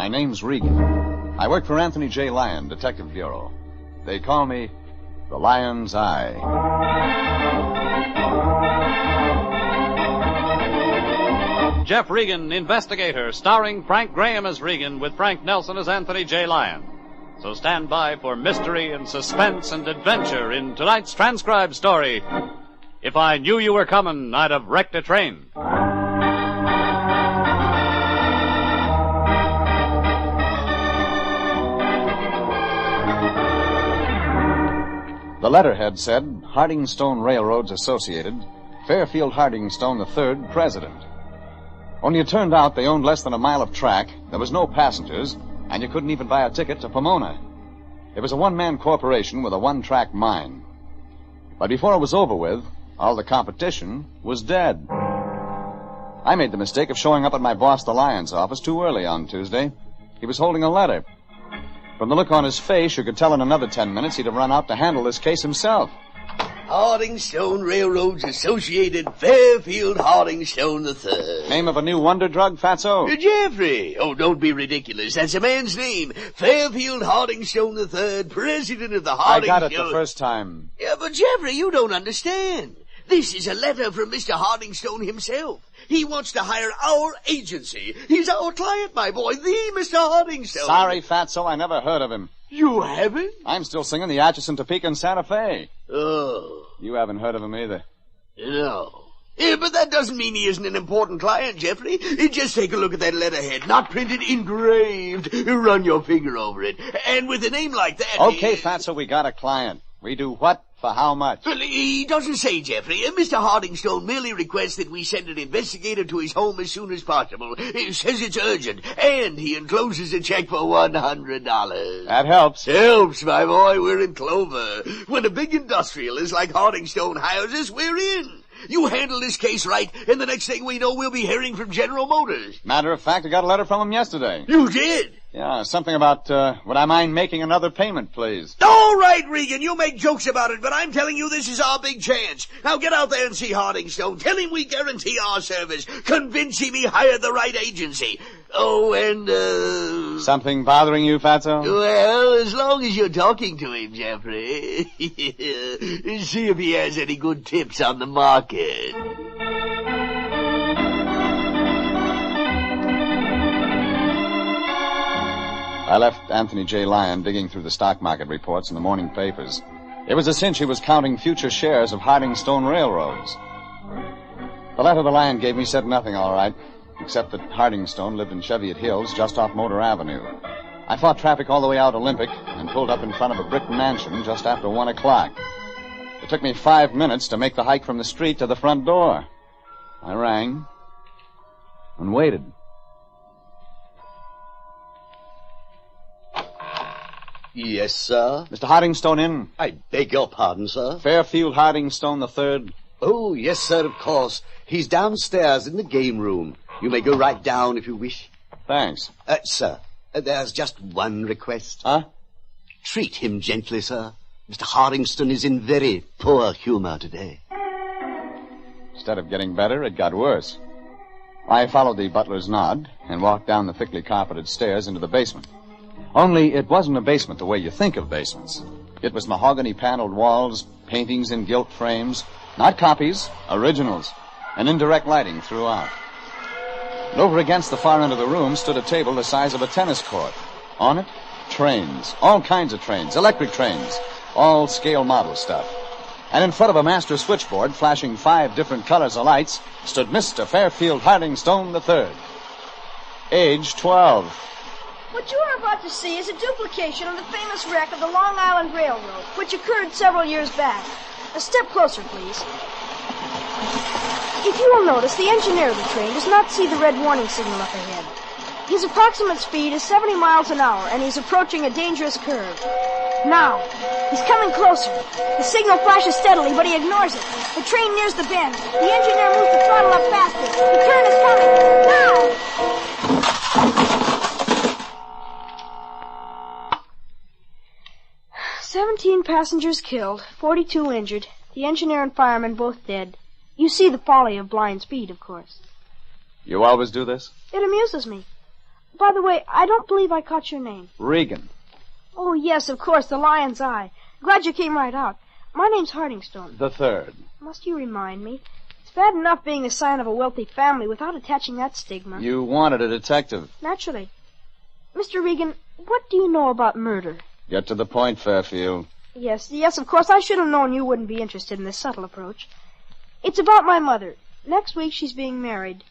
My name's Regan. I work for Anthony J. Lyon, Detective Bureau. They call me the Lion's Eye. Jeff Regan, Investigator, starring Frank Graham as Regan with Frank Nelson as Anthony J. Lyon. So stand by for mystery and suspense and adventure in tonight's transcribed story. If I knew you were coming, I'd have wrecked a train. The letterhead said, Hardingstone Railroads Associated, Fairfield Hardingstone III, President. Only it turned out they owned less than a mile of track, there was no passengers, and you couldn't even buy a ticket to Pomona. It was a one-man corporation with a one-track mine. But before it was over with, all the competition was dead. I made the mistake of showing up at my boss, the Lion's office, too early on Tuesday. He was holding a letter. From the look on his face, you could tell in another 10 minutes he'd have run out to handle this case himself. Hardingstone Railroads Associated, Fairfield Hardingstone III. Name of a new wonder drug, Fatso? Jeffrey. Oh, don't be ridiculous. That's a man's name. Fairfield Hardingstone III, President of the Hardingstone... I got it the first time. Yeah, but Jeffrey, you don't understand. This is a letter from Mr. Hardingstone himself. He wants to hire our agency. He's our client, my boy, the Mr. Hardingstone. Sorry, Fatso, I never heard of him. You haven't? I'm still singing the Atchison, Topeka, and Santa Fe. Oh. You haven't heard of him either. No. Yeah, but that doesn't mean he isn't an important client, Jeffrey. Just take a look at that letterhead. Not printed, engraved. Run your finger over it. And with a name like that... Okay, Fatso, we got a client. We do what? For how much? Well, he doesn't say, Jeffrey. Mr. Hardingstone merely requests that we send an investigator to his home as soon as possible. He says it's urgent, and he encloses a check for $100. That helps. Helps, my boy. We're in clover. When a big industrialist like Hardingstone hires us, we're in. You handle this case right, and the next thing we know, we'll be hearing from General Motors. Matter of fact, I got a letter from him yesterday. You did? Yeah, something about, would I mind making another payment, please? All right, Regan, you make jokes about it, but I'm telling you this is our big chance. Now get out there and see Hardingstone. Tell him we guarantee our service. Convince him he hired the right agency. Oh, and, Something bothering you, Fatso? Well, as long as you're talking to him, Jeffrey. See if he has any good tips on the market. I left Anthony J. Lyon digging through the stock market reports in the morning papers. It was a cinch he was counting future shares of Hardingstone Railroads. The letter the Lion gave me said nothing, all right, except that Hardingstone lived in Cheviot Hills just off Motor Avenue. I fought traffic all the way out Olympic and pulled up in front of a brick mansion just after 1 o'clock. It took me 5 minutes to make the hike from the street to the front door. I rang and waited. Yes, sir. Mr. Hardingstone in? I beg your pardon, sir. Fairfield Hardingstone III. Oh, yes, sir, of course. He's downstairs in the game room. You may go right down if you wish. Thanks. Sir, there's just one request. Huh? Treat him gently, sir. Mr. Hardingstone is in very poor humor today. Instead of getting better, it got worse. I followed the butler's nod and walked down the thickly carpeted stairs into the basement. Only it wasn't a basement the way you think of basements. It was mahogany-paneled walls, paintings in gilt frames, not copies, originals, and indirect lighting throughout. And over against the far end of the room stood a table the size of a tennis court. On it, trains, all kinds of trains, electric trains, all scale model stuff. And in front of a master switchboard, flashing 5 different colors of lights, stood Mr. Fairfield Hardingstone III. Age 12. What you are about to see is a duplication of the famous wreck of the Long Island Railroad, which occurred several years back. A step closer, please. If you will notice, the engineer of the train does not see the red warning signal up ahead. His approximate speed is 70 miles an hour, and he's approaching a dangerous curve. Now, he's coming closer. The signal flashes steadily, but he ignores it. The train nears the bend. The engineer moves the throttle up faster. The turn is coming. Now! 17 passengers killed, 42 injured. The engineer and fireman both dead. You see the folly of blind speed, of course. You always do this? It amuses me. By the way, I don't believe I caught your name. Regan. Oh, yes, of course, the Lion's Eye. Glad you came right out. My name's Hardingstone. The third. Must you remind me? It's bad enough being the sign of a wealthy family without attaching that stigma. You wanted a detective. Naturally. Mr. Regan, what do you know about murder? Get to the point, Fairfield. Yes, of course, I should have known you wouldn't be interested in this subtle approach. It's about my mother. Next week she's being married.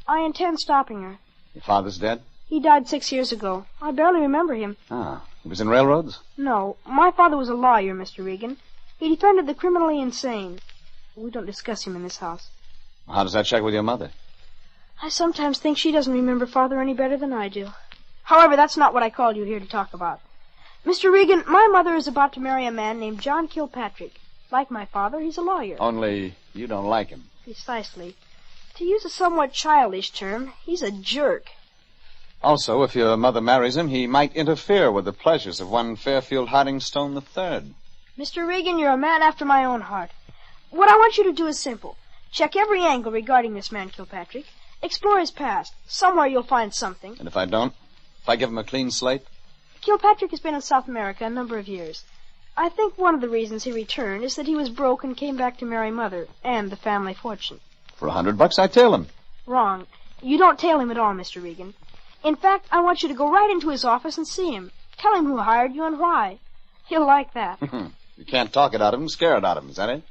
I intend stopping her. Your father's dead? He died 6 years ago. I barely remember him. Ah, he was in railroads? No, my father was a lawyer, Mr. Regan. He defended the criminally insane. We don't discuss him in this house. How does that check with your mother? I sometimes think she doesn't remember Father any better than I do. However, that's not what I called you here to talk about. Mr. Regan, my mother is about to marry a man named John Kilpatrick. Like my father, he's a lawyer. Only you don't like him. Precisely. To use a somewhat childish term, he's a jerk. Also, if your mother marries him, he might interfere with the pleasures of one Fairfield Hardingstone III. Mr. Regan, you're a man after my own heart. What I want you to do is simple. Check every angle regarding this man Kilpatrick. Explore his past. Somewhere you'll find something. And if I don't? If I give him a clean slate? Kilpatrick has been in South America a number of years. I think one of the reasons he returned is that he was broke and came back to marry Mother and the family fortune. For $100, I tail him. Wrong. You don't tail him at all, Mr. Regan. In fact, I want you to go right into his office and see him. Tell him who hired you and why. He'll like that. You can't talk it out of him, scare it out of him, is that it?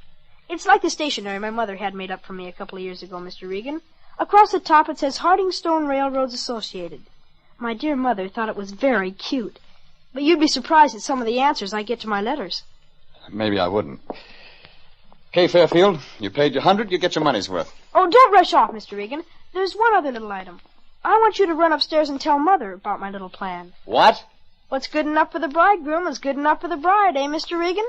It's like the stationery my mother had made up for me a couple of years ago, Mr. Regan. Across the top it says Hardingstone Railroads Associated. My dear mother thought it was very cute. But you'd be surprised at some of the answers I get to my letters. Maybe I wouldn't. Okay, Fairfield, you paid your 100, you get your money's worth. Oh, don't rush off, Mr. Regan. There's one other little item. I want you to run upstairs and tell Mother about my little plan. What? What's good enough for the bridegroom is good enough for the bride, eh, Mr. Regan?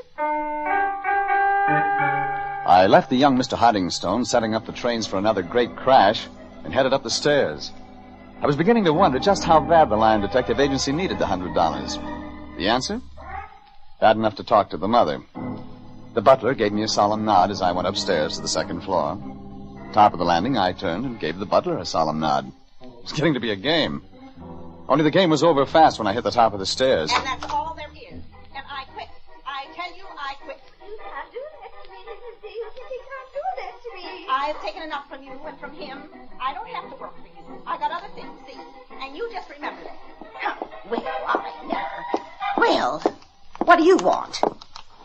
I left the young Mr. Hardingstone setting up the trains for another great crash and headed up the stairs. I was beginning to wonder just how bad the Lion Detective Agency needed the $100. The answer? Bad enough to talk to the mother. The butler gave me a solemn nod as I went upstairs to the second floor. Top of the landing, I turned and gave the butler a solemn nod. It was getting to be a game. Only the game was over fast when I hit the top of the stairs. And that's all there is. And I quit. I tell you, I quit. You can't do that to me, Mrs. Davis. You can't do that to me. I've taken enough from you and from him. I don't have to work for you. I got other things, see? And you just remember that. Well, I never. Well, what do you want?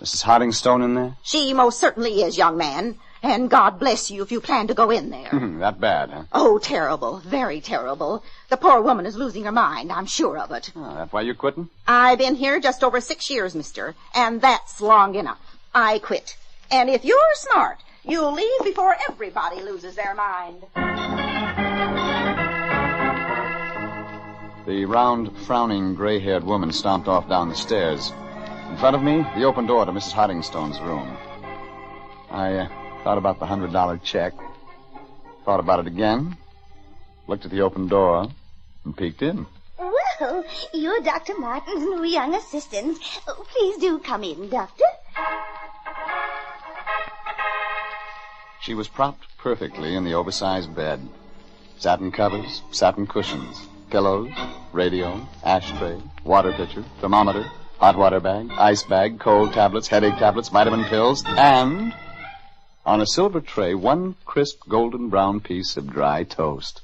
Mrs. Hardingstone in there? She most certainly is, young man. And God bless you if you plan to go in there. That bad, huh? Oh, terrible. Very terrible. The poor woman is losing her mind. I'm sure of it. Oh, that's why you're quitting? I've been here just over 6 years, mister. And that's long enough. I quit. And if you're smart, you'll leave before everybody loses their mind. The round, frowning, gray-haired woman stomped off down the stairs. In front of me, the open door to Mrs. Hardingstone's room. I thought about the $100 check. Thought about it again. Looked at the open door and peeked in. Well, you're Dr. Martin's new young assistant. Oh, please do come in, Doctor. She was propped perfectly in the oversized bed. Satin covers, satin cushions, pillows, radio, ashtray, water pitcher, thermometer, hot water bag, ice bag, cold tablets, headache tablets, vitamin pills, and on a silver tray, one crisp golden brown piece of dry toast.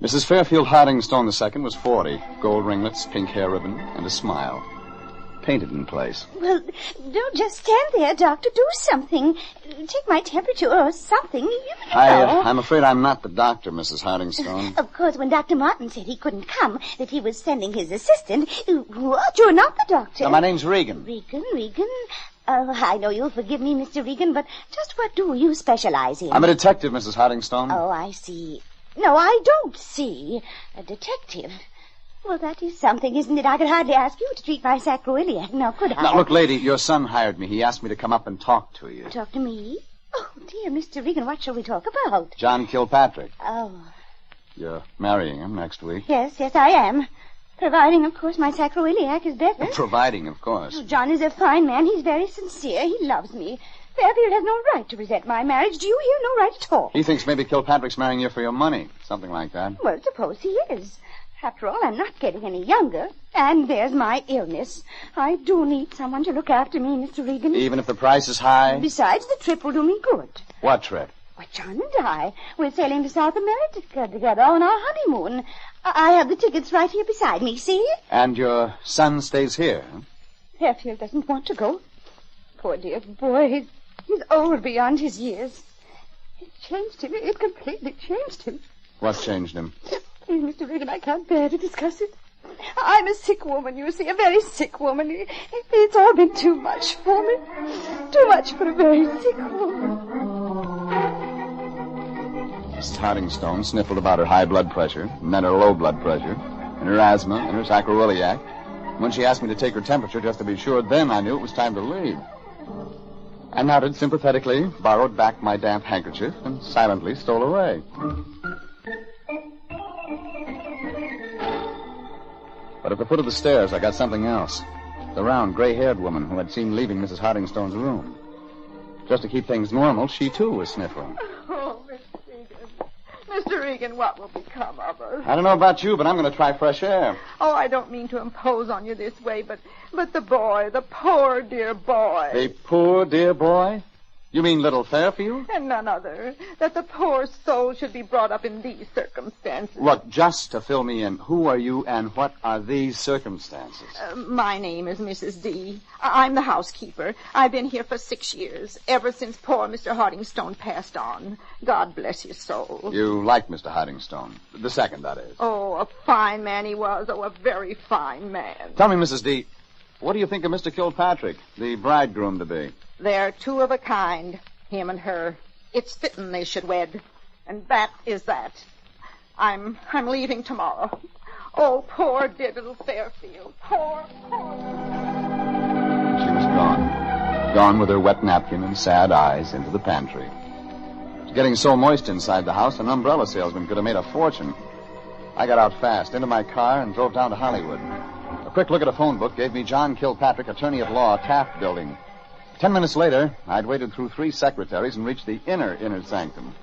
Mrs. Fairfield Hardingstone II was 40, gold ringlets, pink hair ribbon, and a smile. Painted in place. Well, don't just stand there, Doctor. Do something. Take my temperature or something. You know. I'm afraid I'm not the doctor, Mrs. Hardingstone. Of course, when Dr. Martin said he couldn't come, that he was sending his assistant. What? You're not the doctor. No, my name's Regan. Regan? I know you'll forgive me, Mr. Regan, but just what do you specialize in? I'm a detective, Mrs. Hardingstone. Oh, I see. No, I don't see. A detective. Well, that is something, isn't it? I could hardly ask you to treat my sacroiliac, now could I? Now, look, lady, your son hired me. He asked me to come up and talk to you. Talk to me? Oh, dear, Mr. Regan, what shall we talk about? John Kilpatrick. Oh. You're marrying him next week. Yes, I am. Providing, of course, my sacroiliac is better. Providing, of course. Oh, John is a fine man. He's very sincere. He loves me. Fairfield has no right to resent my marriage. Do you hear? No right at all. He thinks maybe Kilpatrick's marrying you for your money. Something like that. Well, suppose he is. After all, I'm not getting any younger. And there's my illness. I do need someone to look after me, Mr. Regan. Even if the price is high? Besides, the trip will do me good. What trip? Why, John and I, we're sailing to South America together on our honeymoon. I have the tickets right here beside me, see? And your son stays here? Fairfield doesn't want to go. Poor dear boy, he's old beyond his years. It changed him. It completely changed him. What changed him? Please, Mr. Regan, I can't bear to discuss it. I'm a sick woman, you see, a very sick woman. It's all been too much for me. Too much for a very sick woman. Mrs. Hardingstone sniffled about her high blood pressure, and then her low blood pressure, and her asthma, and her sacroiliac. When she asked me to take her temperature just to be sure, then I knew it was time to leave. I nodded sympathetically, borrowed back my damp handkerchief, and silently stole away. But at the foot of the stairs, I got something else. The round, gray-haired woman who I'd seen leaving Mrs. Hardingstone's room. Just to keep things normal, she, too, was sniffling. Oh, Mr. Regan. Mr. Regan, what will become of us? I don't know about you, but I'm going to try fresh air. Oh, I don't mean to impose on you this way, but the boy, the poor dear boy. The poor dear boy? You mean little Fairfield? And none other. That the poor soul should be brought up in these circumstances. Look, just to fill me in, who are you and what are these circumstances? My name is Mrs. D. I'm the housekeeper. I've been here for 6 years, ever since poor Mr. Hardingstone passed on. God bless his soul. You like Mr. Hardingstone? The second, that is. Oh, a fine man he was. Oh, a very fine man. Tell me, Mrs. D, what do you think of Mr. Kilpatrick, the bridegroom-to-be? They're two of a kind, him and her. It's fitting they should wed. And that is that. I'm leaving tomorrow. Oh, poor dear little Fairfield. Poor. She was gone. Gone with her wet napkin and sad eyes into the pantry. It was getting so moist inside the house, an umbrella salesman could have made a fortune. I got out fast, into my car, and drove down to Hollywood. A quick look at a phone book gave me John Kilpatrick, attorney at law, Taft Building. 10 minutes later, I'd waded through 3 secretaries and reached the inner sanctum.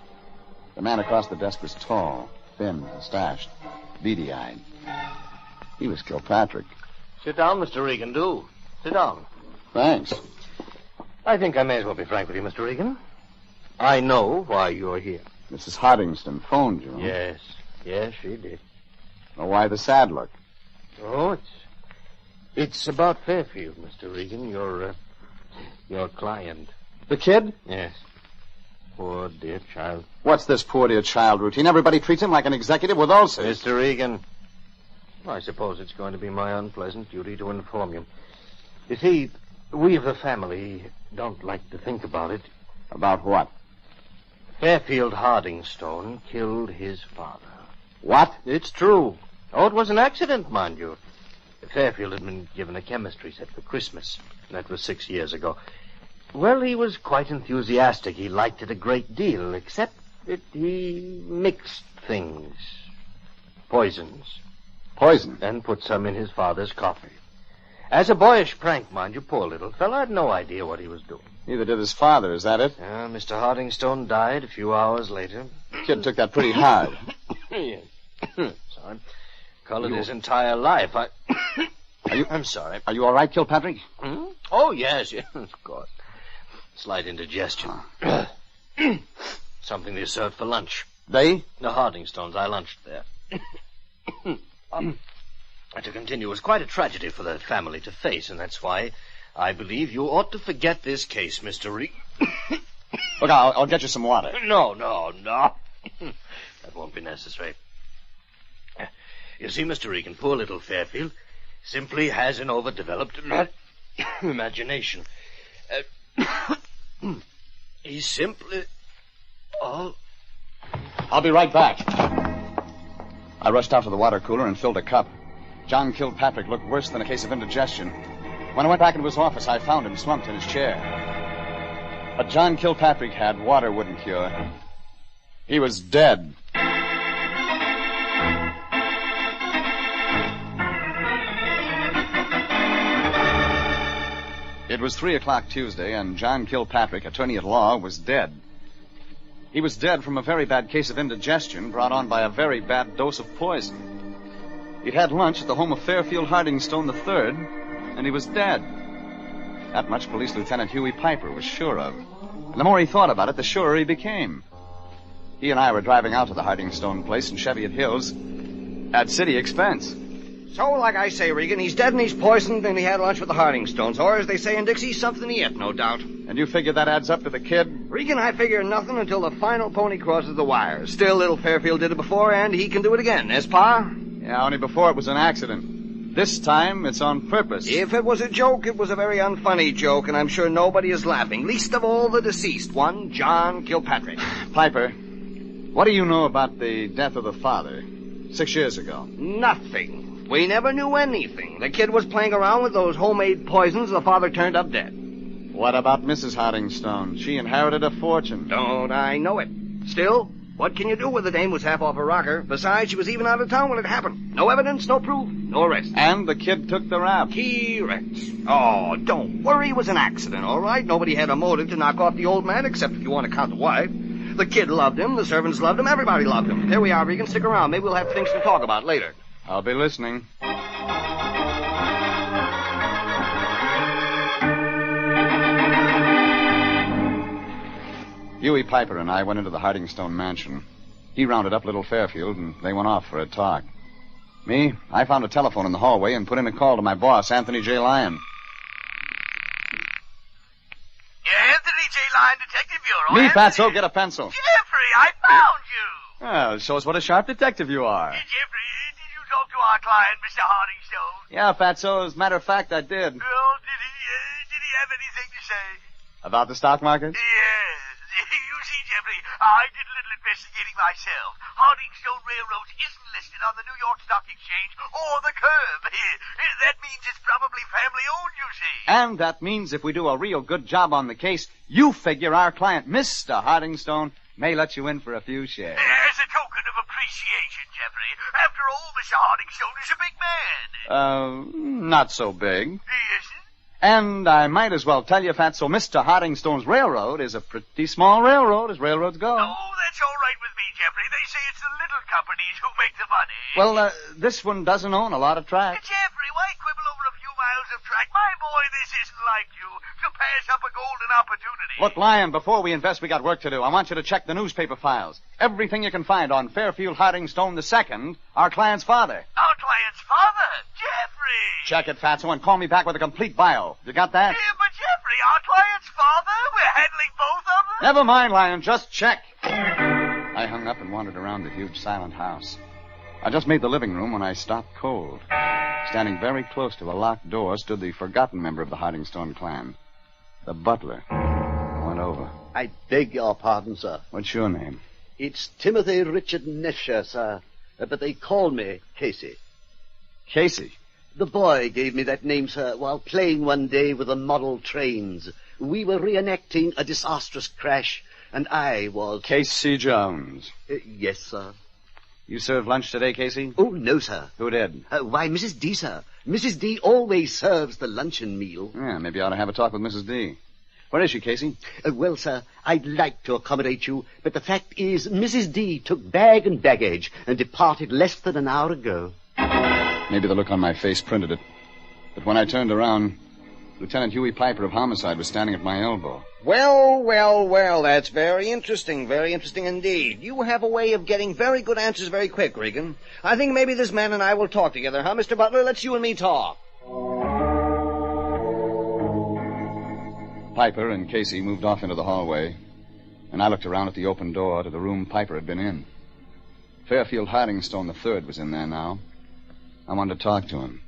The man across the desk was tall, thin, mustached, beady-eyed. He was Kilpatrick. Sit down, Mr. Regan, do. Sit down. Thanks. I think I may as well be frank with you, Mr. Regan. I know why you're here. Mrs. Hardingstone phoned you. Yes, she did. Well, why the sad look? Oh, it's about Fairfield, Mr. Regan, your client. The kid? Yes. Poor dear child. What's this poor dear child routine? Everybody treats him like an executive with ulcers. Mr. Regan, I suppose it's going to be my unpleasant duty to inform you. You see, we of the family don't like to think about it. About what? Fairfield Hardingstone killed his father. What? It's true. Oh, it was an accident, mind you. Fairfield had been given a chemistry set for Christmas. That was 6 years ago. Well, he was quite enthusiastic. He liked it a great deal, except that he mixed things. Poisons. Poison? And put some in his father's coffee. As a boyish prank, mind you, poor little fellow had no idea what he was doing. Neither did his father, is that it? Mr. Hardingstone died a few hours later. Kid took that pretty hard. Yes. Sorry. Colored his entire life. I'm sorry. Are you all right, Kilpatrick? Hmm? Oh, yes, of course. Slight indigestion. Something they served for lunch. They? The Hardingstones. I lunched there. To continue, it was quite a tragedy for the family to face, and that's why I believe you ought to forget this case, Mr. Regan. Look, I'll get you some water. No. That won't be necessary. You see, Mr. Regan, poor little Fairfield simply has an overdeveloped imagination. He's simply... I'll be right back. I rushed out to the water cooler and filled a cup. John Kilpatrick looked worse than a case of indigestion. When I went back into his office, I found him slumped in his chair. But John Kilpatrick had water wouldn't cure. He was dead. It was 3 o'clock Tuesday, and John Kilpatrick, attorney at law, was dead. He was dead from a very bad case of indigestion brought on by a very bad dose of poison. He'd had lunch at the home of Fairfield Hardingstone III, and he was dead. That much Police Lieutenant Huey Piper was sure of. And the more he thought about it, the surer he became. He and I were driving out to the Hardingstone place in Cheviot Hills at city expense. So, like I say, Regan, he's dead and he's poisoned and he had lunch with the Hardingstones. Or, as they say in Dixie, something to eat, no doubt. And you figure that adds up to the kid? Regan, I figure nothing until the final pony crosses the wire. Still, little Fairfield did it before, and he can do it again. Yes, Pa? Yeah, only before it was an accident. This time, it's on purpose. If it was a joke, it was a very unfunny joke, and I'm sure nobody is laughing. Least of all the deceased one, John Kilpatrick. Piper, what do you know about the death of the father 6 years ago? Nothing. We never knew anything. The kid was playing around with those homemade poisons. The father turned up dead. What about Mrs. Hardingstone? She inherited a fortune. Don't I know it? Still, what can you do when the dame was half off her rocker? Besides, she was even out of town when it happened. No evidence, no proof, no arrest. And the kid took the rap. Correct. Oh, don't worry. It was an accident, all right? Nobody had a motive to knock off the old man, except if you want to count the wife. The kid loved him, the servants loved him, everybody loved him. There we are, Regan. Stick around. Maybe we'll have things to talk about later. I'll be listening. Huey Piper and I went into the Hardingstone mansion. He rounded up little Fairfield, and they went off for a talk. Me, I found a telephone in the hallway and put in a call to my boss, Anthony J. Lyon. Yeah, Anthony J. Lyon, Detective Bureau. Me, Fatso, get a pencil. Jeffrey, I found you. Well, show us what a sharp detective you are. Jeffrey, did you talk to our client, Mr. Hardingstone? Yeah, Fatso, as a matter of fact, I did. Well, did he have anything to say? About the stock market? Yes. You see, Jeffrey, I did a little investigating myself. Hardingstone Railroad isn't listed on the New York Stock Exchange or the curb. That means it's probably family-owned, you see. And that means if we do a real good job on the case, you figure our client, Mr. Hardingstone, may let you in for a few shares. As a token of appreciation, Jeffrey. After all, Mr. Hardingstone is a big man. Not so big. Yes, sir. And I might as well tell you, Fatso, Mr. Hardingstone's railroad is a pretty small railroad, as railroads go. Oh, that's all right with me, Jeffrey. They say it's the little companies who make the money. Well, this one doesn't own a lot of tracks. Jeffrey, why quibble over a few miles of track? My boy, this isn't like you to pass up a golden opportunity. Look, Lyon, before we invest, we got work to do. I want you to check the newspaper files. Everything you can find on Fairfield Hardingstone II, our client's father. Our client's father? Jeffrey! Check it, Fatso, and call me back with a complete bio. You got that? Yeah, but Jeffrey, our client's father? We're handling both of them? Never mind, Lyon. Just check. I hung up and wandered around the huge silent house. I just made the living room when I stopped cold. Standing very close to a locked door stood the forgotten member of the Hardingstone clan, the butler. I went over. I beg your pardon, sir. What's your name? It's Timothy Richard Nesher, sir. But they call me Casey. Casey? The boy gave me that name, sir, while playing one day with the model trains. We were reenacting a disastrous crash, and I was... Casey Jones. Yes, sir. You served lunch today, Casey? Oh, no, sir. Who did? Why, Mrs. D, sir. Mrs. D always serves the luncheon meal. Yeah, maybe I ought to have a talk with Mrs. D. Where is she, Casey? Well, sir, I'd like to accommodate you, but the fact is Mrs. D took bag and baggage and departed less than an hour ago. Maybe the look on my face printed it. But when I turned around, Lieutenant Huey Piper of Homicide was standing at my elbow. Well, that's very interesting indeed. You have a way of getting very good answers very quick, Regan. I think maybe this man and I will talk together, huh, Mr. Butler? Let's you and me talk. Piper and Casey moved off into the hallway, and I looked around at the open door to the room Piper had been in. Fairfield Hardingstone III was in there now. I wanted to talk to him.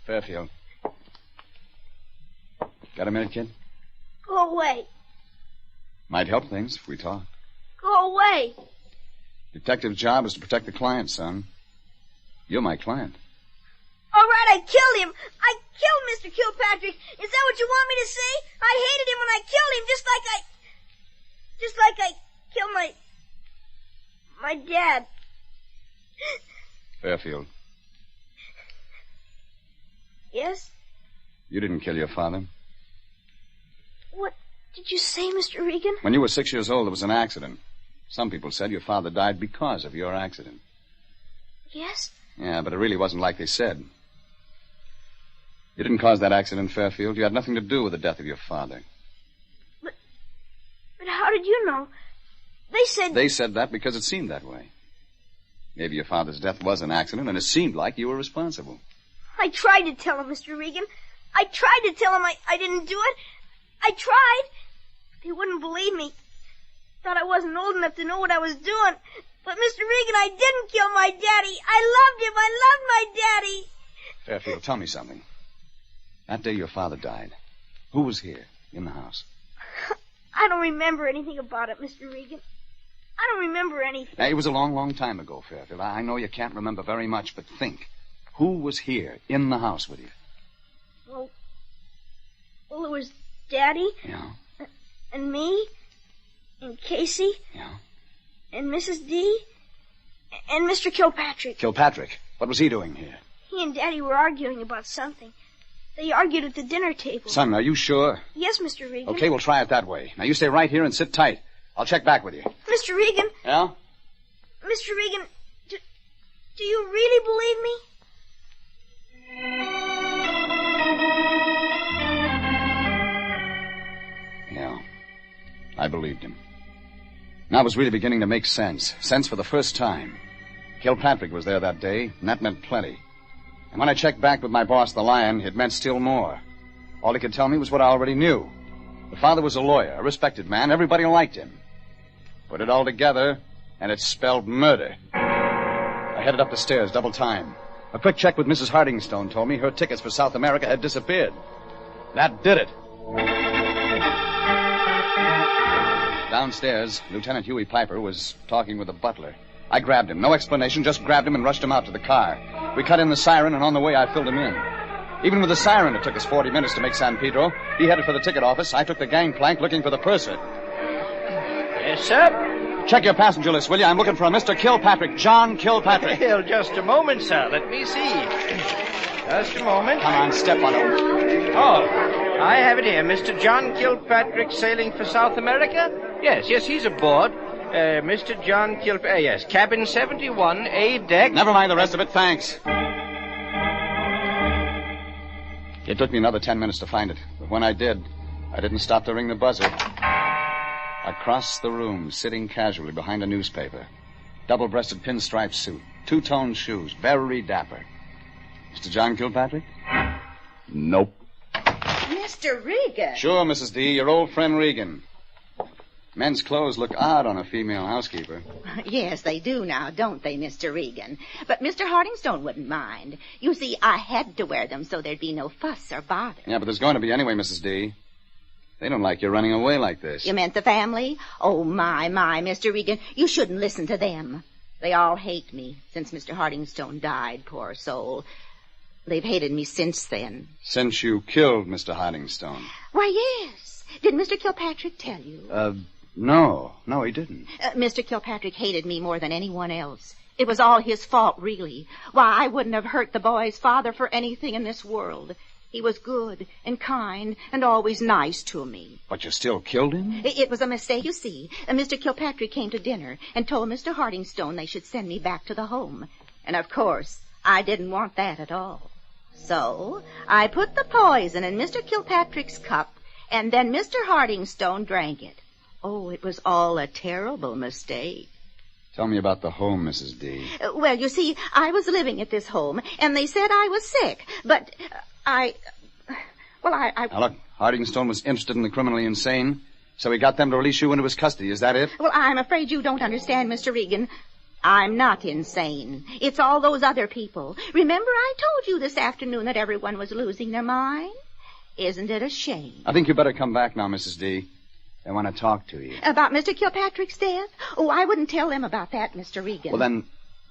Fairfield. Got a minute, kid? Go away. Might help things if we talk. Go away. Detective's job is to protect the client, son. You're my client. All right, I killed him. I killed Mr. Kilpatrick. Is that what you want me to say? I hated him when I killed him, just like I killed My dad. Fairfield, Yes? you didn't kill your father. What did you say, Mr. Regan? When you were 6 years old, there was an accident. Some people said your father died because of your accident. Yes? Yeah, but it really wasn't like they said. You didn't cause that accident, Fairfield. You had nothing to do with the death of your father. But how did you know? They said... They said that because it seemed that way. Maybe your father's death was an accident, and it seemed like you were responsible. I tried to tell him, Mr. Regan. I tried to tell him I didn't do it. I tried. They wouldn't believe me. Thought I wasn't old enough to know what I was doing. But, Mr. Regan, I didn't kill my daddy. I loved him. I loved my daddy. Fairfield, tell me something. That day your father died, who was here in the house? I don't remember anything about it, Mr. Regan. I don't remember anything. Now, it was a long, long time ago, Fairfield. I know you can't remember very much, but think. Who was here in the house with you? Well, it was Daddy. Yeah. And me. And Casey. Yeah. And Mrs. D. And Mr. Kilpatrick. Kilpatrick? What was he doing here? He and Daddy were arguing about something. They argued at the dinner table. Son, are you sure? Yes, Mr. Regan. Okay, we'll try it that way. Now, you stay right here and sit tight. I'll check back with you. Mr. Regan. Yeah? Mr. Regan, do you really believe me? Yeah. I believed him. Now it was really beginning to make sense. Sense for the first time. Kilpatrick was there that day, and that meant plenty. And when I checked back with my boss, the Lion, it meant still more. All he could tell me was what I already knew. The father was a lawyer, a respected man. Everybody liked him. Put it all together, and it spelled murder. I headed up the stairs, double time. A quick check with Mrs. Hardingstone told me her tickets for South America had disappeared. That did it. Downstairs, Lieutenant Huey Piper was talking with the butler. I grabbed him. No explanation, just grabbed him and rushed him out to the car. We cut in the siren, and on the way I filled him in. Even with the siren, it took us 40 minutes to make San Pedro. He headed for the ticket office. I took the gangplank looking for the purser. Yes, sir? Check your passenger list, will you? I'm looking for a Mr. Kilpatrick, John Kilpatrick. Well, just a moment, sir. Let me see. Just a moment. Come on, step on it. Oh, I have it here. Mr. John Kilpatrick sailing for South America? Yes, he's aboard. Mr. John Kilpatrick, yes, cabin 71, A deck. Never mind the rest of it, thanks. It took me another 10 minutes to find it, but when I did, I didn't stop to ring the buzzer. Across the room, sitting casually behind a newspaper. Double-breasted pinstripe suit, two-tone shoes, very dapper. Mr. John Kilpatrick? Nope. Mr. Regan. Sure, Mrs. D, your old friend Regan. Men's clothes look odd on a female housekeeper. Yes, they do now, don't they, Mr. Regan? But Mr. Hardingstone wouldn't mind. You see, I had to wear them so there'd be no fuss or bother. Yeah, but there's going to be anyway, Mrs. D. They don't like you running away like this. You meant the family? Oh, my, Mr. Regan. You shouldn't listen to them. They all hate me since Mr. Hardingstone died, poor soul. They've hated me since then. Since you killed Mr. Hardingstone? Why, yes. Did Mr. Kilpatrick tell you? No, he didn't. Mr. Kilpatrick hated me more than anyone else. It was all his fault, really. Why, I wouldn't have hurt the boy's father for anything in this world. He was good and kind and always nice to me. But you still killed him? It was a mistake, you see. Mr. Kilpatrick came to dinner and told Mr. Hardingstone they should send me back to the home. And, of course, I didn't want that at all. So I put the poison in Mr. Kilpatrick's cup, and then Mr. Hardingstone drank it. Oh, it was all a terrible mistake. Tell me about the home, Mrs. D. Well, you see, I was living at this home, and they said I was sick, but I... Now, look, Hardingstone was interested in the criminally insane, so he got them to release you into his custody. Is that it? Well, I'm afraid you don't understand, Mr. Regan. I'm not insane. It's all those other people. Remember I told you this afternoon that everyone was losing their mind? Isn't it a shame? I think you better come back now, Mrs. D. They want to talk to you. About Mr. Kilpatrick's death? Oh, I wouldn't tell them about that, Mr. Regan. Well, then,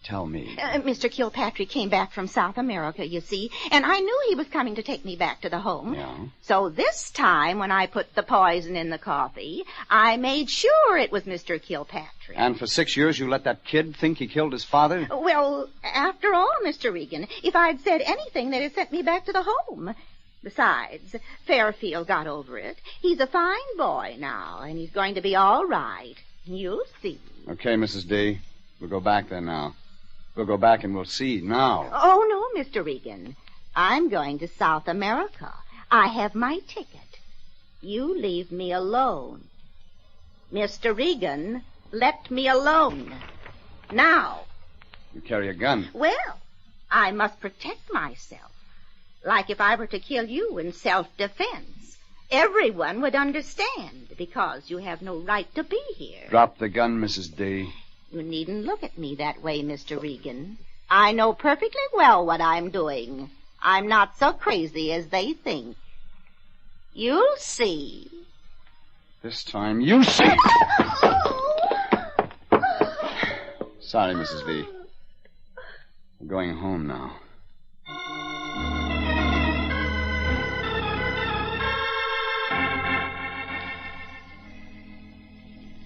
Tell me. Mr. Kilpatrick came back from South America, you see, and I knew he was coming to take me back to the home. Yeah? So this time, when I put the poison in the coffee, I made sure it was Mr. Kilpatrick. And for 6 years you let that kid think he killed his father? Well, after all, Mr. Regan, if I'd said anything, they'd have sent me back to the home. Besides, Fairfield got over it. He's a fine boy now, and he's going to be all right. You'll see. Okay, Mrs. D. We'll go back then now. We'll go back and we'll see now. Oh, no, Mr. Regan. I'm going to South America. I have my ticket. You leave me alone. Mr. Regan, let me alone. Now. You carry a gun. Well, I must protect myself. Like if I were to kill you in self-defense. Everyone would understand because you have no right to be here. Drop the gun, Mrs. D. You needn't look at me that way, Mr. Regan. I know perfectly well what I'm doing. I'm not so crazy as they think. You'll see. This time you see. Sorry, Mrs. V. We're going home now.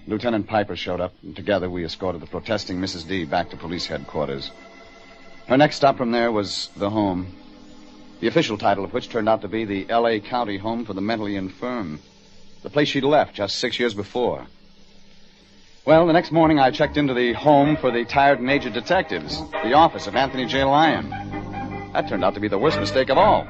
Lieutenant Piper showed up, and together we escorted the protesting Mrs. D back to police headquarters. Her next stop from there was the home, the official title of which turned out to be the L.A. County Home for the Mentally Infirm, the place she'd left just 6 years before. Well, the next morning I checked into the home for the tired and aged detectives, the office of Anthony J. Lyon. That turned out to be the worst mistake of all.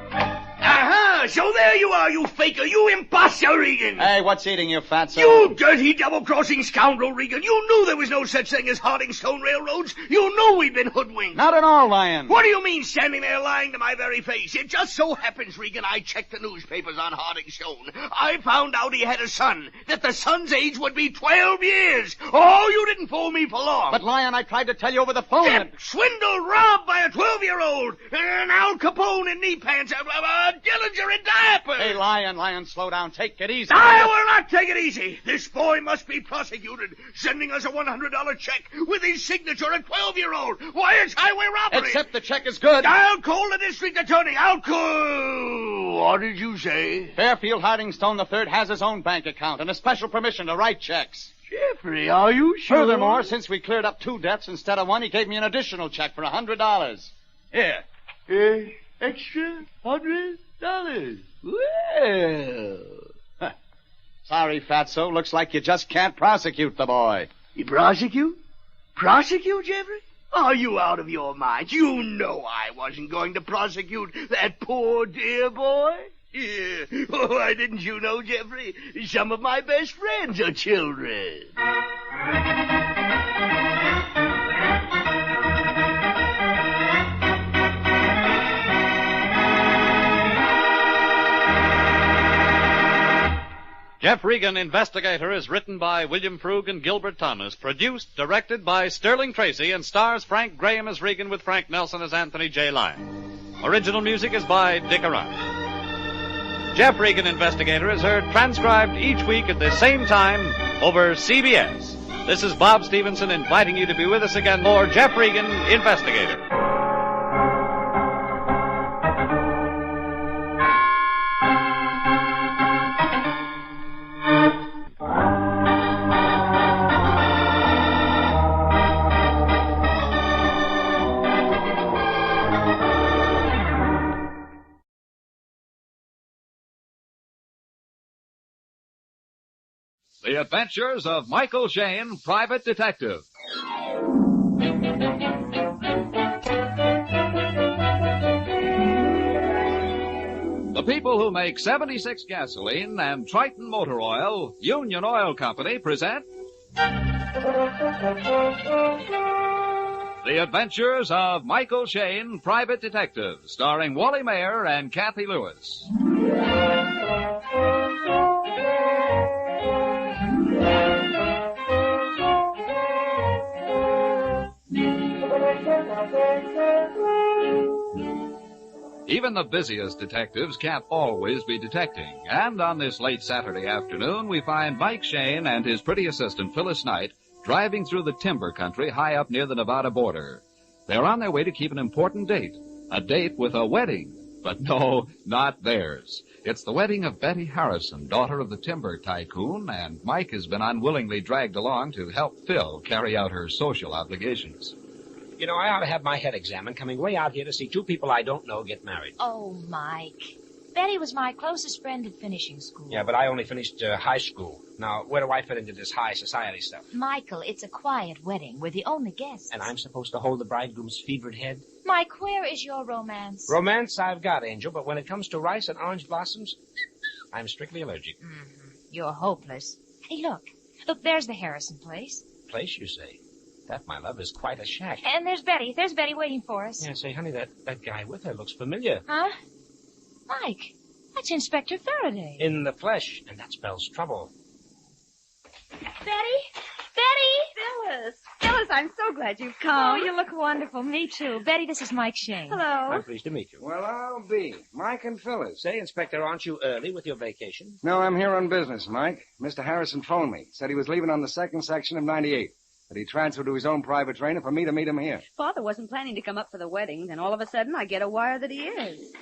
Aha! So there you are, you faker, you imposter, Regan! Hey, what's eating you, fatso? You dirty, double-crossing scoundrel, Regan! You knew there was no such thing as Hardingstone Railroads! You knew we'd been hoodwinked! Not at all, Lyon! What do you mean, standing there lying to my very face? It just so happens, Regan, I checked the newspapers on Hardingstone. I found out he had a son, that the son's age would be 12 years! Oh, you didn't fool me for long! But, Lyon, I tried to tell you over the phone Depp, swindled, robbed by a 12-year-old! An Al Capone in knee pants, a Dillinger in diapers! Hey, Lyon, slow down. Take it easy. I will not take it easy. This boy must be prosecuted, sending us a $100 check with his signature, a 12-year-old. Why, it's highway robbery. Except the check is good. I'll call the district attorney. I'll call... What did you say? Fairfield Hardingstone III has his own bank account and a special permission to write checks. Jeffrey, are you sure? Furthermore, since we cleared up 2 debts instead of 1, he gave me an additional check for $100. Here. Extra $100? Well... Sorry, fatso. Looks like you just can't prosecute the boy. You prosecute? Prosecute, Jeffrey? Are you out of your mind? You know I wasn't going to prosecute that poor dear boy. Yeah. Oh, why didn't you know, Jeffrey? Some of my best friends are children. Jeff Regan, Investigator, is written by William Frug and Gilbert Thomas, produced, directed by Sterling Tracy, and stars Frank Graham as Regan with Frank Nelson as Anthony J. Lyon. Original music is by Dick Arant. Jeff Regan, Investigator, is heard transcribed each week at the same time over CBS. This is Bob Stevenson inviting you to be with us again for Jeff Regan, Investigator. The Adventures of Michael Shayne, Private Detective. The people who make 76 gasoline and Triton motor oil, Union Oil Company, present The Adventures of Michael Shayne, Private Detective, starring Wally Mayer and Kathy Lewis. Even the busiest detectives can't always be detecting. And on this late Saturday afternoon, we find Mike Shayne and his pretty assistant, Phyllis Knight, driving through the timber country high up near the Nevada border. They're on their way to keep an important date. A date with a wedding. But no, not theirs. It's the wedding of Betty Harrison, daughter of the timber tycoon, and Mike has been unwillingly dragged along to help Phil carry out her social obligations. You know, I ought to have my head examined coming way out here to see two people I don't know get married. Oh, Mike. Betty was my closest friend at finishing school. Yeah, but I only finished high school. Now, where do I fit into this high society stuff? Michael, it's a quiet wedding. We're the only guests. And I'm supposed to hold the bridegroom's fevered head? Mike, where is your romance? Romance I've got, Angel, but when it comes to rice and orange blossoms, I'm strictly allergic. Mm-hmm. You're hopeless. Hey, look. Look, there's the Harrison place. Place, you say? That, my love, is quite a shack. And there's Betty. There's Betty waiting for us. Yeah, say, honey, that guy with her looks familiar. Huh? Mike, that's Inspector Faraday. In the flesh, and that spells trouble. Betty? Phyllis! Phyllis, I'm so glad you've come. Oh, you look wonderful. Me too. Betty, this is Mike Shane. Hello. I'm pleased to meet you. Well, I'll be. Mike and Phyllis. Say, Inspector, aren't you early with your vacation? No, I'm here on business, Mike. Mr. Harrison phoned me. Said he was leaving on the second section of 98. That he transferred to his own private trainer for me to meet him here. Father wasn't planning to come up for the wedding, then all of a sudden I get a wire that he is.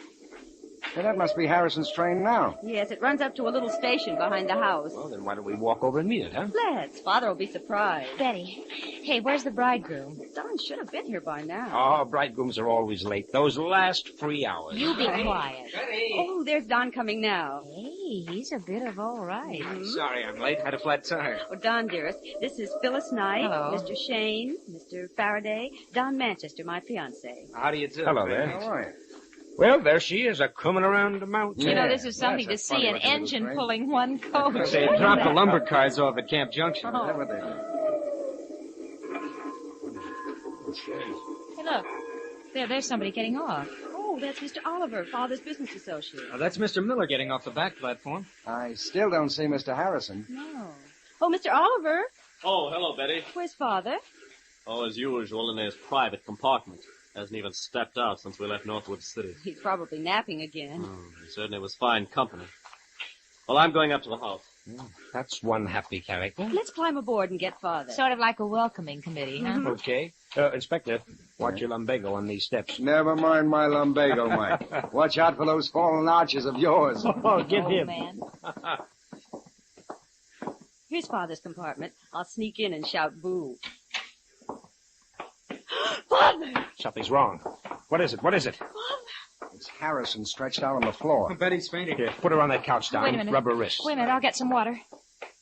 Hey, that must be Harrison's train now. Yes, it runs up to a little station behind the house. Well, then why don't we walk over and meet it, huh? Let's. Father will be surprised. Betty, hey, where's the bridegroom? Don should have been here by now. Oh, bridegrooms are always late. Those last 3 hours. You be quiet. Oh, there's Don coming now. Hey, he's a bit of all right. Sorry I'm late. Had a flat tire. Oh, Don, dearest, this is Phyllis Knight, Hello. Mr. Shane, Mr. Faraday, Don Manchester, my fiancé. How do you do? Hello there. How are you? Well, there she is, a-coming around the mountain. You know, this is something to see, an engine pulling one coach. Say, drop the lumber cars off at Camp Junction. Is that what they do? Hey, look. There's somebody getting off. Oh, that's Mr. Oliver, Father's business associate. That's Mr. Miller getting off the back platform. I still don't see Mr. Harrison. No. Oh, Mr. Oliver, Oh, hello, Betty. where's Father? Oh, as usual, in his private compartment. Hasn't even stepped out since we left Northwood City. He's probably napping again. He certainly was fine company. Well, I'm going up to the house. That's one happy character. Let's climb aboard and get Father. Sort of like a welcoming committee, huh? Okay. Inspector, watch your lumbago on these steps. Never mind my lumbago, Mike. Watch out for those fallen arches of yours. Oh, get him. Man. Here's Father's compartment. I'll sneak in and shout boo. Father! Something's wrong. What is it? What is it? It's Harrison stretched out on the floor. Betty's fainting. Here, put her on that couch, Don. Wait a minute. Rub her wrist. Wait a minute, I'll get some water.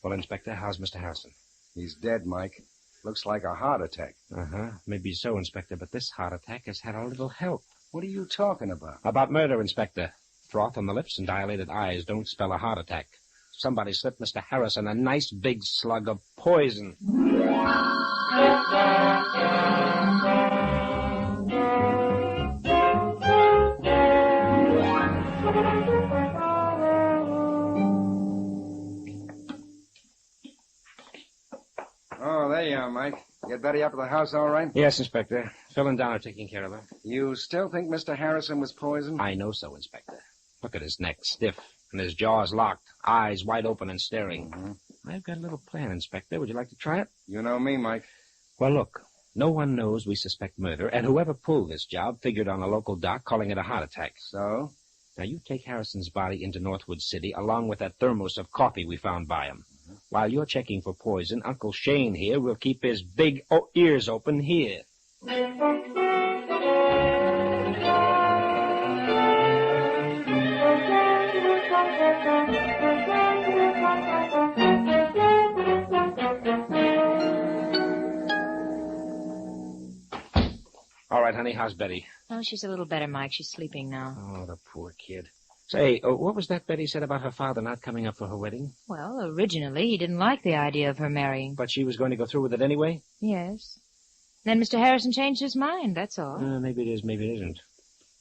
Well, Inspector, how's Mr. Harrison? He's dead, Mike. Looks like a heart attack. Uh-huh. Maybe so, Inspector, but this heart attack has had a little help. What are you talking about? About murder, Inspector. Froth on the lips and dilated eyes don't spell a heart attack. Somebody slipped Mr. Harrison a nice big slug of poison. Oh, there you are, Mike. Get Betty up to the house all right? Yes, Inspector. Phil and Don are taking care of her. You still think Mr. Harrison was poisoned? I know so, Inspector. Look at his neck, stiff, and his jaws locked, eyes wide open and staring. Mm-hmm. I've got a little plan, Inspector. Would you like to try it? You know me, Mike. Well, look. No one knows we suspect murder, and whoever pulled this job figured on a local doc calling it a heart attack. So? Now, you take Harrison's body into Northwood City along with that thermos of coffee we found by him. While you're checking for poison, Uncle Shane here will keep his big ears open here. All right, honey, how's Betty? Oh, she's a little better, Mike. She's sleeping now. Oh, the poor kid. Say, what was that Betty said about her father not coming up for her wedding? Well, originally he didn't like the idea of her marrying. But she was going to go through with it anyway? Yes. Then Mr. Harrison changed his mind, that's all. Maybe it is, maybe it isn't.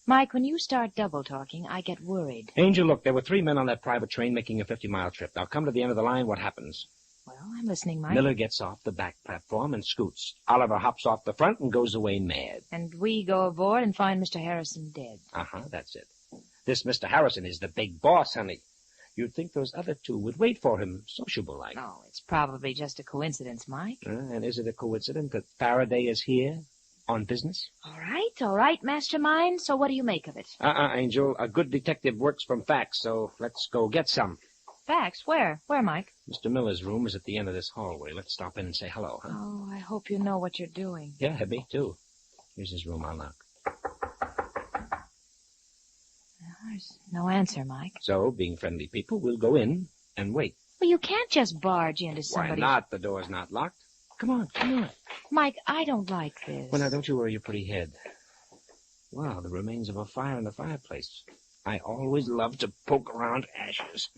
Mike, when you start double-talking, I get worried. Angel, look, there were 3 men on that private train making a 50-mile trip. Now, come to the end of the line, what happens? Well, I'm listening, Mike. Miller gets off the back platform and scoots. Oliver hops off the front and goes away mad. And we go aboard and find Mr. Harrison dead. Uh-huh, that's it. This Mr. Harrison is the big boss, honey. You'd think those other 2 would wait for him, sociable-like. Oh, it's probably just a coincidence, Mike. And is it a coincidence that Faraday is here? On business? All right, mastermind. So what do you make of it? Angel. A good detective works from facts, so let's go get some. Facts? Where? Where, Mike? Mr. Miller's room is at the end of this hallway. Let's stop in and say hello, huh? Oh, I hope you know what you're doing. Yeah, me too. Here's his room. I'll knock. There's no answer, Mike. So, being friendly people, we'll go in and wait. Well, you can't just barge into somebody's... Why not? The door's not locked. Come on. Mike, I don't like this. Well, now, don't you worry your pretty head. Wow, the remains of a fire in the fireplace. I always love to poke around ashes.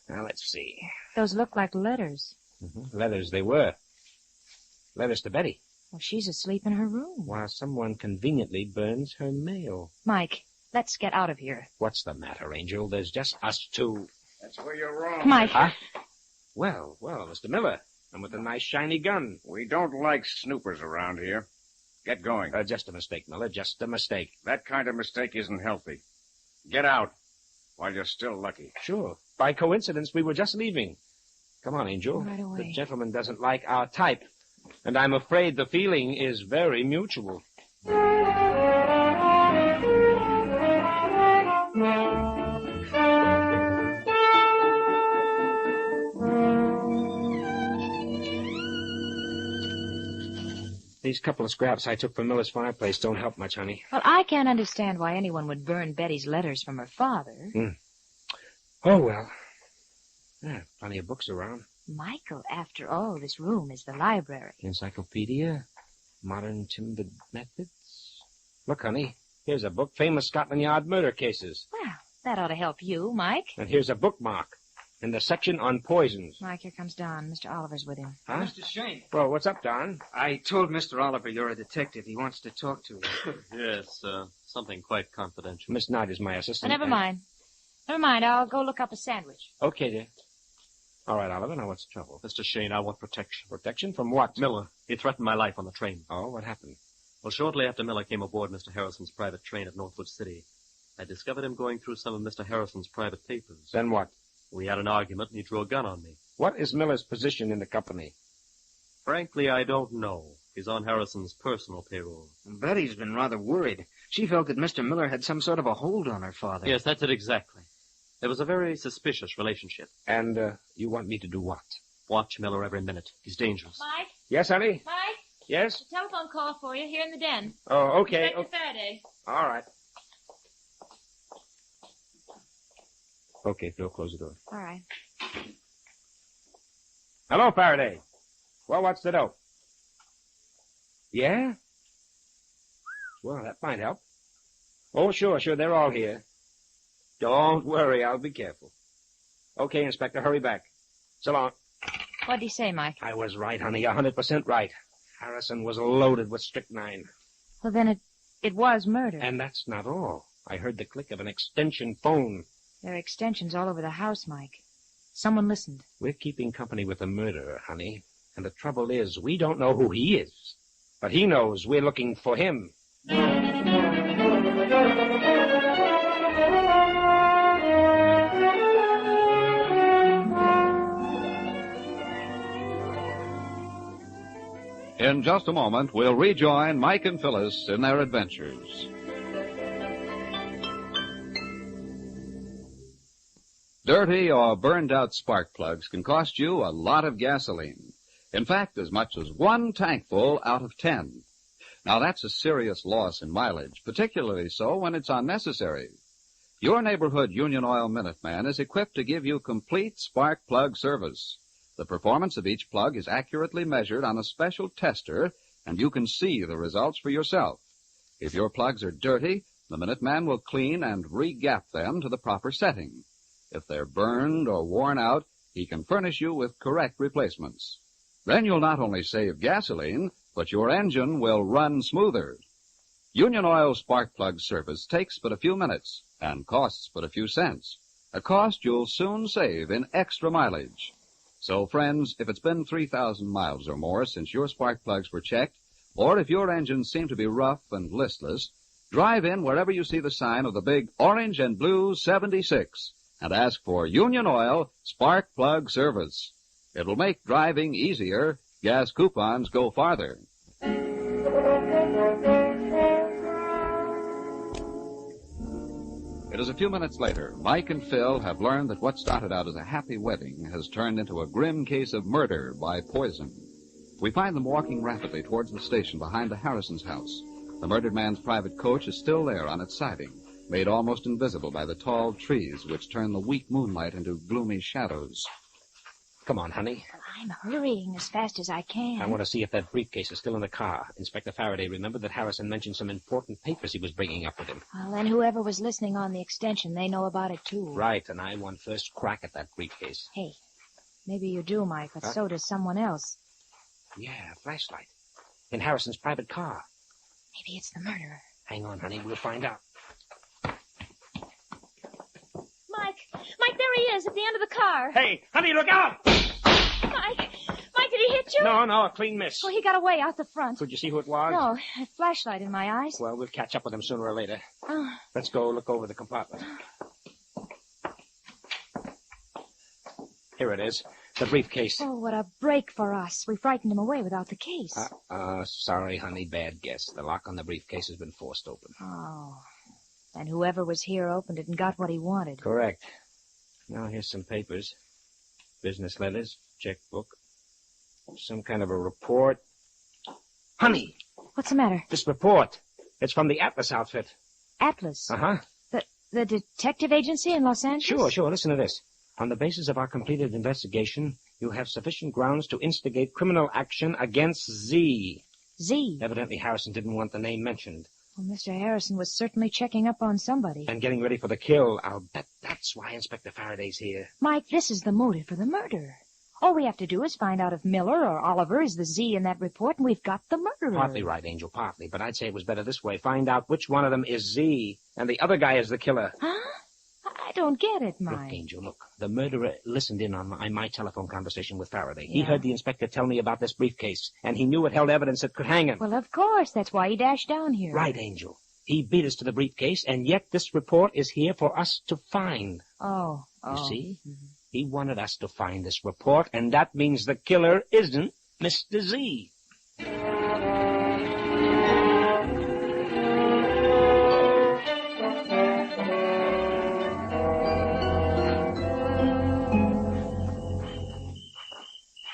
Now, let's see. Those look like letters. Mm-hmm. Letters they were. Letters to Betty. Well, she's asleep in her room. While someone conveniently burns her mail. Mike, let's get out of here. What's the matter, Angel? There's just us two. That's where you're wrong. Mike. Huh? Well, Mr. Miller. And with a nice shiny gun. We don't like snoopers around here. Get going. Just a mistake, Miller. Just a mistake. That kind of mistake isn't healthy. Get out while you're still lucky. Sure. By coincidence, we were just leaving. Come on, Angel. Right away. The gentleman doesn't like our type. And I'm afraid the feeling is very mutual. These couple of scraps I took from Miller's fireplace don't help much, honey. Well, I can't understand why anyone would burn Betty's letters from her father. Oh, well. Yeah, plenty of books around. Michael, after all, this room is the library. Encyclopedia, modern timbered methods. Look, honey, here's a book, famous Scotland Yard murder cases. Well, that ought to help you, Mike. And here's a bookmark in the section on poisons. Mike, here comes Don. Mr. Oliver's with him. Huh? Mr. Shane. Well, what's up, Don? I told Mr. Oliver you're a detective. He wants to talk to you. Yes, something quite confidential. Miss Knight is my assistant. Never mind. Never mind. I'll go look up a sandwich. Okay, dear. All right, Oliver, now what's the trouble? Mr. Shane, I want protection. Protection from what? Miller. He threatened my life on the train. Oh, what happened? Well, shortly after Miller came aboard Mr. Harrison's private train at Northwood City, I discovered him going through some of Mr. Harrison's private papers. Then what? We had an argument, and he drew a gun on me. What is Miller's position in the company? Frankly, I don't know. He's on Harrison's personal payroll. Betty's been rather worried. She felt that Mr. Miller had some sort of a hold on her father. Yes, that's it exactly. There was a very suspicious relationship. And, you want me to do what? Watch Miller every minute. He's dangerous. Mike? Yes, honey? Mike? Yes? A telephone call for you here in the den. Oh, okay. Inspector Faraday. All right. Okay, Phil, close the door. All right. Hello, Faraday. Well, what's the dope? Yeah? Well, that might help. Oh, sure, they're all here. Don't worry, I'll be careful. Okay, Inspector, hurry back. So long. What'd he say, Mike? I was right, honey, 100% right. Harrison was loaded with strychnine. Well, then it was murder. And that's not all. I heard the click of an extension phone. There are extensions all over the house, Mike. Someone listened. We're keeping company with a murderer, honey. And the trouble is, we don't know who he is. But he knows we're looking for him. In just a moment, we'll rejoin Mike and Phyllis in their adventures. Dirty or burned-out spark plugs can cost you a lot of gasoline. In fact, as much as 1 tankful out of 10. Now, that's a serious loss in mileage, particularly so when it's unnecessary. Your neighborhood Union Oil Minuteman is equipped to give you complete spark plug service. The performance of each plug is accurately measured on a special tester, and you can see the results for yourself. If your plugs are dirty, the Minuteman will clean and re-gap them to the proper setting. If they're burned or worn out, he can furnish you with correct replacements. Then you'll not only save gasoline, but your engine will run smoother. Union Oil spark plug service takes but a few minutes and costs but a few cents, a cost you'll soon save in extra mileage. So, friends, if it's been 3,000 miles or more since your spark plugs were checked, or if your engines seem to be rough and listless, drive in wherever you see the sign of the big orange and blue 76 and ask for Union Oil spark plug service. It'll make driving easier. Gas coupons go farther. It is a few minutes later. Mike and Phil have learned that what started out as a happy wedding has turned into a grim case of murder by poison. We find them walking rapidly towards the station behind the Harrisons' house. The murdered man's private coach is still there on its siding, made almost invisible by the tall trees which turn the weak moonlight into gloomy shadows. Come on, honey. I'm hurrying as fast as I can. I want to see if that briefcase is still in the car. Inspector Faraday remembered that Harrison mentioned some important papers he was bringing up with him. Well, then whoever was listening on the extension, they know about it, too. Right, and I want first crack at that briefcase. Hey, maybe you do, Mike, but so does someone else. Yeah, a flashlight. In Harrison's private car. Maybe it's the murderer. Hang on, honey. We'll find out. Mike, there he is at the end of the car. Hey, honey, look out! Mike, did he hit you? No, a clean miss. Oh, he got away out the front. Could you see who it was? No, a flashlight in my eyes. Well, we'll catch up with him sooner or later. Oh. Let's go look over the compartment. Here it is, the briefcase. Oh, what a break for us. We frightened him away without the case. Sorry, honey, bad guess. The lock on the briefcase has been forced open. Oh. And whoever was here opened it and got what he wanted. Correct. Now, here's some papers. Business letters, checkbook, some kind of a report. Honey! What's the matter? This report. It's from the Atlas outfit. Atlas? Uh-huh. The detective agency in Los Angeles? Sure. Listen to this. On the basis of our completed investigation, you have sufficient grounds to instigate criminal action against Z. Z? Evidently, Harrison didn't want the name mentioned. Well, Mr. Harrison was certainly checking up on somebody. And getting ready for the kill. I'll bet that's why Inspector Faraday's here. Mike, this is the motive for the murder. All we have to do is find out if Miller or Oliver is the Z in that report, and we've got the murderer. Partly right, Angel, partly. But I'd say it was better this way. Find out which one of them is Z, and the other guy is the killer. Huh? I don't get it, Mike. Look, Angel, look. The murderer listened in on my telephone conversation with Faraday. Yeah. He heard the inspector tell me about this briefcase, and he knew it held evidence that could hang him. Well, of course. That's why he dashed down here. Right, Angel. He beat us to the briefcase, and yet this report is here for us to find. Oh. You see? Mm-hmm. He wanted us to find this report, and that means the killer isn't Mr. Z.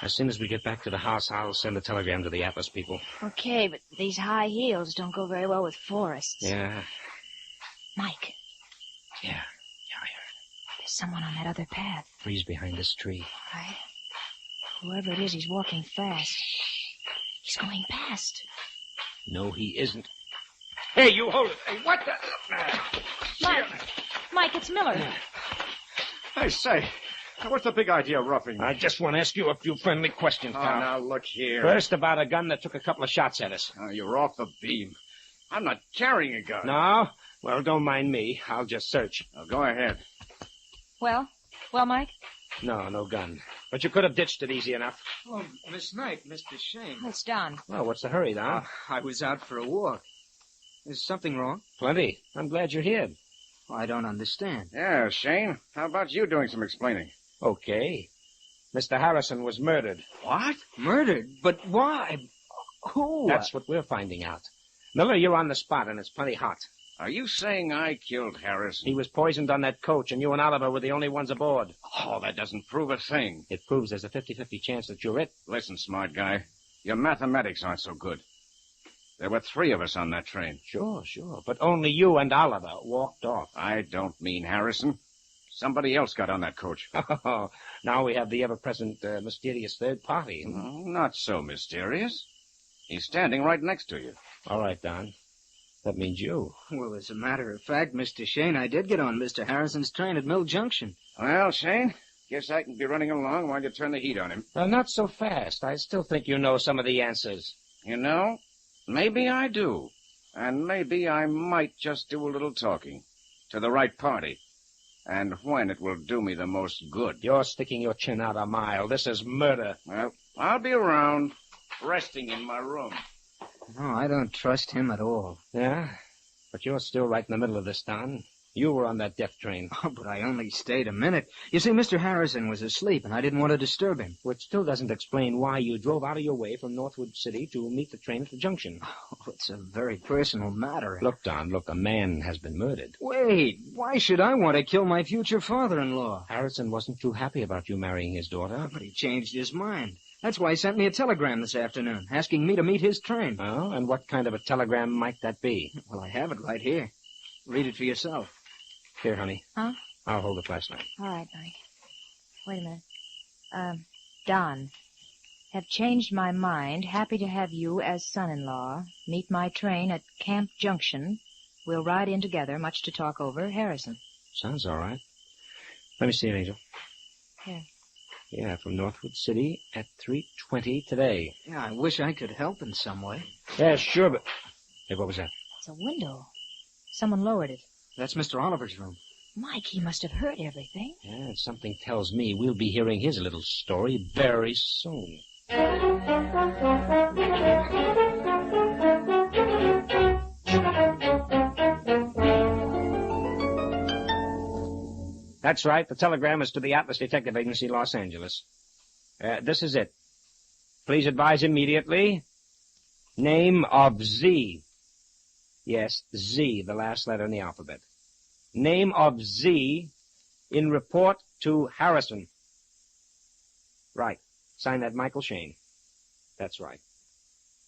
As soon as we get back to the house, I'll send a telegram to the Atlas people. Okay, but these high heels don't go very well with forests. Yeah. Mike. Yeah, I heard. There's someone on that other path. Freeze behind this tree. All right. Whoever it is, he's walking fast. He's going past. No, he isn't. Hey, you hold it. Hey, what the... Mike, it's Miller. Hey, say... What's the big idea of roughing me? I just want to ask you a few friendly questions, pal. Oh, now look here. First, about a gun that took a couple of shots at us. Oh, you're off the beam. I'm not carrying a gun. No? Well, don't mind me. I'll just search. Oh, go ahead. Well, Mike? No gun. But you could have ditched it easy enough. Oh, Miss Knight, Mr. Shane. It's Don. Well, what's the hurry, Don? I was out for a walk. Is something wrong? Plenty. I'm glad you're here. I don't understand. Yeah, Shane. How about you doing some explaining? Okay. Mr. Harrison was murdered. What? Murdered? But why? Who? That's what we're finding out. Miller, you're on the spot, and it's plenty hot. Are you saying I killed Harrison? He was poisoned on that coach, and you and Oliver were the only ones aboard. Oh, that doesn't prove a thing. It proves there's a 50-50 chance that you're it. Listen, smart guy. Your mathematics aren't so good. There were 3 of us on that train. Sure. But only you and Oliver walked off. I don't mean Harrison. Somebody else got on that coach. Oh, now we have the ever-present mysterious third party. No, not so mysterious. He's standing right next to you. All right, Don. That means you. Well, as a matter of fact, Mr. Shane, I did get on Mr. Harrison's train at Mill Junction. Well, Shane, guess I can be running along while you turn the heat on him. Not so fast. I still think you know some of the answers. You know, maybe I do. And maybe I might just do a little talking. To the right party. And when it will do me the most good. You're sticking your chin out a mile. This is murder. Well, I'll be around, resting in my room. No, I don't trust him at all. Yeah? But you're still right in the middle of this, Don. You were on that death train. Oh, but I only stayed a minute. You see, Mr. Harrison was asleep, and I didn't want to disturb him. Which still doesn't explain why you drove out of your way from Northwood City to meet the train at the junction. Oh, it's a very personal matter. Look, Don, look, a man has been murdered. Wait, why should I want to kill my future father-in-law? Harrison wasn't too happy about you marrying his daughter. But he changed his mind. That's why he sent me a telegram this afternoon, asking me to meet his train. Oh, and what kind of a telegram might that be? Well, I have it right here. Read it for yourself. Here, honey. Huh? I'll hold the flashlight. All right, Mike. Wait a minute. Don. Have changed my mind. Happy to have you as son-in-law. Meet my train at Camp Junction. We'll ride in together, much to talk over. Harrison. Sounds all right. Let me see it, Angel. Here. Yeah, from Northwood City at 3:20 today. Yeah, I wish I could help in some way. Yeah, sure, but... Hey, what was that? It's a window. Someone lowered it. That's Mr. Oliver's room. Mike, he must have heard everything. Yeah, something tells me we'll be hearing his little story very soon. That's right. The telegram is to the Atlas Detective Agency, Los Angeles. This is it. Please advise immediately. Name of Z. Yes, Z, the last letter in the alphabet. Name of Z in report to Harrison. Right. Sign that Michael Shane. That's right.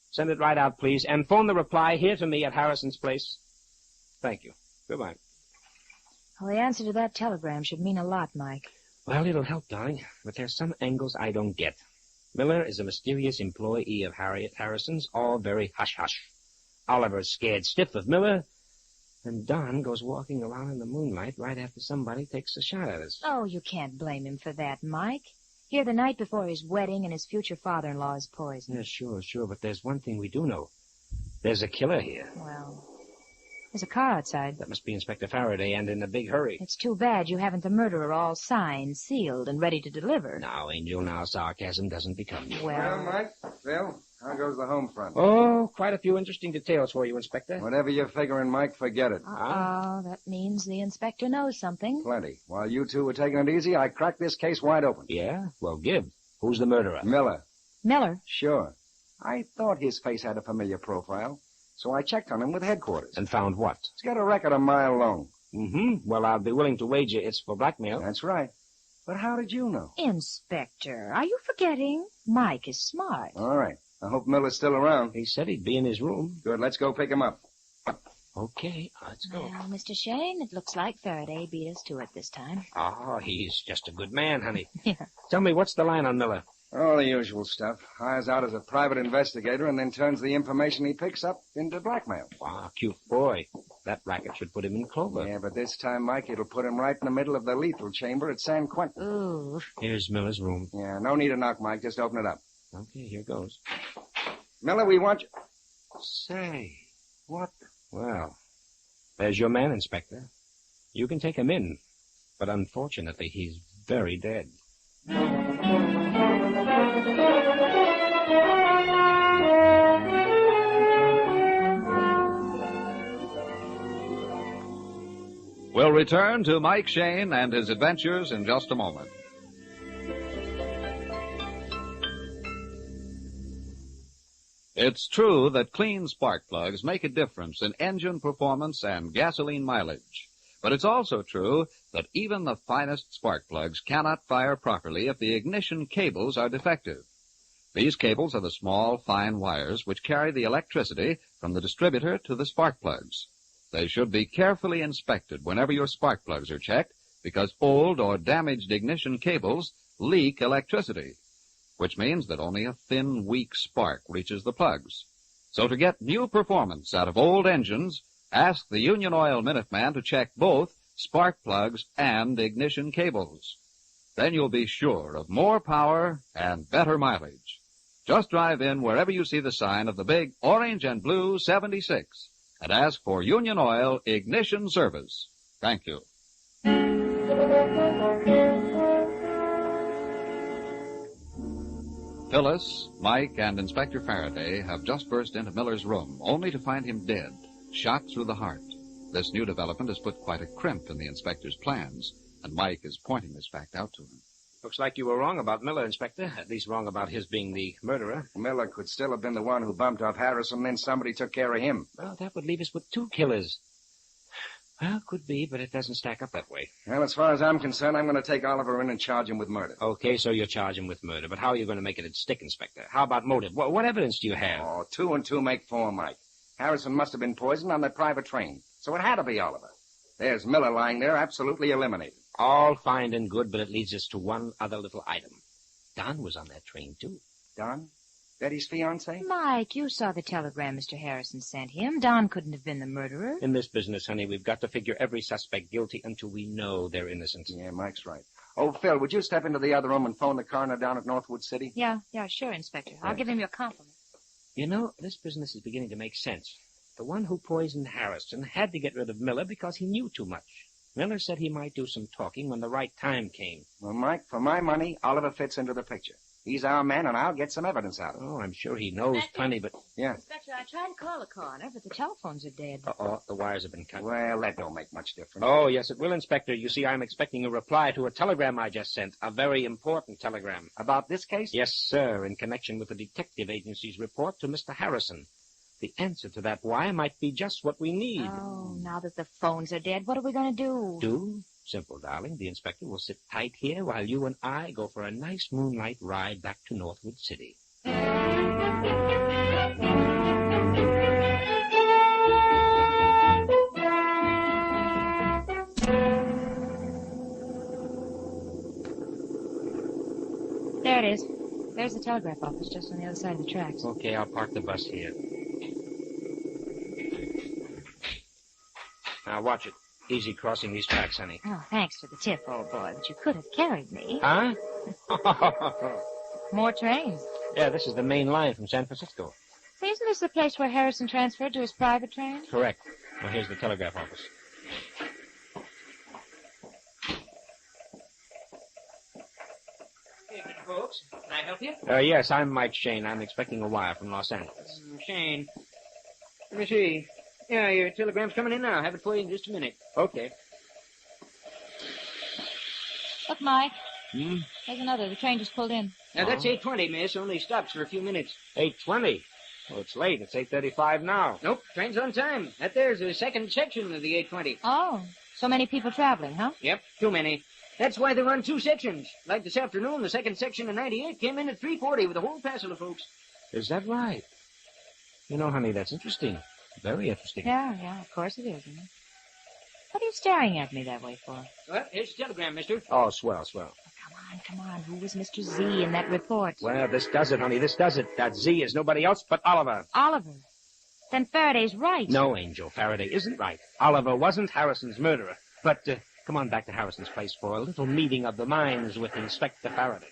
Send it right out, please, and phone the reply here to me at Harrison's place. Thank you. Goodbye. Well, the answer to that telegram should mean a lot, Mike. Well, it'll help, darling, but there's some angles I don't get. Miller is a mysterious employee of Harriet Harrison's, all very hush-hush. Oliver's scared stiff of Miller, and Don goes walking around in the moonlight right after somebody takes a shot at us. Oh, you can't blame him for that, Mike. Here the night before his wedding and his future father-in-law is poisoned. Yeah, sure, but there's one thing we do know. There's a killer here. Well, there's a car outside. That must be Inspector Faraday, and in a big hurry. It's too bad you haven't the murderer all signed, sealed, and ready to deliver. Now, Angel, now sarcasm doesn't become you. Well, Mike, Phil, how goes the home front? Oh, quite a few interesting details for you, Inspector. Whatever you're figuring, Mike, forget it. Oh, that means the inspector knows something. Plenty. While you two were taking it easy, I cracked this case wide open. Yeah? Well, give. Who's the murderer? Miller. Miller? Sure. I thought his face had a familiar profile, so I checked on him with headquarters. And found what? He's got a record a mile long. Mm-hmm. Well, I'll be willing to wager it's for blackmail. That's right. But how did you know? Inspector, are you forgetting? Mike is smart. All right. I hope Miller's still around. He said he'd be in his room. Good. Let's go pick him up. Okay, let's go. Well, Mr. Shane, it looks like Faraday beat us to it this time. Oh, he's just a good man, honey. Yeah. Tell me, what's the line on Miller? All the usual stuff. Hires out as a private investigator and then turns the information he picks up into blackmail. Wow, cute boy. That racket should put him in clover. Yeah, but this time, Mike, it'll put him right in the middle of the lethal chamber at San Quentin. Ooh. Here's Miller's room. Yeah, no need to knock, Mike. Just open it up. Okay, here goes. Miller, we want you... Say, what? Well, there's your man, Inspector. You can take him in, but unfortunately, he's very dead. We'll return to Mike Shane and his adventures in just a moment. It's true that clean spark plugs make a difference in engine performance and gasoline mileage. But it's also true that even the finest spark plugs cannot fire properly if the ignition cables are defective. These cables are the small, fine wires which carry the electricity from the distributor to the spark plugs. They should be carefully inspected whenever your spark plugs are checked, because old or damaged ignition cables leak electricity, which means that only a thin, weak spark reaches the plugs. So to get new performance out of old engines, ask the Union Oil Minuteman to check both spark plugs and ignition cables. Then you'll be sure of more power and better mileage. Just drive in wherever you see the sign of the big orange and blue 76 and ask for Union Oil Ignition Service. Thank you. Phyllis, Mike, and Inspector Faraday have just burst into Miller's room, only to find him dead, shot through the heart. This new development has put quite a crimp in the inspector's plans, and Mike is pointing this fact out to him. Looks like you were wrong about Miller, Inspector. At least wrong about his being the murderer. Miller could still have been the one who bumped off Harrison, then somebody took care of him. Well, that would leave us with 2 killers. Well, could be, but it doesn't stack up that way. Well, as far as I'm concerned, I'm going to take Oliver in and charge him with murder. Okay, so you're charging him with murder, but how are you going to make it stick, Inspector? How about motive? What evidence do you have? Oh, 2 and 2 make 4, Mike. Harrison must have been poisoned on that private train, so it had to be Oliver. There's Miller lying there, absolutely eliminated. All fine and good, but it leads us to one other little item. Don was on that train, too. Don? Betty's fiancé? Mike, you saw the telegram Mr. Harrison sent him. Don couldn't have been the murderer. In this business, honey, we've got to figure every suspect guilty until we know they're innocent. Yeah, Mike's right. Oh, Phil, would you step into the other room and phone the coroner down at Northwood City? Yeah, sure, Inspector. I'll give him your compliment. You know, this business is beginning to make sense. The one who poisoned Harrison had to get rid of Miller because he knew too much. Miller said he might do some talking when the right time came. Well, Mike, for my money, Oliver fits into the picture. He's our man, and I'll get some evidence out of him. Oh, I'm sure he knows plenty, but... Yeah. Inspector, I tried to call the coroner, but the telephones are dead. Uh-oh, the wires have been cut. Well, that don't make much difference. Oh, yes, it will, Inspector. You see, I'm expecting a reply to a telegram I just sent. A very important telegram. About this case? Yes, sir, in connection with the detective agency's report to Mr. Harrison. The answer to that why might be just what we need. Oh, now that the phones are dead, what are we going to do? Do? Simple, darling. The inspector will sit tight here while you and I go for a nice moonlight ride back to Northwood City. There it is. There's the telegraph office just on the other side of the tracks. Okay, I'll park the bus here. Now, watch it. Easy crossing these tracks, honey. Oh, thanks for the tip, old boy, but you could have carried me. Huh? More trains. Yeah, this is the main line from San Francisco. Isn't this the place where Harrison transferred to his private train? Correct. Now, here's the telegraph office. Evening, folks. Can I help you? Yes, I'm Mike Shane. I'm expecting a wire from Los Angeles. Shane. Let me see. Yeah, your telegram's coming in now. I'll have it for you in just a minute. Okay. Look, Mike. Hmm? There's another. The train just pulled in. Now, that's 8:20, miss. Only stops for a few minutes. 8:20? Well, it's late. It's 8:35 now. Nope, train's on time. That there's the second section of the 8:20. Oh, so many people traveling, huh? Yep, too many. That's why they run 2 sections. Like this afternoon, the second section of 98 came in at 3:40 with a whole passel of folks. Is that right? You know, honey, that's interesting. Very interesting. Yeah, of course it is, isn't it? What are you staring at me that way for? Well, here's the telegram, mister. Oh, swell. Come on. Who was Mr. Z in that report? Well, this does it, honey. This does it. That Z is nobody else but Oliver. Oliver? Then Faraday's right. No, Angel. Faraday isn't right. Oliver wasn't Harrison's murderer. But come on back to Harrison's place for a little meeting of the minds with Inspector Faraday.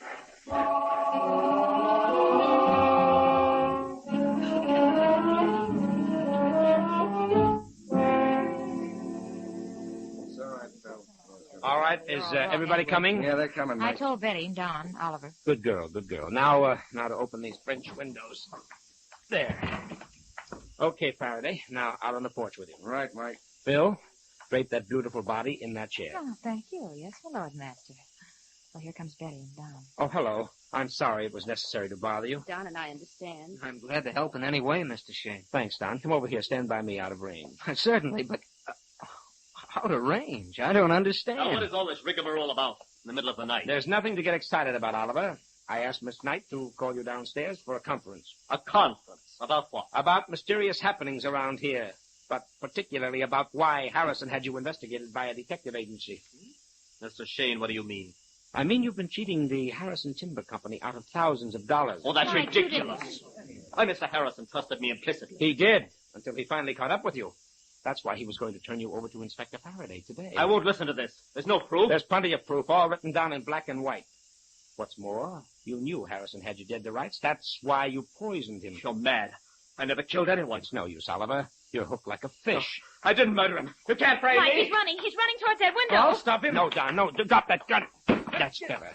All right, is everybody coming? Yeah, they're coming, Mike. I told Betty, Don, Oliver. Good girl. Now to open these French windows. There. Okay, Faraday. Now out on the porch with you. Right, Mike. Phil, drape that beautiful body in that chair. Oh, thank you. Yes, my Lord Master. Well, here comes Betty and Don. Oh, hello. I'm sorry it was necessary to bother you. Don and I understand. I'm glad to help in any way, Mr. Shane. Thanks, Don. Come over here. Stand by me out of range. Certainly, but out of range? I don't understand. Now, what is all this rigmarole about in the middle of the night? There's nothing to get excited about, Oliver. I asked Miss Knight to call you downstairs for a conference. A conference? About what? About mysterious happenings around here, but particularly about why Harrison had you investigated by a detective agency. Mr. Shane, what do you mean? I mean you've been cheating the Harrison Timber Company out of thousands of dollars. Oh, that's ridiculous. Why, Mr. Harrison trusted me implicitly. He did, until he finally caught up with you. That's why he was going to turn you over to Inspector Faraday today. I won't listen to this. There's no proof. There's plenty of proof, all written down in black and white. What's more, you knew Harrison had you dead to rights. That's why you poisoned him. You're mad. I never killed anyone. It's no use, Oliver. You're hooked like a fish. I didn't murder him. You can't frame Mike, me. he's running. He's running towards that window. I'll stop him. No, Don, no. Drop that gun. That's better.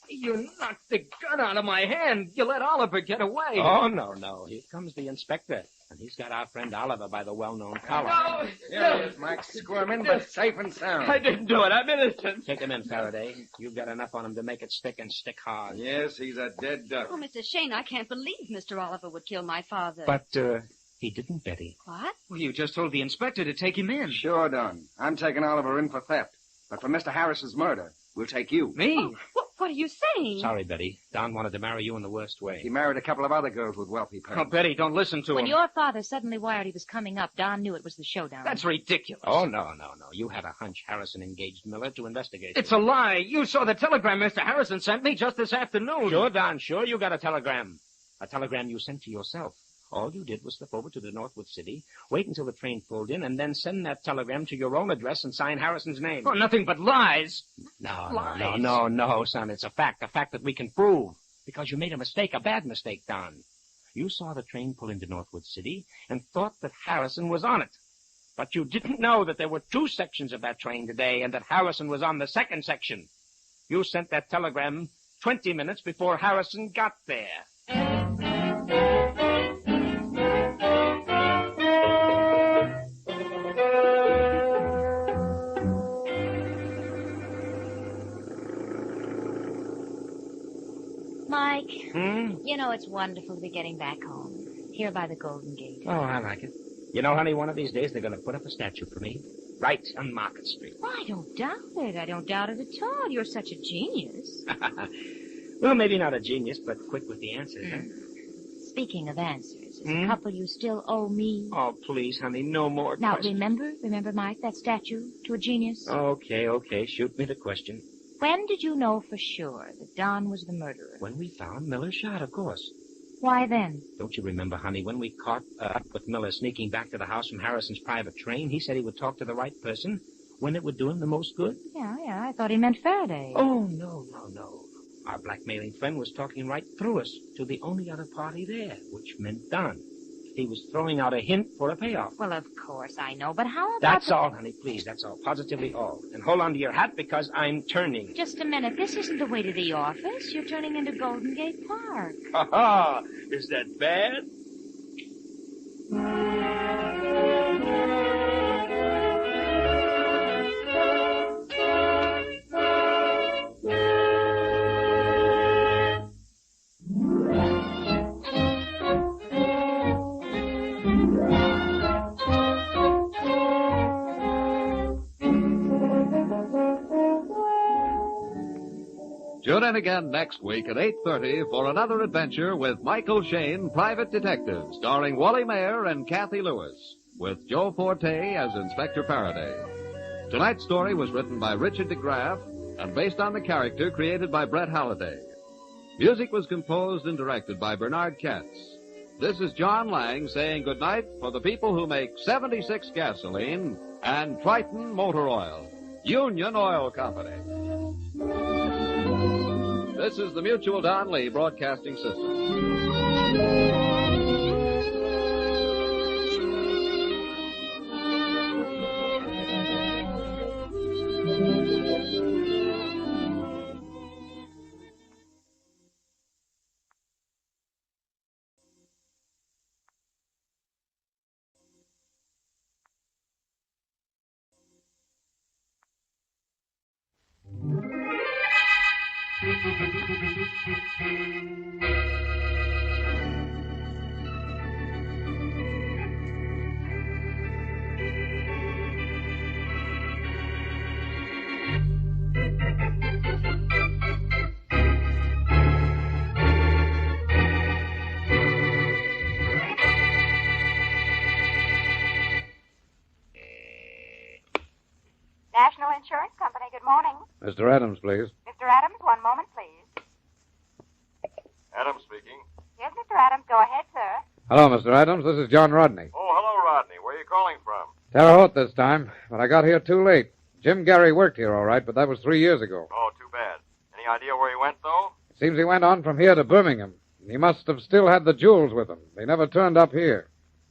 You knocked the gun out of my hand. You let Oliver get away. Oh, no. Here comes the inspector. And he's got our friend Oliver by the well-known collar. No, here he is, Mike. Squirming, but safe and sound. I didn't do it. I'm innocent. Take him in, Faraday. You've got enough on him to make it stick and stick hard. Yes, he's a dead duck. Oh, Mr. Shane, I can't believe Mr. Oliver would kill my father. But, he didn't, Betty. What? Well, you just told the inspector to take him in. Sure done. I'm taking Oliver in for theft. But for Mr. Harris's murder, we'll take you. Me? Oh, what are you saying? Sorry, Betty. Don wanted to marry you in the worst way. He married a couple of other girls with wealthy Oh, parents. Betty, don't listen to When him. your father suddenly wired he was coming up, Don knew it was the showdown. That's ridiculous. Oh, no. You had a hunch Harrison engaged Miller to investigate. It's a lie. You saw the telegram Mr. Harrison sent me just this afternoon. Sure, Don, sure you got a telegram. A telegram you sent to yourself. All you did was slip over to the Northwood City, wait until the train pulled in, and then send that telegram to your own address and sign Harrison's name. Oh, nothing but lies. No, son. It's a fact that we can prove. Because you made a mistake, a bad mistake, Don. You saw the train pull into Northwood City and thought that Harrison was on it. But you didn't know that there were 2 sections of that train today and that Harrison was on the second section. You sent that telegram 20 minutes before Harrison got there. Mike, you know it's wonderful to be getting back home, here by the Golden Gate. Oh, I like it. You know, honey, one of these days they're going to put up a statue for me, right on Market Street. Well, I don't doubt it. I don't doubt it at all. You're such a genius. Well, maybe not a genius, but quick with the answers, huh? Speaking of answers, is a couple you still owe me? Oh, please, honey, no more Now, questions. remember, Mike, that statue to a genius? Okay, shoot me the question. When did you know for sure that Don was the murderer? When we found Miller shot, of course. Why then? Don't you remember, honey, when we caught up with Miller sneaking back to the house from Harrison's private train, he said he would talk to the right person when it would do him the most good? Yeah, I thought he meant Faraday. Oh, no. Our blackmailing friend was talking right through us to the only other party there, which meant Don. He was throwing out a hint for a payoff. Well, of course I know, but how about... That's all, honey, please. That's all. Positively all. And hold on to your hat because I'm turning. Just a minute. This isn't the way to the office. You're turning into Golden Gate Park. Ha-ha! Is that bad? Tune in again next week at 8:30 for another adventure with Michael Shane, Private Detective, starring Wally Mayer and Kathy Lewis, with Joe Forte as Inspector Faraday. Tonight's story was written by Richard DeGraff and based on the character created by Brett Halliday. Music was composed and directed by Bernard Katz. This is John Lang saying goodnight for the people who make 76 gasoline and Triton Motor Oil, Union Oil Company. This is the Mutual Don Lee Broadcasting System. National Insurance Company, good morning. Mr. Adams, please. Mr. Adams, one moment, please. Adams speaking. Yes, Mr. Adams, go ahead, sir. Hello, Mr. Adams. This is John Rodney. Oh, hello, Rodney. Where are you calling from? Terre Haute this time, but I got here too late. Jim Gary worked here all right, but that was 3 years ago. Oh, too bad. Any idea where he went, though? It seems he went on from here to Birmingham. He must have still had the jewels with him. They never turned up here.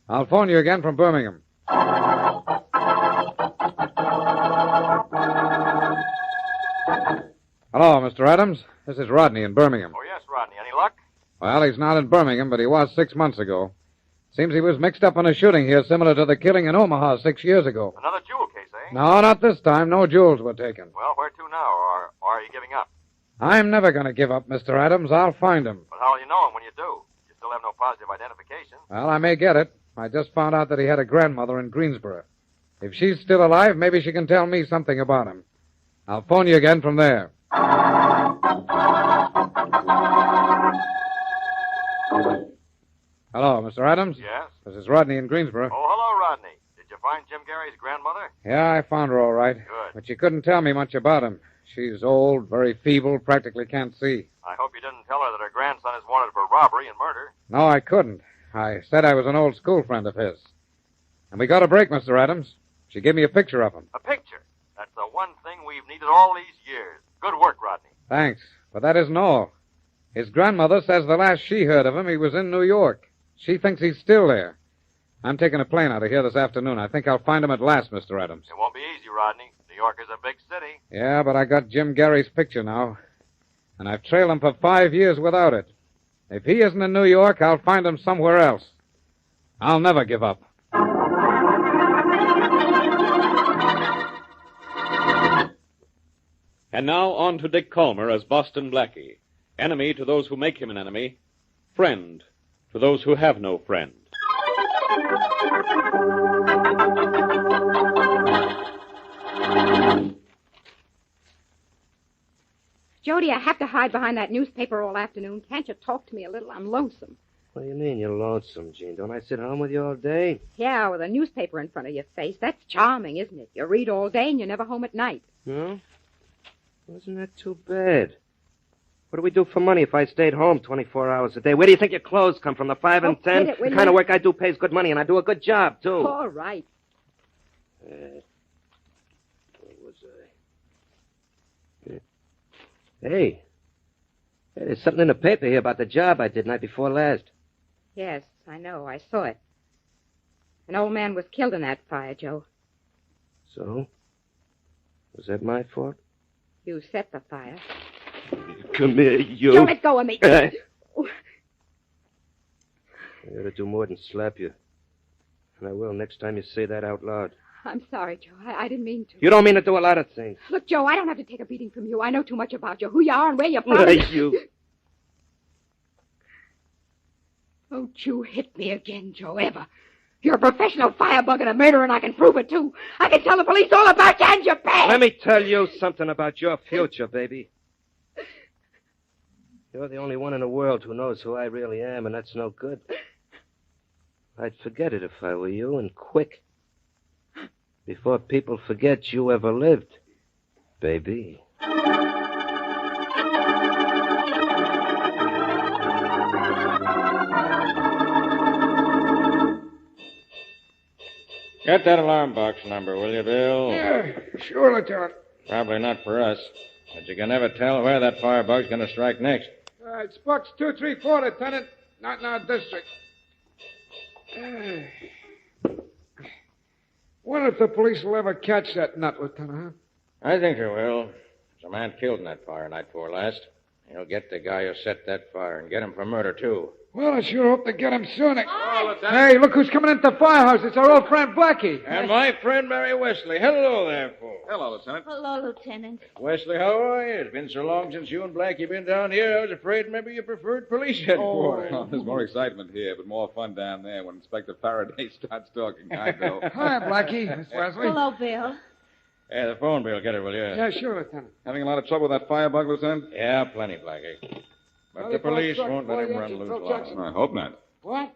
I'll phone you again from Birmingham. Hello, Mr. Adams. This is Rodney in Birmingham. Oh, yes, Rodney. Any luck? Well, he's not in Birmingham, but he was 6 months ago. Seems he was mixed up in a shooting here similar to the killing in Omaha 6 years ago. Another jewel case, eh? No, not this time. No jewels were taken. Well, where to now, or are you giving up? I'm never going to give up, Mr. Adams. I'll find him. But how will you know him when you do? You still have no positive identification. Well, I may get it. I just found out that he had a grandmother in Greensboro. If she's still alive, maybe she can tell me something about him. I'll phone you again from there. Hello, Mr. Adams? Yes? This is Rodney in Greensboro. Oh, hello, Rodney. Did you find Jim Gary's grandmother? Yeah, I found her all right. Good. But you couldn't tell me much about him. She's old, very feeble, practically can't see. I hope you didn't tell her that her grandson is wanted for robbery and murder. No, I couldn't. I said I was an old school friend of his. And we got a break, Mr. Adams. She gave me a picture of him. A picture. That's the one thing we've needed all these years. Good work, Rodney. Thanks. But that isn't all. His grandmother says the last she heard of him, he was in New York. She thinks he's still there. I'm taking a plane out of here this afternoon. I think I'll find him at last, Mr. Adams. It won't be easy, Rodney. New York is a big city. Yeah, but I got Jim Gary's picture now. And I've trailed him for 5 years without it. If he isn't in New York, I'll find him somewhere else. I'll never give up. And now on to Dick Calmer as Boston Blackie. Enemy to those who make him an enemy. Friend to those who have no friend. Jody, I have to hide behind that newspaper all afternoon. Can't you talk to me a little? I'm lonesome. What do you mean you're lonesome, Jean? Don't I sit home with you all day? Yeah, with a newspaper in front of your face. That's charming, isn't it? You read all day and you're never home at night. No? Wasn't that too bad? What do we do for money if I stayed home 24 hours a day? Where do you think your clothes come from? The 5 and 10? Quit it, will The you? kind of work I do pays good money, and I do a good job, too. All right. Where was I? Hey, there's something in the paper here about the job I did night before last. Yes, I know. I saw it. An old man was killed in that fire, Joe. So? Was that my fault? You set the fire. Come here, you. Don't let go of me. I gotta do more than slap you. And I will next time you say that out loud. I'm sorry, Joe. I didn't mean to. You don't mean to do a lot of things. Look, Joe, I don't have to take a beating from you. I know too much about you, who you are and where you're from. You. Don't you hit me again, Joe, ever. You're a professional firebug and a murderer, and I can prove it, too. I can tell the police all about you and your past. Let me tell you something about your future, baby. You're the only one in the world who knows who I really am, and that's no good. I'd forget it if I were you, and quick. Before people forget you ever lived, baby. Get that alarm box number, will you, Bill? Yeah, sure, Lieutenant. Probably not for us. But you can never tell where that firebug's going to strike next. It's Box 234, Lieutenant. Not in our district. Wonder if the police will ever catch that nut, Lieutenant, huh? I think they will. There's a man killed in that fire night before last. He'll get the guy who set that fire and get him for murder, too. Well, I sure hope to get him soon. Hey, look who's coming into the firehouse. It's our old friend Blackie. And my friend Mary Wesley. Hello there, fool. Hello, Lieutenant. Hello, Lieutenant. Wesley, how are you? It's been so long since you and Blackie been down here, I was afraid maybe you preferred police headquarters. Oh, there's more excitement here, but more fun down there when Inspector Faraday starts talking. Hi, Bill. Hi, Blackie. Miss Wesley. Hello, Bill. Yeah, the phone bill. Get it, will you? Yeah, sure, Lieutenant. Having a lot of trouble with that firebug, Lieutenant? Yeah, plenty, Blackie. But the police won't let him run loose long. I hope not. What?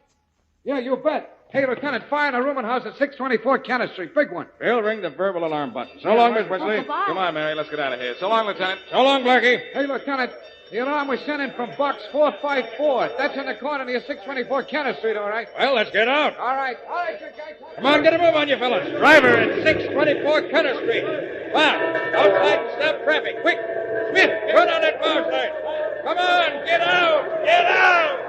Yeah, you bet. Hey, Lieutenant, fire in a rooming house at 624 Cannon Street. Big one. Bill, ring the verbal alarm button. So long, Miss Wesley. Come on, Mary. Let's get out of here. So long, Lieutenant. So long, Blackie. Hey, Lieutenant, the alarm was sent in from Box 454. That's in the corner near 624 Cannon Street, all right? Well, let's get out. All right. All right, you guys. Come on, get a move on you fellas. Driver at 624 Cannon Street. Wow. Outside and stop traffic. Quick. Smith, turn on that power light. Come on, get out. Get out.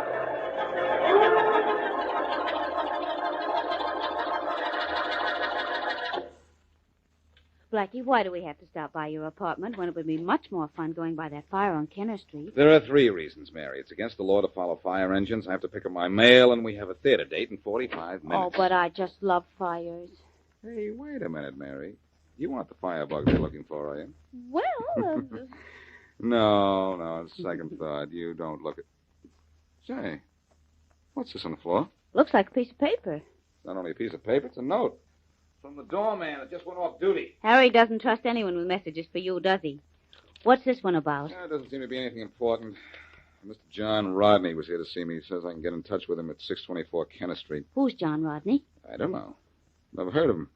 Blackie, why do we have to stop by your apartment when it would be much more fun going by that fire on Kenner Street? There are 3 reasons, Mary. It's against the law to follow fire engines. I have to pick up my mail, and we have a theater date in 45 minutes. Oh, but I just love fires. Hey, wait a minute, Mary. You want the firebug they're looking for, are you? Well, No, on second thought, you don't look at... Say, what's this on the floor? looks like a piece of paper. It's not only a piece of paper, it's a note. From the doorman that just went off duty. Harry doesn't trust anyone with messages for you, does he? What's this one about? It doesn't seem to be anything important. Mr. John Rodney was here to see me. He says I can get in touch with him at 624 Kenner Street. Who's John Rodney? I don't know. Never heard of him.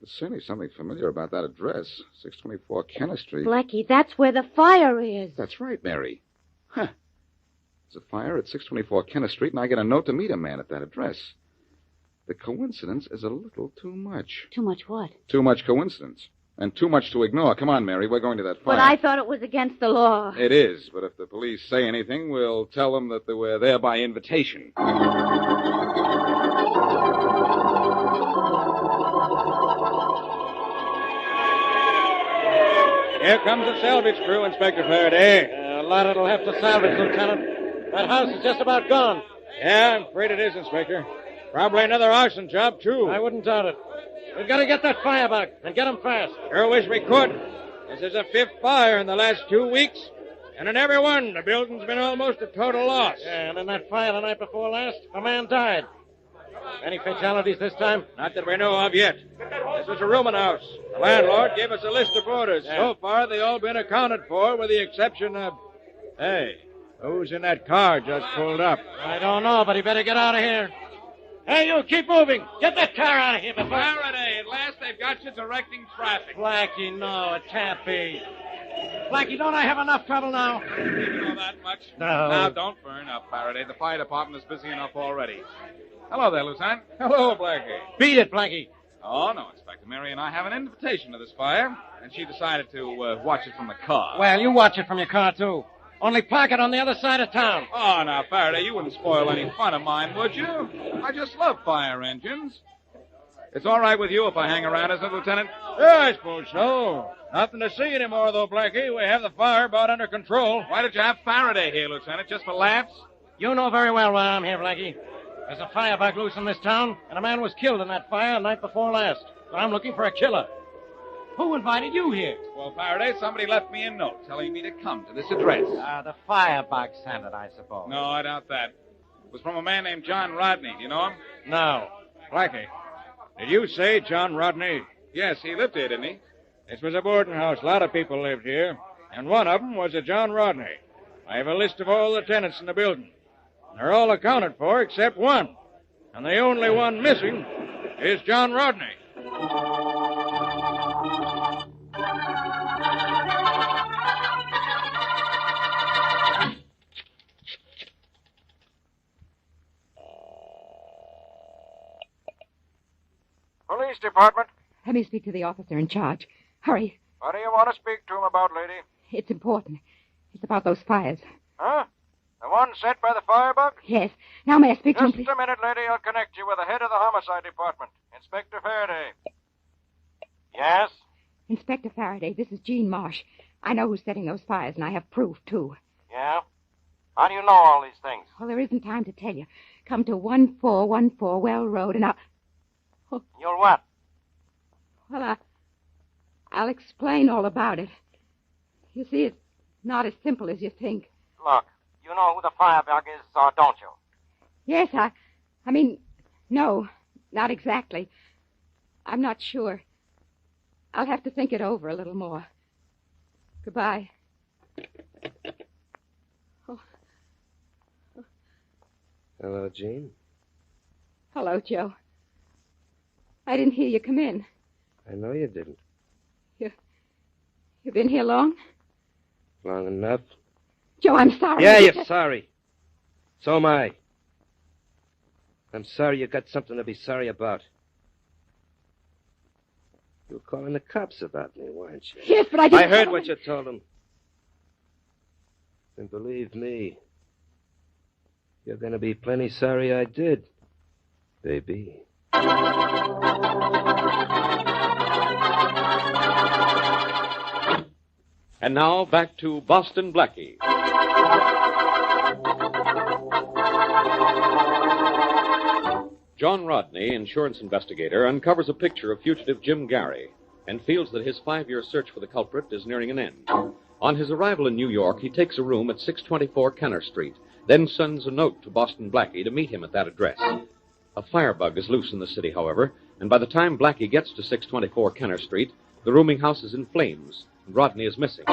There's certainly something familiar about that address. 624 Kenner Street. Blackie, that's where the fire is. That's right, Mary. Huh. There's a fire at 624 Kenner Street, and I get a note to meet a man at that address. The coincidence is a little too much. Too much what? Too much coincidence. And too much to ignore. Come on, Mary. We're going to that fire. But I thought it was against the law. It is, but if the police say anything, we'll tell them that they were there by invitation. Here comes the salvage crew, Inspector Faraday. A lot it'll have to salvage, Lieutenant. That house is just about gone. Yeah, I'm afraid it is, Inspector. Probably another arson job, too. I wouldn't doubt it. We've got to get that firebug and get him fast. Sure wish we could. This is the 5th fire in the last 2 weeks. And in every one, the building's been almost a total loss. Yeah, and in that fire the night before last, a man died. Any fatalities this time? Not that we know of yet. This was a rooming house. The landlord gave us a list of boarders. Yeah. So far, they all been accounted for, with the exception of... Hey, who's in that car just pulled up? I don't know, but he better get out of here. Hey, you, keep moving. Get that car out of here before... Faraday, at last they've got you directing traffic. Blackie, no, it can't be. Blackie, don't I have enough trouble now? You know that much? No. Now, don't burn up, Faraday. The fire department is busy enough already. Hello there, Lieutenant. Hello, Blackie. Beat it, Blackie. Oh, no, Inspector. Mary and I have an invitation to this fire, and she decided to watch it from the car. Well, you watch it from your car, too. Only park it on the other side of town. Oh, now, Faraday, you wouldn't spoil any fun of mine, would you? I just love fire engines. It's all right with you if I hang around, is it, Lieutenant? Yeah, I suppose so. Nothing to see anymore, though, Blackie. We have the fire about under control. Why did you have Faraday here, Lieutenant? Just for laughs? You know very well why I'm here, Blackie. There's a firebug loose in this town, and a man was killed in that fire the night before last. So I'm looking for a killer. Who invited you here? Well, Faraday, somebody left me a note telling me to come to this address. The firebug sent it, I suppose. No, I doubt that. It was from a man named John Rodney. Do you know him? No. Blackie, did you say John Rodney? Yes, he lived here, didn't he? This was a boarding house. A lot of people lived here. And one of them was a John Rodney. I have a list of all the tenants in the building. They're all accounted for except one. And the only one missing is John Rodney. Police department. Let me speak to the officer in charge. Hurry. What do you want to speak to him about, lady? It's important. It's about those fires. Huh? The one set by the firebug? Yes. Now may I speak to him, Just please? a minute, lady. I'll connect you with the head of the homicide department, Inspector Faraday. Yes? Inspector Faraday, this is Jean Marsh. I know who's setting those fires, and I have proof, too. Yeah? How do you know all these things? Well, there isn't time to tell you. Come to 1414 Well Road, and You'll what? Well, I'll explain all about it. You see, it's not as simple as you think. Look, you know who the firebug is, don't you? Yes, I mean, no, not exactly. I'm not sure. I'll have to think it over a little more. Goodbye. Hello, Jean. Hello, Joe. I didn't hear you come in. I know you didn't. You've been here long? Long enough. Joe, I'm sorry. Yeah, you're sorry. So am I. I'm sorry you got something to be sorry about. You were calling the cops about me, weren't you? Yes, but I didn't... I heard what you told them. And believe me, you're going to be plenty sorry I did, baby. And now back to Boston Blackie. John Rodney, insurance investigator, uncovers a picture of fugitive Jim Gary and feels that his 5-year search for the culprit is nearing an end. On his arrival in New York, he takes a room at 624 Kenner Street, then sends a note to Boston Blackie to meet him at that address. A firebug is loose in the city, however, and by the time Blackie gets to 624 Kenner Street, the rooming house is in flames, and Rodney is missing.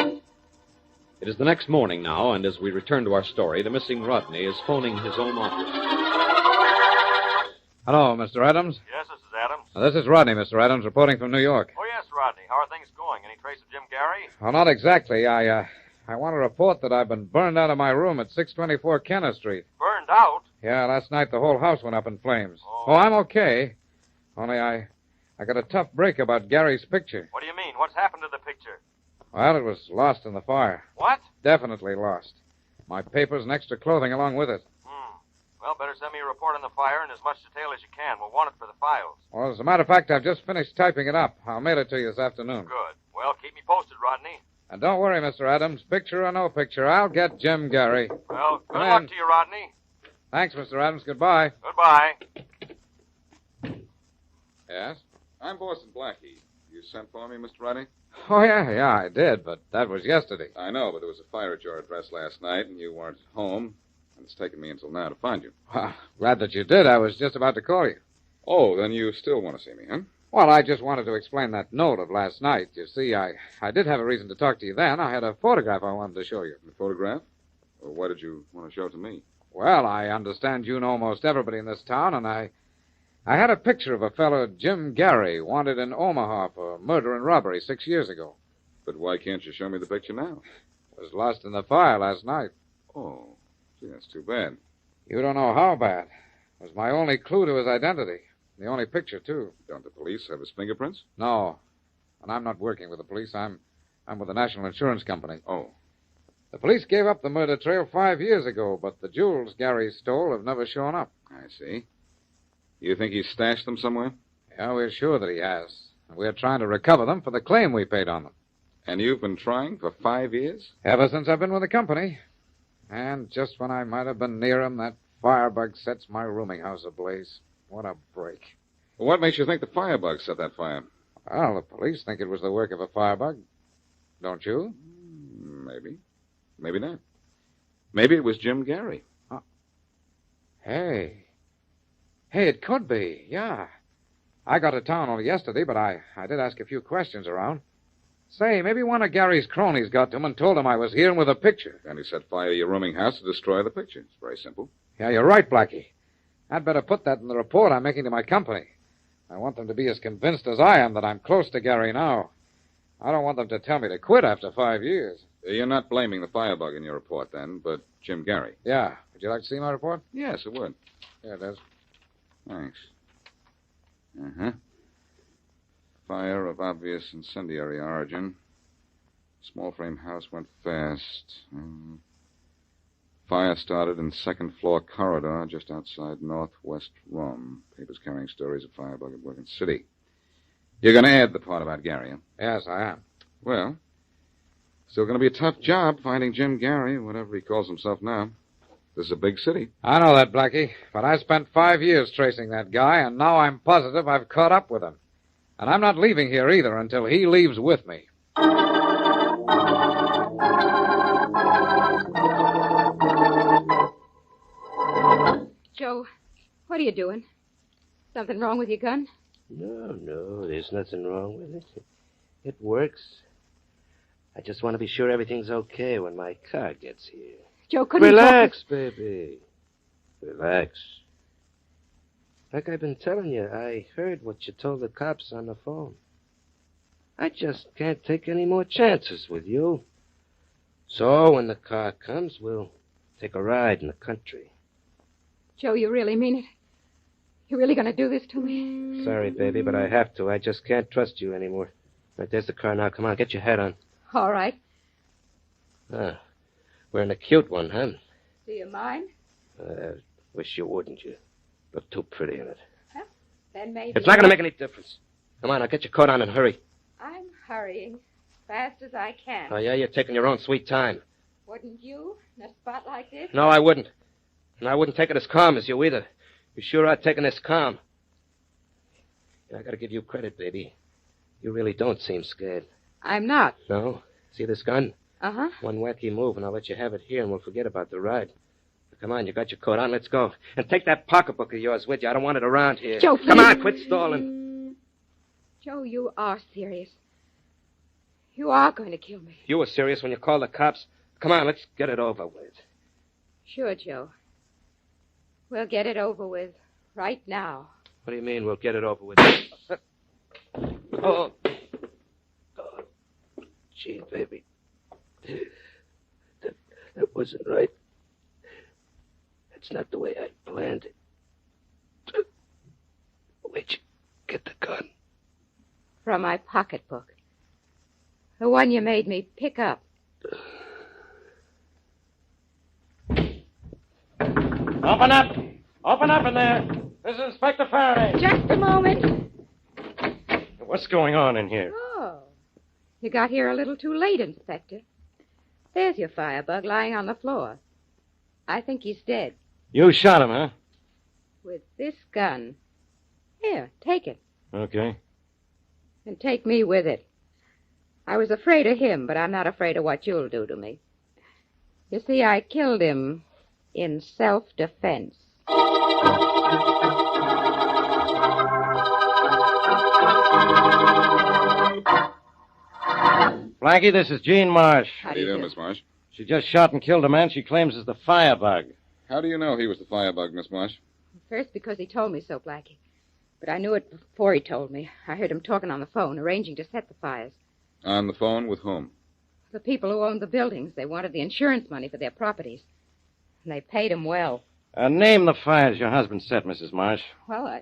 It is the next morning now, and as we return to our story, the missing Rodney is phoning his own office. Hello, Mr. Adams. Yes, this is Adams. This is Rodney, Mr. Adams, reporting from New York. Oh, yes, Rodney. How are things going? Any trace of Jim Gary? Well, not exactly. I want to report that I've been burned out of my room at 624 Kenner Street. Burned out? Yeah, last night the whole house went up in flames. Oh, I'm okay. Only I got a tough break about Gary's picture. What do you mean? What's happened to the picture? Well, it was lost in the fire. What? Definitely lost. My papers and extra clothing along with it. Well, better send me a report on the fire in as much detail as you can. We'll want it for the files. Well, as a matter of fact, I've just finished typing it up. I'll mail it to you this afternoon. Good. Well, keep me posted, Rodney. And don't worry, Mr. Adams. Picture or no picture, I'll get Jim Gary. Well, good luck to you, Rodney. Thanks, Mr. Adams. Goodbye. Goodbye. Yes? I'm Boston Blackie. You sent for me, Mr. Rodney? Oh, yeah, I did, but that was yesterday. I know, but there was a fire at your address last night, and you weren't home. And it's taken me until now to find you. Well, glad that you did. I was just about to call you. Oh, then you still want to see me, huh? Well, I just wanted to explain that note of last night. You see, I did have a reason to talk to you then. I had a photograph I wanted to show you. A photograph? Well, why did you want to show it to me? Well, I understand you know almost everybody in this town, and I had a picture of a fellow, Jim Gary, wanted in Omaha for murder and robbery 6 years ago. But why can't you show me the picture now? It was lost in the fire last night. Oh. Gee, that's too bad. You don't know how bad. It was my only clue to his identity. The only picture, too. Don't the police have his fingerprints? No. And I'm not working with the police. I'm with the National Insurance Company. Oh. The police gave up the murder trail 5 years ago, but the jewels Gary stole have never shown up. I see. You think he stashed them somewhere? Yeah, we're sure that he has. And we're trying to recover them for the claim we paid on them. And you've been trying for 5 years? Ever since I've been with the company. And just when I might have been near him, that firebug sets my rooming house ablaze. What a break. Well, what makes you think the firebug set that fire? Well, the police think it was the work of a firebug. Don't you? Maybe. Maybe not. Maybe it was Jim Gary. Huh. Hey, it could be, yeah. I got to town only yesterday, but I did ask a few questions around. Say, maybe one of Gary's cronies got to him and told him I was here with a picture. And he set fire to your rooming house to destroy the picture. It's very simple. Yeah, you're right, Blackie. I'd better put that in the report I'm making to my company. I want them to be as convinced as I am that I'm close to Gary now. I don't want them to tell me to quit after 5 years. You're not blaming the firebug in your report, then, but Jim Gary. Yeah. Would you like to see my report? Yes, it would. Here it is. Thanks. Uh-huh. Fire of obvious incendiary origin. Small frame house went fast. Fire started in second floor corridor just outside northwest room. Papers carrying stories of firebug at work in city. You're going to add the part about Gary, huh? Yes, I am. Well, still going to be a tough job finding Jim Gary, whatever he calls himself now. This is a big city. I know that, Blackie, but I spent 5 years tracing that guy, and now I'm positive I've caught up with him. And I'm not leaving here either until he leaves with me. Joe, what are you doing? Something wrong with your gun? No, there's nothing wrong with it. It works. I just want to be sure everything's okay when my car gets here. Joe, couldn't Relax, baby. Relax. Like I've been telling you, I heard what you told the cops on the phone. I just can't take any more chances with you. So when the car comes, we'll take a ride in the country. Joe, you really mean it? You're really going to do this to me? Sorry, baby, but I have to. I just can't trust you anymore. Right, there's the car now. Come on, get your hat on. All right. Wearing a cute one, huh? Do you mind? Wish you wouldn't. You look too pretty in it. Well, then maybe... It's not going to make any difference. Come on, now get your coat on and hurry. hurrying. Fast as I can. Oh, yeah? You're taking your own sweet time. Wouldn't you, in a spot like this? No, I wouldn't. And I wouldn't take it as calm as you either. You sure are taking this calm. I gotta give you credit, baby. You really don't seem scared. I'm not. No? See this gun? Uh-huh. One wacky move, and I'll let you have it here, and we'll forget about the ride. Come on, you got your coat on. Let's go. And take that pocketbook of yours with you. I don't want it around here. Joe, Come on, quit stalling. Joe, you are serious. You are going to kill me. You were serious when you called the cops. Come on, let's get it over with. Sure, Joe. We'll get it over with right now. What do you mean we'll get it over with? Oh. Gee, baby. That wasn't right. That's not the way I planned it. Where'd you get the gun? From my pocketbook. The one you made me pick up. Open up! Open up in there! This is Inspector Faraday. Just a moment. What's going on in here? Oh. You got here a little too late, Inspector. There's your firebug lying on the floor. I think he's dead. You shot him, huh? With this gun. Here, take it. Okay. And take me with it. I was afraid of him, but I'm not afraid of what you'll do to me. You see, I killed him in self-defense. Blackie, this is Jean Marsh. How do you do, Miss Marsh? She just shot and killed a man she claims is the firebug. How do you know he was the firebug, Miss Marsh? First, because he told me so, Blackie. But I knew it before he told me. I heard him talking on the phone, arranging to set the fires. On the phone with whom? The people who owned the buildings. They wanted the insurance money for their properties. And they paid him well. Name the fires your husband set, Mrs. Marsh. Well,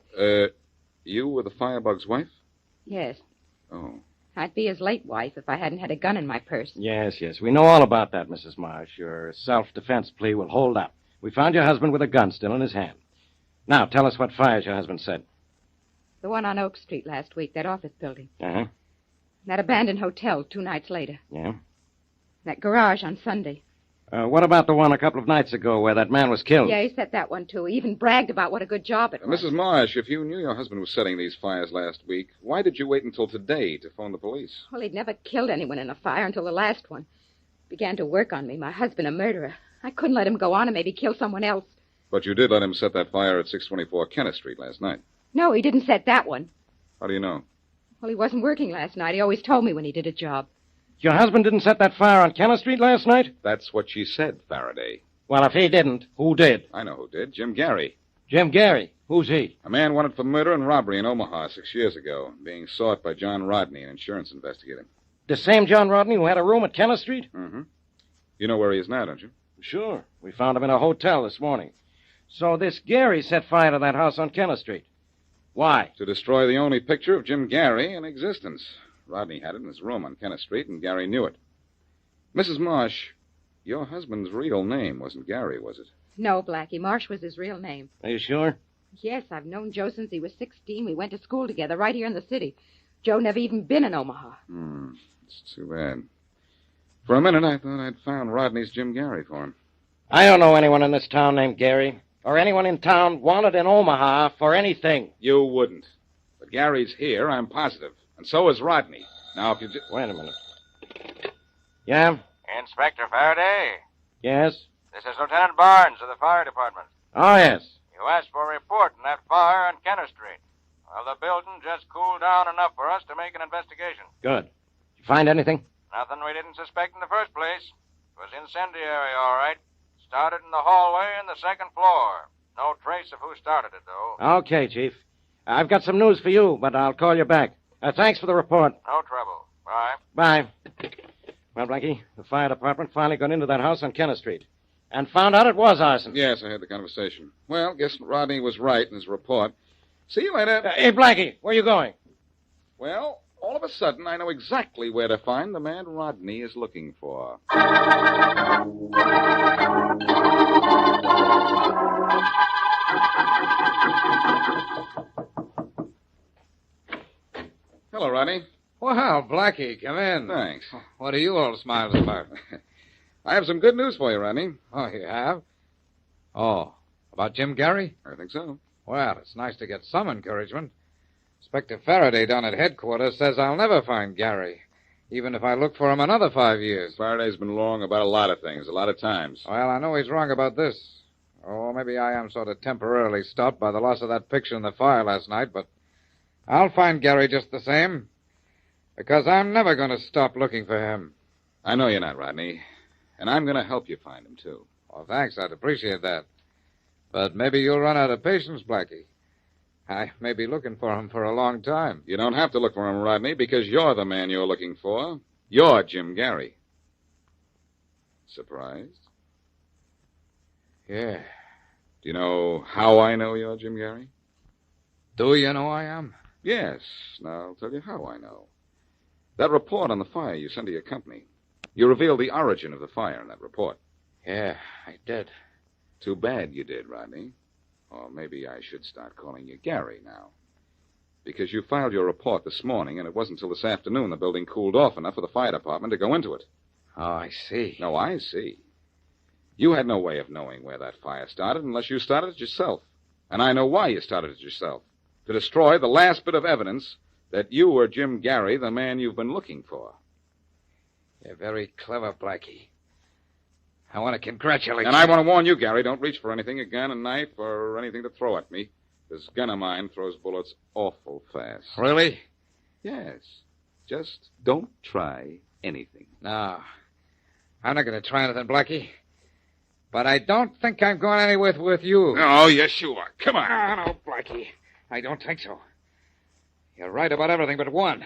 You were the firebug's wife? Yes. Oh. I'd be his late wife if I hadn't had a gun in my purse. Yes. We know all about that, Mrs. Marsh. Your self-defense plea will hold up. We found your husband with a gun still in his hand. Now, tell us what fires your husband set. The one on Oak Street last week, that office building. Uh-huh. That abandoned hotel 2 nights later. Yeah? That garage on Sunday. What about the one a couple of nights ago where that man was killed? Yeah, he set that one, too. He even bragged about what a good job it was. Mrs. Marsh, if you knew your husband was setting these fires last week, why did you wait until today to phone the police? Well, he'd never killed anyone in a fire until the last one. Began to work on me, my husband a murderer. I couldn't let him go on and maybe kill someone else. But you did let him set that fire at 624 Kenneth Street last night. No, he didn't set that one. How do you know? Well, he wasn't working last night. He always told me when he did a job. Your husband didn't set that fire on Kenneth Street last night? That's what she said, Faraday. Well, if he didn't, who did? I know who did. Jim Gary. Jim Gary? Who's he? A man wanted for murder and robbery in Omaha 6 years ago, being sought by John Rodney, an insurance investigator. The same John Rodney who had a room at Kenneth Street? Mm-hmm. You know where he is now, don't you? Sure. We found him in a hotel this morning. So this Gary set fire to that house on Kenneth Street. Why? To destroy the only picture of Jim Gary in existence. Rodney had it in his room on Kenneth Street, and Gary knew it. Mrs. Marsh, your husband's real name wasn't Gary, was it? No, Blackie. Marsh was his real name. Are you sure? Yes, I've known Joe since he was 16. We went to school together right here in the city. Joe never even been in Omaha. It's too bad. For a minute, I thought I'd found Rodney's Jim Gary for him. I don't know anyone in this town named Gary, or anyone in town wanted in Omaha for anything. You wouldn't. But Gary's here, I'm positive. And so is Rodney. Now, if you... Wait a minute. Yeah? Inspector Faraday. Yes? This is Lieutenant Barnes of the fire department. Oh, yes. You asked for a report on that fire on Kenneth Street. Well, the building just cooled down enough for us to make an investigation. Good. Did you find anything? Nothing we didn't suspect in the first place. It was incendiary, all right. Started in the hallway on the second floor. No trace of who started it, though. Okay, Chief. I've got some news for you, but I'll call you back. Thanks for the report. No trouble. Bye. Bye. Well, Blackie, the fire department finally got into that house on Kenneth Street and found out it was arson. Yes, I had the conversation. Well, guess Rodney was right in his report. See you later. Hey, Blackie, where are you going? Well, all of a sudden, I know exactly where to find the man Rodney is looking for. Hello, Rodney. Well, Blackie, Blackie, come in. Thanks. What are you all smiles about? I have some good news for you, Rodney. Oh, you have? Oh, about Jim Gary? I think so. Well, it's nice to get some encouragement. Inspector Faraday down at headquarters says I'll never find Gary, even if I look for him another 5 years. Faraday's been wrong about a lot of things, a lot of times. Well, I know he's wrong about this. Oh, maybe I am sort of temporarily stopped by the loss of that picture in the fire last night, but I'll find Gary just the same, because I'm never going to stop looking for him. I know you're not, Rodney, and I'm going to help you find him, too. Well, thanks. I'd appreciate that. But maybe you'll run out of patience, Blackie. I may be looking for him for a long time. You don't have to look for him, Rodney, because you're the man you're looking for. You're Jim Gary. Surprised? Yeah. Do you know how I know you're Jim Gary? Do you know I am? Yes. Now, I'll tell you how I know. That report on the fire you sent to your company. You revealed the origin of the fire in that report. Yeah, I did. Too bad you did, Rodney. Or maybe I should start calling you Gary now. Because you filed your report this morning, and it wasn't until this afternoon the building cooled off enough for the fire department to go into it. Oh, I see. No, I see. You had no way of knowing where that fire started unless you started it yourself. And I know why you started it yourself. To destroy the last bit of evidence that you were Jim Gary, the man you've been looking for. You're very clever, Blackie. I want to congratulate you. And I want to warn you, Gary, don't reach for anything, a gun, a knife, or anything to throw at me. This gun of mine throws bullets awful fast. Really? Yes. Just don't try anything. No. I'm not going to try anything, Blackie. But I don't think I'm going anywhere with you. Oh, yes, you are. Come on. No, Blackie. I don't think so. You're right about everything but one.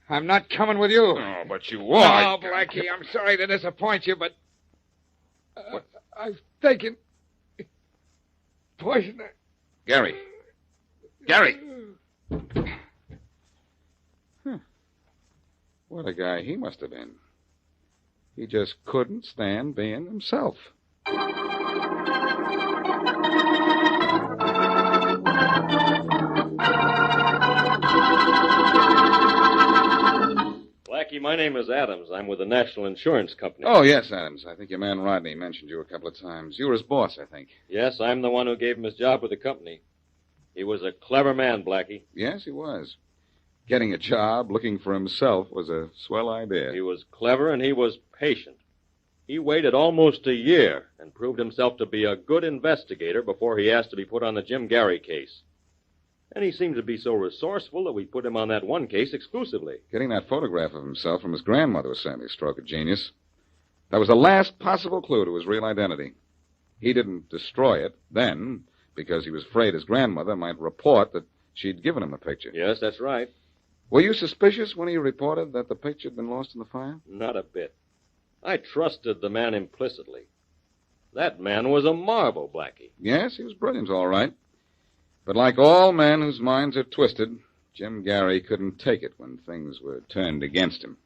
I'm not coming with you. Oh, but you are. No, Blackie, I'm sorry to disappoint you, but I've taken poison. Gary. Gary! What a guy he must have been. He just couldn't stand being himself. Blackie, my name is Adams. I'm with the National Insurance Company. Oh, yes, Adams. I think your man Rodney mentioned you a couple of times. You were his boss, I think. Yes, I'm the one who gave him his job with the company. He was a clever man, Blackie. Yes, he was. Getting a job, looking for himself, was a swell idea. He was clever and he was patient. He waited almost a year and proved himself to be a good investigator before he asked to be put on the Jim Gary case. And he seemed to be so resourceful that we put him on that one case exclusively. Getting that photograph of himself from his grandmother was certainly a stroke of genius. That was the last possible clue to his real identity. He didn't destroy it then because he was afraid his grandmother might report that she'd given him the picture. Yes, that's right. Were you suspicious when he reported that the picture had been lost in the fire? Not a bit. I trusted the man implicitly. That man was a marvel, Blackie. Yes, he was brilliant, all right. But like all men whose minds are twisted, Jim Gary couldn't take it when things were turned against him.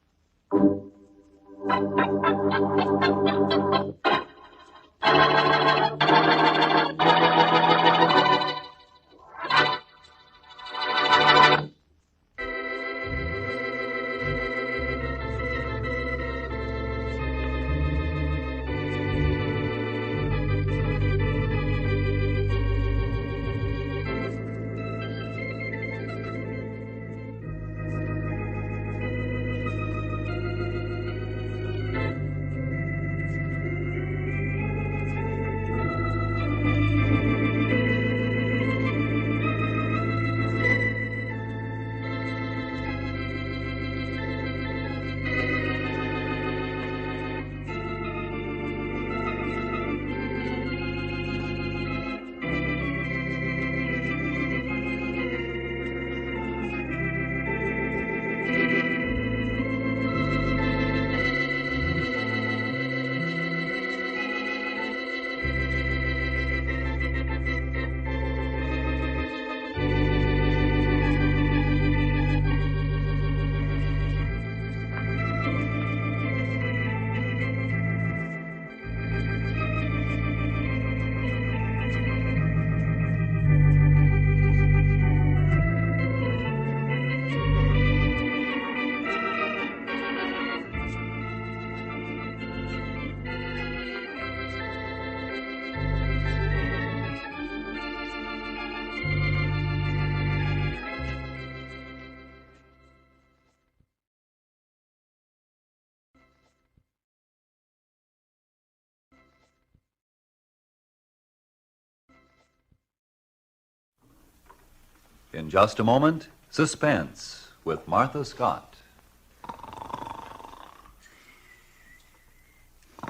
In just a moment, Suspense with Martha Scott.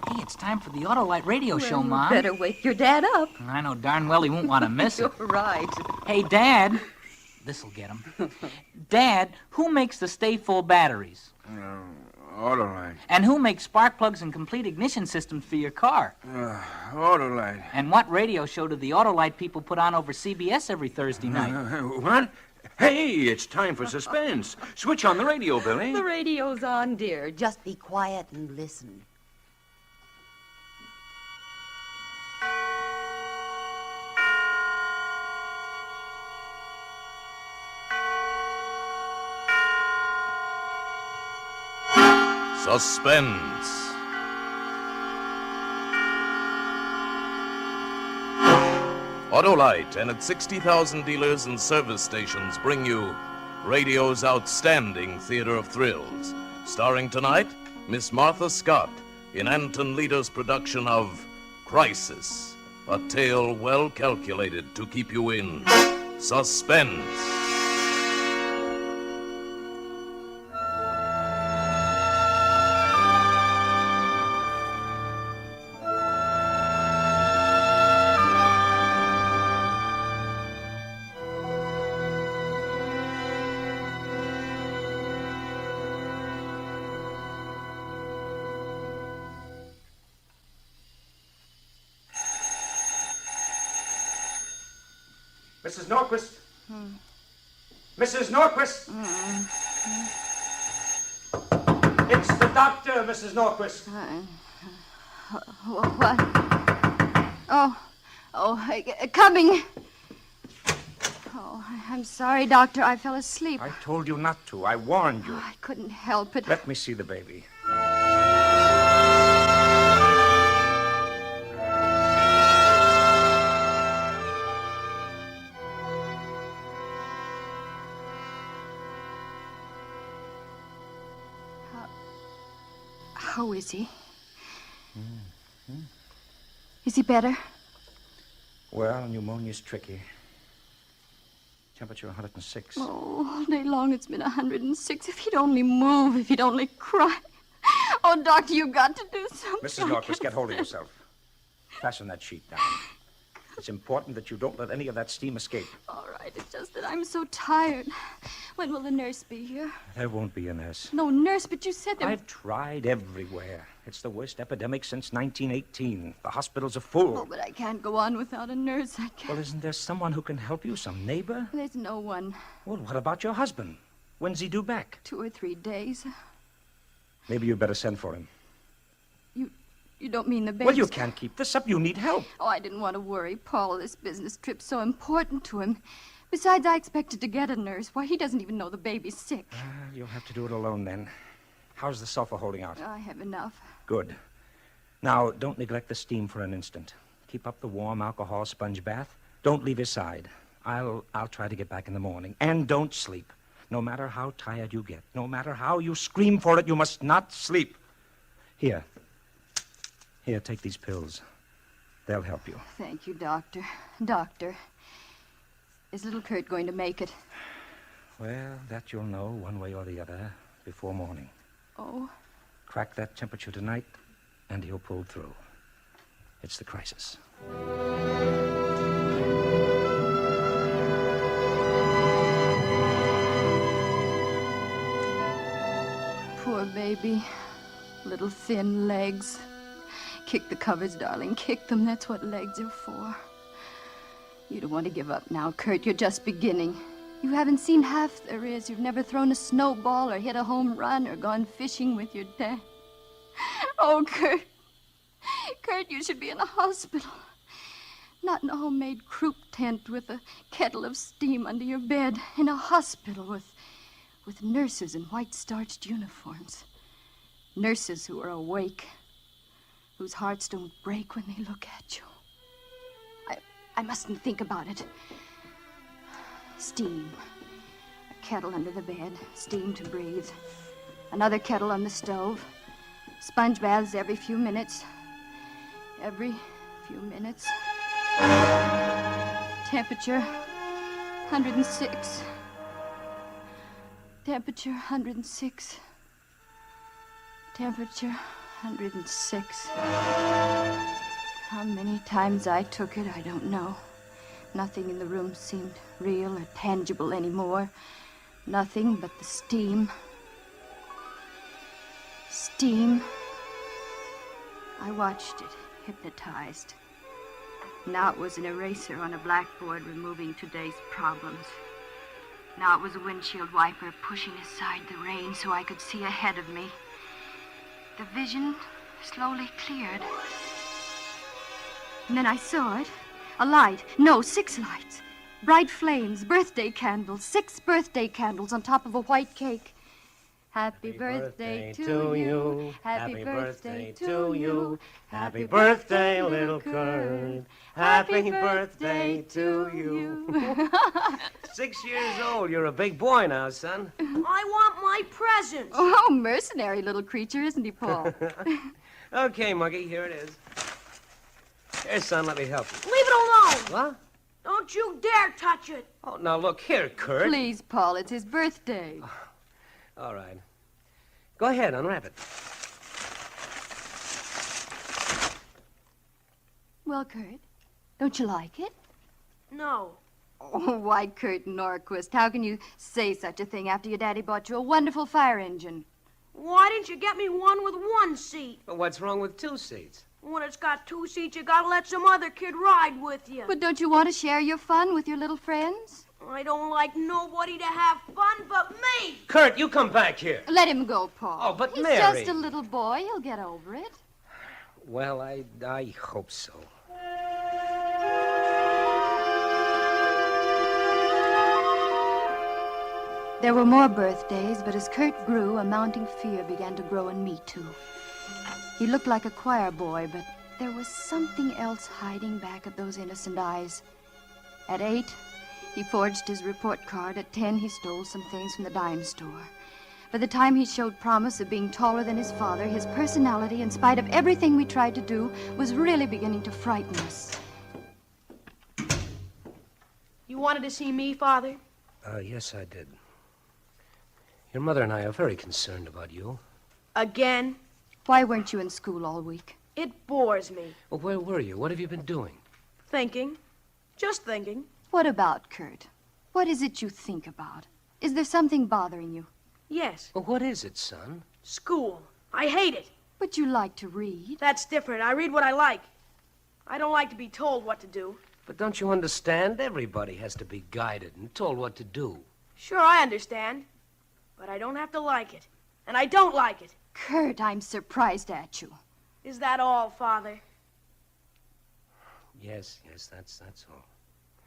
Hey, it's time for the Autolite radio show, Mom. Better wake your dad up. I know darn well he won't want to miss it. You're right. Hey, Dad. This'll get him. Dad, who makes the Stay Full batteries? Autolite. And who makes spark plugs and complete ignition systems for your car? Autolite. And what radio show do the Autolite people put on over CBS every Thursday night? What? Hey, it's time for Suspense. Switch on the radio, Billy. The radio's on, dear. Just be quiet and listen. Suspense. Autolite and its 60,000 dealers and service stations bring you radio's outstanding theater of thrills. Starring tonight, Miss Martha Scott in Anton Leader's production of Crisis, a tale well calculated to keep you in suspense. Mrs. Norquist? Mrs. Norquist? It's the doctor, Mrs. Norquist. What? Coming. Oh, I'm sorry, Doctor. I fell asleep. I told you not to. I warned you. I couldn't help it. Let me see the baby. How is he? Is he better? Well, pneumonia's tricky. Temperature 106. Oh, all day long it's been 106. If he'd only move, if he'd only cry. Oh, Doctor, you've got to do something. Mrs. Norquist, get hold of yourself. Fasten that sheet down. It's important that you don't let any of that steam escape. All right, it's just that I'm so tired. When will the nurse be here? There won't be a nurse. No nurse, but you said there... I've tried everywhere. It's the worst epidemic since 1918. The hospitals are full. Oh, but I can't go on without a nurse. I can't. Well, isn't there someone who can help you? Some neighbor? There's no one. Well, what about your husband? When's he due back? 2 or 3 days. Maybe you'd better send for him. You don't mean the baby? Well, you can't keep this up. You need help. Oh, I didn't want to worry Paul. This business trip's so important to him. Besides, I expected to get a nurse. Why, he doesn't even know the baby's sick. You'll have to do it alone, then. How's the sulfur holding out? I have enough. Good. Now, don't neglect the steam for an instant. Keep up the warm alcohol sponge bath. Don't leave his side. I'll try to get back in the morning. And don't sleep. No matter how tired you get, no matter how you scream for it, you must not sleep. Here, take these pills. They'll help you. Thank you, Doctor. Doctor, is little Kurt going to make it? Well, that you'll know one way or the other before morning. Oh? Crack that temperature tonight, and he'll pull through. It's the crisis. Poor baby. Little thin legs. Kick the covers, darling. Kick them. That's what legs are for. You don't want to give up now, Kurt. You're just beginning. You haven't seen half there is. You've never thrown a snowball or hit a home run or gone fishing with your dad. Oh, Kurt. Kurt, you should be in a hospital. Not in a homemade croup tent with a kettle of steam under your bed. In a hospital with nurses in white starched uniforms. Nurses who are awake. Whose hearts don't break when they look at you. I mustn't think about it. Steam. A kettle under the bed. Steam to breathe. Another kettle on the stove. Sponge baths every few minutes. Every few minutes. Temperature 106. Temperature 106. Temperature 106. How many times I took it, I don't know. Nothing in the room seemed real or tangible anymore. Nothing but the steam. Steam. I watched it, hypnotized. Now it was an eraser on a blackboard removing today's problems. Now it was a windshield wiper pushing aside the rain so I could see ahead of me. The vision slowly cleared. And then I saw it. A light. No, 6 lights. Bright flames, birthday candles, 6 birthday candles on top of a white cake. Happy birthday to you. Happy birthday to you. Happy birthday, little Kurt. Happy birthday to you. 6 years old. You're a big boy now, son. I want my presents. Oh, mercenary little creature, isn't he, Paul? Okay, Muggy, here it is. Here, son, let me help you. Leave it alone. What? Don't you dare touch it. Oh, now look here, Kurt. Please, Paul, it's his birthday. All right. Go ahead, unwrap it. Well, Kurt, don't you like it? No. Oh, why, Kurt Norquist, how can you say such a thing after your daddy bought you a wonderful fire engine? Why didn't you get me one with 1 seat? But what's wrong with 2 seats? When it's got 2 seats, you gotta let some other kid ride with you. But don't you want to share your fun with your little friends? I don't like nobody to have fun but me. Kurt, you come back here. Let him go, Paul. Oh, but He's Mary. just a little boy. He'll get over it. Well, I hope so. There were more birthdays, but as Kurt grew, a mounting fear began to grow in me, too. He looked like a choir boy, but there was something else hiding back of those innocent eyes. At 8, he forged his report card. At 10, he stole some things from the dime store. By the time he showed promise of being taller than his father, his personality, in spite of everything we tried to do, was really beginning to frighten us. You wanted to see me, Father? Yes, I did. Your mother and I are very concerned about you. Again? Why weren't you in school all week? It bores me. Well, where were you? What have you been doing? Thinking. Just thinking. What about, Kurt? What is it you think about? Is there something bothering you? Yes. Well, what is it, son? School. I hate it. But you like to read. That's different. I read what I like. I don't like to be told what to do. But don't you understand? Everybody has to be guided and told what to do. Sure, I understand. But I don't have to like it. And I don't like it. Kurt, I'm surprised at you. Is that all, Father? Yes, that's all.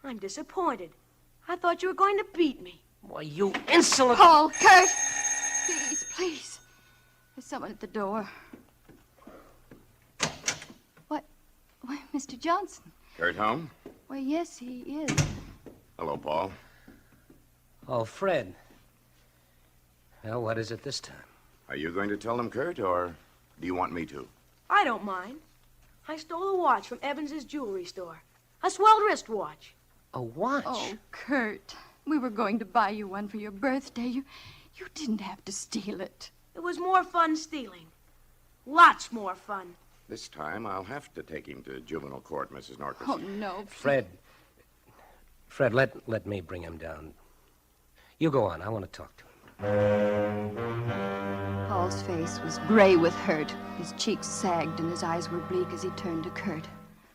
I'm disappointed. I thought you were going to beat me. Why, you insolent... Paul, Kurt! Please, please. There's someone at the door. What? Why, Mr. Johnson. Kurt home? Why, yes, he is. Hello, Paul. Oh, Fred. Well, what is it this time? Are you going to tell them, Kurt, or do you want me to? I don't mind. I stole a watch from Evans's jewelry store. A swelled wristwatch. A watch? Oh, Kurt. We were going to buy you one for your birthday. You didn't have to steal it. It was more fun stealing. Lots more fun. This time I'll have to take him to juvenile court, Mrs. Norquist. Oh, no. Fred, let me bring him down. You go on. I want to talk to him. Paul's face was gray with hurt. His cheeks sagged and his eyes were bleak as he turned to Kurt.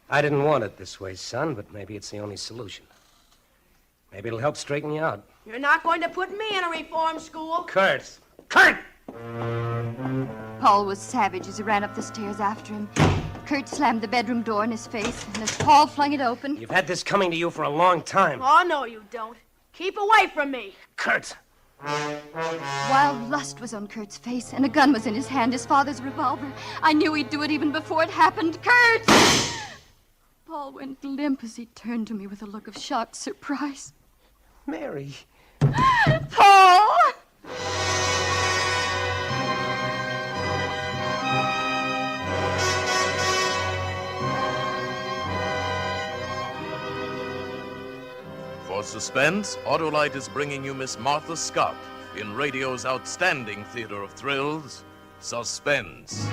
I didn't want it this way, son, but maybe it's the only solution. Maybe it'll help straighten you out. You're not going to put me in a reform school. Kurt! Kurt! Paul was savage as he ran up the stairs after him. Kurt slammed the bedroom door in his face, and as Paul flung it open... You've had this coming to you for a long time. Oh, no, you don't. Keep away from me. Kurt! Wild lust was on Kurt's face, and a gun was in his hand, his father's revolver. I knew he'd do it even before it happened. Kurt! Paul went limp as he turned to me with a look of shocked surprise. Mary. Paul! For suspense, Autolite is bringing you Miss Martha Scott in radio's outstanding theater of thrills, Suspense.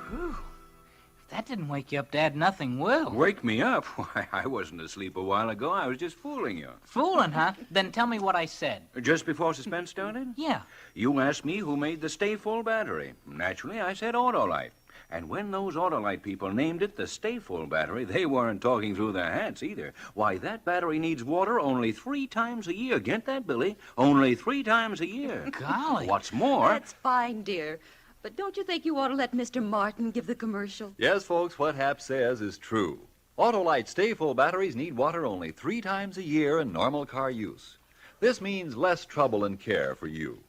Whew. If that didn't wake you up, Dad, nothing will. Wake me up? Why, I wasn't asleep a while ago. I was just fooling you. Fooling, huh? Then tell me what I said. Just before suspense started? Yeah. You asked me who made the Stay Full battery. Naturally, I said Autolite. And when those Autolite people named it the Stay Full battery, they weren't talking through their hats either. Why, that battery needs water only 3 times a year. Get that, Billy? Only 3 times a year. Golly. What's more... That's fine, dear. But don't you think you ought to let Mr. Martin give the commercial? Yes, folks, what Hap says is true. Autolite Stay Full batteries need water only 3 times a year in normal car use. This means less trouble and care for you.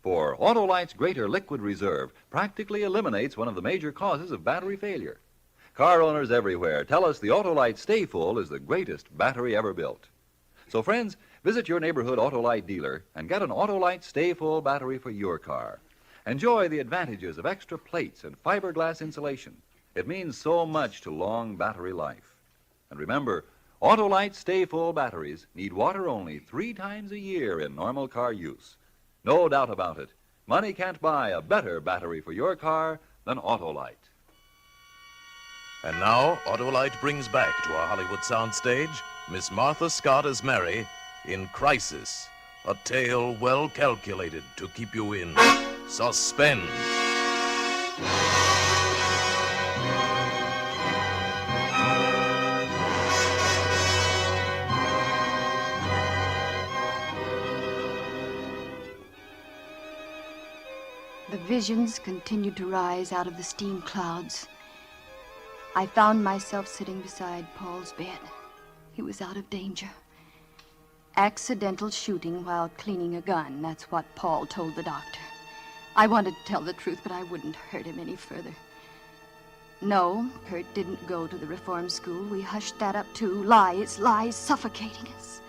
For Autolite's greater liquid reserve practically eliminates one of the major causes of battery failure. Car owners everywhere tell us the Autolite Stay Full is the greatest battery ever built. So, friends, visit your neighborhood Autolite dealer and get an Autolite Stay Full battery for your car. Enjoy the advantages of extra plates and fiberglass insulation. It means so much to long battery life. And remember, Autolite Stay Full batteries need water only 3 times a year in normal car use. No doubt about it. Money can't buy a better battery for your car than Autolite. And now, Autolite brings back to our Hollywood soundstage Miss Martha Scott as Mary in Crisis, a tale well calculated to keep you in suspense. The visions continued to rise out of the steam clouds. I found myself sitting beside Paul's bed. He was out of danger. Accidental shooting while cleaning a gun, that's what Paul told the doctor. I wanted to tell the truth, but I wouldn't hurt him any further. No, Kurt didn't go to the reform school. We hushed that up too. Lies, lies, suffocating us.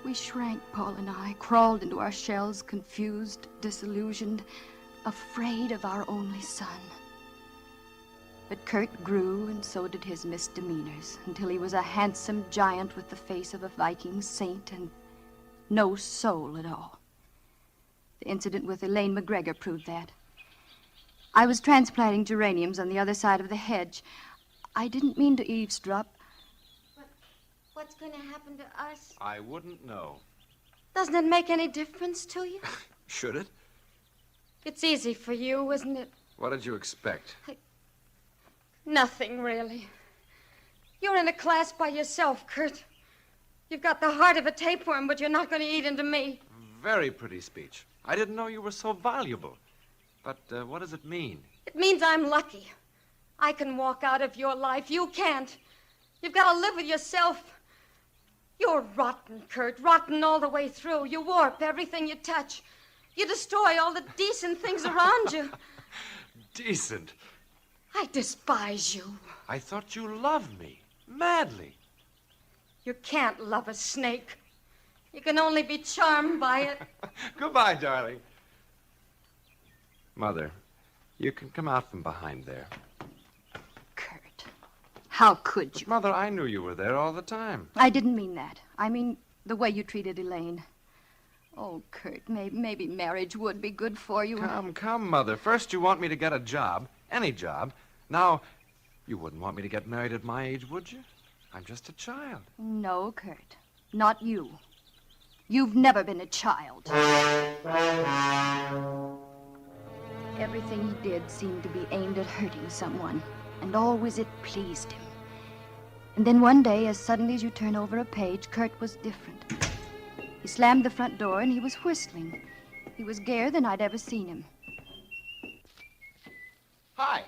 We shrank, Paul and I, crawled into our shells, confused, disillusioned, afraid of our only son. But Kurt grew, and so did his misdemeanors, until he was a handsome giant with the face of a Viking saint and no soul at all. The incident with Elaine McGregor proved that. I was transplanting geraniums on the other side of the hedge. I didn't mean to eavesdrop. What's going to happen to us? I wouldn't know. Doesn't it make any difference to you? Should it? It's easy for you, isn't it? What did you expect? Nothing, really. You're in a class by yourself, Kurt. You've got the heart of a tapeworm, but you're not going to eat into me. Very pretty speech. I didn't know you were so valuable. But what does it mean? It means I'm lucky. I can walk out of your life. You can't. You've got to live with yourself. You're rotten, Kurt. Rotten all the way through. You warp everything you touch. You destroy all the decent things around you. Decent? I despise you. I thought you loved me. Madly. You can't love a snake. You can only be charmed by it. Goodbye, darling. Mother, you can come out from behind there. Kurt, how could you? Mother, I knew you were there all the time. I didn't mean that. I mean the way you treated Elaine. Oh, Kurt, maybe marriage would be good for you. Come, Mother. First you want me to get a job, any job. Now, you wouldn't want me to get married at my age, would you? I'm just a child. No, Kurt, not you. You've never been a child. Everything he did seemed to be aimed at hurting someone, and always it pleased him. And then one day, as suddenly as you turn over a page, Kurt was different. He slammed the front door and he was whistling. He was gayer than I'd ever seen him. Hi.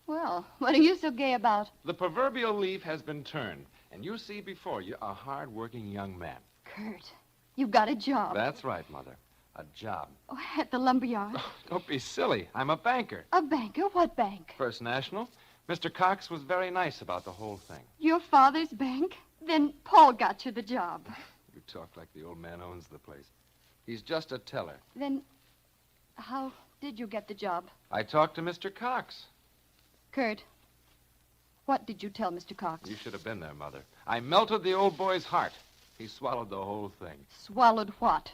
Well, what are you so gay about? The proverbial leaf has been turned, and you see before you a hard-working young man. Kurt, you've got a job. That's right, Mother. A job. Oh, at the lumberyard. Oh, don't be silly. I'm a banker. A banker? What bank? First National. Mr. Cox was very nice about the whole thing. Your father's bank? Then Paul got you the job. You talk like the old man owns the place. He's just a teller. Then how did you get the job? I talked to Mr. Cox. Kurt, what did you tell Mr. Cox? You should have been there, Mother. I melted the old boy's heart. He swallowed the whole thing. Swallowed what?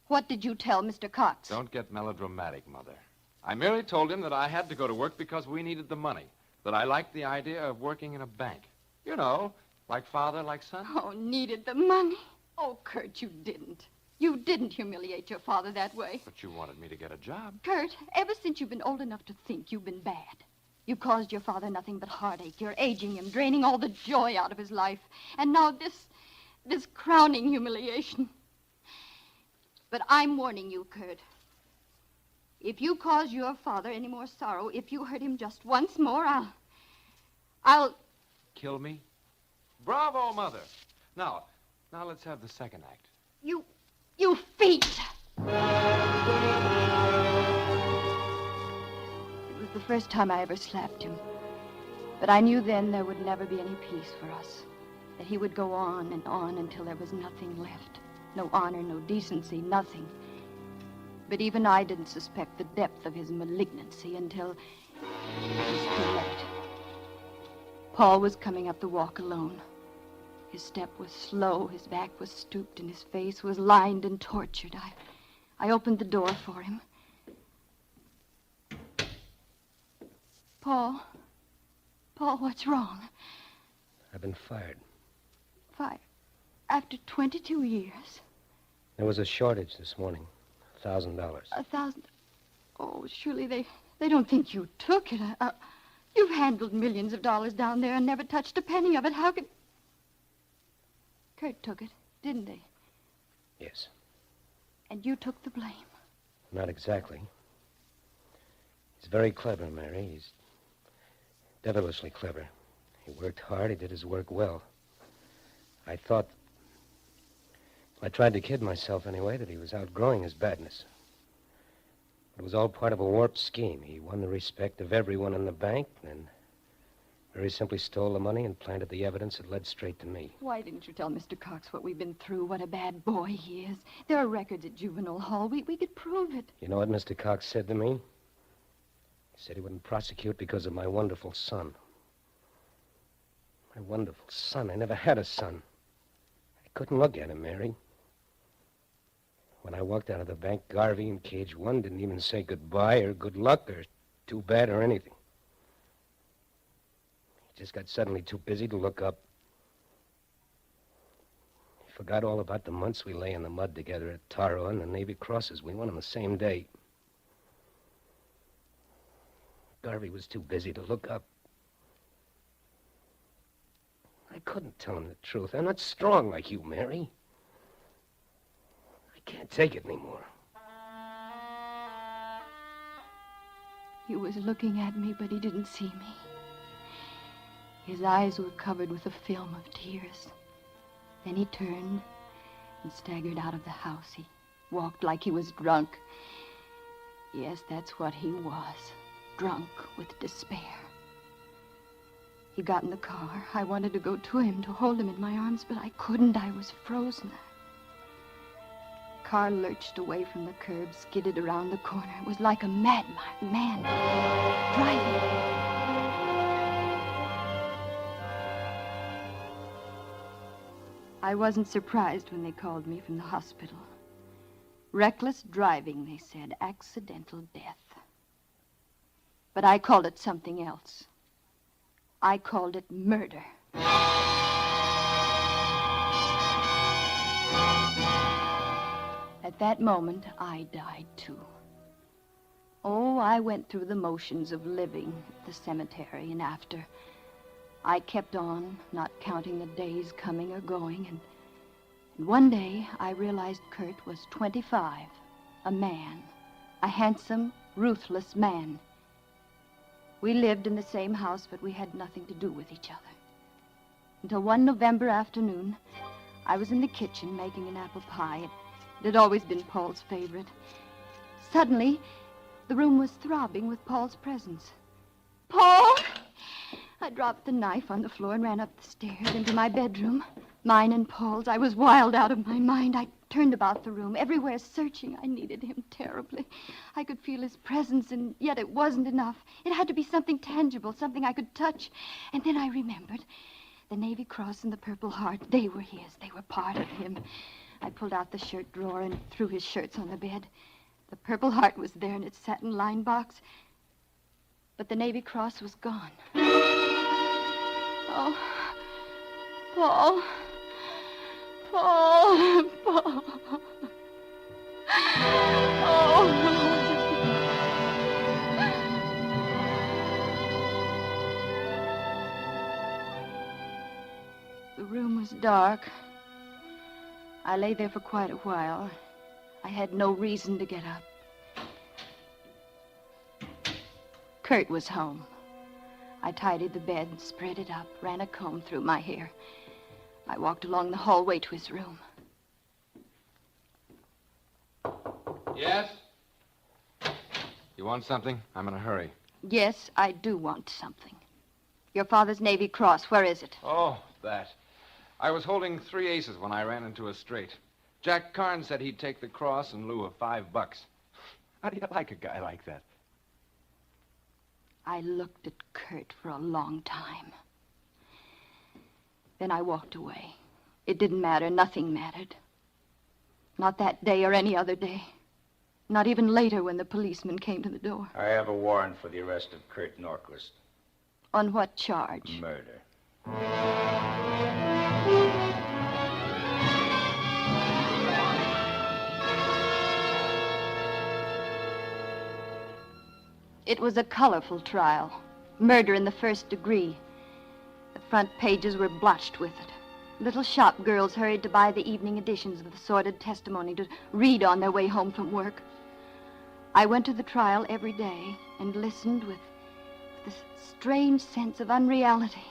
What did you tell Mr. Cox? Don't get melodramatic, Mother. I merely told him that I had to go to work because we needed the money, that I liked the idea of working in a bank. You know, like father, like son. Oh, needed the money? Oh, Kurt, you didn't. You didn't humiliate your father that way. But you wanted me to get a job. Kurt, ever since you've been old enough to think, you've been bad. You've caused your father nothing but heartache. You're aging him, draining all the joy out of his life. And now this crowning humiliation. But I'm warning you, Kurt. If you cause your father any more sorrow, if you hurt him just once more, I'll... Kill me? Bravo, Mother. Now let's have the second act. You feet! It was the first time I ever slapped him. But I knew then there would never be any peace for us. That he would go on and on until there was nothing left. No honor, no decency, nothing. But even I didn't suspect the depth of his malignancy until it was too late. Paul was coming up the walk alone. His step was slow, his back was stooped, and his face was lined and tortured. I opened the door for him. Paul, what's wrong? I've been fired. Fired? After 22 years? There was a shortage this morning. $1,000. $1,000? Oh, surely they don't think you took it. You've handled millions of dollars down there and never touched a penny of it. How could... Kurt took it, didn't they? Yes. And you took the blame. Not exactly. He's very clever, Mary. He's devilishly clever. He worked hard. He did his work well. I tried to kid myself anyway that he was outgrowing his badness. It was all part of a warped scheme. He won the respect of everyone in the bank and very simply stole the money and planted the evidence that led straight to me. Why didn't you tell Mr. Cox what we've been through, what a bad boy he is? There are records at Juvenile Hall. We could prove it. You know what Mr. Cox said to me? He said he wouldn't prosecute because of my wonderful son. My wonderful son. I never had a son. I couldn't look at him, Mary. When I walked out of the bank, Garvey in Cage 1 didn't even say goodbye or good luck or too bad or anything. He just got suddenly too busy to look up. He forgot all about the months we lay in the mud together at Taro and the Navy Crosses. We went on the same day. Garvey was too busy to look up. I couldn't tell him the truth. I'm not strong like you, Mary. I can't take it anymore. He was looking at me, but he didn't see me. His eyes were covered with a film of tears. Then he turned and staggered out of the house. He walked like he was drunk. Yes, that's what he was. Drunk with despair. He got in the car. I wanted to go to him, to hold him in my arms, but I couldn't. I was frozen. The car lurched away from the curb, skidded around the corner. It was like a madman driving. I wasn't surprised when they called me from the hospital. Reckless driving, they said. Accidental death. But I called it something else. I called it murder. At that moment, I died too. Oh, I went through the motions of living at the cemetery and after. I kept on, not counting the days coming or going, and one day I realized Kurt was 25, a man, a handsome, ruthless man. We lived in the same house, but we had nothing to do with each other. Until one November afternoon, I was in the kitchen making an apple pie. It had always been Paul's favorite. Suddenly, the room was throbbing with Paul's presence. Paul! I dropped the knife on the floor and ran up the stairs into my bedroom. Mine and Paul's. I was wild out of my mind. I turned about the room, everywhere searching. I needed him terribly. I could feel his presence, and yet it wasn't enough. It had to be something tangible, something I could touch. And then I remembered. The Navy Cross and the Purple Heart, they were his. They were part of him. I pulled out the shirt drawer and threw his shirts on the bed. The Purple Heart was there in its satin-lined box. But the Navy Cross was gone. Oh, Paul. Paul. Paul. Oh. The room was dark. I lay there for quite a while. I had no reason to get up. Kurt was home. I tidied the bed, spread it up, ran a comb through my hair. I walked along the hallway to his room. Yes? You want something? I'm in a hurry. Yes, I do want something. Your father's Navy Cross, where is it? Oh, that. I was holding 3 aces when I ran into a straight. Jack Carnes said he'd take the cross in lieu of $5. How do you like a guy like that? I looked at Kurt for a long time. Then I walked away. It didn't matter. Nothing mattered. Not that day or any other day. Not even later when the policeman came to the door. I have a warrant for the arrest of Kurt Norquist. On what charge? Murder. It was a colorful trial. Murder in the first degree. The front pages were blotched with it. Little shop girls hurried to buy the evening editions of the sordid testimony to read on their way home from work. I went to the trial every day and listened with this strange sense of unreality.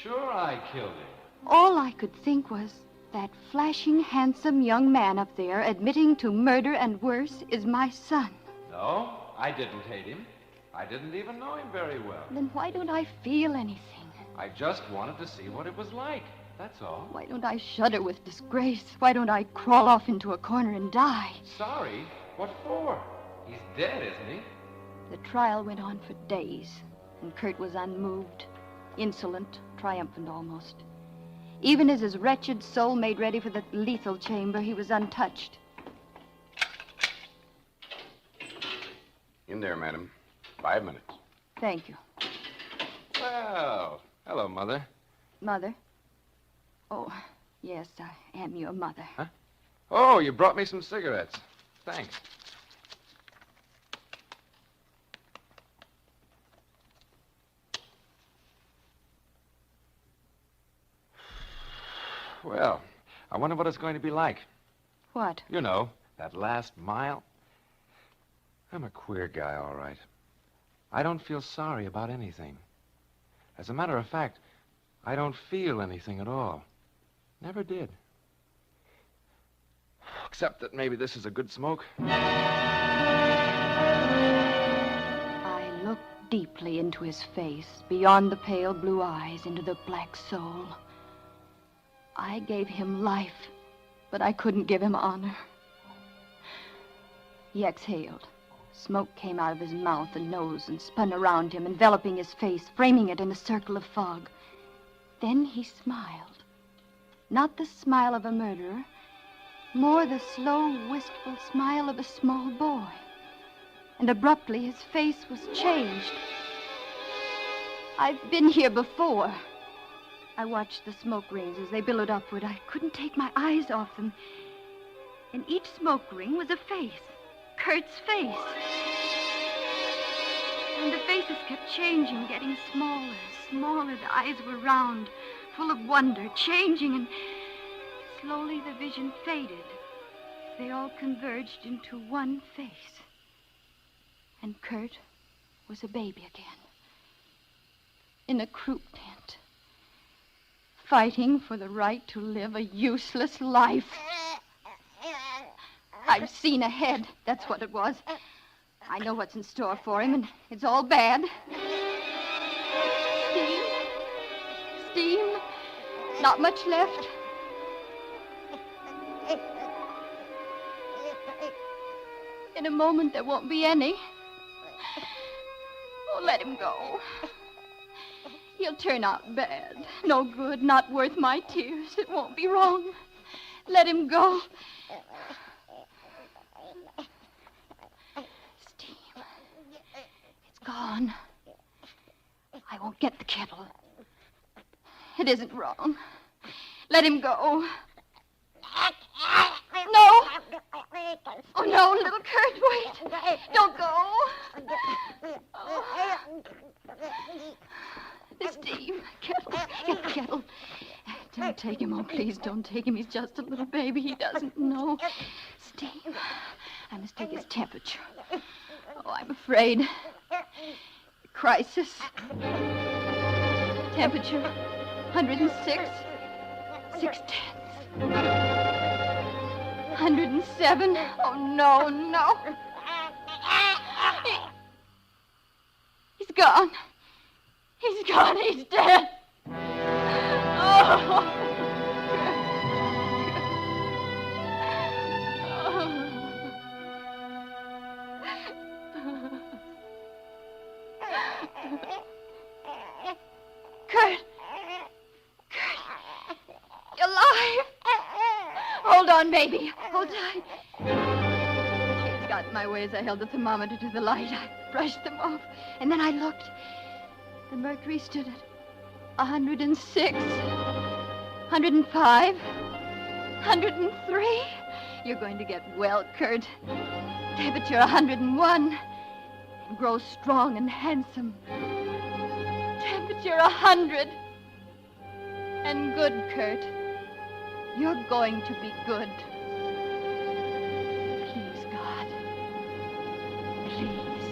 Sure I killed him. All I could think was, that flashing, handsome young man up there admitting to murder and worse is my son. No, I didn't hate him. I didn't even know him very well. Then why don't I feel anything? I just wanted to see what it was like. That's all. Why don't I shudder with disgrace? Why don't I crawl off into a corner and die? Sorry? What for? He's dead, isn't he? The trial went on for days, and Kurt was unmoved, insolent, triumphant almost. Even as his wretched soul made ready for the lethal chamber, he was untouched. In there, madam. 5 minutes. Thank you. Well, hello, Mother. Mother? Oh, yes, I am your mother. Huh? Oh, you brought me some cigarettes. Thanks. Well, I wonder what it's going to be like. What? You know, that last mile. I'm a queer guy, all right. I don't feel sorry about anything. As a matter of fact, I don't feel anything at all. Never did. Except that maybe this is a good smoke. I looked deeply into his face, beyond the pale blue eyes, into the black soul. I gave him life, but I couldn't give him honor. He exhaled. Smoke came out of his mouth and nose and spun around him, enveloping his face, framing it in a circle of fog. Then he smiled. Not the smile of a murderer, more the slow, wistful smile of a small boy. And abruptly his face was changed. I've been here before. I watched the smoke rings as they billowed upward. I couldn't take my eyes off them. In each smoke ring was a face. Kurt's face. And the faces kept changing, getting smaller, smaller. The eyes were round, full of wonder, changing, and slowly the vision faded. They all converged into one face. And Kurt was a baby again. In a croup tent. Fighting for the right to live a useless life. I've seen ahead. That's what it was. I know what's in store for him, and it's all bad. Steam. Steam. Not much left. In a moment, there won't be any. Oh, let him go. He'll turn out bad. No good, not worth my tears. It won't be wrong. Let him go. Steam. It's gone. I won't get the kettle. It isn't wrong. Let him go. No. Oh, no, little Kurt, wait. Don't go. Oh. The steam. Kettle. Get the kettle. Don't take him. Oh, please don't take him. He's just a little baby. He doesn't know. Steam. I must take his temperature. Oh, I'm afraid. Crisis. Temperature 106. 6/10. 107. Oh, no, no. He's gone. He's gone. He's dead. Oh. Kurt. You're alive. Hold on, baby. Hold tight. Kids got in my way as I held the thermometer to the light. I brushed them off, and then I looked. The mercury stood at 106, 105, 103. You're going to get well, Kurt. Temperature 101, and grow strong and handsome. Temperature 100. And good, Kurt. You're going to be good. Please, God. Please.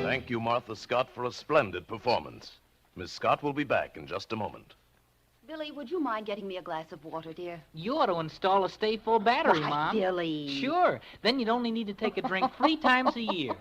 Thank you, Martha Scott, for a splendid performance. Miss Scott will be back in just a moment. Billy, would you mind getting me a glass of water, dear? You ought to install a stay full battery, Why, Mom. Billy. Sure. Then you'd only need to take a drink 3 times a year.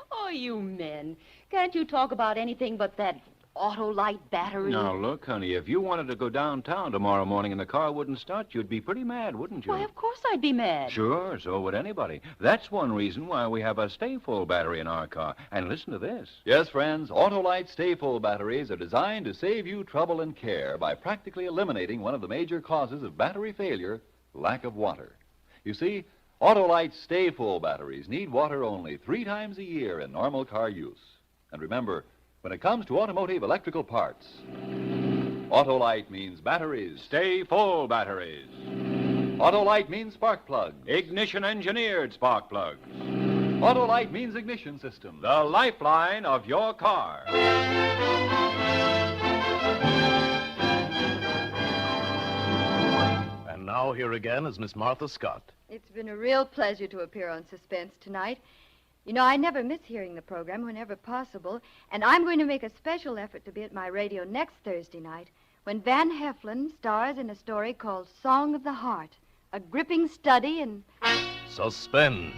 Oh, you men. Can't you talk about anything but that Autolite battery? Now, look, honey, if you wanted to go downtown tomorrow morning and the car wouldn't start, you'd be pretty mad, wouldn't you? Why, of course I'd be mad. Sure, so would anybody. That's one reason why we have a stay-full battery in our car. And listen to this. Yes, friends, Autolite Stay-Full batteries are designed to save you trouble and care by practically eliminating one of the major causes of battery failure, lack of water. You see, Autolite Stay-Full batteries need water only 3 times a year in normal car use. And remember, when it comes to automotive electrical parts, Autolite means batteries. Stay-full batteries. Autolite means spark plugs. Ignition-engineered spark plugs. Autolite means ignition system. The lifeline of your car. And now here again is Miss Martha Scott. It's been a real pleasure to appear on Suspense tonight. You know, I never miss hearing the program whenever possible, and I'm going to make a special effort to be at my radio next Thursday night when Van Heflin stars in a story called Song of the Heart, a gripping study in Suspense.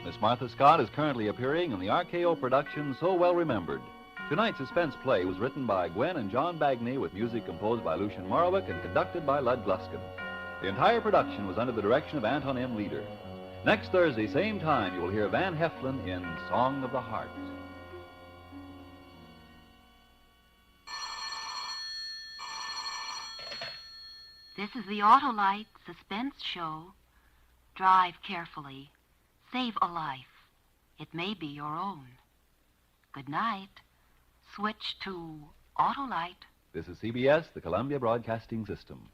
Miss Martha Scott is currently appearing in the RKO production So Well Remembered. Tonight's suspense play was written by Gwen and John Bagney with music composed by Lucian Morowick and conducted by Lud Gluskin. The entire production was under the direction of Anton M. Leader. Next Thursday, same time, you will hear Van Heflin in Song of the Heart. This is the Autolite Suspense Show. Drive carefully. Save a life. It may be your own. Good night. Switch to Autolite. This is CBS, the Columbia Broadcasting System.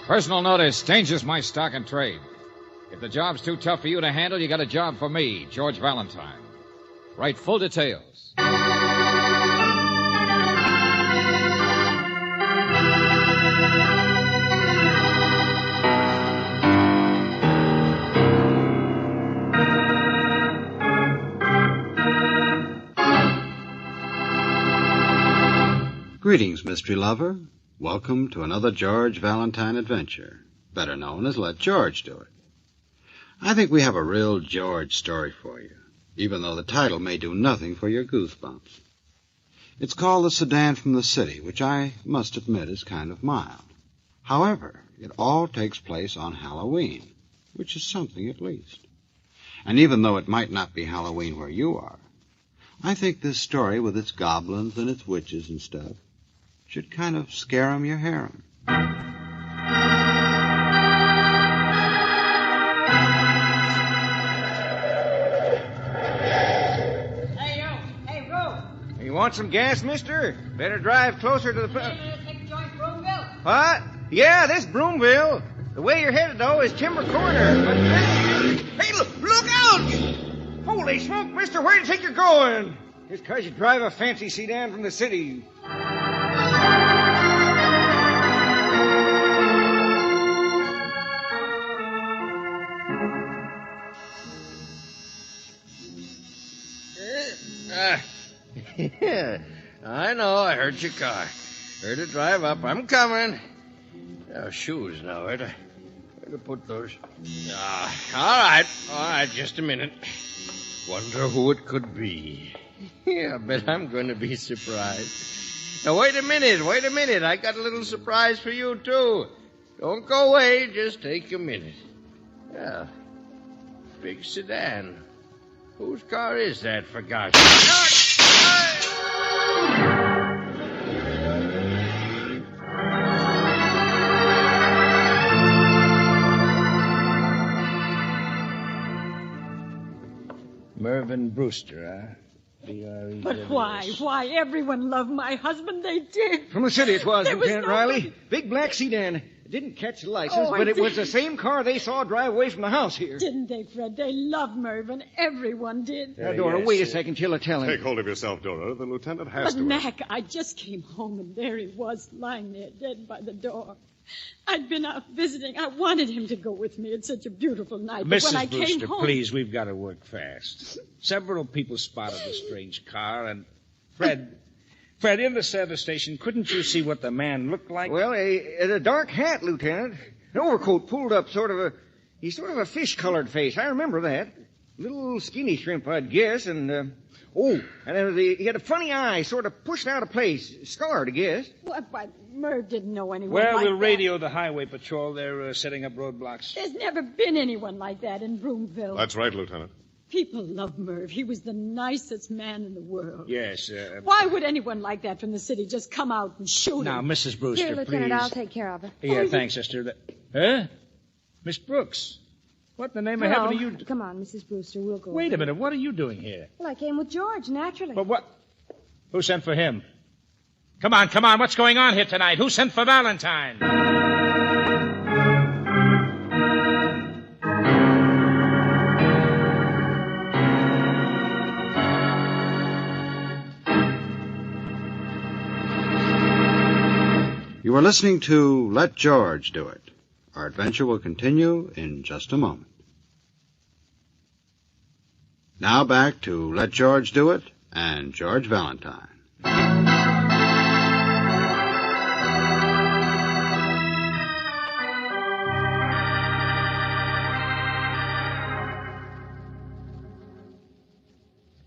Personal notice, changes my stock and trade. If the job's too tough for you to handle, you got a job for me, George Valentine. Write full details. Greetings, mystery lover. Welcome to another George Valentine adventure, better known as Let George Do It. I think we have a real George story for you, even though the title may do nothing for your goosebumps. It's called The Sedan from the City, which I must admit is kind of mild. However, it all takes place on Halloween, which is something at least. And even though it might not be Halloween where you are, I think this story with its goblins and its witches and stuff should kind of scare 'em your harem. You want some gas, mister? Better drive closer to the... What? Yeah, this Broomville. The way you're headed, though, is Timber Corner. But hey, look out! Holy smoke, mister, where do you think you're going? Just 'cause you drive a fancy sedan from the city. Yeah, I know. I heard your car. Heard it drive up. I'm coming. Oh, shoes now. Where to put those? All right. Just a minute. Wonder who it could be. Yeah, I bet I'm going to be surprised. Now, wait a minute. I got a little surprise for you, too. Don't go away. Just take a minute. Yeah, big sedan. Whose car is that, for gosh sake? Mervyn Brewster, huh? B-R-E-W-S. But why? Why? Everyone loved my husband. They did. From the city it was, There was Lieutenant nobody- Riley. Big black sedan. It didn't catch the license, Oh, I but it was did. the same car they saw drive away from the house here. Didn't they, Fred? They loved Mervyn. Everyone did. Now, Dora, wait a second till I tell him. Take hold of yourself, Dora. The lieutenant has But, to. Mac, I just came home, and there he was, lying there dead by the door. I'd been out visiting. I wanted him to go with me. It's such a beautiful night. But when I Mrs. came Brewster, home... please, we've got to work fast. Several people spotted the strange car, and Fred, in the service station, couldn't you see what the man looked like? Well, a dark hat, Lieutenant. An overcoat pulled up, he's sort of a fish-colored face. I remember that. Little skinny shrimp, I'd guess, and he had a funny eye, sort of pushed out of place. Scarred, I guess. What? Merv didn't know anyone Well, like we'll that. radio the highway patrol. They're setting up roadblocks. There's never been anyone like that in Broomville. That's right, Lieutenant. People love Merv. He was the nicest man in the world. Yes. Why would anyone like that from the city just come out and shoot Now, him? Mrs. Brewster, Here, Lieutenant, please. I'll take care of it. Yeah, thanks, sister. Huh? Miss Brooks, what in the name of heaven are you... Come on, Mrs. Brewster, we'll go. Wait a minute, what are you doing here? Well, I came with George, naturally. But what... Who sent for him? Come on, what's going on here tonight? Who sent for Valentine? You are listening to Let George Do It. Our adventure will continue in just a moment. Now back to Let George Do It and George Valentine.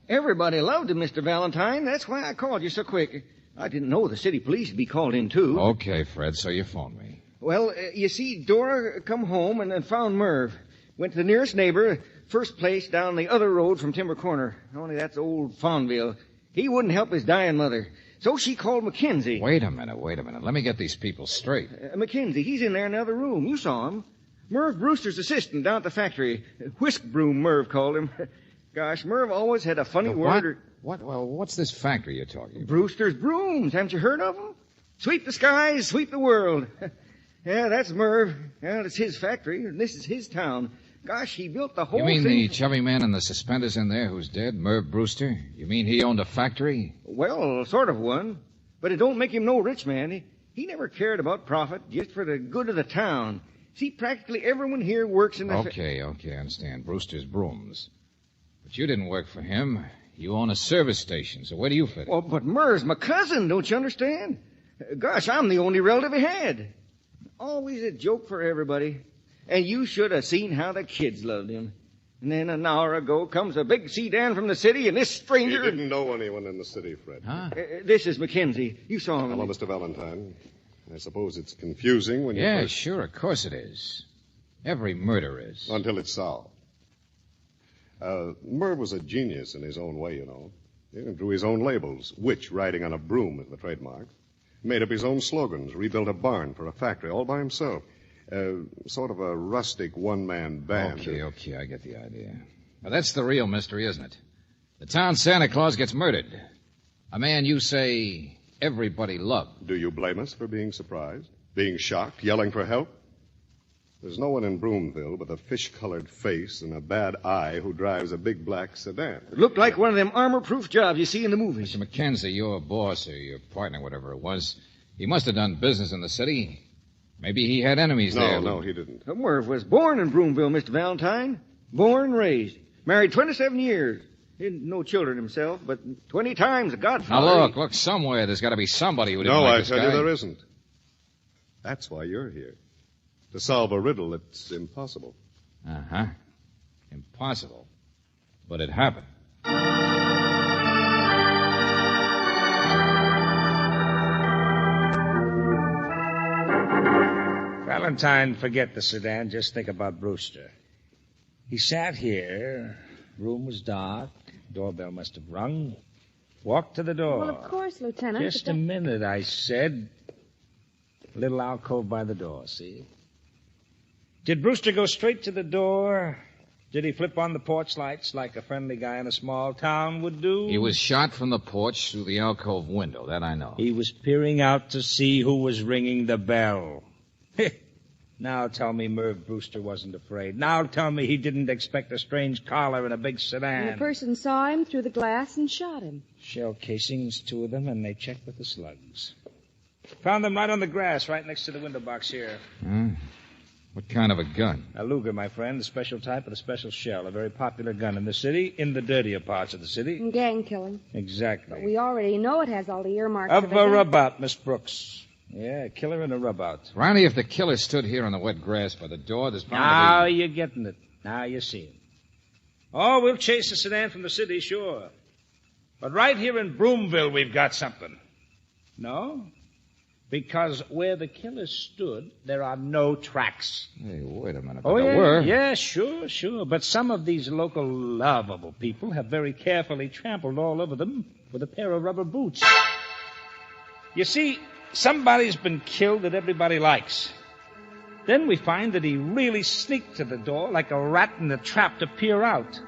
Everybody loved him, Mr. Valentine. That's why I called you so quick. I didn't know the city police would be called in, too. Okay, Fred, so you phoned me. Well, you see, Dora come home and found Merv. Went to the nearest neighbor, first place down the other road from Timber Corner. Only that's old Fonville. He wouldn't help his dying mother. So she called Mackenzie. Wait a minute. Let me get these people straight. Mackenzie, he's in there in the other room. You saw him. Merv Brewster's assistant down at the factory. Whisk Broom, Merv called him. Gosh, Merv always had a funny word. What's this factory you're talking about? Brewster's Brooms. Haven't you heard of them? Sweep the skies, sweep the world. Yeah, that's Merv. Well, it's his factory, and this is his town. Gosh, he built the whole You mean thing. the chubby man in the suspenders in there who's dead, Merv Brewster? You mean he owned a factory? Well, sort of one. But it don't make him no rich man. He never cared about profit, just for the good of the town. See, practically everyone here works in the... Okay, I understand. Brewster's Brooms. But you didn't work for him. You own a service station, so where do you fit in? Well, but Merv's my cousin, don't you understand? Gosh, I'm the only relative he had. Always a joke for everybody. And you should have seen how the kids loved him. And then an hour ago comes a big sedan from the city, and this stranger... He didn't know anyone in the city, Fred. Huh? This is Mackenzie. You saw him. Hello, Mr. Valentine. I suppose it's confusing when you Yeah, first... sure, of course it is. Every murder is. Until it's solved. Merv was a genius in his own way, you know. He drew his own labels. Witch riding on a broom is the trademark. Made up his own slogans. Rebuilt a barn for a factory all by himself. Sort of a rustic one-man band. Okay, I get the idea. Well, that's the real mystery, isn't it? The town Santa Claus gets murdered. A man you say everybody loved. Do you blame us for being surprised? Being shocked? Yelling for help? There's no one in Broomville with a fish-colored face and a bad eye who drives a big black sedan. It looked like one of them armor-proof jobs you see in the movies. Mr. Mackenzie, your boss or your partner, whatever it was, he must have done business in the city. Maybe he had enemies there. No, he didn't. Merv was born in Broomville, Mr. Valentine. Born and raised. Married 27 years. Didn't no children himself, but 20 times a godfather. Now, look, somewhere there's got to be somebody who didn't No, like I this tell guy. you there isn't. That's why you're here. To solve a riddle that's impossible. Uh-huh. Impossible. But it happened. Valentine, forget the sedan. Just think about Brewster. He sat here. Room was dark. Doorbell must have rung. Walked to the door. Well, of course, Lieutenant. Just a minute, I said. Little alcove by the door, see? Did Brewster go straight to the door? Did he flip on the porch lights like a friendly guy in a small town would do? He was shot from the porch through the alcove window, that I know. He was peering out to see who was ringing the bell. Now tell me Merv Brewster wasn't afraid. Now tell me he didn't expect a strange caller in a big sedan. And the person saw him through the glass and shot him. Shell casings, 2 of them, and they checked with the slugs. Found them right on the grass, right next to the window box here. What kind of a gun? A Luger, my friend, the special type with a special shell. A very popular gun in the city, in the dirtier parts of the city. And gang killing. Exactly. But we already know it has all the earmarks Of of a rubout, Miss Brooks. Yeah, a killer and a rubout. Ronnie, if the killer stood here in the wet grass by the door, there's bound Now to be... you're getting it. Now you see him. Oh, we'll chase the sedan from the city, sure. But right here in Broomville, we've got something. No? Because where the killer stood, there are no tracks. Hey, wait a minute. Oh, But yeah? there were. Yeah, sure. But some of these local lovable people have very carefully trampled all over them with a pair of rubber boots. You see, somebody's been killed that everybody likes. Then we find that he really sneaked to the door like a rat in a trap to peer out.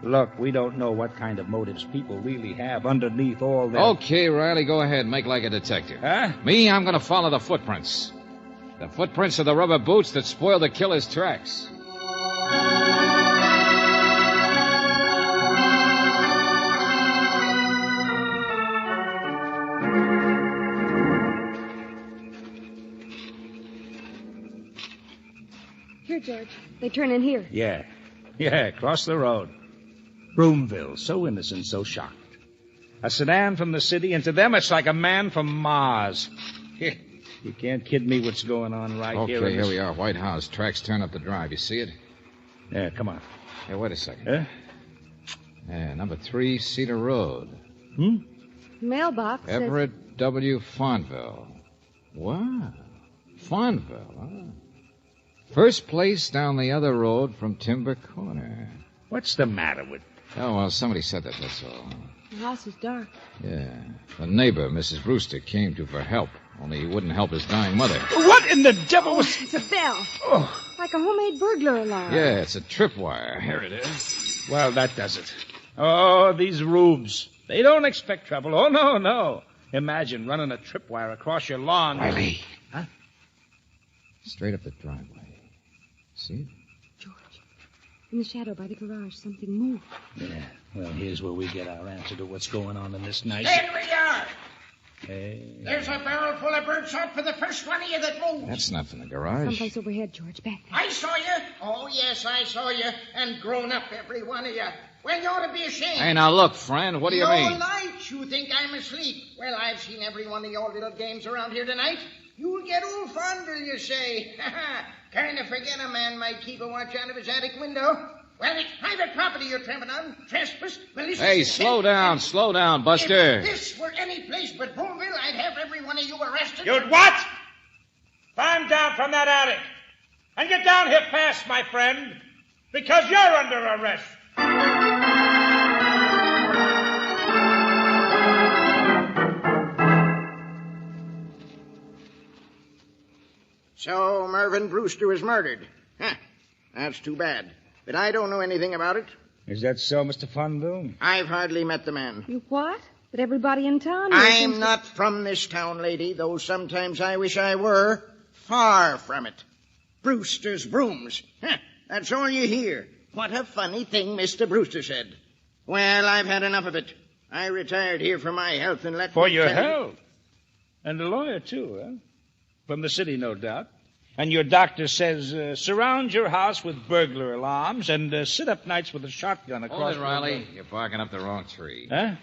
Look, we don't know what kind of motives people really have underneath all that. Okay, Riley, go ahead. Make like a detective. Huh? Me, I'm going to follow the footprints. The footprints of the rubber boots that spoiled the killer's tracks. Here, George. They turn in here. Yeah, across the road. Broomville, so innocent, so shocked. A sedan from the city, and to them it's like a man from Mars. You can't kid me what's going on right here. Okay, here we are. White House. Tracks turn up the drive. You see it? Yeah, come on. Hey, wait a second. Huh? Yeah, number 3, Cedar Road. Mailbox says... Everett W. Fonville. Wow. Fonville, huh? First place down the other road from Timber Corner. What's the matter with... Oh, well, somebody said that, that's all. The house is dark. Yeah. The neighbor, Mrs. Brewster, came to for help, only he wouldn't help his dying mother. What in the devil was... It's a bell. Oh. Like a homemade burglar alarm. Yeah, it's a tripwire. Here it is. Well, that does it. Oh, these rubes. They don't expect trouble. Oh, no. Imagine running a tripwire across your lawn. Riley. Huh? Straight up the driveway. See it? George, in the shadow by the garage, something moved. Yeah, well, here's where we get our answer to what's going on in this nice... There we are. Hey. There's a barrel full of birdshot for the first one of you that moves. That's not from the garage. Someplace overhead, George, back there. I saw you. Oh, yes, I saw you. And grown up, every one of you. Well, you ought to be ashamed. Hey, now look, friend, what do you mean? Your lights, you think I'm asleep. Well, I've seen every one of your little games around here tonight. You'll get old fondle, you say. Kind of forget a man might keep a watch out of his attic window. Well, it's private property you're tramping on. Trespass, malicious... Hey, slow down, Buster. If this were any place but Boomville, I'd have every one of you arrested. You'd what? Climb down from that attic. And get down here fast, my friend, because you're under arrest. So Mervyn Brewster was murdered. Huh. That's too bad. But I don't know anything about it. Is that so, Mr. Fonville? I've hardly met the man. You what? But everybody in town... I'm not from this town, lady, though sometimes I wish I were. Far from it. Brewster's brooms. Huh. That's all you hear. What a funny thing Mr. Brewster said. Well, I've had enough of it. I retired here for my health and let For me your tell you- health? And a lawyer, too, huh? From the city, no doubt. And your doctor says surround your house with burglar alarms and sit up nights with a shotgun across Hold it, the Riley. road. You're barking up the wrong tree. Huh?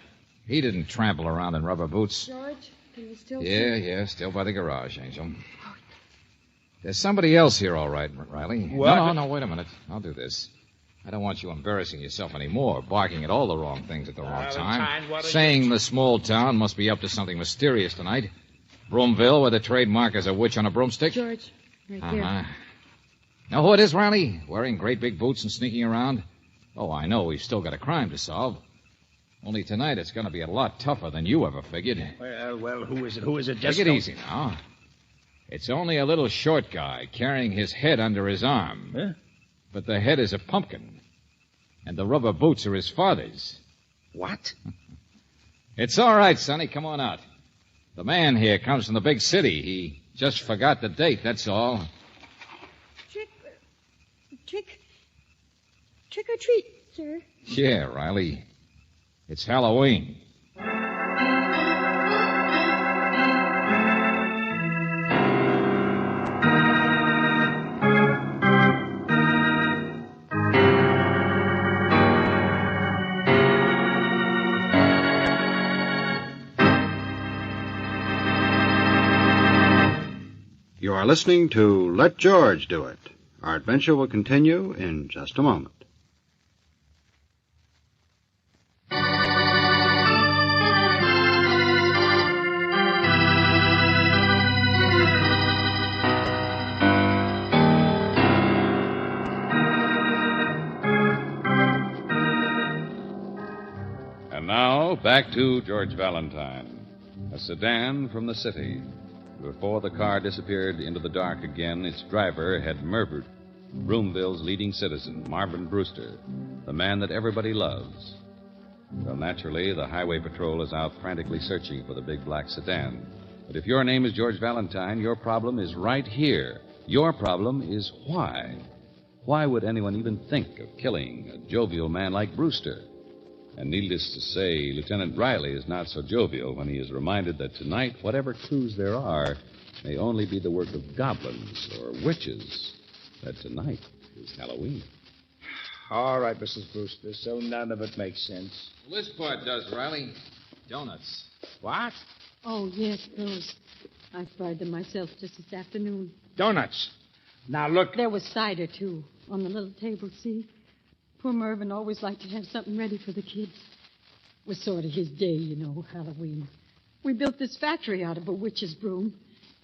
He didn't trample around in rubber boots. George, can you still... Yeah, still by the garage, Angel. There's somebody else here, all right, Riley. What? No, wait a minute. I'll do this. I don't want you embarrassing yourself anymore, barking at all the wrong things at the wrong time. Valentine, what are Saying the small town must be up to something mysterious tonight. Broomville with a trademark as a witch on a broomstick. George, right Uh-huh. there. Now, who it is, Riley? Wearing great big boots and sneaking around? Oh, I know. We've still got a crime to solve. Only tonight it's going to be a lot tougher than you ever figured. Well, who is it? Who is it? Just Take it don't- easy now. It's only a little short guy carrying his head under his arm. Huh? But the head is a pumpkin. And the rubber boots are his father's. What? It's all right, Sonny. Come on out. The man here comes from the big city. He just forgot the date, that's all. Trick or treat, sir. Yeah, Riley. It's Halloween. You are listening to Let George Do It. Our adventure will continue in just a moment. And now, back to George Valentine. A sedan from the city. Before the car disappeared into the dark again, its driver had murdered Broomville's leading citizen, Marvin Brewster, the man that everybody loves. Well, naturally, the highway patrol is out frantically searching for the big black sedan. But if your name is George Valentine, your problem is right here. Your problem is why. Why would anyone even think of killing a jovial man like Brewster? And needless to say, Lieutenant Riley is not so jovial when he is reminded that tonight, whatever clues there are, may only be the work of goblins or witches. That tonight is Halloween. All right, Mrs. Brewster, so none of it makes sense. Well, this part does, Riley. Donuts. What? Oh, yes, those. I fried them myself just this afternoon. Donuts. Now, look. There was cider, too, on the little table, see? Poor Mervyn always liked to have something ready for the kids. It was sort of his day, you know, Halloween. We built this factory out of a witch's broom.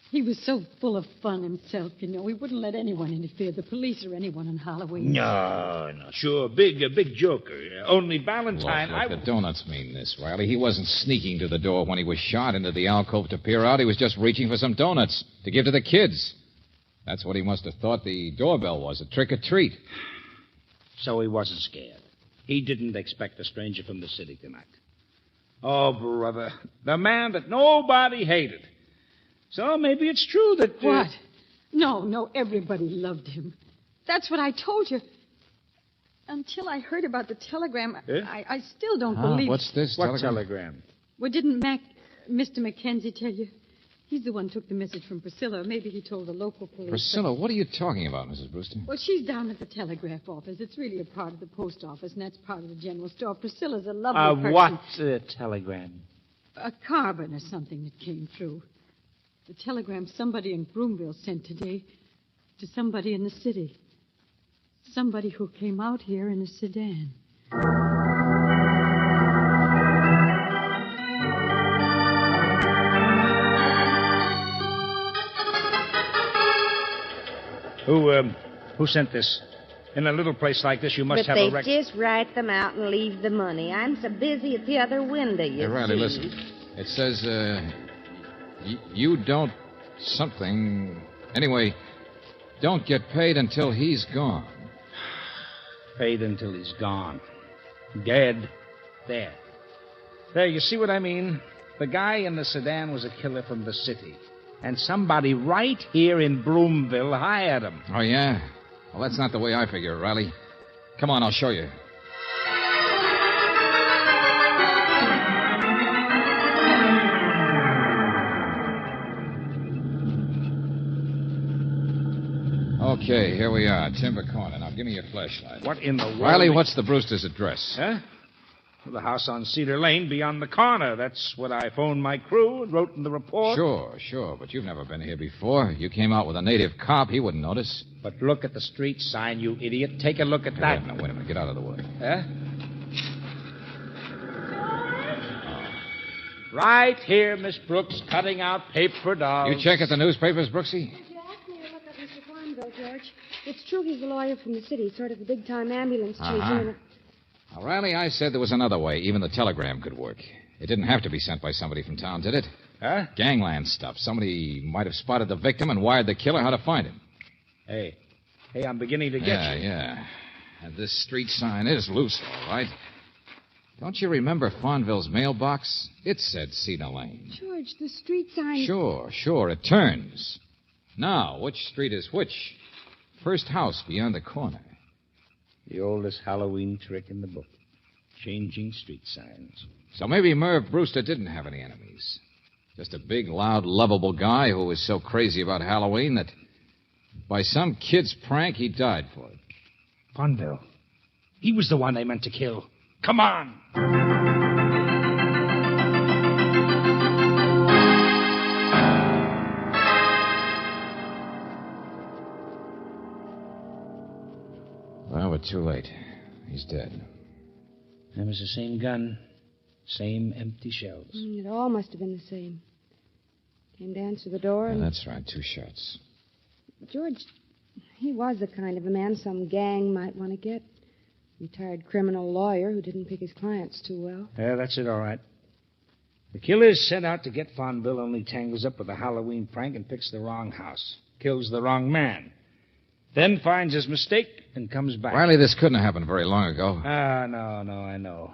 He was so full of fun himself, you know. He wouldn't let anyone interfere, the police or anyone on Halloween. No, sure, a big joker. Only Valentine, Look, the donuts mean this, Riley. He wasn't sneaking to the door when he was shot into the alcove to peer out. He was just reaching for some donuts to give to the kids. That's what he must have thought the doorbell was, a trick or treat. So he wasn't scared. He didn't expect a stranger from the city tonight. Oh, brother, the man that nobody hated. So maybe it's true that... What? No, everybody loved him. That's what I told you. Until I heard about the telegram, I still don't believe... What's this What telegram? Well, didn't Mr. Mackenzie tell you? He's the one who took the message from Priscilla. Maybe he told the local police. Priscilla, what are you talking about, Mrs. Brewster? Well, she's down at the telegraph office. It's really a part of the post office, and that's part of the general store. Priscilla's a lovely person. What's a telegram? A carbon or something that came through. The telegram somebody in Broomville sent today to somebody in the city. Somebody who came out here in a sedan. Who sent this? In a little place like this, you must but have a they just write them out and leave the money. I'm so busy at the other window, you Hey, Riley, see. listen. It says, you don't something. Anyway, don't get paid until he's gone. Paid until he's gone. Dead. There. There, you see what I mean? The guy in the sedan was a killer from the city. And somebody right here in Broomville hired him. Oh, yeah? Well, that's not the way I figure it, Riley. Come on, I'll show you. Okay, here we are, Timber Corner. Now, give me your flashlight. What in the world? Riley, what's the Brewster's address? Huh? The house on Cedar Lane beyond the corner. That's what I phoned my crew and wrote in the report. Sure, but you've never been here before. You came out with a native cop. He wouldn't notice. But look at the street sign, you idiot. Take a look at that. Wait a minute. Get out of the way. Huh? Right here, Miss Brooks, cutting out paper dolls. You check at the newspapers, Brooksy? If you ask me to look up Mr. Farnville, George, it's true he's a lawyer from the city, sort of a big-time ambulance chaser. Uh-huh. Now, Riley, I said there was another way. Even the telegram could work. It didn't have to be sent by somebody from town, did it? Huh? Gangland stuff. Somebody might have spotted the victim and wired the killer how to find him. Hey, I'm beginning to get you. Yeah. And this street sign is loose, all right. Don't you remember Farnville's mailbox? It said Cedar Lane. George, the street sign... Sure. It turns. Now, which street is which? First house beyond the corner. The oldest Halloween trick in the book. Changing street signs. So maybe Merv Brewster didn't have any enemies. Just a big, loud, lovable guy who was so crazy about Halloween that by some kid's prank he died for it. Farnville. He was the one they meant to kill. Come on! Well, we're too late. He's dead. It was the same gun, same empty shells. It all must have been the same. Came to answer the door and... Yeah, that's right, 2 shots. George, he was the kind of a man some gang might want to get. Retired criminal lawyer who didn't pick his clients too well. Yeah, that's it, all right. The killer's set out to get Farnville, only tangles up with a Halloween prank and picks the wrong house. Kills the wrong man. Then finds his mistake and comes back. Riley, this couldn't have happened very long ago. No, I know.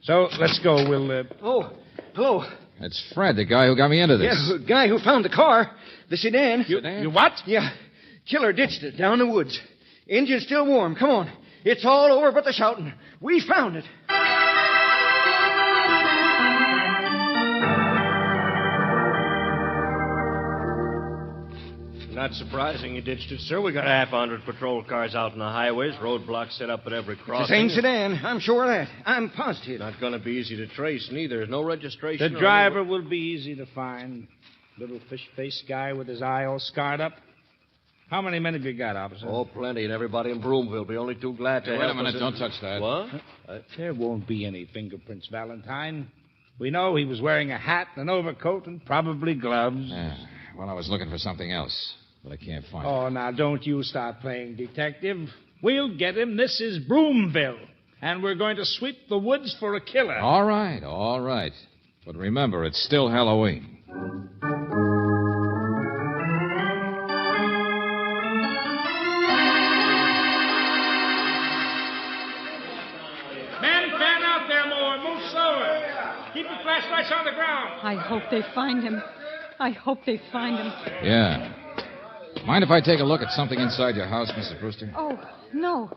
So, let's go. We'll, Oh, hello. It's Fred, the guy who got me into this. Yeah, the guy who found the car. The sedan. You what? Yeah. Killer ditched it down the woods. Engine's still warm. Come on. It's all over but the shouting. We found it. Not surprising you ditched it, sir. We got 100 patrol cars out on the highways, roadblocks set up at every crossing. It's the same sedan. I'm sure of that. I'm positive. Not going to be easy to trace, neither. There's no registration. The driver will be easy to find. Little fish-faced guy with his eye all scarred up. How many men have you got, officer? Oh, plenty, and everybody in Broomville will be only too glad to help us. Wait a minute, don't touch that. What? There won't be any fingerprints, Valentine. We know he was wearing a hat, an overcoat, and probably gloves. Yeah. Well, I was looking for something else, but I can't find it. Oh, now, don't you start playing detective. We'll get him. This is Broomville, and we're going to sweep the woods for a killer. All right. But remember, it's still Halloween. Keep the flashlights on the ground. I hope they find him. Yeah. Mind if I take a look at something inside your house, Mrs. Brewster? Oh, no.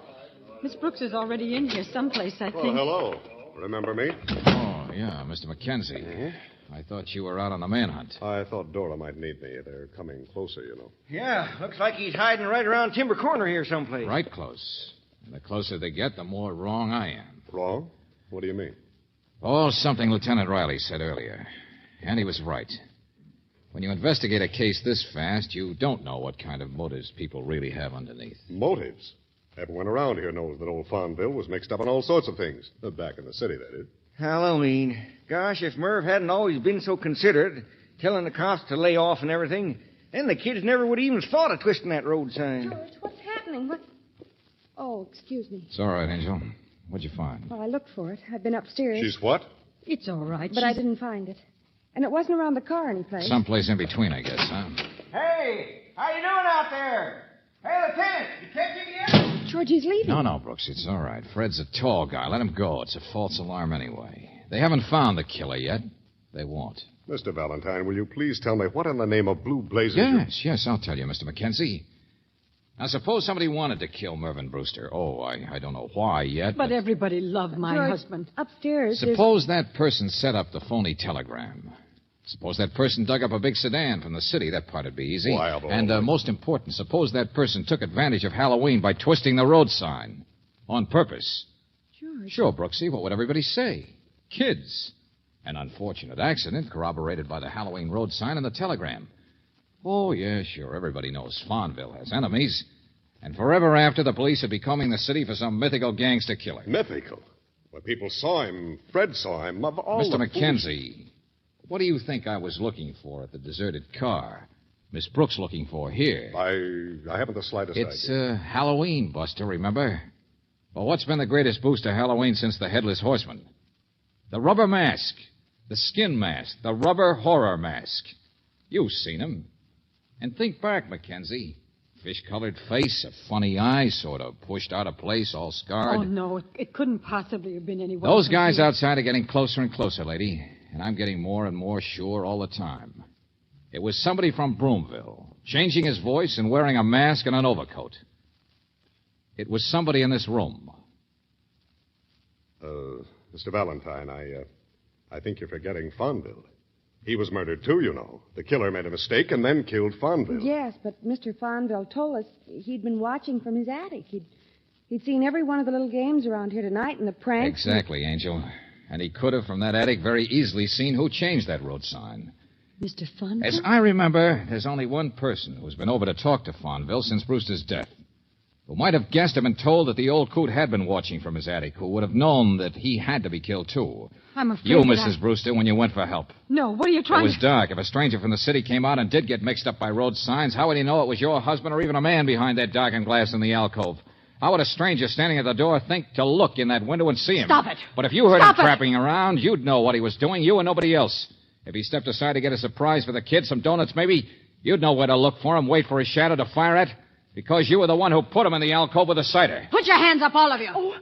Miss Brooks is already in here someplace, I think. Well, hello. Remember me? Oh, yeah, Mr. Mackenzie. I thought you were out on a manhunt. I thought Dora might need me. They're coming closer, you know. Yeah, looks like he's hiding right around Timber Corner here someplace. Right close. And the closer they get, the more wrong I am. Wrong? What do you mean? Oh, something Lieutenant Riley said earlier. And he was right. When you investigate a case this fast, you don't know what kind of motives people really have underneath. Motives? Everyone around here knows that old Farmville was mixed up in all sorts of things. Back in the city, that is. Halloween. Gosh, if Merv hadn't always been so considerate, telling the cops to lay off and everything, then the kids never would even thought of twisting that road sign. George, what's happening? What? Oh, excuse me. It's all right, Angel. What'd you find? Well, I looked for it. I've been upstairs. She's what? It's all right. But I didn't find it. And it wasn't around the car anyplace. Someplace in between, I guess, huh? Hey, how you doing out there? Hey, Lieutenant, you catching yet? George, he's leaving. No, Brooks, it's all right. Fred's a tall guy. Let him go. It's a false alarm anyway. They haven't found the killer yet. They won't. Mr. Valentine, will you please tell me what in the name of blue blazes... Yes, I'll tell you, Mr. McKenzie. Now, suppose somebody wanted to kill Mervyn Brewster. Oh, I don't know why yet. But everybody loved my George, husband. Upstairs. Suppose that person set up the phony telegram. Suppose that person dug up a big sedan from the city. That part'd be easy. Why, and most important, suppose that person took advantage of Halloween by twisting the road sign. On purpose. George. Sure, Brooksy. What would everybody say? Kids. An unfortunate accident corroborated by the Halloween road sign and the telegram. Oh, yeah, sure. Everybody knows Farmville has enemies. And forever after, the police would be combing the city for some mythical gangster killer. Mythical? When people saw him, Fred saw him, of all Mr. the McKenzie, what do you think I was looking for at the deserted car? Miss Brooks looking for here? I haven't the slightest idea. It's Halloween, Buster, remember? Well, what's been the greatest boost to Halloween since the Headless Horseman? The rubber mask. The skin mask. The rubber horror mask. You've seen him. And think back, Mackenzie. Fish-colored face, a funny eye, sort of pushed out of place, all scarred. Oh, no, it couldn't possibly have been anyone. Those guys outside are getting closer and closer, lady. And I'm getting more and more sure all the time. It was somebody from Broomville, changing his voice and wearing a mask and an overcoat. It was somebody in this room. Mr. Valentine, I think you're forgetting Farmville. He was murdered, too, you know. The killer made a mistake and then killed Farmville. Yes, but Mr. Farmville told us he'd been watching from his attic. He'd seen every one of the little games around here tonight and the pranks. Exactly, Angel. And he could have, from that attic, very easily seen who changed that road sign. Mr. Farmville? As I remember, there's only one person who's been over to talk to Farmville since Brewster's death. Who might have guessed and been told that the old coot had been watching from his attic, who would have known that he had to be killed, too. I'm afraid You, that Mrs. Brewster, when you went for help. No, what are you trying It was dark. If a stranger from the city came out and did get mixed up by road signs, how would he know it was your husband or even a man behind that darkened glass in the alcove? How would a stranger standing at the door think to look in that window and see him? Stop it. But if you heard Stop him it. trapping around, you'd know what he was doing, you and nobody else. If he stepped aside to get a surprise for the kids, some donuts maybe, you'd know where to look for him, wait for his shadow to fire at. Because you were the one who put him in the alcove with the cider. Put your hands up, all of you. Oh.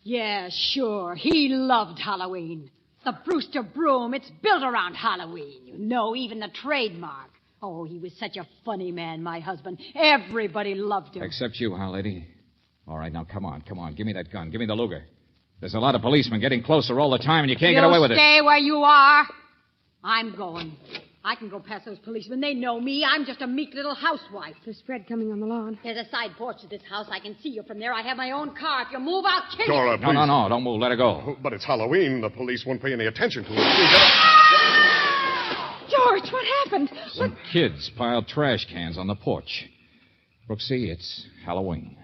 Yeah, sure. He loved Halloween. The Brewster broom, it's built around Halloween. You know, even the trademark. Oh, he was such a funny man, my husband. Everybody loved him. Except you, huh, lady? All right, now, come on. Give me that gun. Give me the Luger. There's a lot of policemen getting closer all the time, and you can't get away with it. Stay where you are. I'm going. I can go past those policemen. They know me. I'm just a meek little housewife. There's Fred coming on the lawn. There's a side porch to this house. I can see you from there. I have my own car. If you move, I'll kill Dora, you. please. No, don't move. Let her go. But it's Halloween. The police won't pay any attention to it. George, what happened? Some kids piled trash cans on the porch. Brooksy, it's Halloween.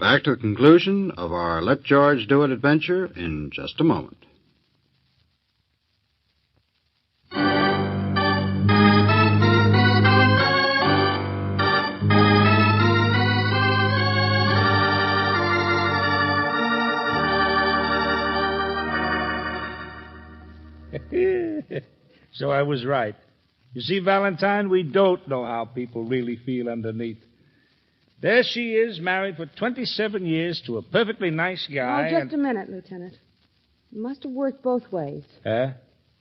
Back to the conclusion of our Let George Do It adventure in just a moment. So I was right. You see, Valentine, we don't know how people really feel underneath. There she is, married for 27 years to a perfectly nice guy. Oh, just a minute, Lieutenant. It must have worked both ways. Huh?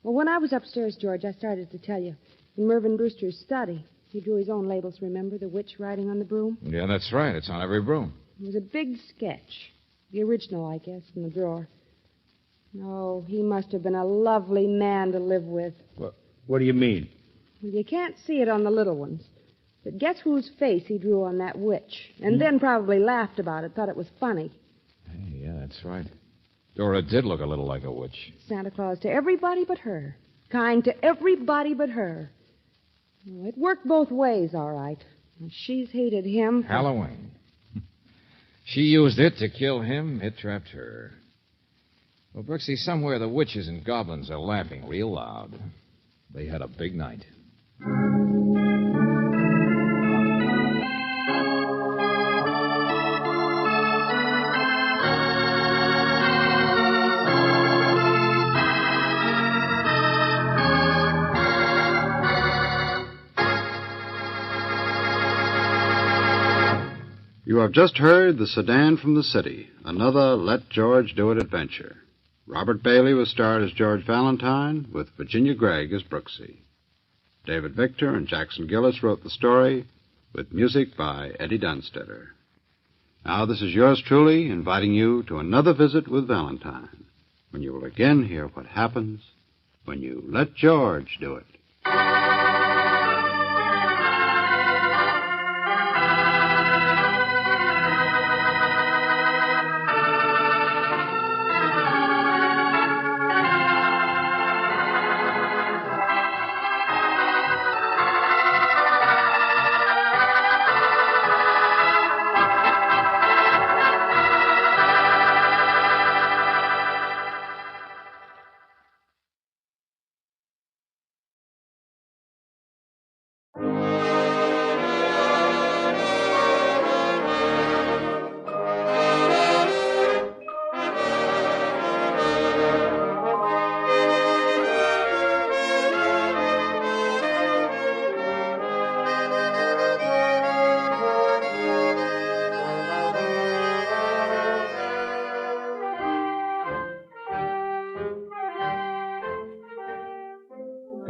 Well, when I was upstairs, George, I started to tell you. In Mervyn Brewster's study, he drew his own labels, remember? The witch riding on the broom. Yeah, that's right. It's on every broom. It was a big sketch. The original, I guess, in the drawer. Oh, he must have been a lovely man to live with. What do you mean? Well, you can't see it on the little ones. But guess whose face he drew on that witch? And then probably laughed about it, thought it was funny. Hey, yeah, that's right. Dora did look a little like a witch. Santa Claus to everybody but her. Kind to everybody but her. Well, it worked both ways, all right. She's hated him. Halloween. She used it to kill him. It trapped her. Well, Brooksy, somewhere the witches and goblins are laughing real loud. They had a big night. You have just heard The Sedan from the City, another Let George Do It adventure. Robert Bailey was starred as George Valentine, with Virginia Gregg as Brooksy. David Victor and Jackson Gillis wrote the story, with music by Eddie Dunstetter. Now this is yours truly, inviting you to another visit with Valentine, when you will again hear what happens when you let George do it.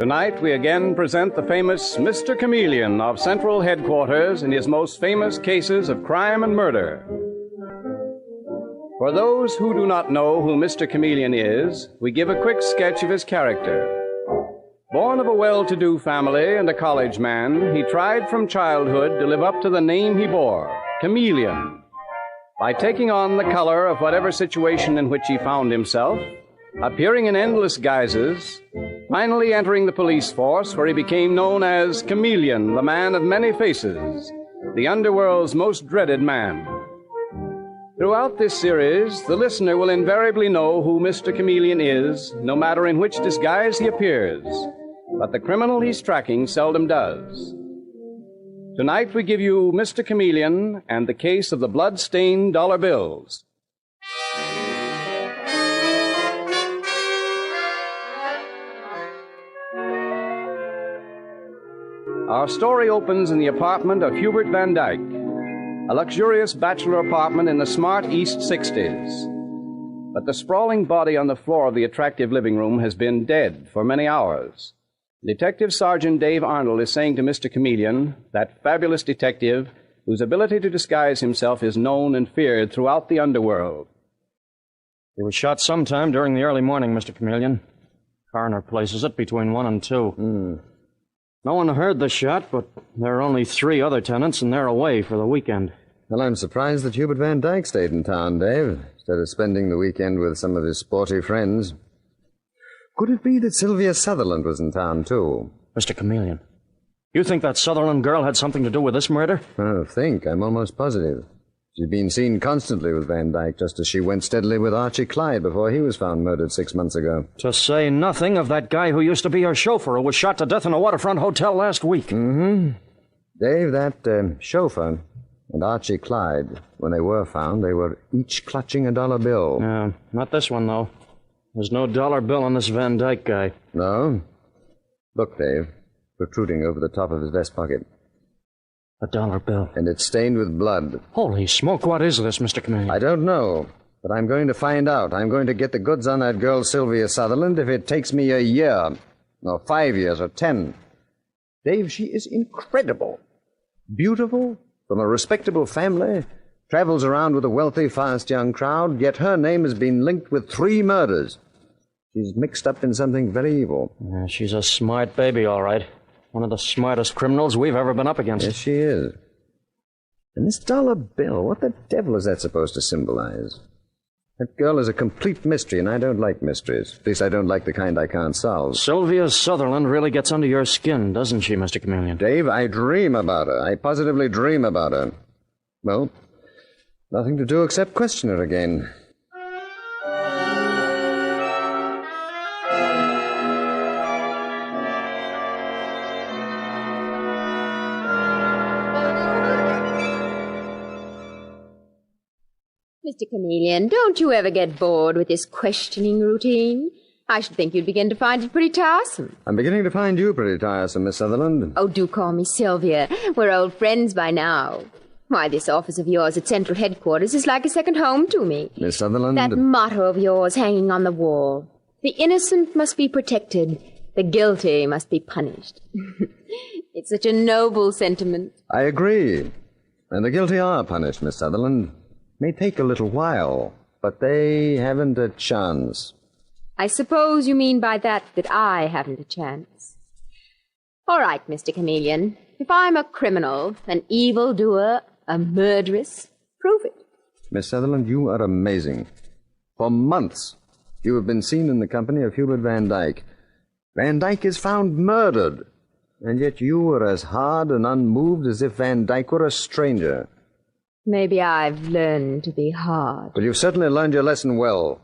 Tonight, we again present the famous Mr. Chameleon of Central Headquarters in his most famous cases of crime and murder. For those who do not know who Mr. Chameleon is, we give a quick sketch of his character. Born of a well-to-do family and a college man, he tried from childhood to live up to the name he bore, Chameleon, by taking on the color of whatever situation in which he found himself, appearing in endless guises, finally entering the police force, where he became known as Chameleon, the man of many faces, the underworld's most dreaded man. Throughout this series, the listener will invariably know who Mr. Chameleon is, no matter in which disguise he appears. But the criminal he's tracking seldom does. Tonight we give you Mr. Chameleon and the case of the blood-stained dollar bills. Our story opens in the apartment of Hubert Van Dyke, a luxurious bachelor apartment in the smart East 60s. But the sprawling body on the floor of the attractive living room has been dead for many hours. Detective Sergeant Dave Arnold is saying to Mr. Chameleon, that fabulous detective whose ability to disguise himself is known and feared throughout the underworld. He was shot sometime during the early morning, Mr. Chameleon. Coroner places it between 1 and 2. No one heard the shot, but there are only 3 other tenants, and they're away for the weekend. Well, I'm surprised that Hubert Van Dyke stayed in town, Dave, instead of spending the weekend with some of his sporty friends. Could it be that Sylvia Sutherland was in town, too? Mr. Chameleon, you think that Sutherland girl had something to do with this murder? Oh, I'm almost positive. She'd been seen constantly with Van Dyke, just as she went steadily with Archie Clyde before he was found murdered 6 months ago. To say nothing of that guy who used to be her chauffeur who was shot to death in a waterfront hotel last week. Dave, that chauffeur and Archie Clyde, when they were found, they were each clutching a dollar bill. Yeah, not this one, though. There's no dollar bill on this Van Dyke guy. No? Look, Dave, protruding over the top of his vest pocket. A dollar bill. And it's stained with blood. Holy smoke, what is this, Mr. Chameleon? I don't know, But I'm going to find out. I'm going to get the goods on that girl, Sylvia Sutherland, if it takes me a year, or 5 years, or 10. Dave, she is incredible. Beautiful, from a respectable family, travels around with a wealthy, fast young crowd, yet her name has been linked with 3 murders. She's mixed up in something very evil. Yeah, she's a smart baby, all right. One of the smartest criminals we've ever been up against. Yes, she is. And this dollar bill, what the devil is that supposed to symbolize? That girl is a complete mystery, and I don't like mysteries. At least I don't like the kind I can't solve. Sylvia Sutherland really gets under your skin, doesn't she, Mr. Chameleon? Dave, I dream about her. I positively dream about her. Well, nothing to do except question her again. Mr. Chameleon, don't you ever get bored with this questioning routine? I should think you'd begin to find it pretty tiresome. I'm beginning to find you pretty tiresome, Miss Sutherland. Oh, do call me Sylvia. We're old friends by now. Why, this office of yours at Central Headquarters is like a second home to me. Miss Sutherland? That motto of yours hanging on the wall. The innocent must be protected. The guilty must be punished. It's such a noble sentiment. I agree. And the guilty are punished, Miss Sutherland. May take a little while, but they haven't a chance. I suppose you mean by that I haven't a chance. All right, Mr. Chameleon. If I'm a criminal, an evildoer, a murderess, prove it. Miss Sutherland, you are amazing. For months, you have been seen in the company of Hubert Van Dyke. Van Dyke is found murdered, and yet you were as hard and unmoved as if Van Dyke were a stranger. Maybe I've learned to be hard. But you've certainly learned your lesson well.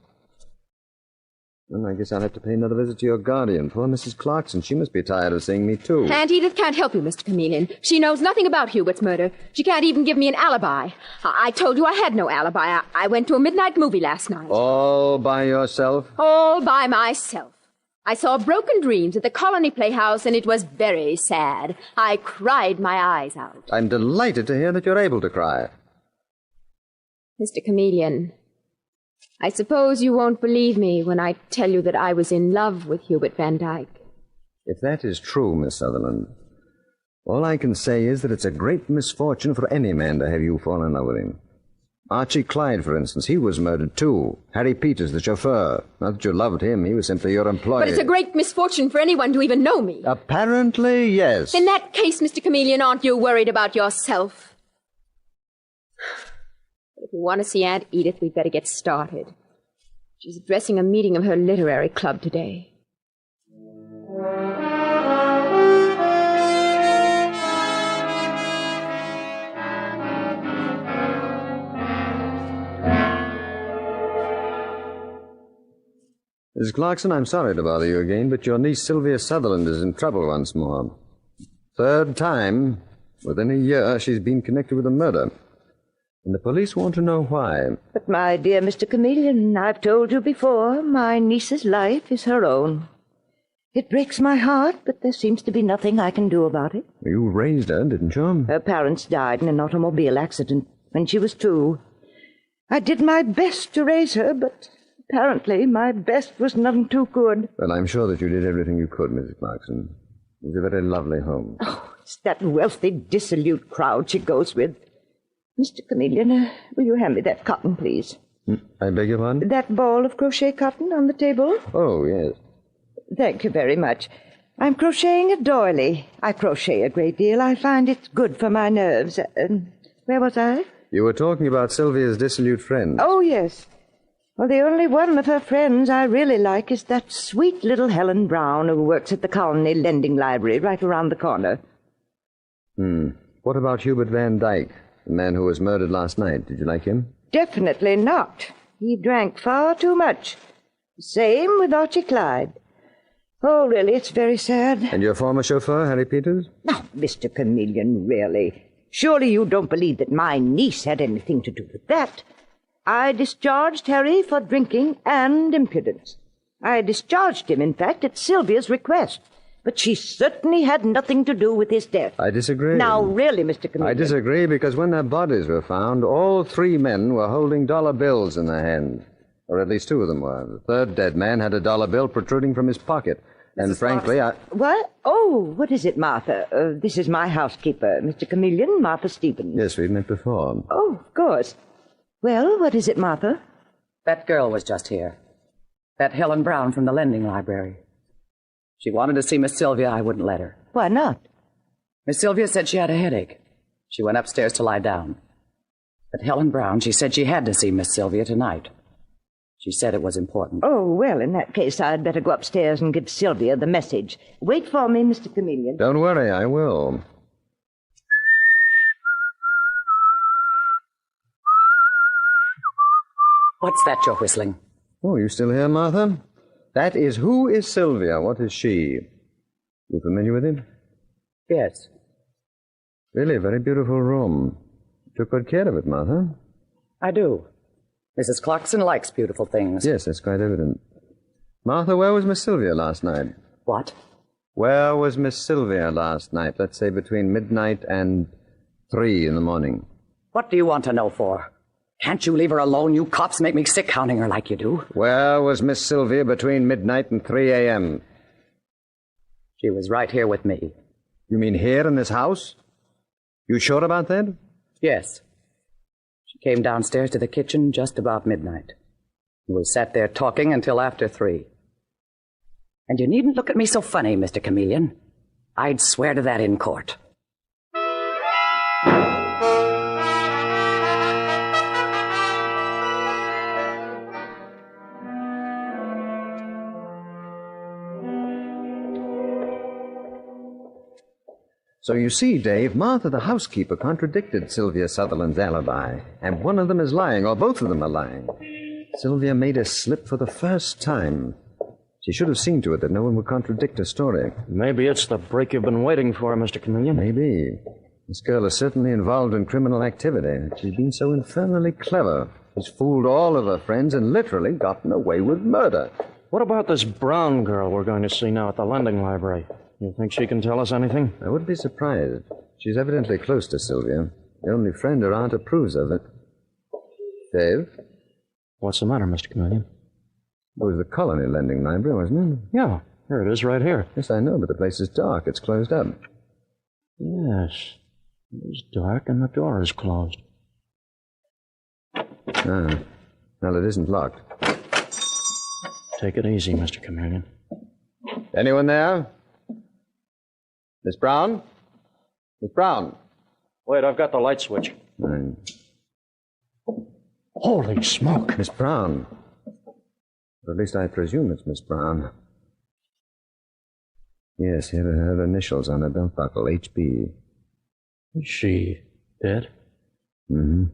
Well, I guess I'll have to pay another visit to your guardian. Poor Mrs. Clarkson. She must be tired of seeing me, too. Aunt Edith can't help you, Mr. Chameleon. She knows nothing about Hubert's murder. She can't even give me an alibi. I told you I had no alibi. I went to a midnight movie last night. All by yourself? All by myself. I saw Broken Dreams at the Colony Playhouse, and it was very sad. I cried my eyes out. I'm delighted to hear that you're able to cry. Mr. Chameleon, I suppose you won't believe me when I tell you that I was in love with Hubert Van Dyke. If that is true, Miss Sutherland, all I can say is that it's a great misfortune for any man to have you fall in love with him. Archie Clyde, for instance, he was murdered too. Harry Peters, the chauffeur. Not that you loved him, he was simply your employee. But it's a great misfortune for anyone to even know me. Apparently, yes. In that case, Mr. Chameleon, aren't you worried about yourself? If you want to see Aunt Edith, we'd better get started. She's addressing a meeting of her literary club today. Mrs. Clarkson, I'm sorry to bother you again, but your niece Sylvia Sutherland is in trouble once more. 3rd time, within a year, she's been connected with a murder. And the police want to know why. But, my dear Mr. Chameleon, I've told you before, my niece's life is her own. It breaks my heart, but there seems to be nothing I can do about it. You raised her, didn't you? Her parents died in an automobile accident when she was 2. I did my best to raise her, but apparently my best was none too good. Well, I'm sure that you did everything you could, Mrs. Clarkson. It was a very lovely home. Oh, it's that wealthy, dissolute crowd she goes with. Mr. Chameleon, will you hand me that cotton, please? I beg your pardon? That ball of crochet cotton on the table? Oh, yes. Thank you very much. I'm crocheting a doily. I crochet a great deal. I find it's good for my nerves. Where was I? You were talking about Sylvia's dissolute friend. Oh, yes. Well, the only one of her friends I really like is that sweet little Helen Brown who works at the Colony Lending Library right around the corner. What about Hubert Van Dyke, the man who was murdered last night? Did you like him? Definitely not. He drank far too much. Same with Archie Clyde. Oh, really, it's very sad. And your former chauffeur, Harry Peters? Now, Mr. Chameleon, really. Surely you don't believe that my niece had anything to do with that. I discharged Harry for drinking and impudence. I discharged him, in fact, at Sylvia's request. But she certainly had nothing to do with his death. I disagree. Now, really, Mr. Chameleon. I disagree because when their bodies were found, all three men were holding dollar bills in their hands. Or at least two of them were. The third dead man had a dollar bill protruding from his pocket. And frankly, What? Oh, what is it, Martha? This is my housekeeper, Mr. Chameleon, Martha Stevens. Yes, we've met before. Oh, of course. Well, what is it, Martha? That girl was just here. That Helen Brown from the lending library. She wanted to see Miss Sylvia. I wouldn't let her. Why not? Miss Sylvia said she had a headache. She went upstairs to lie down. But Helen Brown, she said she had to see Miss Sylvia tonight. She said it was important. Oh, well, in that case, I'd better go upstairs and give Sylvia the message. Wait for me, Mr. Chameleon. Don't worry, I will. What's that you're whistling? Oh, you still here, Martha? That is Who is Sylvia? What is she? You familiar with it? Yes. Really, a very beautiful room. Took good care of it, Martha. I do. Mrs. Clarkson likes beautiful things. Yes, that's quite evident. Martha, where was Miss Sylvia last night? What? Where was Miss Sylvia last night? Let's say between midnight and 3 in the morning. What do you want to know for? Can't you leave her alone? You cops make me sick hounding her like you do. Where was Miss Sylvia between midnight and 3 a.m.? She was right here with me. You mean here in this house? You sure about that? Yes. She came downstairs to the kitchen just about midnight. We sat there talking until after 3. And you needn't look at me so funny, Mr. Chameleon. I'd swear to that in court. So you see, Dave, Martha, the housekeeper, contradicted Sylvia Sutherland's alibi. And one of them is lying, or both of them are lying. Sylvia made a slip for the first time. She should have seen to it that no one would contradict her story. Maybe it's the break you've been waiting for, Mr. Chameleon. Maybe. This girl is certainly involved in criminal activity. She's been so infernally clever. She's fooled all of her friends and literally gotten away with murder. What about this Brown girl we're going to see now at the lending library? You think she can tell us anything? I wouldn't be surprised. She's evidently close to Sylvia. The only friend her aunt approves of it. Dave? What's the matter, Mr. Chameleon? It was the Colony Lending Library, wasn't it? Yeah, here it is right here. Yes, I know, but the place is dark. It's closed up. Yes. It's dark and the door is closed. Ah. Well, it isn't locked. Take it easy, Mr. Chameleon. Anyone there? Miss Brown? Miss Brown? Wait, I've got the light switch. Fine. Holy smoke. Miss Brown. Or at least I presume it's Miss Brown. Yes, here are her initials on her belt buckle, HB. Is she dead? Mm-hmm.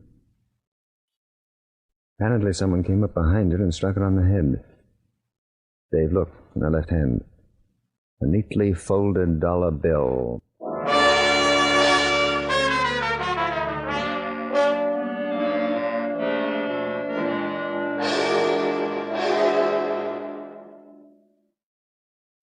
Apparently someone came up behind her and struck her on the head. Dave, look, in her left hand. A neatly folded dollar bill.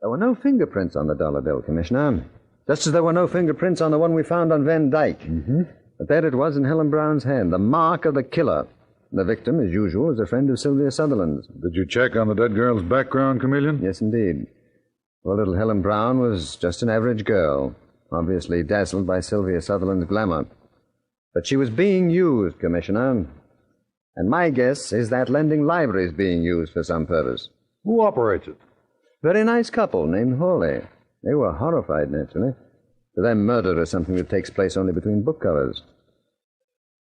There were no fingerprints on the dollar bill, Commissioner. Just as there were no fingerprints on the one we found on Van Dyke. Mm-hmm. But there it was in Helen Brown's hand, the mark of the killer. The victim, as usual, was a friend of Sylvia Sutherland's. Did you check on the dead girl's background, Chameleon? Yes, indeed. Well, little Helen Brown was just an average girl, obviously dazzled by Sylvia Sutherland's glamour. But she was being used, Commissioner. And my guess is that lending library is being used for some purpose. Who operates it? Very nice couple named Hawley. They were horrified, naturally. To them, murder is something that takes place only between book covers.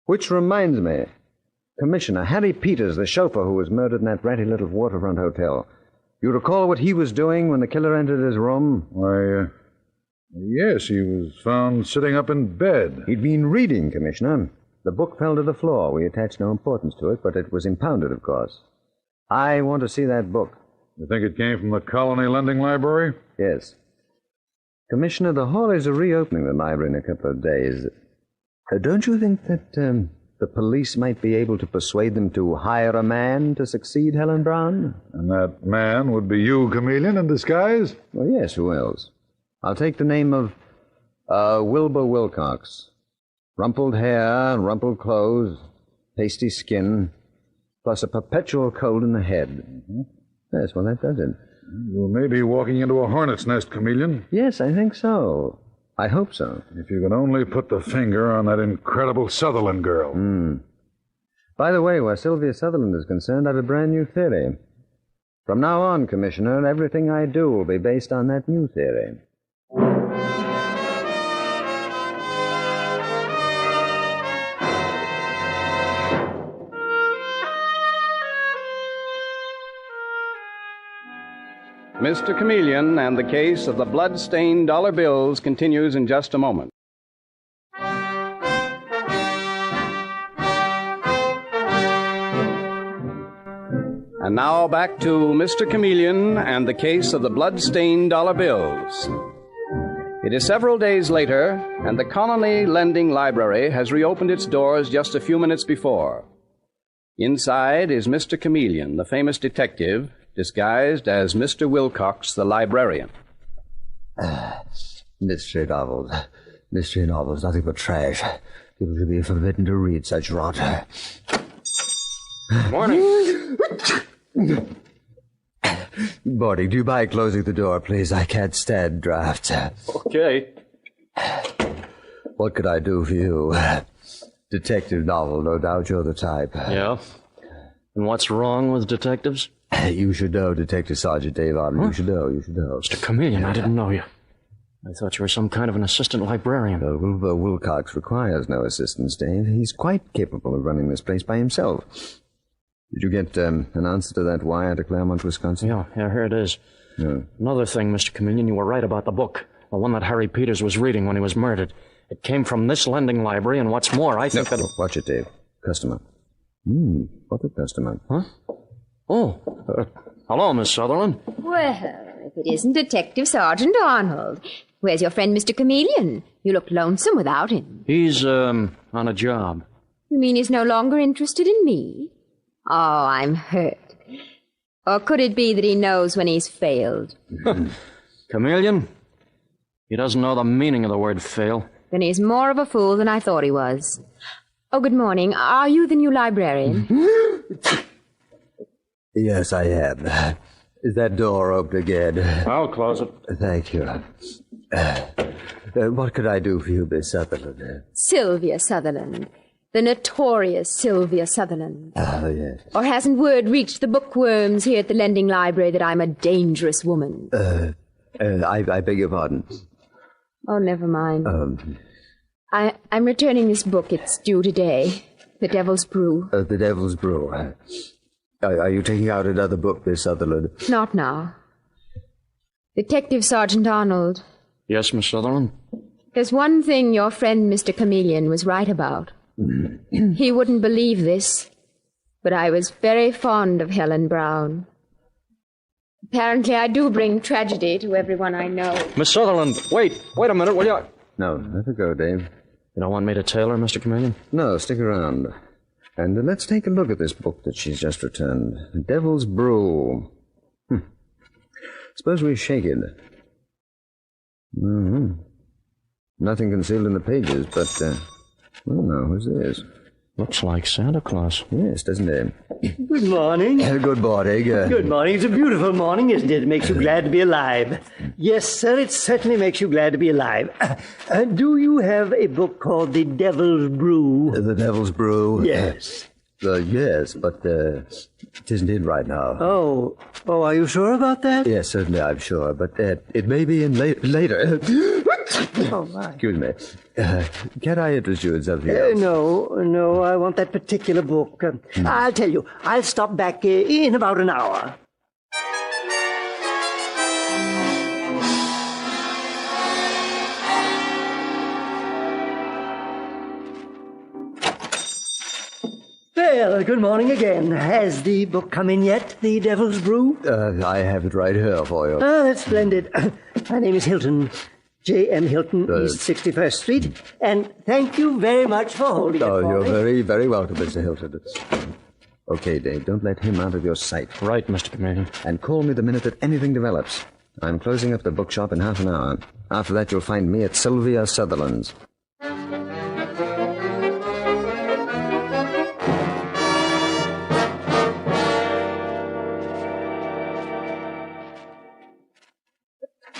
Which reminds me, Commissioner, Harry Peters, the chauffeur who was murdered in that ratty little waterfront hotel. You recall what he was doing when the killer entered his room? Why, yes, he was found sitting up in bed. He'd been reading, Commissioner. The book fell to the floor. We attached no importance to it, but it was impounded, of course. I want to see that book. You think it came from the Colony Lending Library? Yes. Commissioner, the Hawleys are reopening the library in a couple of days. Don't you think that the police might be able to persuade them to hire a man to succeed Helen Brown? And that man would be you, Chameleon, in disguise? Well, yes, who else? I'll take the name of Wilbur Wilcox. Rumpled hair, rumpled clothes, pasty skin, plus a perpetual cold in the head. Yes, well, that does it. You may be walking into a hornet's nest, Chameleon. Yes, I think so. I hope so. If you could only put the finger on that incredible Sutherland girl. By the way, where Sylvia Sutherland is concerned, I have a brand new theory. From now on, Commissioner, everything I do will be based on that new theory. Mr. Chameleon and the case of the blood-stained dollar bills continues in just a moment. And now back to Mr. Chameleon and the case of the blood-stained dollar bills. It is several days later, and the Colony Lending Library has reopened its doors just a few minutes before. Inside is Mr. Chameleon, the famous detective, disguised as Mr. Wilcox, the librarian. Mystery novels. Mystery novels, nothing but trash. People should be forbidden to read such rot. Morning. Morning. Do you mind closing the door, please? I can't stand drafts. Okay. What could I do for you? Detective novel, no doubt you're the type. Yeah? And what's wrong with detectives? You should know, Detective Sergeant Dave Arden. Huh? You should know. Mr. Chameleon, I didn't know you. I thought you were some kind of an assistant librarian. Wilbur Wilcox requires no assistance, Dave. He's quite capable of running this place by himself. Did you get an answer to that wire to Claremont, Wisconsin? Yeah, here it is. Yeah. Another thing, Mr. Chameleon, you were right about the book. The one that Harry Peters was reading when he was murdered. It came from this lending library, and what's more, I think that... Watch it, Dave. Customer. What a customer. Huh? Oh, hello, Miss Sutherland. Well, if it isn't Detective Sergeant Arnold. Where's your friend, Mr. Chameleon? You look lonesome without him. He's, on a job. You mean he's no longer interested in me? Oh, I'm hurt. Or could it be that he knows when he's failed? Chameleon? He doesn't know the meaning of the word fail. Then he's more of a fool than I thought he was. Oh, good morning. Are you the new librarian? Yes, I am. Is that door open again? I'll close it. Thank you. What could I do for you, Miss Sutherland? Sylvia Sutherland. The notorious Sylvia Sutherland. Oh, yes. Or hasn't word reached the bookworms here at the lending library that I'm a dangerous woman? I beg your pardon. Oh, never mind. I'm returning this book. It's due today. The Devil's Brew. The Devil's Brew. Are you taking out another book, Miss Sutherland? Not now. Detective Sergeant Arnold. Yes, Miss Sutherland? There's one thing your friend Mr. Chameleon was right about. He wouldn't believe this, but I was very fond of Helen Brown. Apparently I do bring tragedy to everyone I know. Miss Sutherland, wait a minute, will you? No, let her go, Dave. You don't want me to tail her, Mr. Chameleon? No, stick around. And let's take a look at this book that she's just returned. The Devil's Brew. Suppose we shake it. Nothing concealed in the pages, but... oh, no, who's this? Looks like Santa Claus. Yes, doesn't it? Good morning. Good morning. Good morning. It's a beautiful morning, isn't it? It makes you glad to be alive. Yes, sir, it certainly makes you glad to be alive. Do you have a book called The Devil's Brew? The Devil's Brew? Yes. Yes, but it isn't in right now. Oh, are you sure about that? Yes, certainly, I'm sure, but it may be in later. Oh, my. Excuse me. Can I interest you in something else? No, I want that particular book. I'll tell you, I'll stop back in about an hour. Well, good morning again. Has the book come in yet, The Devil's Brew? I have it right here for you. Ah, that's splendid. My name is Hilton. J.M. Hilton, East 61st Street. And thank you very much for holding it for you're me. very, very welcome, Mr. Hilton. Okay, Dave, don't let him out of your sight. Right, Mr. Chameleon. And call me the minute that anything develops. I'm closing up the bookshop in half an hour. After that, you'll find me at Sylvia Sutherland's.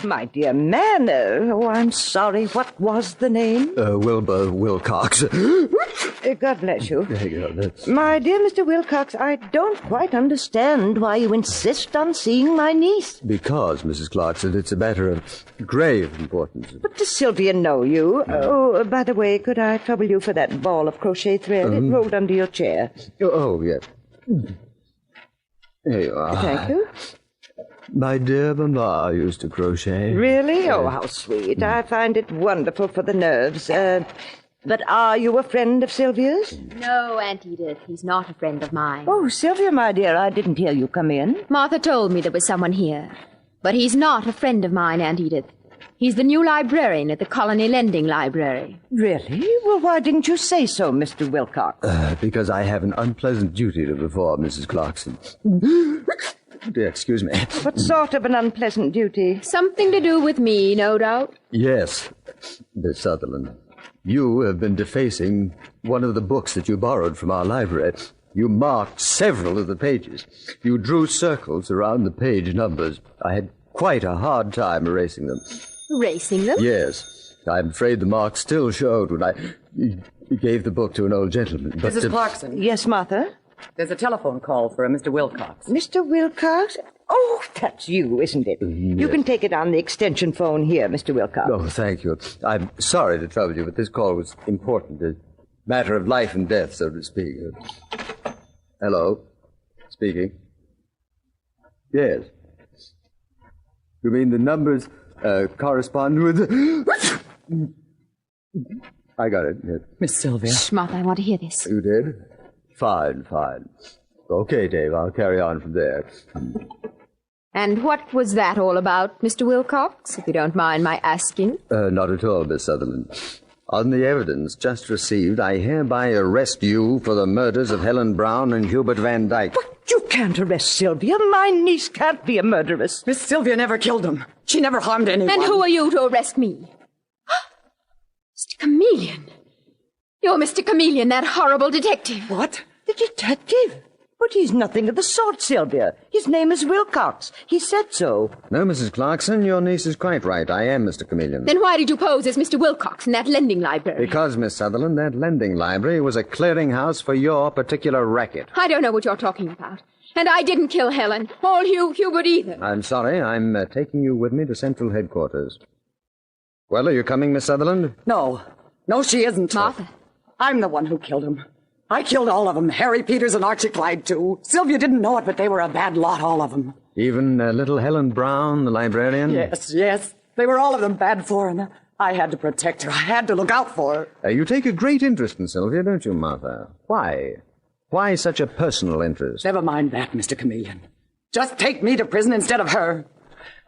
My dear man, oh, I'm sorry. What was the name? Wilbur Wilcox. God bless you. There you go. My dear Mr. Wilcox, I don't quite understand why you insist on seeing my niece. Because, Mrs. Clarkson, it's a matter of grave importance. But does Sylvia know you? Oh, by the way, could I trouble you for that ball of crochet thread? It rolled under your chair. Oh, yes. Here you are. Thank you. My dear mamma used to crochet. Really? Oh, how sweet. I find it wonderful for the nerves. But are you a friend of Sylvia's? No, Aunt Edith. He's not a friend of mine. Oh, Sylvia, my dear, I didn't hear you come in. Martha told me there was someone here. But he's not a friend of mine, Aunt Edith. He's the new librarian at the Colony Lending Library. Really? Well, why didn't you say so, Mr. Wilcox? Because I have an unpleasant duty to perform, Mrs. Clarkson. Excuse me. What sort of an unpleasant duty? Something to do with me, no doubt. Yes, Miss Sutherland. You have been defacing one of the books that you borrowed from our library. You marked several of the pages. You drew circles around the page numbers. I had quite a hard time erasing them. Erasing them? Yes. I'm afraid the marks still showed when I gave the book to an old gentleman. But, Mrs. Clarkson. Yes, Martha? There's a telephone call for a Mr. Wilcox. Mr. Wilcox? Oh, that's you, isn't it? Yes. You can take it on the extension phone here, Mr. Wilcox. Oh, thank you. I'm sorry to trouble you, but this call was important. A matter of life and death, so to speak. Hello? Speaking. Yes. You mean the numbers correspond with... I got it. Yes. Miss Sylvia. Shh, Martha, I want to hear this. You did? Fine. Okay, Dave, I'll carry on from there. And what was that all about, Mr. Wilcox, if you don't mind my asking? Not at all, Miss Sutherland. On the evidence just received, I hereby arrest you for the murders of Helen Brown and Hubert Van Dyke. But you can't arrest Sylvia. My niece can't be a murderess. Miss Sylvia never killed him. She never harmed anyone. And who are you to arrest me? Mr. Chameleon. You're Mr. Chameleon, that horrible detective. What? The detective? But he's nothing of the sort, Sylvia. His name is Wilcox. He said so. No, Mrs. Clarkson, your niece is quite right. I am Mr. Chameleon. Then why did you pose as Mr. Wilcox in that lending library? Because, Miss Sutherland, that lending library was a clearinghouse for your particular racket. I don't know what you're talking about. And I didn't kill Helen, or Hubert either. I'm sorry. I'm taking you with me to Central Headquarters. Well, are you coming, Miss Sutherland? No, she isn't. Martha. I'm the one who killed him. I killed all of them, Harry Peters and Archie Clyde, too. Sylvia didn't know it, but they were a bad lot, all of them. Even little Helen Brown, the librarian? Yes. They were all of them bad for her. I had to protect her. I had to look out for her. You take a great interest in Sylvia, don't you, Martha? Why? Why such a personal interest? Never mind that, Mr. Chameleon. Just take me to prison instead of her.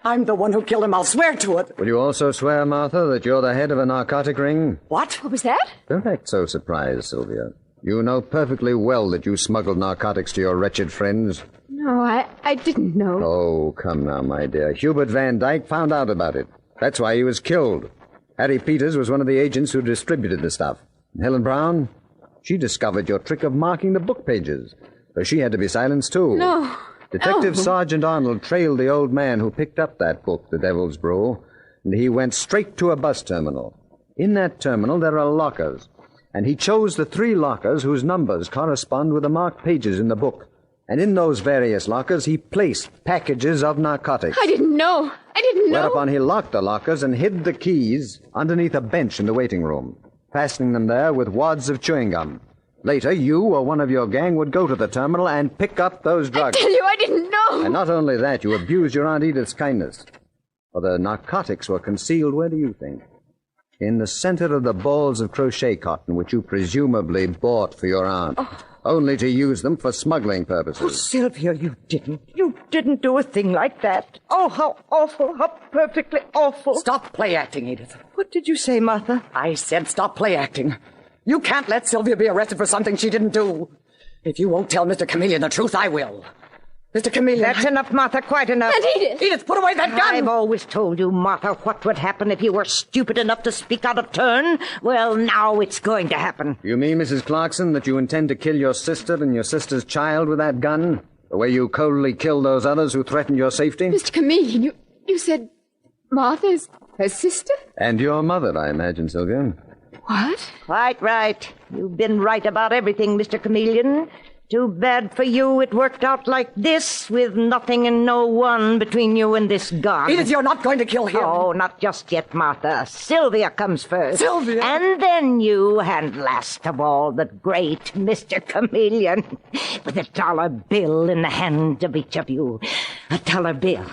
I'm the one who killed him. I'll swear to it. Will you also swear, Martha, that you're the head of a narcotic ring? What? What was that? Don't act so surprised, Sylvia. You know perfectly well that you smuggled narcotics to your wretched friends. No, I didn't know. Oh, come now, my dear. Hubert Van Dyke found out about it. That's why he was killed. Harry Peters was one of the agents who distributed the stuff. Helen Brown, she discovered your trick of marking the book pages. So she had to be silenced, too. No. Detective Sergeant Arnold trailed the old man who picked up that book, The Devil's Brew, and he went straight to a bus terminal. In that terminal, there are lockers, and he chose the 3 lockers whose numbers correspond with the marked pages in the book. And in those various lockers, he placed packages of narcotics. I didn't know. Whereupon he locked the lockers and hid the keys underneath a bench in the waiting room, fastening them there with wads of chewing gum. Later, you or one of your gang would go to the terminal and pick up those drugs. I tell you, I didn't know. And not only that, you abused your Aunt Edith's kindness. For the narcotics were concealed, where do you think? In the center of the balls of crochet cotton, which you presumably bought for your aunt. Only to use them for smuggling purposes. Oh, Sylvia, you didn't do a thing like that. Oh, how awful, how perfectly awful. Stop play acting, Edith. What did you say, Martha? I said stop play acting. You can't let Sylvia be arrested for something she didn't do. If you won't tell Mr. Chameleon the truth, I will. Mr. Chameleon. That's enough, Martha, quite enough. And Edith! Edith, put away that gun! I've always told you, Martha, what would happen if you were stupid enough to speak out of turn. Well, now it's going to happen. You mean, Mrs. Clarkson, that you intend to kill your sister and your sister's child with that gun? The way you coldly killed those others who threatened your safety? Mr. Chameleon, you said Martha's her sister? And your mother, I imagine, Sylvia. What? Quite right. You've been right about everything, Mr. Chameleon. Too bad for you it worked out like this, with nothing and no one between you and this gun. Edith, you're not going to kill him. Oh, not just yet, Martha. Sylvia comes first. Sylvia? And then you, and last of all, the great Mr. Chameleon, with a dollar bill in the hand of each of you. A dollar bill.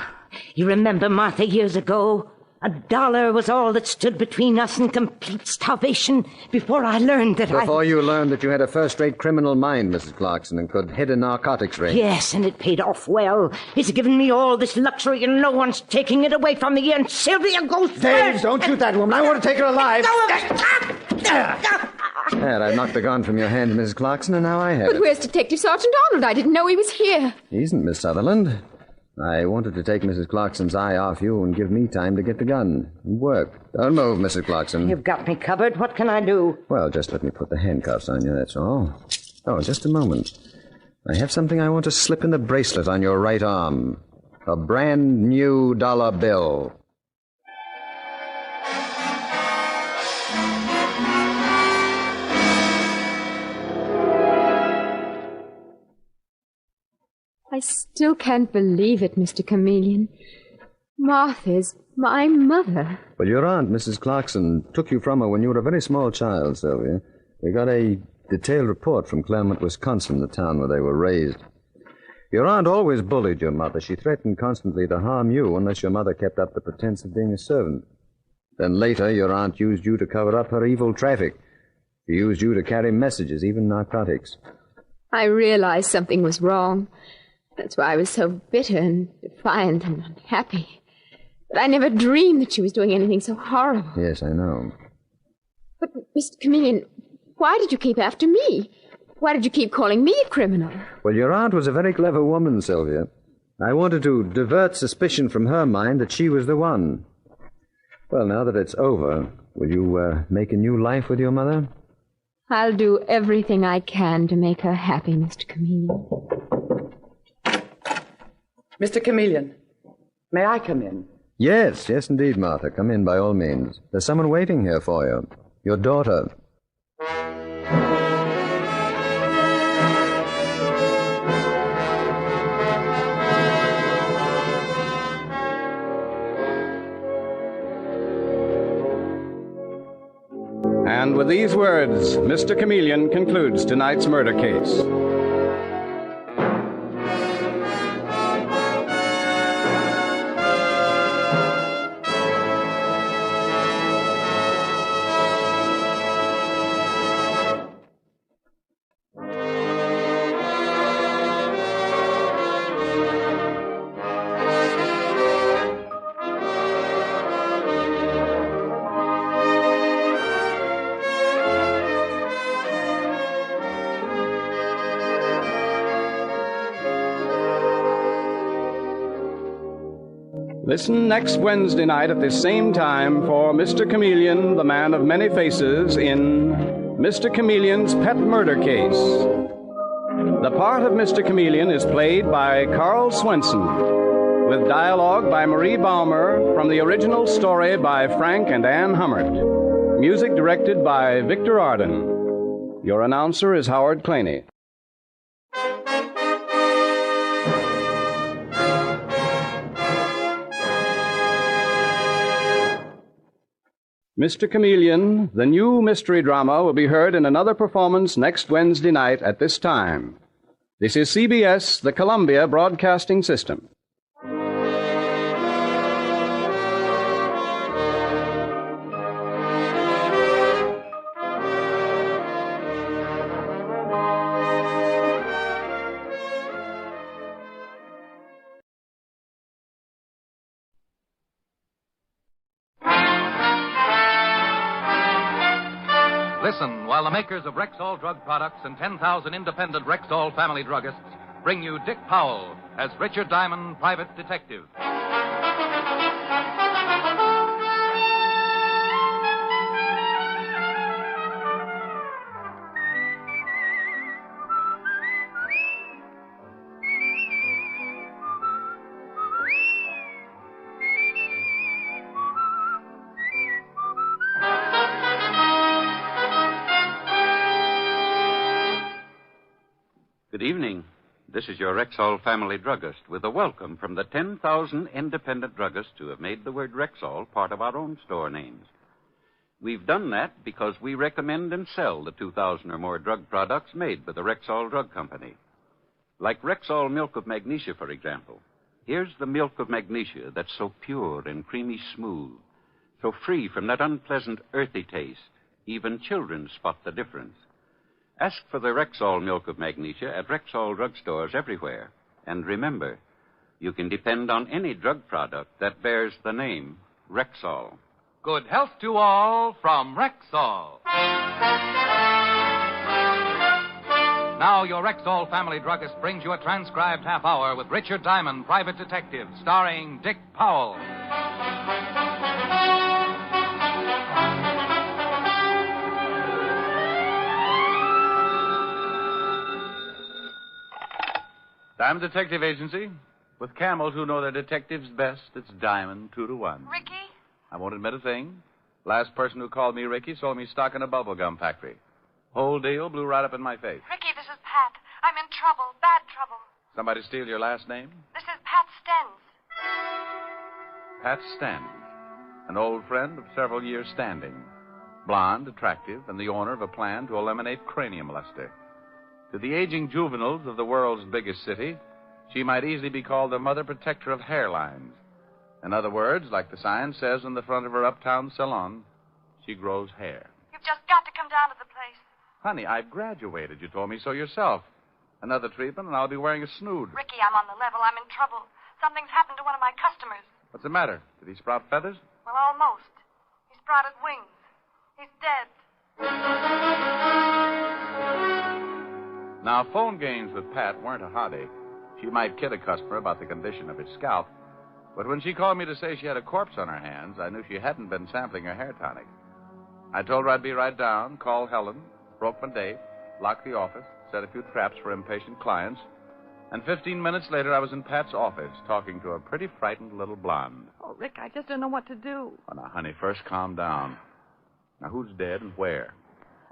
You remember, Martha, years ago? $1 was all that stood between us and complete starvation before I learned that Before you learned that you had a first-rate criminal mind, Mrs. Clarkson, and could hit a narcotics ring. Yes, and it paid off well. It's given me all this luxury, and no one's taking it away from me, and Sylvia goes Dave, first. don't shoot that woman. I want to take her alive. There, I knocked the gun from your hand, Mrs. Clarkson, and now I have But it. where's Detective Sergeant Arnold? I didn't know he was here. He isn't, Miss Sutherland. I wanted to take Mrs. Clarkson's eye off you and give me time to get the gun and work. Don't move, Mrs. Clarkson. You've got me covered. What can I do? Well, just let me put the handcuffs on you, that's all. Oh, just a moment. I have something I want to slip in the bracelet on your right arm. A brand new dollar bill. I still can't believe it, Mr. Chameleon. Martha's my mother. Well, your aunt, Mrs. Clarkson, took you from her when you were a very small child, Sylvia. We got a detailed report from Claremont, Wisconsin, the town where they were raised. Your aunt always bullied your mother. She threatened constantly to harm you unless your mother kept up the pretense of being a servant. Then later, your aunt used you to cover up her evil traffic. She used you to carry messages, even narcotics. I realized something was wrong. That's why I was so bitter and defiant and unhappy. But I never dreamed that she was doing anything so horrible. Yes, I know. But, Mr. Chameleon, why did you keep after me? Why did you keep calling me a criminal? Well, your aunt was a very clever woman, Sylvia. I wanted to divert suspicion from her mind that she was the one. Well, now that it's over, will you make a new life with your mother? I'll do everything I can to make her happy, Mr. Chameleon. Mr. Chameleon, may I come in? Yes, indeed, Martha. Come in by all means. There's someone waiting here for you. Your daughter. And with these words, Mr. Chameleon concludes tonight's murder case. Listen next Wednesday night at this same time for Mr. Chameleon, the man of many faces, in Mr. Chameleon's Pet Murder Case. The part of Mr. Chameleon is played by Carl Swenson, with dialogue by Marie Baumer from the original story by Frank and Ann Hummert. Music directed by Victor Arden. Your announcer is Howard Claney. Mr. Chameleon, the new mystery drama, will be heard in another performance next Wednesday night at this time. This is CBS, the Columbia Broadcasting System. Listen while the makers of Rexall drug products and 10,000 independent Rexall family druggists bring you Dick Powell as Richard Diamond, private detective. Good evening. This is your Rexall family druggist with a welcome from the 10,000 independent druggists who have made the word Rexall part of our own store names. We've done that because we recommend and sell the 2,000 or more drug products made by the Rexall Drug Company. Like Rexall Milk of Magnesia, for example. Here's the milk of magnesia that's so pure and creamy smooth, so free from that unpleasant earthy taste. Even children spot the difference. Ask for the Rexall Milk of Magnesia at Rexall drugstores everywhere. And remember, you can depend on any drug product that bears the name Rexall. Good health to all from Rexall. Now, your Rexall family druggist brings you a transcribed half hour with Richard Diamond, private detective, starring Dick Powell. Diamond Detective Agency. With camels who know their detectives best, it's Diamond 2 to 1. Ricky? I won't admit a thing. Last person who called me Ricky sold me stock in a bubblegum factory. Whole deal blew right up in my face. Ricky, this is Pat. I'm in trouble. Bad trouble. Somebody steal your last name? This is Pat Stens. Pat Stens. An old friend of several years' standing. Blonde, attractive, and the owner of a plan to eliminate cranium luster. To the aging juveniles of the world's biggest city, she might easily be called the mother protector of hairlines. In other words, like the sign says on the front of her uptown salon, she grows hair. You've just got to come down to the place. Honey, I've graduated. You told me so yourself. Another treatment, and I'll be wearing a snood. Ricky, I'm on the level. I'm in trouble. Something's happened to one of my customers. What's the matter? Did he sprout feathers? Well, almost. He sprouted wings. He's dead. Now, phone games with Pat weren't a hottie. She might kid a customer about the condition of his scalp, but when she called me to say she had a corpse on her hands, I knew she hadn't been sampling her hair tonic. I told her I'd be right down, call Helen, broke my date, locked the office, set a few traps for impatient clients, and 15 minutes later I was in Pat's office talking to a pretty frightened little blonde. Oh, Rick, I just don't know what to do. Oh, now, honey, first calm down. Now, who's dead and where?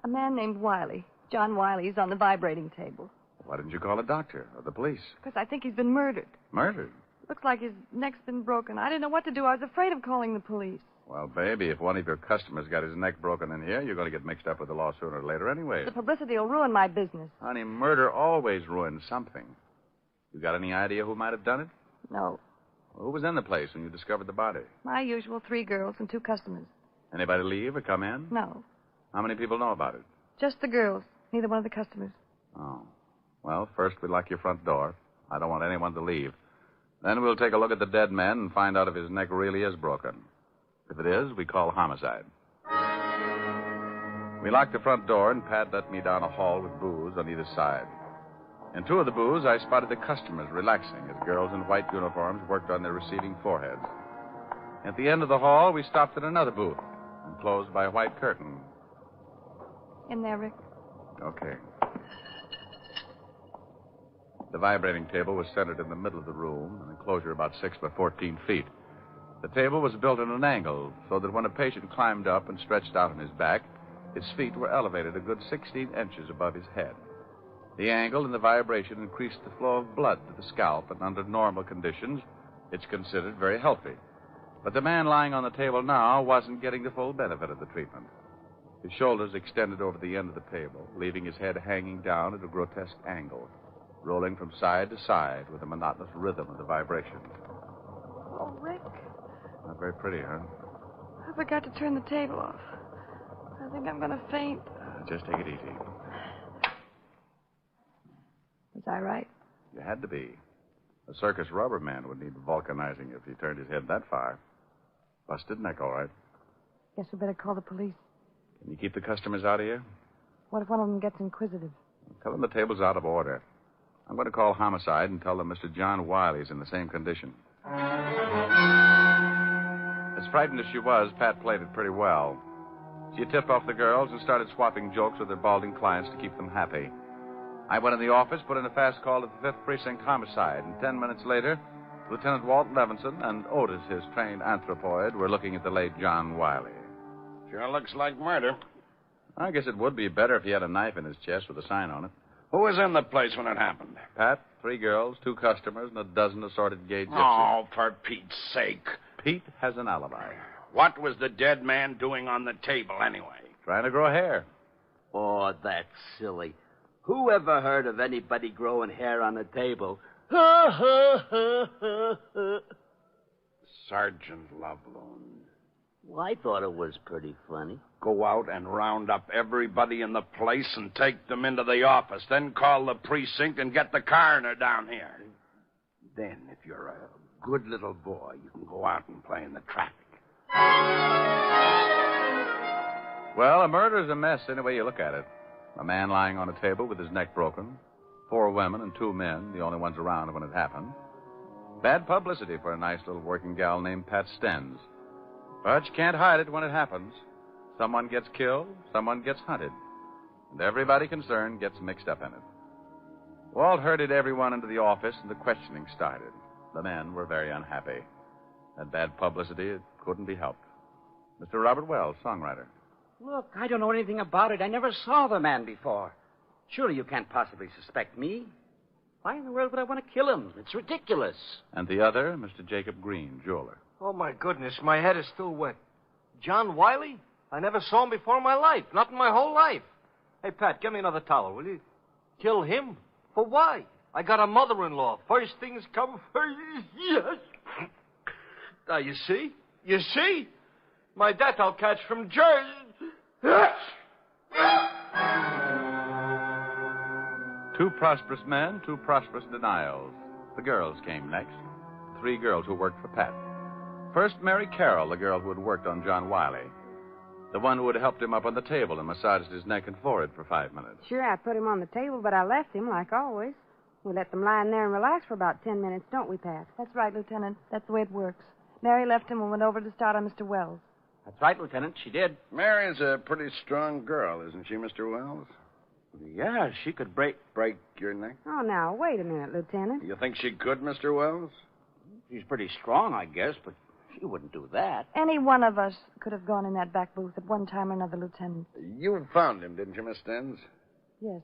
A man named Wiley. John Wiley's on the vibrating table. Why didn't you call a doctor or the police? Because I think he's been murdered. Murdered? Looks like his neck's been broken. I didn't know what to do. I was afraid of calling the police. Well, baby, if one of your customers got his neck broken in here, you're going to get mixed up with the law sooner or later anyway. The publicity will ruin my business. Honey, murder always ruins something. You got any idea who might have done it? No. Well, who was in the place when you discovered the body? My usual 3 girls and 2 customers. Anybody leave or come in? No. How many people know about it? Just the girls. Neither one of the customers. Oh. Well, first we lock your front door. I don't want anyone to leave. Then we'll take a look at the dead man and find out if his neck really is broken. If it is, we call homicide. We locked the front door, and Pat let me down a hall with booths on either side. In 2 of the booths, I spotted the customers relaxing as girls in white uniforms worked on their receding foreheads. At the end of the hall, we stopped at another booth and closed by a white curtain. In there, Rick. Okay. The vibrating table was centered in the middle of the room, an enclosure about 6 by 14 feet. The table was built at an angle so that when a patient climbed up and stretched out on his back, his feet were elevated a good 16 inches above his head. The angle and the vibration increased the flow of blood to the scalp, and under normal conditions, it's considered very healthy. But the man lying on the table now wasn't getting the full benefit of the treatment. His shoulders extended over the end of the table, leaving his head hanging down at a grotesque angle, rolling from side to side with the monotonous rhythm of the vibration. Oh, Rick. Not very pretty, huh? I forgot to turn the table off. I think I'm going to faint. Just take it easy. Was I right? You had to be. A circus rubber man would need vulcanizing if he turned his head that far. Busted neck, all right. Guess we better call the police. Can you keep the customers out of here? What if one of them gets inquisitive? Tell them the table's out of order. I'm going to call homicide and tell them Mr. John Wiley's in the same condition. As frightened as she was, Pat played it pretty well. She tipped off the girls and started swapping jokes with their balding clients to keep them happy. I went in the office, put in a fast call to the 5th Precinct Homicide, and 10 minutes later, Lieutenant Walt Levinson and Otis, his trained anthropoid, were looking at the late John Wiley. Sure looks like murder. I guess it would be better if he had a knife in his chest with a sign on it. Who was in the place when it happened? Pat, 3 girls, 2 customers, and a dozen assorted gay gypsies. Oh, for Pete's sake. Pete has an alibi. What was the dead man doing on the table, anyway? Trying to grow hair. Oh, that's silly. Who ever heard of anybody growing hair on the table? Sergeant Loveloon. Well, I thought it was pretty funny. Go out and round up everybody in the place and take them into the office. Then call the precinct and get the coroner down here. Then, if you're a good little boy, you can go out and play in the traffic. Well, a murder's a mess any way you look at it. A man lying on a table with his neck broken. 4 women and 2 men, the only ones around when it happened. Bad publicity for a nice little working gal named Pat Stens. But you can't hide it when it happens. Someone gets killed, someone gets hunted. And everybody concerned gets mixed up in it. Walt herded everyone into the office, and the questioning started. The men were very unhappy. That bad publicity, it couldn't be helped. Mr. Robert Wells, songwriter. Look, I don't know anything about it. I never saw the man before. Surely you can't possibly suspect me. Why in the world would I want to kill him? It's ridiculous. And the other, Mr. Jacob Green, jeweler. Oh, my goodness, my head is still wet. John Wiley? I never saw him before in my life. Not in my whole life. Hey, Pat, get me another towel, will you? Kill him? For why? I got a mother-in-law. First things come first. Yes. Now, you see? You see? My death I'll catch from Jersey. 2 prosperous men, 2 prosperous denials. The girls came next. 3 girls who worked for Pat. First, Mary Carroll, the girl who had worked on John Wiley. The one who had helped him up on the table and massaged his neck and forehead for 5 minutes. Sure, I put him on the table, but I left him like always. We let them lie in there and relax for about 10 minutes, don't we, Pat? That's right, Lieutenant. That's the way it works. Mary left him and went over to start on Mr. Wells. That's right, Lieutenant. She did. Mary's a pretty strong girl, isn't she, Mr. Wells? Yeah, she could break your neck. Oh, now, wait a minute, Lieutenant. You think she could, Mr. Wells? She's pretty strong, I guess, but she wouldn't do that. Any one of us could have gone in that back booth at one time or another, Lieutenant. You found him, didn't you, Miss Stens? Yes.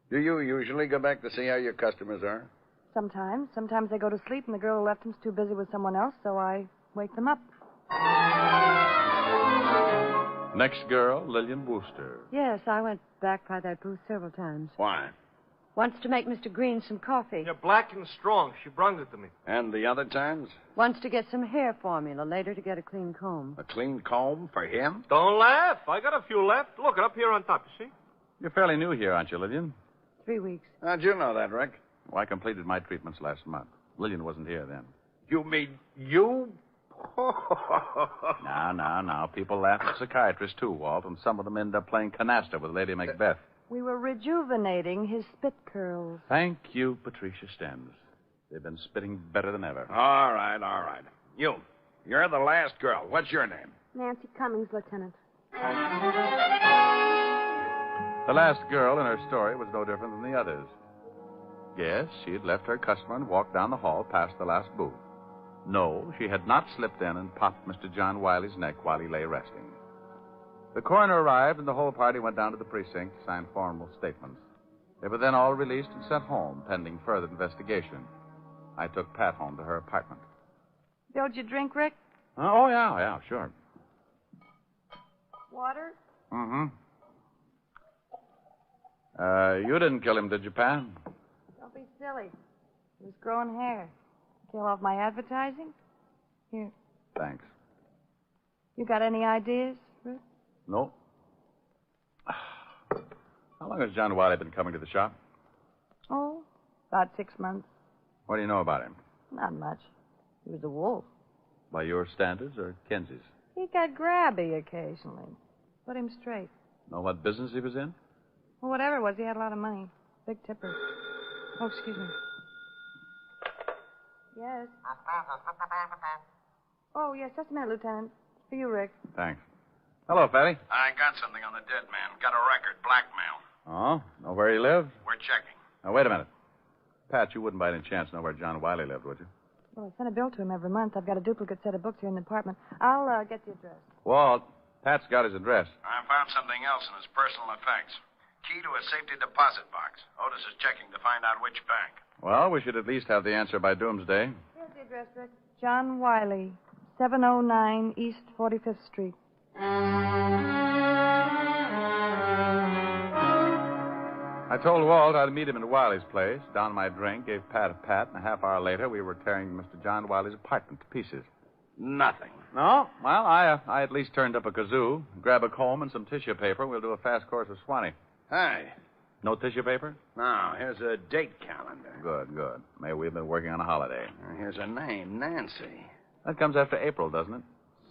Do you usually go back to see how your customers are? Sometimes. Sometimes they go to sleep and the girl who left them's too busy with someone else, so I wake them up. Next girl, Lillian Wooster. Yes, I went back by that booth several times. Why? Wants to make Mr. Green some coffee. You're black and strong. She brung it to me. And the other times? Wants to get some hair formula, later to get a clean comb. A clean comb for him? Don't laugh. I got a few left. Look, up here on top, you see? You're fairly new here, aren't you, Lillian? 3 weeks. How'd you know that, Rick? Well, I completed my treatments last month. Lillian wasn't here then. You mean you? Now. People laugh at psychiatrists, too, Walt, and some of them end up playing canasta with Lady Macbeth. We were rejuvenating his spit curls. Thank you, Patricia Stens. They've been spitting better than ever. All right. You're the last girl. What's your name? Nancy Cummings, Lieutenant. The last girl in her story was no different than the others. Yes, she had left her customer and walked down the hall past the last booth. No, she had not slipped in and popped Mr. John Wiley's neck while he lay resting. The coroner arrived, and the whole party went down to the precinct to sign formal statements. They were then all released and sent home, pending further investigation. I took Pat home to her apartment. Don't you drink, Rick? Oh, yeah, sure. Water? Mm-hmm. You didn't kill him, did you, Pat? Don't be silly. He was growing hair. Kill off my advertising? Here. Thanks. You got any ideas, Rick? No. How long has John Wiley been coming to the shop? Oh, about 6 months. What do you know about him? Not much. He was a wolf. By your standards or Kenzie's? He got grabby occasionally. Put him straight. Know what business he was in? Well, whatever it was, he had a lot of money. Big tipper. Oh, excuse me. Yes. Oh, yes, just a minute, Lieutenant. For you, Rick. Thanks. Hello, Fatty. I got something on the dead man. Got a record. Blackmail. Oh, know where he lives? We're checking. Now, wait a minute. Pat, you wouldn't by any chance know where John Wiley lived, would you? Well, I send a bill to him every month. I've got a duplicate set of books here in the apartment. I'll get the address. Walt, Pat's got his address. I found something else in his personal effects. Key to a safety deposit box. Otis is checking to find out which bank. Well, we should at least have the answer by doomsday. Here's the address, Rick. John Wiley, 709 East 45th Street. I told Walt I'd meet him at Wiley's place, downed my drink, gave Pat a pat, and a half hour later we were tearing Mr. John Wiley's apartment to pieces. Nothing. No? Well, I at least turned up a kazoo, grab a comb and some tissue paper. We'll do a fast course of Swanee. Hey. No tissue paper? No, here's a date calendar. Good, good. Maybe we've been working on a holiday. Here's a name, Nancy. That comes after April, doesn't it?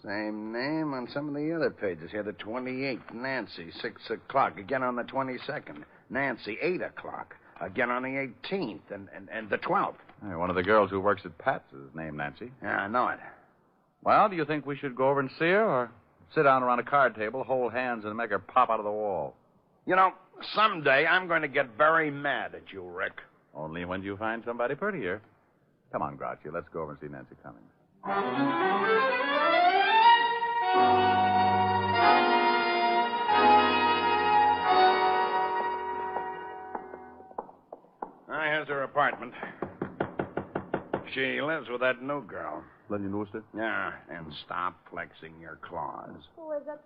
Same name on some of the other pages here. The 28th, Nancy, 6 o'clock. Again on the 22nd. Nancy, 8 o'clock. Again on the 18th and the 12th. Hey, one of the girls who works at Pat's is named Nancy. Yeah, I know it. Well, do you think we should go over and see her, or sit down around a card table, hold hands, and make her pop out of the wall? You know, someday I'm going to get very mad at you, Rick. Only when you find somebody prettier. Come on, Grouchy, let's go over and see Nancy Cummings. Here's her apartment. She lives with that new girl. Lillian Wooster? Yeah, and stop flexing your claws. Who is it?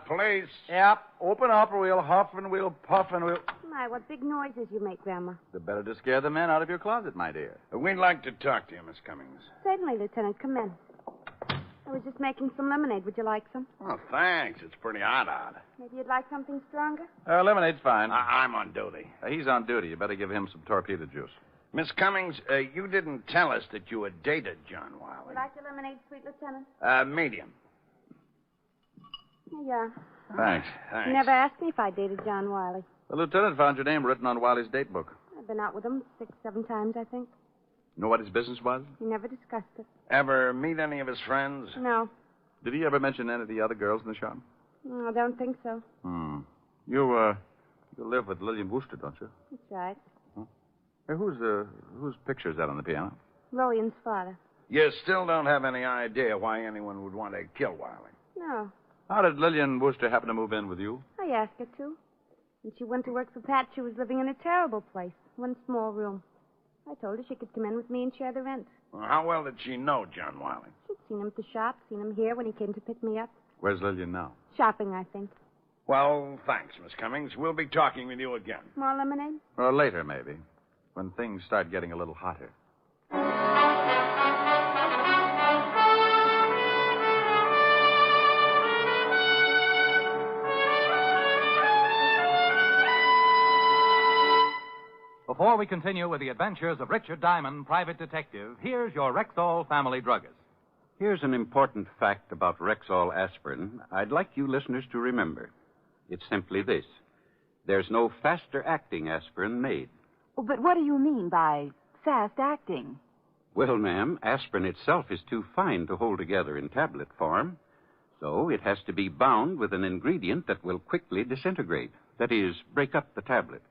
Police. Yep. Open up or we'll huff and we'll puff and we'll... My, what big noises you make, Grandma. The better to scare the men out of your closet, my dear. We'd like to talk to you, Miss Cummings. Certainly, Lieutenant. Come in. I was just making some lemonade. Would you like some? Oh, thanks. It's pretty hot out. Maybe you'd like something stronger? Lemonade's fine. I'm on duty. He's on duty. You better give him some torpedo juice. Miss Cummings, you didn't tell us that you had dated John Wiley. Would you like your lemonade, sweet Lieutenant? Medium. Yeah. Thanks. You never asked me if I dated John Wiley. The lieutenant found your name written on Wiley's date book. I've been out with him 6, 7 times, I think. Know what his business was? We never discussed it. Ever meet any of his friends? No. Did he ever mention any of the other girls in the shop? No, I don't think so. You live with Lillian Wooster, don't you? That's right. Hey, whose picture is that on the piano? Lillian's father. You still don't have any idea why anyone would want to kill Wiley? No. How did Lillian Wooster happen to move in with you? I asked her to. When she went to work for Pat, she was living in a terrible place. One small room. I told her she could come in with me and share the rent. Well, how well did she know John Wiley? She'd seen him at the shop, seen him here when he came to pick me up. Where's Lillian now? Shopping, I think. Well, thanks, Miss Cummings. We'll be talking with you again. More lemonade? Or later, maybe. When things start getting a little hotter. Before we continue with the adventures of Richard Diamond, private detective, here's your Rexall family druggist. Here's an important fact about Rexall aspirin I'd like you listeners to remember. It's simply this. There's no faster-acting aspirin made. Oh, but what do you mean by fast-acting? Well, ma'am, aspirin itself is too fine to hold together in tablet form. So it has to be bound with an ingredient that will quickly disintegrate. That is, break up the tablet.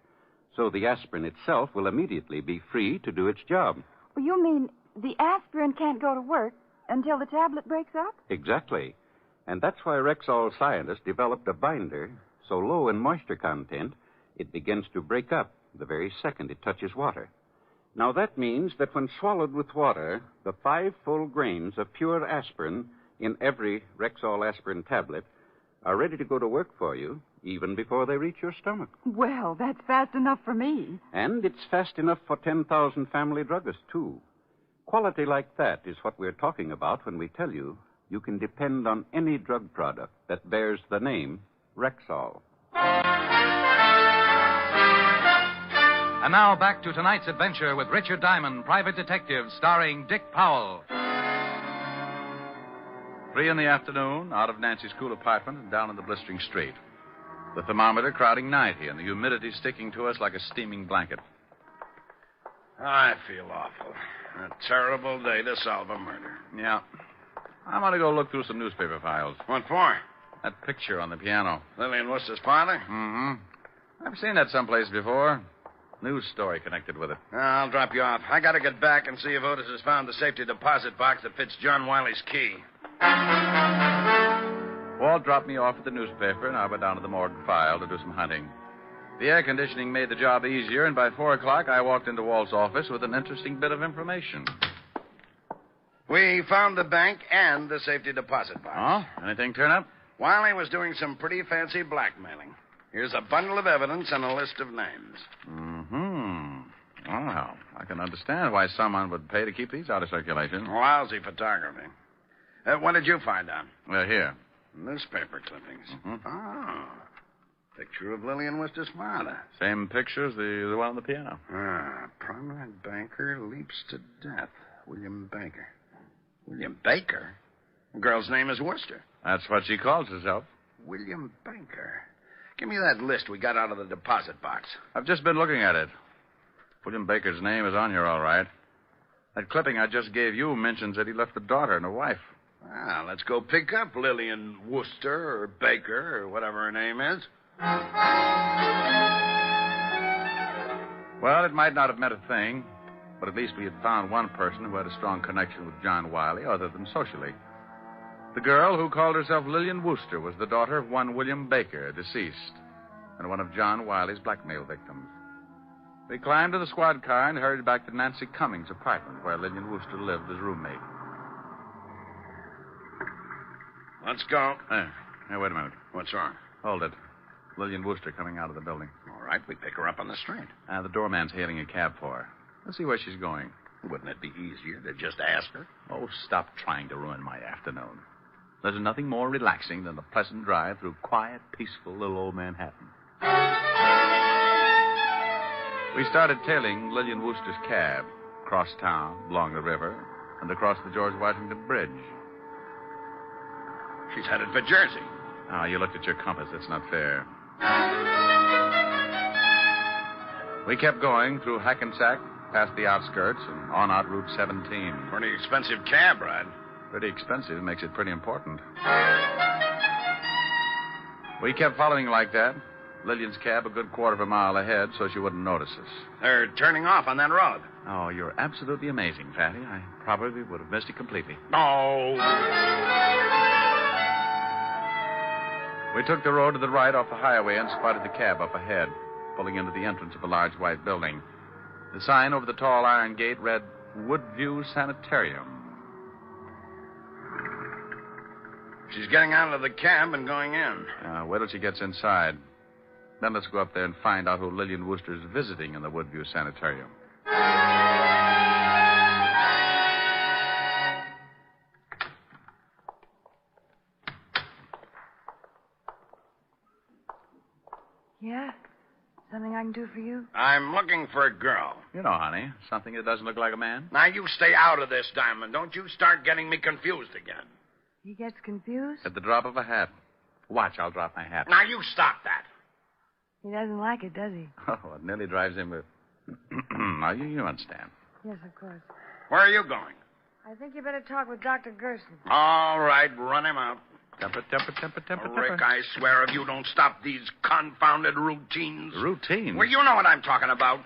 So the aspirin itself will immediately be free to do its job. Well, you mean the aspirin can't go to work until the tablet breaks up? Exactly. And that's why Rexall scientists developed a binder so low in moisture content it begins to break up the very second it touches water. Now, that means that when swallowed with water, the 5 full grains of pure aspirin in every Rexall aspirin tablet are ready to go to work for you even before they reach your stomach. Well, that's fast enough for me. And it's fast enough for 10,000 family druggists, too. Quality like that is what we're talking about when we tell you you can depend on any drug product that bears the name Rexall. And now back to tonight's adventure with Richard Diamond, private detective, starring Dick Powell. 3 in the afternoon, out of Nancy's cool apartment and down in the blistering street. The thermometer crowding 90 and the humidity sticking to us like a steaming blanket. I feel awful. A terrible day to solve a murder. Yeah. I'm going to go look through some newspaper files. What for? That picture on the piano. Lillian Worcester's father? Mm-hmm. I've seen that someplace before. News story connected with it. I'll drop you off. I got to get back and see if Otis has found the safety deposit box that fits John Wiley's key. Walt dropped me off at the newspaper, and I went down to the morgue file to do some hunting. The air conditioning made the job easier, and by 4 o'clock, I walked into Walt's office with an interesting bit of information. We found the bank and the safety deposit box. Oh? Anything turn up? Wiley was doing some pretty fancy blackmailing. Here's a bundle of evidence and a list of names. Mm-hmm. Well, I can understand why someone would pay to keep these out of circulation. Lousy photography. What did you find out? Well, here. Newspaper clippings. Oh. Picture of Lillian Worcester's father. Same picture as the one on the piano. Prominent banker leaps to death. William Baker. William Baker? The girl's name is Worcester. That's what she calls herself. William Baker. Give me that list we got out of the deposit box. I've just been looking at it. William Baker's name is on here, all right. That clipping I just gave you mentions that he left a daughter and a wife. Let's go pick up Lillian Worcester or Baker or whatever her name is. Well, it might not have meant a thing, but at least we had found one person who had a strong connection with John Wiley, other than socially. The girl who called herself Lillian Worcester was the daughter of one William Baker, deceased, and one of John Wiley's blackmail victims. We climbed to the squad car and hurried back to Nancy Cummings' apartment, where Lillian Worcester lived as roommate. Let's go. Hey, wait a minute. What's wrong? Hold it. Lillian Worcester coming out of the building. All right, we pick her up on the street. The doorman's hailing a cab for her. Let's see where she's going. Wouldn't it be easier to just ask her? Oh, stop trying to ruin my afternoon. There's nothing more relaxing than a pleasant drive through quiet, peaceful little old Manhattan. We started tailing Lillian Worcester's cab, across town, along the river, and across the George Washington Bridge. She's headed for Jersey. You looked at your compass. That's not fair. We kept going through Hackensack, past the outskirts, and on out Route 17. Pretty expensive cab ride. Pretty expensive makes it pretty important. We kept following like that. Lillian's cab a good quarter of a mile ahead, so she wouldn't notice us. They're turning off on that road. Oh, you're absolutely amazing, Fatty. I probably would have missed it completely. No. We took the road to the right off the highway and spotted the cab up ahead, pulling into the entrance of a large white building. The sign over the tall iron gate read, Woodview Sanitarium. She's getting out of the cab and going in. Wait till she gets inside. Then let's go up there and find out who Lillian Worcester's visiting in the Woodview Sanitarium. Yeah? Something I can do for you? I'm looking for a girl. You know, honey, something that doesn't look like a man. Now, you stay out of this, Diamond. Don't you start getting me confused again. He gets confused? At the drop of a hat. Watch, I'll drop my hat. Now, you stop that. He doesn't like it, does he? Oh, it nearly drives him with... Now, you understand. Yes, of course. Where are you going? I think you better talk with Dr. Gerson. All right, run him out. Temper. Rick, I swear if you don't stop these confounded routines. Routines? Well, you know what I'm talking about.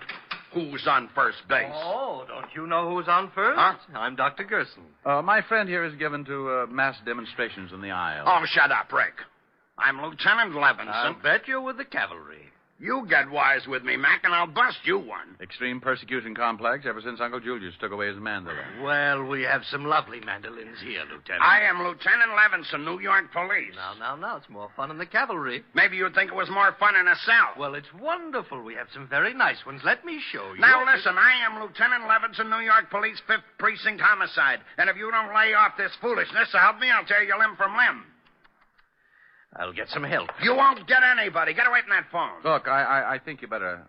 Who's on first base? Oh, don't you know who's on first? Huh? I'm Dr. Gerson. My friend here is given to mass demonstrations in the aisle. Oh, shut up, Rick. I'm Lieutenant Levinson. I'll bet you're with the cavalry. You get wise with me, Mac, and I'll bust you one. Extreme persecution complex ever since Uncle Julius took away his mandolin. Well, we have some lovely mandolins here, Lieutenant. I am Lieutenant Levinson, New York Police. Now. It's more fun in the cavalry. Maybe you'd think it was more fun in the South. Well, it's wonderful. We have some very nice ones. Let me show you. Now, listen, I am Lieutenant Levinson, New York Police, 5th Precinct Homicide. And if you don't lay off this foolishness to help me, I'll tear you limb from limb. I'll get some help. You won't get anybody. Get away from that phone. Look, I think you better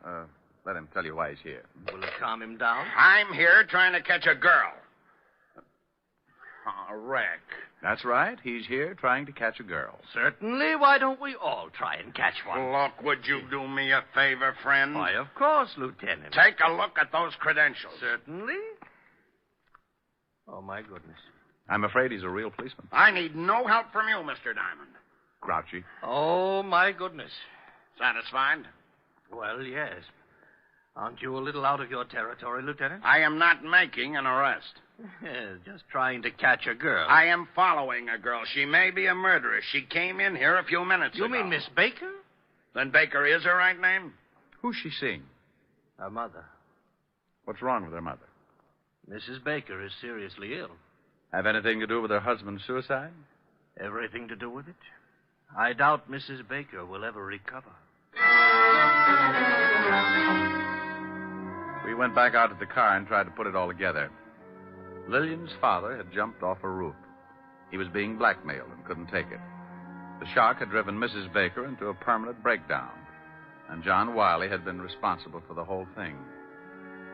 let him tell you why he's here. Will it calm him down? I'm here trying to catch a girl. Rick. That's right. He's here trying to catch a girl. Certainly. Why don't we all try and catch one? Look, would you do me a favor, friend? Why, of course, Lieutenant. Take a look at those credentials. Certainly. Oh, my goodness. I'm afraid he's a real policeman. I need no help from you, Mr. Diamond. Grouchy. Oh, my goodness. Satisfied? Well, yes. Aren't you a little out of your territory, Lieutenant? I am not making an arrest. Just trying to catch a girl. I am following a girl. She may be a murderess. She came in here a few minutes ago. You mean Miss Baker? Then Baker is her right name? Who's she seeing? Her mother. What's wrong with her mother? Mrs. Baker is seriously ill. Have anything to do with her husband's suicide? Everything to do with it? I doubt Mrs. Baker will ever recover. We went back out to the car and tried to put it all together. Lillian's father had jumped off a roof. He was being blackmailed and couldn't take it. The shock had driven Mrs. Baker into a permanent breakdown, and John Wiley had been responsible for the whole thing.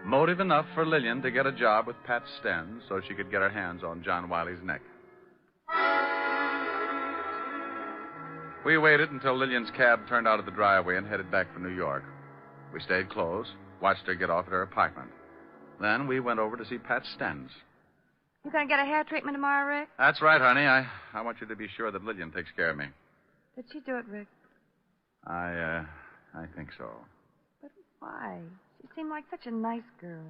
Motive enough for Lillian to get a job with Pat Stenz so she could get her hands on John Wiley's neck. We waited until Lillian's cab turned out of the driveway and headed back for New York. We stayed close, watched her get off at her apartment. Then we went over to see Pat Stenz. You gonna get a hair treatment tomorrow, Rick? That's right, honey. I want you to be sure that Lillian takes care of me. Did she do it, Rick? I think so. But why? She seemed like such a nice girl.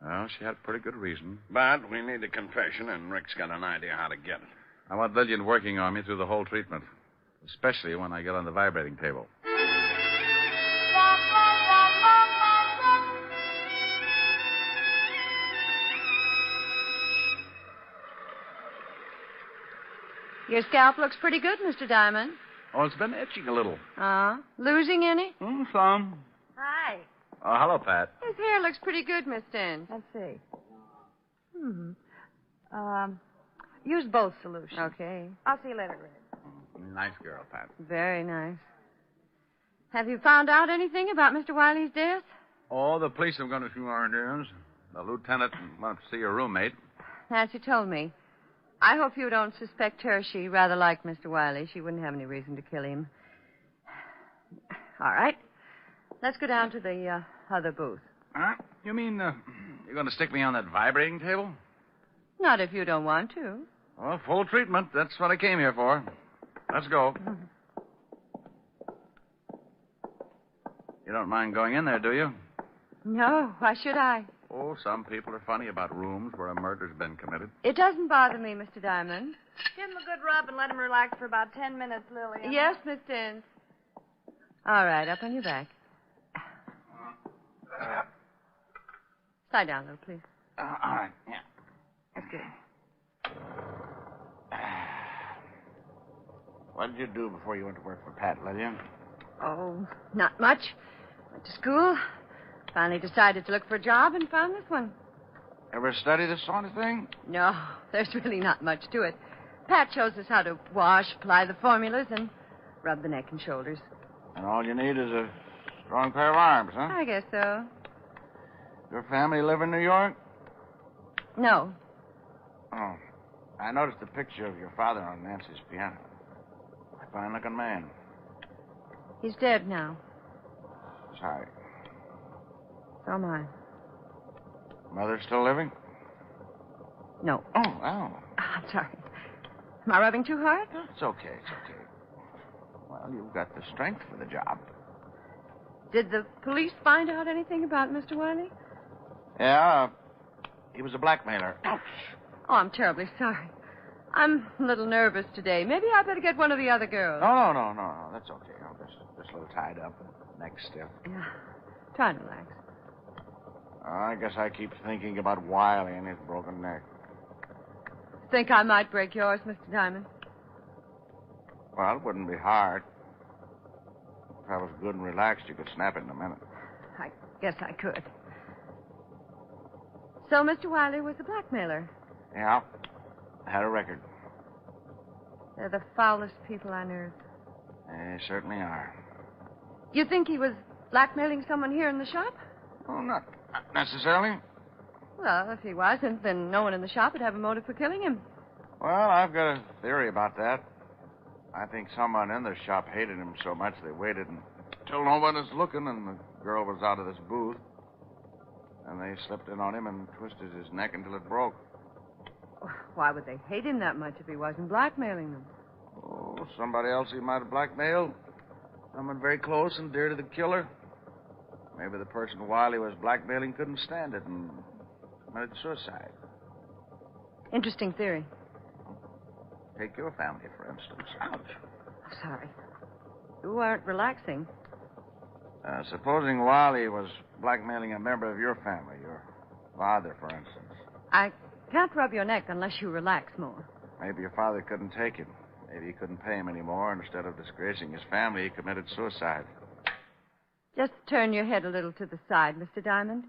Well, she had pretty good reason. But we need a confession, and Rick's got an idea how to get it. I want Lillian working on me through the whole treatment, especially when I get on the vibrating table. Your scalp looks pretty good, Mr. Diamond. Oh, it's been itching a little. Losing any? Some. Hi. Oh, hello, Pat. His hair looks pretty good, Miss Stenz. Let's see. Use both solutions. Okay. I'll see you later, Rick. Nice girl, Pat. Very nice. Have you found out anything about Mr. Wiley's death? Oh, the police have gone to few R&Ds. The lieutenant went to see her roommate. Nancy told me. I hope you don't suspect her. She rather liked Mr. Wiley. She wouldn't have any reason to kill him. All right. Let's go down to the other booth. Huh? You mean you're going to stick me on that vibrating table? Not if you don't want to. Well, full treatment. That's what I came here for. Let's go. You don't mind going in there, do you? No. Why should I? Oh, some people are funny about rooms where a murder's been committed. It doesn't bother me, Mr. Diamond. Give him a good rub and let him relax for about 10 minutes, Lillian. Yes, Miss Stenz. All right, up on your back. Lie down, little, please. All right, yeah. That's good. What did you do before you went to work for Pat, Lillian? Oh, not much. Went to school. Finally decided to look for a job and found this one. Ever study this sort of thing? No, there's really not much to it. Pat shows us how to wash, apply the formulas, and rub the neck and shoulders. And all you need is a strong pair of arms, huh? I guess so. Your family live in New York? No. Oh. I noticed a picture of your father on Nancy's piano. A fine-looking man. He's dead now. Sorry. So am I. Mother still living? No. Oh. I'm sorry. Am I rubbing too hard? It's okay. Well, you've got the strength for the job. Did the police find out anything about Mr. Wiley? Yeah, he was a blackmailer. Oh, I'm terribly sorry. I'm a little nervous today. Maybe I better get one of the other girls. No. That's okay. I'm just a little tied up. Neck stiff. Yeah. Try and relax. I guess I keep thinking about Wiley and his broken neck. Think I might break yours, Mr. Diamond? Well, it wouldn't be hard. If I was good and relaxed, you could snap it in a minute. I guess I could. So Mr. Wiley was a blackmailer? Yeah. I had a record. They're the foulest people on earth. They certainly are. You think he was blackmailing someone here in the shop? Oh, not necessarily. Well, if he wasn't, then no one in the shop would have a motive for killing him. Well, I've got a theory about that. I think someone in the shop hated him so much they waited until no one was looking and the girl was out of this booth. And they slipped in on him and twisted his neck until it broke. Why would they hate him that much if he wasn't blackmailing them? Oh, somebody else he might have blackmailed. Someone very close and dear to the killer. Maybe the person Wiley was blackmailing couldn't stand it and committed suicide. Interesting theory. Take your family, for instance. Ouch. Sorry. You aren't relaxing. Supposing Wiley was blackmailing a member of your family, your father, for instance. I can't rub your neck unless you relax more. Maybe your father couldn't take it. Maybe he couldn't pay him anymore. Instead of disgracing his family, he committed suicide. Just turn your head a little to the side, Mr. Diamond.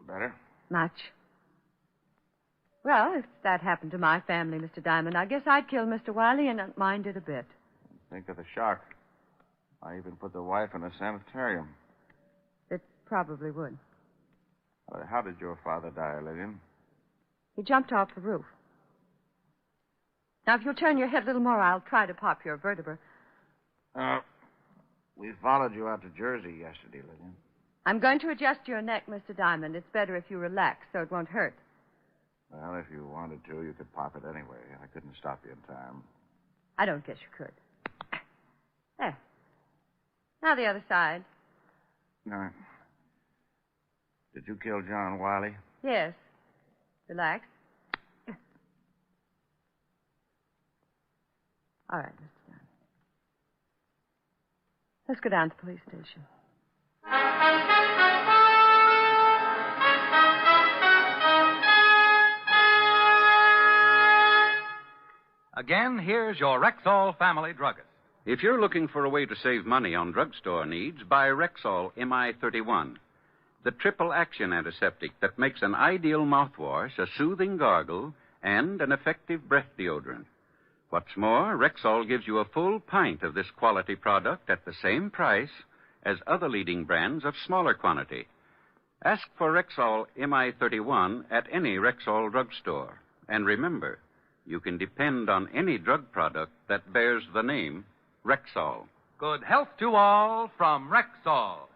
Better? Much. Well, if that happened to my family, Mr. Diamond, I guess I'd kill Mr. Wiley and not mind it a bit. Think of the shock. I even put the wife in a sanitarium. It probably would. How did your father die, Lillian? He jumped off the roof. Now, if you'll turn your head a little more, I'll try to pop your vertebra. We followed you out to Jersey yesterday, Lillian. I'm going to adjust your neck, Mr. Diamond. It's better if you relax so it won't hurt. Well, if you wanted to, you could pop it anyway. I couldn't stop you in time. I don't guess you could. There. Now the other side. No. Did you kill John Wiley? Yes. Relax. All right, Mr. Diamond. Let's go down to the police station. Again, here's your Rexall family druggist. If you're looking for a way to save money on drugstore needs, buy Rexall MI31, the triple action antiseptic that makes an ideal mouthwash, a soothing gargle, and an effective breath deodorant. What's more, Rexall gives you a full pint of this quality product at the same price as other leading brands of smaller quantity. Ask for Rexall MI31 at any Rexall drugstore. And remember, you can depend on any drug product that bears the name Rexall. Good health to all from Rexall.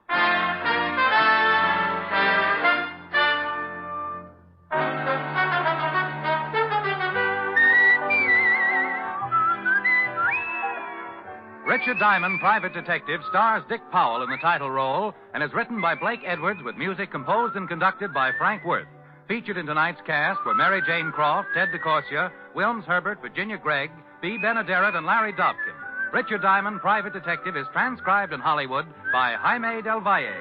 Richard Diamond, Private Detective, stars Dick Powell in the title role and is written by Blake Edwards with music composed and conducted by Frank Worth. Featured in tonight's cast were Mary Jane Croft, Ted DeCorsia, Wilms Herbert, Virginia Gregg, B. Benaderet, and Larry Dobkin. Richard Diamond, Private Detective, is transcribed in Hollywood by Jaime Del Valle.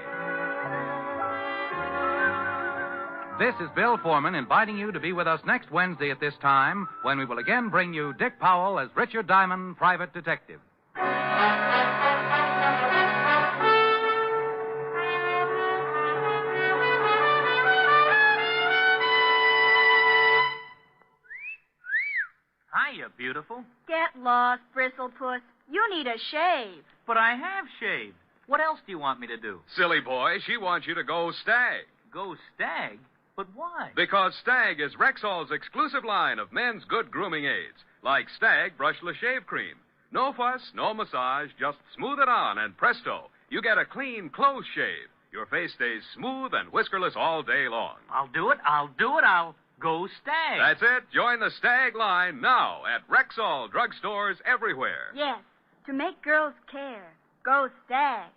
This is Bill Foreman inviting you to be with us next Wednesday at this time when we will again bring you Dick Powell as Richard Diamond, Private Detective. Hiya, beautiful. Get lost, Bristlepuss. You need a shave. But I have shaved. What else do you want me to do? Silly boy, she wants you to go Stag. Go Stag? But why? Because Stag is Rexall's exclusive line of men's good grooming aids, like Stag Brushless Shave Cream. No fuss, no massage, just smooth it on, and presto, you get a clean, close shave. Your face stays smooth and whiskerless all day long. I'll do it. I'll go Stag. That's it. Join the Stag line now at Rexall drugstores everywhere. Yes, to make girls care. Go Stag.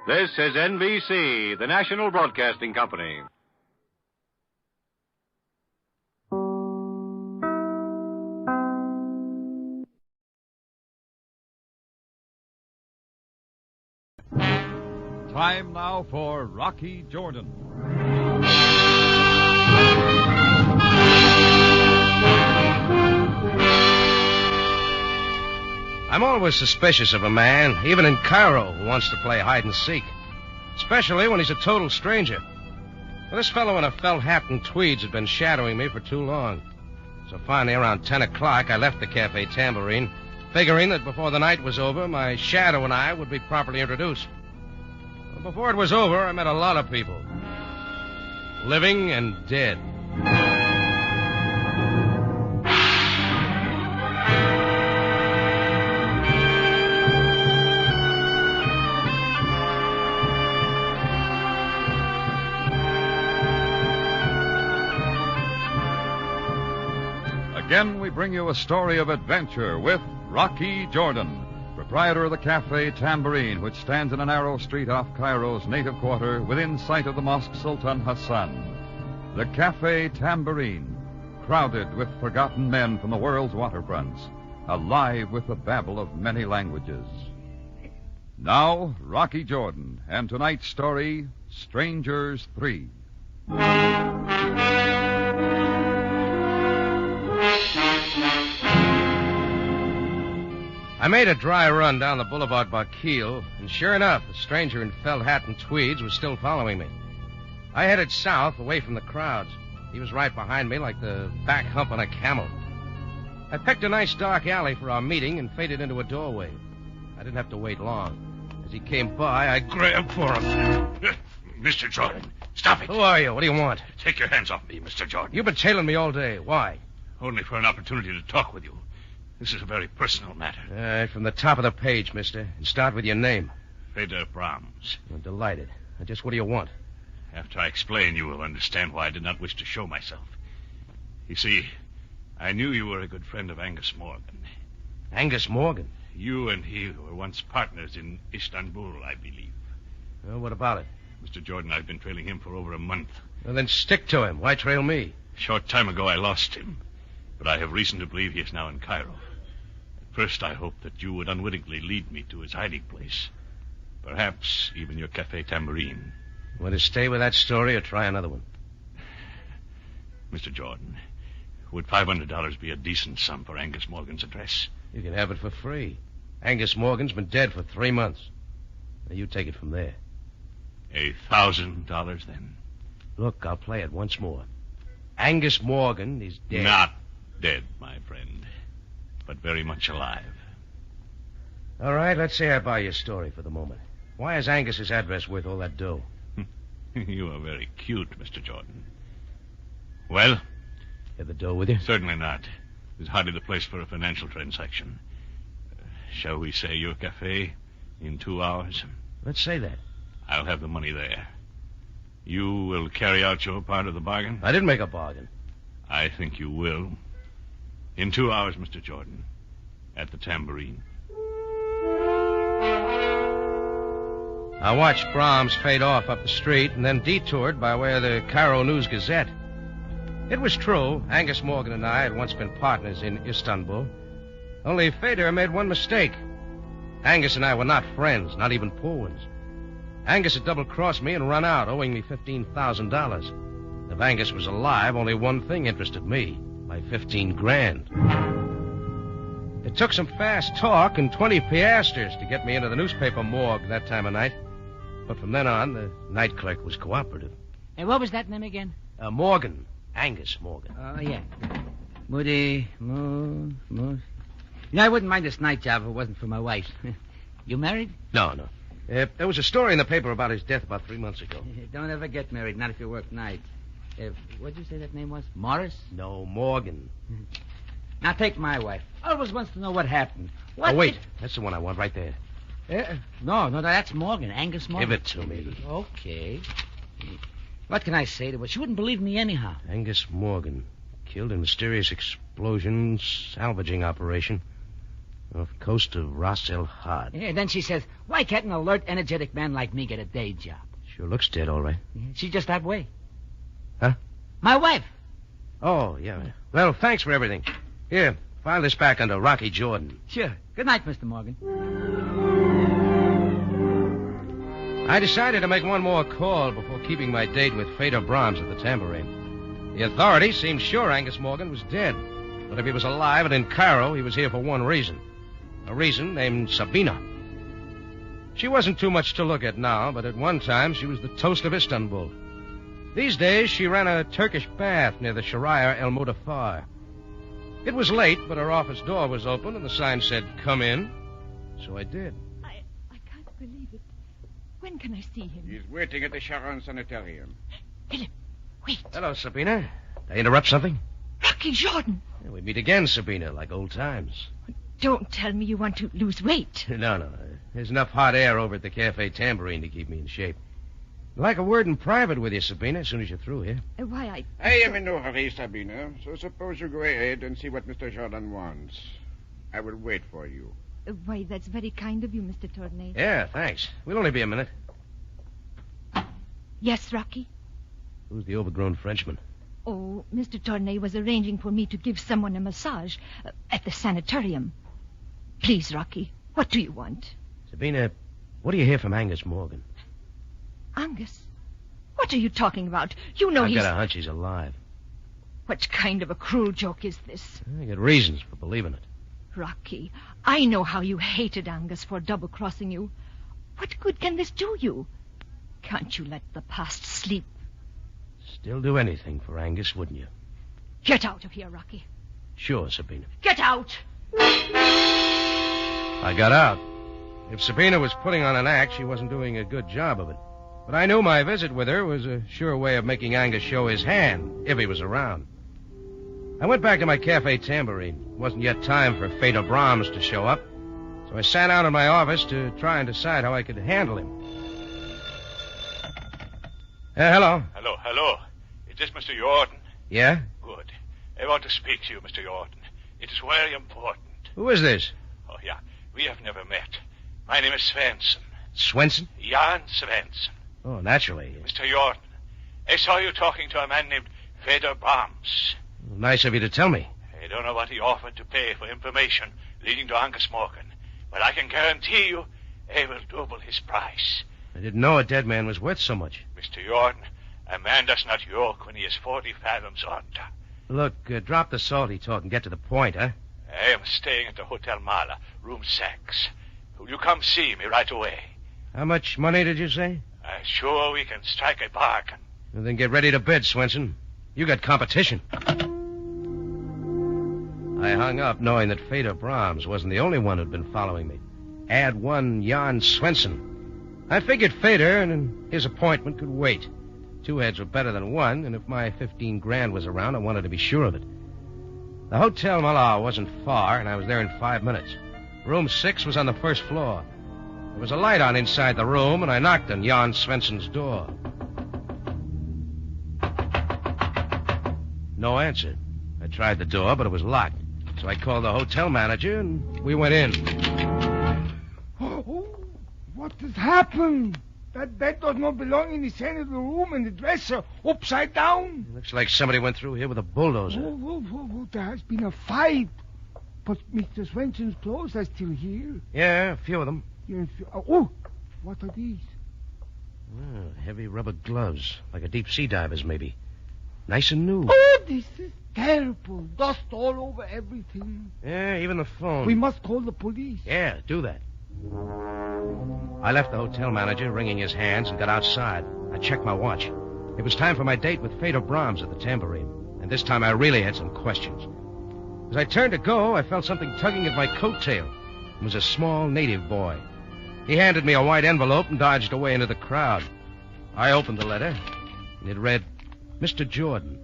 This is NBC, the national broadcasting company. Time now for Rocky Jordan. I'm always suspicious of a man, even in Cairo, who wants to play hide and seek. Especially when he's a total stranger. Well, this fellow in a felt hat and tweeds had been shadowing me for too long. So finally, around 10 o'clock, I left the Cafe Tambourine, figuring that before the night was over, my shadow and I would be properly introduced. But before it was over, I met a lot of people, living and dead. Again, we bring you a story of adventure with Rocky Jordan, proprietor of the Cafe Tambourine, which stands in a narrow street off Cairo's native quarter within sight of the Mosque Sultan Hassan. The Cafe Tambourine, crowded with forgotten men from the world's waterfronts, alive with the babble of many languages. Now, Rocky Jordan, and tonight's story, Strangers 3. I made a dry run down the boulevard by Kiel, and sure enough, the stranger in felt hat and tweeds was still following me. I headed south, away from the crowds. He was right behind me like the back hump on a camel. I picked a nice dark alley for our meeting and faded into a doorway. I didn't have to wait long. As he came by, I grabbed for him. Mr. Jordan, stop it. Who are you? What do you want? Take your hands off me, Mr. Jordan. You've been tailing me all day. Why? Only for an opportunity to talk with you. This is a very personal matter. All right, from the top of the page, mister. And start with your name. Feder Brahms. I'm delighted. Now, just what do you want? After I explain, you will understand why I did not wish to show myself. You see, I knew you were a good friend of Angus Morgan. Angus Morgan? You and he were once partners in Istanbul, I believe. Well, what about it? Mr. Jordan, I've been trailing him for over a month. Well, then stick to him. Why trail me? A short time ago, I lost him. But I have reason to believe he is now in Cairo. At first, I hoped that you would unwittingly lead me to his hiding place. Perhaps even your Cafe Tambourine. Want to stay with that story or try another one? Mr. Jordan, would $500 be a decent sum for Angus Morgan's address? You can have it for free. Angus Morgan's been dead for 3 months. Now, you take it from there. $1,000, then? Look, I'll play it once more. Angus Morgan is dead. Not dead, my friend, but very much alive. All right, let's say I buy your story for the moment. Why is Angus's address worth all that dough? You are very cute, Mr. Jordan. Well? You have the dough with you? Certainly not. It's hardly the place for a financial transaction. Shall we say your cafe in 2 hours? Let's say that. I'll have the money there. You will carry out your part of the bargain? I didn't make a bargain. I think you will. In 2 hours, Mr. Jordan, at the Tambourine. I watched Brahms fade off up the street and then detoured by way of the Cairo News Gazette. It was true, Angus Morgan and I had once been partners in Istanbul. Only Feder made one mistake. Angus and I were not friends, not even poor ones. Angus had double-crossed me and run out, owing me $15,000. If Angus was alive, only one thing interested me, my 15 grand. It took some fast talk and 20 piastres to get me into the newspaper morgue that time of night. But from then on, the night clerk was cooperative. Hey, what was that name again? Morgan. Angus Morgan. Oh, yeah. Moody, You know, I wouldn't mind this night job if it wasn't for my wife. You married? No. There was a story in the paper about his death about 3 months ago. Don't ever get married, not if you work nights. What'd you say that name was? Morris? No, Morgan. Now, take my wife. Always wants to know what happened. What Oh, wait. That's the one I want right there. No, that's Morgan, Angus Morgan. Give it to me. Okay. What can I say to her? She wouldn't believe me anyhow. Angus Morgan, killed in mysterious explosion, salvaging operation off coast of Ras El Had. Yeah, then she says, why can't an alert, energetic man like me get a day job? Sure looks dead, all right. Yeah, she's just that way. Huh? My wife. Oh, yeah. Well, thanks for everything. Here, file this back under Rocky Jordan. Sure. Good night, Mr. Morgan. I decided to make one more call before keeping my date with Feder Brahms at the Tambourine. The authorities seemed sure Angus Morgan was dead. But if he was alive and in Cairo, he was here for one reason. A reason named Sabina. She wasn't too much to look at now, but at one time she was the toast of Istanbul. These days she ran a Turkish bath near the Sharia El Mudafar. It was late, but our office door was open, and the sign said, "Come in." So I did. I can't believe it. When can I see him? He's waiting at the Sharon Sanitarium. Philip, wait. Hello, Sabina. Did I interrupt something? Rocky Jordan. Yeah, we meet again, Sabina, like old times. Don't tell me you want to lose weight. No. There's enough hot air over at the Cafe Tambourine to keep me in shape. I'd like a word in private with you, Sabina, as soon as you're through here. Why, I am in no hurry, Sabina, so suppose you go ahead and see what Mr. Jordan wants. I will wait for you. Why, that's very kind of you, Mr. Tornay. Yeah, thanks. We'll only be a minute. Yes, Rocky? Who's the overgrown Frenchman? Oh, Mr. Tornay was arranging for me to give someone a massage at the sanitarium. Please, Rocky, what do you want? Sabina, what do you hear from Angus Morgan? Angus? What are you talking about? You know I've got a hunch he's alive. What kind of a cruel joke is this? I got reasons for believing it. Rocky, I know how you hated Angus for double-crossing you. What good can this do you? Can't you let the past sleep? Still do anything for Angus, wouldn't you? Get out of here, Rocky. Sure, Sabina. Get out! I got out. If Sabina was putting on an act, she wasn't doing a good job of it. But I knew my visit with her was a sure way of making Angus show his hand, if he was around. I went back to my Cafe Tambourine. It wasn't yet time for Feder Brahms to show up, so I sat down in my office to try and decide how I could handle him. Hello. Hello. Is this Mr. Jordan? Yeah? Good. I want to speak to you, Mr. Jordan. It is very important. Who is this? Oh, yeah. We have never met. My name is Svensson. Swenson? Jan Svensson. Oh, naturally. Mr. Jordan, I saw you talking to a man named Feder Brahms. Nice of you to tell me. I don't know what he offered to pay for information leading to Angus Morgan, but I can guarantee you I will double his price. I didn't know a dead man was worth so much. Mr. Jordan, a man does not yoke when he is 40 fathoms under. Look, drop the salty talk and get to the point, huh? I am staying at the Hotel Mala, room 6. Will you come see me right away? How much money did you say? I'm sure we can strike a bargain. Well, then get ready to bid, Swenson. You got competition. I hung up knowing that Feder Brahms wasn't the only one who'd been following me. Add one Jan Swenson. I figured Feder and his appointment could wait. 2 heads were better than one, and if my 15 grand was around, I wanted to be sure of it. The Hotel Mala wasn't far, and I was there in 5 minutes. Room 6 was on the first floor. There was a light on inside the room, and I knocked on Jan Svenson's door. No answer. I tried the door, but it was locked. So I called the hotel manager, and we went in. Oh, what has happened? That bed does not belong in the center of the room, and the dresser upside down. It looks like somebody went through here with a bulldozer. Oh, there has been a fight. But Mr. Swenson's clothes are still here. Yeah, a few of them. Yes. Oh, what are these? Oh, heavy rubber gloves, like a deep sea diver's, maybe. Nice and new. Oh, this is terrible. Dust all over everything. Yeah, even the phone. We must call the police. Yeah, do that. I left the hotel manager wringing his hands and got outside. I checked my watch. It was time for my date with Feder Brahms at the Tambourine, and this time I really had some questions. As I turned to go, I felt something tugging at my coattail. It was a small native boy. He handed me a white envelope and dodged away into the crowd. I opened the letter, and it read, Mr. Jordan,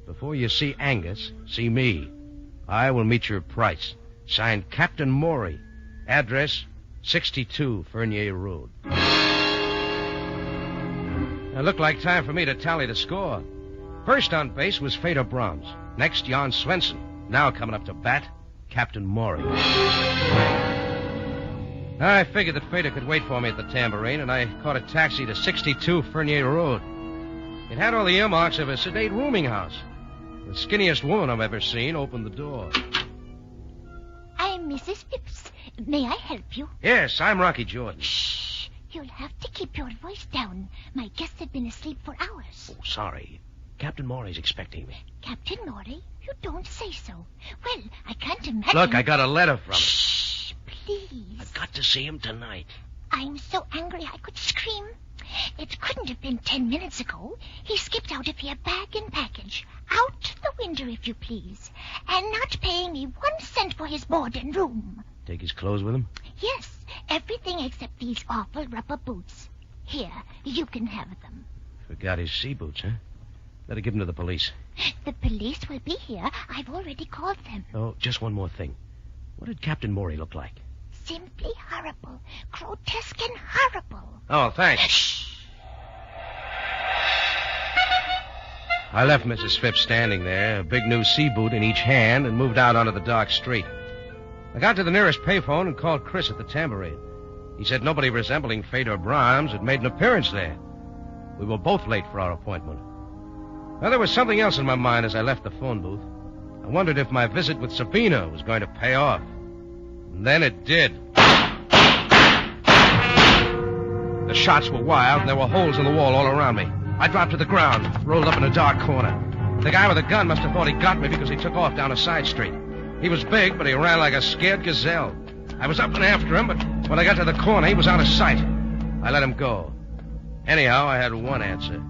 before you see Angus, see me. I will meet your price. Signed, Captain Maury. Address, 62 Fernier Road. It looked like time for me to tally the score. First on base was Feder Brahms. Next, Jan Swenson. Now coming up to bat, Captain Maury. I figured that Feder could wait for me at the Tambourine, and I caught a taxi to 62 Fernier Road. It had all the earmarks of a sedate rooming house. The skinniest woman I've ever seen opened the door. I'm Mrs. Phipps. May I help you? Yes, I'm Rocky Jordan. Shh. You'll have to keep your voice down. My guests have been asleep for hours. Oh, sorry. Captain Maury's expecting me. Captain Maury? You don't say so. Well, I can't imagine... Look, I got a letter from him. Shh, please. I've got to see him tonight. I'm so angry I could scream. It couldn't have been 10 minutes ago. He skipped out of here bag and package. Out the window, if you please. and not paying me 1 cent for his board and room. Take his clothes with him? Yes, everything except these awful rubber boots. Here, you can have them. Forgot his sea boots, huh? Better give him to the police. The police will be here. I've already called them. Oh, just one more thing. What did Captain Morey look like? Simply horrible. Grotesque and horrible. Oh, thanks. Shh. I left Mrs. Phipps standing there, a big new sea boot in each hand, and moved out onto the dark street. I got to the nearest payphone and called Chris at the Tambourine. He said nobody resembling Fedor Brahms had made an appearance there. We were both late for our appointment. Well, there was something else in my mind as I left the phone booth. I wondered if my visit with Sabina was going to pay off. And then it did. The shots were wild, and there were holes in the wall all around me. I dropped to the ground, rolled up in a dark corner. The guy with the gun must have thought he got me because he took off down a side street. He was big, but he ran like a scared gazelle. I was up and after him, but when I got to the corner, he was out of sight. I let him go. Anyhow, I had one answer.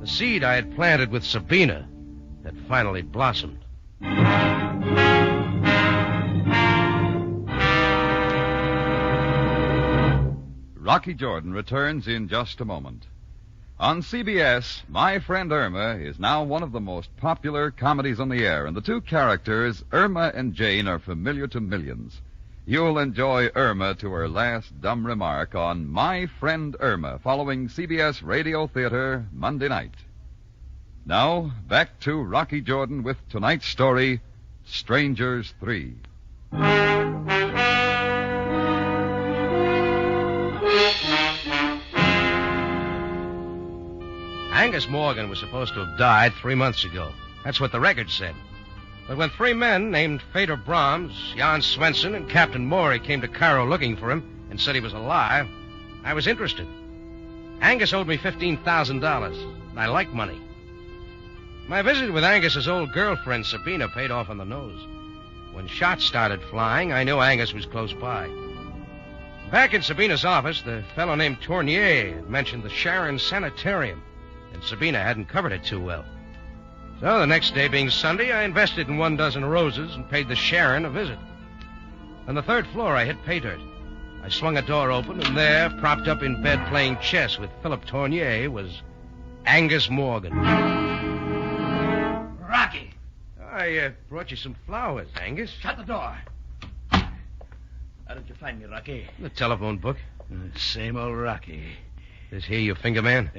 The seed I had planted with Sabina had finally blossomed. Rocky Jordan returns in just a moment. On CBS, My Friend Irma is now one of the most popular comedies on the air, and the two characters, Irma and Jane, are familiar to millions. You'll enjoy Irma to her last dumb remark on My Friend Irma, following CBS Radio Theater Monday night. Now, back to Rocky Jordan with tonight's story, Strangers 3. Angus Morgan was supposed to have died 3 months ago. That's what the record said. But when 3 men named Fedor Brahms, Jan Swenson, and Captain Morey came to Cairo looking for him and said he was alive, I was interested. Angus owed me $15,000, and I like money. My visit with Angus's old girlfriend, Sabina, paid off on the nose. When shots started flying, I knew Angus was close by. Back in Sabina's office, the fellow named Tournier had mentioned the Sharon Sanitarium, and Sabina hadn't covered it too well. So the next day being Sunday, I invested in 12 roses and paid the Sharon a visit. On the 3rd floor, I hit pay dirt. I swung a door open, and there, propped up in bed playing chess with Philip Tournier, was Angus Morgan. Rocky! I brought you some flowers, Angus. Shut the door. How did you find me, Rocky? The telephone book. Same old Rocky. This here your finger man?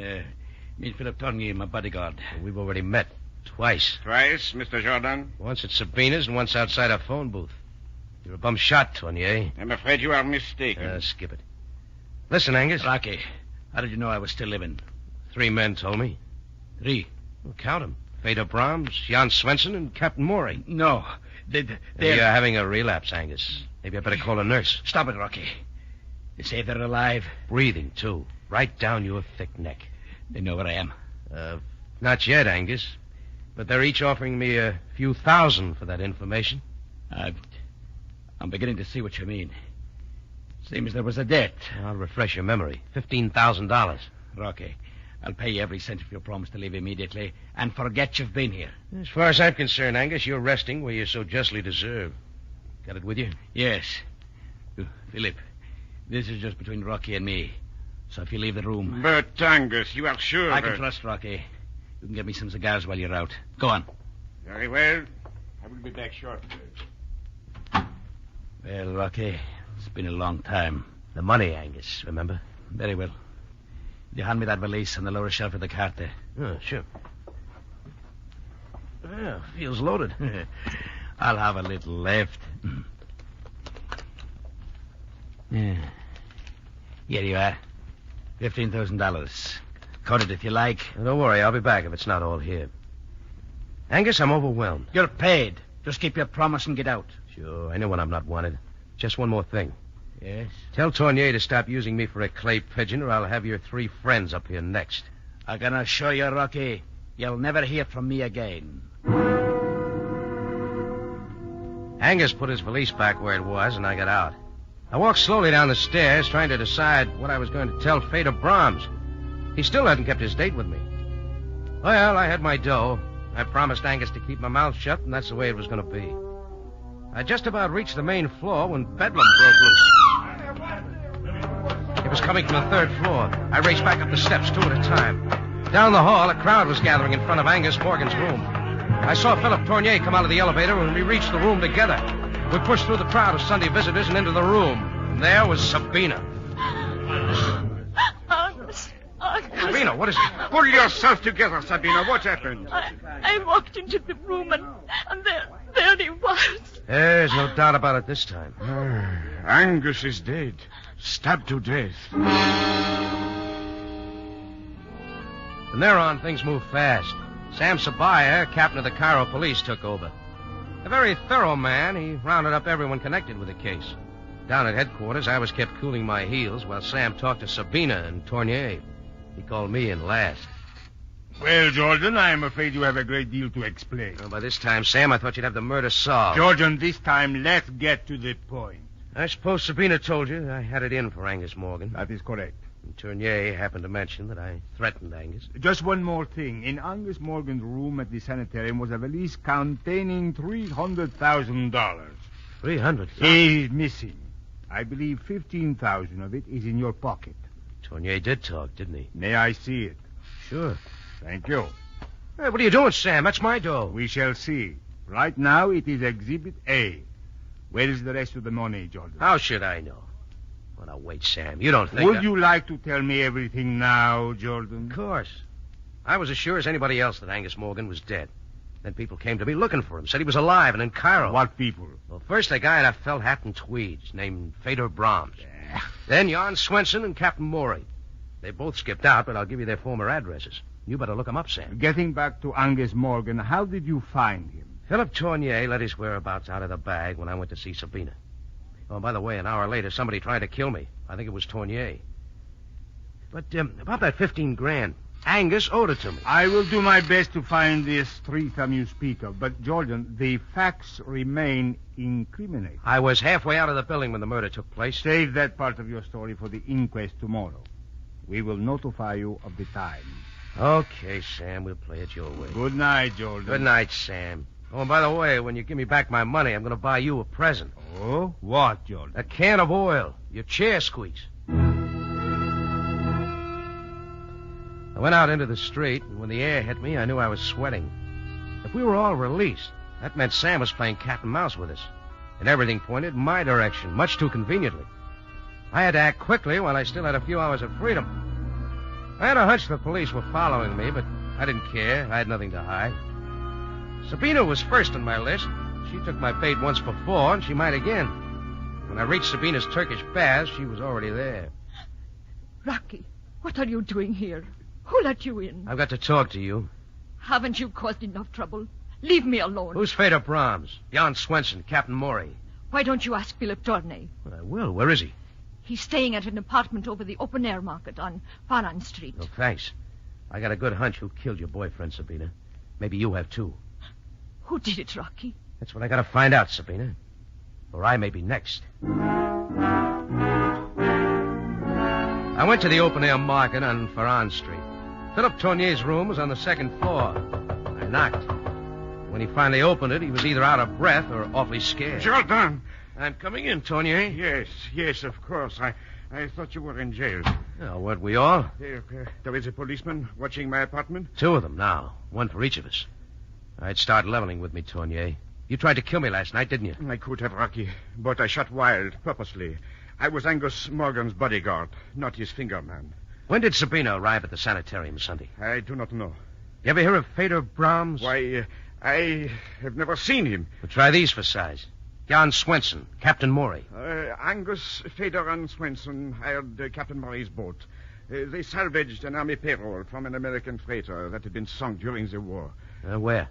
Me and Philip Tournier, my bodyguard. We've already met. Twice. Twice, Mr. Jordan? Once at Sabina's and once outside our phone booth. You're a bum shot, Tournier. I'm afraid you are mistaken. Skip it. Listen, Angus. Rocky, how did you know I was still living? 3 men told me. 3? Well, count them. Fedor Brahms, Jan Swenson, and Captain Morey. No. You're having a relapse, Angus. Maybe I better call a nurse. Stop it, Rocky. They say they're alive. Breathing, too. Right down your thick neck. They know where I am. Not yet, Angus. But they're each offering me a few thousand for that information. I'm beginning to see what you mean. Seems there was a debt. I'll refresh your memory. $15,000. Rocky, I'll pay you every cent if you promise to leave immediately and forget you've been here. As far as I'm concerned, Angus, you're resting where you so justly deserve. Got it with you? Yes. Philip, this is just between Rocky and me. So if you leave the room... But, Angus, you are sure I can trust Rocky. You can get me some cigars while you're out. Go on. Very well. I will be back shortly. Well, Rocky, it's been a long time. The money, Angus, remember? Very well. You hand me that valise on the lower shelf of the cart there. Oh, sure. Well, feels loaded. I'll have a little left. Yeah. Here you are. $15,000. Cut it if you like. Don't worry, I'll be back if it's not all here. Angus, I'm overwhelmed. You're paid. Just keep your promise and get out. Sure, I know when I'm not wanted. Just one more thing. Yes? Tell Tournier to stop using me for a clay pigeon, or I'll have your 3 friends up here next. I'm gonna show you, Rocky. You'll never hear from me again. Angus put his valise back where it was, and I got out. I walked slowly down the stairs, trying to decide what I was going to tell Fedor Brahms. He still hadn't kept his date with me. Well, I had my dough. I promised Angus to keep my mouth shut, and that's the way it was going to be. I just about reached the main floor when Bedlam broke loose. It was coming from the third floor. I raced back up the steps, two at a time. Down the hall, a crowd was gathering in front of Angus Morgan's room. I saw Philip Tournier come out of the elevator when we reached the room together. We pushed through the crowd of Sunday visitors and into the room. And there was Sabina. Angus. Sabina, what is it? Pull yourself together, Sabina. What happened? I walked into the room and there he was. There's no doubt about it this time. Angus is dead. Stabbed to death. From there on, things moved fast. Sam Sabaya, captain of the Cairo police, took over. A very thorough man, he rounded up everyone connected with the case. Down at headquarters, I was kept cooling my heels while Sam talked to Sabina and Tournier. He called me in last. Well, Jordan, I'm afraid you have a great deal to explain. Well, by this time, Sam, I thought you'd have the murder solved. Jordan, this time, let's get to the point. I suppose Sabina told you I had it in for Angus Morgan. That is correct. And Tournier happened to mention that I threatened Angus. Just one more thing. In Angus Morgan's room at the sanitarium was a valise containing $300,000. $300,000? He is missing. I believe $15,000 of it is in your pocket. Tournier did talk, didn't he? May I see it? Sure. Thank you. Hey, what are you doing, Sam? That's my dough. We shall see. Right now, it is Exhibit A. Where is the rest of the money, Jordan? How should I know? Well, now, wait, Sam. You don't think... Would you like to tell me everything now, Jordan? Of course. I was as sure as anybody else that Angus Morgan was dead. Then people came to me looking for him, said he was alive and in Cairo. What people? Well, first a guy in a felt hat and tweeds named Fedor Brahms. Then Jan Swenson and Captain Morey. They both skipped out, but I'll give you their former addresses. You better look them up, Sam. Getting back to Angus Morgan, how did you find him? Philip Tournier let his whereabouts out of the bag when I went to see Sabina. Oh, by the way, an hour later, somebody tried to kill me. I think it was Tournier. But about that $15,000, Angus owed it to me. I will do my best to find this threesome you speak of. But, Jordan, the facts remain incriminating. I was halfway out of the building when the murder took place. Save that part of your story for the inquest tomorrow. We will notify you of the time. Okay, Sam, we'll play it your way. Good night, Jordan. Good night, Sam. Oh, and by the way, when you give me back my money, I'm going to buy you a present. Oh? What, Jordan? A can of oil. Your chair squeaks. I went out into the street, and when the air hit me, I knew I was sweating. If we were all released, that meant Sam was playing cat and mouse with us. And everything pointed in my direction, much too conveniently. I had to act quickly while I still had a few hours of freedom. I had a hunch the police were following me, but I didn't care. I had nothing to hide. Sabina was first on my list. She took my bait once before, and she might again. When I reached Sabina's Turkish bath, she was already there. Rocky, what are you doing here? Who let you in? I've got to talk to you. Haven't you caused enough trouble? Leave me alone. Who's Fedor Brahms? Jan Swenson, Captain Morey. Why don't you ask Philip Tournay? Well, I will. Where is he? He's staying at an apartment over the open-air market on Faran Street. Oh, thanks. I got a good hunch who killed your boyfriend, Sabina. Maybe you have, too. Who did it, Rocky? That's what I got to find out, Sabina. Or I may be next. I went to the open-air market on Faran Street. Philip Tournier's room was on the second floor. I knocked. When he finally opened it, he was either out of breath or awfully scared. Jordan! I'm coming in, Tournier. Yes, of course. I thought you were in jail. Oh, weren't we all? There is a policeman watching my apartment? Two of them now. One for each of us. All right, start leveling with me, Tournier. You tried to kill me last night, didn't you? I could have, Rocky, but I shot wild, purposely. I was Angus Morgan's bodyguard, not his finger man. When did Sabina arrive at the sanitarium Sunday? I do not know. You ever hear of Fedor Brahms? Why, I have never seen him. Well, try these for size. Jan Swenson, Captain Morey. Angus, Fedor, and Swenson hired Captain Morey's boat. They salvaged an army payroll from an American freighter that had been sunk during the war. Where?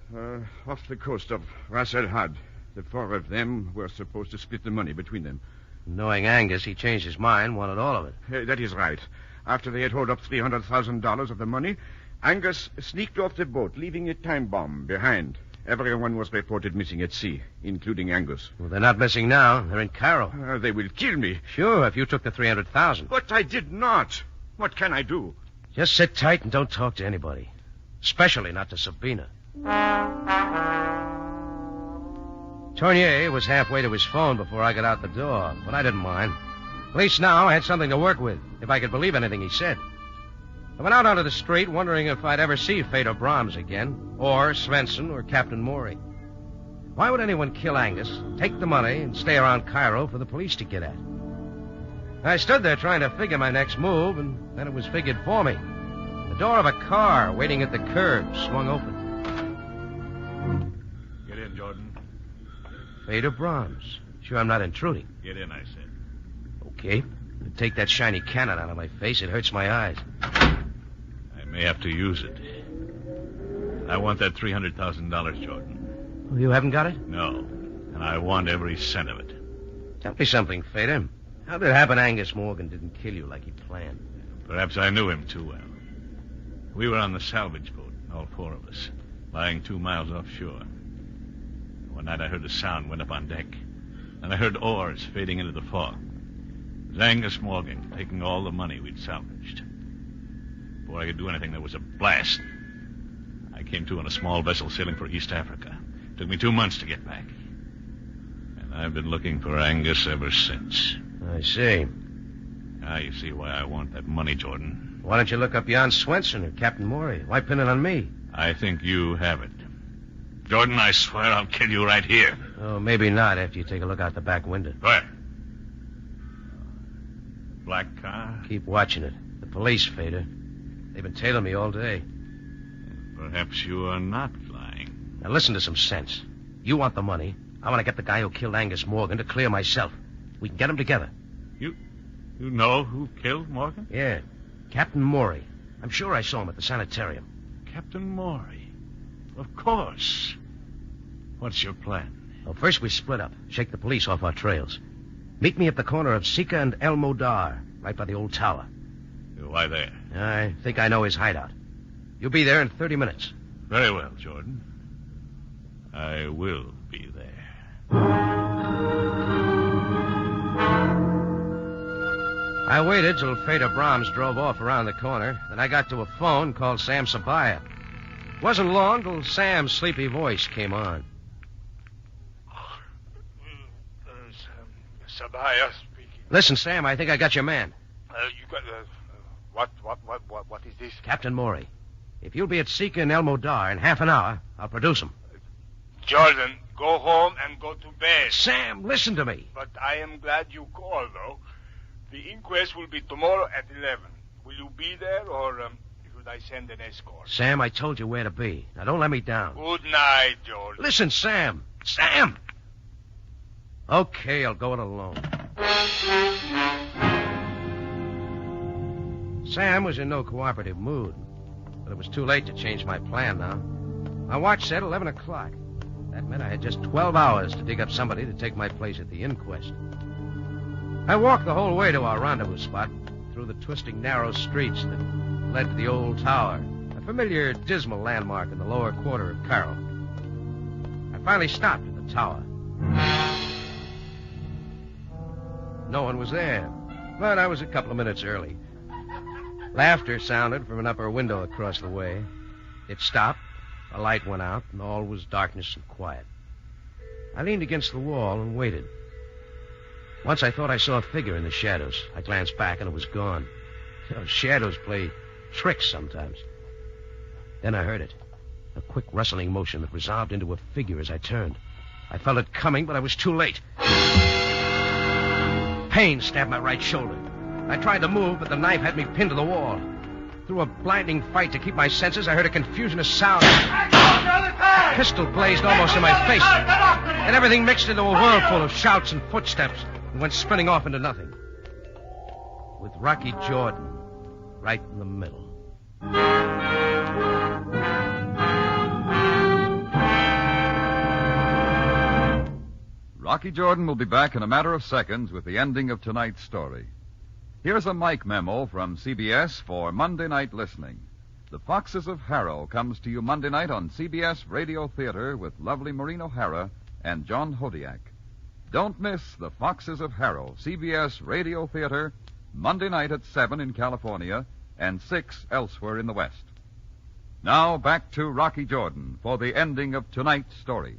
Off the coast of Ras El Had. The four of them were supposed to split the money between them. Knowing Angus, he changed his mind, wanted all of it. That is right. After they had hauled up $300,000 of the money, Angus sneaked off the boat, leaving a time bomb behind. Everyone was reported missing at sea, including Angus. Well, they're not missing now. They're in Cairo. They will kill me. Sure, if you took the $300,000. But I did not. What can I do? Just sit tight and don't talk to anybody. Especially not to Sabina. Tournier was halfway to his phone before I got out the door, but I didn't mind. At least now I had something to work with, if I could believe anything he said. I went out onto the street wondering if I'd ever see Fedor Brahms again, or Svensson, or Captain Maury. Why would anyone kill Angus, take the money, and stay around Cairo for the police to get at? I stood there trying to figure my next move, and then it was figured for me. The door of a car waiting at the curb swung open. Get in, Jordan. Fedor Brahms. Sure I'm not intruding. Get in, I said. Okay. Take that shiny cannon out of my face. It hurts my eyes. I may have to use it. I want that $300,000, Jordan. Oh, you haven't got it? No. And I want every cent of it. Tell me something, Fedor. How did it happen Angus Morgan didn't kill you like he planned? Perhaps I knew him too well. We were on the salvage boat, all four of us, lying 2 miles offshore. One night I heard a sound, went up on deck, and I heard oars fading into the fog. It was Angus Morgan taking all the money we'd salvaged. Before I could do anything, there was a blast. I came to on a small vessel sailing for East Africa. It took me 2 months to get back. And I've been looking for Angus ever since. I see. Now you see why I want that money, Jordan. Why don't you look up Jan Svensson or Captain Maury? Why pin it on me? I think you have it. Jordan, I swear I'll kill you right here. Oh, maybe not after you take a look out the back window. Where? Black car? Keep watching it. The police, Fedor. They've been tailing me all day. Perhaps you are not lying. Now listen to some sense. You want the money. I want to get the guy who killed Angus Morgan to clear myself. We can get them together. You know who killed Morgan? Yeah. Captain Maury. I'm sure I saw him at the sanitarium. Captain Maury? Of course. What's your plan? Well, first we split up. Shake the police off our trails. Meet me at the corner of Sika and El Modar, right by the old tower. Why there? I think I know his hideout. You'll be there in 30 minutes. Very well, Jordan. I will be there. I waited till Fedor Brahms drove off around the corner. Then I got to a phone, called Sam Sabaya. It wasn't long till Sam's sleepy voice came on. Sabaya speaking. Listen, Sam, I think I got your man. You got... What is this? Captain Maury. If you'll be at Sika and El Modar in half an hour, I'll produce him. Jordan, go home and go to bed. Sam, listen to me. But I am glad you called, though. The inquest will be tomorrow at 11. Will you be there, or should I send an escort? Sam, I told you where to be. Now, don't let me down. Good night, Jordan. Listen, Sam. Sam! Okay, I'll go it alone. Sam was in no cooperative mood, but it was too late to change my plan now. My watch said 11 o'clock. That meant I had just 12 hours to dig up somebody to take my place at the inquest. I walked the whole way to our rendezvous spot, through the twisting, narrow streets that led to the old tower, a familiar, dismal landmark in the lower quarter of Cairo. I finally stopped at the tower. No one was there, but I was a couple of minutes early. Laughter sounded from an upper window across the way. It stopped, a light went out, and all was darkness and quiet. I leaned against the wall and waited. Once I thought I saw a figure in the shadows. I glanced back, and it was gone. Shadows play tricks sometimes. Then I heard it. A quick rustling motion that resolved into a figure as I turned. I felt it coming, but I was too late. Pain stabbed my right shoulder. I tried to move, but the knife had me pinned to the wall. Through a blinding fight to keep my senses, I heard a confusion of sound. A pistol blazed almost in my face. And everything mixed into a whirlpool of shouts and footsteps and went spinning off into nothing. With Rocky Jordan right in the middle. Rocky Jordan will be back in a matter of seconds with the ending of tonight's story. Here's a mic memo from CBS for Monday night listening. The Foxes of Harrow comes to you Monday night on CBS Radio Theater with lovely Maureen O'Hara and John Hodiak. Don't miss The Foxes of Harrow, CBS Radio Theater, Monday night at 7 in California and 6 elsewhere in the West. Now back to Rocky Jordan for the ending of tonight's story.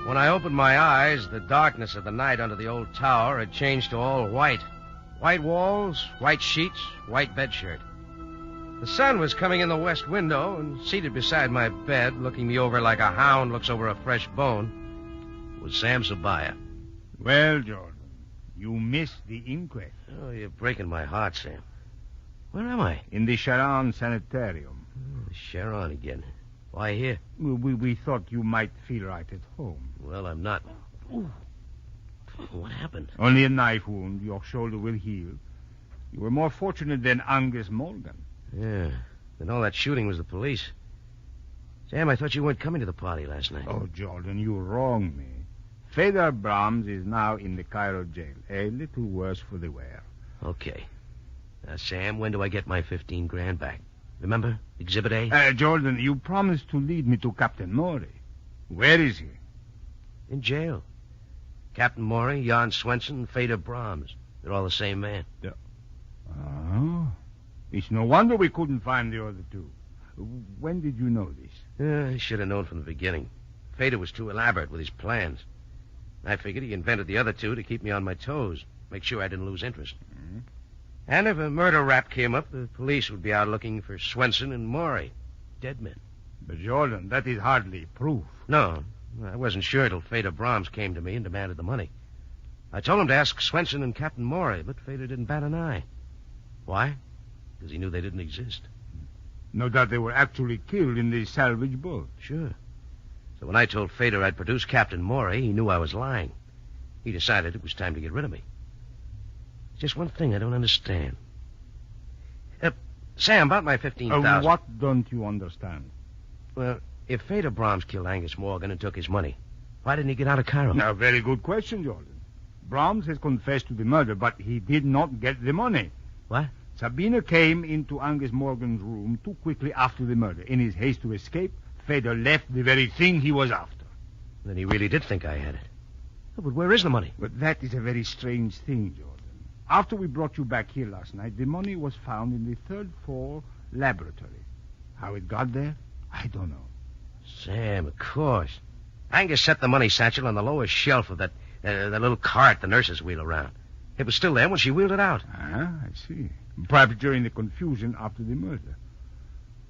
When I opened my eyes, the darkness of the night under the old tower had changed to all white. White walls, white sheets, white bedshirt. The sun was coming in the west window, and seated beside my bed, looking me over like a hound looks over a fresh bone, was Sam Sabaya. Well, Jordan, you missed the inquest. Oh, you're breaking my heart, Sam. Where am I? In the Sharon Sanitarium. Oh, Sharon again. Why here? We thought you might feel right at home. Well, I'm not. Ooh. What happened? Only a knife wound. Your shoulder will heal. You were more fortunate than Angus Morgan. Yeah. Then all that shooting was the police. Sam, I thought you weren't coming to the party last night. Oh, Jordan, you wronged me. Fedor Brahms is now in the Cairo jail. A little worse for the wear. Okay. Now, Sam, when do I get my 15 grand back? Remember? Exhibit A? Jordan, you promised to lead me to Captain Maury. Where is he? In jail. Captain Maury, Jan Swenson, Fedor Brahms. They're all the same man. Oh. It's no wonder we couldn't find the other two. When did you know this? I should have known from the beginning. Fedor was too elaborate with his plans. I figured he invented the other two to keep me on my toes, make sure I didn't lose interest. Mm-hmm. And if a murder rap came up, the police would be out looking for Swenson and Maury. Dead men. But, Jordan, that is hardly proof. No, I wasn't sure till Fedor Brahms came to me and demanded the money. I told him to ask Swenson and Captain Maury, but Fedor didn't bat an eye. Why? Because he knew they didn't exist. No doubt they were actually killed in the salvage boat. Sure. So when I told Fedor I'd produce Captain Maury, he knew I was lying. He decided it was time to get rid of me. Just one thing I don't understand. Sam, about my 15,000... what don't you understand? Well, if Fedor Brahms killed Angus Morgan and took his money, why didn't he get out of Cairo? Now, very good question, Jordan. Brahms has confessed to the murder, but he did not get the money. What? Sabina came into Angus Morgan's room too quickly after the murder. In his haste to escape, Fedor left the very thing he was after. Then he really did think I had it. Oh, but where is the money? But that is a very strange thing, Jordan. After we brought you back here last night, the money was found in the third floor laboratory. How it got there, I don't know. Sam, of course. Angus set the money satchel on the lowest shelf of that little cart the nurses wheel around. It was still there when she wheeled it out. Ah, I see. Perhaps during the confusion after the murder.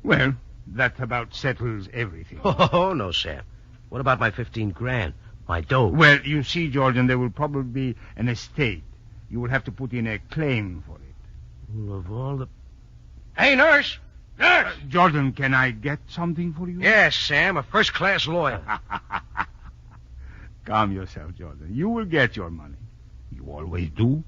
Well, that about settles everything. Oh, no, Sam. What about my 15 grand? My dough? Well, you see, Jordan, there will probably be an estate. You will have to put in a claim for it. Well, of all the... Hey, nurse! Nurse! Jordan, can I get something for you? Yes, Sam, a first-class lawyer. Calm yourself, Jordan. You will get your money. You always do.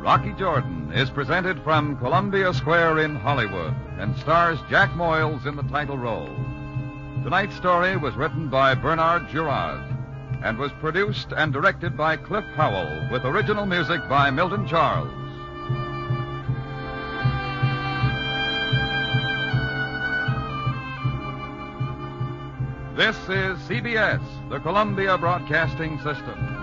Rocky Jordan is presented from Columbia Square in Hollywood and stars Jack Moyles in the title role. Tonight's story was written by Bernard Girard and was produced and directed by Cliff Howell with original music by Milton Charles. This is CBS, the Columbia Broadcasting System.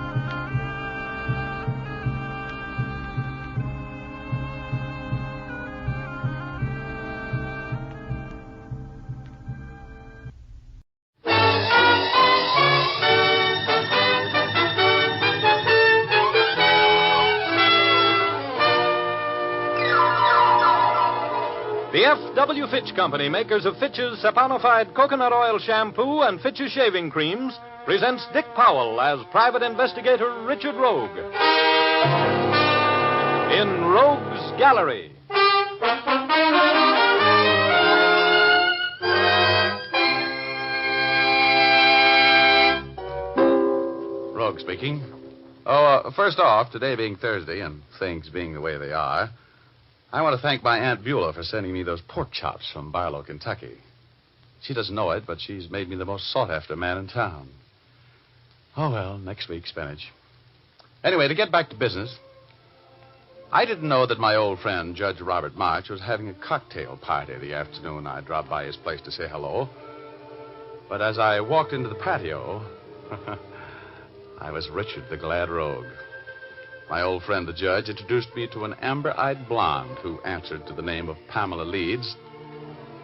The F.W. Fitch Company, makers of Fitch's saponified coconut oil shampoo and Fitch's shaving creams, presents Dick Powell as Private Investigator Richard Rogue. In Rogue's Gallery. Rogue speaking. First off, today being Thursday and things being the way they are, I want to thank my Aunt Beulah for sending me those pork chops from Barlow, Kentucky. She doesn't know it, but she's made me the most sought-after man in town. Oh, well, next week, spinach. Anyway, to get back to business, I didn't know that my old friend, Judge Robert March, was having a cocktail party the afternoon I dropped by his place to say hello. But as I walked into the patio, I was Richard the Glad Rogue. My old friend, the judge, introduced me to an amber-eyed blonde who answered to the name of Pamela Leeds.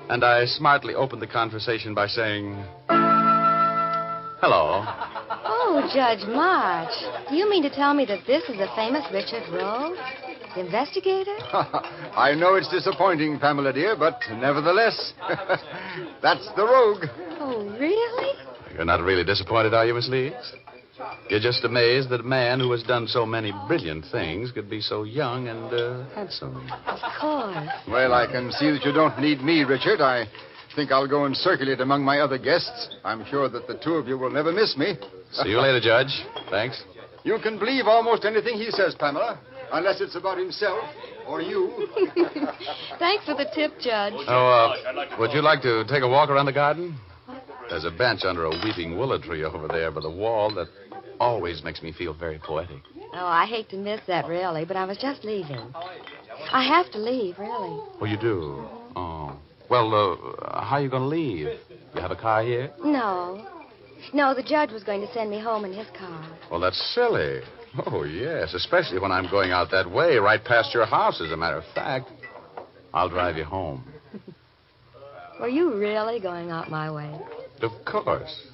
And I smartly opened the conversation by saying, hello. Oh, Judge March. Do you mean to tell me that this is the famous Richard Rogue? The investigator? I know it's disappointing, Pamela, dear, but nevertheless, that's the Rogue. Oh, really? You're not really disappointed, are you, Miss Leeds? You're just amazed that a man who has done so many brilliant things could be so young and handsome. Of course. Well, I can see that you don't need me, Richard. I think I'll go and circulate among my other guests. I'm sure that the two of you will never miss me. See you later, Judge. Thanks. You can believe almost anything he says, Pamela, unless it's about himself or you. Thanks for the tip, Judge. Would you like to take a walk around the garden? There's a bench under a weeping willow tree over there by the wall that always makes me feel very poetic. Oh, I hate to miss that, really, but I was just leaving. I have to leave, really. Oh, you do? Oh. Well, how are you going to leave? You have a car here? No. No, the judge was going to send me home in his car. Well, that's silly. Oh, yes, especially when I'm going out that way, right past your house, as a matter of fact. I'll drive you home. Were you really going out my way? Of course.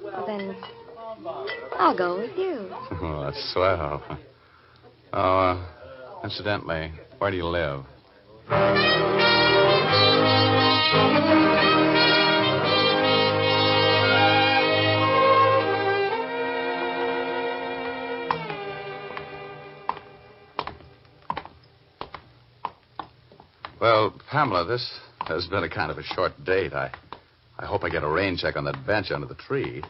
Well, then, I'll go with you. Oh, that's swell. Oh, incidentally, where do you live? Well, Pamela, this has been a kind of a short date. I hope I get a rain check on that bench under the tree.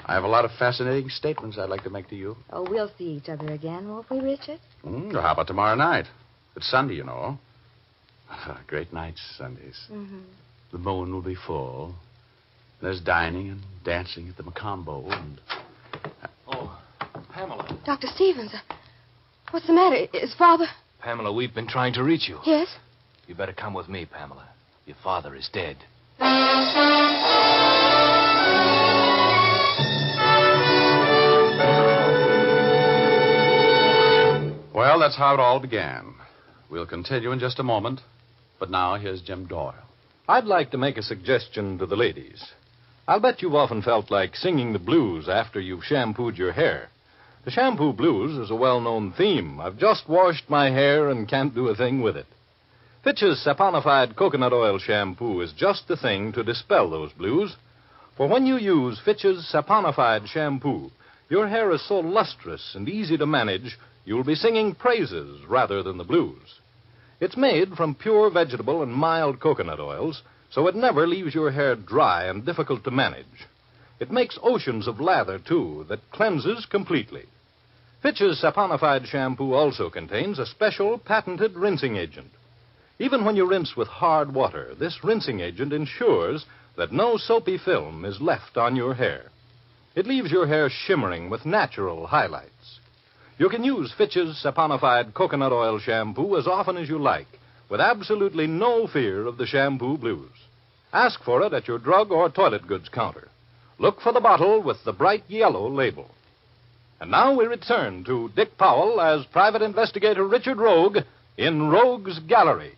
I have a lot of fascinating statements I'd like to make to you. Oh, we'll see each other again, won't we, Richard? Or how about tomorrow night? It's Sunday, you know. Great nights, Sundays. Mm-hmm. The moon will be full. There's dining and dancing at the Macombo and... Oh, Pamela. Dr. Stevens, what's the matter? Is Father... Pamela, we've been trying to reach you. Yes? You better come with me, Pamela. Your father is dead. Well, that's how it all began. We'll continue in just a moment. But now, here's Jim Doyle. I'd like to make a suggestion to the ladies. I'll bet you've often felt like singing the blues after you've shampooed your hair. The shampoo blues is a well-known theme. I've just washed my hair and can't do a thing with it. Fitch's saponified coconut oil shampoo is just the thing to dispel those blues. For when you use Fitch's saponified shampoo, your hair is so lustrous and easy to manage, you'll be singing praises rather than the blues. It's made from pure vegetable and mild coconut oils, so it never leaves your hair dry and difficult to manage. It makes oceans of lather, too, that cleanses completely. Fitch's saponified shampoo also contains a special patented rinsing agent. Even when you rinse with hard water, this rinsing agent ensures that no soapy film is left on your hair. It leaves your hair shimmering with natural highlights. You can use Fitch's saponified coconut oil shampoo as often as you like, with absolutely no fear of the shampoo blues. Ask for it at your drug or toilet goods counter. Look for the bottle with the bright yellow label. And now we return to Dick Powell as Private Investigator Richard Rogue in Rogue's Gallery.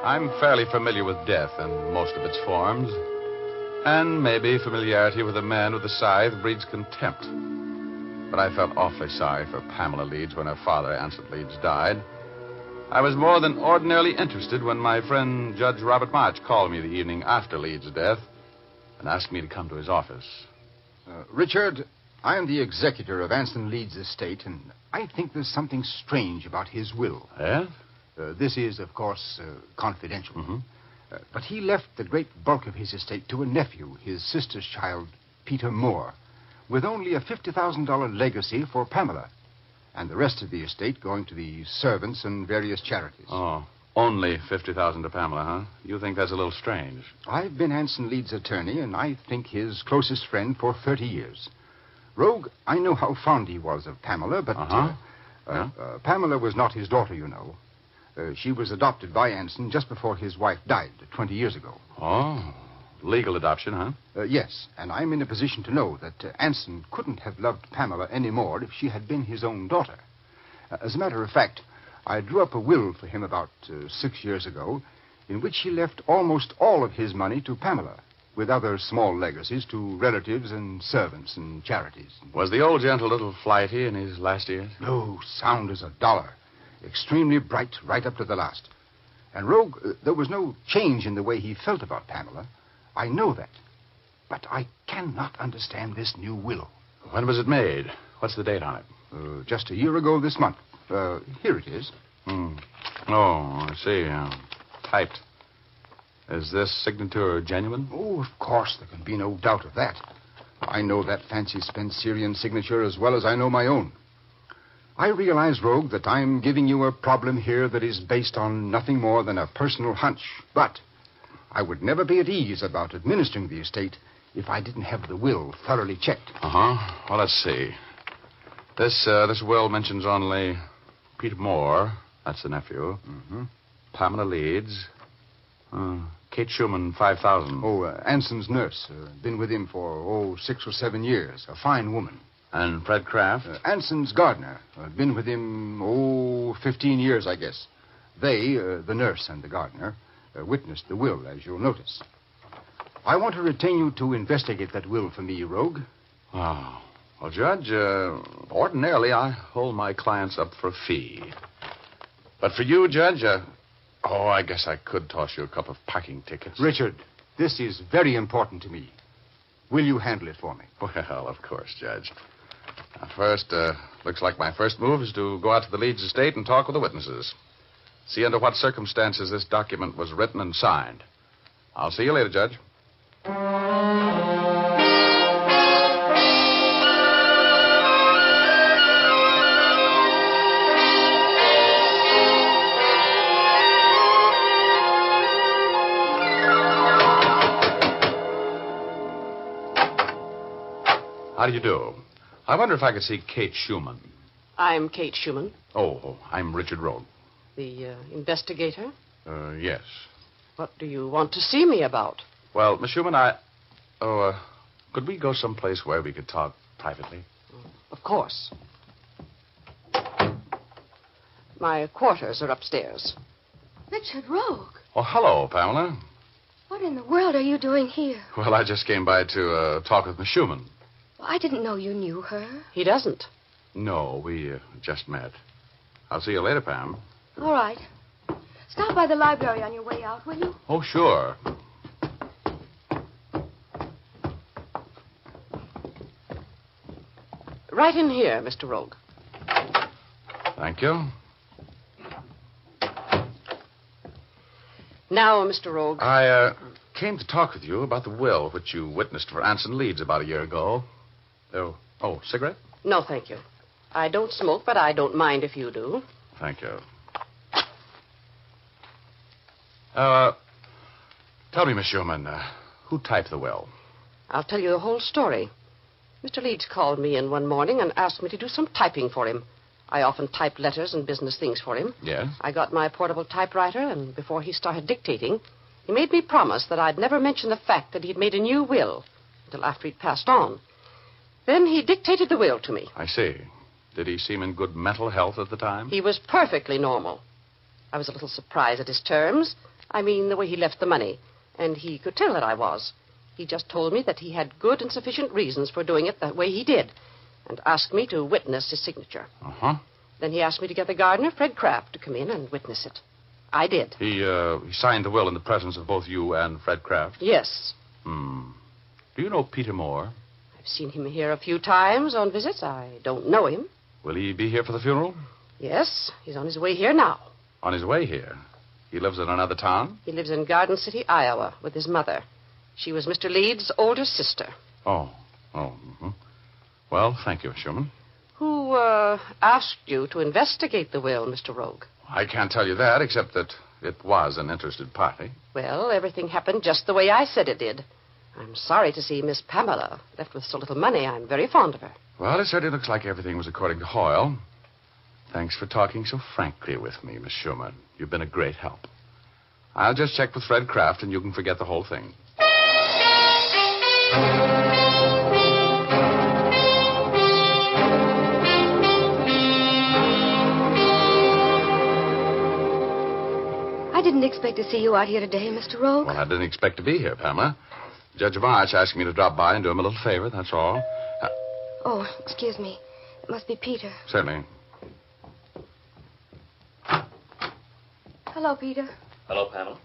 I'm fairly familiar with death in most of its forms. And maybe familiarity with a man with a scythe breeds contempt. But I felt awfully sorry for Pamela Leeds when her father, Ansett Leeds, died. I was more than ordinarily interested when my friend Judge Robert March called me the evening after Leeds' death and asked me to come to his office. Richard, I am the executor of Anson Leeds' estate, and I think there's something strange about his will. Yeah? This is, of course, confidential. Mm-hmm. But he left the great bulk of his estate to a nephew, his sister's child, Peter Moore, with only a $50,000 legacy for Pamela, and the rest of the estate going to the servants and various charities. Oh, only $50,000 to Pamela, huh? You think that's a little strange? I've been Anson Leeds' attorney, and I think his closest friend for 30 years. Rogue, I know how fond he was of Pamela, but Pamela was not his daughter, you know. She was adopted by Anson just before his wife died 20 years ago. Oh, legal adoption, huh? Yes, and I'm in a position to know that Anson couldn't have loved Pamela any more if she had been his own daughter. As a matter of fact, I drew up a will for him about 6 years ago in which he left almost all of his money to Pamela, with other small legacies to relatives and servants and charities. Was the old gent a little flighty in his last years? No, sound as a dollar. Extremely bright right up to the last. And, Rogue, there was no change in the way he felt about Pamela. I know that. But I cannot understand this new will. When was it made? What's the date on it? Just a year ago this month. Here it is. Oh, I see. Typed. Is this signature genuine? Oh, of course. There can be no doubt of that. I know that fancy Spencerian signature as well as I know my own. I realize, Rogue, that I'm giving you a problem here that is based on nothing more than a personal hunch. But I would never be at ease about administering the estate if I didn't have the will thoroughly checked. Uh-huh. Well, let's see. This will mentions only Peter Moore. That's the nephew. Mm-hmm. Pamela Leeds. Kate Schumann, 5,000. Oh, Anson's nurse. Been with him for, 6 or 7 years. A fine woman. And Fred Kraft? Anson's gardener. Been with him, 15 years, I guess. They, the nurse and the gardener, witnessed the will, as you'll notice. I want to retain you to investigate that will for me, Rogue. Oh. Well, Judge, ordinarily I hold my clients up for a fee. But for you, Judge, I guess I could toss you a couple of parking tickets. Richard, this is very important to me. Will you handle it for me? Well, of course, Judge. Now, first, looks like my first move is to go out to the Leeds estate and talk with the witnesses. See under what circumstances this document was written and signed. I'll see you later, Judge. How do you do? I wonder if I could see Kate Schumann. I'm Kate Schumann. Oh, I'm Richard Rogue. The investigator? Yes. What do you want to see me about? Well, Miss Schumann, could we go someplace where we could talk privately? Of course. My quarters are upstairs. Richard Rogue. Oh, hello, Pamela. What in the world are you doing here? Well, I just came by to talk with Miss Schumann. Well, I didn't know you knew her. He doesn't. No, we just met. I'll see you later, Pam. All right. Stop by the library on your way out, will you? Oh, sure. Right in here, Mr. Rogue. Thank you. Now, Mr. Rogue. I came to talk with you about the will which you witnessed for Anson Leeds about a year ago. Oh, cigarette? No, thank you. I don't smoke, but I don't mind if you do. Thank you. Tell me, Miss Schumann, who typed the will? I'll tell you the whole story. Mr. Leeds called me in one morning and asked me to do some typing for him. I often type letters and business things for him. Yes? I got my portable typewriter, and before he started dictating, he made me promise that I'd never mention the fact that he'd made a new will until after he'd passed on. Then he dictated the will to me. I see. Did he seem in good mental health at the time? He was perfectly normal. I was a little surprised at his terms. I mean, the way he left the money. And he could tell that I was. He just told me that he had good and sufficient reasons for doing it that way he did, and asked me to witness his signature. Uh-huh. Then he asked me to get the gardener, Fred Kraft, to come in and witness it. I did. He signed the will in the presence of both you and Fred Kraft? Yes. Do you know Peter Moore? I've seen him here a few times on visits. I don't know him. Will he be here for the funeral? Yes, he's on his way here now. On his way here? He lives in another town? He lives in Garden City, Iowa, with his mother. She was Mr. Leeds' older sister. Oh. Mm-hmm. Well, thank you, Sherman. Who, asked you to investigate the will, Mr. Rogue? I can't tell you that, except that it was an interested party. Well, everything happened just the way I said it did. I'm sorry to see Miss Pamela left with so little money. I'm very fond of her. Well, it certainly looks like everything was according to Hoyle. Thanks for talking so frankly with me, Miss Schumann. You've been a great help. I'll just check with Fred Kraft, and you can forget the whole thing. I didn't expect to see you out here today, Mr. Rogue. Well, I didn't expect to be here, Pamela. Judge March asked me to drop by and do him a little favor, that's all. Oh, excuse me. It must be Peter. Certainly. Hello, Peter. Hello, Pamela.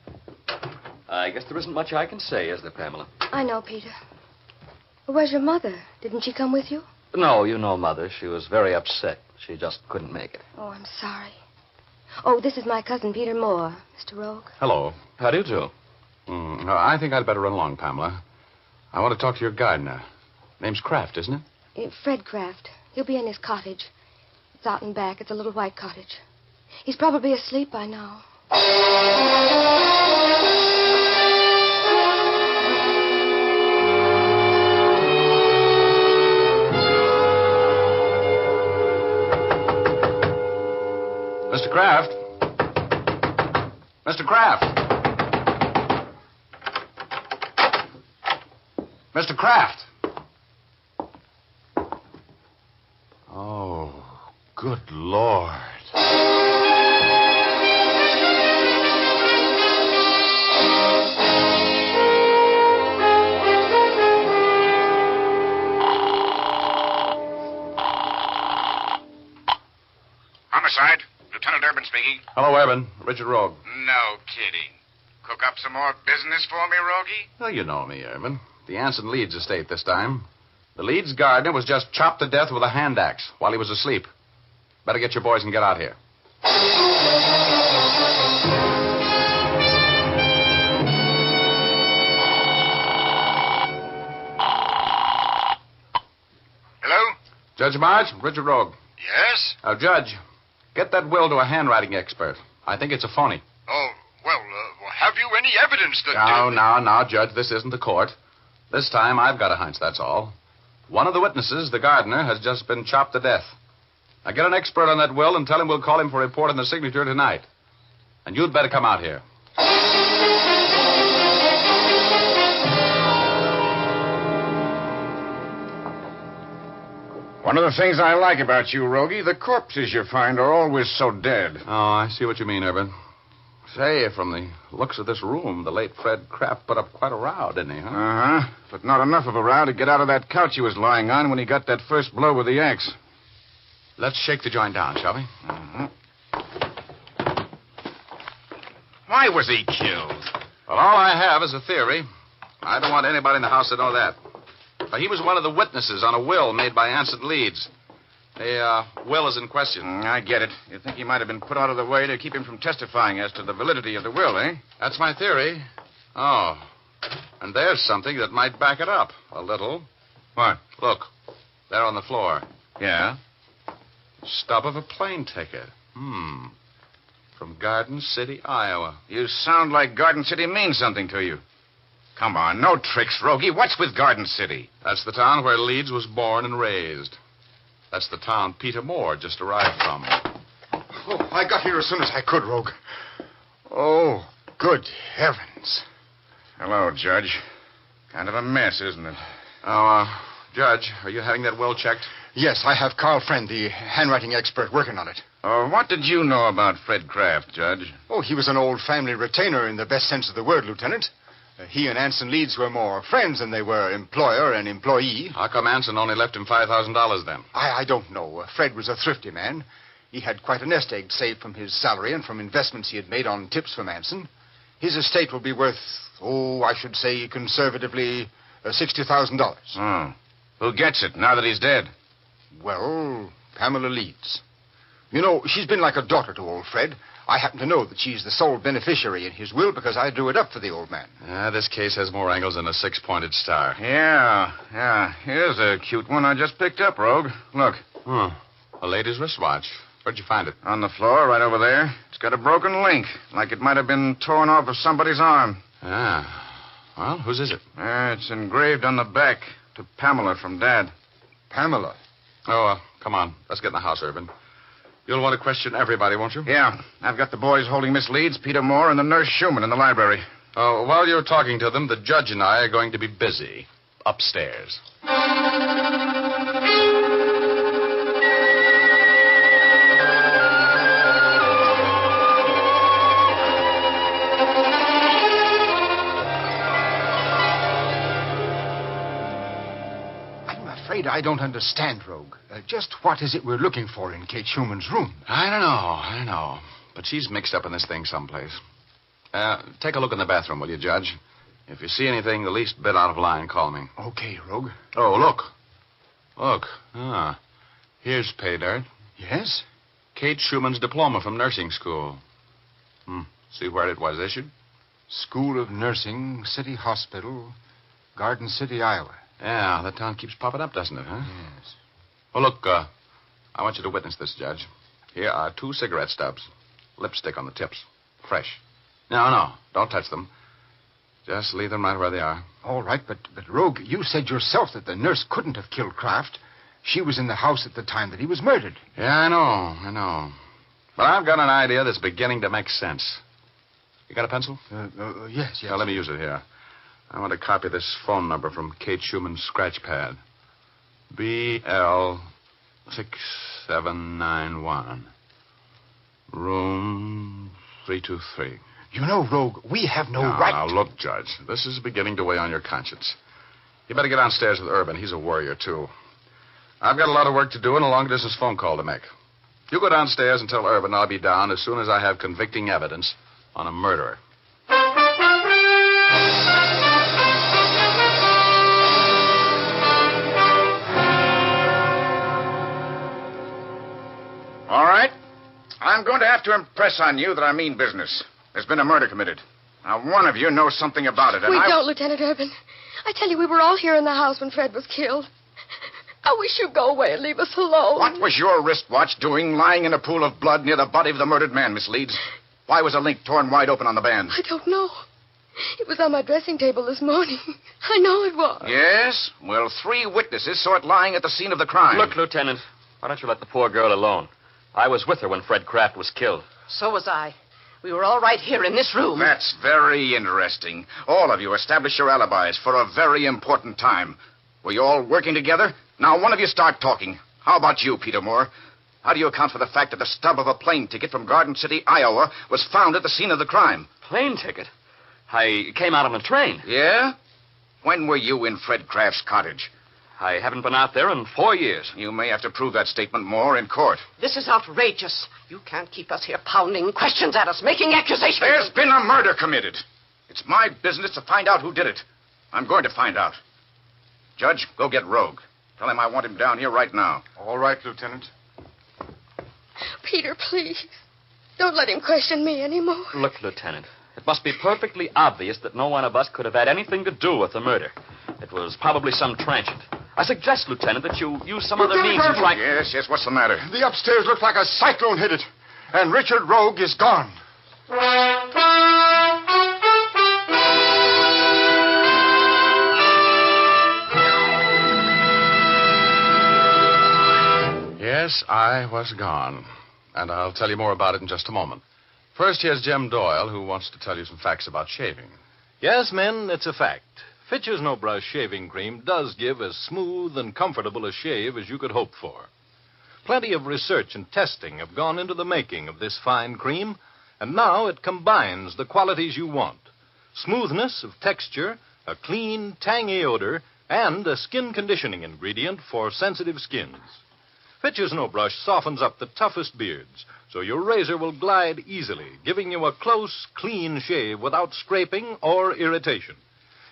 I guess there isn't much I can say, is there, Pamela? I know, Peter. Well, where's your mother? Didn't she come with you? No, you know Mother. She was very upset. She just couldn't make it. Oh, I'm sorry. Oh, this is my cousin, Peter Moore, Mr. Rogue. Hello. How do you do? I think I'd better run along, Pamela. I want to talk to your gardener. Name's Kraft, isn't it? Fred Kraft. He'll be in his cottage. It's out and back. It's a little white cottage. He's probably asleep by now. Mr. Kraft? Mr. Kraft? Mr. Kraft? Oh, good Lord. Homicide. Lieutenant Urban speaking. Hello, Urban. Richard Rogue. No kidding. Cook up some more business for me, Rogie? Well, you know me, Urban. The Anson Leeds estate this time. The Leeds gardener was just chopped to death with a hand axe while he was asleep. Better get your boys and get out here. Hello? Judge March, Richard Rogue. Yes? Judge, get that will to a handwriting expert. I think it's a phony. Oh, well, have you any evidence that... Now, Judge, this isn't the court. This time I've got a hunch, that's all. One of the witnesses, the gardener, has just been chopped to death. Now get an expert on that will and tell him we'll call him for a report on the signature tonight. And you'd better come out here. One of the things I like about you, Rogie, the corpses you find are always so dead. Oh, I see what you mean, Urban. Say, from the looks of this room, the late Fred Kraft put up quite a row, didn't he, huh? Uh-huh. But not enough of a row to get out of that couch he was lying on when he got that first blow with the axe. Let's shake the joint down, shall we? Uh-huh. Why was he killed? Well, all I have is a theory. I don't want anybody in the house to know that. But he was one of the witnesses on a will made by Anson Leeds. The will is in question. I get it. You think he might have been put out of the way to keep him from testifying as to the validity of the will, eh? That's my theory. Oh. And there's something that might back it up a little. What? Look. There on the floor. Yeah? Stub of a plane ticket. From Garden City, Iowa. You sound like Garden City means something to you. Come on, no tricks, Rogie. What's with Garden City? That's the town where Leeds was born and raised. That's the town Peter Moore just arrived from. Oh, I got here as soon as I could, Rogue. Oh, good heavens. Hello, Judge. Kind of a mess, isn't it? Judge, are you having that will checked? Yes, I have Carl Friend, the handwriting expert, working on it. What did you know about Fred Kraft, Judge? Oh, he was an old family retainer in the best sense of the word, Lieutenant. He and Anson Leeds were more friends than they were employer and employee. How come Anson only left him $5,000 then? I don't know. Fred was a thrifty man. He had quite a nest egg saved from his salary and from investments he had made on tips from Anson. His estate will be worth, I should say conservatively, $60,000. Oh. Who gets it now that he's dead? Well, Pamela Leeds. You know, she's been like a daughter to old Fred. I happen to know that she's the sole beneficiary in his will because I drew it up for the old man. This case has more angles than a six-pointed star. Yeah. Here's a cute one I just picked up, Rogue. Look. A lady's wristwatch. Where'd you find it? On the floor, right over there. It's got a broken link, like it might have been torn off of somebody's arm. Well, whose is it? It's engraved on the back to Pamela from Dad. Pamela? Oh, come on. Let's get in the house, Irvin. You'll want to question everybody, won't you? Yeah. I've got the boys holding Miss Leeds, Peter Moore, and the nurse Schumann in the library. Oh, while you're talking to them, the judge and I are going to be busy. Upstairs. I'm afraid I don't understand, Rogue. Just what is it we're looking for in Kate Schumann's room? I don't know. But she's mixed up in this thing someplace. Take a look in the bathroom, will you, Judge? If you see anything the least bit out of line, call me. Okay, Rogue. Oh, look. Here's pay dirt. Yes? Kate Schumann's diploma from nursing school. See where it was issued? School of Nursing, City Hospital, Garden City, Iowa. Yeah, that town keeps popping up, doesn't it, huh? Yes. Well, look, I want you to witness this, Judge. Here are 2 cigarette stubs. Lipstick on the tips. Fresh. No, don't touch them. Just leave them right where they are. All right, but Rogue, you said yourself that the nurse couldn't have killed Kraft. She was in the house at the time that he was murdered. Yeah, I know. But I've got an idea that's beginning to make sense. You got a pencil? Yes. Now, let me use it here. I want to copy this phone number from Kate Schumann's scratch pad. BL6791. Room 323. You know, Rogue, we have no right... Now, look, Judge, this is beginning to weigh on your conscience. You better get downstairs with Urban. He's a warrior, too. I've got a lot of work to do and a long-distance phone call to make. You go downstairs and tell Urban I'll be down as soon as I have convicting evidence on a murderer. All right. I'm going to have to impress on you that I mean business. There's been a murder committed. Now, one of you knows something about it, and We don't, Lieutenant Urban. I tell you, we were all here in the house when Fred was killed. I wish you'd go away and leave us alone. What was your wristwatch doing lying in a pool of blood near the body of the murdered man, Miss Leeds? Why was a link torn wide open on the band? I don't know. It was on my dressing table this morning. I know it was. Yes? Well, 3 witnesses saw it lying at the scene of the crime. Look, Lieutenant, why don't you let the poor girl alone? I was with her when Fred Kraft was killed. So was I. We were all right here in this room. That's very interesting. All of you established your alibis for a very important time. Were you all working together? Now, one of you start talking. How about you, Peter Moore? How do you account for the fact that the stub of a plane ticket from Garden City, Iowa, was found at the scene of the crime? Plane ticket? I came out on a train. Yeah? When were you in Fred Kraft's cottage? I haven't been out there in 4 years. You may have to prove that statement more in court. This is outrageous. You can't keep us here pounding questions at us, making accusations. There's been a murder committed. It's my business to find out who did it. I'm going to find out. Judge, go get Rogue. Tell him I want him down here right now. All right, Lieutenant. Peter, please. Don't let him question me anymore. Look, Lieutenant, it must be perfectly obvious that no one of us could have had anything to do with the murder. It was probably some transient. I suggest, Lieutenant, that you use some other means to try... Yes, what's the matter? The upstairs looks like a cyclone hit it, and Richard Rogue is gone. Yes, I was gone. And I'll tell you more about it in just a moment. First, here's Jim Doyle, who wants to tell you some facts about shaving. Yes, men, it's a fact. Fitch's No Brush shaving cream does give as smooth and comfortable a shave as you could hope for. Plenty of research and testing have gone into the making of this fine cream, and now it combines the qualities you want. Smoothness of texture, a clean, tangy odor, and a skin conditioning ingredient for sensitive skins. Fitch's No Brush softens up the toughest beards, so your razor will glide easily, giving you a close, clean shave without scraping or irritation.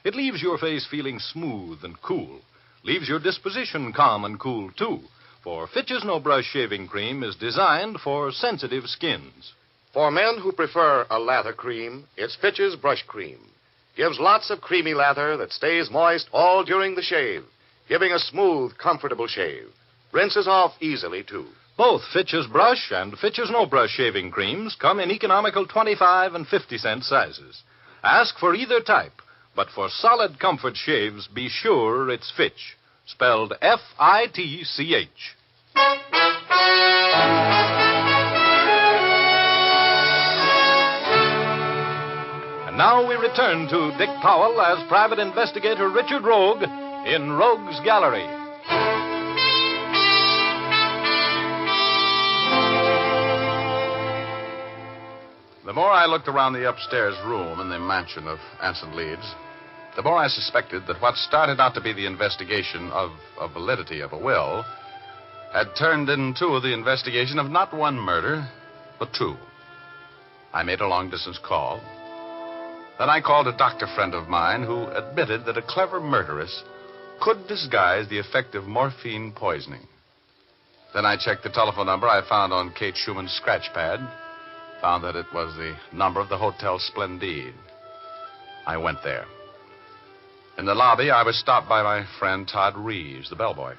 It leaves your face feeling smooth and cool, leaves your disposition calm and cool, too. For Fitch's No Brush Shaving Cream is designed for sensitive skins. For men who prefer a lather cream, it's Fitch's Brush Cream. Gives lots of creamy lather that stays moist all during the shave, giving a smooth, comfortable shave. Rinses off easily, too. Both Fitch's Brush and Fitch's No Brush Shaving Creams come in economical 25 and 50-cent sizes. Ask for either type, but for solid comfort shaves, be sure it's Fitch, spelled F-I-T-C-H. And now we return to Dick Powell as Private Investigator Richard Rogue in Rogue's Gallery. The more I looked around the upstairs room in the mansion of Anson Leeds, the more I suspected that what started out to be the investigation of validity of a will had turned into the investigation of not one murder, but two. I made a long-distance call. Then I called a doctor friend of mine who admitted that a clever murderess could disguise the effect of morphine poisoning. Then I checked the telephone number I found on Kate Schumann's scratch pad. Found that it was the number of the Hotel Splendide. I went there. In the lobby, I was stopped by my friend Todd Reeves, the bellboy.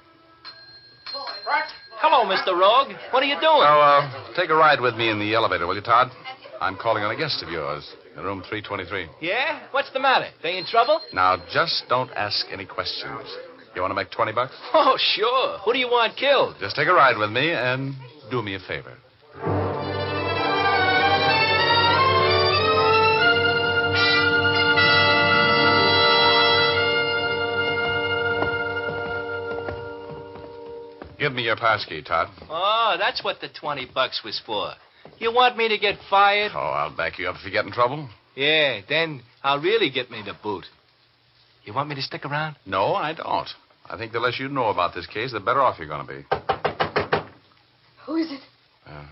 Hello, Mr. Rogue. What are you doing? So, take a ride with me in the elevator, will you, Todd? I'm calling on a guest of yours in room 323. Yeah? What's the matter? They in trouble? Now, just don't ask any questions. You want to make $20? Oh, sure. Who do you want killed? Just take a ride with me and do me a favor. Give me your passkey, Todd. Oh, that's what the $20 was for. You want me to get fired? Oh, I'll back you up if you get in trouble. Yeah, then I'll really get me the boot. You want me to stick around? No, I don't. I think the less you know about this case, the better off you're going to be. Who is it?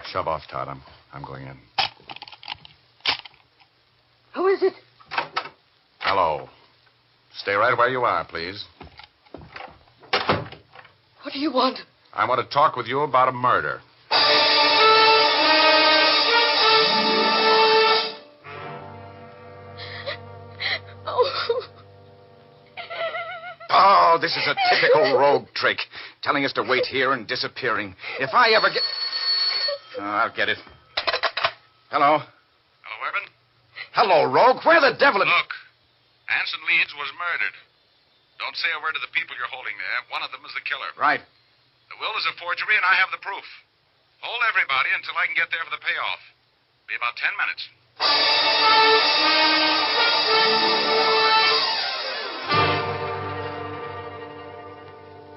Shove off, Todd. I'm going in. Who is it? Hello. Stay right where you are, please. What do you want? I want to talk with you about a murder. Oh, this is a typical rogue trick. Telling us to wait here and disappearing. If I ever get... Oh, I'll get it. Hello? Hello, Urban? Hello, rogue. Where the devil... Look, Anson Leeds was murdered. Don't say a word to the people you're holding there. One of them is the killer. Right. The will is a forgery, and I have the proof. Hold everybody until I can get there for the payoff. Be about 10 minutes.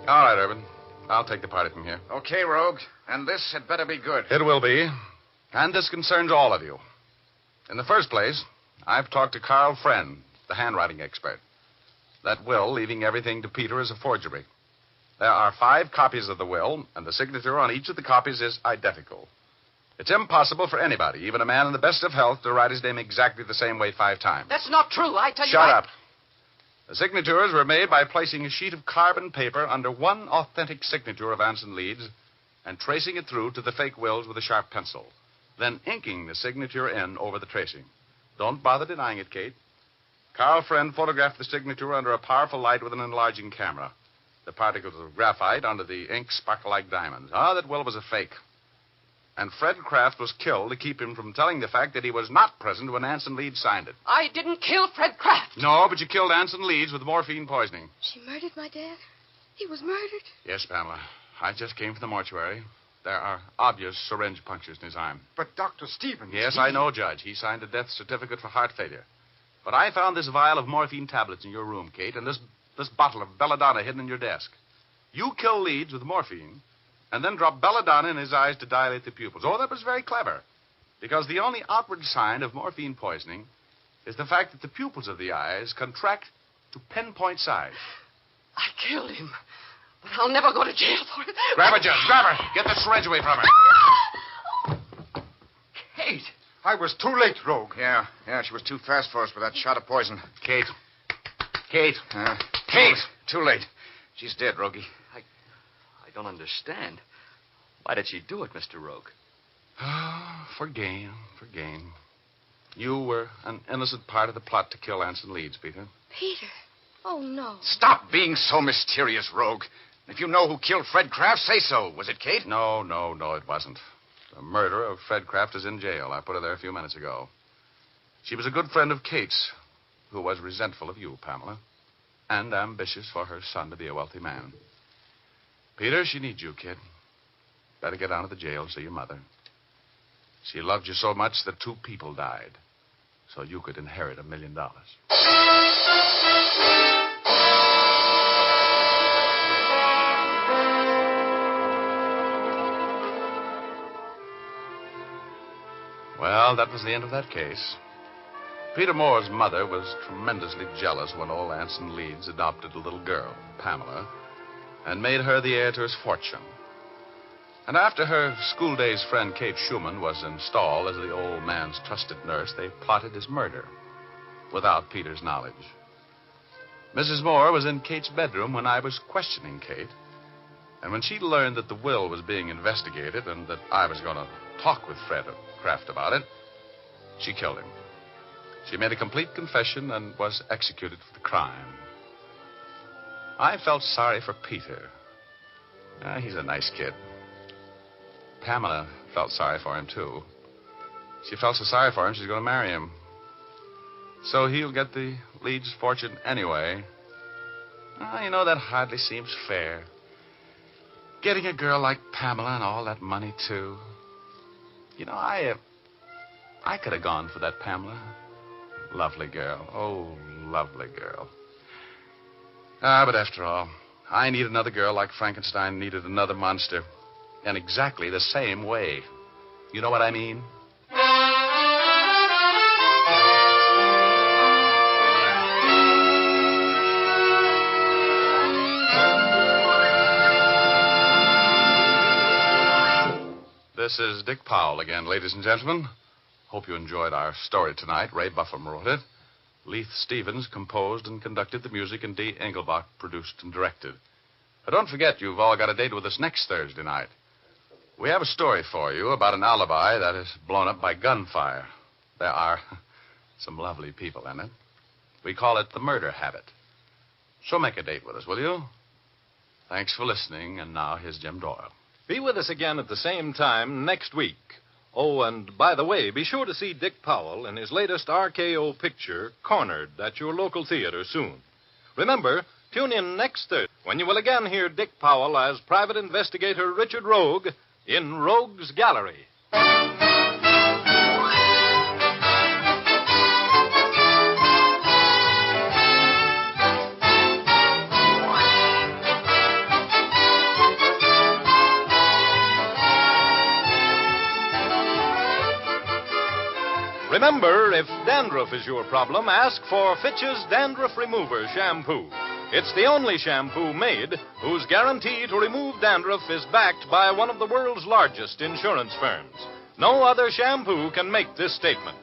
All right, Urban. I'll take the party from here. Okay, rogue. And this had better be good. It will be. And this concerns all of you. In the first place, I've talked to Carl Friend, the handwriting expert. That will, leaving everything to Peter, is a forgery. There are 5 copies of the will, and the signature on each of the copies is identical. It's impossible for anybody, even a man in the best of health, to write his name exactly the same way 5 times. That's not true. I tell you. Shut up. The signatures were made by placing a sheet of carbon paper under one authentic signature of Anson Leeds and tracing it through to the fake wills with a sharp pencil, then inking the signature in over the tracing. Don't bother denying it, Kate. Carl Friend photographed the signature under a powerful light with an enlarging camera. The particles of graphite under the ink sparkle like diamonds. That will was a fake. And Fred Kraft was killed to keep him from telling the fact that he was not present when Anson Leeds signed it. I didn't kill Fred Kraft. No, but you killed Anson Leeds with morphine poisoning. She murdered my dad? He was murdered? Yes, Pamela. I just came from the mortuary. There are obvious syringe punctures in his arm. But Dr. Stevens... Yes, I know, Judge. He signed a death certificate for heart failure. But I found this vial of morphine tablets in your room, Kate, and this bottle of belladonna hidden in your desk. You killed Leeds with morphine, and then dropped belladonna in his eyes to dilate the pupils. Oh, that was very clever. Because the only outward sign of morphine poisoning is the fact that the pupils of the eyes contract to pinpoint size. I killed him. But I'll never go to jail for it. Grab her, Judge. Grab her. Get the syringe away from her. Kate. I was too late, Rogue. Yeah, she was too fast for us with that shot of poison. Kate. Kate. Too late. She's dead, Rogie. I don't understand. Why did she do it, Mr. Rogue? For gain. You were an innocent part of the plot to kill Anson Leeds, Peter. Peter. Oh, no. Stop being so mysterious, Rogue. If you know who killed Fred Kraft, say so. Was it Kate? No, it wasn't. The murderer of Fred Kraft is in jail. I put her there a few minutes ago. She was a good friend of Kate's, who was resentful of you, Pamela, and ambitious for her son to be a wealthy man. Peter, she needs you, kid. Better get down to the jail and see your mother. She loved you so much that 2 people died, so you could inherit $1 million. Well, that was the end of that case. Peter Moore's mother was tremendously jealous when old Anson Leeds adopted a little girl, Pamela, and made her the heir to his fortune. And after her school-days friend Kate Schumann was installed as the old man's trusted nurse, they plotted his murder without Peter's knowledge. Mrs. Moore was in Kate's bedroom when I was questioning Kate, and when she learned that the will was being investigated and that I was going to talk with Fred Kraft about it, she killed him. She made a complete confession and was executed for the crime. I felt sorry for Peter. He's a nice kid. Pamela felt sorry for him, too. She felt so sorry for him, she's going to marry him. So he'll get the Leeds fortune anyway. That hardly seems fair. Getting a girl like Pamela and all that money, too. I could have gone for that Pamela. Lovely girl. Oh, lovely girl. But after all, I need another girl like Frankenstein needed another monster. In exactly the same way. You know what I mean? This is Dick Powell again, ladies and gentlemen. Hope you enjoyed our story tonight. Ray Buffum wrote it. Leith Stevens composed and conducted the music, and Dee Engelbach produced and directed. But don't forget, you've all got a date with us next Thursday night. We have a story for you about an alibi that is blown up by gunfire. There are some lovely people in it. We call it the murder habit. So make a date with us, will you? Thanks for listening, and now here's Jim Doyle. Be with us again at the same time next week. Oh, and by the way, be sure to see Dick Powell in his latest RKO picture, Cornered, at your local theater soon. Remember, tune in next Thursday when you will again hear Dick Powell as Private Investigator Richard Rogue in Rogue's Gallery. Remember, if dandruff is your problem, ask for Fitch's Dandruff Remover Shampoo. It's the only shampoo made whose guarantee to remove dandruff is backed by one of the world's largest insurance firms. No other shampoo can make this statement.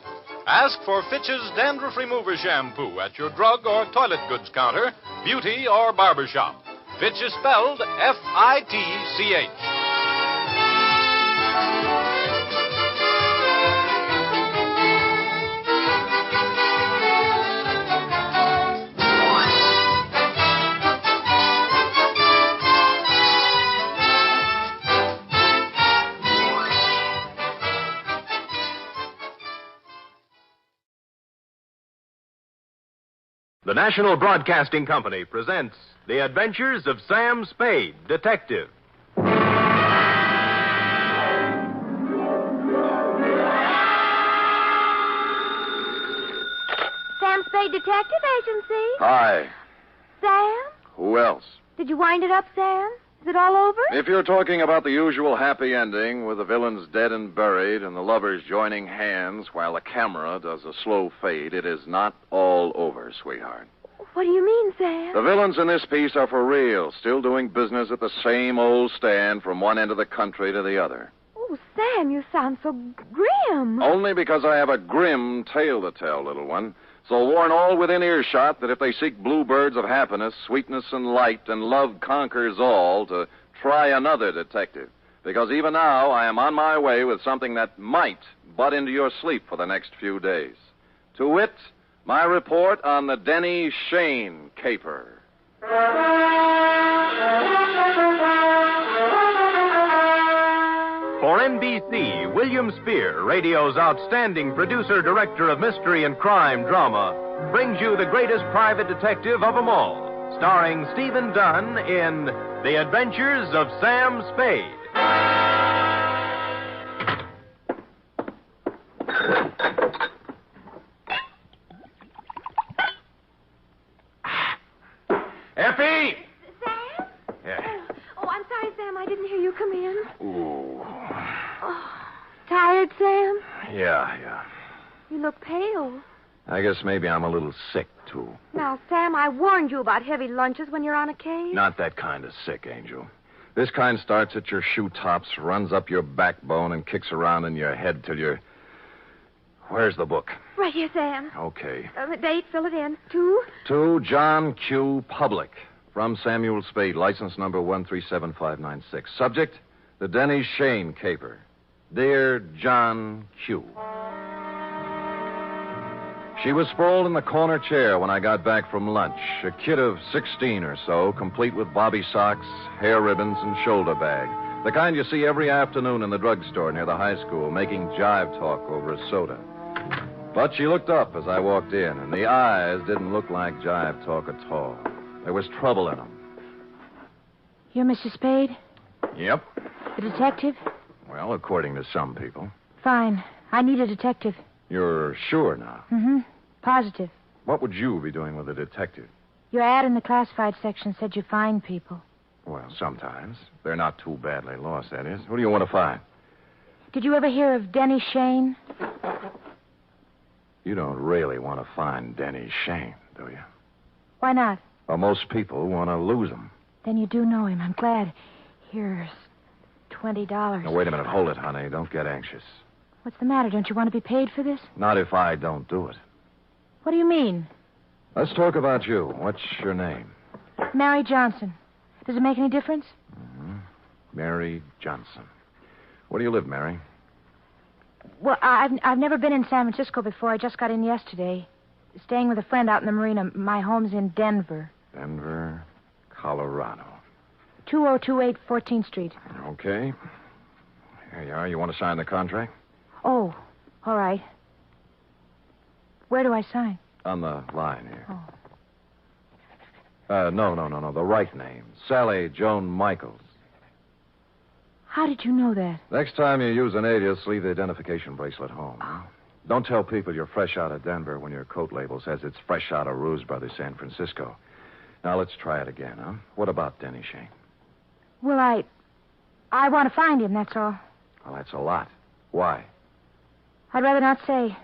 Ask for Fitch's Dandruff Remover Shampoo at your drug or toilet goods counter, beauty or barber shop. Fitch is spelled F-I-T-C-H. The National Broadcasting Company presents The Adventures of Sam Spade, Detective. Sam Spade Detective Agency. Hi. Sam? Who else? Did you wind it up, Sam? Is it all over? If you're talking about the usual happy ending with the villains dead and buried and the lovers joining hands while the camera does a slow fade, it is not all over, sweetheart. What do you mean, Sam? The villains in this piece are for real, still doing business at the same old stand from one end of the country to the other. Oh, Sam, you sound so grim. Only because I have a grim tale to tell, little one. So warn all within earshot that if they seek bluebirds of happiness, sweetness, and light, and love conquers all, to try another detective. Because even now I am on my way with something that might butt into your sleep for the next few days. To wit, my report on the Denny Shane caper. For NBC, William Spear, radio's outstanding producer-director of mystery and crime drama, brings you the greatest private detective of them all, starring Stephen Dunn in The Adventures of Sam Spade. Effie! Sam? Yeah. Oh, I'm sorry, Sam. I didn't hear you come in. Ooh. Oh, tired, Sam? Yeah. You look pale. I guess maybe I'm a little sick, too. Now, Sam, I warned you about heavy lunches when you're on a case. Not that kind of sick, Angel. This kind starts at your shoe tops, runs up your backbone, and kicks around in your head till you're... Where's the book? Right here, Sam. Okay. The date, fill it in. 2. To John Q. Public. From Samuel Spade, license number 137596. Subject, the Denny Shane caper. Dear John Q. She was sprawled in the corner chair when I got back from lunch. A kid of 16 or so, complete with bobby socks, hair ribbons, and shoulder bag. The kind you see every afternoon in the drugstore near the high school, making jive talk over a soda. But she looked up as I walked in, and the eyes didn't look like jive talk at all. There was trouble in them. You're Mr. Spade? Yep. The detective? Well, according to some people. Fine. I need a detective. You're sure now? Mm-hmm. Positive. What would you be doing with a detective? Your ad in the classified section said you find people. Well, sometimes. They're not too badly lost, that is. Who do you want to find? Did you ever hear of Denny Shane? You don't really want to find Denny Shane, do you? Why not? Well, most people want to lose him. Then you do know him. I'm glad. Here's $20. Now, wait a minute. Hold it, honey. Don't get anxious. What's the matter? Don't you want to be paid for this? Not if I don't do it. What do you mean? Let's talk about you. What's your name? Mary Johnson. Does it make any difference? Mm-hmm. Mary Johnson. Where do you live, Mary? Well, I've never been in San Francisco before. I just got in yesterday. Staying with a friend out in the marina. My home's in Denver. Denver, Colorado. 2028 14th Street. Okay. Here you are. You want to sign the contract? Oh, all right. Where do I sign? On the line here. Oh. No. The right name. Sally Joan Michaels. How did you know that? Next time you use an alias, leave the identification bracelet home. Huh? Don't tell people you're fresh out of Denver when your coat label says it's fresh out of Ruse Brothers, San Francisco. Now, let's try it again, huh? What about Denny Shane? Well, I want to find him, that's all. Well, that's a lot. Why? I'd rather not say.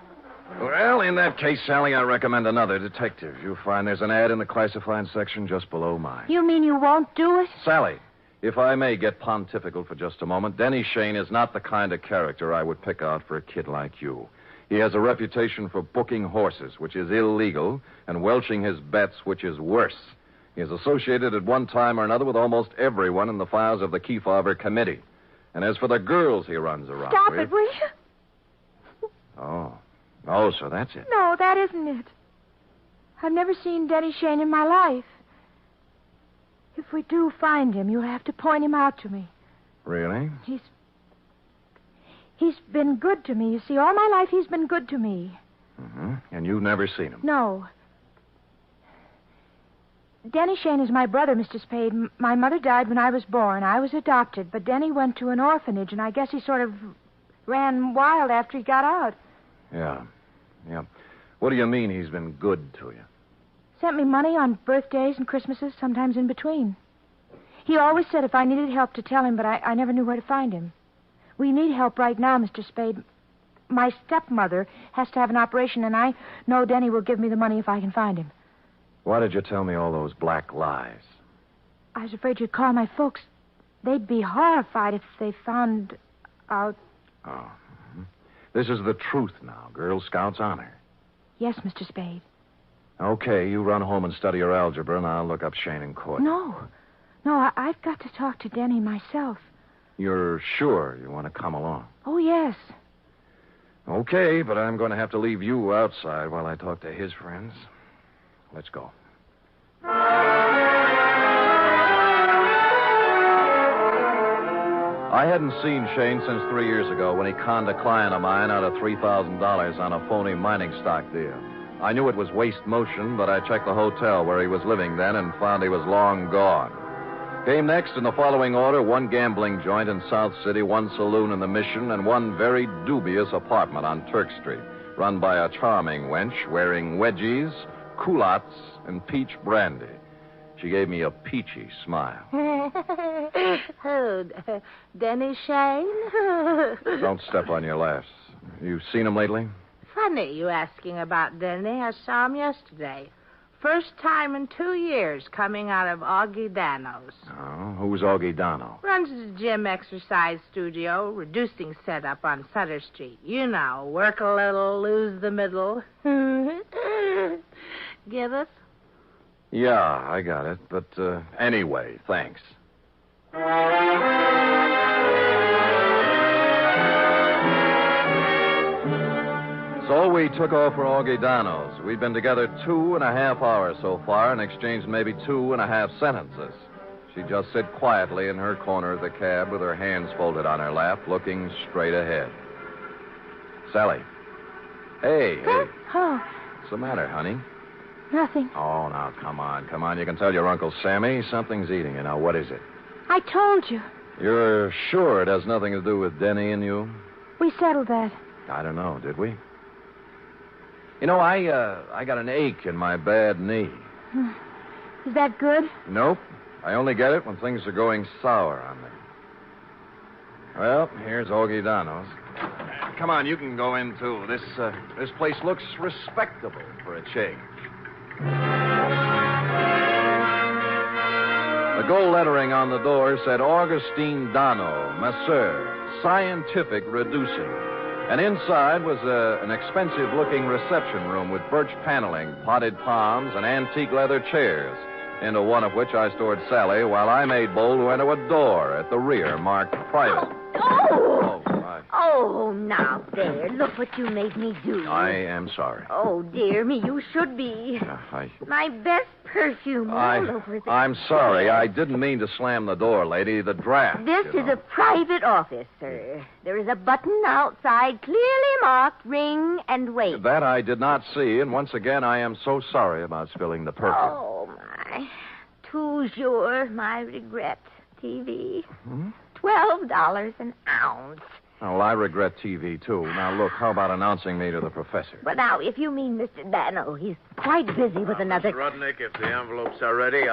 Well, in that case, Sally, I recommend another detective. You'll find there's an ad in the classified section just below mine. You mean you won't do it? Sally, if I may get pontifical for just a moment, Denny Shane is not the kind of character I would pick out for a kid like you. He has a reputation for booking horses, which is illegal, and welching his bets, which is worse. He is associated at one time or another with almost everyone in the files of the Kefauver Committee. And as for the girls he runs around Stop with... it, will you? Oh, so that's it. No, that isn't it. I've never seen Denny Shane in my life. If we do find him, you'll have to point him out to me. Really? He's been good to me. You see, all my life he's been good to me. Mm-hmm. And you've never seen him? No. Denny Shane is my brother, Mr. Spade. My mother died when I was born. I was adopted, but Denny went to an orphanage, and I guess he sort of ran wild after he got out. Yeah. What do you mean he's been good to you? Sent me money on birthdays and Christmases, sometimes in between. He always said if I needed help to tell him, but I never knew where to find him. We need help right now, Mr. Spade. My stepmother has to have an operation, and I know Denny will give me the money if I can find him. Why did you tell me all those black lies? I was afraid you'd call my folks. They'd be horrified if they found out. Oh. Mm-hmm. This is the truth now. Girl Scout's honor. Yes, Mr. Spade. Okay, you run home and study your algebra, and I'll look up Shane in court. No. I've got to talk to Denny myself. You're sure you want to come along? Oh, yes. Okay, but I'm going to have to leave you outside while I talk to his friends. Let's go. I hadn't seen Shane since 3 years ago when he conned a client of mine out of $3,000 on a phony mining stock deal. I knew it was waste motion, but I checked the hotel where he was living then and found he was long gone. Came next in the following order: one gambling joint in South City, one saloon in the Mission, and one very dubious apartment on Turk Street, run by a charming wench wearing wedgies, culottes, and peach brandy. She gave me a peachy smile. Oh, Denny Shane? Don't step on your laughs. You seen him lately? Funny you asking about Denny. I saw him yesterday. First time in 2 years coming out of Augie Dano's. Oh, who's Augie Dano? Runs the gym exercise studio, reducing setup on Sutter Street. You know, work a little, lose the middle. Get it? Yeah, I got it. But anyway, thanks. So we took off for Augie Dano's. We'd been together 2.5 hours so far and exchanged maybe 2.5 sentences. She'd just sit quietly in her corner of the cab with her hands folded on her lap, looking straight ahead. Sally. Hey. Oh, What's the matter, honey? nothing. Oh, now, come on. You can tell your Uncle Sammy something's eating you. Now, what is it? I told you. You're sure it has nothing to do with Denny and you? We settled that. I don't know, did we? You know, I got an ache in my bad knee. Is that good? Nope. I only get it when things are going sour on me. Well, here's Augie Dano's. Come on, you can go in, too. This place looks respectable for a change. The gold lettering on the door said Augustine Dano, Masseur, Scientific Reducing. And inside was an expensive-looking reception room with birch paneling, potted palms, and antique leather chairs, into one of which I stored Sally while I made bold to enter a door at the rear marked private. Oh, now there. Look what you made me do. I am sorry. Oh, dear me, you should be. My best perfume all over the... I'm sorry. I didn't mean to slam the door, lady. The draft. This is a private office, sir. There is a button outside clearly marked ring and wait. That I did not see, and once again, I am so sorry about spilling the perfume. Oh, my. Toujours, my regret. TV. $12 an ounce. Well, I regret TV, too. Now, look, how about announcing me to the professor? But now, if you mean Mr. Dano, he's quite busy with another... Mr. Rudnick, if the envelopes are ready,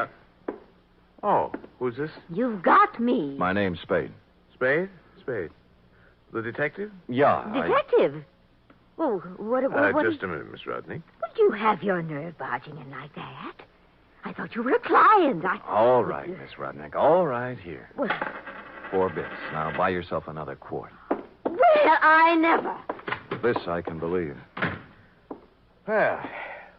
Oh, who's this? You've got me. My name's Spade. Spade? Spade. The detective? Yeah. Detective? Oh, what just a minute, Miss Rudnick. Would you have your nerve barging in like that? I thought you were a client. All right, Miss Rudnick. All right, here. Well... 4 bits. Now, buy yourself another quart. Well, I never. This I can believe. Well,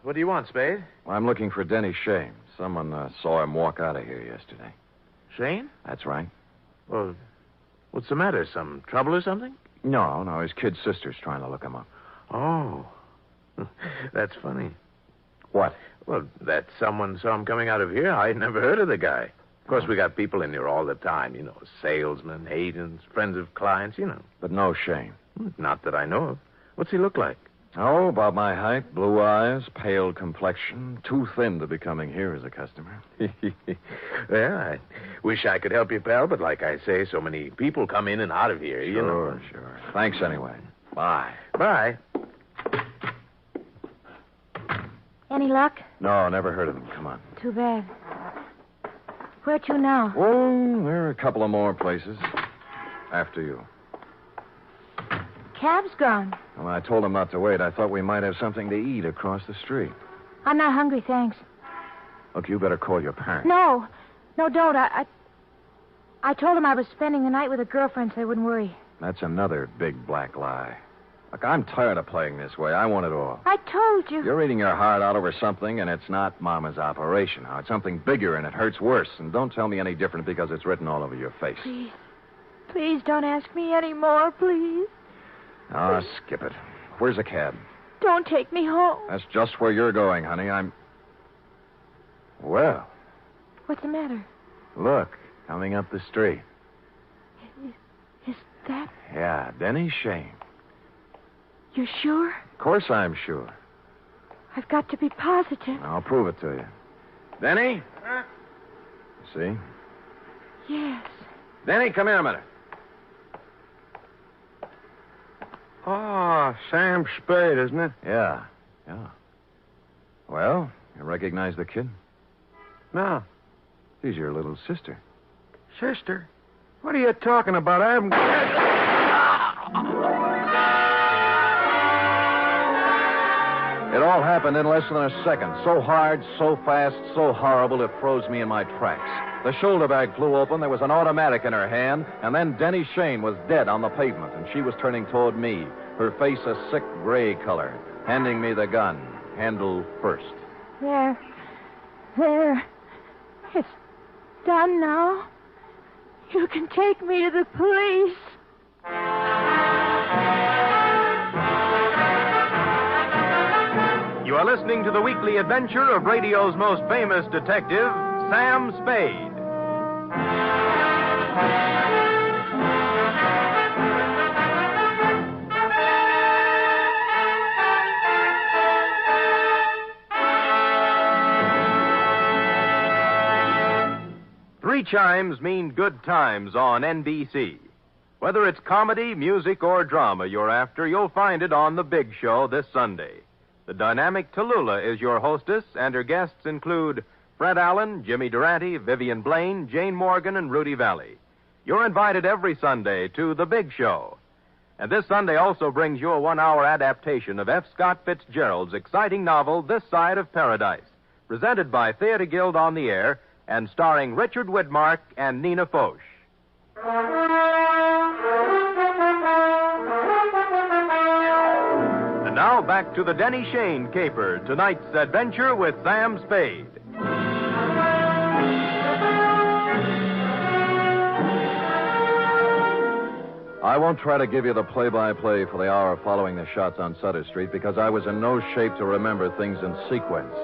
what do you want, Spade? I'm looking for Denny Shane. Someone saw him walk out of here yesterday. Shane? That's right. Well, what's the matter? Some trouble or something? No. His kid sister's trying to look him up. Oh. That's funny. What? Well, that someone saw him coming out of here. I'd never heard of the guy. Of course, we got people in here all the time, salesmen, agents, friends of clients, But no Shane. Not that I know of. What's he look like? Oh, about my height, blue eyes, pale complexion, too thin to be coming here as a customer. Well, I wish I could help you, pal, but like I say, so many people come in and out of here, Sure. Thanks anyway. Bye. Bye. Any luck? No, never heard of him. Come on. Too bad. Where to now? Oh, there are a couple of more places. After you. Cab's gone. Well, I told him not to wait. I thought we might have something to eat across the street. I'm not hungry, thanks. Look, you better call your parents. No, don't. I told him I was spending the night with a girlfriend so they wouldn't worry. That's another big black lie. Look, I'm tired of playing this way. I want it all. I told you. You're eating your heart out over something, and it's not Mama's operation. Now, it's something bigger, and it hurts worse. And don't tell me any different because it's written all over your face. Please. Please don't ask me any more, please. Oh, skip it. Where's the cab? Don't take me home. That's just where you're going, honey. Well, What's the matter? look, coming up the street. Is that... Yeah, Denny Shane. You sure? Of course I'm sure. I've got to be positive. I'll prove it to you. Denny? See? Yes. Denny, come here a minute. Oh, Sam Spade, isn't it? Yeah. Well, you recognize the kid? No. She's your little sister. Sister? What are you talking about? I haven't... It all happened in less than a second. So hard, so fast, so horrible, it froze me in my tracks. The shoulder bag flew open, there was an automatic in her hand, and then Denny Shane was dead on the pavement, and she was turning toward me, her face a sick gray color, handing me the gun, handle first. There. It's done now. You can take me to the police. You are listening to the weekly adventure of radio's most famous detective, Sam Spade. Three chimes mean good times on NBC. Whether it's comedy, music, or drama you're after, you'll find it on The Big Show this Sunday. The dynamic Tallulah is your hostess, and her guests include Fred Allen, Jimmy Durante, Vivian Blaine, Jane Morgan, and Rudy Valley. You're invited every Sunday to The Big Show. And this Sunday also brings you a 1-hour adaptation of F. Scott Fitzgerald's exciting novel, This Side of Paradise, presented by Theater Guild on the Air and starring Richard Widmark and Nina Foch. And now back to the Denny Shane caper, tonight's adventure with Sam Spade. I won't try to give you the play-by-play for the hour following the shots on Sutter Street because I was in no shape to remember things in sequence.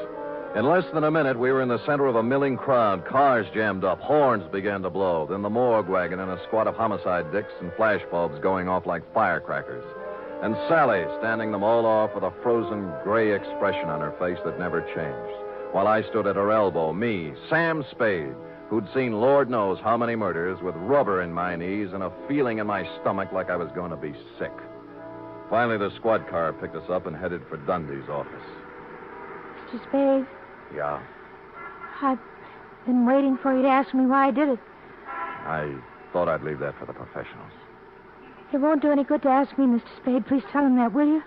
In less than a minute, we were in the center of a milling crowd. Cars jammed up. Horns began to blow. Then the morgue wagon and a squad of homicide dicks and flashbulbs going off like firecrackers. And Sally standing them all off with a frozen gray expression on her face that never changed. While I stood at her elbow, me, Sam Spade, who'd seen Lord knows how many murders, with rubber in my knees and a feeling in my stomach like I was going to be sick. Finally, the squad car picked us up and headed for Dundee's office. Mr. Spade, Yeah? I've been waiting for you to ask me why I did it. I thought I'd leave that for the professionals. It won't do any good to ask me, Mr. Spade. Please tell him that, will you?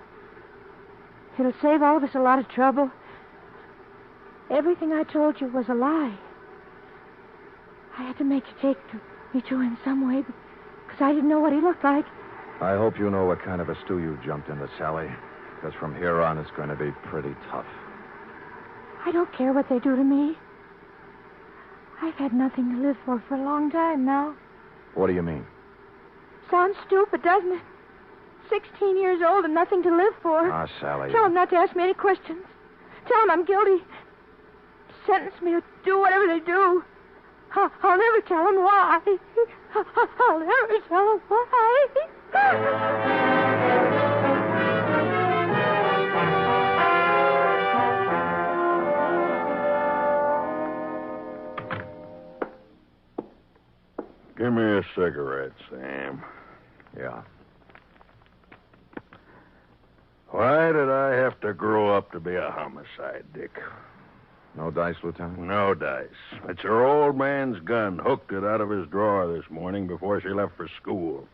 It'll save all of us a lot of trouble. Everything I told you was a lie. I had to make you take me to him some way because I didn't know what he looked like. I hope you know what kind of a stew you jumped into, Sally, because from here on it's going to be pretty tough. I don't care what they do to me. I've had nothing to live for a long time now. What do you mean? Sounds stupid, doesn't it? 16 years old and nothing to live for. Ah, Sally. Tell them not to ask me any questions. Tell them I'm guilty. Sentence me or do whatever they do. I'll never tell them why. I'll never tell them why. Give me a cigarette, Sam. Yeah. Why did I have to grow up to be a homicide, Dick? No dice, Lieutenant? No dice. It's her old man's gun. Hooked it out of his drawer this morning before she left for school.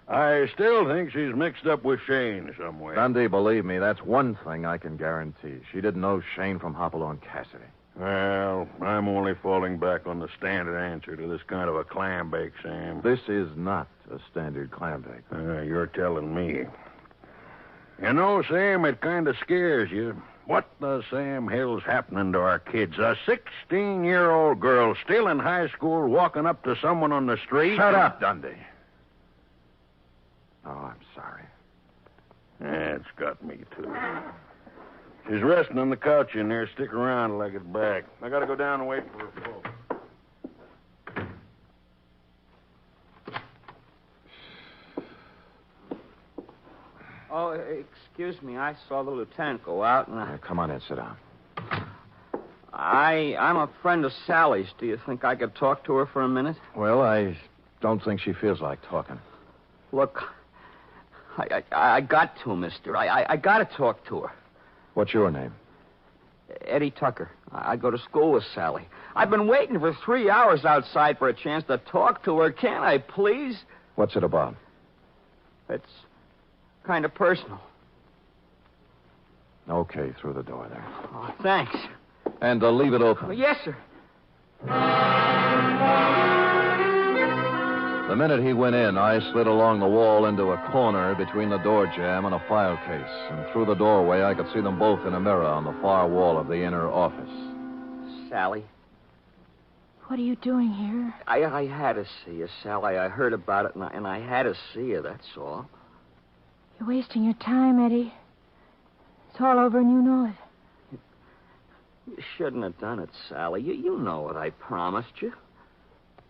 I still think she's mixed up with Shane somewhere. Dundee, believe me, that's one thing I can guarantee. She didn't know Shane from Hopalong Cassidy. Well, I'm only falling back on the standard answer to this kind of a clam bake, Sam. This is not a standard clam bake. You're telling me. You know, Sam, it kind of scares you. What the Sam hell's happening to our kids? A 16-year-old girl still in high school walking up to someone on the street? Shut up, Dundee. Oh, I'm sorry. Yeah, it's got me, too. She's resting on the couch in there. Stick around till I get back. I gotta go down and wait for her folks. Oh, excuse me. I saw the lieutenant go out, and Come on in, sit down. I'm a friend of Sally's. Do you think I could talk to her for a minute? Well, I don't think she feels like talking. Look, I got to, mister. I got to talk to her. What's your name? Eddie Tucker. I go to school with Sally. I've been waiting for 3 hours outside for a chance to talk to her. Can't I, please? What's it about? It's kind of personal. Okay, through the door there. Oh, thanks. And leave it open. Yes, sir. The minute he went in, I slid along the wall into a corner between the door jamb and a file case. And through the doorway, I could see them both in a mirror on the far wall of the inner office. Sally, What are you doing here? I had to see you, Sally. I heard about it, and I had to see you, that's all. You're wasting your time, Eddie. It's all over and you know it. You shouldn't have done it, Sally. You know what I promised you.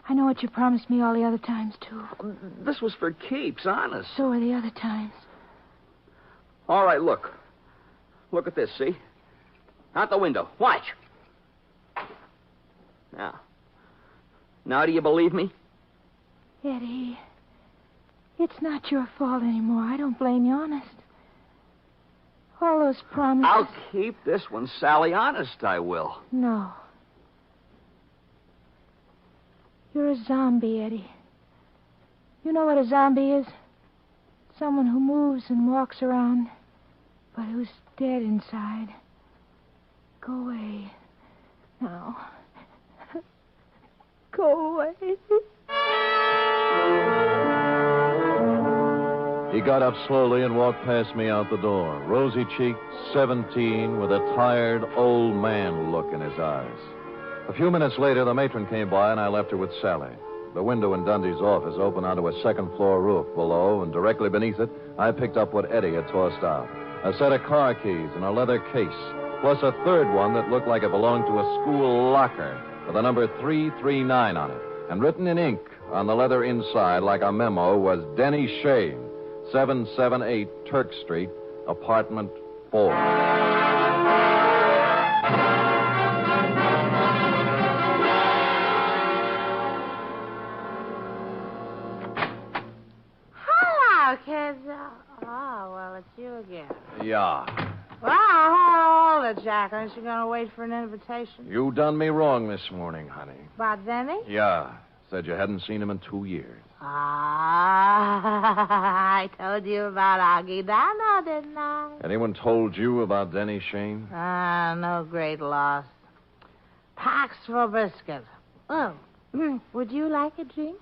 I know what you promised me all the other times, too. This was for keeps, honest. So are the other times. All right, look. Look at this, see? Out the window. Watch. Now do you believe me? Eddie, it's not your fault anymore. I don't blame you, honest. All those promises... I'll keep this one, Sally. Honest, I will. No. You're a zombie, Eddie. You know what a zombie is? Someone who moves and walks around, but who's dead inside. Go away. Now. Go away. He got up slowly and walked past me out the door, rosy-cheeked, 17, with a tired, old man look in his eyes. A few minutes later, the matron came by, and I left her with Sally. The window in Dundee's office opened onto a second-floor roof below, and directly beneath it, I picked up what Eddie had tossed out. A set of car keys and a leather case, plus a third one that looked like it belonged to a school locker with the number 339 on it. And written in ink on the leather inside, like a memo, was Denny Shane, 778 Turk Street, apartment 4. Kids. Oh, well, it's you again. Yeah. Well, hold it, Jack. Aren't you going to wait for an invitation? You done me wrong this morning, honey. About Denny? Yeah. Said you hadn't seen him in 2 years. I told you about Augie Dano, didn't I? Anyone told you about Denny Shane? No great loss. Pax for biscuit. Oh, would you like a drink?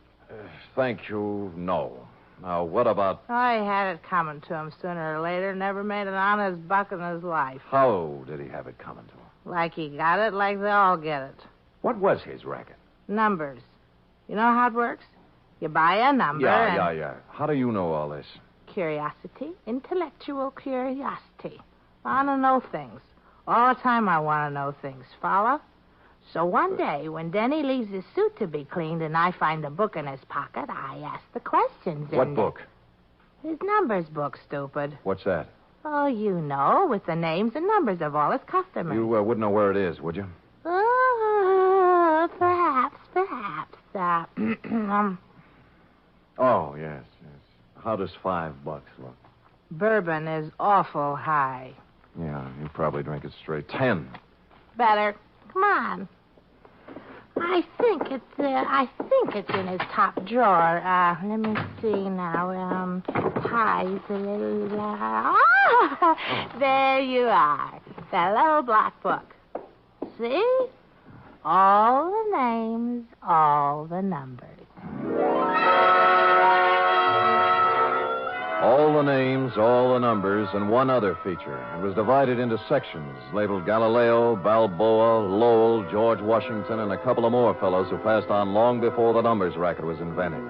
Thank you, no. Now, what about... I had it coming to him sooner or later. Never made an honest buck in his life. How did he have it coming to him? Like he got it, like they all get it. What was his racket? Numbers. You know how it works? You buy a number Yeah. How do you know all this? Curiosity. Intellectual curiosity. I want to know things. All the time I want to know things. Follow? So one day, when Denny leaves his suit to be cleaned and I find a book in his pocket, I ask the questions in What book? His numbers book, stupid. What's that? Oh, you know, with the names and numbers of all his customers. You wouldn't know where it is, would you? Oh, perhaps. Oh, yes. How does $5 look? Bourbon is awful high. Yeah, you probably drink it straight. 10. Better. Come on. I think it's in his top drawer. Let me see now. Pies. There you are. That little black book. See? All the names, all the numbers. All the names, all the numbers. numbers, and one other feature. It was divided into sections labeled Galileo, Balboa, Lowell, George Washington, and a couple of more fellows who passed on long before the numbers racket was invented.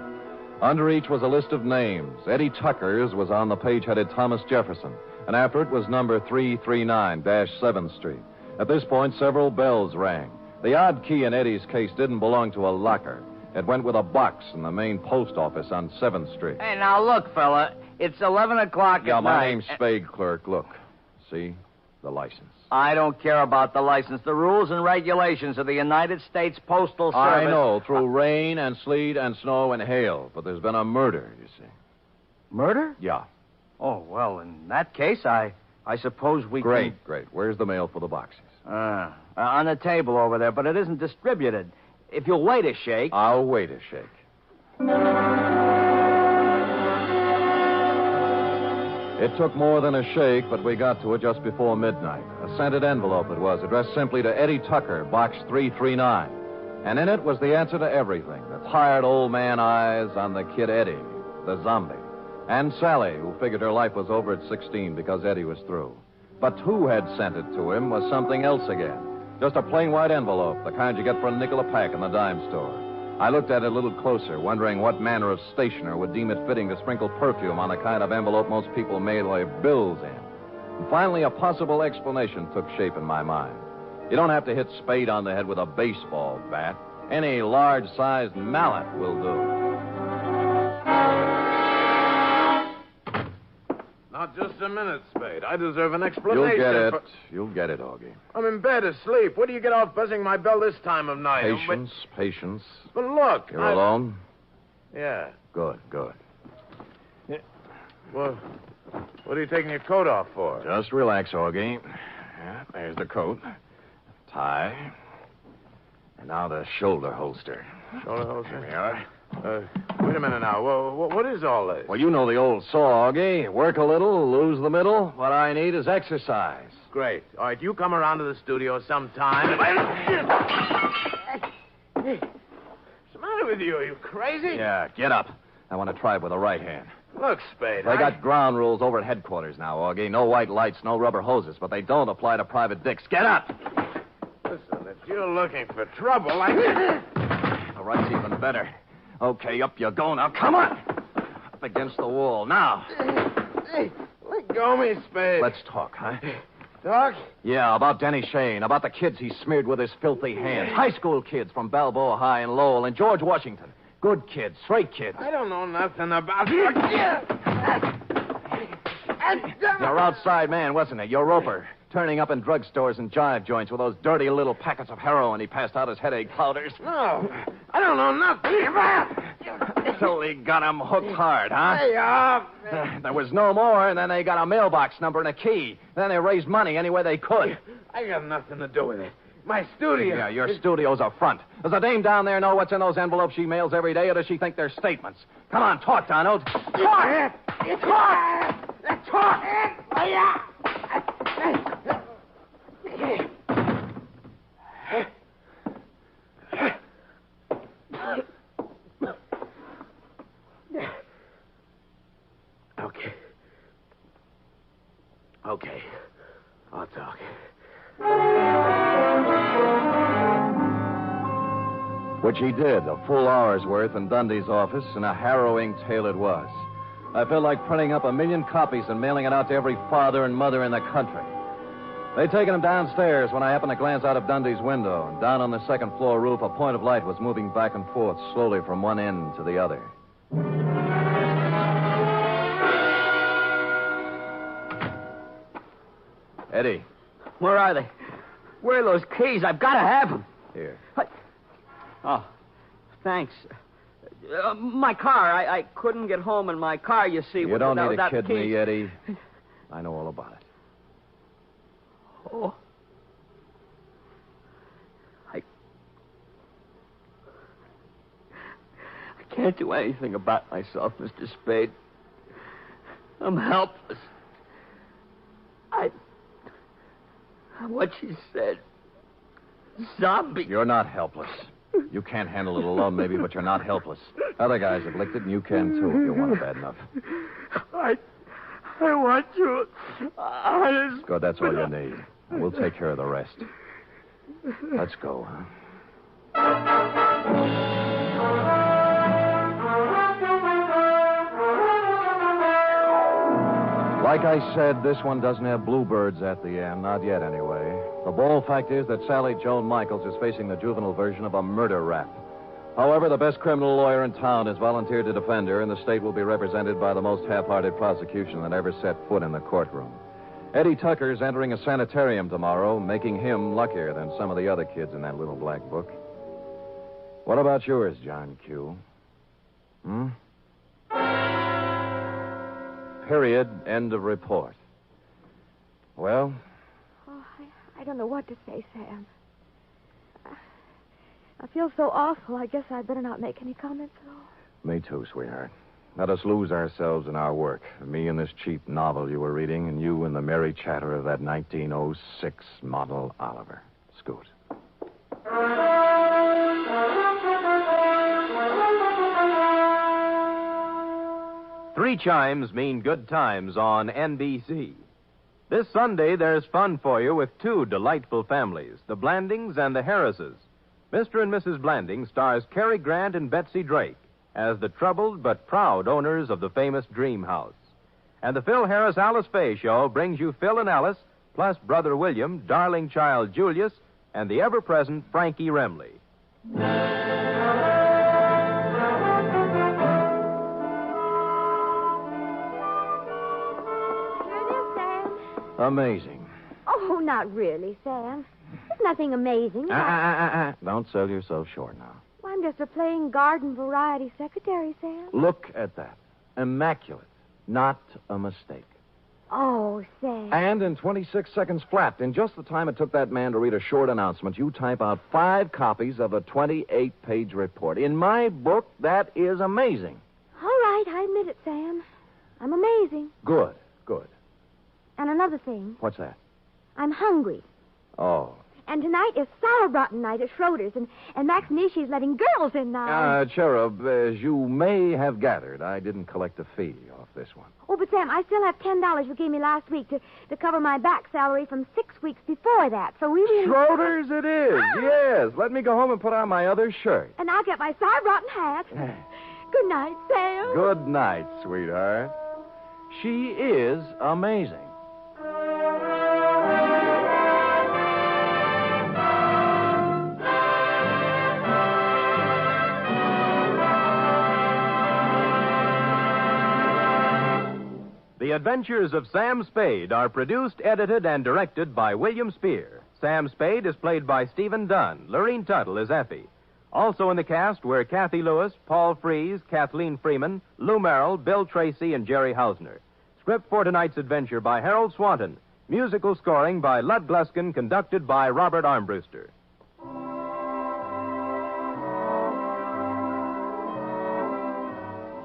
Under each was a list of names. Eddie Tucker's was on the page headed Thomas Jefferson, and after it was number 339-7th Street. At this point, several bells rang. The odd key in Eddie's case didn't belong to a locker. It went with a box in the main post office on 7th Street. Hey, now look, fella. It's 11 o'clock at night. Yeah, my name's Spade, clerk. Look. See? The license. I don't care about the license. The rules and regulations of the United States Postal Service. I know, through rain and sleet and snow and hail. But there's been a murder, you see. Murder? Yeah. Oh, well, in that case, I suppose we Great, can... great. Where's the mail for the boxes? On the table over there, but it isn't distributed. If you'll wait a shake... I'll wait a shake. It took more than a shake, but we got to it just before midnight. A scented envelope it was, addressed simply to Eddie Tucker, Box 339. And in it was the answer to everything. The tired old man eyes on the kid Eddie, the zombie. And Sally, who figured her life was over at 16 because Eddie was through. But who had sent it to him was something else again. Just a plain white envelope, the kind you get for a nickel a pack in the dime store. I looked at it a little closer, wondering what manner of stationer would deem it fitting to sprinkle perfume on the kind of envelope most people mail their bills in. And finally, a possible explanation took shape in my mind. You don't have to hit Spade on the head with a baseball bat. Any large-sized mallet will do. Not just a minute, Spade. I deserve an explanation. You'll get it. You'll get it, Augie. I'm in bed asleep. What do you get off buzzing my bell this time of night? Patience. But look. You're alone? Yeah. Good. Yeah. Well, what are you taking your coat off for? Just relax, Augie. Yeah, there's the coat. Tie. And now the shoulder holster. Shoulder holster? There we are. Wait a minute now. What is all this? Well, you know the old saw, Augie. Work a little, lose the middle. What I need is exercise. Great. All right, you come around to the studio sometime. What's the matter with you? Are you crazy? Yeah, get up. I want to try it with the right hand. Look, Spade. They got ground rules over at headquarters now, Augie. No white lights, no rubber hoses, but they don't apply to private dicks. Get up! Listen, if you're looking for trouble, The right's even better. Okay, up you go now. Come on! Up against the wall. Now. Hey, let go of me, Spade. Let's talk, huh? Talk? Yeah, about Denny Shane, about the kids he smeared with his filthy hands. High school kids from Balboa High and Lowell and George Washington. Good kids, straight kids. I don't know nothing about... Your outside man, wasn't it? Your roper. Turning up in drugstores and jive joints with those dirty little packets of heroin he passed out as headache powders. No, I don't know nothing about... So they got him hooked hard, huh? Hey, There was no more, and then they got a mailbox number and a key. Then they raised money any way they could. I got nothing to do with it. My studio... Yeah, your studio's a front. Does the dame down there know what's in those envelopes she mails every day, or does she think they're statements? Come on, talk, Donald. Talk! Talk! Okay. I'll talk. Which he did, a full hour's worth in Dundee's office, and a harrowing tale it was. I felt like printing up 1 million copies and mailing it out to every father and mother in the country. They'd taken him downstairs when I happened to glance out of Dundee's window, and down on the second floor roof, a point of light was moving back and forth slowly from one end to the other. Eddie. Where are they? Where are those keys? I've got to have them. Here. Oh, thanks. My car. I couldn't get home in my car, you see. You don't need to kid keys. me, Eddie. I know all about it. Oh. I can't do anything about myself, Mr. Spade. I'm helpless. What you said. Zombie. You're not helpless. You can't handle it alone, maybe, but you're not helpless. Other guys have licked it, and you can, too, if you want it bad enough. I I want you. Honest. Good, that's all you need. We'll take care of the rest. Let's go, huh? Like I said, this one doesn't have bluebirds at the end. Not yet, anyway. The bold fact is that Sally Joan Michaels is facing the juvenile version of a murder rap. However, the best criminal lawyer in town has volunteered to defend her, and the state will be represented by the most half-hearted prosecution that ever set foot in the courtroom. Eddie Tucker's entering a sanitarium tomorrow, making him luckier than some of the other kids in that little black book. What about yours, John Q? Period. End of report. Well? Oh, I don't know what to say, Sam. I feel so awful. I guess I'd better not make any comments at all. Me too, sweetheart. Let us lose ourselves in our work. Me in this cheap novel you were reading, and you in the merry chatter of that 1906 model Oliver. Scoot. Three chimes mean good times on NBC. This Sunday, there's fun for you with two delightful families, the Blandings and the Harrises. Mr. and Mrs. Blanding stars Cary Grant and Betsy Drake as the troubled but proud owners of the famous Dream House. And the Phil Harris Alice Faye Show brings you Phil and Alice, plus Brother William, darling child Julius, and the ever-present Frankie Remley. Amazing. Oh, not really, Sam. There's nothing amazing about... Don't sell yourself short now. Well, I'm just a plain garden variety secretary, Sam. Look at that. Immaculate. Not a mistake. Oh, Sam. And in 26 seconds flat, in just the time it took that man to read a short announcement, you type out 5 copies of a 28-page report. In my book, that is amazing. All right, I admit it, Sam. I'm amazing. Good. And another thing. What's that? I'm hungry. Oh. And tonight is sauerbraten night at Schroeder's, and Max Nishi's letting girls in now. Cherub, as you may have gathered, I didn't collect a fee off this one. Oh, but Sam, I still have $10 you gave me last week to cover my back salary from 6 weeks before that, so we really... Schroeder's it is, yes. Let me go home and put on my other shirt. And I'll get my sauerbraten hat. Good night, Sam. Good night, sweetheart. She is amazing. The Adventures of Sam Spade are produced, edited, and directed by William Spear. Sam Spade is played by Stephen Dunn. Lurene Tuttle is Effie. Also in the cast were Kathy Lewis, Paul Frees, Kathleen Freeman, Lou Merrill, Bill Tracy, and Jerry Hausner. Script for tonight's adventure by Harold Swanton. Musical scoring by Lud Gluskin, conducted by Robert Armbruster.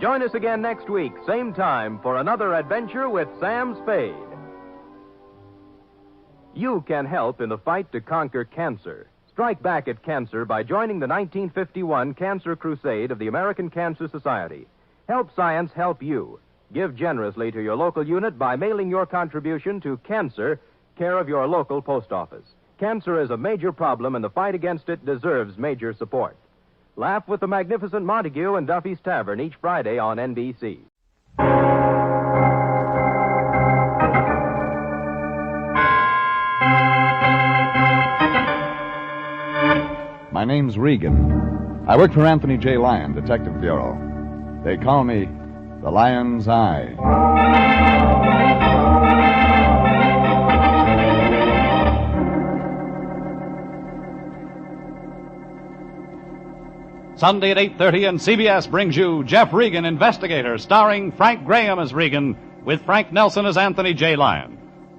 Join us again next week, same time, for another adventure with Sam Spade. You can help in the fight to conquer cancer. Strike back at cancer by joining the 1951 Cancer Crusade of the American Cancer Society. Help science help you. Give generously to your local unit by mailing your contribution to Cancer, care of your local post office. Cancer is a major problem, and the fight against it deserves major support. Laugh with the magnificent Montague and Duffy's Tavern each Friday on NBC. My name's Regan. I work for Anthony J. Lyon, Detective Bureau. They call me the Lion's Eye. Sunday at 8:30, and CBS brings you Jeff Regan, Investigator, starring Frank Graham as Regan, with Frank Nelson as Anthony J. Lyon.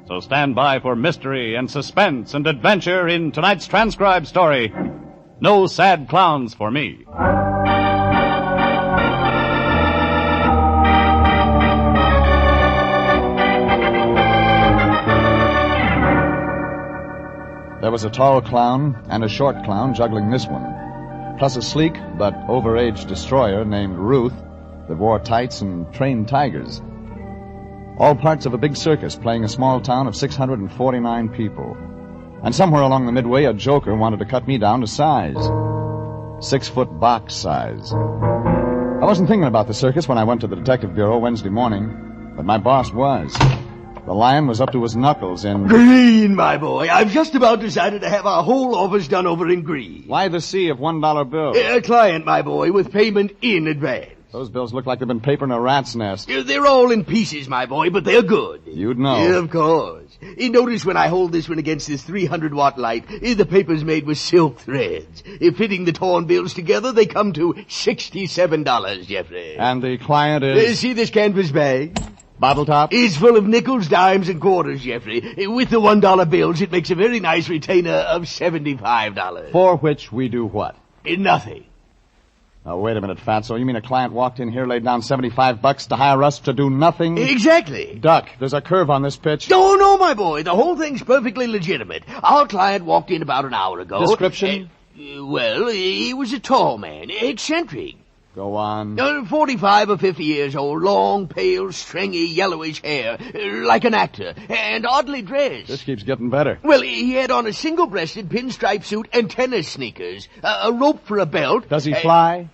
So stand by for mystery and suspense and adventure in tonight's transcribed story, No Sad Clowns for Me. There was a tall clown and a short clown juggling this one, plus a sleek but overaged destroyer named Ruth that wore tights and trained tigers. All parts of a big circus playing a small town of 649 people. And somewhere along the midway, a joker wanted to cut me down to size. 6-foot box size. I wasn't thinking about the circus when I went to the detective bureau Wednesday morning, but my boss was. The lion was up to his knuckles in... Green, my boy. I've just about decided to have our whole office done over in green. Why the sea of $1 bills? A client, my boy, with payment in advance. Those bills look like they've been papered in a rat's nest. They're all in pieces, my boy, but they're good. You'd know. Yeah, of course. Notice when I hold this one against this 300-watt light, the paper's made with silk threads. Fitting the torn bills together, they come to $67, Jeffrey. And the client is... See this canvas bag? Bottle top? It's full of nickels, dimes, and quarters, Jeffrey. With the $1 bills, it makes a very nice retainer of $75. For which we do what? Nothing. Now, wait a minute, Fatso. You mean a client walked in here, laid down $75 to hire us to do nothing? Exactly. Duck, there's a curve on this pitch. No, my boy. The whole thing's perfectly legitimate. Our client walked in about an hour ago. Description? Well, he was a tall man, eccentric. Go on. 45 or 50 years old, long, pale, stringy, yellowish hair, like an actor, and oddly dressed. This keeps getting better. Well, he had on a single-breasted pinstripe suit and tennis sneakers, a rope for a belt. Does he fly?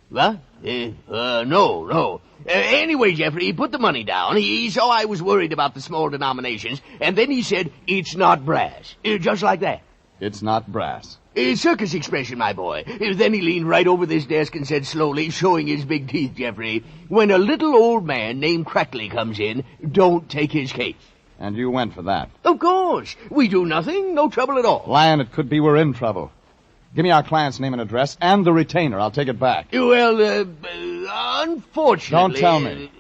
What? No. Anyway, Jeffrey, he put the money down. He saw I was worried about the small denominations, and then he said, "It's not brass." Just like that. It's not brass. Circus expression, my boy. Then he leaned right over this desk and said slowly, showing his big teeth, Jeffrey, "When a little old man named Crackley comes in, don't take his case." And you went for that? Of course. We do nothing, no trouble at all. Lion, it could be we're in trouble. Give me our client's name and address, and the retainer. I'll take it back. Well, unfortunately... Don't tell me.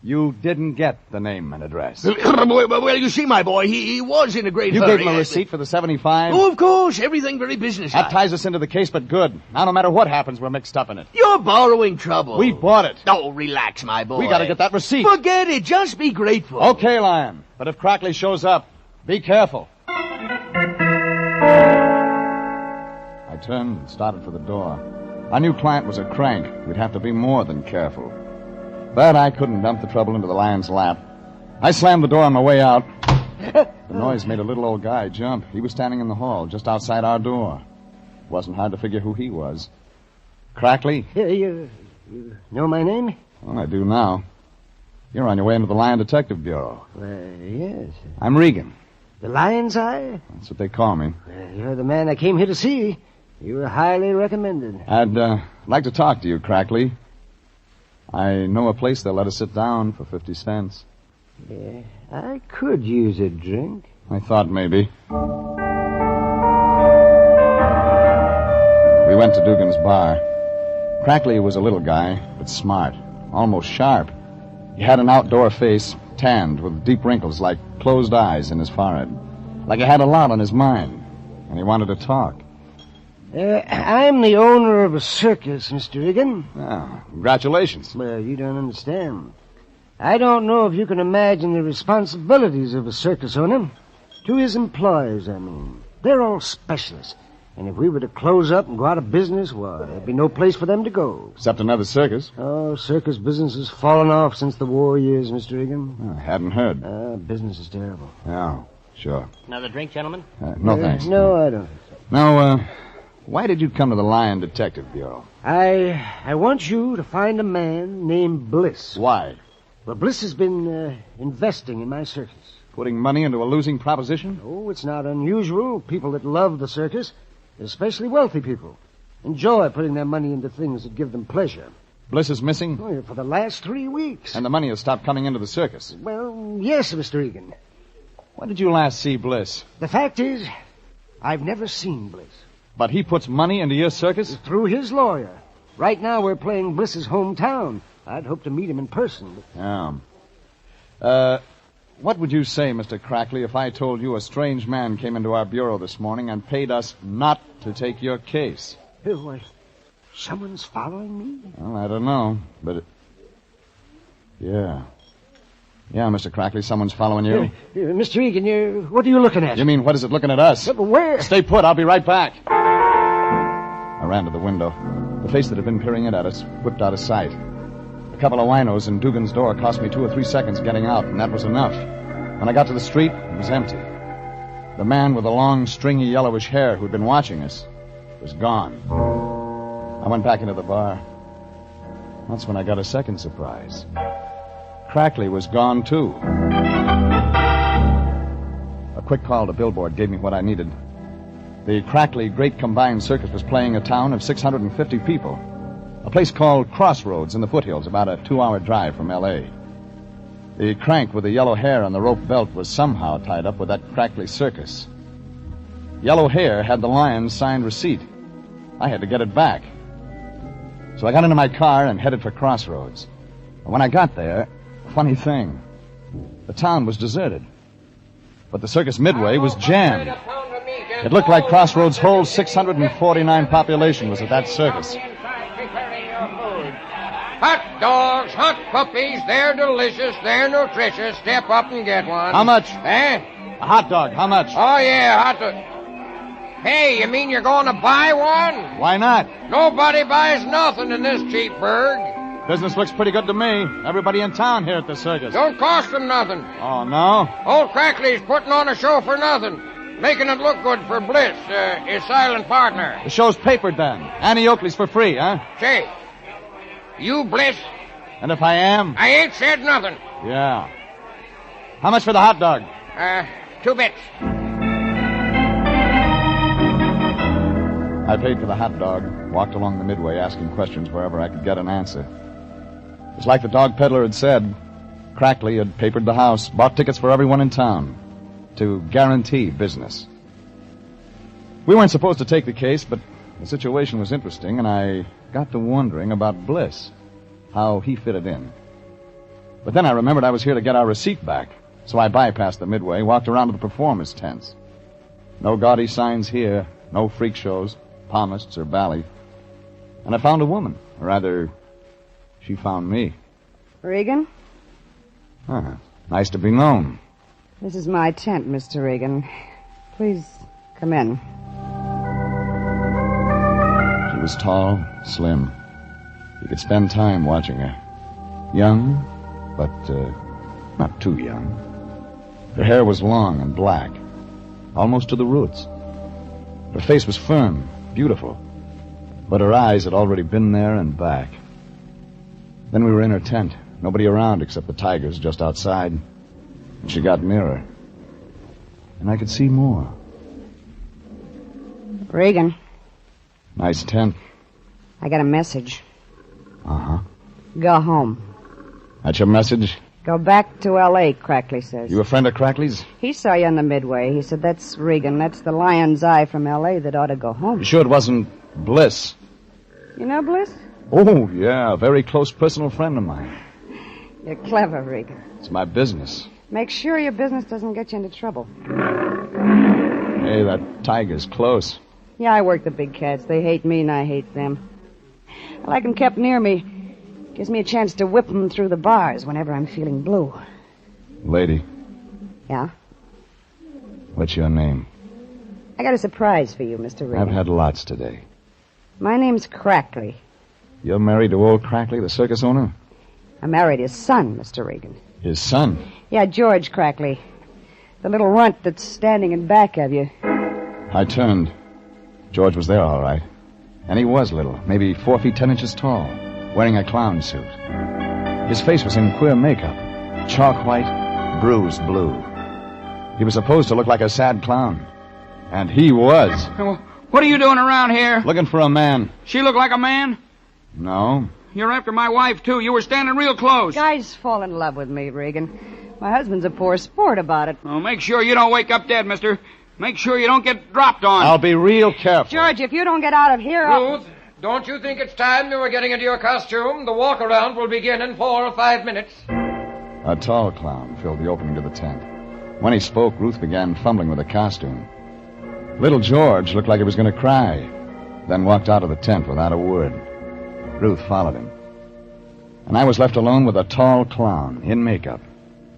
You didn't get the name and address. Well, you see, my boy, he was in a great hurry. You gave him a receipt for the 75? Oh, of course. Everything very businesslike. That ties us into the case, but good. Now, no matter what happens, we're mixed up in it. You're borrowing trouble. We bought it. Oh, relax, my boy. We gotta get that receipt. Forget it. Just be grateful. Okay, Lion. But if Crackley shows up, be careful. I turned and started for the door. Our new client was a crank. We'd have to be more than careful. But I couldn't dump the trouble into the lion's lap. I slammed the door on my way out. The noise made a little old guy jump. He was standing in the hall, just outside our door. It wasn't hard to figure who he was. Crackley? You know my name? Well, I do now. You're on your way into the Lion Detective Bureau. Yes. I'm Regan. The Lion's Eye? That's what they call me. You're the man I came here to see. You were highly recommended. I'd like to talk to you, Crackley. I know a place they'll let us sit down for 50 cents. Yeah, I could use a drink. I thought maybe. We went to Dugan's bar. Crackley was a little guy, but smart, almost sharp. He had an outdoor face, tanned, with deep wrinkles like closed eyes in his forehead. Like he had a lot on his mind, and he wanted to talk. I'm the owner of a circus, Mr. Regan. Oh, congratulations. Well, you don't understand. I don't know if you can imagine the responsibilities of a circus owner. To his employees, I mean. They're all specialists. And if we were to close up and go out of business, why, there'd be no place for them to go. Except another circus. Oh, circus business has fallen off since the war years, Mr. Regan. I hadn't heard. Business is terrible. Oh, sure. Another drink, gentlemen? No, thanks. No, I don't. Now, why did you come to the Lion Detective Bureau? I want you to find a man named Bliss. Why? Well, Bliss has been investing in my circus. Putting money into a losing proposition? Oh, it's not unusual. People that love the circus, especially wealthy people, enjoy putting their money into things that give them pleasure. Bliss is missing? Oh, for the last 3 weeks. And the money has stopped coming into the circus? Well, yes, Mr. Egan. When did you last see Bliss? The fact is, I've never seen Bliss. But he puts money into your circus? Through his lawyer. Right now we're playing Bliss's hometown. I'd hope to meet him in person. Yeah. What would you say, Mr. Crackley, if I told you a strange man came into our bureau this morning and paid us not to take your case? What? Someone's following me? Well, I don't know, but Yeah. Yeah, Mr. Crackley, someone's following you. Mr. Egan, what are you looking at? You mean, what is it looking at us? But where? Stay put. I'll be right back. I ran to the window. The face that had been peering in at us whipped out of sight. The A couple of winos in Dugan's door cost me 2 or 3 seconds getting out, and that was enough. When I got to the street, it was empty. The man with the long, stringy, yellowish hair who'd been watching us was gone. I went back into the bar. That's when I got a second surprise. Crackley was gone, too. A quick call to Billboard gave me what I needed. The Crackley Great Combined Circus was playing a town of 650 people. A place called Crossroads in the foothills, about a 2-hour drive from L.A. The crank with the yellow hair on the rope belt was somehow tied up with that Crackley circus. Yellow Hair had the Lion's signed receipt. I had to get it back. So I got into my car and headed for Crossroads. And when I got there, funny thing, the town was deserted. But the circus midway was jammed. It looked like Crossroads' whole 649 population was at that circus. Hot dogs, hot puppies, they're delicious, they're nutritious. Step up and get one. How much? Eh? A hot dog, how much? Oh, yeah, hot dog. Hey, you mean you're going to buy one? Why not? Nobody buys nothing in this cheap burg. Business looks pretty good to me. Everybody in town here at the circus. Don't cost them nothing. Oh, no? Old Crackley's putting on a show for nothing. Making it look good for Bliss, his silent partner. The show's papered then. Annie Oakley's for free, huh? Say, you Bliss? And if I am? I ain't said nothing. Yeah. How much for the hot dog? 2 bits. I paid for the hot dog, walked along the midway asking questions wherever I could get an answer. It's like the dog peddler had said. Crackley had papered the house, bought tickets for everyone in town to guarantee business. We weren't supposed to take the case, but the situation was interesting, and I got to wondering about Bliss, how he fitted in. But then I remembered I was here to get our receipt back, so I bypassed the midway, walked around to the performers' tents. No gaudy signs here, no freak shows, palmists or ballet. And I found a woman, or rather, she found me. Regan? Nice to be known. This is my tent, Mr. Regan. Please come in. She was tall, slim. You could spend time watching her. Young, but not too young. Her hair was long and black, almost to the roots. Her face was firm, beautiful, but her eyes had already been there and back. Then we were in her tent, nobody around except the tigers just outside. And she got nearer, and I could see more. Regan. Nice tent. I got a message. Uh-huh. Go home. That's your message? Go back to L.A., Crackley says. You a friend of Crackley's? He saw you on the midway. He said, that's Regan. That's the Lion's Eye from L.A. that ought to go home. You sure it wasn't Bliss? You know Bliss? Oh, yeah, a very close personal friend of mine. You're clever, Regan. It's my business. Make sure your business doesn't get you into trouble. Hey, that tiger's close. Yeah, I work the big cats. They hate me and I hate them. I like them kept near me. Gives me a chance to whip them through the bars whenever I'm feeling blue. Lady. Yeah? What's your name? I got a surprise for you, Mr. Regan. I've had lots today. My name's Crackley. You're married to old Crackley, the circus owner? I married his son, Mr. Regan. His son? Yeah, George Crackley. The little runt that's standing in back of you. I turned. George was there, all right. And he was little, maybe 4 feet 10 inches tall, wearing a clown suit. His face was in queer makeup, chalk white, bruised blue. He was supposed to look like a sad clown. And he was. What are you doing around here? Looking for a man. She look like a man? No. You're after my wife, too. You were standing real close. Guys fall in love with me, Regan. My husband's a poor sport about it. Oh, make sure you don't wake up dead, mister. Make sure you don't get dropped on. I'll be real careful. George, if you don't get out of here... Ruth, don't you think it's time you were getting into your costume? The walk-around will begin in 4 or 5 minutes. A tall clown filled the opening to the tent. When he spoke, Ruth began fumbling with the costume. Little George looked like he was going to cry, then walked out of the tent without a word. Ruth followed him. And I was left alone with a tall clown in makeup,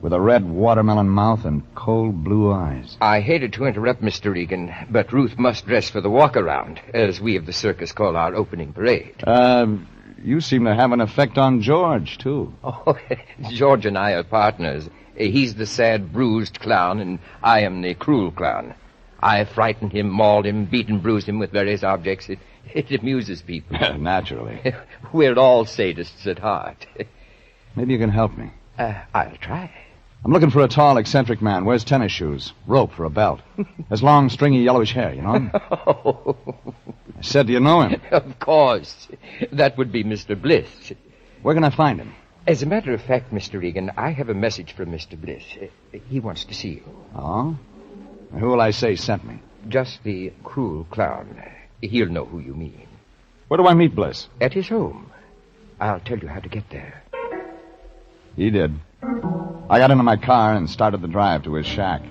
with a red watermelon mouth and cold blue eyes. I hated to interrupt, Mr. Regan, but Ruth must dress for the walk-around, as we of the circus call our opening parade. you seem to have an effect on George, too. Oh, George and I are partners. He's the sad, bruised clown, and I am the cruel clown. I frighten him, maul him, beat and bruise him with various objects. It amuses people. Naturally. We're all sadists at heart. Maybe you can help me. I'll try. I'm looking for a tall, eccentric man. Wears tennis shoes. Rope for a belt. Has long, stringy, yellowish hair, you know him? I said, do you know him? Of course. That would be Mr. Bliss. Where can I find him? As a matter of fact, Mr. Regan, I have a message from Mr. Bliss. He wants to see you. Oh? Who will I say sent me? Just the cruel clown. He'll know who you mean. Where do I meet Bliss? At his home. I'll tell you how to get there. He did. I got into my car and started the drive to his shack.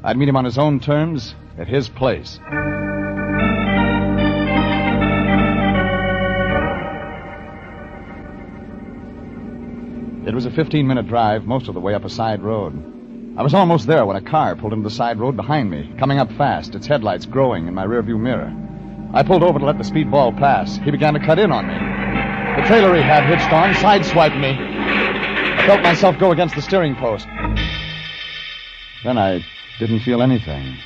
I'd meet him on his own terms at his place. It was a 15-minute drive, most of the way up a side road. I was almost there when a car pulled into the side road behind me, coming up fast, its headlights growing in my rearview mirror. I pulled over to let the speedball pass. He began to cut in on me. The trailer he had hitched on sideswiped me. I felt myself go against the steering post. Then I didn't feel anything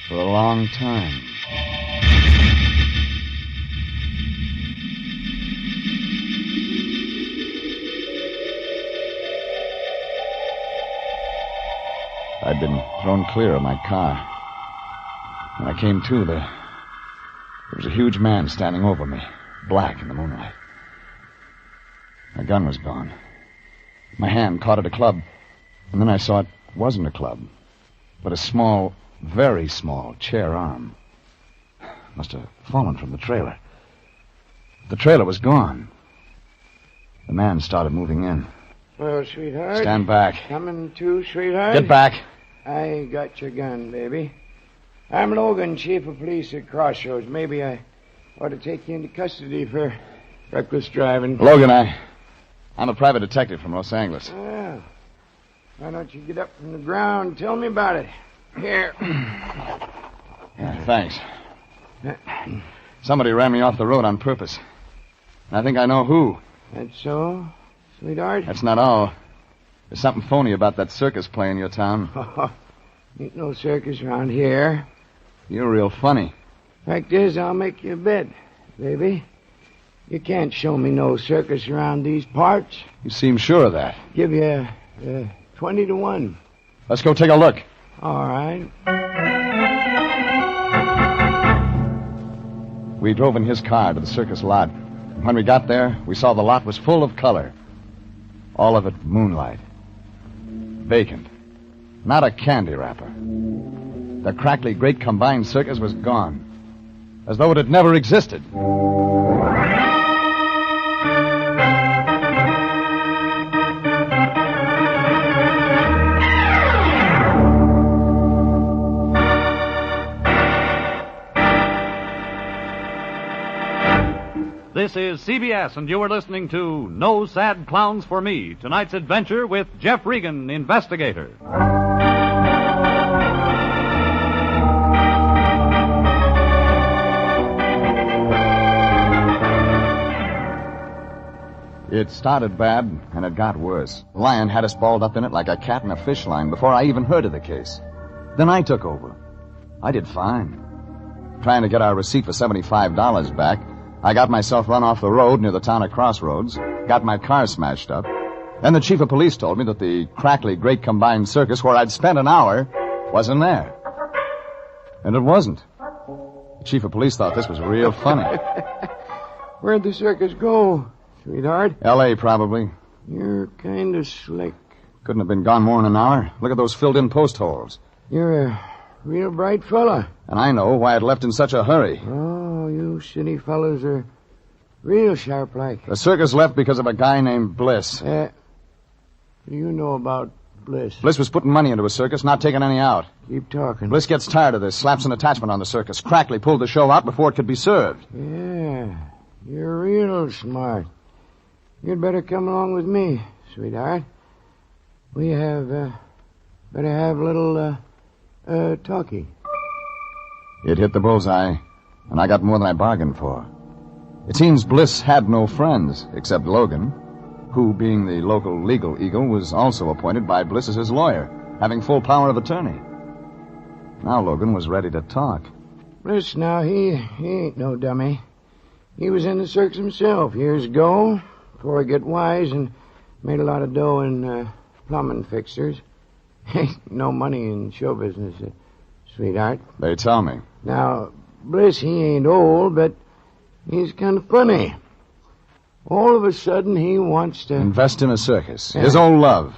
for a long time. I'd been thrown clear of my car. When I came to, there was a huge man standing over me, black in the moonlight. My gun was gone. My hand caught at a club, and then I saw it wasn't a club, but a small, very small chair arm. Must have fallen from the trailer. The trailer was gone. The man started moving in. Well, sweetheart. Stand back. Coming to, sweetheart? Get back. I got your gun, baby. I'm Logan, chief of police at Crossroads. Maybe I ought to take you into custody for reckless driving. Logan, I'm a private detective from Los Angeles. Well, why don't you get up from the ground and tell me about it? Here. Yeah, thanks. Somebody ran me off the road on purpose. I think I know who. That's so, sweetheart? That's not all. There's something phony about that circus play in your town. Ain't no circus around here. You're real funny. Fact is, I'll make you a bet, baby. You can't show me no circus around these parts. You seem sure of that. Give you 20 to 1. Let's go take a look. All right. We drove in his car to the circus lot. When we got there, we saw the lot was full of color. All of it moonlight. Vacant. Not a candy wrapper. The crackly great combined circus was gone. As though it had never existed. This is CBS, and you are listening to No Sad Clowns for Me, tonight's adventure with Jeff Regan, investigator. It started bad, and it got worse. The lion had us balled up in it like a cat in a fish line before I even heard of the case. Then I took over. I did fine. Trying to get our receipt for $75 back, I got myself run off the road near the town of Crossroads, got my car smashed up. Then the chief of police told me that the crackly great combined circus where I'd spent an hour wasn't there. And it wasn't. The chief of police thought this was real funny. Where'd the circus go, sweetheart? L.A., probably. You're kind of slick. Couldn't have been gone more than an hour. Look at those filled-in post holes. You're a real bright fella. And I know why I'd left in such a hurry. Oh, you city fellas are real sharp-like. The circus left because of a guy named Bliss. What do you know about Bliss? Bliss was putting money into a circus, not taking any out. Keep talking. Bliss gets tired of this, slaps an attachment on the circus. Crackly pulled the show out before it could be served. Yeah, you're real smart. You'd better come along with me, sweetheart. We better have a little, talkie. It hit the bullseye, and I got more than I bargained for. It seems Bliss had no friends except Logan, who, being the local legal eagle, was also appointed by Bliss as his lawyer, having full power of attorney. Now Logan was ready to talk. Bliss, now, he ain't no dummy. He was in the circus himself years ago, before he got wise and made a lot of dough in plumbing fixtures. Ain't no money in show business, sweetheart. They tell me. Now, Bliss, he ain't old, but he's kind of funny. All of a sudden, he wants to... invest in a circus. His old love.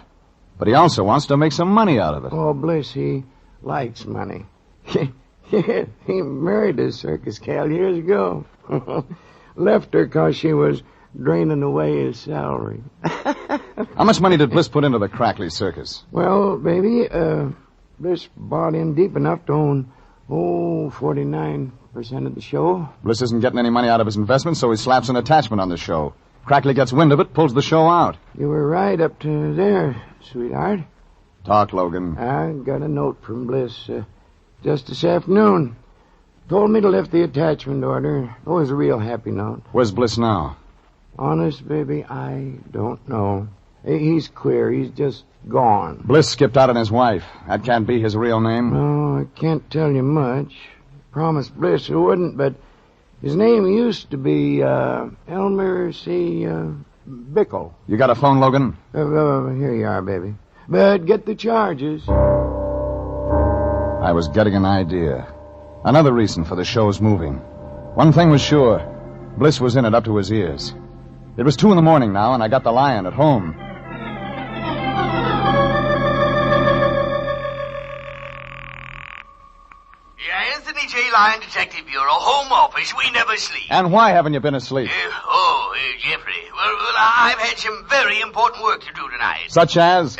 But he also wants to make some money out of it. Oh, Bliss, he likes money. He married a circus gal years ago. Left her because she was draining away his salary. How much money did Bliss put into the Crackley Circus? Well, baby, Bliss bought in deep enough to own, 49% of the show. Bliss isn't getting any money out of his investment, so he slaps an attachment on the show. Crackley gets wind of it, pulls the show out. You were right up to there, sweetheart. Talk, Logan. I got a note from Bliss just this afternoon. Told me to lift the attachment order. It was a real happy note. Where's Bliss now? Honest, baby, I don't know. He's queer. He's just gone. Bliss skipped out on his wife. That can't be his real name. No, I can't tell you much. Promised Bliss it wouldn't, but his name used to be Elmer C. Bickle. You got a phone, Logan? Here you are, baby. But get the charges. I was getting an idea. Another reason for the show's moving. One thing was sure. Bliss was in it up to his ears. It was 2 a.m. now, and I got the Lion at home. Yeah, Anthony J. Lion Detective Bureau, Home Office. We never sleep. And why haven't you been asleep? Jeffrey. Well, I've had some very important work to do tonight. Such as?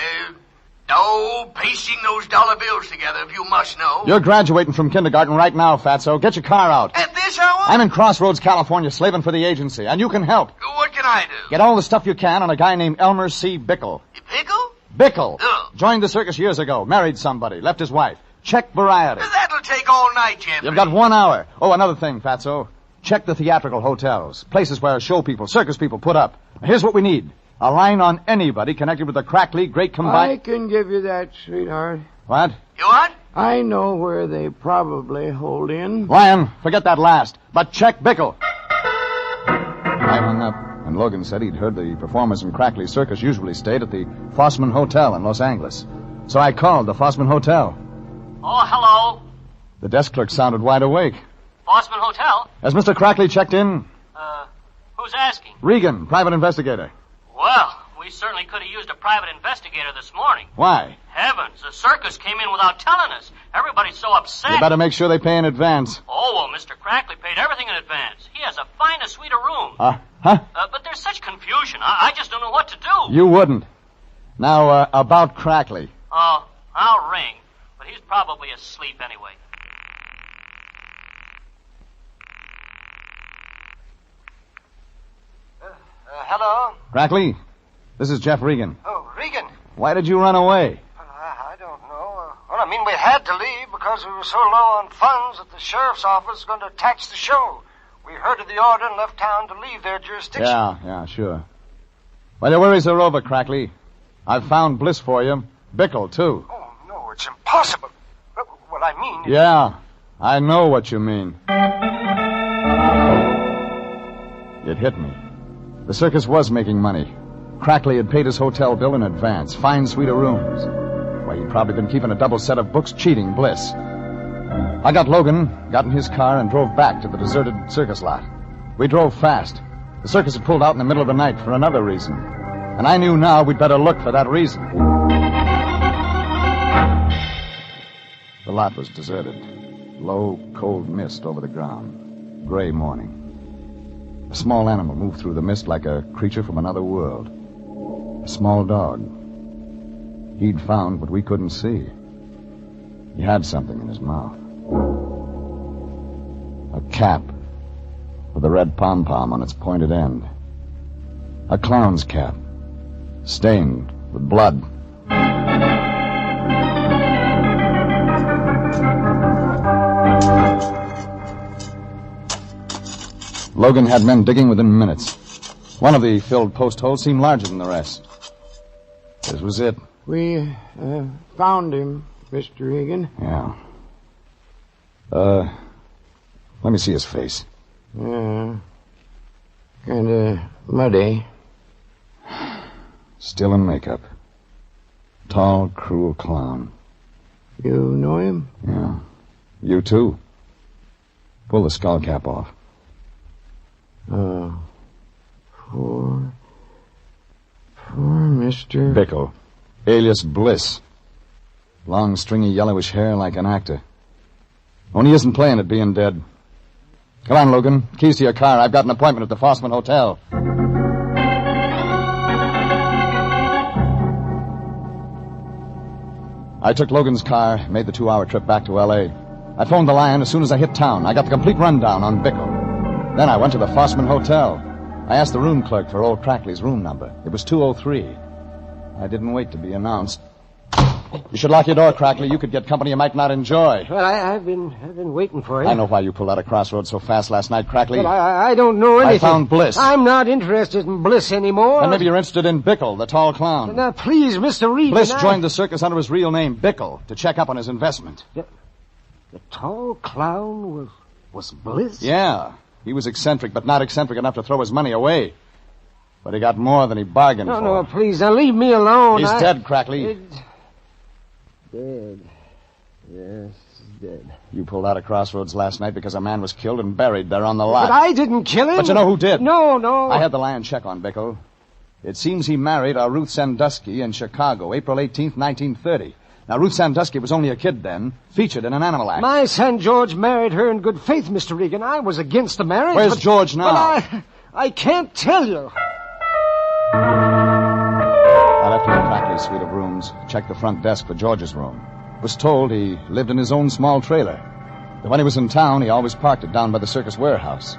Pasting those dollar bills together, if you must know. You're graduating from kindergarten right now, Fatso. Get your car out. At this hour? I'm in Crossroads, California, slaving for the agency, and you can help. What can I do? Get all the stuff you can on a guy named Elmer C. Bickle. Bickle? Bickle. Oh. Joined the circus years ago, married somebody, left his wife. Check variety. That'll take all night, Jeffrey. You've got 1 hour. Oh, another thing, Fatso. Check the theatrical hotels, places where show people, circus people put up. Here's what we need. A line on anybody connected with the Crackley Great Combined... I can give you that, sweetheart. What? You what? I know where they probably hold in. Lion, forget that last. But check Bickle. I hung up, and Logan said he'd heard the performers in Crackley Circus usually stayed at the Fossman Hotel in Los Angeles. So I called the Fossman Hotel. Oh, hello. The desk clerk sounded wide awake. Fossman Hotel? Has Mr. Crackley checked in? Who's asking? Regan, private investigator. Well, we certainly could have used a private investigator this morning. Why? Heavens, the circus came in without telling us. Everybody's so upset. You better make sure they pay in advance. Oh, well, Mr. Crackley paid everything in advance. He has the finest suite of rooms. Huh? But there's such confusion. I just don't know what to do. You wouldn't. Now, about Crackley. Oh, I'll ring. But he's probably asleep anyway. Hello? Crackley, this is Jeff Regan. Oh, Regan. Why did you run away? I don't know. Well, I mean, we had to leave because we were so low on funds that the sheriff's office is going to tax the show. We heard of the order and left town to leave their jurisdiction. Yeah, sure. Well, your worries are over, Crackley. I've found Bliss for you. Bickle, too. Oh, no, it's impossible. Well, I mean... Yeah, I know what you mean. It hit me. The circus was making money. Crackley had paid his hotel bill in advance. Fine suite of rooms. Why, he'd probably been keeping a double set of books cheating Bliss. I got Logan, got in his car, and drove back to the deserted circus lot. We drove fast. The circus had pulled out in the middle of the night for another reason. And I knew now we'd better look for that reason. The lot was deserted. Low, cold mist over the ground. Gray morning. A small animal moved through the mist like a creature from another world. A small dog. He'd found what we couldn't see. He had something in his mouth. A cap with a red pom-pom on its pointed end. A clown's cap, stained with blood. Logan had men digging within minutes. One of the filled post holes seemed larger than the rest. This was it. We found him, Mr. Regan. Yeah. Let me see his face. Yeah. Kind of muddy. Still in makeup. Tall, cruel clown. You know him? Yeah. You too. Pull the skull cap off. Poor Mr. Bickle. Alias Bliss. Long, stringy, yellowish hair like an actor. Only he isn't playing at being dead. Come on, Logan. Keys to your car. I've got an appointment at the Fossman Hotel. I took Logan's car, made the 2-hour trip back to L.A. I phoned the Lion as soon as I hit town. I got the complete rundown on Bickle. Then I went to the Fossman Hotel. I asked the room clerk for old Crackley's room number. It was 203. I didn't wait to be announced. You should lock your door, Crackley. You could get company you might not enjoy. Well, I've been waiting for you. I know why you pulled out of Crossroads so fast last night, Crackley. But I don't know anything. I found Bliss. I'm not interested in Bliss anymore. And maybe you're interested in Bickle, the tall clown. Now, please, Mr. Regan. Bliss joined the circus under his real name, Bickle, to check up on his investment. The tall clown was Bliss? Yeah. He was eccentric, but not eccentric enough to throw his money away. But he got more than he bargained for. No, please, now leave me alone. He's dead, Crackley. Dead. Yes, dead. You pulled out of Crossroads last night because a man was killed and buried there on the lot. But I didn't kill him. But you know who did? No. I had the Lion check on Bickle. It seems he married a Ruth Sandusky in Chicago, April 18th, 1930. Now, Ruth Sandusky was only a kid then, featured in an animal act. My son George married her in good faith, Mr. Regan. I was against the marriage. Where's George now? But I can't tell you. I left him in Crackley's suite of rooms, checked the front desk for George's room. Was told he lived in his own small trailer. That when he was in town, he always parked it down by the circus warehouse.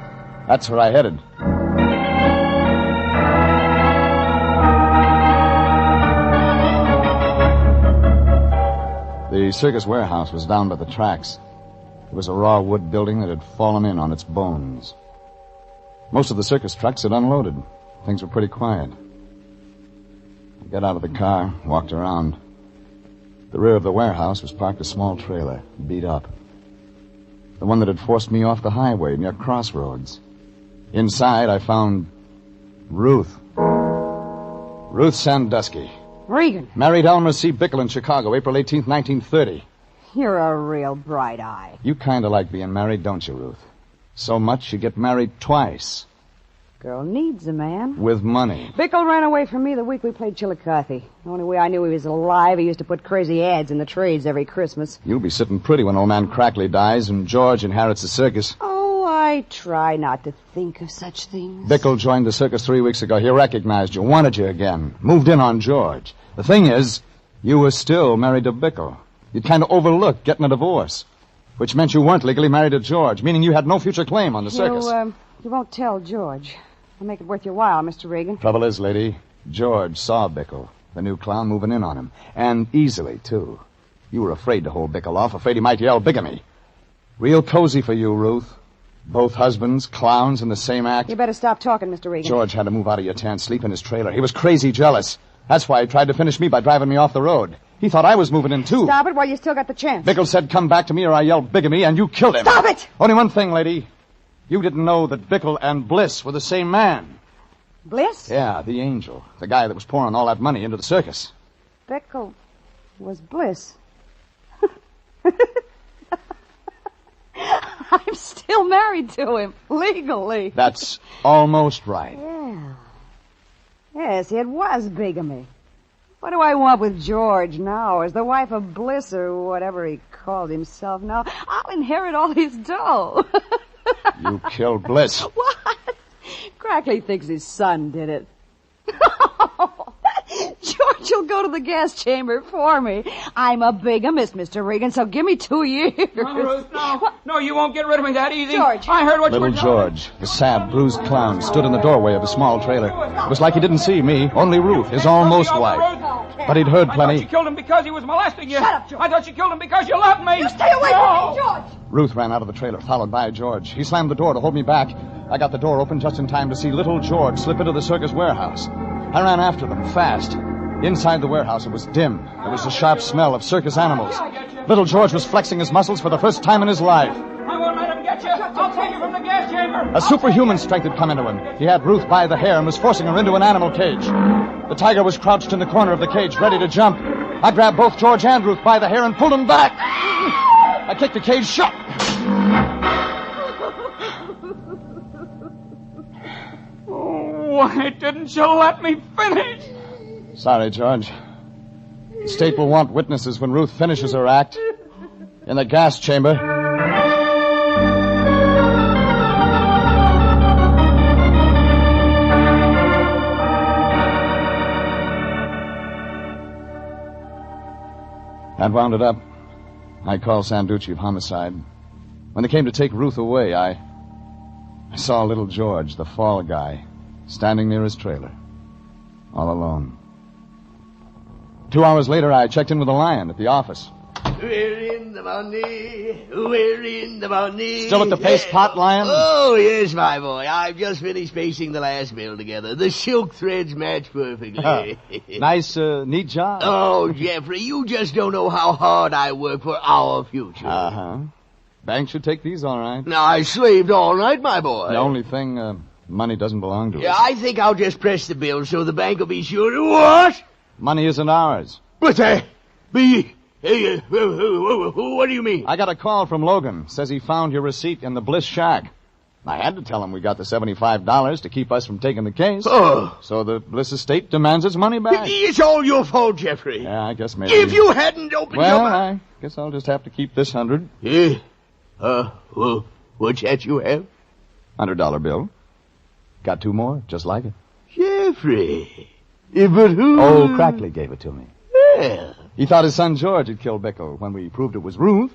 That's where I headed. The circus warehouse was down by the tracks. It was a raw wood building that had fallen in on its bones. Most of the circus trucks had unloaded. Things were pretty quiet. I got out of the car, walked around. The rear of the warehouse was parked a small trailer, beat up. The one that had forced me off the highway near Crossroads. Inside, I found Ruth. Ruth Sandusky. Regan. Married Elmer C. Bickle in Chicago, April 18th, 1930. You're a real bright eye. You kind of like being married, don't you, Ruth? So much you get married twice. Girl needs a man. With money. Bickle ran away from me the week we played Chillicothe. The only way I knew he was alive, he used to put crazy ads in the trades every Christmas. You'll be sitting pretty when old man Crackley dies and George inherits the circus. Oh, I try not to think of such things. Bickle joined the circus 3 weeks ago. He recognized you, wanted you again, moved in on George. The thing is, you were still married to Bickle. You'd kind of overlooked getting a divorce, which meant you weren't legally married to George, meaning you had no future claim on the circus. You won't tell George. I'll make it worth your while, Mr. Regan. Trouble is, lady, George saw Bickle, the new clown, moving in on him. And easily, too. You were afraid to hold Bickle off, afraid he might yell bigamy. Real cozy for you, Ruth. Both husbands, clowns in the same act. You better stop talking, Mr. Regan. George had to move out of your tent, sleep in his trailer. He was crazy jealous. That's why he tried to finish me by driving me off the road. He thought I was moving in, too. Stop it while you still got the chance. Bickle said, come back to me or I yelled bigamy, and you killed him. Stop it! Only one thing, lady. You didn't know that Bickle and Bliss were the same man. Bliss? Yeah, the angel. The guy that was pouring all that money into the circus. Bickle was Bliss. I'm still married to him, legally. That's almost right. Yeah. Yes, it was bigamy. What do I want with George now? As the wife of Bliss, or whatever he called himself now, I'll inherit all his dough. You killed Bliss. What? Crackley thinks his son did it. George will go to the gas chamber for me. I'm a bigamist, Mr. Regan, so give me 2 years. No, Ruth, no. No, you won't get rid of me that easy. George. I heard what Little you were telling George, the sad, bruised clown, stood in the doorway of a small trailer. It was like he didn't see me, only Ruth, his almost wife. But he'd heard I plenty. thought you killed him because he was molesting you. Shut up, George. I thought you killed him because you loved me. You stay away from me, George. Ruth ran out of the trailer, followed by George. He slammed the door to hold me back. I got the door open just in time to see little George slip into the circus warehouse. I ran after them, fast. Inside the warehouse, it was dim. There was a sharp smell of circus animals. Little George was flexing his muscles for the first time in his life. I won't let him get you. I'll take you from the gas chamber. A superhuman strength had come into him. He had Ruth by the hair and was forcing her into an animal cage. The tiger was crouched in the corner of the cage, ready to jump. I grabbed both George and Ruth by the hair and pulled them back. I kicked the cage shut. Why didn't you let me finish? Sorry, George. The state will want witnesses when Ruth finishes her act. In the gas chamber. That wound it up. I called Sanducci of homicide. When they came to take Ruth away, I saw little George, the fall guy, standing near his trailer, all alone. 2 hours later, I checked in with the Lion at the office. We're in the money. We're in the money. Still at the paste pot, Lion? Oh, yes, my boy. I've just finished pasting the last bill together. The silk threads match perfectly. Nice, neat job. Oh, Jeffrey, you just don't know how hard I work for our future. Uh-huh. Bank should take these all right. Now, I slaved all night, my boy. The only thing, money doesn't belong to us. Yeah, I think I'll just press the bill so the bank will be sure to... What? Money isn't ours. But, what do you mean? I got a call from Logan. Says he found your receipt in the Bliss shack. I had to tell him we got the $75 to keep us from taking the case. Oh. So the Bliss estate demands its money back. It's all your fault, Jeffrey. Yeah, I guess maybe. If you hadn't opened your mouth... I guess I'll just have to keep this $100. Yeah. Well, what's that you have? $100 bill. Got 2 more, just like it. Jeffrey. But who... Old Crackley gave it to me. Yeah. He thought his son George had killed Bickle. When we proved it was Ruth,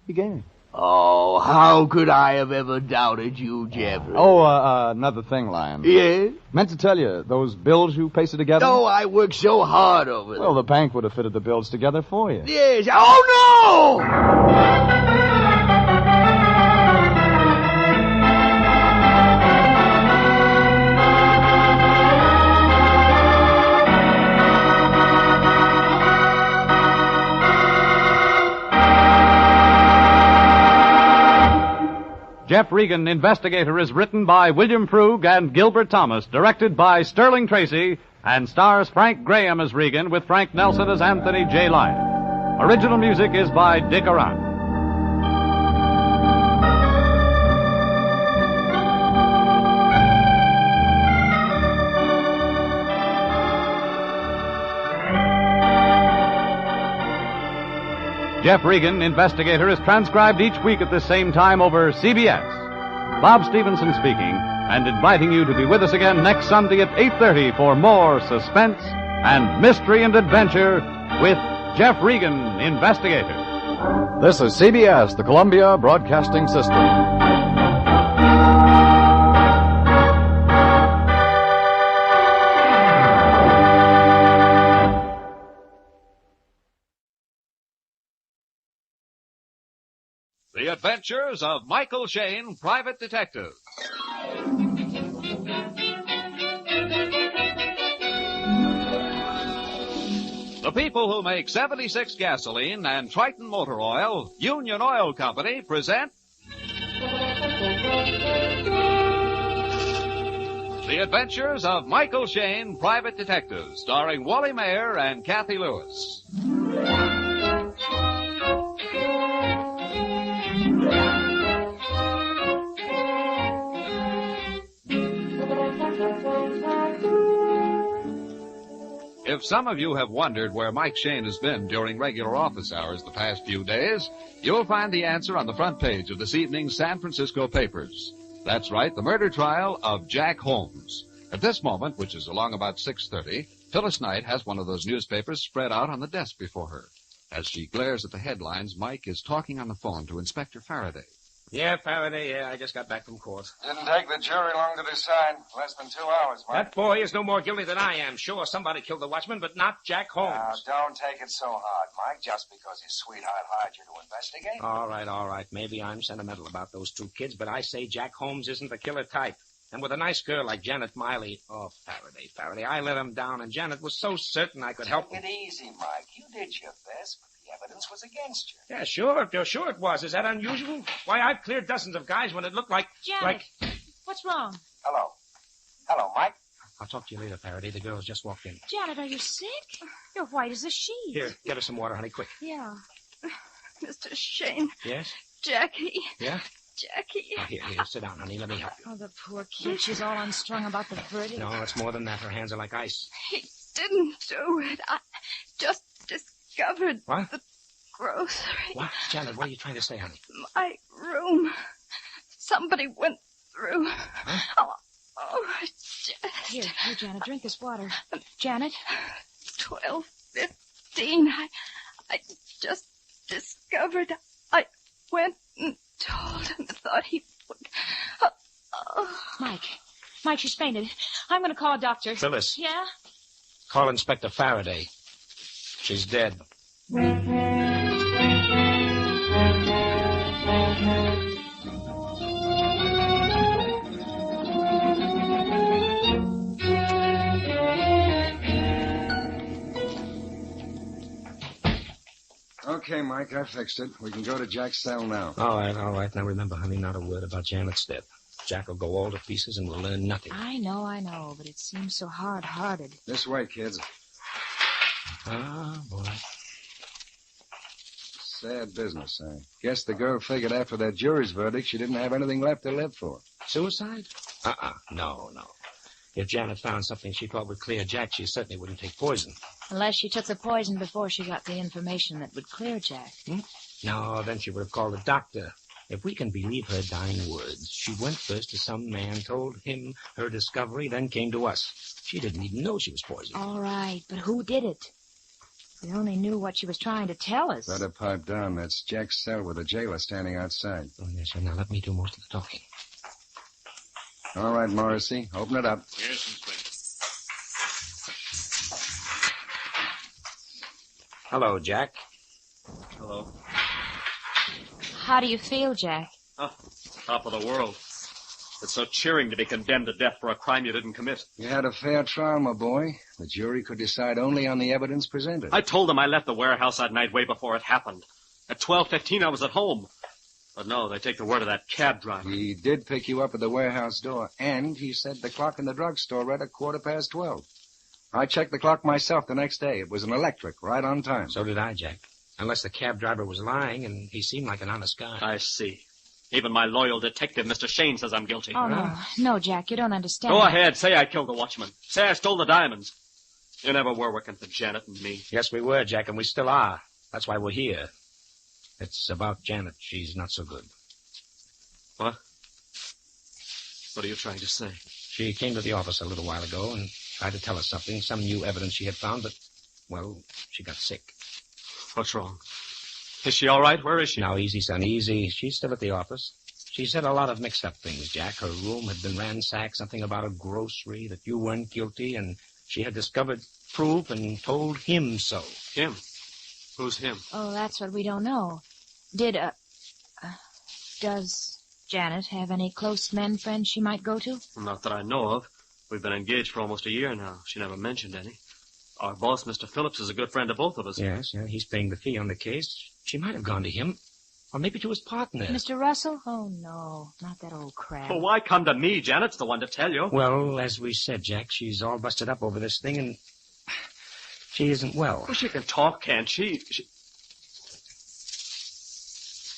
he gave it. Oh, how could I have ever doubted you, Jeffrey? Another thing, Lion. Yeah? Meant to tell you, those bills you pasted together? Oh, I worked so hard over them. Well, the bank would have fitted the bills together for you. Yes. Oh, no! Jeff Regan, Investigator, is written by William Frug and Gilbert Thomas, directed by Sterling Tracy, and stars Frank Graham as Regan with Frank Nelson as Anthony J. Lyon. Original music is by Dick Arant. Jeff Regan, Investigator, is transcribed each week at the same time over CBS. Bob Stevenson speaking, and inviting you to be with us again next Sunday at 8:30 for more suspense and mystery and adventure with Jeff Regan, Investigator. This is CBS, the Columbia Broadcasting System. The Adventures of Michael Shayne, Private Detective. The people who make 76 gasoline and Triton motor oil, Union Oil Company, present The Adventures of Michael Shayne, Private Detective, starring Wally Mayer and Kathy Lewis. If some of you have wondered where Mike Shayne has been during regular office hours the past few days, you'll find the answer on the front page of this evening's San Francisco papers. That's right, the murder trial of Jack Holmes. At this moment, which is along about 6:30, Phyllis Knight has one of those newspapers spread out on the desk before her. As she glares at the headlines, Mike is talking on the phone to Inspector Faraday. Yeah, Faraday, yeah, I just got back from court. Didn't take the jury long to decide. Less than 2 hours, Mike. That boy is no more guilty than I am. Sure, somebody killed the watchman, but not Jack Holmes. Now, don't take it so hard, Mike, just because his sweetheart hired you to investigate. All right. Maybe I'm sentimental about those 2 kids, but I say Jack Holmes isn't the killer type. And with a nice girl like Janet Miley... Oh, Faraday, I let him down, and Janet was so certain I could help him. Take it easy, Mike. You did your best, but the evidence was against you. Yeah, sure it was. Is that unusual? Why, I've cleared dozens of guys when it looked like... Janet, what's wrong? Hello, Mike. I'll talk to you later, Faraday. The girls just walked in. Janet, are you sick? You're white as a sheet. Here, get her some water, honey, quick. Yeah. Mr. Shane. Yes? Jackie. Yeah? Jackie. Oh, here, sit down, honey. Let me help you. Oh, the poor kid. She's all unstrung about the verdict. No, it's more than that. Her hands are like ice. He didn't do it. I just discovered What? the grocery. What? Janet, what are you trying to say, honey? My room. Somebody went through. Huh? Oh, I just... Here, Janet, drink this water. Janet? 12:15. I just discovered. I went and told him. Thought he would. Mike, she's fainted. I'm going to call a doctor. Phyllis. Yeah? Call Inspector Faraday. She's dead. Okay, Mike, I fixed it. We can go to Jack's cell now. All right. Now remember, honey, not a word about Janet's death. Jack will go all to pieces and we'll learn nothing. I know, but it seems so hard-hearted. This way, kids. Ah, boy. Sad business, I guess the girl figured after that jury's verdict she didn't have anything left to live for. Suicide? No. If Janet found something she thought would clear Jack, she certainly wouldn't take poison. Unless she took the poison before she got the information that would clear Jack. No, then she would have called a doctor. If we can believe her dying words, she went first to some man, told him her discovery, then came to us. She didn't even know she was poisoned. All right, but who did it? We only knew what she was trying to tell us. Better pipe down. That's Jack's cell with the jailer standing outside. Oh, yes, sir. Now let me do most of the talking. All right, Morrissey, open it up. Yes, Inspector. Hello, Jack. Hello. How do you feel, Jack? Oh, top of the world. It's so cheering to be condemned to death for a crime you didn't commit. You had a fair trial, my boy. The jury could decide only on the evidence presented. I told them I left the warehouse that night way before it happened. At 12:15, I was at home. But no, they take the word of that cab driver. He did pick you up at the warehouse door, and he said the clock in the drugstore read 12:15. I checked the clock myself the next day. It was an electric, right on time. So did I, Jack. Unless the cab driver was lying, and he seemed like an honest guy. I see. Even my loyal detective, Mr. Shane, says I'm guilty. Oh, no, Jack, you don't understand. Go ahead. Say I killed the watchman. Say I stole the diamonds. You never were working for Janet and me. Yes, we were, Jack, and we still are. That's why we're here. It's about Janet. She's not so good. What? What are you trying to say? She came to the office a little while ago and tried to tell us something, some new evidence she had found, but, well, she got sick. What's wrong? Is she all right? Where is she? Now, easy, son, easy. She's still at the office. She said a lot of mixed-up things, Jack. Her room had been ransacked, something about a grocery, that you weren't guilty, and she had discovered proof and told him so. Him? Who's him? Oh, that's what we don't know. Does Janet have any close men friends she might go to? Not that I know of. We've been engaged for almost a year now. She never mentioned any. Our boss, Mr. Phillips, is a good friend of both of us. Yes, he's paying the fee on the case. She might have gone to him. Or maybe to his partner. Mr. Russell? Oh, no, not that old crab. Well, why come to me? Janet's the one to tell you. Well, as we said, Jack, she's all busted up over this thing, and she isn't well. Well, she can talk, can't she?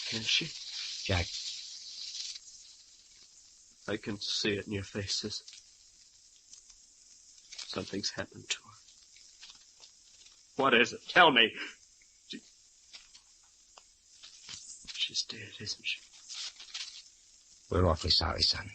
Can she? Jack. I can see it in your faces. Something's happened to her. What is it? Tell me. She's dead, isn't she? We're awfully sorry, son.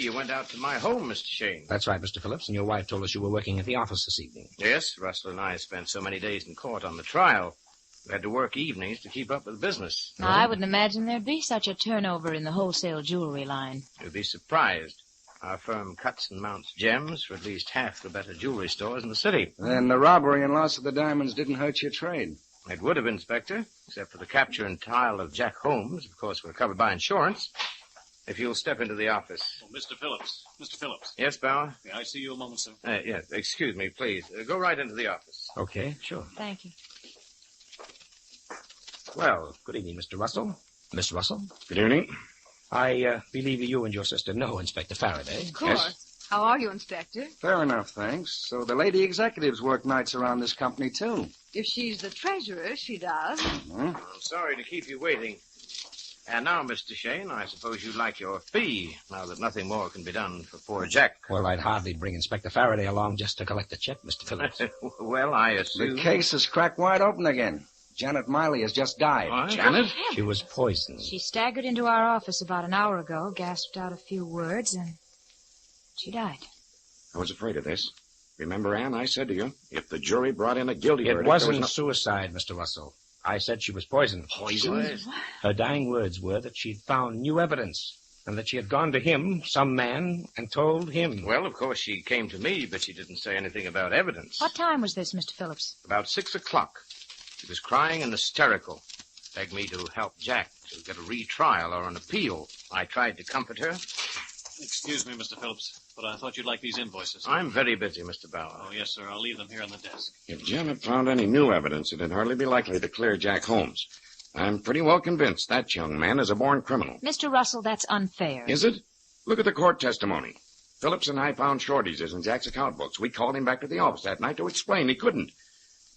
you went out to my home, Mr. Shane. That's right, Mr. Phillips, and your wife told us you were working at the office this evening. Yes, Russell and I spent so many days in court on the trial. We had to work evenings to keep up with business. Now, I wouldn't imagine there'd be such a turnover in the wholesale jewelry line. You'd be surprised. Our firm cuts and mounts gems for at least half the better jewelry stores in the city. Then the robbery and loss of the diamonds didn't hurt your trade. It would have, Inspector, except for the capture and trial of Jack Holmes. Of course, we're covered by insurance. If you'll step into the office. Oh, Mr. Phillips. Mr. Phillips. Yes, Bauer? May I see you a moment, sir? Yes, excuse me, please. Go right into the office. Okay, sure. Thank you. Well, good evening, Mr. Russell. Miss Russell. Good evening. I believe you and your sister know Inspector Faraday. Of course. Yes. How are you, Inspector? Fair enough, thanks. So the lady executives work nights around this company, too. If she's the treasurer, she does. I'm sorry to keep you waiting. And now, Mr. Shane, I suppose you'd like your fee, now that nothing more can be done for poor Jack. Well, I'd hardly bring Inspector Faraday along just to collect the check, Mr. Phillips. Well, I assume... The case is cracked wide open again. Janet Miley has just died. What? Janet? She was poisoned. She staggered into our office about an hour ago, gasped out a few words, and she died. I was afraid of this. Remember, Anne, I said to you, if the jury brought in a guilty verdict... It wasn't suicide, Mr. Russell. I said she was poisoned. Poisoned? Her dying words were that she'd found new evidence, and that she had gone to him, some man, and told him. Well, of course, she came to me, but she didn't say anything about evidence. What time was this, Mr. Phillips? About 6 o'clock. She was crying and hysterical. Begged me to help Jack to get a retrial or an appeal. I tried to comfort her. Excuse me, Mr. Phillips, but I thought you'd like these invoices. I'm very busy, Mr. Bauer. Oh, yes, sir. I'll leave them here on the desk. If Janet found any new evidence, it'd hardly be likely to clear Jack Holmes. I'm pretty well convinced that young man is a born criminal. Mr. Russell, that's unfair. Is it? Look at the court testimony. Phillips and I found shortages in Jack's account books. We called him back to the office that night to explain. He couldn't.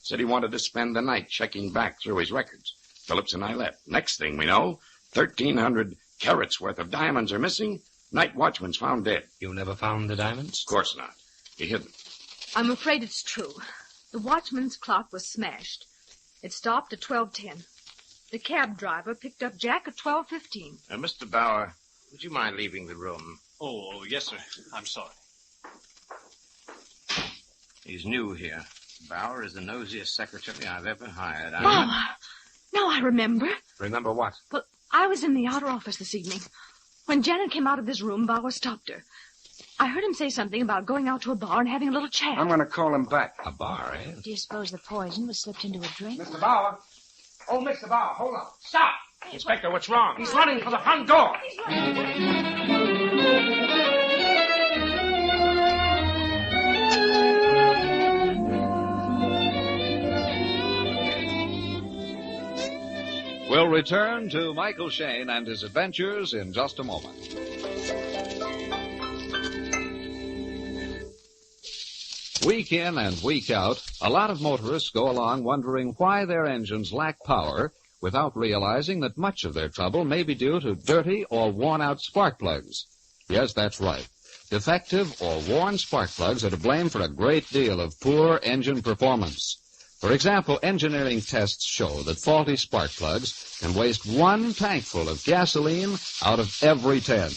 Said he wanted to spend the night checking back through his records. Phillips and I left. Next thing we know, 1,300 carats worth of diamonds are missing. Night watchman's found dead. You never found the diamonds? Of course not. He hid them. I'm afraid it's true. The watchman's clock was smashed. It stopped at 12:10. The cab driver picked up Jack at 12:15. Mr. Bauer, would you mind leaving the room? Oh, yes, sir. I'm sorry. He's new here. Bauer is the nosiest secretary I've ever hired. Now I remember. Remember what? Well, I was in the outer office this evening. When Janet came out of this room, Bauer stopped her. I heard him say something about going out to a bar and having a little chat. I'm going to call him back. A bar, eh? Do you suppose the poison was slipped into a drink? Mr. Bauer. Oh, Mr. Bauer, hold on. Stop! Inspector, what's wrong? He's running for the front door. We'll return to Michael Shane and his adventures in just a moment. Week in and week out, a lot of motorists go along wondering why their engines lack power without realizing that much of their trouble may be due to dirty or worn-out spark plugs. Yes, that's right. Defective or worn spark plugs are to blame for a great deal of poor engine performance. For example, engineering tests show that faulty spark plugs can waste 1 tankful of gasoline out of every 10,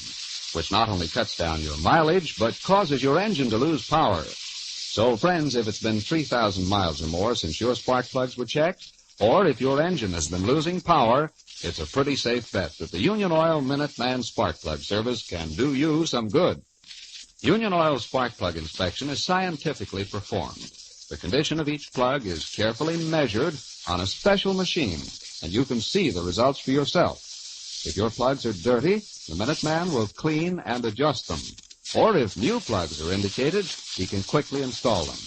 which not only cuts down your mileage, but causes your engine to lose power. So, friends, if it's been 3,000 miles or more since your spark plugs were checked, or if your engine has been losing power, it's a pretty safe bet that the Union Oil Minuteman Spark Plug Service can do you some good. Union Oil's spark plug inspection is scientifically performed. The condition of each plug is carefully measured on a special machine, and you can see the results for yourself. If your plugs are dirty, the Minuteman will clean and adjust them. Or if new plugs are indicated, he can quickly install them.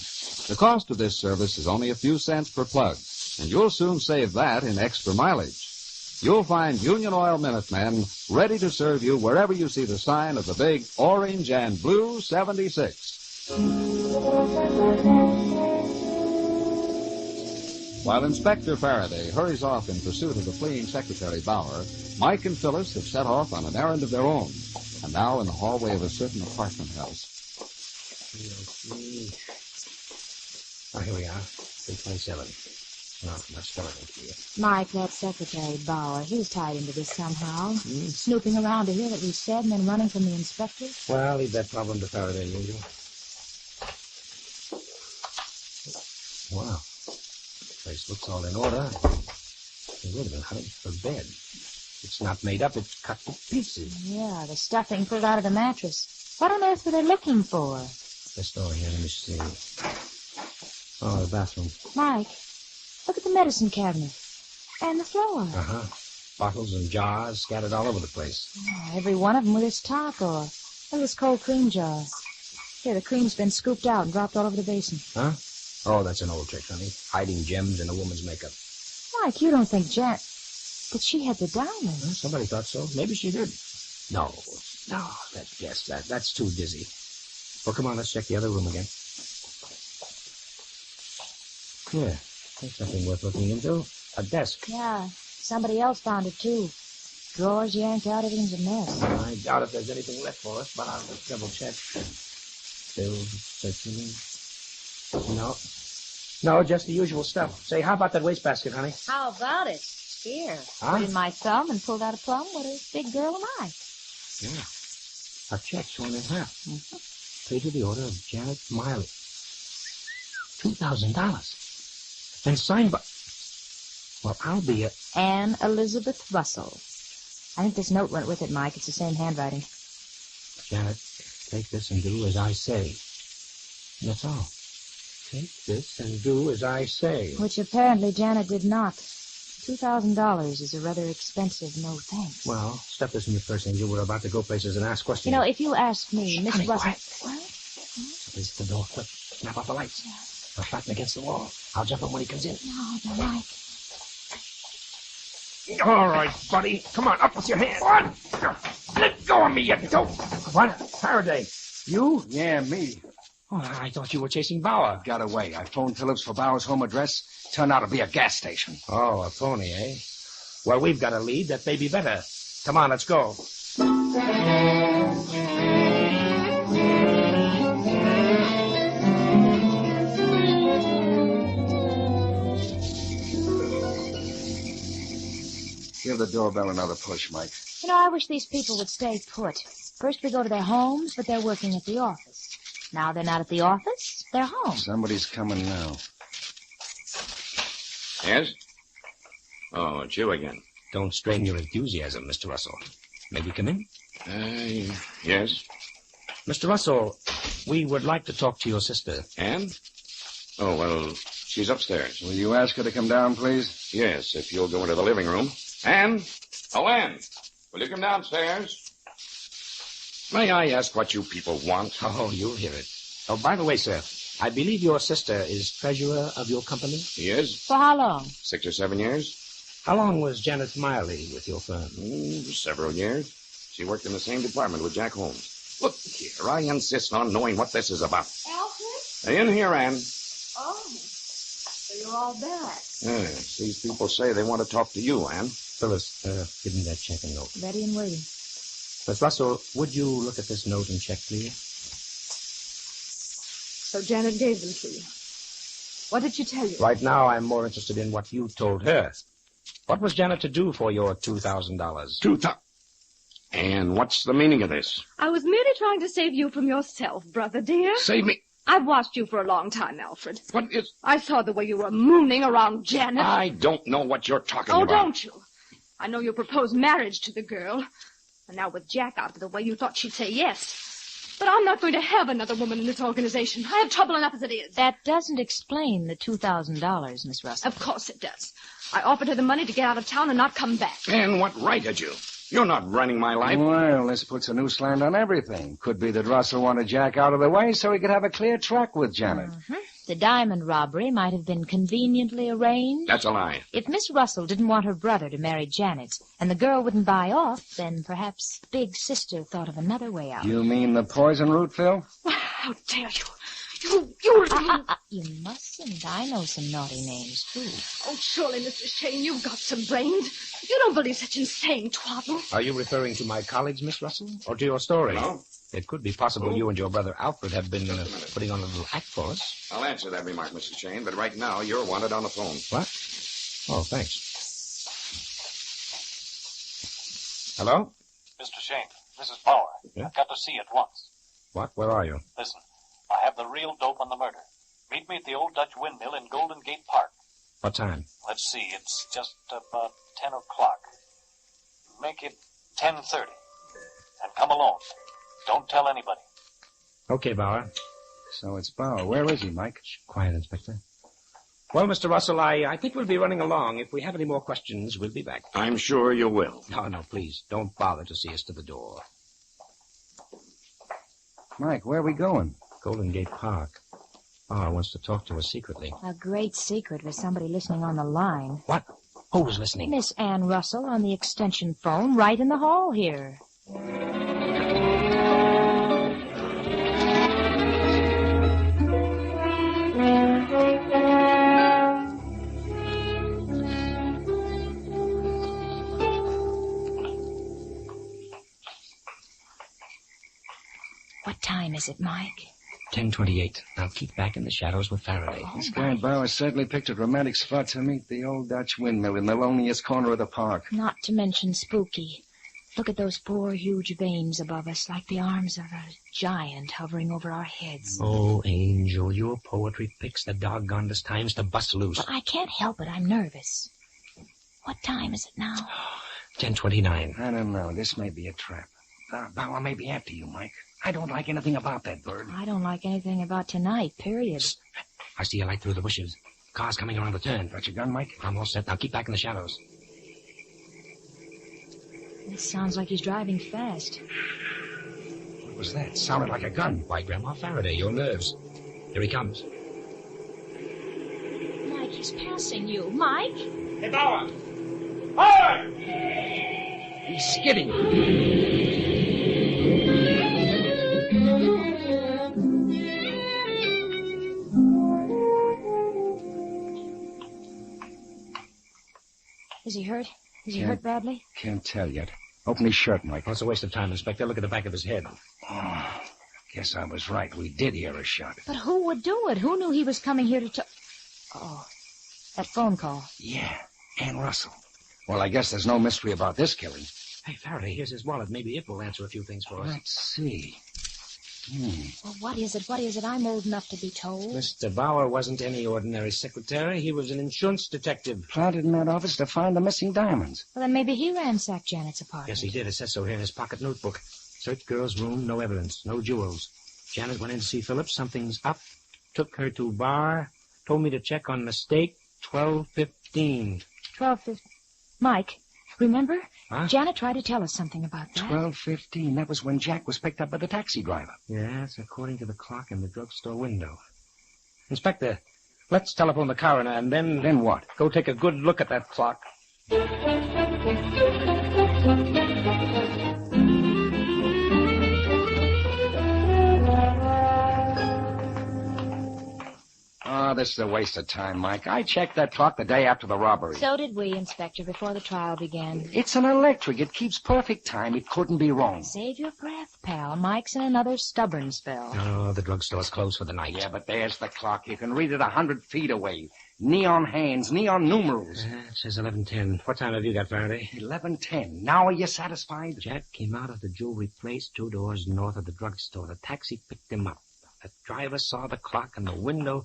The cost of this service is only a few cents per plug, and you'll soon save that in extra mileage. You'll find Union Oil Minutemen ready to serve you wherever you see the sign of the big orange and blue 76. While Inspector Faraday hurries off in pursuit of the fleeing Secretary Bauer, Mike and Phyllis have set off on an errand of their own, and now in the hallway of a certain apartment house. Oh, here we are, 327. No, that's starting to you. Mike, that secretary, Bauer, he's tied into this somehow. Snooping around to hear what we said and then running from the inspector. Well, leave that problem to Faraday, will you? Wow. Place looks all in order. Hey, wait a minute, honey. The bed. It's not made up. It's cut to pieces. Yeah, the stuffing pulled out of the mattress. What on earth were they looking for? This door here, let me see. Oh, the bathroom. Mike, look at the medicine cabinet. And the floor. Uh-huh. Bottles and jars scattered all over the place. Oh, every one of them with its top or look at this cold cream jar. Here, the cream's been scooped out and dropped all over the basin. Huh? Oh, that's an old trick, honey. Hiding gems in a woman's makeup. Mike, you don't think But she had the diamonds. Well, somebody thought so. Maybe she did. No, that's guess. That's too dizzy. Well, come on, let's check the other room again. Yeah, there's something worth looking into. A desk. Yeah, somebody else found it, too. Drawers yanked out, everything's a mess. I doubt if there's anything left for us, but I'll just double check. Still searching. No, just the usual stuff. Say, how about that wastebasket, honey? How about it? Here, Huh? put in my thumb and pulled out a plum. What a big girl am I? Yeah. A check torn in half. Paid to the order of Janet Miley. $2,000. And signed by... Well, I'll be a... Anne Elizabeth Russell. I think this note went with it, Mike. It's the same handwriting. Janet, take this and do as I say. And that's all. Take this and do as I say. Which apparently Janet did not. $2,000 is a rather expensive no thanks. Well, stuff this in your purse, Angel. We're about to go places and ask questions. You know, if you ask me, Miss honey, Russell... What? Somebody's at the door. Quick, snap out the lights. I'll flatten against the wall. I'll jump him when he comes in. No, Mike. All right, buddy. Come on, up with your hand. What? Let go of me, you dope. What? Faraday. You? Yeah, me. Oh, I thought you were chasing Bauer. Got away. I phoned Phillips for Bauer's home address. Turned out to be a gas station. Oh, a phony, eh? Well, we've got a lead that may be better. Come on, let's go. Give the doorbell another push, Mike. You know, I wish these people would stay put. First we go to their homes, but they're working at the office. Now they're not at the office, they're home. Somebody's coming now. Yes? Oh, it's you again. Don't strain your enthusiasm, Mr. Russell. May we come in? Yes. Mr. Russell, we would like to talk to your sister. Anne? Oh, well, she's upstairs. Will you ask her to come down, please? Yes, if you'll go into the living room. Anne? Oh, Anne, will you come downstairs? May I ask what you people want? Oh, you'll hear it. Oh, by the way, sir, I believe your sister is treasurer of your company? She is. For how long? 6 or 7 years. How long was Janet Miley with your firm? Several years. She worked in the same department with Jack Holmes. Look here, I insist on knowing what this is about. Alfred? In here, Anne. Oh, so you're all back. Yes, these people say they want to talk to you, Anne. Phyllis, give me that check and note. Ready and waiting. Miss Russell, would you look at this note and check, please? So Janet gave them to you. What did she tell you? Right now, I'm more interested in what you told her. What was Janet to do for your $2,000? $2,000? And what's the meaning of this? I was merely trying to save you from yourself, brother dear. Save me? I've watched you for a long time, Alfred. What is... I saw the way you were mooning around Janet. I don't know what you're talking about. about. Oh, don't you? I know you proposed marriage to the girl. And now with Jack out of the way, you thought she'd say yes. But I'm not going to have another woman in this organization. I have trouble enough as it is. That doesn't explain the $2,000, Miss Russell. Of course it does. I offered her the money to get out of town and not come back. And what right had you? You're not running my life. Well, this puts a new slant on everything. Could be that Russell wanted Jack out of the way so he could have a clear track with Janet. Mm-hmm. The diamond robbery might have been conveniently arranged. That's a lie. If Miss Russell didn't want her brother to marry Janet, and the girl wouldn't buy off, then perhaps Big Sister thought of another way out. You mean the poison root, Phil? How dare you? You mustn't. I know some naughty names, too. Oh, surely, Mr. Shane, you've got some brains. You don't believe such insane twaddle. Are you referring to my colleagues, Miss Russell, or to your story? No. It could be possible you and your brother Alfred have been putting on a little act for us. I'll answer that remark, Mrs. Shane, but right now you're wanted on the phone. What? Oh, thanks. Hello? Mr. Shane, this is Bauer. Yeah? I've got to see you at once. What? Where are you? Listen, I have the real dope on the murder. Meet me at the old Dutch windmill in Golden Gate Park. What time? Let's see, it's just about 10 o'clock. Make it 10:30. And come alone. Don't tell anybody. Okay, Bauer. So it's Bauer. Where is he, Mike? Quiet, Inspector. Well, Mr. Russell, I think we'll be running along. If we have any more questions, we'll be back. I'm sure you will. No, please. Don't bother to see us to the door. Mike, where are we going? Golden Gate Park. Bauer wants to talk to us secretly. A great secret with somebody listening on the line. What? Who's listening? Miss Ann Russell on the extension phone right in the hall here. What time is it, Mike? 10:28. Now keep back in the shadows with Faraday. This guy Bauer certainly picked a romantic spot to meet the old Dutch windmill in the loneliest corner of the park. Not to mention spooky. Look at those four huge veins above us, like the arms of a giant hovering over our heads. Oh, Angel, your poetry picks the doggonedest times to bust loose. But I can't help it. I'm nervous. What time is it now? 10:29. I don't know. This may be a trap. Bauer may be after you, Mike. I don't like anything about that bird. I don't like anything about tonight, period. Psst. I see a light through the bushes. Car's coming around the turn. Got your gun, Mike? I'm all set. Now keep back in the shadows. It sounds like he's driving fast. What was that? Sounded like a gun. Why, Grandma Faraday, your nerves. Here he comes. Mike, he's passing you. Mike? Hey, Bauer! Bauer! He's skidding. Is he hurt? Is he hurt badly? Can't tell yet. Open his shirt, Mike. Oh, it's a waste of time, Inspector. Look at the back of his head. Oh, guess I was right. We did hear a shot. But who would do it? Who knew he was coming here to Oh, that phone call. Yeah, Ann Russell. Well, I guess there's no mystery about this killing. Hey, Faraday, here's his wallet. Maybe it will answer a few things for us. Let's see. Well, what is it? What is it? I'm old enough to be told. Mr. Bauer wasn't any ordinary secretary. He was an insurance detective. Planted in that office to find the missing diamonds. Well, then maybe he ransacked Janet's apartment. Yes, he did. It says so here in his pocket notebook. Searched girl's room, no evidence, no jewels. Janet went in to see Phillips. Something's up. Took her to bar. Told me to check on mistake. 12:15. 12:15. Mike, remember? Huh? Janet tried to tell us something about that. 12:15. That was when Jack was picked up by the taxi driver. Yes, according to the clock in the drugstore window. Inspector, let's telephone the coroner and then... Then what? Go take a good look at that clock. Oh, this is a waste of time, Mike. I checked that clock the day after the robbery. So did we, Inspector, before the trial began. It's an electric. It keeps perfect time. It couldn't be wrong. Save your breath, pal. Mike's in another stubborn spell. Oh, the drugstore's closed for the night. Yeah, but there's the clock. You can read it 100 feet away. Neon hands, neon numerals. It says 11:10. What time have you got, Faraday? 11:10. Now are you satisfied? Jack came out of the jewelry place 2 doors north of the drugstore. The taxi picked him up. The driver saw the clock in the window.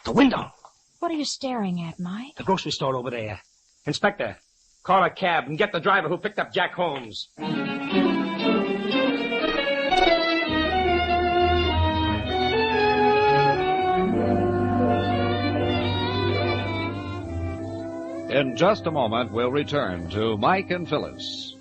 The window! What are you staring at, Mike? The grocery store over there. Inspector, call a cab and get the driver who picked up Jack Holmes. In just a moment, we'll return to Mike and Phyllis.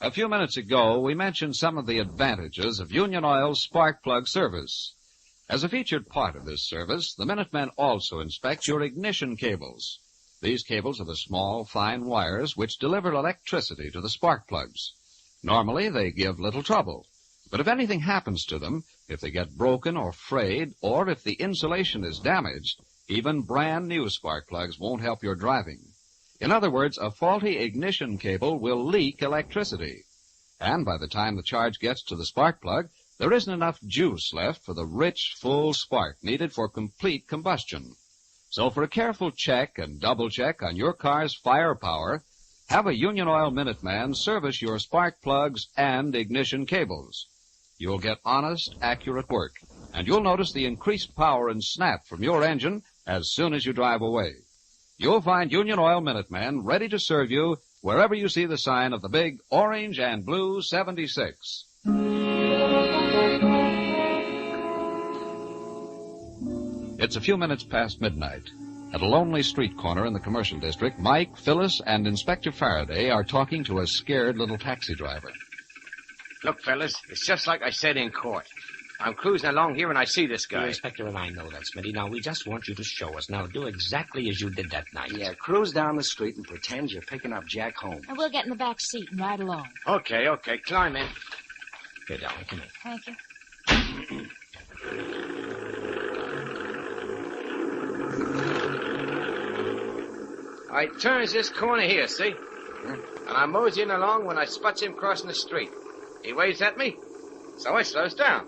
A few minutes ago, we mentioned some of the advantages of Union Oil's spark plug service. As a featured part of this service, the Minutemen also inspect your ignition cables. These cables are the small, fine wires which deliver electricity to the spark plugs. Normally, they give little trouble. But if anything happens to them, if they get broken or frayed, or if the insulation is damaged, even brand new spark plugs won't help your driving. In other words, a faulty ignition cable will leak electricity. And by the time the charge gets to the spark plug, there isn't enough juice left for the rich, full spark needed for complete combustion. So for a careful check and double check on your car's firepower, have a Union Oil Minuteman service your spark plugs and ignition cables. You'll get honest, accurate work, and you'll notice the increased power and snap from your engine as soon as you drive away. You'll find Union Oil Minuteman ready to serve you wherever you see the sign of the big orange and blue 76. It's a few minutes past midnight. At a lonely street corner in the commercial district, Mike, Phyllis, and Inspector Faraday are talking to a scared little taxi driver. Look, fellas, it's just like I said in court. I'm cruising along here and I see this guy. The Inspector and I know that, Smitty. Now, we just want you to show us. Now, do exactly as you did that night. Yeah, cruise down the street and pretend you're picking up Jack Holmes. And we'll get in the back seat and ride along. Okay, climb in. Here, darling, come in. Thank you. I turns this corner here, see? And I'm moseying along when I spots him crossing the street. He waves at me, so I slows down.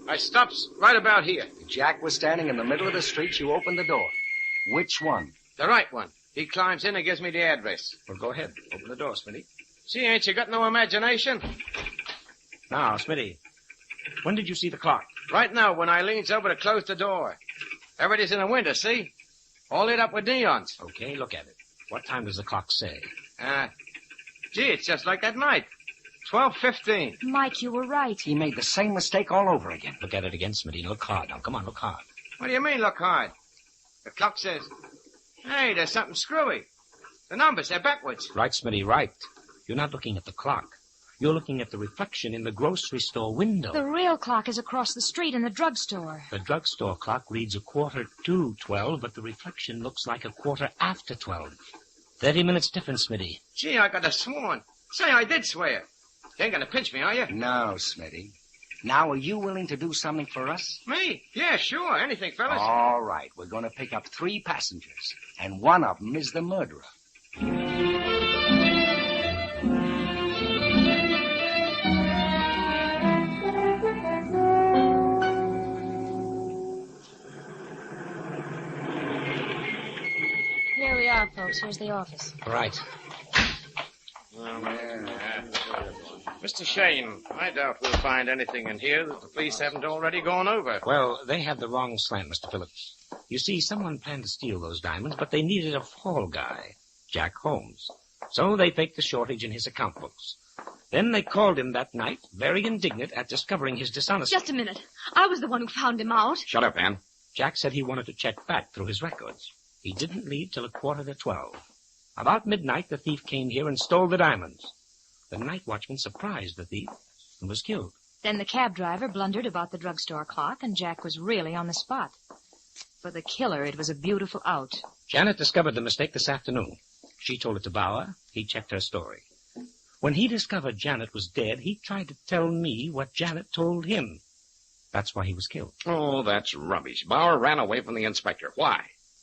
I stops right about here. Jack was standing in the middle of the street. You opened the door. Which one? The right one. He climbs in and gives me the address. Well, go ahead. Open the door, Smitty. See, ain't you got no imagination? Now, Smitty, when did you see the clock? Right now, when I leans over to close the door. Everybody's in the window, see? All lit up with neons. Okay, look at it. What time does the clock say? Gee, it's just like that night. 12:15. Mike, you were right. He made the same mistake all over again. Look at it again, Smitty. Look hard now. Come on, look hard. What do you mean, look hard? The clock says, hey, there's something screwy. The numbers, they're backwards. Right, Smitty, right. You're not looking at the clock. You're looking at the reflection in the grocery store window. The real clock is across the street in the drugstore. The drugstore clock reads 12:15, but the reflection looks like 12:15. 30 minutes difference, Smitty. Gee, I could have sworn. Say, I did swear. You ain't gonna pinch me, are you? No, Smitty. Now, are you willing to do something for us? Me? Yeah, sure. Anything, fellas. All right. We're going to pick up 3 passengers, and one of them is the murderer. Here we are, folks. Here's the office. Right. Mr. Shane, I doubt we'll find anything in here that the police haven't already gone over. Well, they had the wrong slant, Mr. Phillips. You see, someone planned to steal those diamonds, but they needed a fall guy, Jack Holmes. So they faked the shortage in his account books. Then they called him that night, very indignant at discovering his dishonesty. Just a minute. I was the one who found him out. Shut up, Ann. Jack said he wanted to check back through his records. He didn't leave till 11:45. About midnight, the thief came here and stole the diamonds. The night watchman surprised the thief and was killed. Then the cab driver blundered about the drugstore clock, and Jack was really on the spot. For the killer, it was a beautiful out. Janet discovered the mistake this afternoon. She told it to Bauer. He checked her story. When he discovered Janet was dead, he tried to tell me what Janet told him. That's why he was killed. Oh, that's rubbish. Bauer ran away from the inspector. Why?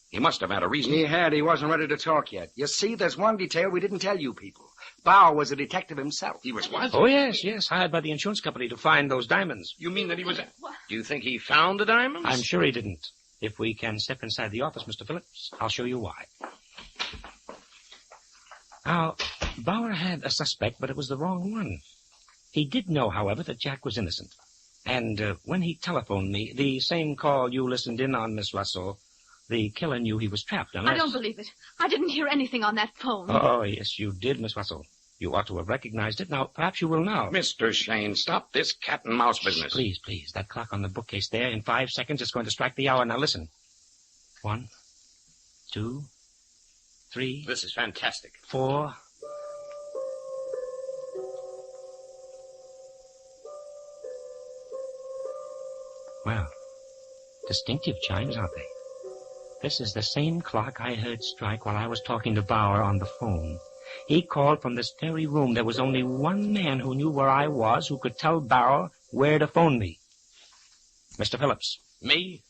He must have had a reason. He had. He wasn't ready to talk yet. You see, there's one detail we didn't tell you people. Bauer was a detective himself. He was what? Oh, yes, hired by the insurance company to find those diamonds. You mean that he was... Do you think he found the diamonds? I'm sure he didn't. If we can step inside the office, Mr. Phillips, I'll show you why. Now, Bauer had a suspect, but it was the wrong one. He did know, however, that Jack was innocent. And when he telephoned me, the same call you listened in on, Miss Russell, the killer knew he was trapped unless... I don't believe it. I didn't hear anything on that phone. Oh, yes, you did, Miss Russell. You ought to have recognized it. Now, perhaps you will now. Mr. Shane, stop this cat-and-mouse business. Please. That clock on the bookcase there, in 5 seconds, it's going to strike the hour. Now, listen. 1, 2, 3... This is fantastic. 4... Well, distinctive chimes, aren't they? This is the same clock I heard strike while I was talking to Bauer on the phone. He called from this very room. There was only one man who knew where I was, who could tell Bauer where to phone me. Mr. Phillips. Me?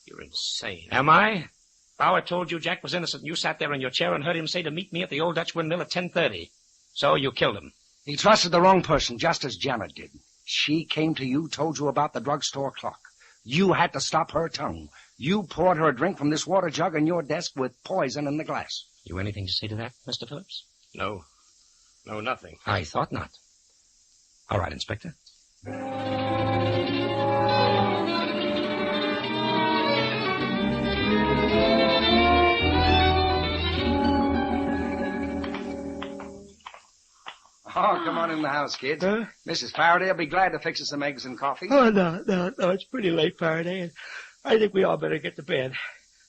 You're insane. Am I? Bauer told you Jack was innocent, and you sat there in your chair and heard him say to meet me at the old Dutch windmill at 10:30. So you killed him. He trusted the wrong person, just as Janet did. She came to you, told you about the drugstore clock. You had to stop her tongue. You poured her a drink from this water jug on your desk with poison in the glass. You anything to say to that, Mr. Phillips? No. No, nothing. I thought not. All right, Inspector. Oh, come on in the house, kids. Huh? Mrs. Faraday will be glad to fix us some eggs and coffee. Oh, no. It's pretty late, Faraday, and I think we all better get to bed.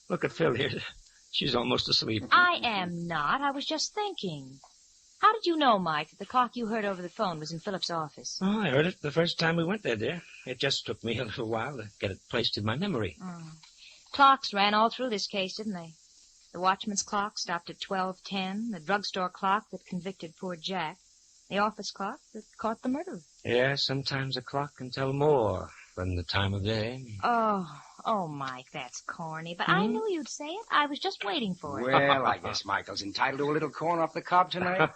Look at Phil here. She's almost asleep. I am not. I was just thinking. How did you know, Mike, that the clock you heard over the phone was in Philip's office? Oh, I heard it the first time we went there, dear. It just took me a little while to get it placed in my memory. Clocks ran all through this case, didn't they? The watchman's clock stopped at 12:10, the drugstore clock that convicted poor Jack, the office clock that caught the murderer. Yeah, sometimes a clock can tell more than the time of day. Oh, Mike, that's corny, but I knew you'd say it. I was just waiting for it. Well, I guess Michael's entitled to a little corn off the cob tonight.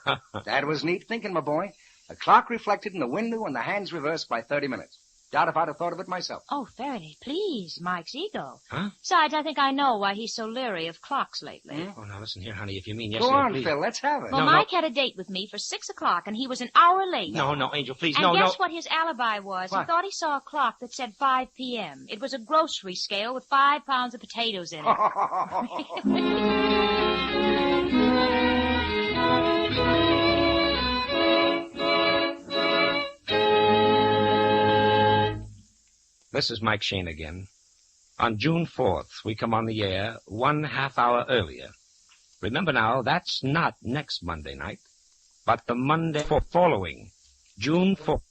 That was neat thinking, my boy. A clock reflected in the window and the hands reversed by 30 minutes. Doubt if I'd have thought of it myself. Oh, Faraday, please, Mike's ego. Huh? Besides, I think I know why he's so leery of clocks lately. Oh, now listen here, honey. If you mean yes, Go on, please. Phil. Let's have it. Well, Mike had a date with me for 6 o'clock, and he was an hour late. No, Angel, please, and no. guess what his alibi was? What? He thought he saw a clock that said 5 p.m. It was a grocery scale with 5 pounds of potatoes in it. This is Mike Shane again. On June 4th, we come on the air 1/2 hour earlier. Remember now, that's not next Monday night, but the Monday following, June 4th.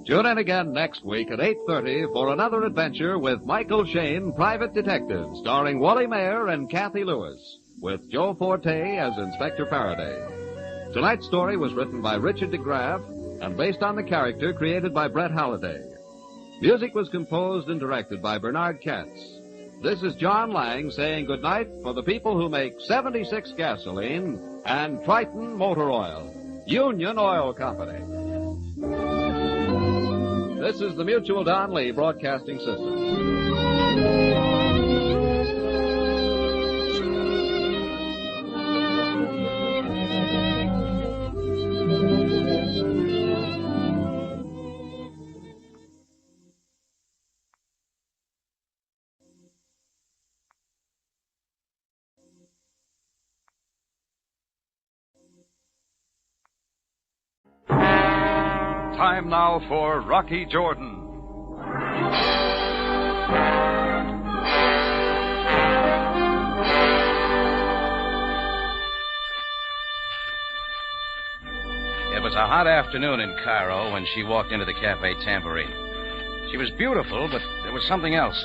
Tune in again next week at 8:30 for another adventure with Michael Shane, Private Detective, starring Wally Mayer and Kathy Lewis, with Joe Forte as Inspector Faraday. Tonight's story was written by Richard DeGraff and based on the character created by Brett Halliday. Music was composed and directed by Bernard Katz. This is John Lang saying goodnight for the people who make 76 gasoline and Triton Motor Oil, Union Oil Company. This is the Mutual Don Lee Broadcasting System. Time now for Rocky Jordan. It was a hot afternoon in Cairo when she walked into the Cafe Tambourine. She was beautiful, but there was something else.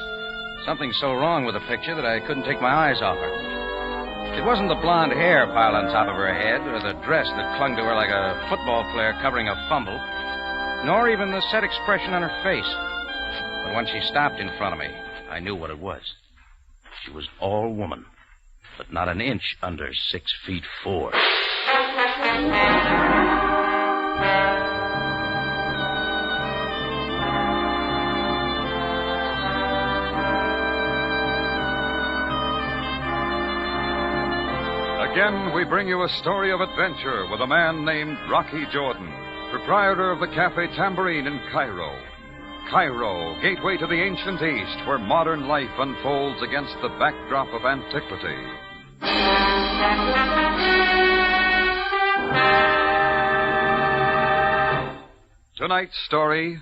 Something so wrong with the picture that I couldn't take my eyes off her. It wasn't the blonde hair piled on top of her head or the dress that clung to her like a football player covering a fumble, nor even the set expression on her face. But when she stopped in front of me, I knew what it was. She was all woman, but not an inch under 6'4". Again, we bring you a story of adventure with a man named Rocky Jordan, proprietor of the Cafe Tambourine in Cairo. Cairo, gateway to the ancient East, where modern life unfolds against the backdrop of antiquity. Tonight's story,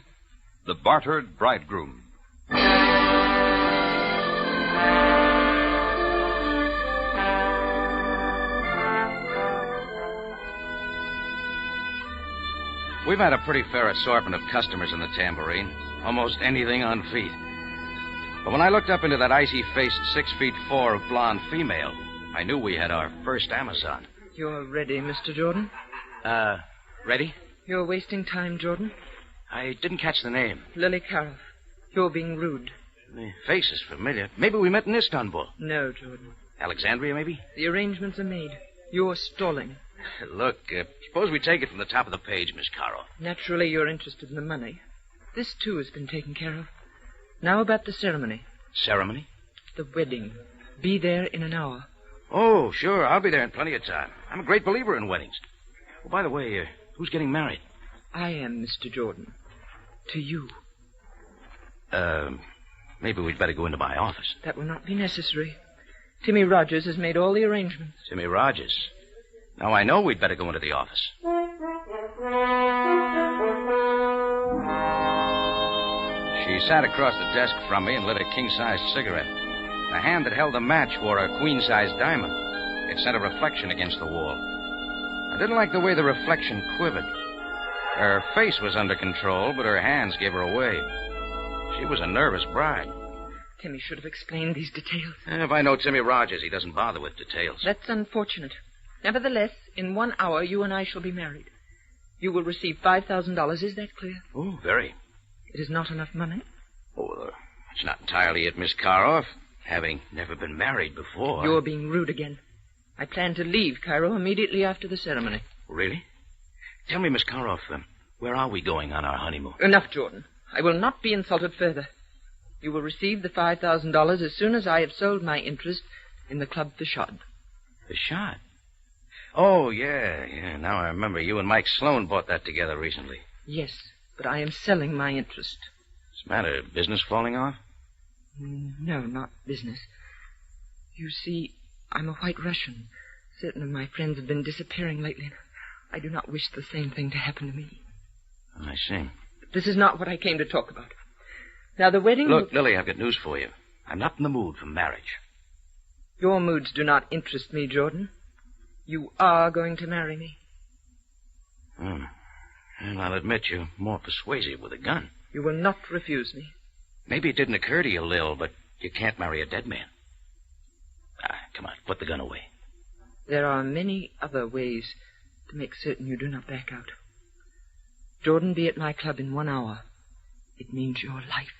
The Bartered Bridegroom. We've had a pretty fair assortment of customers in the Tambourine, almost anything on feet. But when I looked up into that icy-faced 6'4" blonde female, I knew we had our first Amazon. You're ready, Mr. Jordan? Ready? You're wasting time, Jordan. I didn't catch the name. Lily Carroll. You're being rude. The face is familiar. Maybe we met in Istanbul. No, Jordan. Alexandria, maybe? The arrangements are made. You're stalling. Look, suppose we take it from the top of the page, Miss Carroll. Naturally, you're interested in the money. This, too, has been taken care of. Now about the ceremony. Ceremony? The wedding. Be there in an hour. Oh, sure. I'll be there in plenty of time. I'm a great believer in weddings. Oh, by the way, who's getting married? I am, Mr. Jordan. To you. Maybe we'd better go into my office. That will not be necessary. Timmy Rogers has made all the arrangements. Timmy Rogers. Now, I know we'd better go into the office. She sat across the desk from me and lit a king-sized cigarette. The hand that held the match wore a queen-sized diamond. It sent a reflection against the wall. I didn't like the way the reflection quivered. Her face was under control, but her hands gave her away. She was a nervous bride. Timmy should have explained these details. If I know Timmy Rogers, he doesn't bother with details. That's unfortunate. Nevertheless, in 1 hour, you and I shall be married. You will receive $5,000. Is that clear? Oh, very. It is not enough money? Oh, it's not entirely it, Miss Carroll. Having never been married before. You're being rude again. I plan to leave Cairo immediately after the ceremony. Really? Tell me, Miss Carroll, where are we going on our honeymoon? Enough, Jordan. I will not be insulted further. You will receive the $5,000 as soon as I have sold my interest in the Club Fashad. Fashad? Oh, yeah. Now I remember. You and Mike Sloan bought that together recently. Yes, but I am selling my interest. What's the matter? Business falling off? No, not business. You see, I'm a white Russian. Certain of my friends have been disappearing lately. I do not wish the same thing to happen to me. I see. But this is not what I came to talk about. Now, the wedding... Look, Lily, I've got news for you. I'm not in the mood for marriage. Your moods do not interest me, Jordan. You are going to marry me. Well, I'll admit you're more persuasive with a gun. You will not refuse me. Maybe it didn't occur to you, Lil, but you can't marry a dead man. Come on, put the gun away. There are many other ways to make certain you do not back out. Jordan, be at my club in 1 hour. It means your life.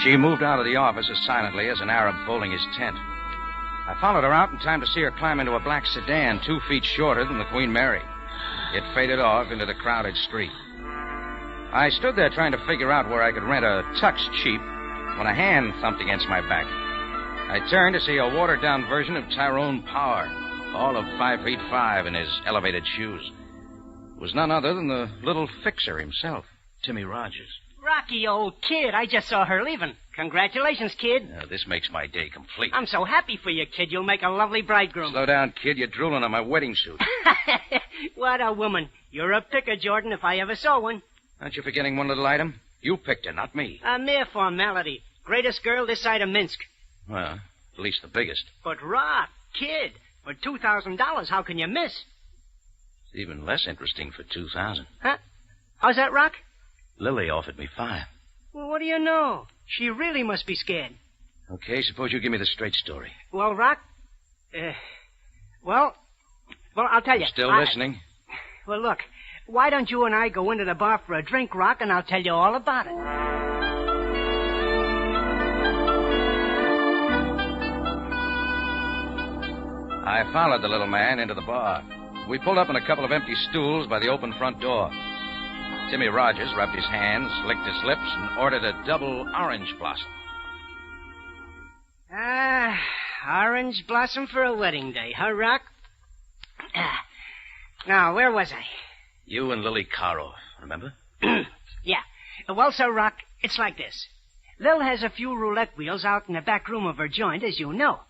She moved out of the office as silently as an Arab folding his tent. I followed her out in time to see her climb into a black sedan 2 feet shorter than the Queen Mary. It faded off into the crowded street. I stood there trying to figure out where I could rent a tux cheap when a hand thumped against my back. I turned to see a watered-down version of Tyrone Power, all of 5'5" in his elevated shoes. It was none other than the little fixer himself, Timmy Rogers. Rocky, old kid, I just saw her leaving. Congratulations, kid. This makes my day complete. I'm so happy for you, kid. You'll make a lovely bridegroom. Slow down, kid. You're drooling on my wedding suit. What a woman. You're a picker, Jordan, if I ever saw one. Aren't you forgetting one little item? You picked her, not me. A mere formality. Greatest girl this side of Minsk. Well, at least the biggest. But, Rock, kid, for $2,000, how can you miss? It's even less interesting for $2,000. Huh? How's that, Rock? Lily offered me $5. Well, what do you know? She really must be scared. Okay, suppose you give me the straight story. Well, Rock, well, I'll tell you. Still listening? Well, look, why don't you and I go into the bar for a drink, Rock, and I'll tell you all about it. I followed the little man into the bar. We pulled up on a couple of empty stools by the open front door. Timmy Rogers rubbed his hands, licked his lips, and ordered a double orange blossom. Orange blossom for a wedding day, huh, Rock? Now, where was I? You and Lily Carroll, remember? Yeah. Well, so, Rock, it's like this. Lil has a few roulette wheels out in the back room of her joint, as you know.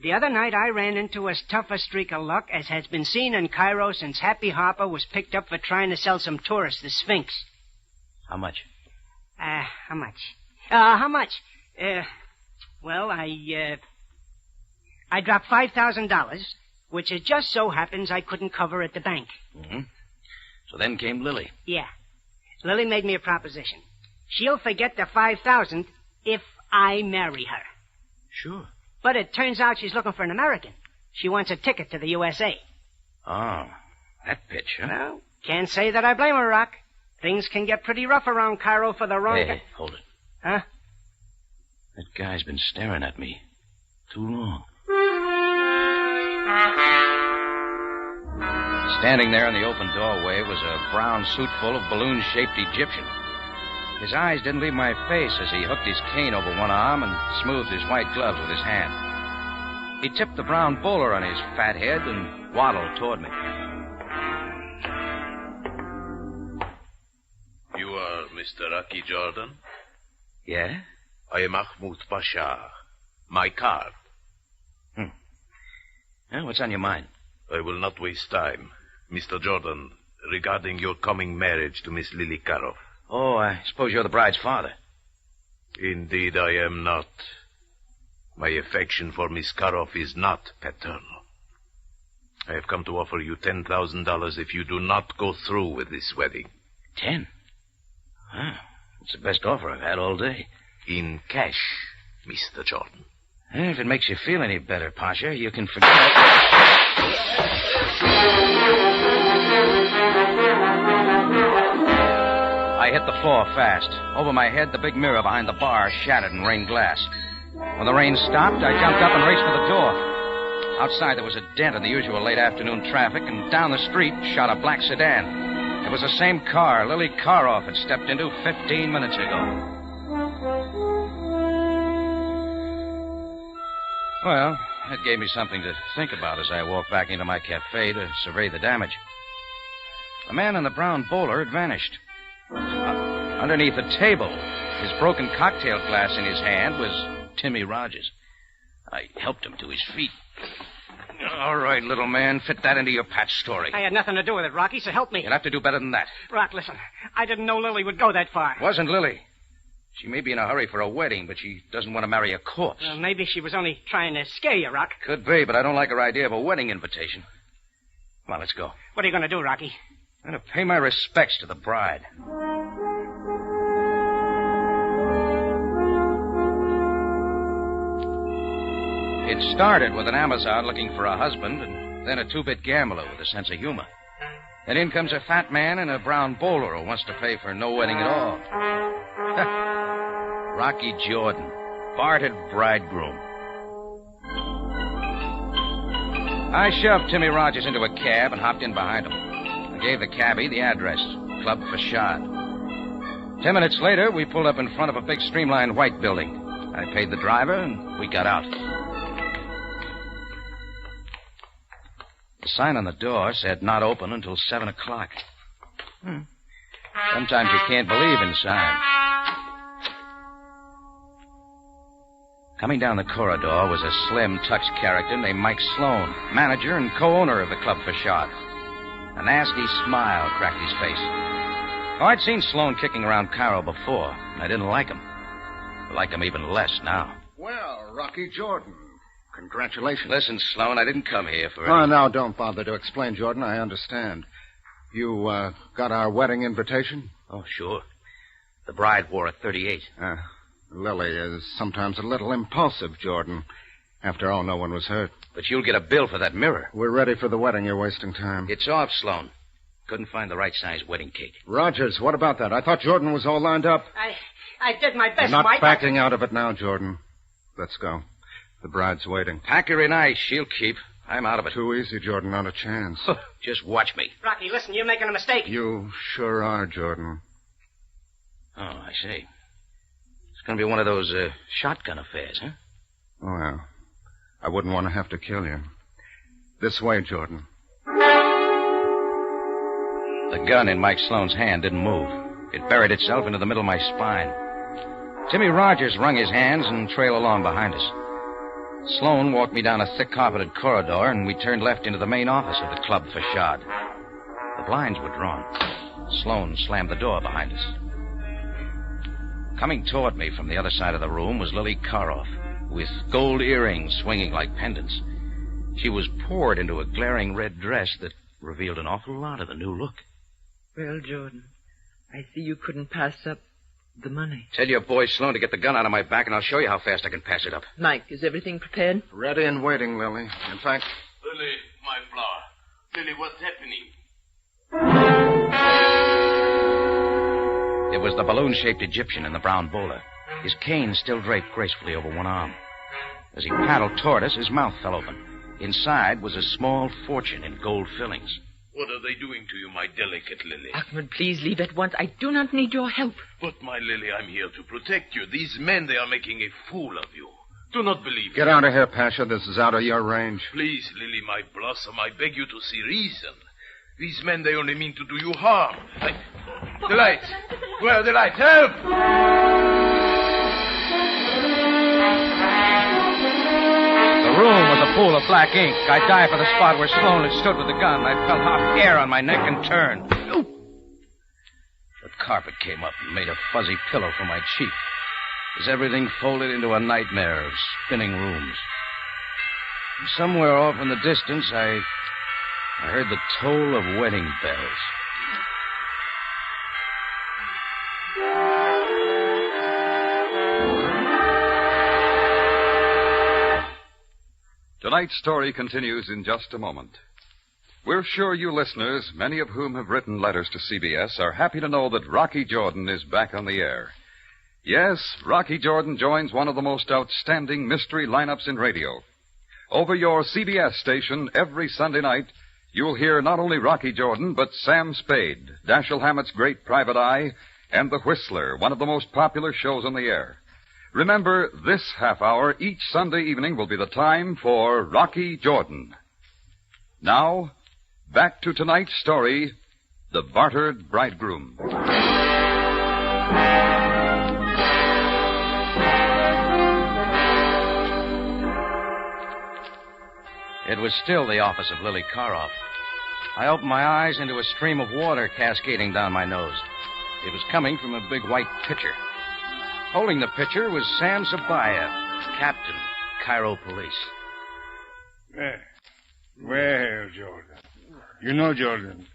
The other night, I ran into as tough a streak of luck as has been seen in Cairo since Happy Harper was picked up for trying to sell some tourists the Sphinx. How much? How much? How much? Well, I dropped $5,000, which it just so happens I couldn't cover at the bank. Mm-hmm. So then came Lily. Yeah. Lily made me a proposition. She'll forget the $5,000 if I marry her. Sure. But it turns out she's looking for an American. She wants a ticket to the USA. Oh, that pitch, huh? Well, can't say that I blame her, Rock. Things can get pretty rough around Cairo for the wrong... Hey, hold it. Huh? That guy's been staring at me too long. Standing there in the open doorway was a brown suit full of balloon-shaped Egyptian. His eyes didn't leave my face as he hooked his cane over one arm and smoothed his white gloves with his hand. He tipped the brown bowler on his fat head and waddled toward me. You are Mr. Rocky Jordan? Yeah? I am Mahmoud Pasha. My card. Yeah, what's on your mind? I will not waste time. Mr. Jordan, regarding your coming marriage to Miss Lily Karoff. Oh, I suppose you're the bride's father. Indeed, I am not. My affection for Miss Karoff is not paternal. I have come to offer you $10,000 if you do not go through with this wedding. 10? Huh. It's the best offer I've had all day. In cash, Mr. Jordan. If it makes you feel any better, Pasha, you can forget... I hit the floor fast. Over my head, the big mirror behind the bar shattered and rained glass. When the rain stopped, I jumped up and raced for the door. Outside, there was a dent in the usual late afternoon traffic, and down the street shot a black sedan. It was the same car Lily Karoff had stepped into 15 minutes ago. Well, that gave me something to think about as I walked back into my cafe to survey the damage. The man in the brown bowler had vanished. Underneath the table, his broken cocktail glass in his hand, was Timmy Rogers. I helped him to his feet. All right, little man, fit that into your patch story. I had nothing to do with it, Rocky, so help me. You'll have to do better than that. Rock, listen. I didn't know Lily would go that far. It wasn't Lily. She may be in a hurry for a wedding, but she doesn't want to marry a corpse. Well, maybe she was only trying to scare you, Rock. Could be, but I don't like her idea of a wedding invitation. Come on, let's go. What are you going to do, Rocky? I'm going to pay my respects to the bride. It started with an Amazon looking for a husband, and then a two-bit gambler with a sense of humor. Then in comes a fat man in a brown bowler who wants to pay for no wedding at all. Rocky Jordan, bartered bridegroom. I shoved Timmy Rogers into a cab and hopped in behind him. I gave the cabbie the address, Club Facade. 10 minutes later, we pulled up in front of a big streamlined white building. I paid the driver, and we got out. The sign on the door said not open until 7 o'clock. Sometimes you can't believe in signs. Coming down the corridor was a slim, touched character named Mike Sloan, manager and co-owner of the Club Facade. A nasty smile cracked his face. Oh, I'd seen Sloan kicking around Cairo before, and I didn't like him. I like him even less now. Well, Rocky Jordan, congratulations. Listen, Sloan, I didn't come here for... Oh, now, don't bother to explain, Jordan. I understand. You, got our wedding invitation? Oh, sure. The bride wore a 38. Lily is sometimes a little impulsive, Jordan. After all, no one was hurt. But you'll get a bill for that mirror. We're ready for the wedding. You're wasting time. It's off, Sloan. Couldn't find the right size wedding cake. Rogers, what about that? I thought Jordan was all lined up. I did my best, You're not Mike. backing out of it now, Jordan. Let's go. The bride's waiting. Pack her in ice. She'll keep. I'm out of it. Too easy, Jordan. Not a chance. Just watch me. Rocky, listen, you're making a mistake. You sure are, Jordan. Oh, I see. It's going to be one of those shotgun affairs, huh? Well, I wouldn't want to have to kill you. This way, Jordan. The gun in Mike Sloan's hand didn't move. It buried itself into the middle of my spine. Timmy Rogers wrung his hands and trailed along behind us. Sloan walked me down a thick carpeted corridor, and we turned left into the main office of the Club Facade. The blinds were drawn. Sloan slammed the door behind us. Coming toward me from the other side of the room was Lily Karoff, with gold earrings swinging like pendants. She was poured into a glaring red dress that revealed an awful lot of the new look. Well, Jordan, I see you couldn't pass up the money. Tell your boy Sloan to get the gun out of my back, and I'll show you how fast I can pass it up. Mike, is everything prepared? Ready and waiting, Lily. In fact... Lily, my flower. Lily, what's happening? It was the balloon-shaped Egyptian in the brown bowler, his cane still draped gracefully over one arm. As he paddled toward us, his mouth fell open. Inside was a small fortune in gold fillings. What are they doing to you, my delicate Lily? Ahmed, please leave at once. I do not need your help. But, my Lily, I'm here to protect you. These men, they are making a fool of you. Do not believe Get me. out of here, Pasha. This is out of your range. Please, Lily, my blossom, I beg you to see reason. These men, they only mean to do you harm. The light. Where are the lights? Help! The room was a pool of black ink. I dived for the spot where Sloan had stood with the gun. I felt hot air on my neck and turned. The carpet came up and made a fuzzy pillow for my cheek as everything folded into a nightmare of spinning rooms. And somewhere off in the distance, I heard the toll of wedding bells. Tonight's story continues in just a moment. We're sure you listeners, many of whom have written letters to CBS, are happy to know that Rocky Jordan is back on the air. Yes, Rocky Jordan joins one of the most outstanding mystery lineups in radio. Over your CBS station every Sunday night, you'll hear not only Rocky Jordan, but Sam Spade, Dashiell Hammett's great private eye, and The Whistler, one of the most popular shows on the air. Remember, this half hour each Sunday evening will be the time for Rocky Jordan. Now, back to tonight's story, The Bartered Bridegroom. It was still the office of Lily Karoff. I opened my eyes into a stream of water cascading down my nose. It was coming from a big white pitcher. Holding the pitcher was Sam Sabaya, Captain, Cairo Police. Well, Jordan. You know, Jordan,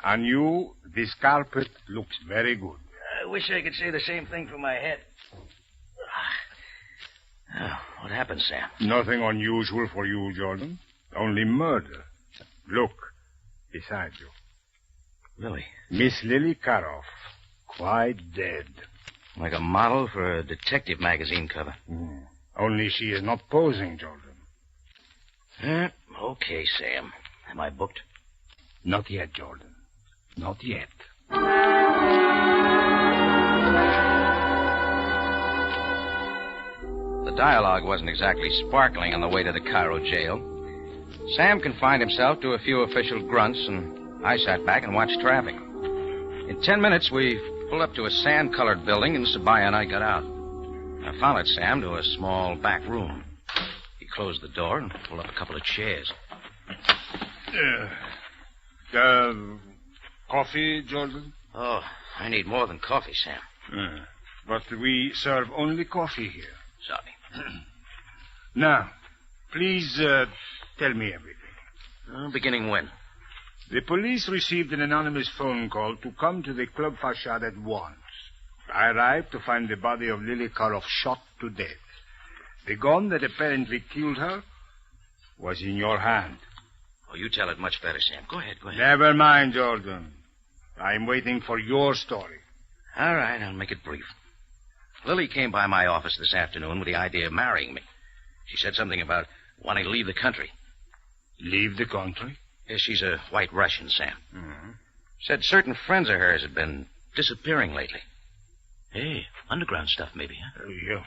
on you, this carpet looks very good. I wish I could say the same thing for my head. Oh, what happened, Sam? Nothing unusual for you, Jordan. Only murder. Look, beside you. Lily? Miss Lily Karoff, quite dead. Like a model for a detective magazine cover. Only she is not posing, Jordan. Okay, Sam. Am I booked? Not yet, Jordan. Not yet. The dialogue wasn't exactly sparkling on the way to the Cairo jail. Sam confined himself to a few official grunts, and I sat back and watched traffic. In 10 minutes, we pulled up to a sand-colored building, and Sabaya and I got out. I followed Sam to a small back room. He closed the door and pulled up a couple of chairs. Coffee, Jordan? Oh, I need more than coffee, Sam. But we serve only coffee here. Sorry. Now, please tell me everything. Beginning when? The police received an anonymous phone call to come to the Club Fashad at once. I arrived to find the body of Lily Karoff shot to death. The gun that apparently killed her was in your hand. Oh, you tell it much better, Sam. Go ahead. Never mind, Jordan. I'm waiting for your story. All right, I'll make it brief. Lily came by my office this afternoon with the idea of marrying me. She said something about wanting to leave the country. Leave the country? Yes, she's a white Russian, Sam. Said certain friends of hers had been disappearing lately. Hey, underground stuff maybe, huh? Yeah.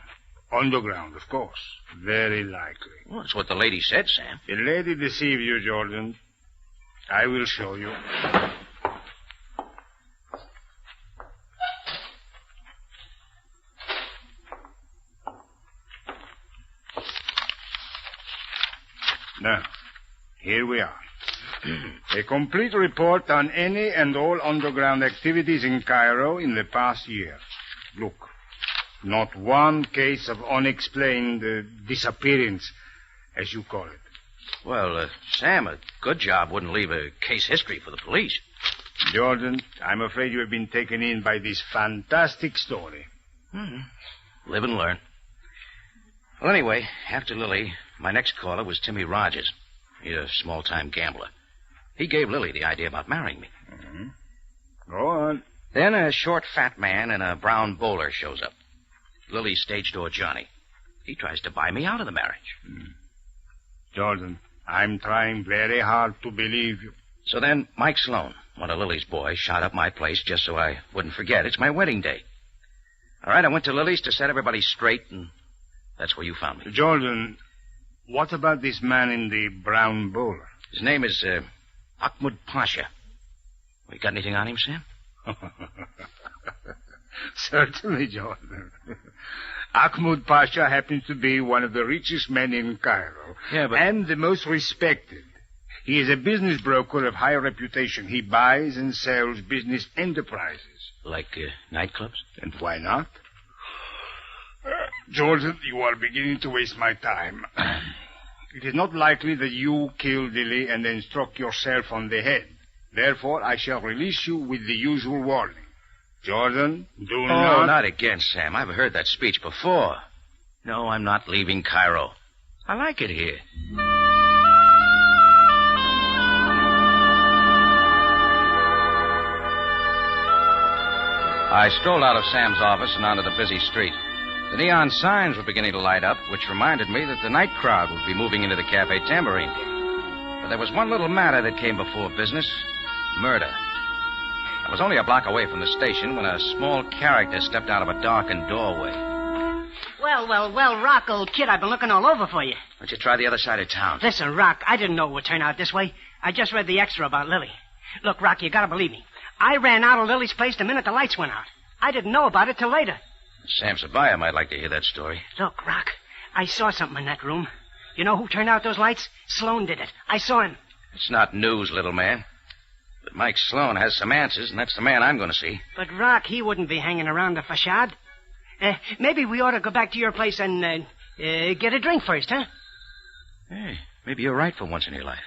Underground, of course. Very likely. Well, that's what the lady said, Sam. The lady deceived you, Jordan. I will show you. Now, here we are. A complete report on any and all underground activities in Cairo in the past year. Look, not one case of unexplained disappearance, as you call it. Well, Sam, a good job wouldn't leave a case history for the police. Jordan, I'm afraid you have been taken in by this fantastic story. Live and learn. Well, anyway, after Lily, my next caller was Timmy Rogers. He's a small-time gambler. He gave Lily the idea about marrying me. Go on. Then a short, fat man in a brown bowler shows up. Lily's stage door Johnny. He tries to buy me out of the marriage. Jordan, I'm trying very hard to believe you. So then Mike Sloan, one of Lily's boys, shot up my place just so I wouldn't forget. It's my wedding day. All right, I went to Lily's to set everybody straight, and that's where you found me. Jordan, what about this man in the brown bowler? His name is Ahmad Pasha. You got anything on him, Sam? Certainly, Jordan. Ahmad Pasha happens to be one of the richest men in Cairo. Yeah, but... And the most respected. He is a business broker of high reputation. He buys and sells business enterprises. Like nightclubs? And why not? Jordan, you are beginning to waste my time. It is not likely that you killed Lily and then struck yourself on the head. Therefore, I shall release you with the usual warning. Jordan, do not... Oh, not again, Sam. I've heard that speech before. No, I'm not leaving Cairo. I like it here. I strolled out of Sam's office and onto the busy street. The neon signs were beginning to light up, which reminded me that the night crowd would be moving into the Cafe Tambourine. But there was one little matter that came before business. Murder. I was only a block away from the station when a small character stepped out of a darkened doorway. Well, Rock, old kid, I've been looking all over for you. Why don't you try the other side of town? Listen, Rock, I didn't know it would turn out this way. I just read the extra about Lily. Look, Rock, you gotta believe me. I ran out of Lily's place the minute the lights went out. I didn't know about it till later. Sam Sabaya might like to hear that story. Look, Rock, I saw something in that room. You know who turned out those lights? Sloan did it. I saw him. It's not news, little man. But Mike Sloan has some answers, and that's the man I'm going to see. But, Rock, he wouldn't be hanging around the facade. Maybe we ought to go back to your place and get a drink first, huh? Hey, maybe you're right for once in your life.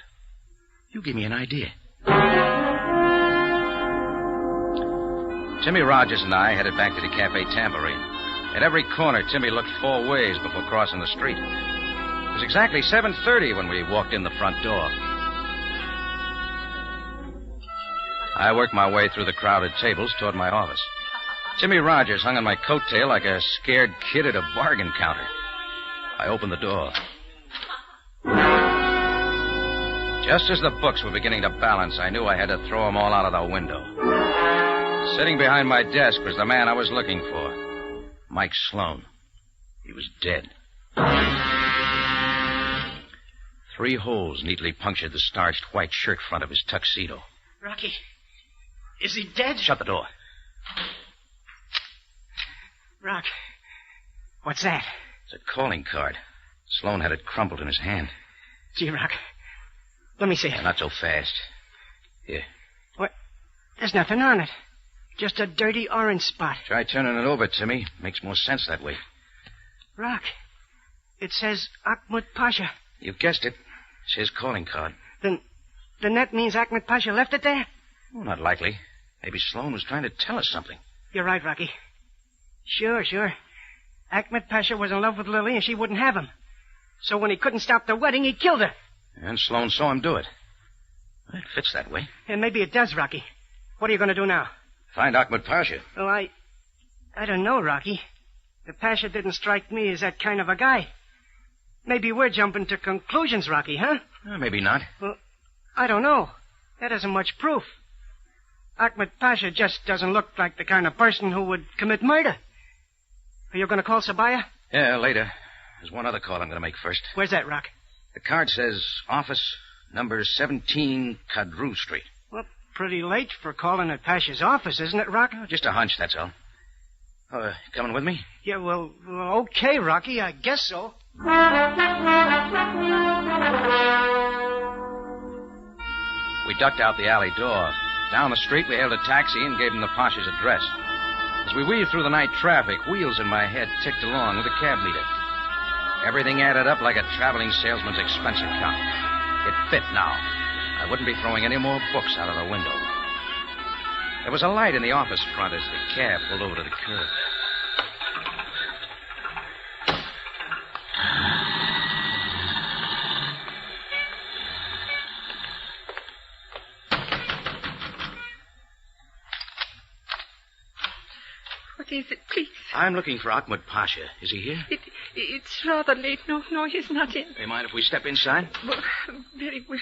You give me an idea. Timmy Rogers and I headed back to the Cafe Tambourine. At every corner, Timmy looked 4 ways before crossing the street. It was exactly 7:30 when we walked in the front door. I worked my way through the crowded tables toward my office. Timmy Rogers hung on my coattail like a scared kid at a bargain counter. I opened the door. Just as the books were beginning to balance, I knew I had to throw them all out of the window. Sitting behind my desk was the man I was looking for, Mike Sloan. He was dead. 3 holes neatly punctured the starched white shirt front of his tuxedo. Rocky, is he dead? Shut the door. Rock, what's that? It's a calling card. Sloan had it crumpled in his hand. Gee, Rock, let me see it. Not so fast. Here. What? There's nothing on it. Just a dirty orange spot. Try turning it over, Timmy. Makes more sense that way. Rock, it says Ahmad Pasha. You've guessed it. It's his calling card. Then that means Ahmad Pasha left it there? Oh, not likely. Maybe Sloan was trying to tell us something. You're right, Rocky. Sure. Ahmad Pasha was in love with Lily and she wouldn't have him. So when he couldn't stop the wedding, he killed her. And Sloan saw him do it. It fits that way. And maybe it does, Rocky. What are you going to do now? Find Ahmad Pasha. Well, I don't know, Rocky. The Pasha didn't strike me as that kind of a guy. Maybe we're jumping to conclusions, Rocky, huh? Maybe not. Well, I don't know. That isn't much proof. Ahmad Pasha just doesn't look like the kind of person who would commit murder. Are you going to call Sabaya? Yeah, later. There's one other call I'm going to make first. Where's that, Rock? The card says office number 17 Kadru Street. Well, pretty late for calling at Pasha's office, isn't it, Rock? Just a hunch, that's all. Coming with me? Yeah, well, okay, Rocky. I guess so. We ducked out the alley door. Down the street, we hailed a taxi and gave him the Pasha's address. As we weaved through the night traffic, wheels in my head ticked along with the cab leader. Everything added up like a traveling salesman's expense account. It fit now. I wouldn't be throwing any more books out of the window. There was a light in the office front as the cab pulled over to the curb. What is it, please? I'm looking for Ahmed Pasha. Is he here? It's rather late. No, he's not in. Do you mind if we step inside? Well, very well.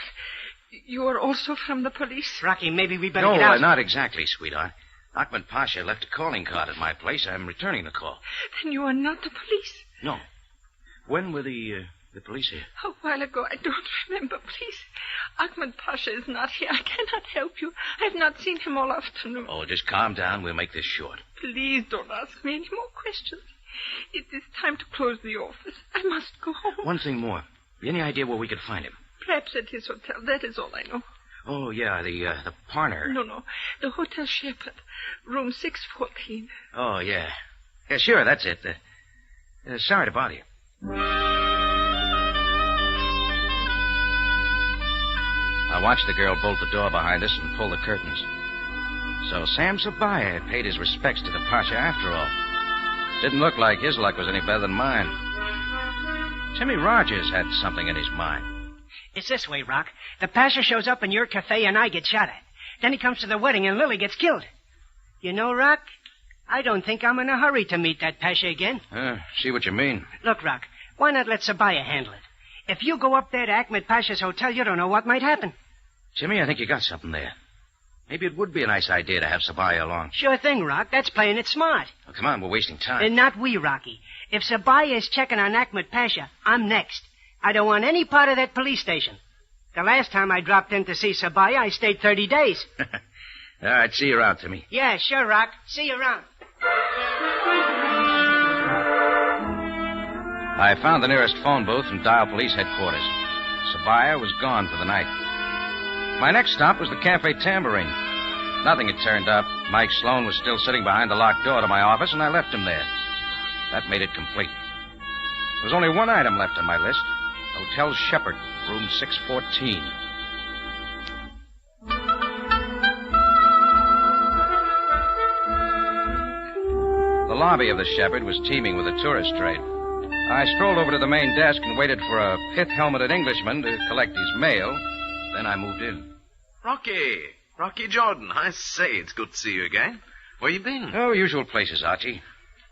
You are also from the police? Rocky, maybe we better get out. No, not exactly, sweetheart. Ahmed Pasha left a calling card at my place. I'm returning the call. Then you are not the police? No. When were the police here? A while ago. I don't remember. Please. Ahmed Pasha is not here. I cannot help you. I have not seen him all afternoon. Oh, just calm down. We'll make this short. Please don't ask me any more questions. It is time to close the office. I must go home. One thing more. Any idea where we could find him? Perhaps at his hotel. That is all I know. Oh, yeah, the partner. No. The Hotel Shepherd. Room 614. Oh, yeah. Yeah, sure, that's it. Sorry to bother you. I watched the girl bolt the door behind us and pull the curtains. So Sam Sabaya had paid his respects to the Pasha after all. Didn't look like his luck was any better than mine. Timmy Rogers had something in his mind. It's this way, Rock. The Pasha shows up in your cafe and I get shot at. Then he comes to the wedding and Lily gets killed. You know, Rock, I don't think I'm in a hurry to meet that Pasha again. See what you mean. Look, Rock, why not let Sabaya handle it? If you go up there to Ahmed Pasha's hotel, you don't know what might happen. Jimmy, I think you got something there. Maybe it would be a nice idea to have Sabaya along. Sure thing, Rock. That's playing it smart. Oh, come on, we're wasting time. And not we, Rocky. If Sabaya is checking on Ahmed Pasha, I'm next. I don't want any part of that police station. The last time I dropped in to see Sabaya, I stayed 30 days. All right, see you around, Timmy. Yeah, sure, Rock. See you around. I found the nearest phone booth and dialed police headquarters. Sabaya was gone for the night. My next stop was the Cafe Tambourine. Nothing had turned up. Mike Sloan was still sitting behind the locked door to my office, and I left him there. That made it complete. There was only one item left on my list. Hotel Shepherd, room 614. The lobby of the Shepherd was teeming with the tourist trade. I strolled over to the main desk and waited for a pith-helmeted Englishman to collect his mail. Then I moved in. Rocky Jordan. I say, it's good to see you again. Where you been? Oh, usual places, Archie.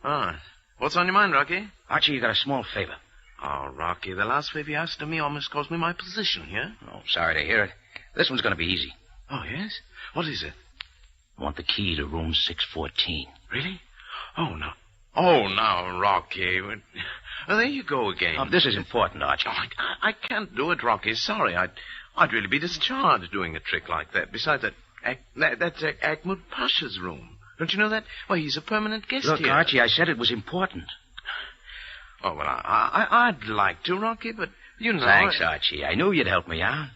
Ah, what's on your mind, Rocky? Archie, you got a small favor. Oh, Rocky, the last favor you asked of me almost cost me my position here. Oh, sorry to hear it. This one's going to be easy. Oh, yes? What is it? I want the key to room 614. Really? Oh, now, Rocky. There you go again. Oh, this is important, Archie. Oh, I can't do it, Rocky. Sorry. I'd really be discharged doing a trick like that. Besides, that's Ahmed Pasha's room. Don't you know that? Why, he's a permanent guest Look, here. Archie, I said it was important. Oh, well, I'd like to, Rocky, but you know... Thanks, Archie. I knew you'd help me out.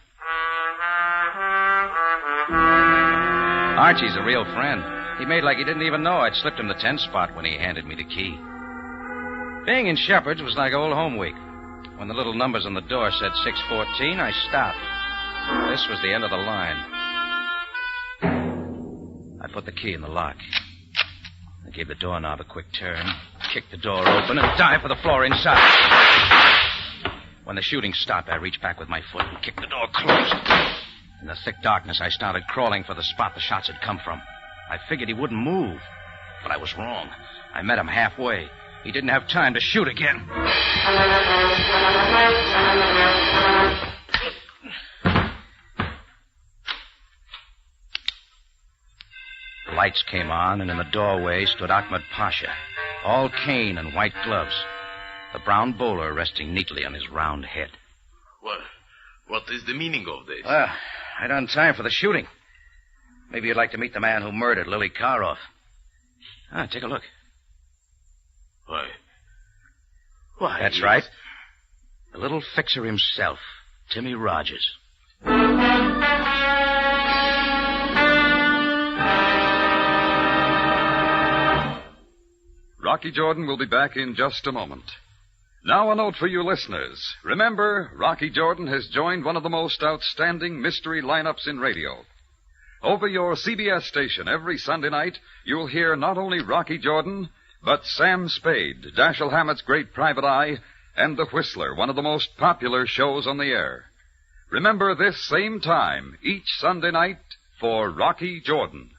Archie's a real friend. He made like he didn't even know I'd slipped him the 10 spot when he handed me the key. Being in Shepherd's was like old home week. When the little numbers on the door said 614, I stopped. This was the end of the line. I put the key in the lock. I gave the doorknob a quick turn, kicked the door open, and dived for the floor inside. When the shooting stopped, I reached back with my foot and kicked the door closed. In the thick darkness, I started crawling for the spot the shots had come from. I figured he wouldn't move, but I was wrong. I met him halfway. He didn't have time to shoot again. The lights came on, and in the doorway stood Ahmed Pasha, all cane and white gloves, the brown bowler resting neatly on his round head. What is the meaning of this? Well, I done time for the shooting. Maybe you'd like to meet the man who murdered Lily Karoff. Take a look. Why? That's right. The little fixer himself, Timmy Rogers. Rocky Jordan will be back in just a moment. Now a note for you listeners. Remember, Rocky Jordan has joined one of the most outstanding mystery lineups in radio. Over your CBS station every Sunday night, you'll hear not only Rocky Jordan, but Sam Spade, Dashiell Hammett's great private eye, and The Whistler, one of the most popular shows on the air. Remember this same time, each Sunday night, for Rocky Jordan.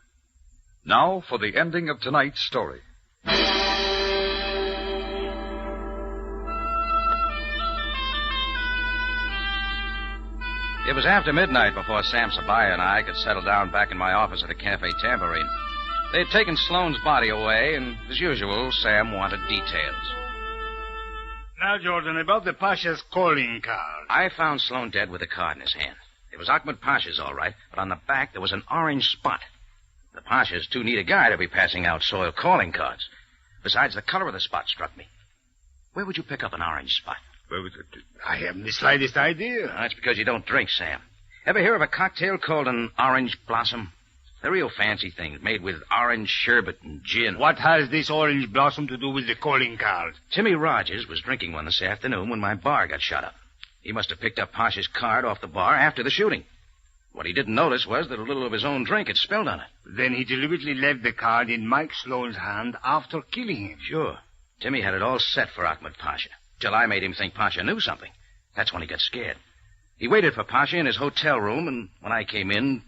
Now for the ending of tonight's story. It was after midnight before Sam Sabaya and I could settle down back in my office at the Cafe Tambourine. They had taken Sloane's body away, and as usual, Sam wanted details. Now, Jordan, about the Pasha's calling card. I found Sloane dead with a card in his hand. It was Ahmed Pasha's, all right, but on the back there was an orange spot. The Pasha's too neat a guy to be passing out soiled calling cards. Besides, the color of the spot struck me. Where would you pick up an orange spot? I haven't the slightest idea. That's because you don't drink, Sam. Ever hear of a cocktail called an orange blossom? They're real fancy things, made with orange sherbet and gin. What has this orange blossom to do with the calling card? Timmy Rogers was drinking one this afternoon when my bar got shut up. He must have picked up Pasha's card off the bar after the shooting. What he didn't notice was that a little of his own drink had spilled on it. Then he deliberately left the card in Mike Sloane's hand after killing him. Sure. Timmy had it all set for Ahmed Pasha, till I made him think Pasha knew something. That's when he got scared. He waited for Pasha in his hotel room, and when I came in,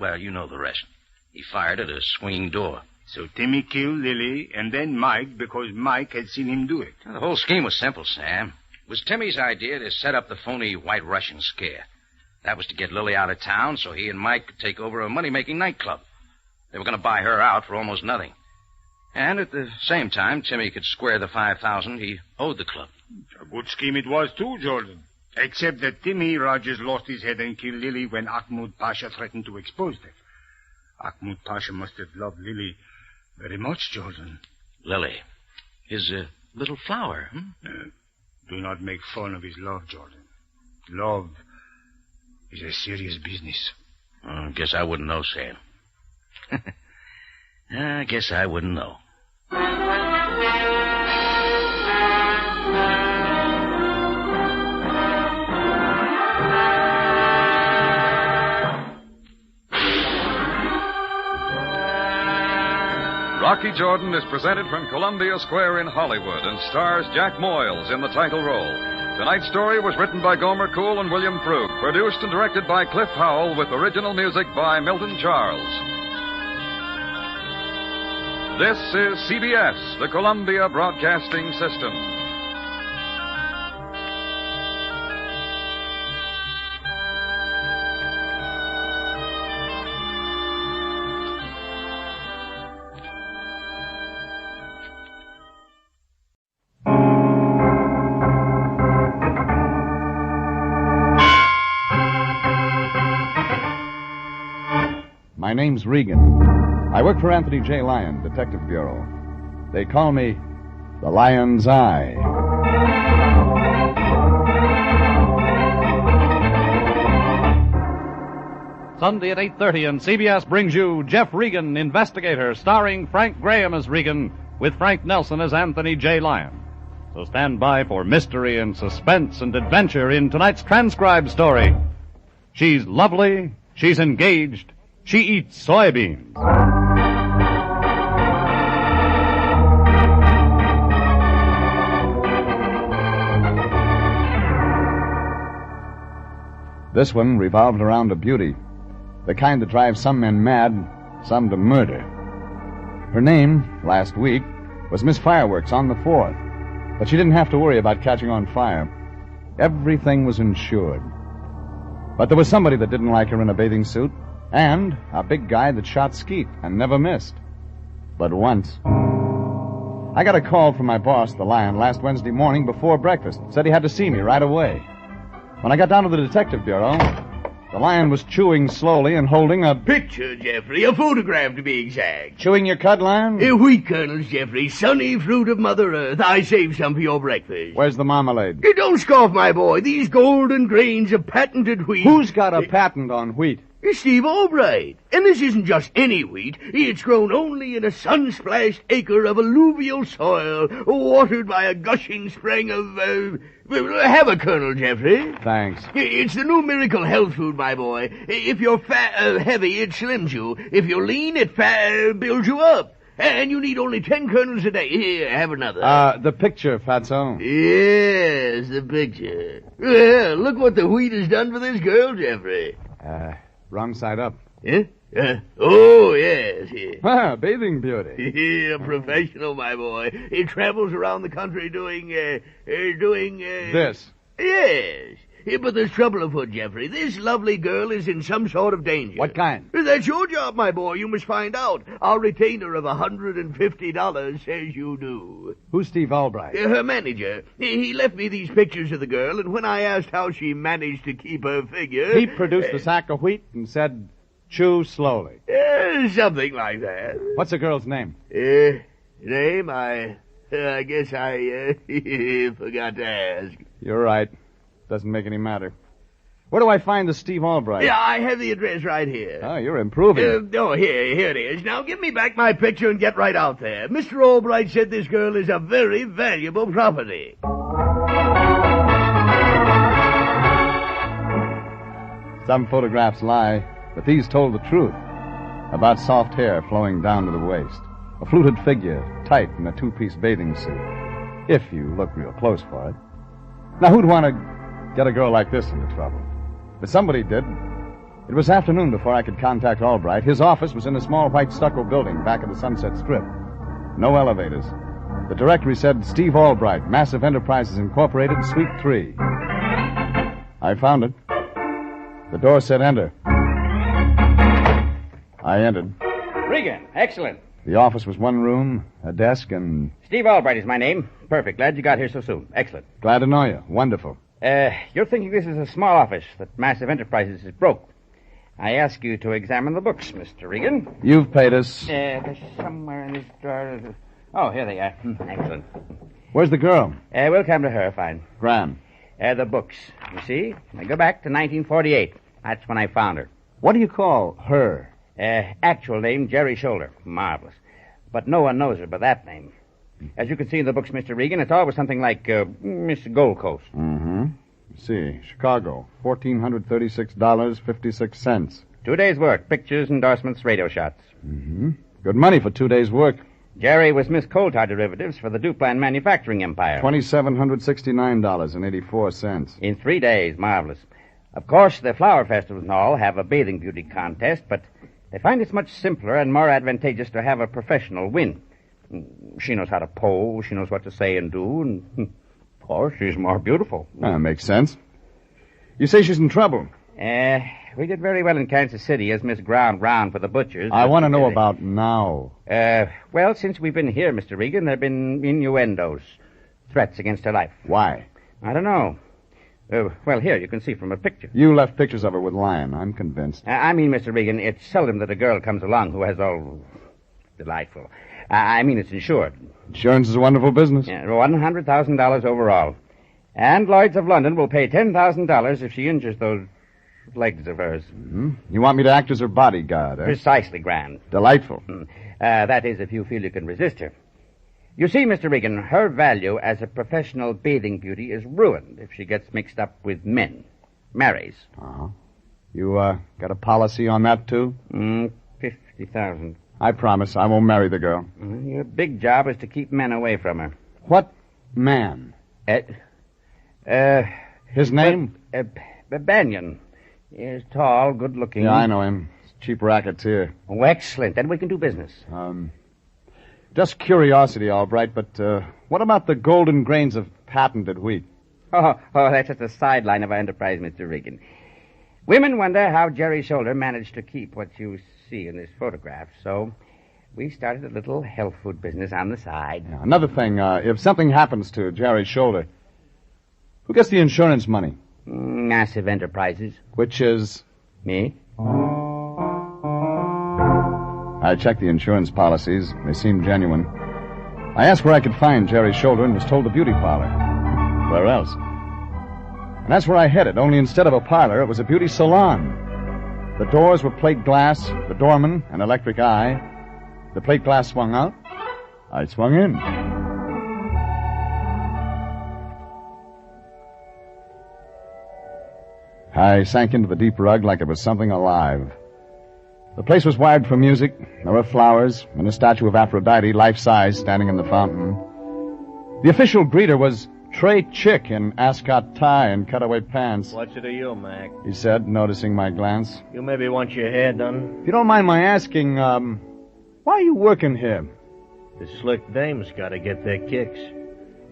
well, you know the rest. He fired at a swinging door. So Timmy killed Lily and then Mike because Mike had seen him do it. Now, the whole scheme was simple, Sam. It was Timmy's idea to set up the phony White Russian scare. That was to get Lily out of town so he and Mike could take over a money-making nightclub. They were going to buy her out for almost nothing. And at the same time, Timmy could square the $5,000 he owed the club. A good scheme it was, too, Jordan. Except that Timmy Rogers lost his head and killed Lily when Ahmed Pasha threatened to expose them. Ahmed Pasha must have loved Lily very much, Jordan. Lily. His little flower, Do not make fun of his love, Jordan. Love is a serious business. I guess I wouldn't know, Sam. I guess I wouldn't know. Rocky Jordan is presented from Columbia Square in Hollywood and stars Jack Moyles in the title role. Tonight's story was written by Gomer Cool and William Frug, produced and directed by Cliff Howell with original music by Milton Charles. This is CBS, the Columbia Broadcasting System. My name's Regan. I work for Anthony J. Lyon, Detective Bureau. They call me the Lion's Eye. Sunday at 8:30, and CBS brings you Jeff Regan, Investigator, starring Frank Graham as Regan, with Frank Nelson as Anthony J. Lyon. So stand by for mystery and suspense and adventure in tonight's transcribed story. She's lovely, she's engaged, she eats soybeans. This one revolved around a beauty, the kind that drives some men mad, some to murder. Her name, last week, was Miss Fireworks on the 4th, but she didn't have to worry about catching on fire. Everything was insured. But there was somebody that didn't like her in a bathing suit, and a big guy that shot skeet and never missed. But once. I got a call from my boss, the Lion, last Wednesday morning before breakfast. Said he had to see me right away. When I got down to the Detective Bureau, the Lion was chewing slowly and holding a picture, Jeffrey. A photograph, to be exact. Chewing your cud, Lion? Wheat kernels, Jeffrey. Sunny fruit of Mother Earth. I saved some for your breakfast. Where's the marmalade? Don't scoff, my boy. These golden grains of patented wheat. Who's got a patent on wheat? Steve Albright. And this isn't just any wheat. It's grown only in a sun-splashed acre of alluvial soil, watered by a gushing spring of, have a kernel, Jeffrey. Thanks. It's the new miracle health food, my boy. If you're heavy, it slims you. If you're lean, it builds you up. And you need only 10 kernels a day. Here, have another. The picture, Fatso. Yes, the picture. Well, look what the wheat has done for this girl, Jeffrey. Wrong side up. Yeah? Oh, yes. Ah, bathing beauty. Yeah, a professional, my boy. He travels around the country doing This. Yes. But there's trouble afoot, Jeffrey. This lovely girl is in some sort of danger. What kind? That's your job, my boy. You must find out. Our retainer of $150 says you do. Who's Steve Albright? Her manager. He left me these pictures of the girl, and when I asked how she managed to keep her figure... He produced a sack of wheat and said, chew slowly. Something like that. What's the girl's name? Name? I guess I forgot to ask. You're right. Doesn't make any matter. Where do I find the Steve Albright? Yeah, I have the address right here. Oh, you're improving. Here it is. Now give me back my picture and get right out there. Mr. Albright said this girl is a very valuable property. Some photographs lie, but these told the truth. About soft hair flowing down to the waist. A fluted figure, tight in a two-piece bathing suit. If you look real close for it. Now, who'd want to get a girl like this into trouble? But somebody did. It was afternoon before I could contact Albright. His office was in a small white stucco building back of the Sunset Strip. No elevators. The directory said Steve Albright, Massive Enterprises Incorporated, Suite 3. I found it. The door said enter. I entered. Regan, excellent. The office was one room, a desk, and... Steve Albright is my name. Perfect. Glad you got here so soon. Excellent. Glad to know you. Wonderful. You're thinking this is a small office, that Massive Enterprises is broke. I ask you to examine the books, Mr. Regan. You've paid us. They're somewhere in this drawer. Oh, here they are. Excellent. Where's the girl? We'll come to her, fine. Grand. The books. You see? I go back to 1948. That's when I found her. What do you call her? Actual name, Jerry Shoulder. Marvelous. But no one knows her by that name. As you can see in the books, Mr. Regan, it's always something like Miss Gold Coast. Mm-hmm. See, Chicago, $1,436.56. 2 days' work. Pictures, endorsements, radio shots. Mm-hmm. Good money for 2 days' work. Jerry was Miss Coal Tar Derivatives for the Duplan Manufacturing Empire. $2,769.84. In 3 days. Marvelous. Of course, the flower festivals and all have a bathing beauty contest, but they find it's much simpler and more advantageous to have a professional win. She knows how to pose, she knows what to say and do, and, of course, she's more beautiful. Makes sense. You say she's in trouble. We did very well in Kansas City as Miss Ground Round for the butchers. I want to know about now. Well, since we've been here, Mr. Regan, there have been innuendos, threats against her life. Why? I don't know. Well, here, you can see from a picture. You left pictures of her with Lion, I'm convinced. I mean, Mr. Regan, it's seldom that a girl comes along who has all... delightful. I mean, it's insured. Insurance is a wonderful business. Yeah, $100,000 overall. And Lloyd's of London will pay $10,000 if she injures those legs of hers. Mm-hmm. You want me to act as her bodyguard, eh? Precisely, Grand. Delightful. That is, if you feel you can resist her. You see, Mr. Regan, her value as a professional bathing beauty is ruined if she gets mixed up with men. Marries. Uh-huh. You, got a policy on that, too? $50,000. I promise I won't marry the girl. Your big job is to keep men away from her. What man? His name? Banyan. He's tall, good-looking. Yeah, I know him. He's a cheap racketeer. Oh, excellent. Then we can do business. Just curiosity, Albright, but what about the golden grains of patented wheat? Oh, that's just a sideline of our enterprise, Mr. Regan. Women wonder how Jerry Shoulder managed to keep what you see in this photograph, so we started a little health food business on the side. Yeah, another thing, if something happens to Jerry Shoulder, who gets the insurance money? Massive Enterprises. Which is? Me. I checked the insurance policies. They seemed genuine. I asked where I could find Jerry Shoulder and was told the beauty parlor. Where else? And that's where I headed, only instead of a parlor, it was a beauty salon. The doors were plate glass, the doorman an electric eye. The plate glass swung out. I swung in. I sank into the deep rug like it was something alive. The place was wired for music. There were flowers and a statue of Aphrodite, life-size, standing in the fountain. The official greeter was Trey Chick in ascot tie and cutaway pants. What's it to you, Mac? He said, noticing my glance. You maybe want your hair done? If you don't mind my asking, why are you working here? The slick dames gotta get their kicks.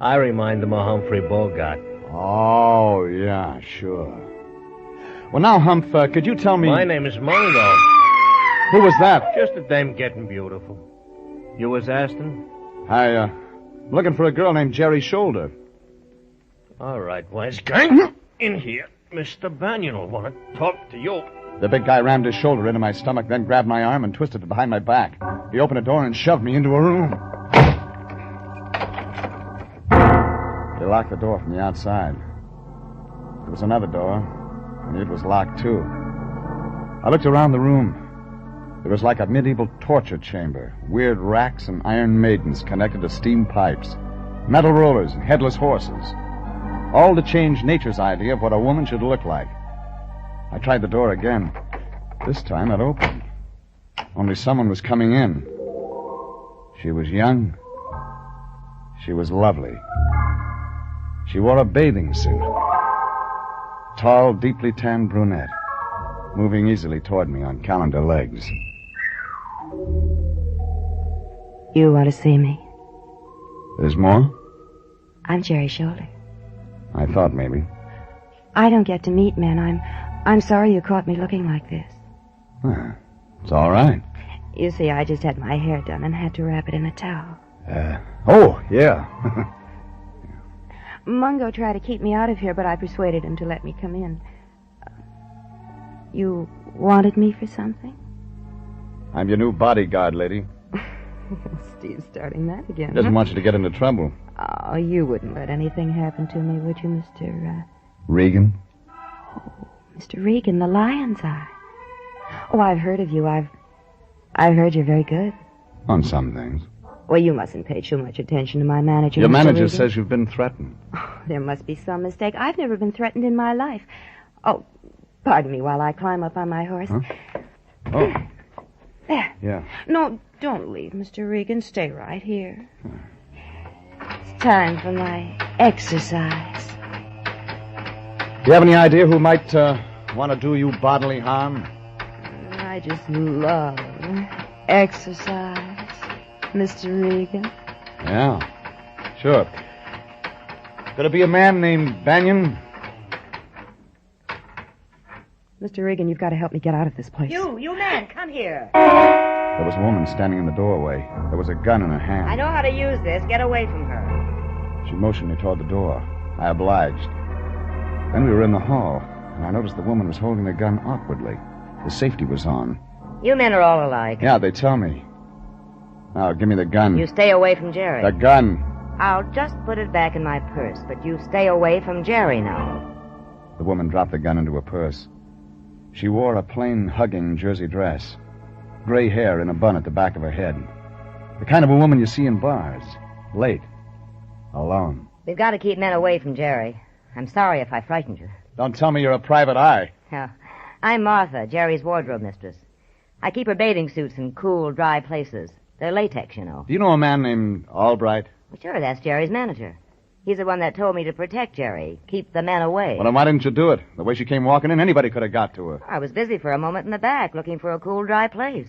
I remind them of Humphrey Bogart. Oh, yeah, sure. Well, now, Humph, could you tell me... My name is Mungo. Who was that? Just a dame getting beautiful. You was Aston? I'm looking for a girl named Jerry Shoulder. All right, wise guy. In here. Mr. Banyan will want to talk to you. The big guy rammed his shoulder into my stomach, then grabbed my arm and twisted it behind my back. He opened a door and shoved me into a room. He locked the door from the outside. There was another door, and it was locked, too. I looked around the room. It was like a medieval torture chamber. Weird racks and iron maidens connected to steam pipes. Metal rollers and headless horses. All to change nature's idea of what a woman should look like. I tried the door again. This time it opened. Only someone was coming in. She was young. She was lovely. She wore a bathing suit. Tall, deeply tanned brunette, moving easily toward me on calendar legs. You want to see me? There's more? I'm Jerry Shoulder. I thought maybe. I don't get to meet men. I'm sorry you caught me looking like this. It's all right. You see, I just had my hair done and had to wrap it in a towel. Oh, yeah. Mungo tried to keep me out of here, but I persuaded him to let me come in. You wanted me for something? I'm your new bodyguard, lady. Steve's starting that again. Doesn't want you to get into trouble. Oh, you wouldn't let anything happen to me, would you, Mr. Regan? Oh, Mr. Regan, the lion's eye. Oh, I've heard of you. I've heard you're very good. On some things. Well, you mustn't pay too much attention to my manager. Your Mr. manager Regan. says you've been threatened. Oh, there must be some mistake. I've never been threatened in my life. Oh, pardon me while I climb up on my horse. Huh? Oh. There. Yeah. No, don't leave, Mr. Regan. Stay right here. It's time for my exercise. Do you have any idea who might want to do you bodily harm? I just love exercise, Mr. Regan. Yeah, sure. Could it be a man named Banyan? Mr. Regan, you've got to help me get out of this place. You man, come here. There was a woman standing in the doorway. There was a gun in her hand. I know how to use this. Get away from her. She motioned me toward the door. I obliged. Then we were in the hall, and I noticed the woman was holding the gun awkwardly. The safety was on. You men are all alike. Yeah, they tell me. Now, give me the gun. You stay away from Jerry. The gun. I'll just put it back in my purse, but you stay away from Jerry now. The woman dropped the gun into her purse. She wore a plain, hugging jersey dress. Gray hair in a bun at the back of her head. The kind of a woman you see in bars. Late. Alone. We've got to keep men away from Jerry. I'm sorry if I frightened you. Don't tell me you're a private eye. No. I'm Martha, Jerry's wardrobe mistress. I keep her bathing suits in cool, dry places. They're latex, you know. Do you know a man named Albright? Well, sure, that's Jerry's manager. He's the one that told me to protect Jerry, keep the men away. Well, then why didn't you do it? The way she came walking in, anybody could have got to her. I was busy for a moment in the back, looking for a cool, dry place.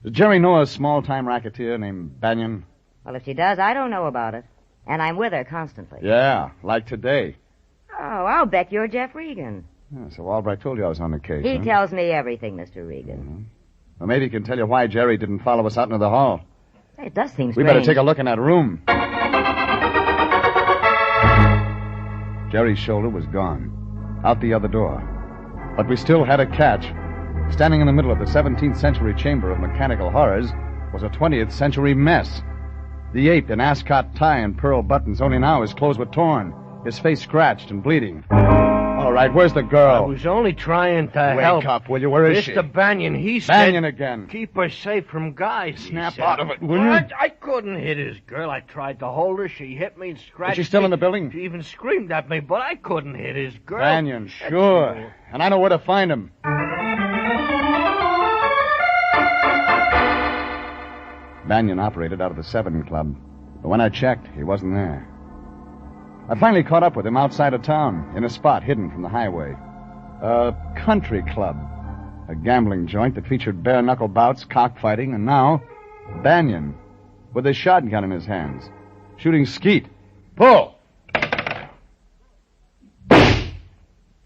Does Jerry know a small-time racketeer named Banyan? Well, if she does, I don't know about it. And I'm with her constantly. Yeah, like today. Oh, I'll bet you're Jeff Regan. Yeah, so Albright told you I was on the case, He huh? tells me everything, Mr. Regan. Mm-hmm. Well, maybe he can tell you why Jerry didn't follow us out into the hall. It does seem We strange. better take a look in that room. Jerry's shoulder was gone. Out the other door. But we still had a catch. Standing in the middle of the 17th century chamber of mechanical horrors was a 20th century mess. The ape in ascot tie and pearl buttons, only now his clothes were torn, his face scratched and bleeding. All right. Where's the I girl? was only trying to help. Wake up, will you? Where is she? Mr. Banyan, he said... Banyan again. Keep her safe from guys. Snap out of it, will Well, you? I couldn't hit his girl. I tried to hold her. She hit me and scratched me. Is she still in the building? She even screamed at me, but I couldn't hit his girl. Banyan, sure. And I know where to find him. Banyan operated out of the 7 Club. But when I checked, he wasn't there. I finally caught up with him outside of town, in a spot hidden from the highway. A country club. A gambling joint that featured bare-knuckle bouts, cockfighting, and now, Banyan, with a shotgun in his hands, shooting skeet. Pull!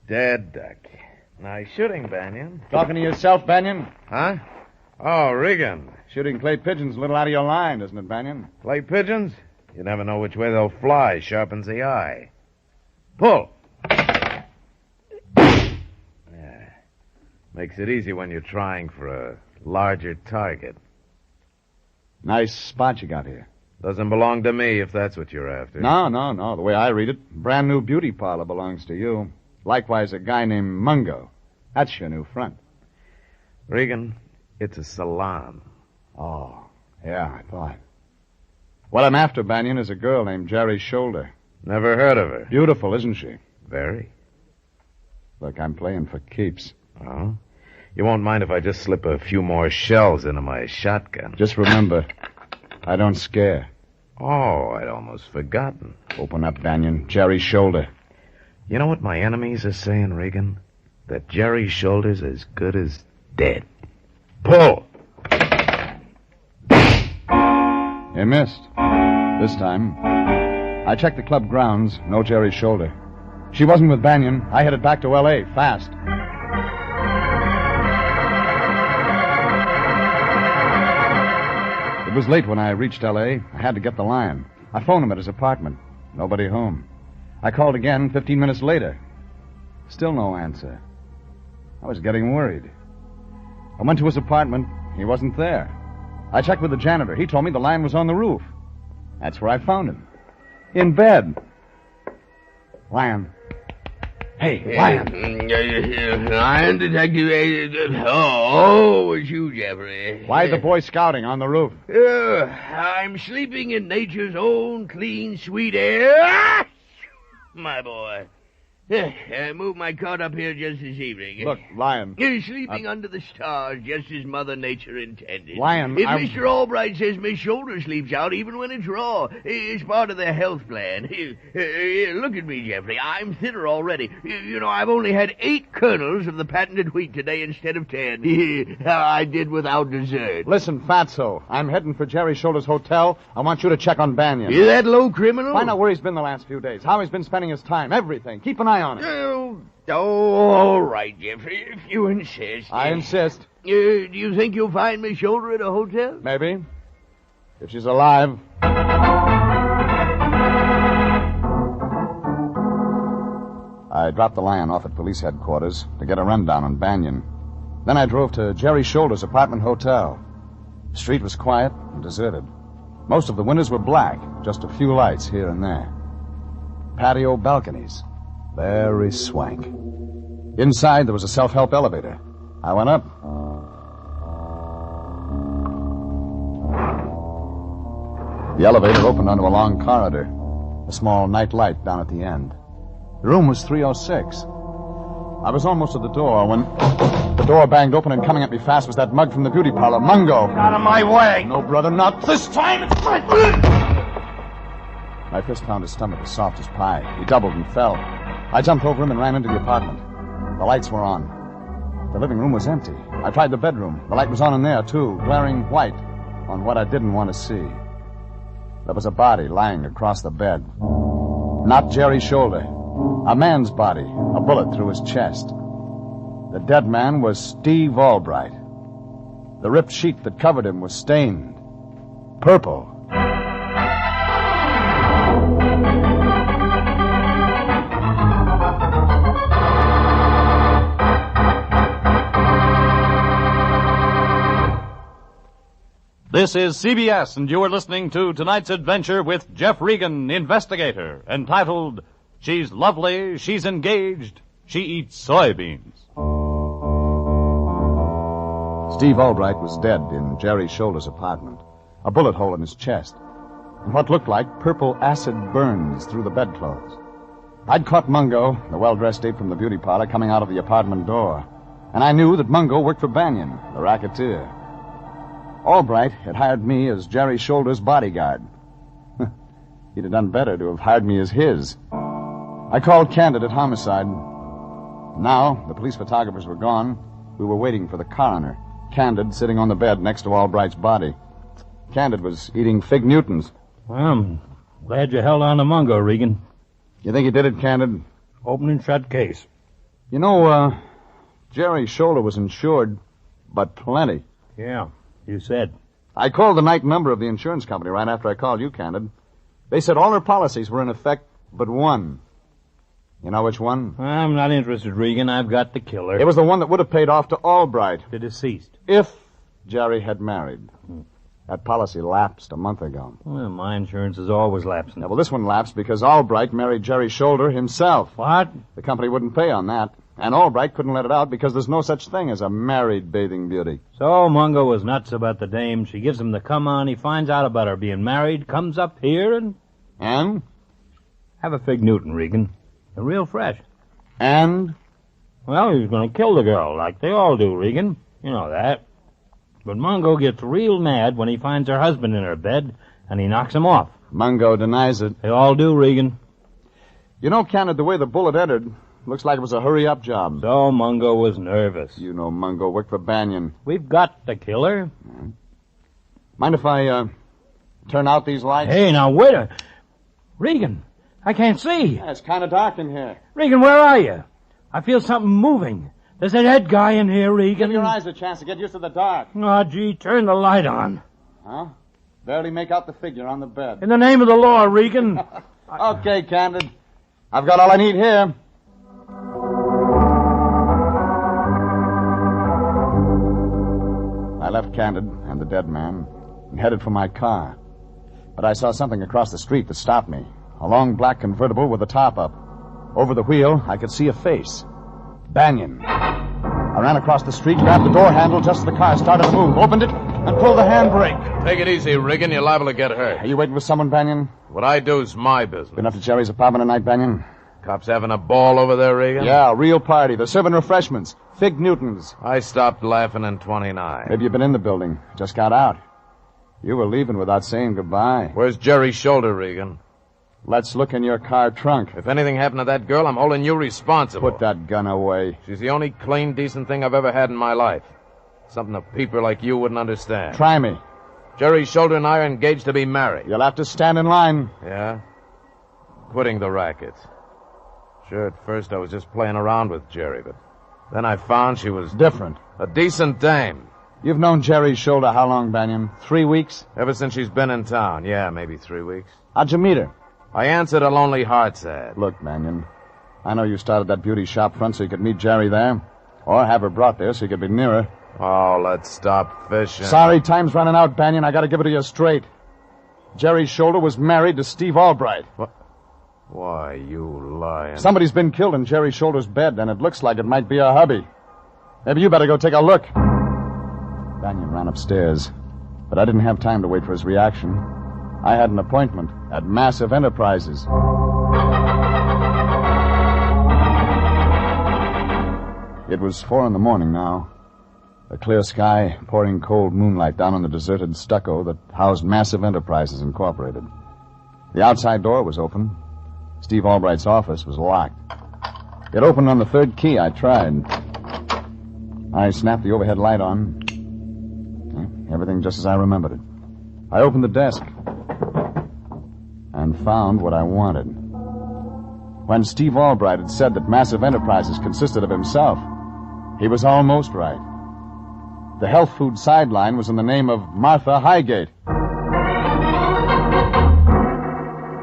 Dead duck. Nice shooting, Banyan. Talking to yourself, Banyan? Huh? Oh, Regan. Shooting clay pigeons a little out of your line, isn't it, Banyan? Clay pigeons? You never know which way they'll fly. Sharpens the eye. Pull. Yeah. Makes it easy when you're trying for a larger target. Nice spot you got here. Doesn't belong to me if that's what you're after. No. The way I read it, brand new beauty parlor belongs to you. Likewise, a guy named Mungo. That's your new front. Regan, it's a salon. Oh, yeah, I thought. What I'm after, Banyan, is a girl named Jerry Shoulder. Never heard of her. Beautiful, isn't she? Very. Look, I'm playing for keeps. Oh? You won't mind if I just slip a few more shells into my shotgun? Just remember, I don't scare. Oh, I'd almost forgotten. Open up, Banyan. Jerry Shoulder. You know what my enemies are saying, Regan? That Jerry Shoulder's as good as dead. Pull! You missed. This time. I checked the club grounds. No Jerry Shoulder. She wasn't with Banyan. I headed back to L.A. fast. It was late when I reached L.A. I had to get the line. I phoned him at his apartment. Nobody home. I called again 15 minutes later. Still no answer. I was getting worried. I went to his apartment. He wasn't there. I checked with the janitor. He told me the line was on the roof. That's where I found him. In bed. Lion. Hey, Lion. Lion, Detective. Oh, it's you, Jeffrey. Why the Boy Scouting on the roof? I'm sleeping in nature's own clean, sweet air. My boy. I moved my cot up here just this evening. Look, Lion. You're sleeping under the stars, just as Mother Nature intended. Lion, If Mr. Albright says Miss Shoulder sleeps out even when it's raw, it's part of their health plan. Look at me, Jeffrey. I'm thinner already. You know, I've only had 8 kernels of the patented wheat today instead of 10. I did without dessert. Listen, Fatso, I'm heading for Jerry Shoulder's hotel. I want you to check on Banyan. You that low criminal? Find out where he's been the last few days, how he's been spending his time, everything. Keep an eye on him. All right, Jeffrey, if you insist. I insist. Do you think you'll find Miss Shoulder at a hotel? Maybe. If she's alive. I dropped the Lion off at police headquarters to get a rundown on Banyan. Then I drove to Jerry Shoulder's apartment hotel. The street was quiet and deserted. Most of the windows were black, just a few lights here and there. Patio balconies. Very swank. Inside, there was a self-help elevator. I went up. The elevator opened onto a long corridor. A small night light down at the end. The room was 306. I was almost at the door when the door banged open, and coming at me fast was that mug from the beauty parlor, Mungo. Out of my way! No, brother, not this time! My fist found his stomach as soft as pie. He doubled and fell. I jumped over him and ran into the apartment. The lights were on. The living room was empty. I tried the bedroom. The light was on in there, too, glaring white on what I didn't want to see. There was a body lying across the bed. Not Jerry Shoulder. A man's body, a bullet through his chest. The dead man was Steve Albright. The ripped sheet that covered him was stained purple. This is CBS, and you are listening to tonight's adventure with Jeff Regan, investigator, entitled She's Lovely, She's Engaged, She eats soybeans. Steve Albright was dead in Jerry Shoulder's apartment. A bullet hole in his chest. And what looked like purple acid burns through the bedclothes. I'd caught Mungo, the well-dressed ape from the beauty parlor, coming out of the apartment door. And I knew that Mungo worked for Banyan, the racketeer. Albright had hired me as Jerry Shoulder's bodyguard. He'd have done better to have hired me as his. I called Candid at Homicide. Now, the police photographers were gone. We were waiting for the coroner. Candid sitting on the bed next to Albright's body. Candid was eating Fig Newtons. Well, I'm glad you held on to Mungo, Regan. You think he did it, Candid? Open and shut case. You know, Jerry Shoulder was insured, but plenty. Yeah, you said. I called the night number of the insurance company right after I called you, Candid. They said all their policies were in effect but one. You know which one? I'm not interested, Regan. I've got the killer. It was the one that would have paid off to Albright. The deceased. If Jerry had married. That policy lapsed a month ago. Well, my insurance is always lapsing. Yeah, well, this one lapsed because Albright married Jerry Shoulder himself. What? The company wouldn't pay on that. And Albright couldn't let it out because there's no such thing as a married bathing beauty. So Mungo was nuts about the dame. She gives him the come on. He finds out about her being married, comes up here and... And? Have a Fig Newton, Regan. They're real fresh. And? Well, he's going to kill the girl, like they all do, Regan. You know that. But Mungo gets real mad when he finds her husband in her bed, and he knocks him off. Mungo denies it. They all do, Regan. You know, Candid, the way the bullet entered, looks like it was a hurry-up job. So Mungo was nervous. You know Mungo worked for Banyan. We've got the killer. Mind if I, turn out these lights? Hey, now, wait a... Regan, I can't see. Yeah, it's kind of dark in here. Regan, where are you? I feel something moving. There's a dead guy in here, Regan. Give your eyes a chance to get used to the dark. Oh, gee, turn the light on. Huh? Barely make out the figure on the bed. In the name of the law, Regan. Okay, Candid. I've got all I need here. I left Candid and the dead man and headed for my car. But I saw something across the street that stopped me. A long black convertible with the top up. Over the wheel, I could see a face. Banyan. I ran across the street, grabbed the door handle just as the car started to move, opened it, and pulled the handbrake. Take it easy, Regan. You're liable to get hurt. Are you waiting for someone, Banyan? What I do is my business. Been up to Jerry's apartment tonight, Banyan? Cops having a ball over there, Regan? Yeah, a real party. They're serving refreshments. Fig Newtons. I stopped laughing in 29. Maybe you've been in the building. Just got out. You were leaving without saying goodbye. Where's Jerry's shoulder, Regan? Let's look in your car trunk. If anything happened to that girl, I'm holding you responsible. Put that gun away. She's the only clean, decent thing I've ever had in my life. Something a peeper like you wouldn't understand. Try me. Jerry's shoulder and I are engaged to be married. You'll have to stand in line. Yeah? Quitting the racket. Sure, at first I was just playing around with Jerry, but then I found she was... different. A decent dame. You've known Jerry's shoulder how long, Banyan? 3 weeks? Ever since she's been in town. Yeah, maybe 3 weeks. How'd you meet her? I answered a lonely heart's ad. Look, Banyan, I know you started that beauty shop front so you could meet Jerry there. Or have her brought there so you could be nearer. Oh, let's stop fishing. Sorry, time's running out, Banyan. I gotta give it to you straight. Jerry's shoulder was married to Steve Albright. What? Why, you lying. Somebody's been killed in Jerry's shoulder's bed, and it looks like it might be her hubby. Maybe you better go take a look. Banyan ran upstairs, but I didn't have time to wait for his reaction. I had an appointment at Massive Enterprises. It was 4 a.m. now. A clear sky, pouring cold moonlight down on the deserted stucco that housed Massive Enterprises Incorporated. The outside door was open. Steve Albright's office was locked. It opened on the 3rd key. I tried. I snapped the overhead light on. Everything just as I remembered it. I opened the desk and found what I wanted. When Steve Albright had said that Massive Enterprises consisted of himself, he was almost right. The health food sideline was in the name of Martha Highgate.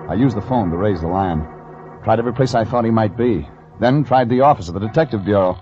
I used the phone to raise the line. Tried every place I thought he might be. Then tried the office of the Detective Bureau.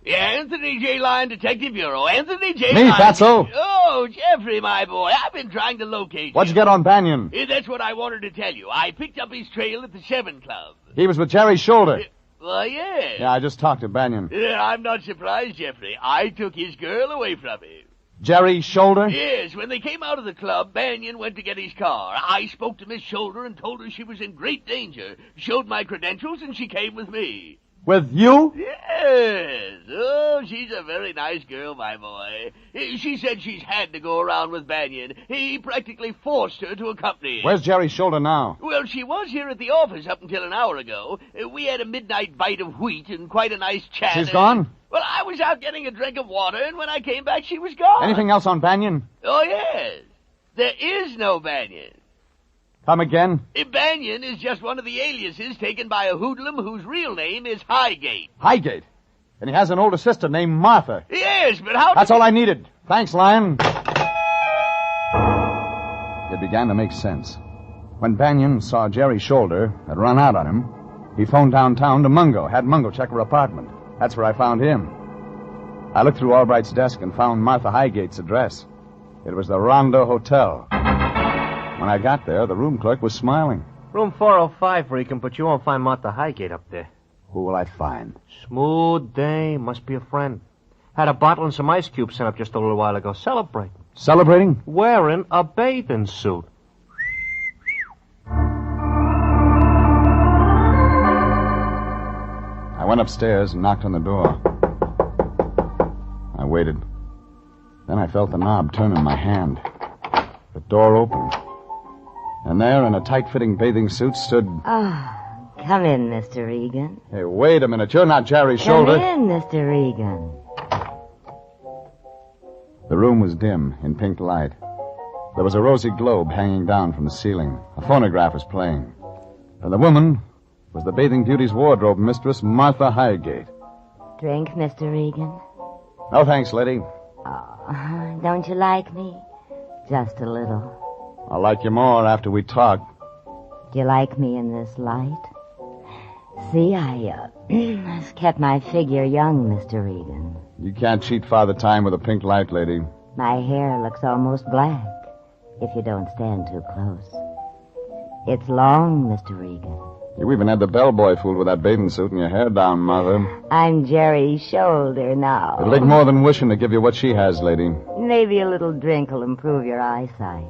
Yes? Anthony J. Lyon, Detective Bureau. Anthony J. Me, Lyon. Fatso. Oh, Jeffrey, my boy. I've been trying to locate What'd you get on Banyan? That's what I wanted to tell you. I picked up his trail at the 7 Club. He was with Jerry Shoulder. Well, yeah. Yeah, I just talked to Banyan. I'm not surprised, Jeffrey. I took his girl away from him. Jerry Shoulder? Yes, when they came out of the club, Banyan went to get his car. I spoke to Miss Shoulder and told her she was in great danger. Showed my credentials, and she came with me. With you? Yes. Oh, she's a very nice girl, my boy. She said she's had to go around with Banyan. He practically forced her to accompany him. Where's Jerry Shoulder now? Well, she was here at the office up until an hour ago. We had a midnight bite of wheat and quite a nice chat. She's gone? Well, I was out getting a drink of water, and when I came back, she was gone. Anything else on Banyan? Oh, yes. There is no Banyan. Come again? Banyan is just one of the aliases taken by a hoodlum whose real name is Highgate. Highgate? And he has an older sister named Martha. Yes, but how... That's all I needed. Thanks, Lyon. It began to make sense. When Banyan saw Jerry Shoulder had run out on him, he phoned downtown to Mungo, had Mungo check her apartment. That's where I found him. I looked through Albright's desk and found Martha Highgate's address. It was the Ronda Hotel. When I got there, the room clerk was smiling. Room 405, Regan, but you won't find Martha Highgate up there. Who will I find? Smooth dame. Must be a friend. Had a bottle and some ice cubes sent up just a little while ago. Celebrating. Celebrating? Wearing a bathing suit. I went upstairs and knocked on the door. I waited. Then I felt the knob turn in my hand. The door opened. And there, in a tight-fitting bathing suit, stood... Come in, Mr. Regan. Hey, wait a minute. You're not Jerry Shoulder. Come in, Mr. Regan. The room was dim, in pink light. There was a rosy globe hanging down from the ceiling. A phonograph was playing. And the woman was the bathing beauty's wardrobe mistress, Martha Highgate. Drink, Mr. Regan. No thanks, lady. Oh, don't you like me? Just a little. I'll like you more after we talk. Do you like me in this light? See, I kept my figure young, Mr. Regan. You can't cheat Father Time with a pink light, lady. My hair looks almost black, if you don't stand too close. It's long, Mr. Regan. You even had the bellboy fooled with that bathing suit and your hair down, Mother. I'm Jerry Shoulder now. It'll take more than wishing to give you what she has, lady. Maybe a little drink will improve your eyesight.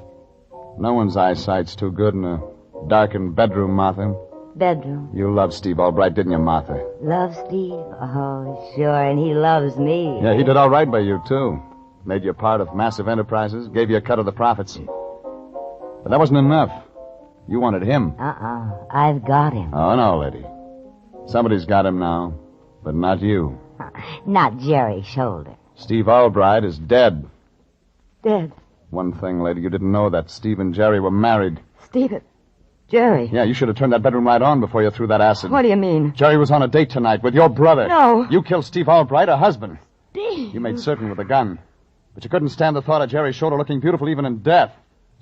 No one's eyesight's too good in a darkened bedroom, Martha. Bedroom? You loved Steve Albright, didn't you, Martha? Love Steve? Oh, sure, and he loves me. Yeah, he did all right by you, too. Made you part of massive enterprises, gave you a cut of the profits. But that wasn't enough. You wanted him. I've got him. Oh, no, lady. Somebody's got him now, but not you. Not Jerry Shoulder. Steve Albright is dead. Dead? One thing, lady, you didn't know that Steve and Jerry were married. Steve? Jerry? Yeah, you should have turned that bedroom light on before you threw that acid. What do you mean? Jerry was on a date tonight with your brother. No. You killed Steve Albright, her husband. Steve? You made certain with a gun. But you couldn't stand the thought of Jerry Shoulder looking beautiful even in death.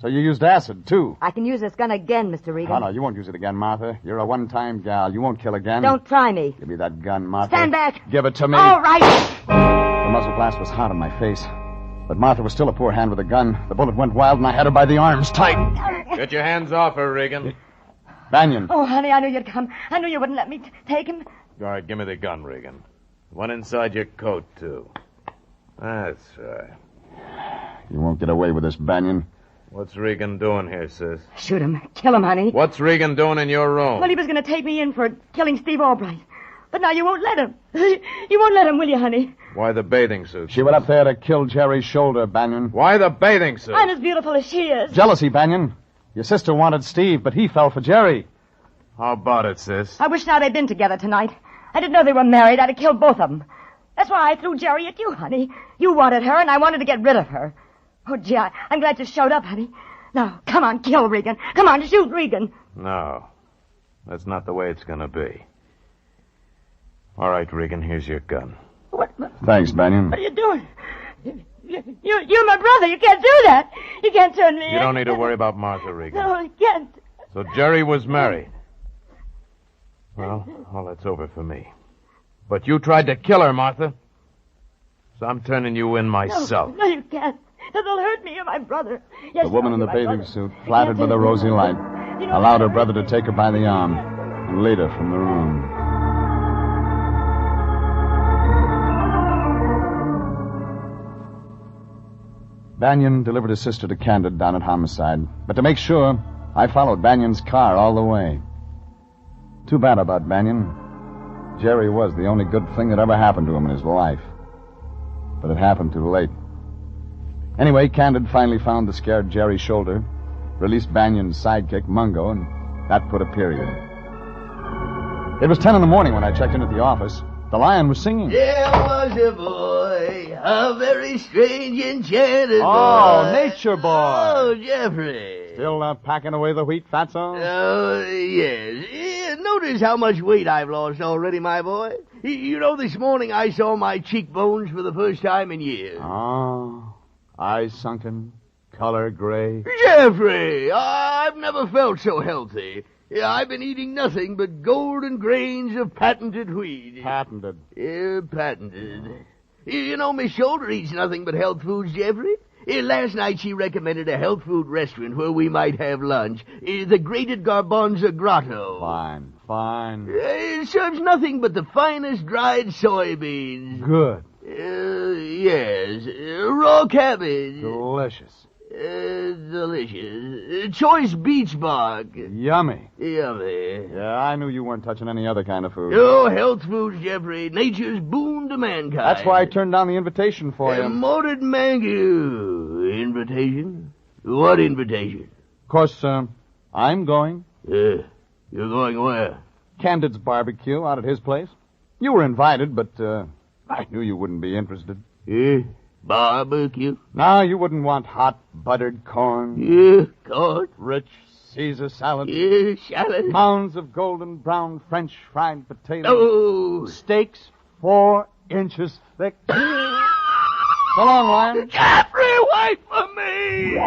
So you used acid, too. I can use this gun again, Mr. Regan. Oh, no, you won't use it again, Martha. You're a one-time gal. You won't kill again. Don't try me. Give me that gun, Martha. Stand back. Give it to me. All right. The muzzle blast was hot on my face. But Martha was still a poor hand with a gun. The bullet went wild, and I had her by the arms tight. Get your hands off her, Regan. Banyan. Oh, honey, I knew you'd come. I knew you wouldn't let me take him. All right, give me the gun, Regan. One inside your coat, too. That's right. You won't get away with this, Banyan. What's Regan doing here, sis? Shoot him. Kill him, honey. What's Regan doing in your room? Well, he was going to take me in for killing Steve Albright. But now you won't let him. You won't let him, will you, honey? Why the bathing suit? She went up there to kill Jerry Shoulder, Banyan. Why the bathing suit? I'm as beautiful as she is. Jealousy, Banyan. Your sister wanted Steve, but he fell for Jerry. How about it, sis? I wish now they'd been together tonight. I didn't know they were married. I'd have killed both of them. That's why I threw Jerry at you, honey. You wanted her, and I wanted to get rid of her. Oh, gee, I'm glad you showed up, honey. Now, come on, kill Regan. Come on, shoot Regan. No. That's not the way it's going to be. All right, Regan, here's your gun. What? Thanks, Banyan. What are you doing? You're my brother. You can't do that. You can't turn me in. You don't need to worry about Martha, Regan. No, I can't. So Jerry was married. Well, all that's over for me. But you tried to kill her, Martha. So I'm turning you in myself. No, you can't. They'll hurt me or my brother. Yes, The woman in the my bathing brother. suit, flattered by the rosy light, allowed her brother to take her by the arm and lead her from the room. Banyan delivered his sister to Candid down at Homicide. But to make sure, I followed Banyan's car all the way. Too bad about Banyan. Jerry was the only good thing that ever happened to him in his life. But it happened too late. Anyway, Candid finally found the scared Jerry's shoulder, released Banyan's sidekick, Mungo, and that put a period. It was 10 in the morning when I checked in at the office. The lion was singing. There was a boy, a very strange, enchanted boy. Oh, nature boy. Oh, Jeffrey. Still packing away the wheat, Fatso? Oh, yes. Notice how much weight I've lost already, my boy. You know, this morning I saw my cheekbones for the first time in years. Oh, eyes sunken, color gray. Jeffrey, I've never felt so healthy. I've been eating nothing but golden grains of patented wheat. Patented? Patented. You know, Miss Shoulder eats nothing but health foods, Jeffrey. Last night she recommended a health food restaurant where we might have lunch. The Grated Garbanzo Grotto. Fine. It serves nothing but the finest dried soybeans. Good. Yes. Raw cabbage. Delicious. Delicious. Choice beech bark. Yummy. Yummy. Yeah, I knew you weren't touching any other kind of food. Oh, health foods, Jeffrey. Nature's boon to mankind. That's why I turned down the invitation for you. Morted mango. Invitation? What invitation? Of course, I'm going. You're going where? Candid's barbecue out at his place. You were invited, but I knew you wouldn't be interested. Barbecue? No, you wouldn't want hot buttered corn. Corn? Rich Caesar salad. Salad? Mounds of golden brown French fried potatoes. Oh! Steaks 4 inches thick. So long, Lion. Jeffrey, wait for me!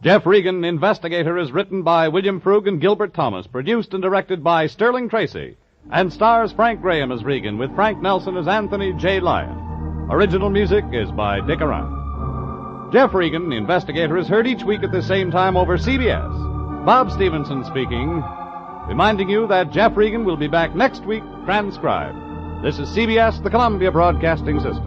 Jeff Regan, Investigator, is written by William Frug and Gilbert Thomas, produced and directed by Sterling Tracy, and stars Frank Graham as Regan, with Frank Nelson as Anthony J. Lyon. Original music is by Dick Arant. Jeff Regan, Investigator, is heard each week at the same time over CBS. Bob Stevenson speaking, reminding you that Jeff Regan will be back next week, transcribed. This is CBS, the Columbia Broadcasting System.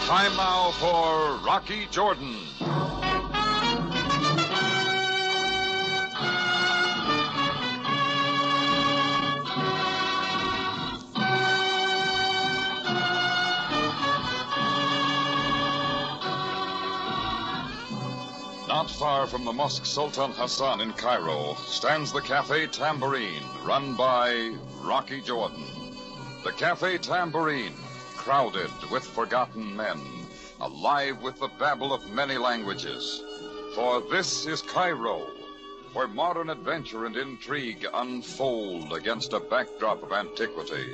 Time now for Rocky Jordan. Not far from the Mosque Sultan Hassan in Cairo stands the Cafe Tambourine, run by Rocky Jordan. The Cafe Tambourine, crowded with forgotten men, alive with the babble of many languages. For this is Cairo, where modern adventure and intrigue unfold against a backdrop of antiquity.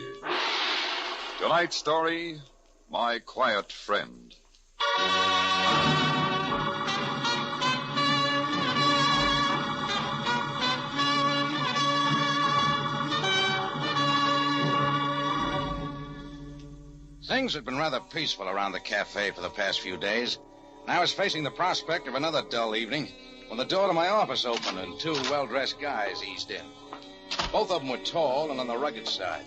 Tonight's story, My Quiet Friend. Things had been rather peaceful around the cafe for the past few days, and I was facing the prospect of another dull evening when the door to my office opened and 2 well-dressed guys eased in. Both of them were tall and on the rugged side.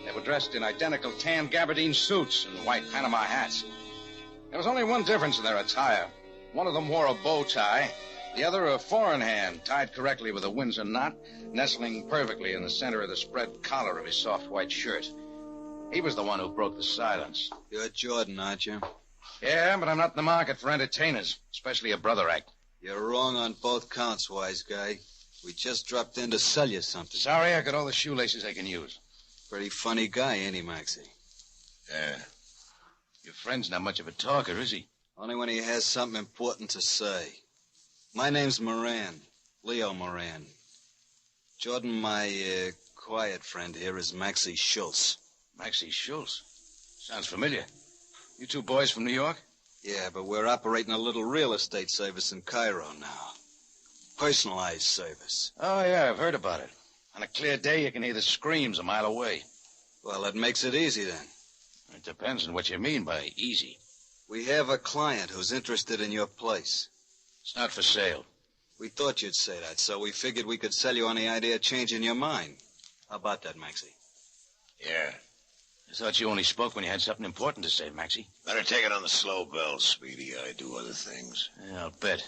They were dressed in identical tan gabardine suits and white Panama hats. There was only one difference in their attire. One of them wore a bow tie, the other a 4-in-hand tied correctly with a Windsor knot, nestling perfectly in the center of the spread collar of his soft white shirt. He was the one who broke the silence. You're Jordan, aren't you? Yeah, but I'm not in the market for entertainers, especially a brother act. You're wrong on both counts, wise guy. We just dropped in to sell you something. Sorry, I got all the shoelaces I can use. Pretty funny guy, ain't he, Maxie? Yeah. Your friend's not much of a talker, is he? Only when he has something important to say. My name's Moran. Leo Moran. Jordan, my quiet friend here is Maxie Schultz. Maxie Schultz? Sounds familiar. You two boys from New York? Yeah, but we're operating a little real estate service in Cairo now. Personalized service. Oh, yeah, I've heard about it. On a clear day, you can hear the screams a mile away. Well, that makes it easy, then. It depends on what you mean by easy. We have a client who's interested in your place. It's not for sale. We thought you'd say that, so we figured we could sell you on the idea of changing your mind. How about that, Maxie? Yeah. I thought you only spoke when you had something important to say, Maxie. Better take it on the slow bell, Speedy. I do other things. Yeah, I'll bet.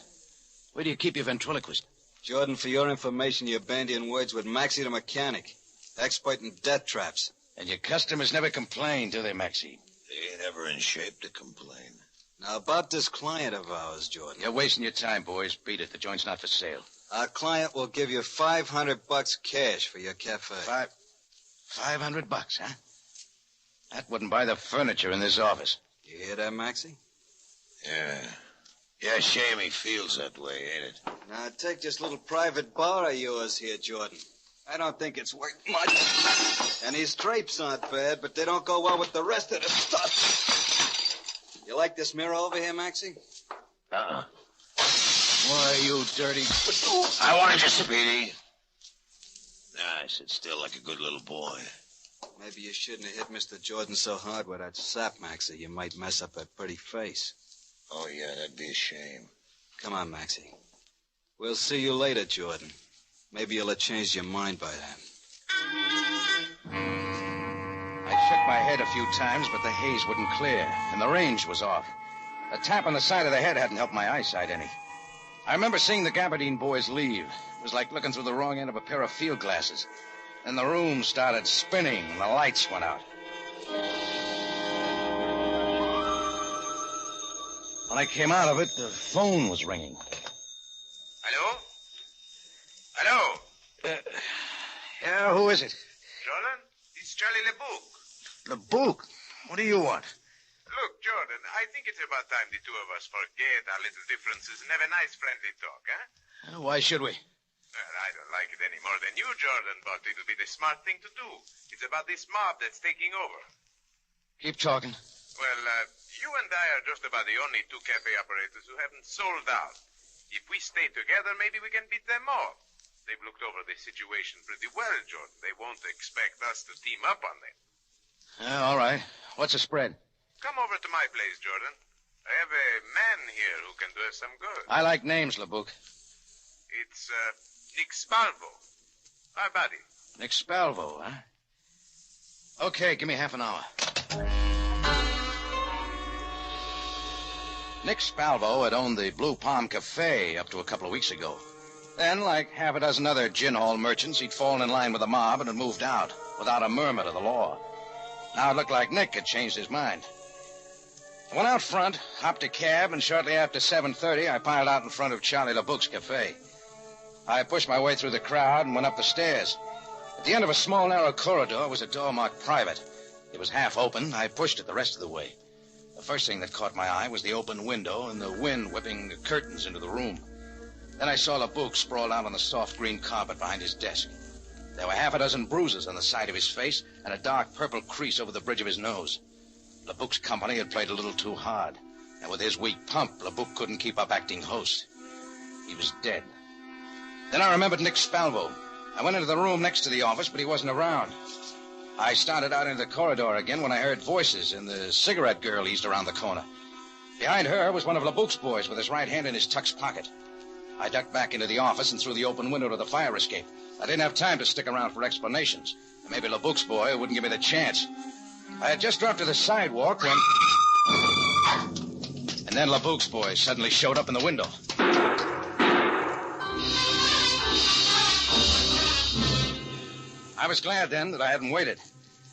Where do you keep your ventriloquist? Jordan, for your information, you're bandying words with Maxie the mechanic. Expert in death traps. And your customers never complain, do they, Maxie? They ain't ever in shape to complain. Now, about this client of ours, Jordan. You're wasting your time, boys. Beat it. The joint's not for sale. Our client will give you $500 cash for your cafe. $500, huh? That wouldn't buy the furniture in this office. You hear that, Maxie? Yeah. Yeah, shame he feels that way, ain't it? Now, take this little private bar of yours here, Jordan. I don't think it's worth much. And these drapes aren't bad, but they don't go well with the rest of the stuff. You like this mirror over here, Maxie? Why, you dirty... I wanted you, Speedy. I sit still like a good little boy. Maybe you shouldn't have hit Mr. Jordan so hard with that sap, Maxie. You might mess up that pretty face. Oh, yeah, that'd be a shame. Come on, Maxie. We'll see you later, Jordan. Maybe you'll have changed your mind by then. I shook my head a few times, but the haze wouldn't clear, and the range was off. A tap on the side of the head hadn't helped my eyesight any. I remember seeing the Gabardine boys leave. It was like looking through the wrong end of a pair of field glasses. Then the room started spinning, and the lights went out. When I came out of it, the phone was ringing. Hello? Hello? Yeah, who is it? Jordan, it's Charlie LeBouc. LeBouc? What do you want? Look, Jordan, I think it's about time the two of us forget our little differences and have a nice friendly talk, huh? Why should we? Well, I don't like it any more than you, Jordan, but it'll be the smart thing to do. It's about this mob that's taking over. Keep talking. Well, you and I are just about the only two cafe operators who haven't sold out. If we stay together, maybe we can beat them all. They've looked over the situation pretty well, Jordan. They won't expect us to team up on them. All right. What's the spread? Come over to my place, Jordan. I have a man here who can do us some good. I like names, LeBouc. It's, Nick Spalvo. Our buddy. Nick Spalvo, huh? Okay, give me half an hour. Nick Spalvo had owned the Blue Palm Cafe up to a couple of weeks ago. Then, like half a dozen other gin hall merchants, he'd fallen in line with the mob and had moved out without a murmur to the law. Now it looked like Nick had changed his mind. I went out front, hopped a cab, and shortly after 7:30, I piled out in front of Charlie LeBouc's cafe. I pushed my way through the crowd and went up the stairs. At the end of a small, narrow corridor was a door marked private. It was half open. I pushed it the rest of the way. The first thing that caught my eye was the open window and the wind whipping the curtains into the room. Then I saw LeBouc sprawled out on the soft green carpet behind his desk. There were half a dozen bruises on the side of his face and a dark purple crease over the bridge of his nose. LeBouc's company had played a little too hard, and with his weak pump, LeBouc couldn't keep up acting host. He was dead. Then I remembered Nick Spalvo. I went into the room next to the office, but he wasn't around. I started out into the corridor again when I heard voices, and the cigarette girl eased around the corner. Behind her was one of LeBouc's boys with his right hand in his tux pocket. I ducked back into the office and through the open window to the fire escape. I didn't have time to stick around for explanations. And maybe LeBouc's boy wouldn't give me the chance. I had just dropped to the sidewalk when... And then LeBouc's boy suddenly showed up in the window. I was glad then that I hadn't waited.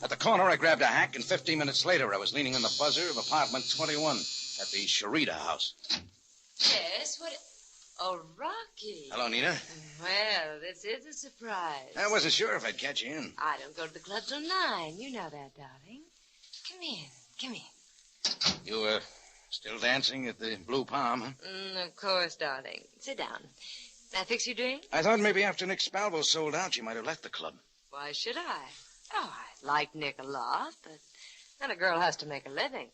At the corner, I grabbed a hack, and 15 minutes later, I was leaning on the buzzer of apartment 21 at the Sharita house. Yes, what... Oh, Rocky. Hello, Nina. Well, this is a surprise. I wasn't sure if I'd catch you in. I don't go to the club till 9. You know that, darling. Come in. Come in. You, Still dancing at the Blue Palm, huh? Of course, darling. Sit down. May I fix your drink? I thought maybe after Nick Spalvo sold out, you might have left the club. Why should I? Oh, I like Nick a lot, but then a girl has to make a living.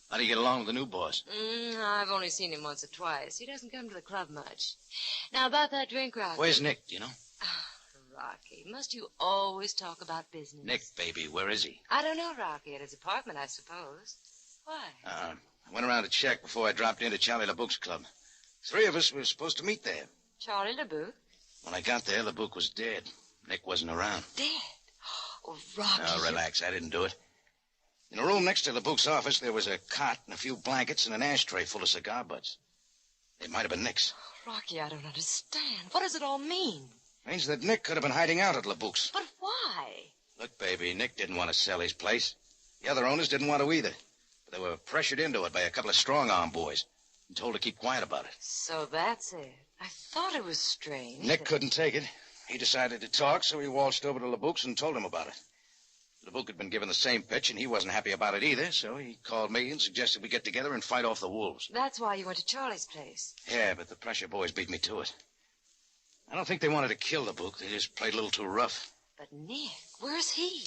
How do you get along with the new boss? I've only seen him once or twice. He doesn't come to the club much. Now, about that drink, Rocky. Where's Nick, do you know? Rocky, must you always talk about business? Nick, baby, where is he? I don't know, Rocky. At his apartment, I suppose. Why? I went around to check before I dropped into Charlie LeBouk's club. 3 of us were supposed to meet there. Charlie LeBouk? When I got there, LeBouk was dead. Nick wasn't around. Dead? Oh, Rocky. Now, relax. I didn't do it. In a room next to LeBouk's office, there was a cot and a few blankets and an ashtray full of cigar butts. It might have been Nick's. Rocky, I don't understand. What does it all mean? Means that Nick could have been hiding out at LeBouk's. But why? Look, baby, Nick didn't want to sell his place. The other owners didn't want to either. But they were pressured into it by a couple of strong-arm boys and told to keep quiet about it. So that's it. I thought it was strange. Nick couldn't take it. He decided to talk, so he waltzed over to LeBouk's and told him about it. LeBouk had been given the same pitch, and he wasn't happy about it either, so he called me and suggested we get together and fight off the wolves. That's why you went to Charlie's place. Yeah, but the pressure boys beat me to it. I don't think they wanted to kill LeBouk. They just played a little too rough. But Nick, where's he?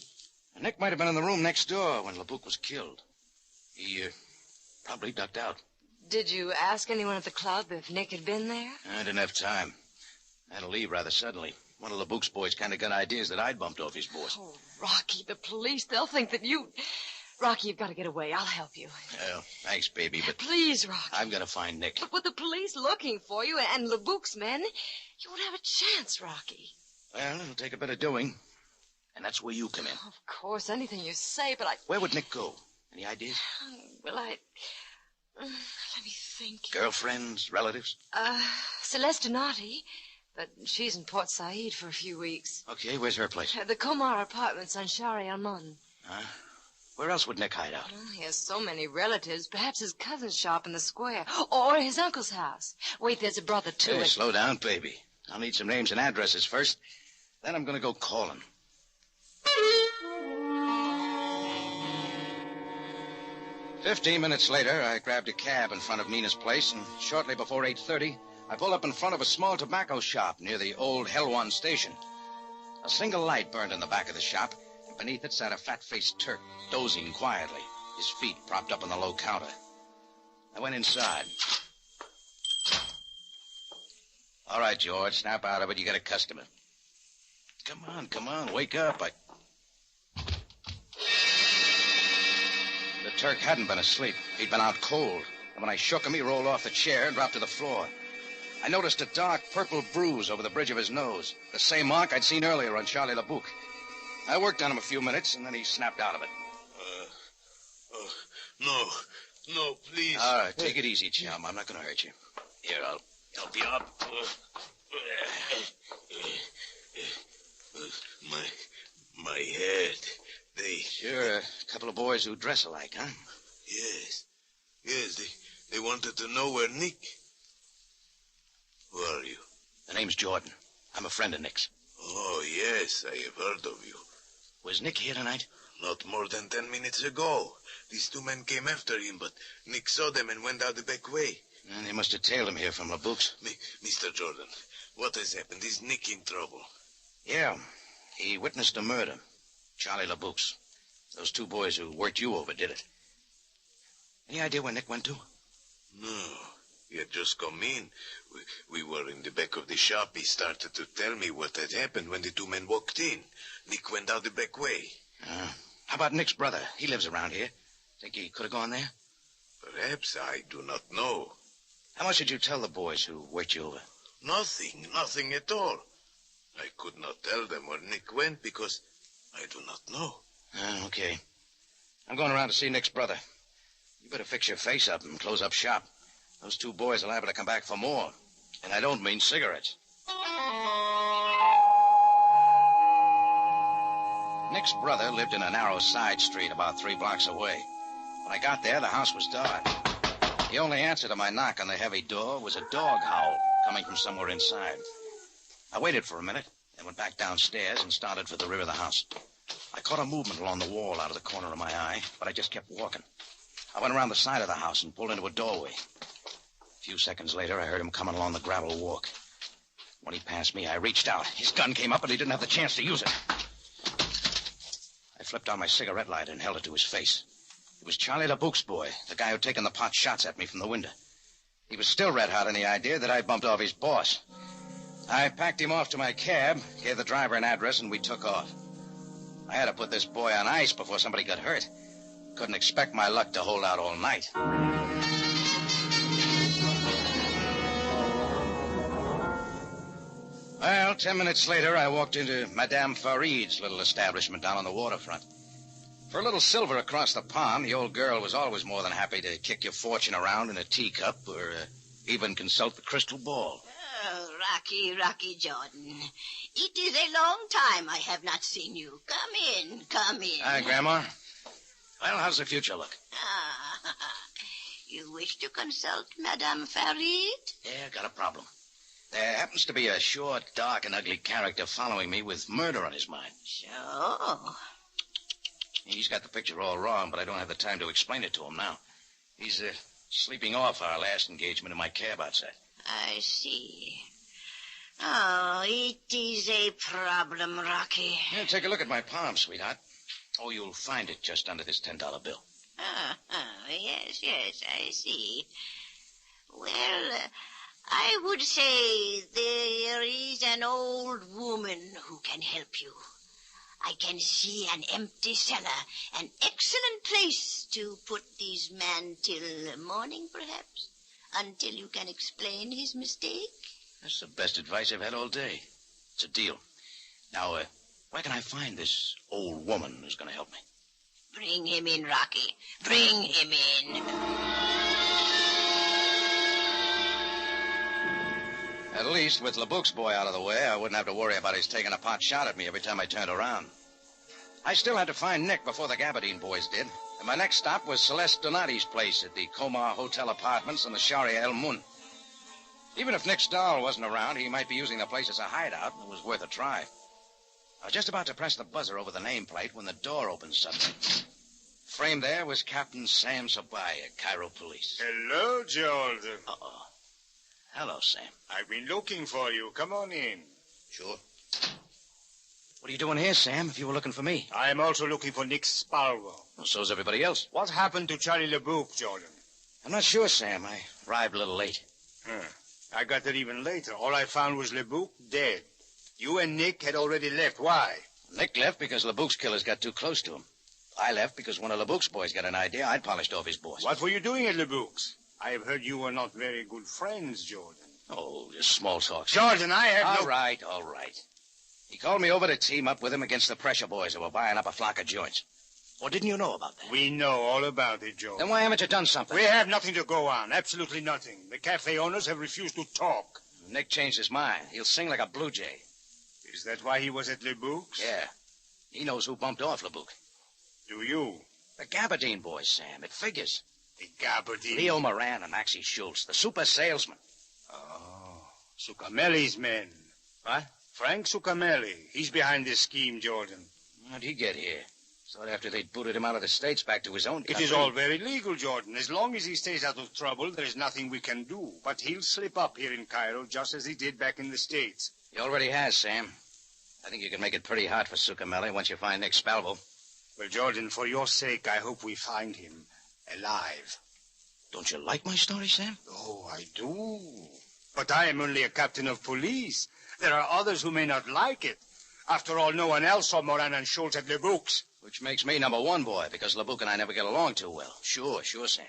And Nick might have been in the room next door when LeBouk was killed. He probably ducked out. Did you ask anyone at the club if Nick had been there? I didn't have time. I had to leave rather suddenly. One of LeBouk's boys kind of got ideas that I'd bumped off his boss. Oh, Rocky, the police, they'll think that you... Rocky, you've got to get away. I'll help you. Well, thanks, baby, but... Please, Rocky. I've got to find Nick. But with the police looking for you and LeBouk's men, you won't have a chance, Rocky. Well, it'll take a bit of doing. And that's where you come in. Of course, anything you say, but I... Where would Nick go? Any ideas? Well, let me think. Girlfriends, relatives? Celeste Donati, but she's in Port Said for a few weeks. Okay, where's her place? The Komar Apartments on Shari Almon. Where else would Nick hide out? Oh, he has so many relatives. Perhaps his cousin's shop in the square. Or his uncle's house. Wait, there's a brother, too. Hey, slow down, baby. I'll need some names and addresses first. Then I'm going to go call him. 15 minutes later, I grabbed a cab in front of Nina's place, and shortly before 8:30, I pulled up in front of a small tobacco shop near the old Helwan station. A single light burned in the back of the shop, and beneath it sat a fat-faced Turk, dozing quietly, his feet propped up on the low counter. I went inside. All right, George, snap out of it. You got a customer. Come on, wake up. The Turk hadn't been asleep. He'd been out cold. And when I shook him, he rolled off the chair and dropped to the floor. I noticed a dark purple bruise over the bridge of his nose, the same mark I'd seen earlier on Charlie LeBouk. I worked on him a few minutes, and then he snapped out of it. No, please. All right, take it easy, chum. I'm not going to hurt you. Here, I'll help you up. My head. Sure, a couple of boys who dress alike, huh? Yes, they wanted to know where Nick... Who are you? The name's Jordan. I'm a friend of Nick's. Oh, yes, I have heard of you. Was Nick here tonight? Not more than 10 minutes ago. These 2 men came after him, but Nick saw them and went out the back way. And they must have tailed him here from LeBouk's. Mr. Jordan, what has happened? Is Nick in trouble? Yeah, he witnessed a murder. Charlie LeBouk's. Those 2 boys who worked you over did it. Any idea where Nick went to? No. He had just come in. We were in the back of the shop. He started to tell me what had happened when the 2 men walked in. Nick went out the back way. How about Nick's brother? He lives around here. Think he could have gone there? Perhaps. I do not know. How much did you tell the boys who worked you over? Nothing at all. I could not tell them where Nick went because I do not know. Okay. I'm going around to see Nick's brother. You better fix your face up and close up shop. Those 2 boys are liable to come back for more. And I don't mean cigarettes. Nick's brother lived in a narrow side street about 3 blocks away. When I got there, the house was dark. The only answer to my knock on the heavy door was a dog howl coming from somewhere inside. I waited for a minute, then went back downstairs and started for the rear of the house. I caught a movement along the wall out of the corner of my eye, but I just kept walking. I went around the side of the house and pulled into a doorway. A few seconds later, I heard him coming along the gravel walk. When he passed me, I reached out. His gun came up, but he didn't have the chance to use it. I flipped on my cigarette lighter and held it to his face. It was Charlie LeBouk's boy, the guy who'd taken the pot shots at me from the window. He was still red-hot in the idea that I bumped off his boss. I packed him off to my cab, gave the driver an address, and we took off. I had to put this boy on ice before somebody got hurt. Couldn't expect my luck to hold out all night. Well, 10 minutes later, I walked into Madame Farid's little establishment down on the waterfront. For a little silver across the pond, the old girl was always more than happy to kick your fortune around in a teacup or even consult the crystal ball. Oh, Rocky Jordan. It is a long time I have not seen you. Come in. Hi, Grandma. Well, how's the future look? You wish to consult Madame Farid? Yeah, got a problem. There happens to be a short, dark, and ugly character following me with murder on his mind. So? He's got the picture all wrong, but I don't have the time to explain it to him now. He's sleeping off our last engagement in my cab outside. I see. Oh, it is a problem, Rocky. Yeah, take a look at my palm, sweetheart. Oh, you'll find it just under this $10 bill. Yes, I see. Well, I would say there is an old woman who can help you. I can see an empty cellar, an excellent place to put this man till morning, perhaps, until you can explain his mistake. That's the best advice I've had all day. It's a deal. Now, where can I find this old woman who's going to help me? Bring him in, Rocky. Bring him in. At least, with LeBouk's boy out of the way, I wouldn't have to worry about his taking a pot shot at me every time I turned around. I still had to find Nick before the Gabardine boys did. And my next stop was Celeste Donati's place at the Comar Hotel Apartments on the Sharia El Mun. Even if Nick's doll wasn't around, he might be using the place as a hideout, and it was worth a try. I was just about to press the buzzer over the nameplate when the door opened suddenly. Framed there was Captain Sam Sabaya, Cairo Police. Hello, Jordan. Uh-oh. Hello, Sam. I've been looking for you. Come on in. Sure. What are you doing here, Sam, if you were looking for me? I am also looking for Nick Spalvo. Well, so's everybody else. What happened to Charlie LeBouk, Jordan? I'm not sure, Sam. I arrived a little late. I got there even later. All I found was LeBouk dead. You and Nick had already left. Why? Nick left because LeBouk's killers got too close to him. I left because one of LeBouk's boys got an idea I'd polished off his boss. What were you doing at LeBouk's? I have heard you were not very good friends, Jordan. Oh, just small talk. Jordan, I have All right. He called me over to team up with him against the pressure boys who were buying up a flock of joints. Or didn't you know about that? We know all about it, Jordan. Then why haven't you done something? We have nothing to go on. Absolutely nothing. The cafe owners have refused to talk. Nick changed his mind. He'll sing like a blue jay. Is that why he was at LeBouk's? Yeah. He knows who bumped off LeBouk. Do you? The Gabardine boys, Sam. It figures. The Gabardine? Leo Moran and Maxie Schultz, the super salesman. Oh, Sucamelli's men. What? Frank Sucamelli. He's behind this scheme, Jordan. How'd he get here? Thought after they'd booted him out of the States back to his own country. It is all very legal, Jordan. As long as he stays out of trouble, there is nothing we can do. But he'll slip up here in Cairo just as he did back in the States. He already has, Sam. I think you can make it pretty hot for Sucamelli once you find Nick Spalvo. Well, Jordan, for your sake, I hope we find him alive. Don't you like my story, Sam? Oh, I do. But I am only a captain of police. There are others who may not like it. After all, no one else saw Moran and Schultz at LeBouk's. Which makes me number one boy, because LeBouk and I never get along too well. Sure, Sam.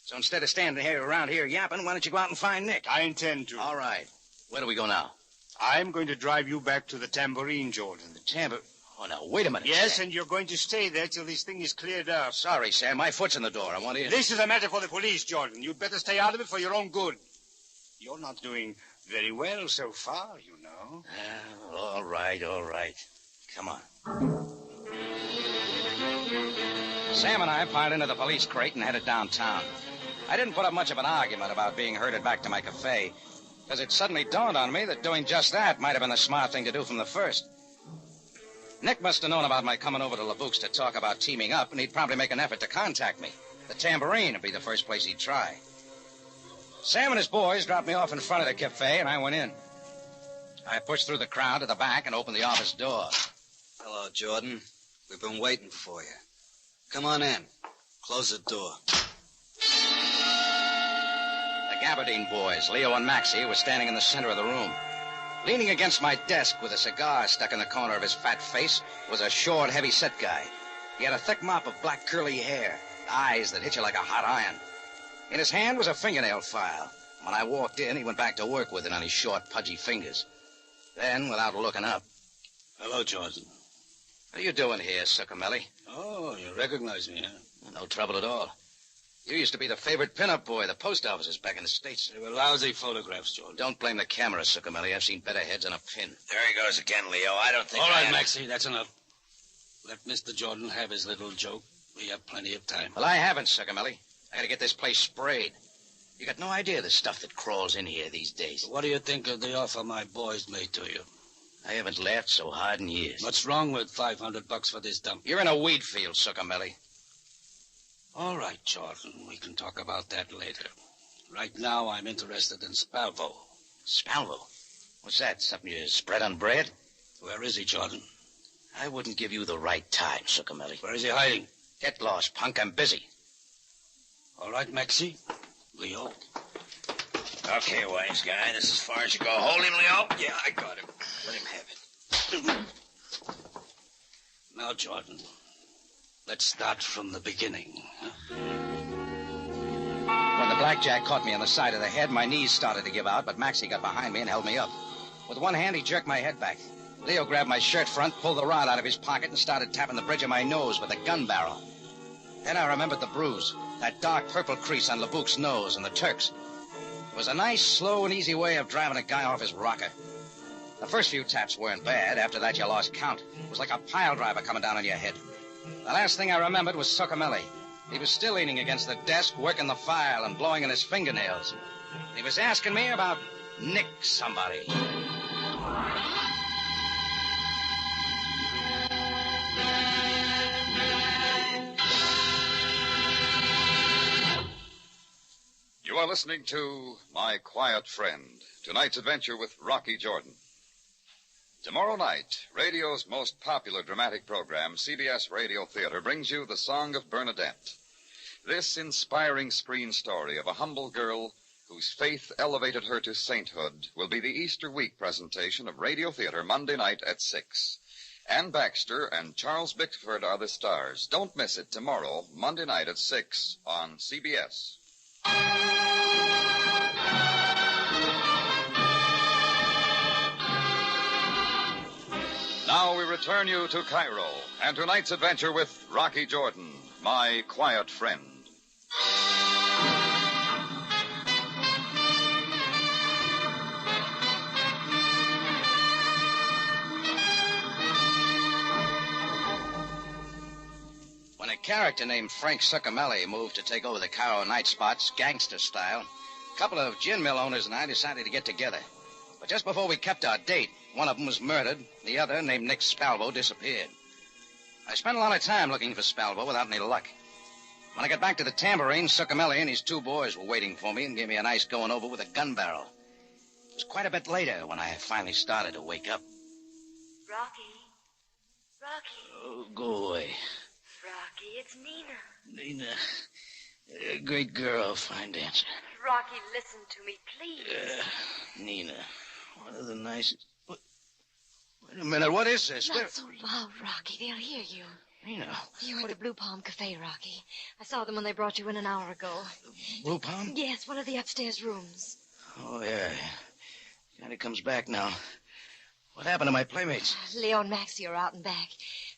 So instead of standing here around here yapping, why don't you go out and find Nick? I intend to. All right. Where do we go now? I'm going to drive you back to the Tambourine, Jordan. The Tambourine? Oh, now, wait a minute. Yes, Sam. and you're going to stay there till this thing is cleared up. Sorry, Sam. My foot's in the door. I want in. This is a matter for the police, Jordan. You'd better stay out of it for your own good. You're not doing very well so far, you know. All right. Come on. Sam and I piled into the police crate and headed downtown. I didn't put up much of an argument about being herded back to my cafe, because it suddenly dawned on me that doing just that might have been the smart thing to do from the first. Nick must have known about my coming over to LeBouk's to talk about teaming up, and he'd probably make an effort to contact me. The Tambourine would be the first place he'd try. Sam and his boys dropped me off in front of the cafe, and I went in. I pushed through the crowd to the back and opened the office door. Hello, Jordan. We've been waiting for you. Come on in. Close the door. The Gabardine boys, Leo and Maxie, were standing in the center of the room. Leaning against my desk with a cigar stuck in the corner of his fat face was a short, heavy-set guy. He had a thick mop of black curly hair, eyes that hit you like a hot iron. In his hand was a fingernail file. When I walked in, he went back to work with it on his short, pudgy fingers. Then, without looking up... Hello, Jordan. What are you doing here, Succamelli? Oh, you recognize me, huh? No trouble at all. You used to be the favorite pin-up boy of the post offices back in the States. They were lousy photographs, Jordan. Don't blame the camera, Succamelli. I've seen better heads on a pin. There he goes again, Leo. I don't think All right, Maxie, that's enough. Let Mr. Jordan have his little joke. We have plenty of time. Well, I haven't, Succamelli. I gotta get this place sprayed. You got no idea the stuff that crawls in here these days. What do you think of the offer my boys made to you? I haven't laughed so hard in years. What's wrong with $500 for this dump? You're in a weed field, Succamelli. All right, Jordan. We can talk about that later. Right now, I'm interested in Spalvo. Spalvo? What's that? Something you spread on bread? Where is he, Jordan? I wouldn't give you the right time, Succamelli. Where is he hiding? Get lost, punk. I'm busy. All right, Maxie. Leo. Okay, wise guy. This is as far as you go. Hold him, Leo. Yeah, I got him. Let him have it. Now, Jordan, let's start from the beginning. When the blackjack caught me on the side of the head, my knees started to give out, but Maxie got behind me and held me up. With one hand, he jerked my head back. Leo grabbed my shirt front, pulled the rod out of his pocket, and started tapping the bridge of my nose with a gun barrel. Then I remembered the bruise, that dark purple crease on LeBouk's nose and the Turk's. It was a nice, slow, and easy way of driving a guy off his rocker. The first few taps weren't bad. After that, you lost count. It was like a pile driver coming down on your head. The last thing I remembered was Succamelli. He was still leaning against the desk, working the file and blowing in his fingernails. He was asking me about Nick somebody. You are listening to My Quiet Friend, tonight's adventure with Rocky Jordan. Tomorrow night, radio's most popular dramatic program, CBS Radio Theater, brings you The Song of Bernadette. This inspiring screen story of a humble girl whose faith elevated her to sainthood will be the Easter week presentation of Radio Theater Monday night at 6. Ann Baxter and Charles Bickford are the stars. Don't miss it tomorrow, Monday night at 6 on CBS. Now we return you to Cairo and tonight's adventure with Rocky Jordan, my quiet friend. When a character named Frank Succamelli moved to take over the Cairo night spots, gangster style, a couple of gin mill owners and I decided to get together. But just before we kept our date, one of them was murdered. The other, named Nick Spalvo, disappeared. I spent a lot of time looking for Spalvo without any luck. When I got back to the Tambourine, Succamelli and his two boys were waiting for me and gave me a nice going over with a gun barrel. It was quite a bit later when I finally started to wake up. Rocky. Rocky. Oh, go away. Rocky, it's Nina. Nina. Great girl, fine dancer. Rocky, listen to me, please. Nina. One of the nicest... Wait a minute, what is this? Not so loud, Rocky. They'll hear you. Nina. You're at the Blue Palm Cafe, Rocky. I saw them when they brought you in an hour ago. Blue Palm? Yes, one of the upstairs rooms. Oh, yeah. Kinda comes back now. What happened to my playmates? Leo and Maxie are out and back.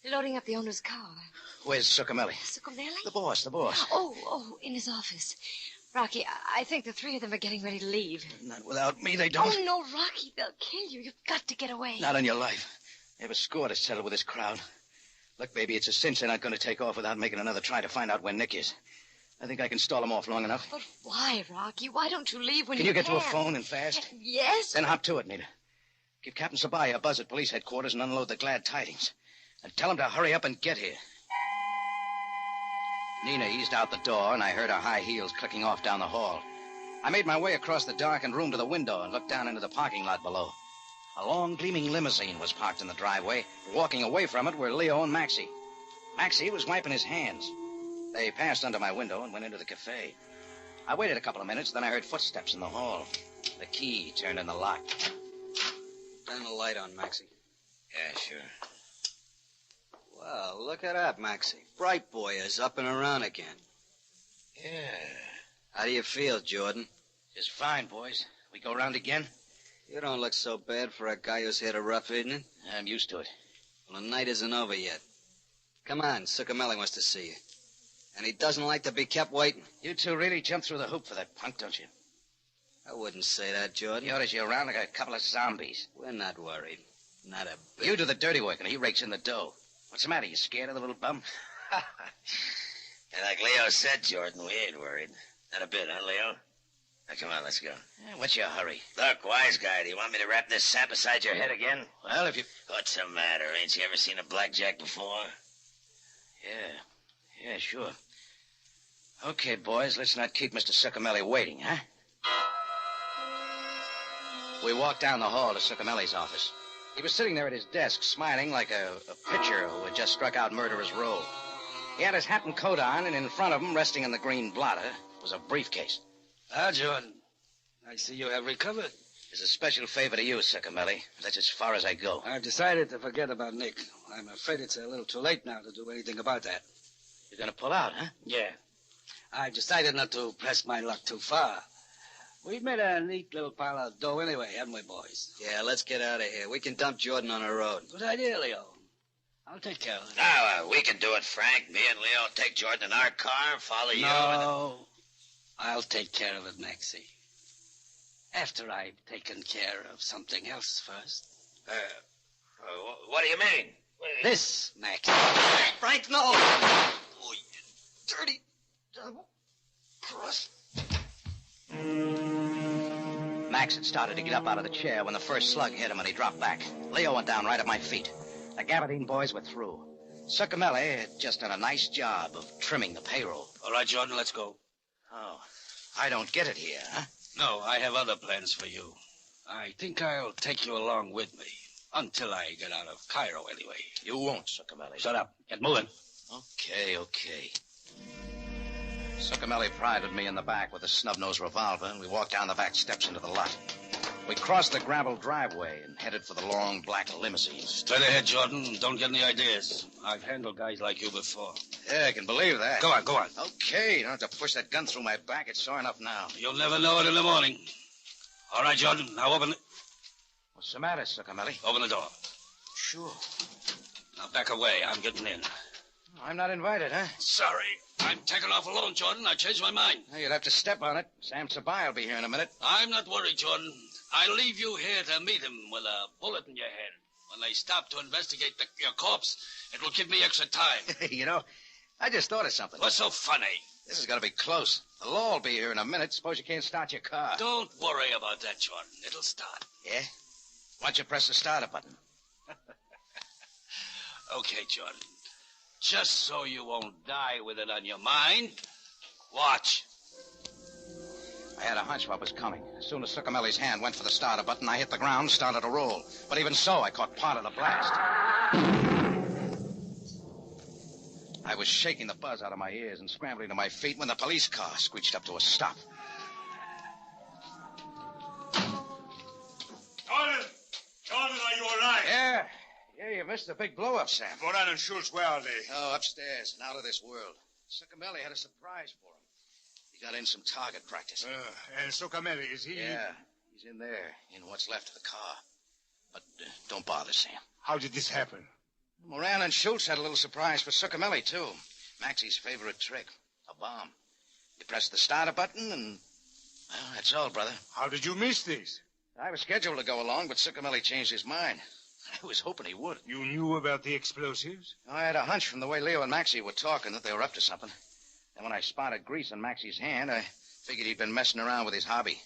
They're loading up the owner's car. Where's Succamelli? Succamelli? The boss. Oh, in his office. Rocky, I think the three of them are getting ready to leave. Not without me, they don't. Oh, no, Rocky, they'll kill you. You've got to get away. Not on your life. They have a score to settle with this crowd. Look, baby, it's a cinch they're not going to take off without making another try to find out where Nick is. I think I can stall them off long enough. But why, Rocky? Why don't you leave when Can you you get to a phone and fast? Yes. Then hop to it, Nita. Give Captain Sabaya a buzz at police headquarters and unload the glad tidings. And tell him to hurry up and get here. Nina eased out the door, and I heard her high heels clicking off down the hall. I made my way across the darkened room to the window and looked down into the parking lot below. A long, gleaming limousine was parked in the driveway. Walking away from it were Leo and Maxie. Maxie was wiping his hands. They passed under my window and went into the cafe. I waited a couple of minutes, then I heard footsteps in the hall. The key turned in the lock. Turn the light on, Maxie. Yeah, sure. Well, look at that, Maxie. Bright boy is up and around again. Yeah. How do you feel, Jordan? Just fine, boys. We go round again? You don't look so bad for a guy who's had a rough evening. I'm used to it. Well, the night isn't over yet. Come on, Succamelli wants to see you. And he doesn't like to be kept waiting. You two really jumped through the hoop for that punk, don't you? I wouldn't say that, Jordan. He orders you around like a couple of zombies. We're not worried. Not a bit. You do the dirty work and he rakes in the dough. What's the matter? You scared of the little bum? And like Leo said, Jordan, we ain't worried. Not a bit, huh, Leo? Now, come on, let's go. What's your hurry? Look, wise guy, do you want me to wrap this sap beside your head again? Well, if you... What's the matter? Ain't you ever seen a blackjack before? Yeah, sure. Okay, boys, let's not keep Mr. Succamelli waiting, huh? We walked down the hall to Succamelli's office. He was sitting there at his desk, smiling like a pitcher who had just struck out murderer's roll. He had his hat and coat on, and in front of him, resting on the green blotter, was a briefcase. Ah, Jordan, I see you have recovered. It's a special favor to you, Succamelli. That's as far as I go. I've decided to forget about Nick. I'm afraid it's a little too late now to do anything about that. You're going to pull out, huh? Yeah. I've decided not to press my luck too far. We've made a neat little pile of dough anyway, haven't we, boys? Yeah, let's get out of here. We can dump Jordan on the road. Good idea, Leo. I'll take care of it. Now, we can do it, Frank. Me and Leo take Jordan in our car, follow you. No, I'll take care of it, Maxie. After I've taken care of something else first. What do you mean? This, Maxie. Frank, no! Oh, you dirty double cross. Max had started to get up out of the chair when the first slug hit him and he dropped back. Leo went down right at my feet. The Gabardine boys were through. Succamelli had just done a nice job of trimming the payroll. All right, Jordan, let's go. Oh, I don't get it here, huh? No, I have other plans for you. I think I'll take you along with me. Until I get out of Cairo, anyway. You won't, Succamelli. Shut up. Get moving. Okay. Succamelli prided me in the back with a snub-nosed revolver, and we walked down the back steps into the lot. We crossed the gravel driveway and headed for the long black limousine. Straight ahead, Jordan. Don't get any ideas. I've handled guys like you before. Yeah, I can believe that. Go on. Okay, you don't have to push that gun through my back. It's sore enough now. You'll never know it in the morning. All right, Jordan. Now open it. What's the matter, Succamelli? Open the door. Sure. Now back away. I'm getting in. I'm not invited, huh? Sorry. I'm taking off alone, Jordan. I changed my mind. You'll have to step on it. Sam Sabai will be here in a minute. I'm not worried, Jordan. I'll leave you here to meet him with a bullet in your head. When they stop to investigate your corpse, it will give me extra time. You know, I just thought of something. What's so funny? This is going to be close. The law will be here in a minute. Suppose you can't start your car. Don't worry about that, Jordan. It'll start. Yeah? Why don't you press the starter button? Okay, Jordan. Just so you won't die with it on your mind, watch. I had a hunch what was coming. As soon as Succamelli's hand went for the starter button, I hit the ground and started to roll. But even so, I caught part of the blast. I was shaking the buzz out of my ears and scrambling to my feet when the police car screeched up to a stop. Jordan, are you all right? Yeah, you missed the big blow-up, Sam. Moran and Schultz, where are they? Oh, upstairs and out of this world. Succamelli had a surprise for him. He got in some target practice. And Succamelli, is he? Yeah, he's in there, in what's left of the car. But don't bother, Sam. How did this happen? Moran and Schultz had a little surprise for Succamelli, too. Maxie's favorite trick, a bomb. You press the starter button and... Well, that's all, brother. How did you miss this? I was scheduled to go along, but Succamelli changed his mind. I was hoping he would. You knew about the explosives? I had a hunch from the way Leo and Maxie were talking that they were up to something. Then when I spotted grease on Maxie's hand, I figured he'd been messing around with his hobby.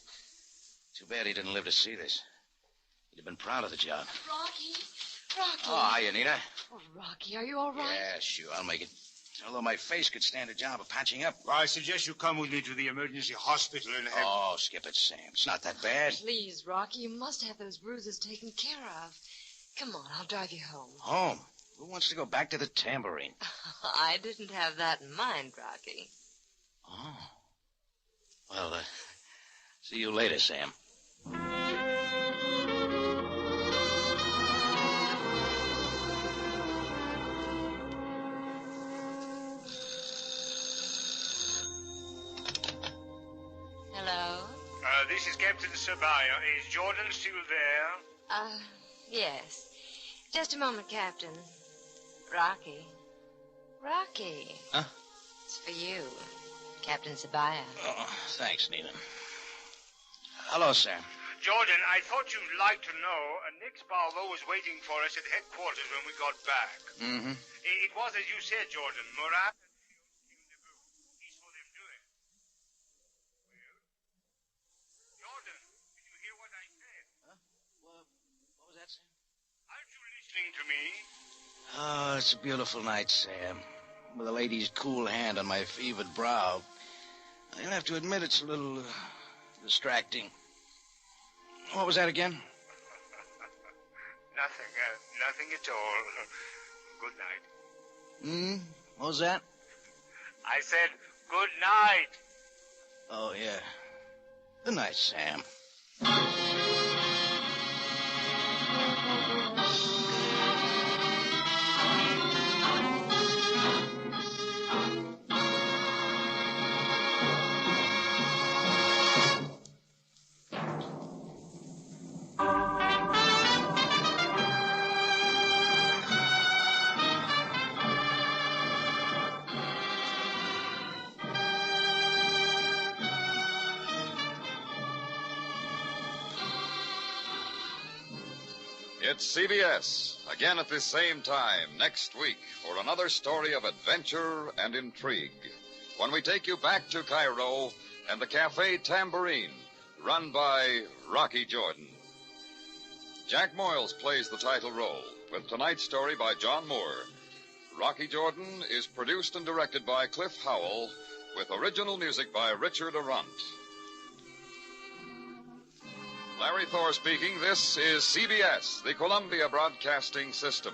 Too bad he didn't live to see this. He'd have been proud of the job. Rocky. Oh, hiya, Nita. Oh, Rocky, are you all right? Yeah, sure, I'll make it. Although my face could stand a job of patching up. Well, I suggest you come with me to the emergency hospital and have... Oh, skip it, Sam. It's not that bad. Please, Rocky, you must have those bruises taken care of. Come on, I'll drive you home. Home? Who wants to go back to the tambourine? I didn't have that in mind, Rocky. Oh. Well, see you later, Sam. Hello? This is Captain Sabaya. Is Jordan still there? Yes. Just a moment, Captain. Rocky. Rocky. Huh? It's for you, Captain Sabaya. Oh, thanks, Nina. Hello, Sam. Jordan, I thought you'd like to know Nick Sparvo was waiting for us at headquarters when we got back. Mm-hmm. It was as you said, Jordan. Murat and he saw them do it. Well, Jordan, did you hear what I said? Huh? What was that, Sam? Aren't you listening to me? Oh, it's a beautiful night, Sam. With a lady's cool hand on my fevered brow. I have to admit it's a little distracting. What was that again? Nothing at all. Good night. What was that? I said good night. Oh, yeah. Good night, Sam. It's CBS, again at this same time next week for another story of adventure and intrigue. When we take you back to Cairo and the Cafe Tambourine, run by Rocky Jordan. Jack Moyles plays the title role, with tonight's story by John Moore. Rocky Jordan is produced and directed by Cliff Howell, with original music by Richard Arant. Larry Thor speaking. This is CBS, the Columbia Broadcasting System.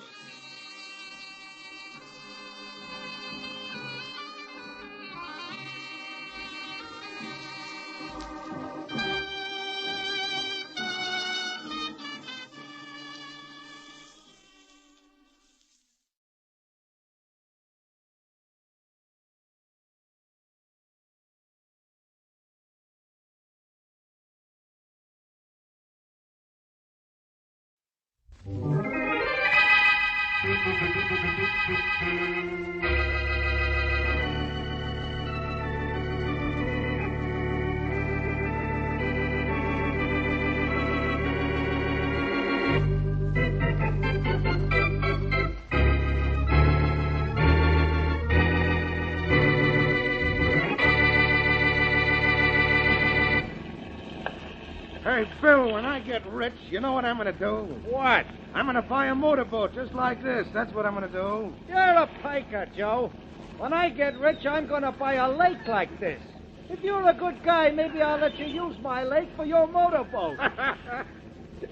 Hey, Bill, when I get rich, you know what I'm going to do? What? I'm going to buy a motorboat just like this. That's what I'm going to do. You're a piker, Joe. When I get rich, I'm going to buy a lake like this. If you're a good guy, maybe I'll let you use my lake for your motorboat.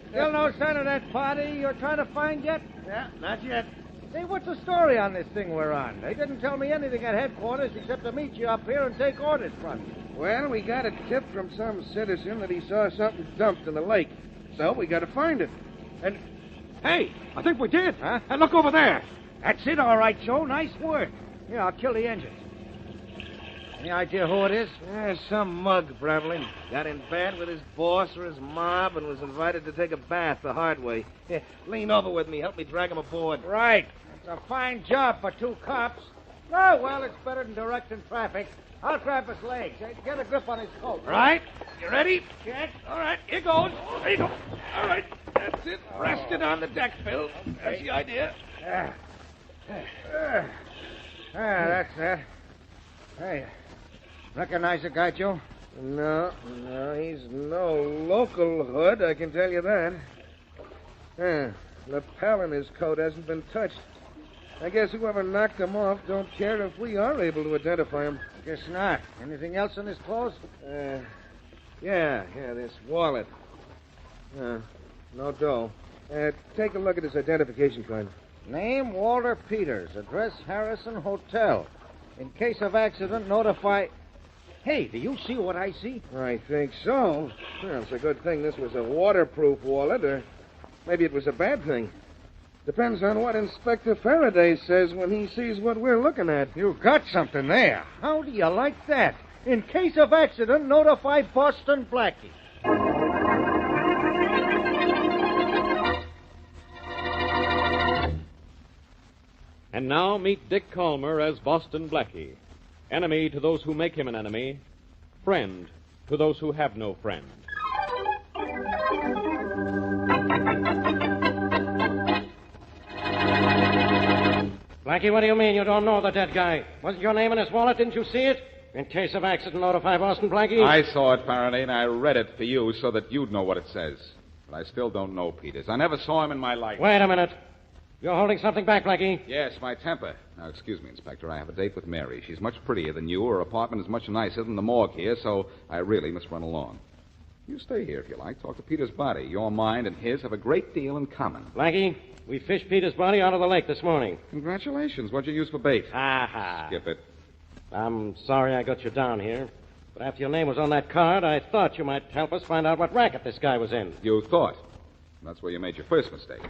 Still no sign of that party you're trying to find yet? Yeah, not yet. Say, what's the story on this thing we're on? They didn't tell me anything at headquarters except to meet you up here and take orders from you. Well, we got a tip from some citizen that he saw something dumped in the lake. So we got to find it. And, hey, I think we did. Huh? And look over there. That's it, all right, Joe. Nice work. Here, I'll kill the engines. Any idea who it is? Yeah, some mug, probably. Got in bad with his boss or his mob and was invited to take a bath the hard way. Here, lean over with me. Help me drag him aboard. Right. It's a fine job for two cops. Oh, well, it's better than directing traffic. I'll grab his legs. Get a grip on his coat. Right. You ready? Check. All right, here goes. There you go. All right, that's it. Rest it on the deck, Bill. That's the idea. That's that. Hey, recognize the guy, Joe? No, he's no local hood, I can tell you that. Lapel in his coat hasn't been touched. I guess whoever knocked him off don't care if we are able to identify him. Guess not. Anything else in his clothes? Yeah, this wallet. No dough. Take a look at his identification card. Name, Walter Peters. Address, Harrison Hotel. In case of accident, notify... Hey, do you see what I see? I think so. Well, it's a good thing this was a waterproof wallet, or maybe it was a bad thing. Depends on what Inspector Faraday says when he sees what we're looking at. You got something there. How do you like that? In case of accident, notify Boston Blackie. And now meet Dick Calmer as Boston Blackie. Enemy to those who make him an enemy. Friend to those who have no friend. Blackie, what do you mean you don't know the dead guy? Wasn't your name in his wallet? Didn't you see it? In case of accident, notify Boston Blackie. I saw it, Faraday, and I read it for you so that you'd know what it says. But I still don't know Peters. I never saw him in my life. Wait a minute. You're holding something back, Blackie. Yes, my temper. Now, excuse me, Inspector. I have a date with Mary. She's much prettier than you. Her apartment is much nicer than the morgue here, so I really must run along. You stay here if you like. Talk to Peter's body. Your mind and his have a great deal in common. Blackie, we fished Peter's body out of the lake this morning. Congratulations. What'd you use for bait? Aha. Skip it. I'm sorry I got you down here. But after your name was on that card, I thought you might help us find out what racket this guy was in. You thought. That's where you made your first mistake.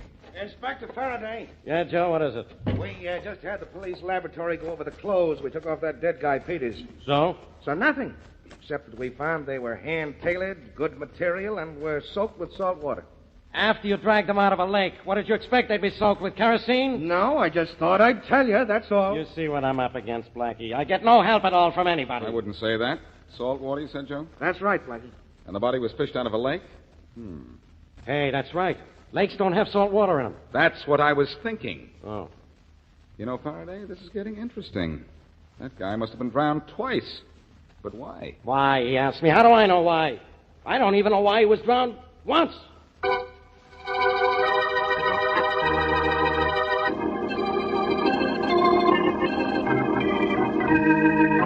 Inspector Faraday. Yeah, Joe, what is it? We just had the police laboratory go over the clothes we took off that dead guy, Peters. So? So nothing. Except that we found they were hand-tailored, good material, and were soaked with salt water. After you dragged them out of a lake, what did you expect? They'd be soaked with kerosene? No, I just thought I'd tell you, that's all. You see what I'm up against, Blackie. I get no help at all from anybody. I wouldn't say that. Salt water, you said, Joe? That's right, Blackie. And the body was fished out of a lake? Hey, that's right. Lakes don't have salt water in them. That's what I was thinking. Oh. You know, Faraday, this is getting interesting. That guy must have been drowned twice. But why? Why, he asked me. How do I know why? I don't even know why he was drowned once.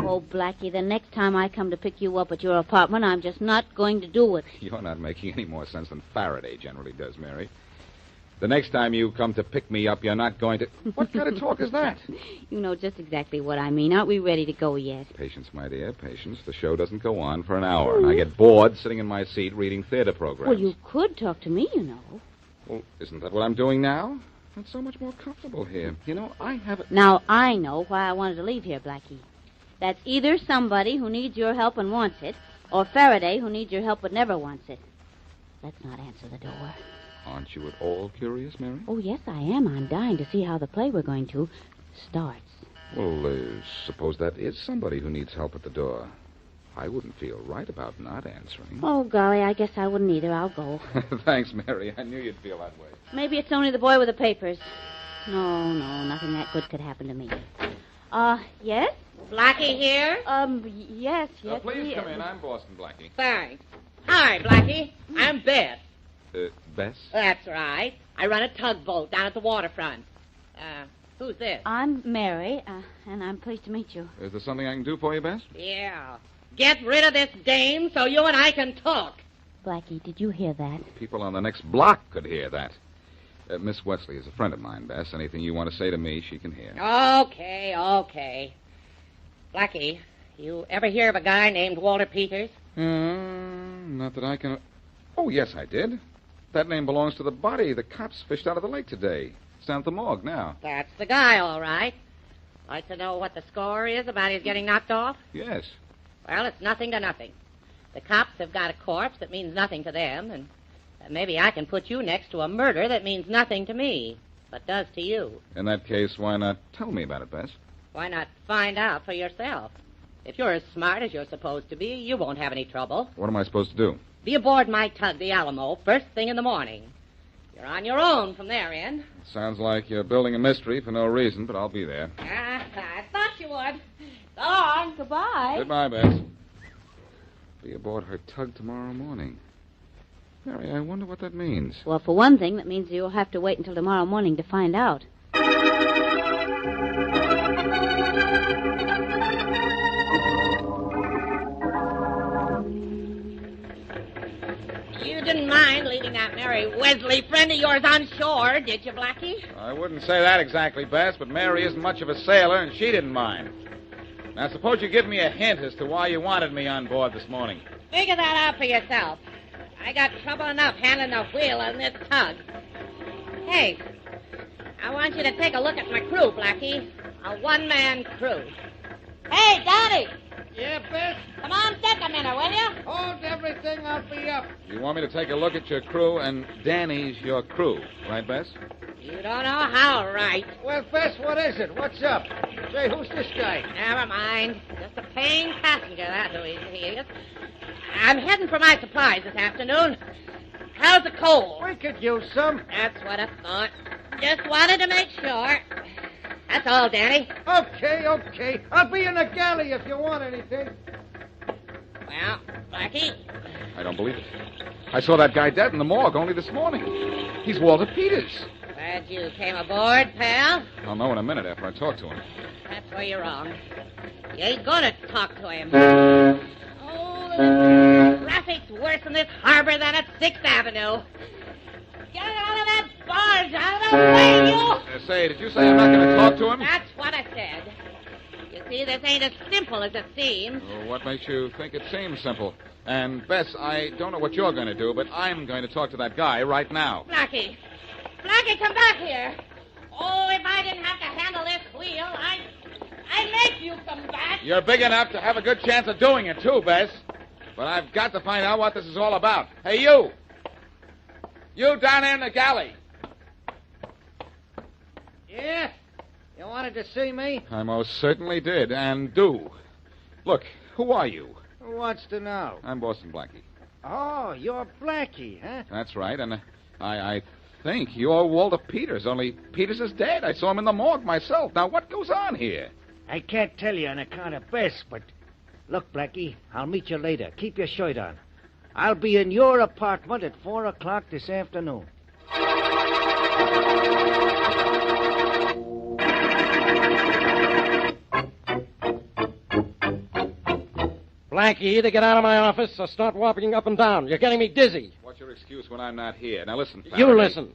Oh, Blackie, the next time I come to pick you up at your apartment, I'm just not going to do it. You're not making any more sense than Faraday generally does, Mary. The next time you come to pick me up, you're not going to... What kind of talk is that? You know just exactly what I mean. Aren't we ready to go yet? Patience, my dear, patience. The show doesn't go on for an hour, and I get bored sitting in my seat reading theater programs. Well, you could talk to me, you know. Well, isn't that what I'm doing now? It's so much more comfortable here. You know, I haven't... Now, I know why I wanted to leave here, Blackie. That's either somebody who needs your help and wants it, or Faraday who needs your help but never wants it. Let's not answer the door. Aren't you at all curious, Mary? Oh, yes, I am. I'm dying to see how the play we're going to starts. Well, suppose that is somebody who needs help at the door. I wouldn't feel right about not answering. Oh, golly, I guess I wouldn't either. I'll go. Thanks, Mary. I knew you'd feel that way. Maybe it's only the boy with the papers. No, nothing that good could happen to me. Yes? Blackie here? Yes. Please come in. I'm Boston Blackie. Thanks. Hi, Blackie. I'm Bess. Bess? That's right. I run a tugboat down at the waterfront. Who's this? I'm Mary, and I'm pleased to meet you. Is there something I can do for you, Bess? Yeah. Get rid of this dame so you and I can talk. Blackie, did you hear that? People on the next block could hear that. Miss Wesley is a friend of mine, Bess. Anything you want to say to me, she can hear. Okay. Blackie, you ever hear of a guy named Walter Peters? Not that I can... Oh, yes, I did. That name belongs to the body the cops fished out of the lake today. It's down at the morgue now. That's the guy, all right. Like to know what the score is about his getting knocked off? Yes. Well, it's nothing to nothing. The cops have got a corpse that means nothing to them, and maybe I can put you next to a murder that means nothing to me, but does to you. In that case, why not tell me about it, Bess? Why not find out for yourself? If you're as smart as you're supposed to be, you won't have any trouble. What am I supposed to do? Be aboard my tug, the Alamo, first thing in the morning. You're on your own from there in. Sounds like you're building a mystery for no reason, but I'll be there. I thought you would. So long. Goodbye. Goodbye, Bess. Be aboard her tug tomorrow morning. Mary, I wonder what that means. Well, for one thing, that means you'll have to wait until tomorrow morning to find out. You didn't mind leaving that Mary Wesley friend of yours on shore, did you, Blackie? I wouldn't say that exactly, Bess, but Mary isn't much of a sailor, and she didn't mind. Now, suppose you give me a hint as to why you wanted me on board this morning. Figure that out for yourself. I got trouble enough handling the wheel on this tug. Hey, I want you to take a look at my crew, Blackie. A one-man crew. Hey, Daddy! Yeah, Bess? Come on, take a minute, will you? Hold everything, I'll be up. You want me to take a look at your crew, and Danny's your crew, right, Bess? You don't know how, right? Well, Bess, what is it? What's up? Say, who's this guy? Never mind. Just a paying passenger, that's who he is. I'm heading for my supplies this afternoon. How's the coal? We could use some. That's what I thought. Just wanted to make sure. That's all, Danny. Okay. I'll be in the galley if you want anything. Well, Blackie. I don't believe it. I saw that guy dead in the morgue only this morning. He's Walter Peters. Glad you came aboard, pal. I'll know in a minute after I talk to him. That's where you're wrong. You ain't gonna talk to him. Oh, the traffic's worse in this harbor than at 6th Avenue. Get out of that barge! Out of the way, you! Say, did you say I'm not going to talk to him? That's what I said. You see, this ain't as simple as it seems. Well, what makes you think it seems simple? And, Bess, I don't know what you're going to do, but I'm going to talk to that guy right now. Blackie, come back here. Oh, if I didn't have to handle this wheel, I'd make you come back. You're big enough to have a good chance of doing it, too, Bess. But I've got to find out what this is all about. Hey, you! You down there in the galley. Yeah? You wanted to see me? I most certainly did, and do. Look, who are you? Who wants to know? I'm Boston Blackie. Oh, you're Blackie, huh? That's right, and I think you're Walter Peters, only Peters is dead. I saw him in the morgue myself. Now, what goes on here? I can't tell you on account of Bess, but... Look, Blackie, I'll meet you later. Keep your shirt on. I'll be in your apartment at 4 o'clock this afternoon. Blackie, either get out of my office or start walking up and down. You're getting me dizzy. What's your excuse when I'm not here? Now, listen, Faraday. You listen.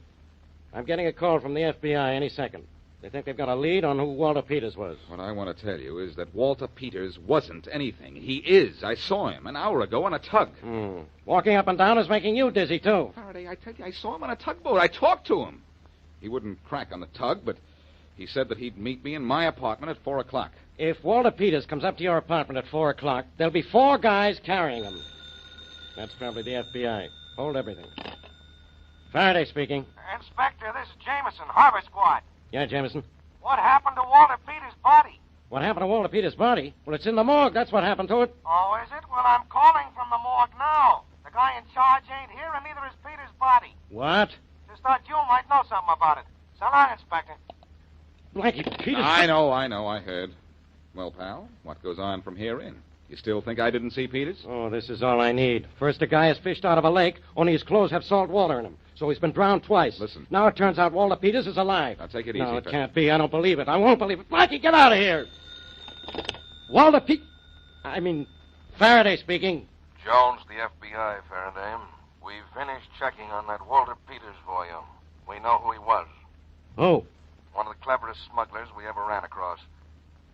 I'm getting a call from the FBI any second. They think they've got a lead on who Walter Peters was. What I want to tell you is that Walter Peters wasn't anything. He is. I saw him an hour ago on a tug. Walking up and down is making you dizzy, too. Faraday, I tell you, I saw him on a tugboat. I talked to him. He wouldn't crack on the tug, but he said that he'd meet me in my apartment at 4 o'clock. If Walter Peters comes up to your apartment at 4 o'clock, there'll be 4 guys carrying him. That's probably the FBI. Hold everything. Faraday speaking. Inspector, this is Jameson, Harbor Squad. Yeah, Jameson. What happened to Walter Peters' body? What happened to Walter Peters' body? Well, it's in the morgue. That's what happened to it. Oh, is it? Well, I'm calling from the morgue now. The guy in charge ain't here, and neither is Peters' body. What? Just thought you might know something about it. So long, Inspector. Blackie, Peters... I know, I heard. Well, pal, what goes on from here in? You still think I didn't see Peters? Oh, this is all I need. First, a guy is fished out of a lake, only his clothes have salt water in them. So he's been drowned twice. Listen. Now it turns out Walter Peters is alive. Now, take it easy. No, it can't be. I don't believe it. I won't believe it. Blackie, get out of here. Walter Faraday speaking. Jones, the FBI, Faraday. We've finished checking on that Walter Peters for you. We know who he was. Oh. One of the cleverest smugglers we ever ran across.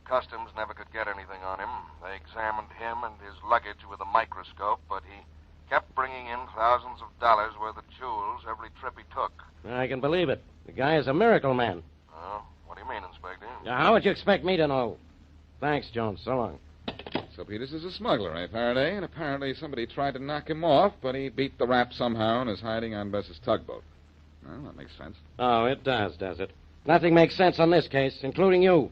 Customs never could get anything on him. They examined him and his luggage with a microscope, but he kept bringing in thousands of dollars worth of jewels every trip he took. I can believe it. The guy is a miracle man. Oh, what do you mean, Inspector? Now, how would you expect me to know? Thanks, Jones. So long. So Peters is a smuggler, eh, Faraday? And apparently somebody tried to knock him off, but he beat the rap somehow and is hiding on Bess's tugboat. Well, that makes sense. Oh, it does it? Nothing makes sense on this case, including you.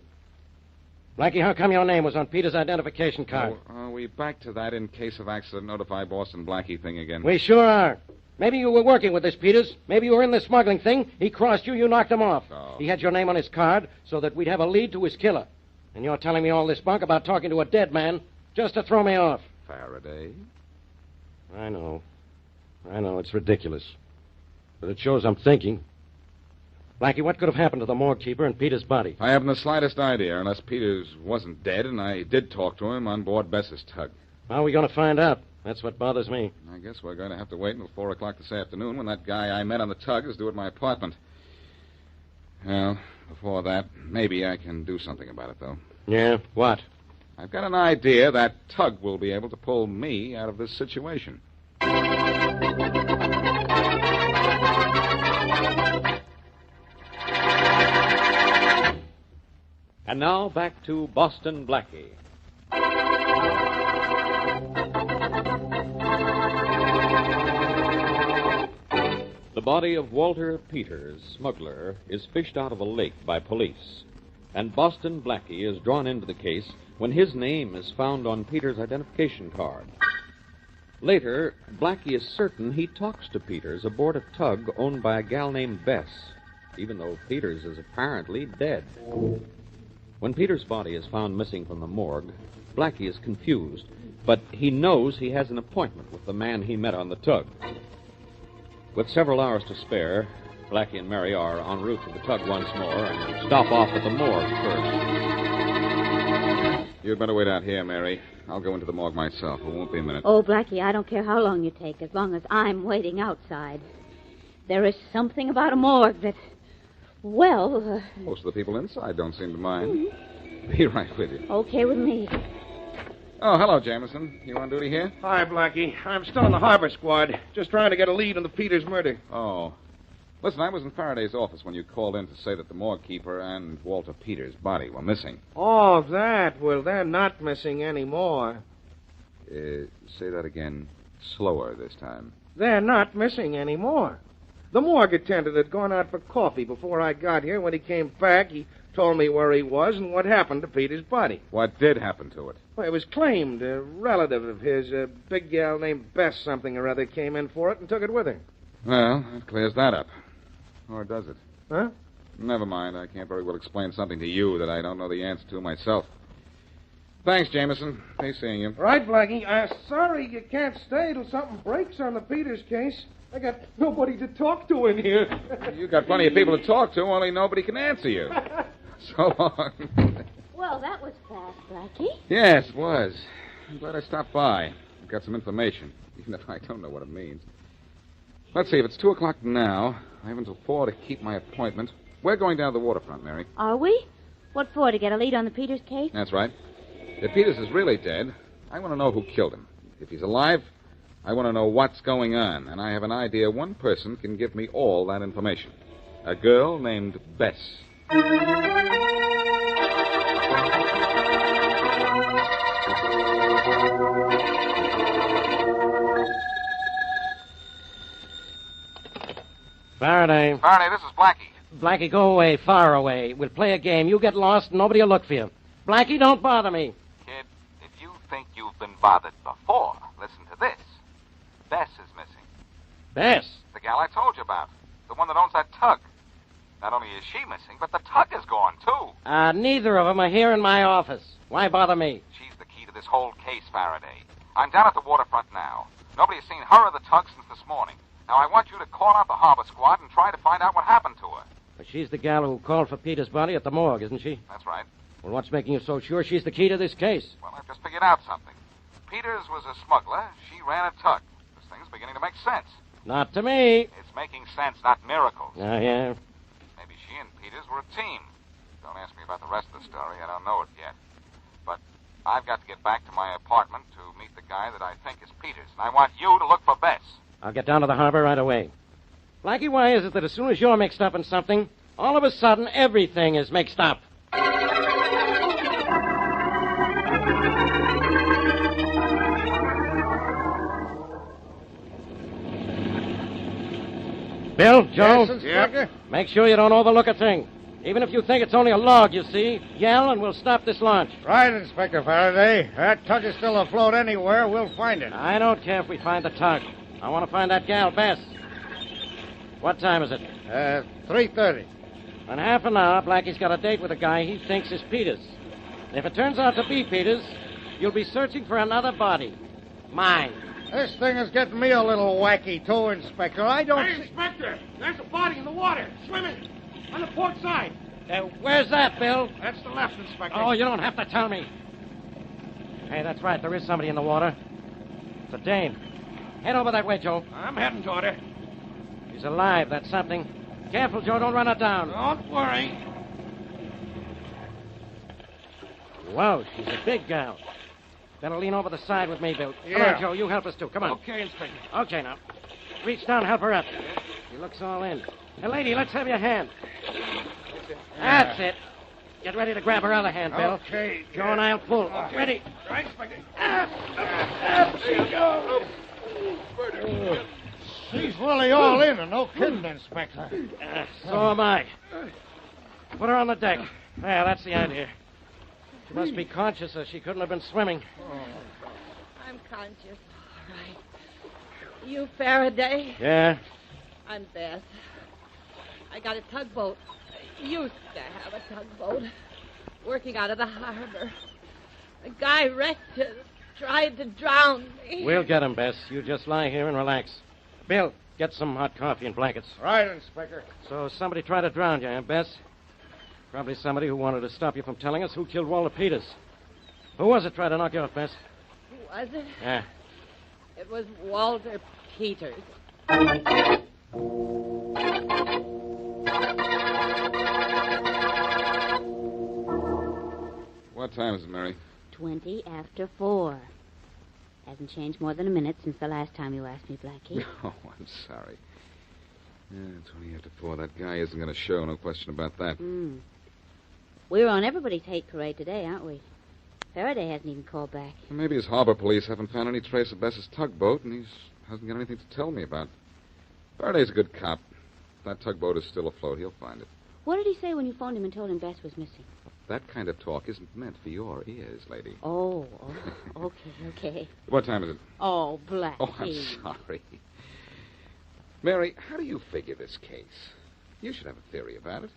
Blackie, how come your name was on Peters' identification card? Are we back to that in case of accident notify Boston Blackie thing again? We sure are. Maybe you were working with this Peters. Maybe you were in this smuggling thing. He crossed you, you knocked him off. Oh. He had your name on his card so that we'd have a lead to his killer. And you're telling me all this bunk about talking to a dead man just to throw me off. Faraday? I know, it's ridiculous. But it shows I'm thinking. Blackie, what could have happened to the morgue keeper and Peter's body? I haven't the slightest idea, unless Peters wasn't dead, and I did talk to him on board Bess's tug. How are we going to find out? That's what bothers me. I guess we're going to have to wait until 4 o'clock this afternoon when that guy I met on the tug is due at my apartment. Well, before that, maybe I can do something about it, though. Yeah? What? I've got an idea that tug will be able to pull me out of this situation. And now back to Boston Blackie. The body of Walter Peters, smuggler, is fished out of a lake by police. And Boston Blackie is drawn into the case when his name is found on Peters' identification card. Later, Blackie is certain he talks to Peters aboard a tug owned by a gal named Bess, even though Peters is apparently dead. When Peters' body is found missing from the morgue, Blackie is confused, but he knows he has an appointment with the man he met on the tug. With several hours to spare, Blackie and Mary are en route to the tug once more and stop off at the morgue first. You'd better wait out here, Mary. I'll go into the morgue myself. It won't be a minute. Oh, Blackie, I don't care how long you take, as long as I'm waiting outside. There is something about a morgue that, well... Most of the people inside don't seem to mind. Be right with you. Okay with me. Oh, hello, Jameson. You on duty here? Hi, Blackie. I'm still in the harbor squad, just trying to get a lead on the Peters murder. Oh. Listen, I was in Faraday's office when you called in to say that the morgue keeper and Walter Peters' body were missing. Oh, that? Well, they're not missing anymore. Say that again slower this time. They're not missing anymore. The morgue attendant had gone out for coffee before I got here. When he came back, he told me where he was and what happened to Peters' body. What did happen to it? Well, it was claimed a relative of his, a big gal named Bess something or other, came in for it and took it with her. Well, that clears that up. Or does it? Huh? Never mind. I can't very well explain something to you that I don't know the answer to myself. Thanks, Jameson. Nice seeing you. Right, Blackie. Sorry you can't stay till something breaks on the Peters case. I got nobody to talk to in here. You got plenty of people to talk to, only nobody can answer you. So long. Well, that was fast, Blackie. Yes, it was. I'm glad I stopped by. I've got some information, even if I don't know what it means. Let's see, if it's 2 o'clock now, I have until 4 to keep my appointment. We're going down to the waterfront, Mary. Are we? What for, to get a lead on the Peters case? That's right. If Peters is really dead, I want to know who killed him. If he's alive, I want to know what's going on, and I have an idea one person can give me all that information. A girl named Bess. Faraday. Faraday, this is Blackie. Blackie, go away, far away. We'll play a game. You get lost, and nobody will look for you. Blackie, don't bother me. Kid, if you think you've been bothered before, listen to this. Bess is missing. Bess? The gal I told you about. The one that owns that tug. Not only is she missing, but the tug is gone, too. Neither of them are here in my office. Why bother me? She's the key to this whole case, Faraday. I'm down at the waterfront now. Nobody has seen her or the tug since this morning. Now, I want you to call out the harbor squad and try to find out what happened to her. But she's the gal who called for Peter's body at the morgue, isn't she? That's right. Well, what's making you so sure she's the key to this case? Well, I've just figured out something. Peters was a smuggler. She ran a tug. This thing's beginning to make sense. Not to me. It's making sense, not miracles. Yeah? Maybe she and Peters were a team. Don't ask me about the rest of the story. I don't know it yet. But I've got to get back to my apartment to meet the guy that I think is Peters. And I want you to look for Bess. I'll get down to the harbor right away. Blackie, why is it that as soon as you're mixed up in something, all of a sudden everything is mixed up? Bill, Joe? Yes, Inspector? Make sure you don't overlook a thing. Even if you think it's only a log, you see, yell and we'll stop this launch. Right, Inspector Faraday. That tug is still afloat anywhere. We'll find it. I don't care if we find the tug. I want to find that gal, Bess. What time is it? 3:30. In half an hour, Blackie's got a date with a guy he thinks is Peters. If it turns out to be Peters, you'll be searching for another body. Mine. This thing is getting me a little wacky, too, Inspector. I don't Hey, Inspector! There's a body in the water, swimming. On the port side. Where's that, Bill? That's the left, Inspector. Oh, you don't have to tell me. Hey, that's right. There is somebody in the water. It's a Dane. Head over that way, Joe. I'm heading toward her. She's alive. That's something. Careful, Joe. Don't run her down. Don't worry. Whoa, she's a big gal. Better lean over the side with me, Bill. Come Yeah. on, Joe. You help us, too. Come on. Okay, Inspector. Okay, now. Reach down, help her up. She looks all in. Hey, lady, let's have your hand. That's it. Get ready to grab her other hand, Bill. Okay. Joe and I'll pull. Ready? Right, Inspector. There you go. She's really all in, and no kidding, Inspector. So am I. Put her on the deck. Yeah, that's the idea. She must be conscious, or she couldn't have been swimming. I'm conscious. All right. You Faraday? Yeah? I'm Beth. I got a tugboat. I used to have a tugboat. Working out of the harbor. A guy wrecked it. Tried to drown me. We'll get him, Bess. You just lie here and relax. Bill, get some hot coffee and blankets. Right, Inspector. So somebody tried to drown you, huh, Bess? Probably somebody who wanted to stop you from telling us who killed Walter Peters. Who was it tried to knock you off, Bess? Who was it? Yeah. It was Walter Peters. What time is it, Mary? 20 after 4. Hasn't changed more than a minute since the last time you asked me, Blackie. Oh, I'm sorry. Yeah, 20 after 4. That guy isn't going to show, no question about that. We're on everybody's hate parade today, aren't we? Faraday hasn't even called back. Well, maybe his harbor police haven't found any trace of Bess's tugboat, and he hasn't got anything to tell me about. Faraday's a good cop. If that tugboat is still afloat, he'll find it. What did he say when you phoned him and told him Bess was missing? That kind of talk isn't meant for your ears, lady. Oh, okay. What time is it? Oh, Blackie. Oh, I'm sorry. Mary, how do you figure this case? You should have a theory about it.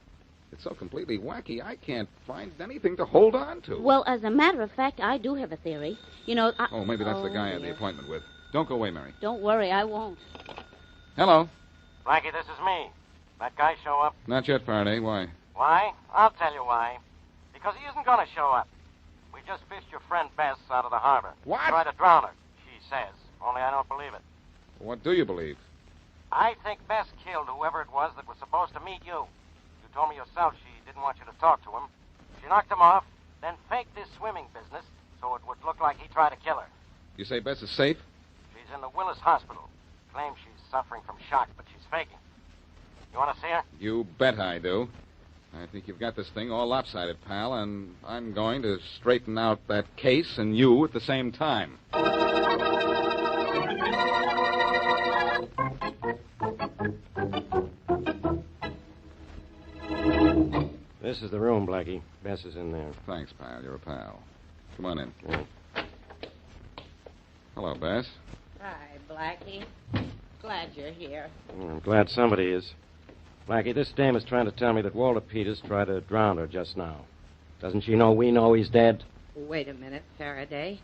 It's so completely wacky, I can't find anything to hold on to. Well, as a matter of fact, I do have a theory. You know, Oh, maybe that's the guy I had the appointment with. Don't go away, Mary. Don't worry, I won't. Hello. Blackie, this is me. That guy show up? Not yet, Faraday. Why? Why? I'll tell you why. Because he isn't going to show up. We just fished your friend Bess out of the harbor. What? Tried to drown her, she says. Only I don't believe it. What do you believe? I think Bess killed whoever it was that was supposed to meet you. You told me yourself she didn't want you to talk to him. She knocked him off, then faked this swimming business so it would look like he tried to kill her. You say Bess is safe? She's in the Willis Hospital. Claims she's suffering from shock, but she's faking. You want to see her? You bet I do. I think you've got this thing all lopsided, pal, and I'm going to straighten out that case and you at the same time. This is the room, Blackie. Bess is in there. Thanks, pal. You're a pal. Come on in. Hello, Bess. Hi, Blackie. Glad you're here. I'm glad somebody is. Blackie, this dame is trying to tell me that Walter Peters tried to drown her just now. Doesn't she know we know he's dead? Wait a minute, Faraday.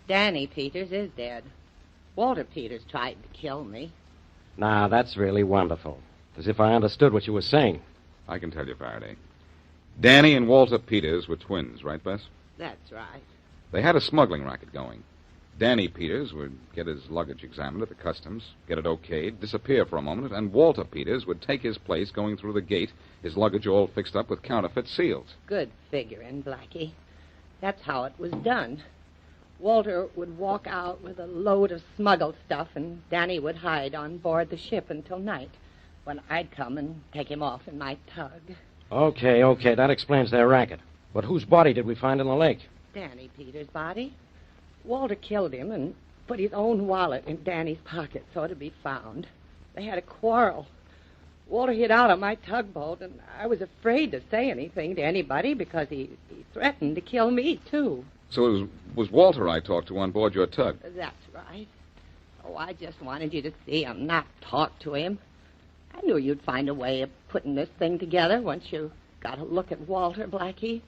Danny Peters is dead. Walter Peters tried to kill me. Now, that's really wonderful. As if I understood what you were saying. I can tell you, Faraday. Danny and Walter Peters were twins, right, Bess? That's right. They had a smuggling racket going. Danny Peters would get his luggage examined at the customs, get it okayed, disappear for a moment, and Walter Peters would take his place going through the gate, his luggage all fixed up with counterfeit seals. Good figuring, Blackie. That's how it was done. Walter would walk out with a load of smuggled stuff, and Danny would hide on board the ship until night, when I'd come and take him off in my tug. Okay, that explains their racket. But whose body did we find in the lake? Danny Peters' body. Walter killed him and put his own wallet in Danny's pocket so it'd be found. They had a quarrel. Walter hid out on my tugboat, and I was afraid to say anything to anybody because he threatened to kill me, too. So it was Walter I talked to on board your tug. That's right. Oh, I just wanted you to see him, not talk to him. I knew you'd find a way of putting this thing together once you got a look at Walter, Blackie.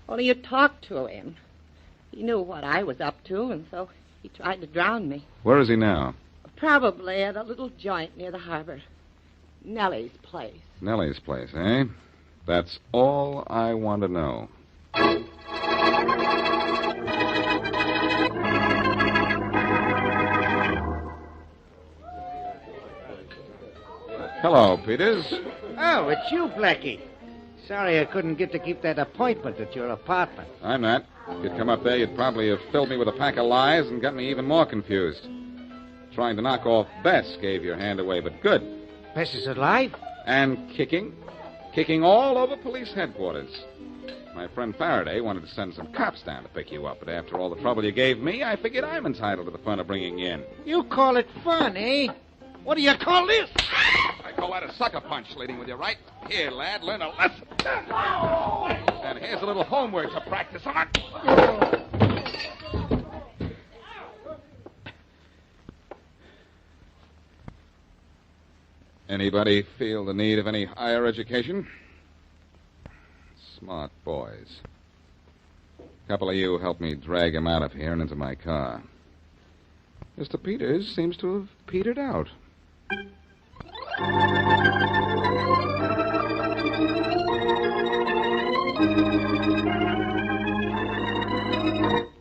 Only you talked to him. He knew what I was up to, and so he tried to drown me. Where is he now? Probably at a little joint near the harbor. Nellie's place. Nellie's place, eh? That's all I want to know. Hello, Peters. Oh, it's you, Blackie. Sorry I couldn't get to keep that appointment at your apartment. I'm not. If you'd come up there, you'd probably have filled me with a pack of lies and got me even more confused. Trying to knock off Bess gave your hand away, but good. Bess is alive? And kicking. Kicking all over police headquarters. My friend Faraday wanted to send some cops down to pick you up, but after all the trouble you gave me, I figured I'm entitled to the fun of bringing you in. You call it fun, eh? What do you call this? I call that a sucker punch, leading with your right. Here, lad, learn a lesson. And here's a little homework to practice on. Anybody feel the need of any higher education? Smart boys. A couple of you helped me drag him out of here and into my car. Mr. Peters seems to have petered out.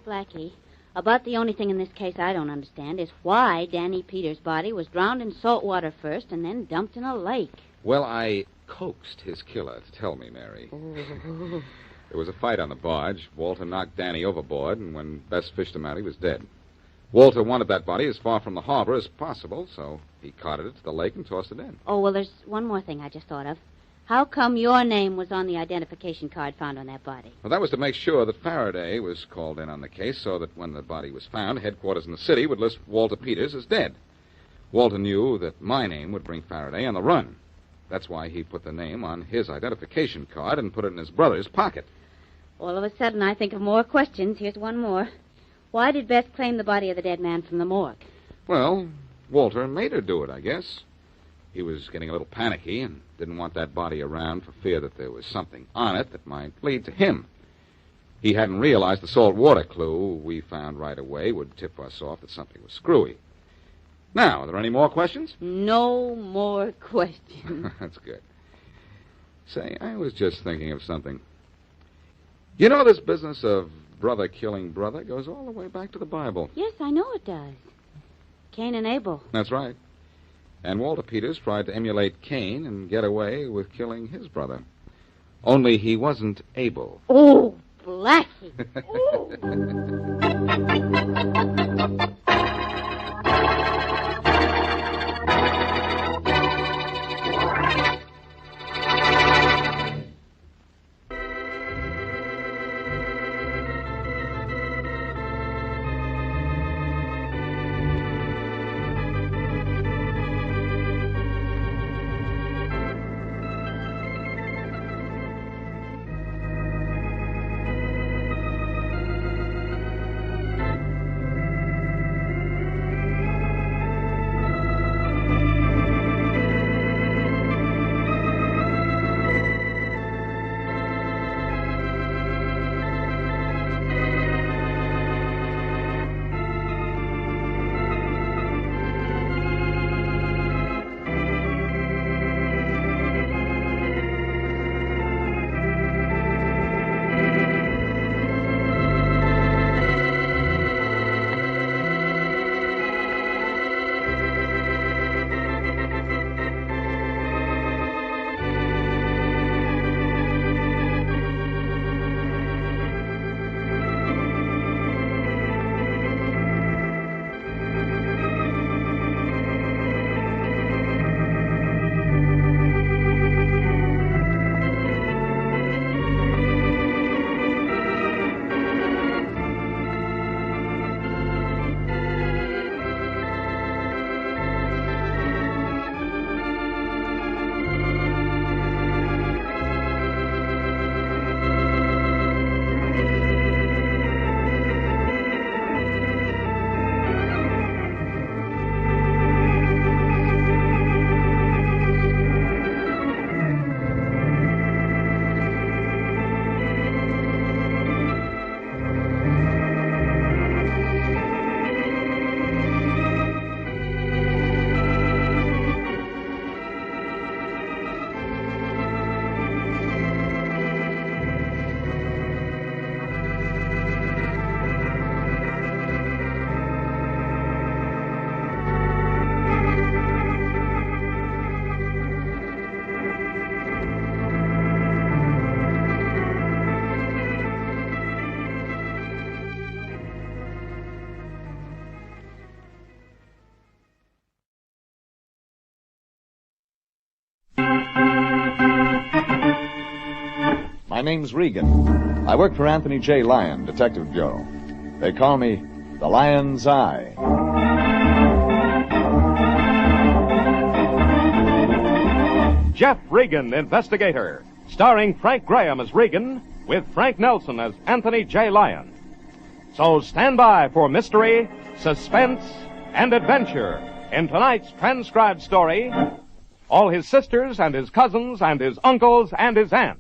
Blackie, about the only thing in this case I don't understand is why Danny Peters' body was drowned in salt water first and then dumped in a lake. Well, I coaxed his killer to tell me, Mary. There was a fight on the barge. Walter knocked Danny overboard, and when Bess fished him out, he was dead. Walter wanted that body as far from the harbor as possible, so he carted it to the lake and tossed it in. Oh, well, there's one more thing I just thought of. How come your name was on the identification card found on that body? Well, that was to make sure that Faraday was called in on the case so that when the body was found, headquarters in the city would list Walter Peters as dead. Walter knew that my name would bring Faraday on the run. That's why he put the name on his identification card and put it in his brother's pocket. All of a sudden, I think of more questions. Here's one more. Why did Bess claim the body of the dead man from the morgue? Well, Walter made her do it, I guess. He was getting a little panicky and didn't want that body around for fear that there was something on it that might lead to him. He hadn't realized the salt water clue we found right away would tip us off that something was screwy. Now, are there any more questions? No more questions. That's good. Say, I was just thinking of something. You know, this business of brother killing brother goes all the way back to the Bible. Yes, I know it does. Cain and Abel. That's right. And Walter Peters tried to emulate Cain and get away with killing his brother. Only he wasn't able. Oh, Blackie. My name's Regan. I work for Anthony J. Lyon, Detective Bureau. They call me the Lion's Eye. Jeff Regan, Investigator, starring Frank Graham as Regan, with Frank Nelson as Anthony J. Lyon. So stand by for mystery, suspense, and adventure in tonight's transcribed story, All His Sisters and His Cousins and His Uncles and His Aunts.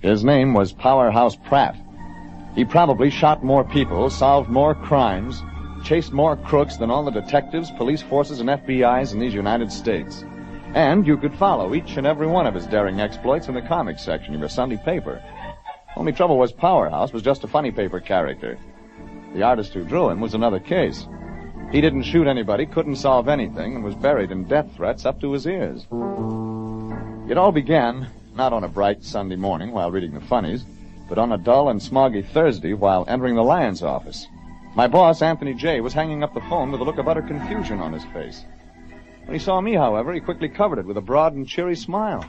His name was Powerhouse Pratt. He probably shot more people, solved more crimes, chased more crooks than all the detectives, police forces, and FBIs in these United States. And you could follow each and every one of his daring exploits in the comics section of your Sunday paper. Only trouble was Powerhouse was just a funny paper character. The artist who drew him was another case. He didn't shoot anybody, couldn't solve anything, and was buried in death threats up to his ears. It all began not on a bright Sunday morning while reading the funnies, but on a dull and smoggy Thursday while entering the Lyons office. My boss, Anthony J., was hanging up the phone with a look of utter confusion on his face. When he saw me, however, he quickly covered it with a broad and cheery smile.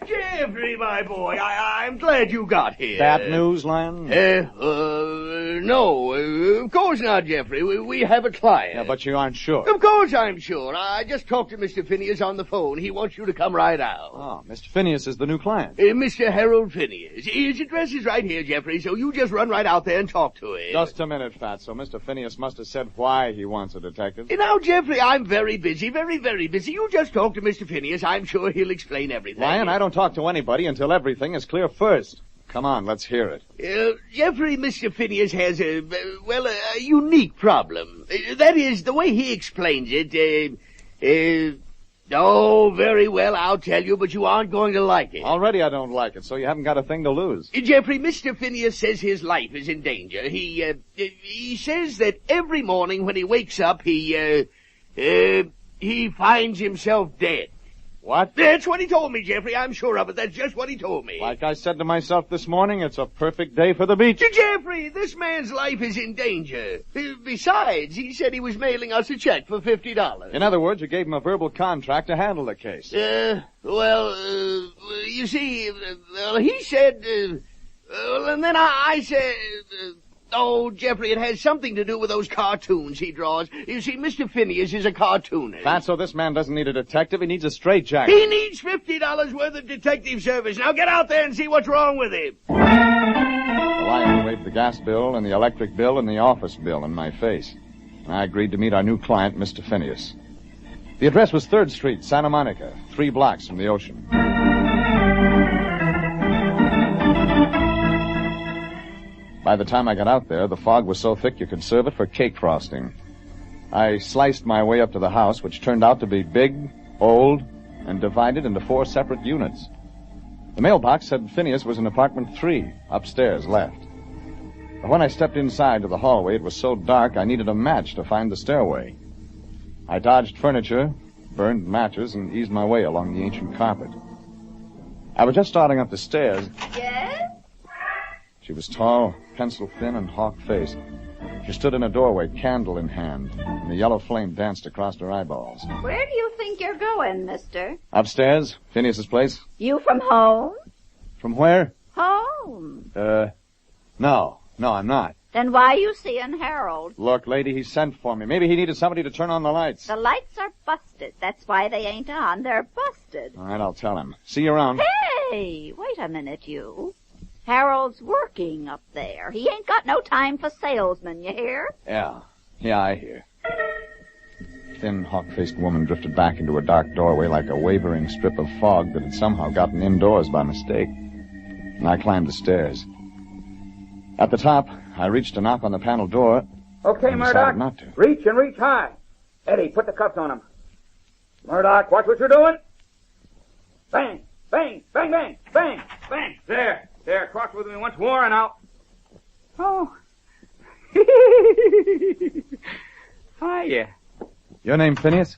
Jeffrey, my boy, I'm glad you got here. Bad news, Lyon? No, of course not, Jeffrey. We have a client. Yeah, but you aren't sure. Of course I'm sure. I just talked to Mr. Phineas on the phone. He wants you to come right out. Oh, Mr. Phineas is the new client. Mr. Harold Phineas. His address is right here, Jeffrey, so you just run right out there and talk to him. Just a minute, Fatso. Mr. Phineas must have said why he wants a detective. Now, Jeffrey, I'm very busy, very, very busy. You just talk to Mr. Phineas. I'm sure he'll explain everything. Lyon, I don't talk to anybody until everything is clear first. Come on, let's hear it. Jeffrey, Mr. Phineas has a unique problem. That is, the way he explains it, oh, very well, I'll tell you, but you aren't going to like it. Already I don't like it, so you haven't got a thing to lose. Jeffrey, Mr. Phineas says his life is in danger. He says that every morning when he wakes up, he finds himself dead. What? That's what he told me, Jeffrey. I'm sure of it. That's just what he told me. Like I said to myself this morning, it's a perfect day for the beach. Jeffrey, this man's life is in danger. Besides, he said he was mailing us a check for $50. In other words, you gave him a verbal contract to handle the case. You see, he said, and then I said... Oh, Jeffrey, it has something to do with those cartoons he draws. You see, Mr. Phineas is a cartoonist. Fatso, this man doesn't need a detective. He needs a straitjacket. He needs $50 worth of detective service. Now get out there and see what's wrong with him. The Lion waved the gas bill and the electric bill and the office bill in my face. And I agreed to meet our new client, Mr. Phineas. The address was 3rd Street, Santa Monica, 3 blocks from the ocean. By the time I got out there, the fog was so thick you could serve it for cake frosting. I sliced my way up to the house, which turned out to be big, old, and divided into 4 separate units. The mailbox said Phineas was in apartment 3, upstairs, left. But when I stepped inside to the hallway, it was so dark I needed a match to find the stairway. I dodged furniture, burned matches, and eased my way along the ancient carpet. I was just starting up the stairs. Yes? She was tall, pencil-thin, and hawk-faced. She stood in a doorway, candle in hand, and the yellow flame danced across her eyeballs. Where do you think you're going, mister? Upstairs, Phineas's place. You from home? From where? Home. No, I'm not. Then why you seeing Harold? Look, lady, he sent for me. Maybe he needed somebody to turn on the lights. The lights are busted. That's why they ain't on. They're busted. All right, I'll tell him. See you around. Hey, wait a minute, you. Harold's working up there. He ain't got no time for salesmen, you hear? Yeah, I hear. Thin, hawk-faced woman drifted back into a dark doorway like a wavering strip of fog that had somehow gotten indoors by mistake. And I climbed the stairs. At the top, I reached to knock on the panel door. Okay, and Murdoch. decided not to. Reach and reach high. Eddie, put the cuffs on him. Murdoch, watch what you're doing. Bang, bang, bang, bang, bang, bang. There, cross with me once more and out. Oh. Hiya. Your name, Phineas?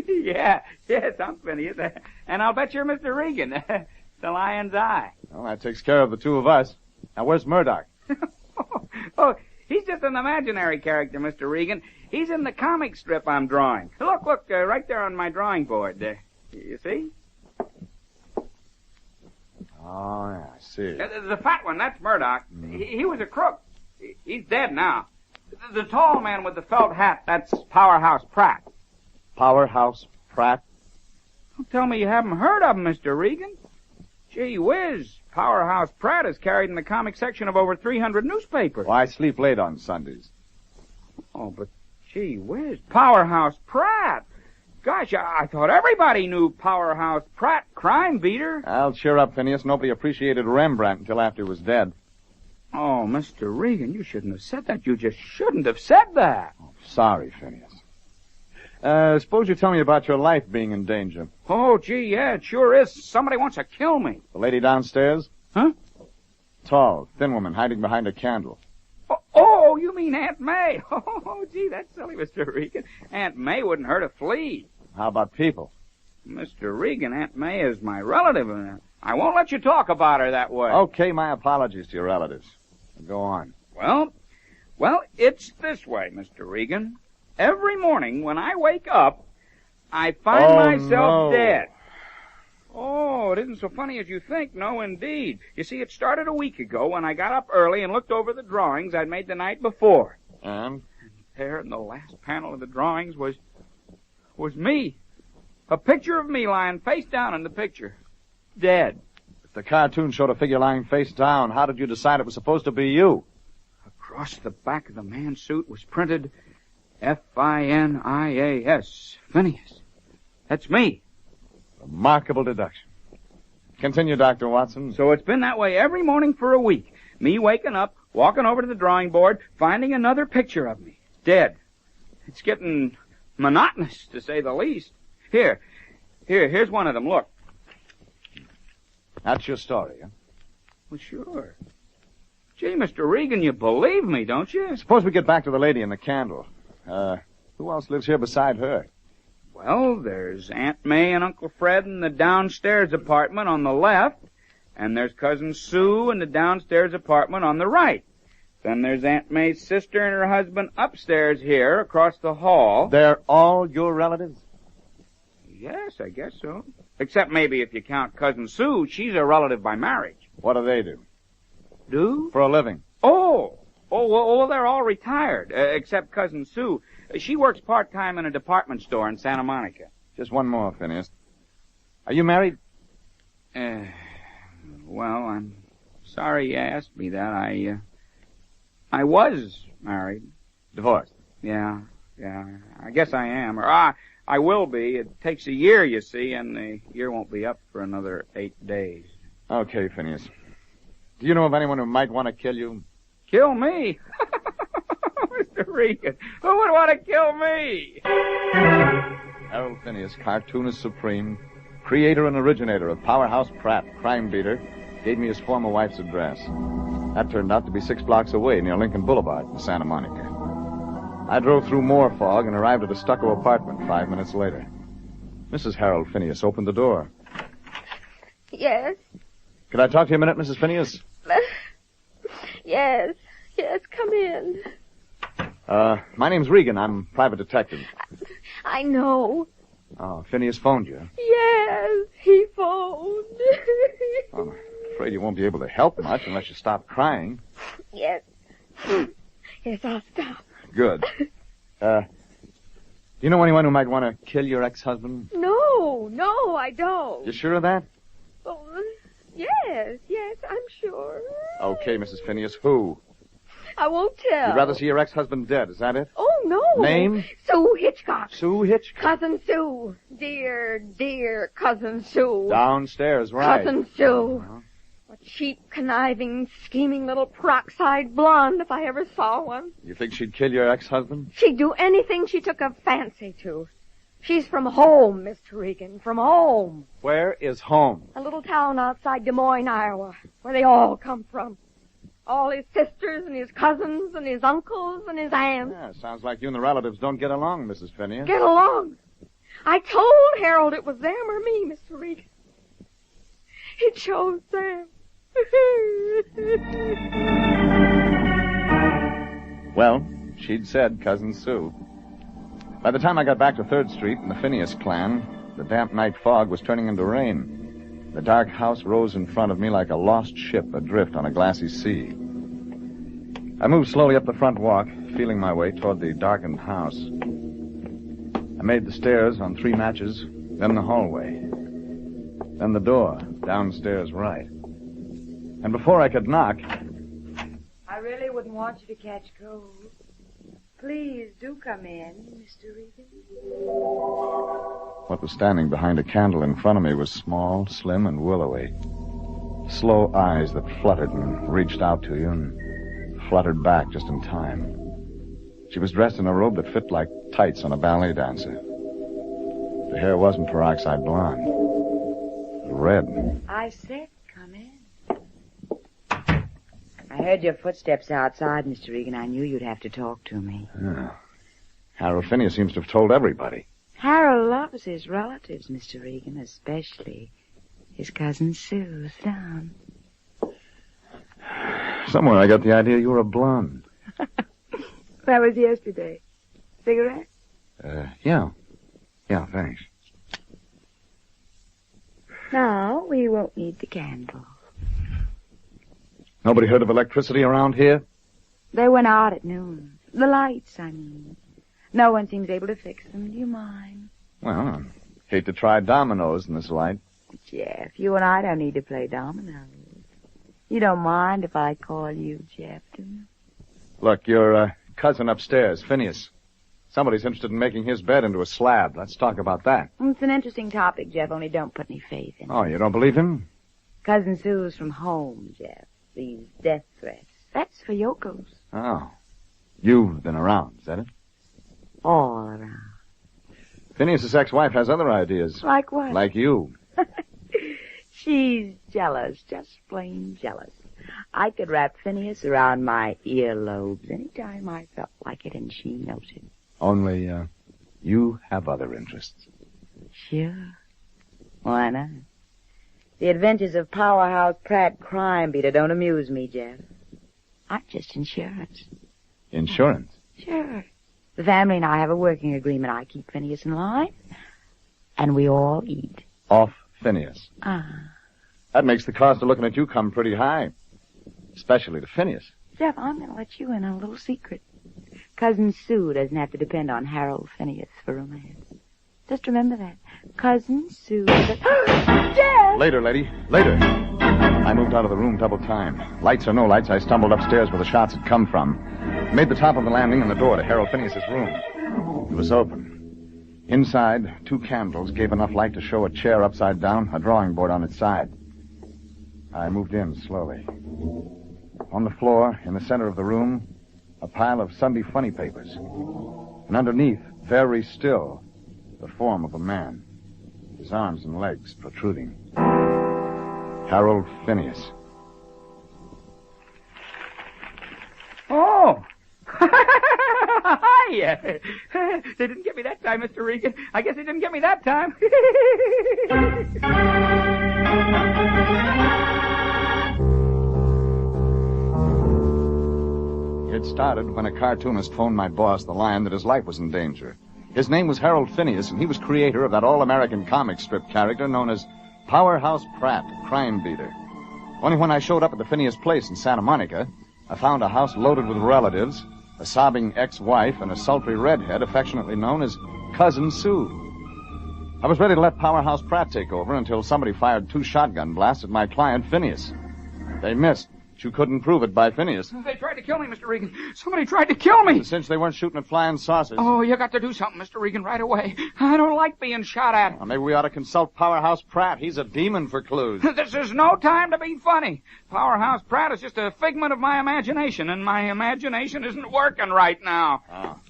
Yes, I'm Phineas. And I'll bet you're Mr. Regan, the Lion's Eye. Well, that takes care of the 2 of us. Now, where's Murdoch? Oh, he's just an imaginary character, Mr. Regan. He's in the comic strip I'm drawing. Look, right there on my drawing board. You see? Oh, yeah, I see. The fat one, that's Murdoch. He was a crook. He's dead now. The tall man with the felt hat, that's Powerhouse Pratt. Powerhouse Pratt? Don't tell me you haven't heard of him, Mr. Regan. Gee whiz, Powerhouse Pratt is carried in the comic section of over 300 newspapers. Well, I sleep late on Sundays. Oh, but gee whiz, Powerhouse Pratt. Gosh, I thought everybody knew Powerhouse Pratt, crime beater. I'll cheer up, Phineas. Nobody appreciated Rembrandt until after he was dead. Oh, Mr. Regan, you shouldn't have said that. You just shouldn't have said that. Oh, sorry, Phineas. Suppose you tell me about your life being in danger. Oh, gee, yeah, it sure is. Somebody wants to kill me. The lady downstairs? Huh? Tall, thin woman hiding behind a candle. Oh, you mean Aunt May. Oh, gee, that's silly, Mr. Regan. Aunt May wouldn't hurt a flea. How about people? Mr. Regan, Aunt May is my relative. I won't let you talk about her that way. Okay, my apologies to your relatives. Go on. Well, it's this way, Mr. Regan. Every morning when I wake up, I find myself dead. Oh, it isn't so funny as you think. No, indeed. You see, it started a week ago when I got up early and looked over the drawings I'd made the night before. And? There in the last panel of the drawings was me. A picture of me lying face down in the picture. Dead. If the cartoon showed a figure lying face down, how did you decide it was supposed to be you? Across the back of the man's suit was printed F-I-N-I-A-S. Phineas. That's me. Remarkable deduction. Continue, Dr. Watson. So it's been that way every morning for a week. Me waking up, walking over to the drawing board, finding another picture of me. Dead. It's getting monotonous, to say the least. Here's one of them. Look. That's your story, huh? Well, sure. Gee, Mr. Regan, you believe me, don't you? Suppose we get back to the lady in the candle. Who else lives here beside her? Well, there's Aunt May and Uncle Fred in the downstairs apartment on the left, and there's Cousin Sue in the downstairs apartment on the right. Then there's Aunt May's sister and her husband upstairs here across the hall. They're all your relatives? Yes, I guess so. Except maybe if you count Cousin Sue, she's a relative by marriage. What do they do? Do? For a living. Oh, well, they're all retired, except Cousin Sue. She works part-time in a department store in Santa Monica. Just one more, Phineas. Are you married? Well, I'm sorry you asked me that. I was married. Divorced? Yeah. I guess I am. Or I will be. It takes a year, you see, and the year won't be up for another 8 days. Okay, Phineas. Do you know of anyone who might want to kill you? Kill me? Mr. Regan, who would want to kill me? Harold Phineas, cartoonist supreme, creator and originator of Powerhouse Pratt, crime beater, gave me his former wife's address. That turned out to be 6 blocks away near Lincoln Boulevard in Santa Monica. I drove through more fog and arrived at a stucco apartment 5 minutes later. Mrs. Harold Phineas opened the door. Yes? Could I talk to you a minute, Mrs. Phineas? Yes, come in. My name's Regan. I'm private detective. I know. Oh, Phineas phoned you. Yes, he phoned. I'm afraid you won't be able to help much unless you stop crying. Yes. Yes, I'll stop. Good. Do you know anyone who might want to kill your ex-husband? No, I don't. You sure of that? Oh, yes, I'm sure. Okay, Mrs. Phineas. Who? I won't tell. You'd rather see your ex-husband dead, is that it? Oh, no. Name? Sue Hitchcock. Sue Hitchcock? Cousin Sue. Dear Cousin Sue. Downstairs, right. Cousin Sue. A cheap, conniving, scheming little peroxide blonde, if I ever saw one. You think she'd kill your ex-husband? She'd do anything she took a fancy to. She's from home, Mr. Regan, from home. Where is home? A little town outside Des Moines, Iowa, where they all come from. All his sisters and his cousins and his uncles and his aunts. Yeah, sounds like you and the relatives don't get along, Mrs. Phineas. Get along? I told Harold it was them or me, Mr. Regan. He chose them. Well, she'd said Cousin Sue. By the time I got back to 3rd Street and the Phineas clan, the damp night fog was turning into rain. The dark house rose in front of me like a lost ship adrift on a glassy sea. I moved slowly up the front walk, feeling my way toward the darkened house. I made the stairs on 3 matches, then the hallway, then the door, downstairs right. And before I could knock... I really wouldn't want you to catch cold. Please do come in, Mr. Regan. What was standing behind a candle in front of me was small, slim, and willowy. Slow eyes that fluttered and reached out to you and fluttered back just in time. She was dressed in a robe that fit like tights on a ballet dancer. The hair wasn't peroxide blonde. It was red. I said come in. I heard your footsteps outside, Mr. Regan. I knew you'd have to talk to me. Yeah. Harold Phineas seems to have told everybody. Harold loves his relatives, Mr. Regan, especially his cousin Sue. Sit down. Somewhere I got the idea you were a blonde. That was yesterday. Cigarette? Yeah. Yeah, thanks. No, we won't need the candle. Nobody heard of electricity around here? They went out at noon. The lights, I mean. No one seems able to fix them. Do you mind? Well, I hate to try dominoes in this light. Jeff, you and I don't need to play dominoes. You don't mind if I call you Jeff, do you? Look, your cousin upstairs, Phineas. Somebody's interested in making his bed into a slab. Let's talk about that. It's an interesting topic, Jeff, only don't put any faith in it. Oh, you don't believe him? Cousin Sue's from home, Jeff. These death threats. That's for yokos. Oh. You've been around, is that it? All around. Phineas's ex-wife has other ideas. Like what? Like you. She's jealous, just plain jealous. I could wrap Phineas around my earlobes anytime I felt like it, and she knows it. Only, you have other interests. Sure. Why not? The adventures of Powerhouse Pratt crime beater don't amuse me, Jeff. I'm just insurance. Insurance? Sure. The family and I have a working agreement. I keep Phineas in line, and we all eat. Off Phineas. Ah. That makes the cost of looking at you come pretty high. Especially to Phineas. Jeff, I'm going to let you in on a little secret. Cousin Sue doesn't have to depend on Harold Phineas for romance. Just remember that. Cousin Sue... Jeff! Later, lady. Later. I moved out of the room double time. Lights or no lights, I stumbled upstairs where the shots had come from. Made the top of the landing and the door to Harold Phineas's room. It was open. Inside, 2 candles gave enough light to show a chair upside down, a drawing board on its side. I moved in slowly. On the floor, in the center of the room, a pile of Sunday funny papers. And underneath, very still, the form of a man, his arms and legs protruding. Harold Phineas. Oh! Hi! They didn't get me that time, Mr. Regan. I guess they didn't get me that time. It started when a cartoonist phoned my boss, the Lion, that his life was in danger. His name was Harold Phineas, and he was creator of that all-American comic strip character known as Powerhouse Pratt, crime beater. Only when I showed up at the Phineas place in Santa Monica, I found a house loaded with relatives, a sobbing ex-wife, and a sultry redhead affectionately known as Cousin Sue. I was ready to let Powerhouse Pratt take over until somebody fired 2 shotgun blasts at my client, Phineas. They missed. But you couldn't prove it by Phineas. They tried to kill me, Mr. Regan. Somebody tried to kill me. Since they weren't shooting at flying saucers. Oh, you got to do something, Mr. Regan, right away. I don't like being shot at. Well, maybe we ought to consult Powerhouse Pratt. He's a demon for clues. This is no time to be funny. Powerhouse Pratt is just a figment of my imagination, and my imagination isn't working right now. Oh.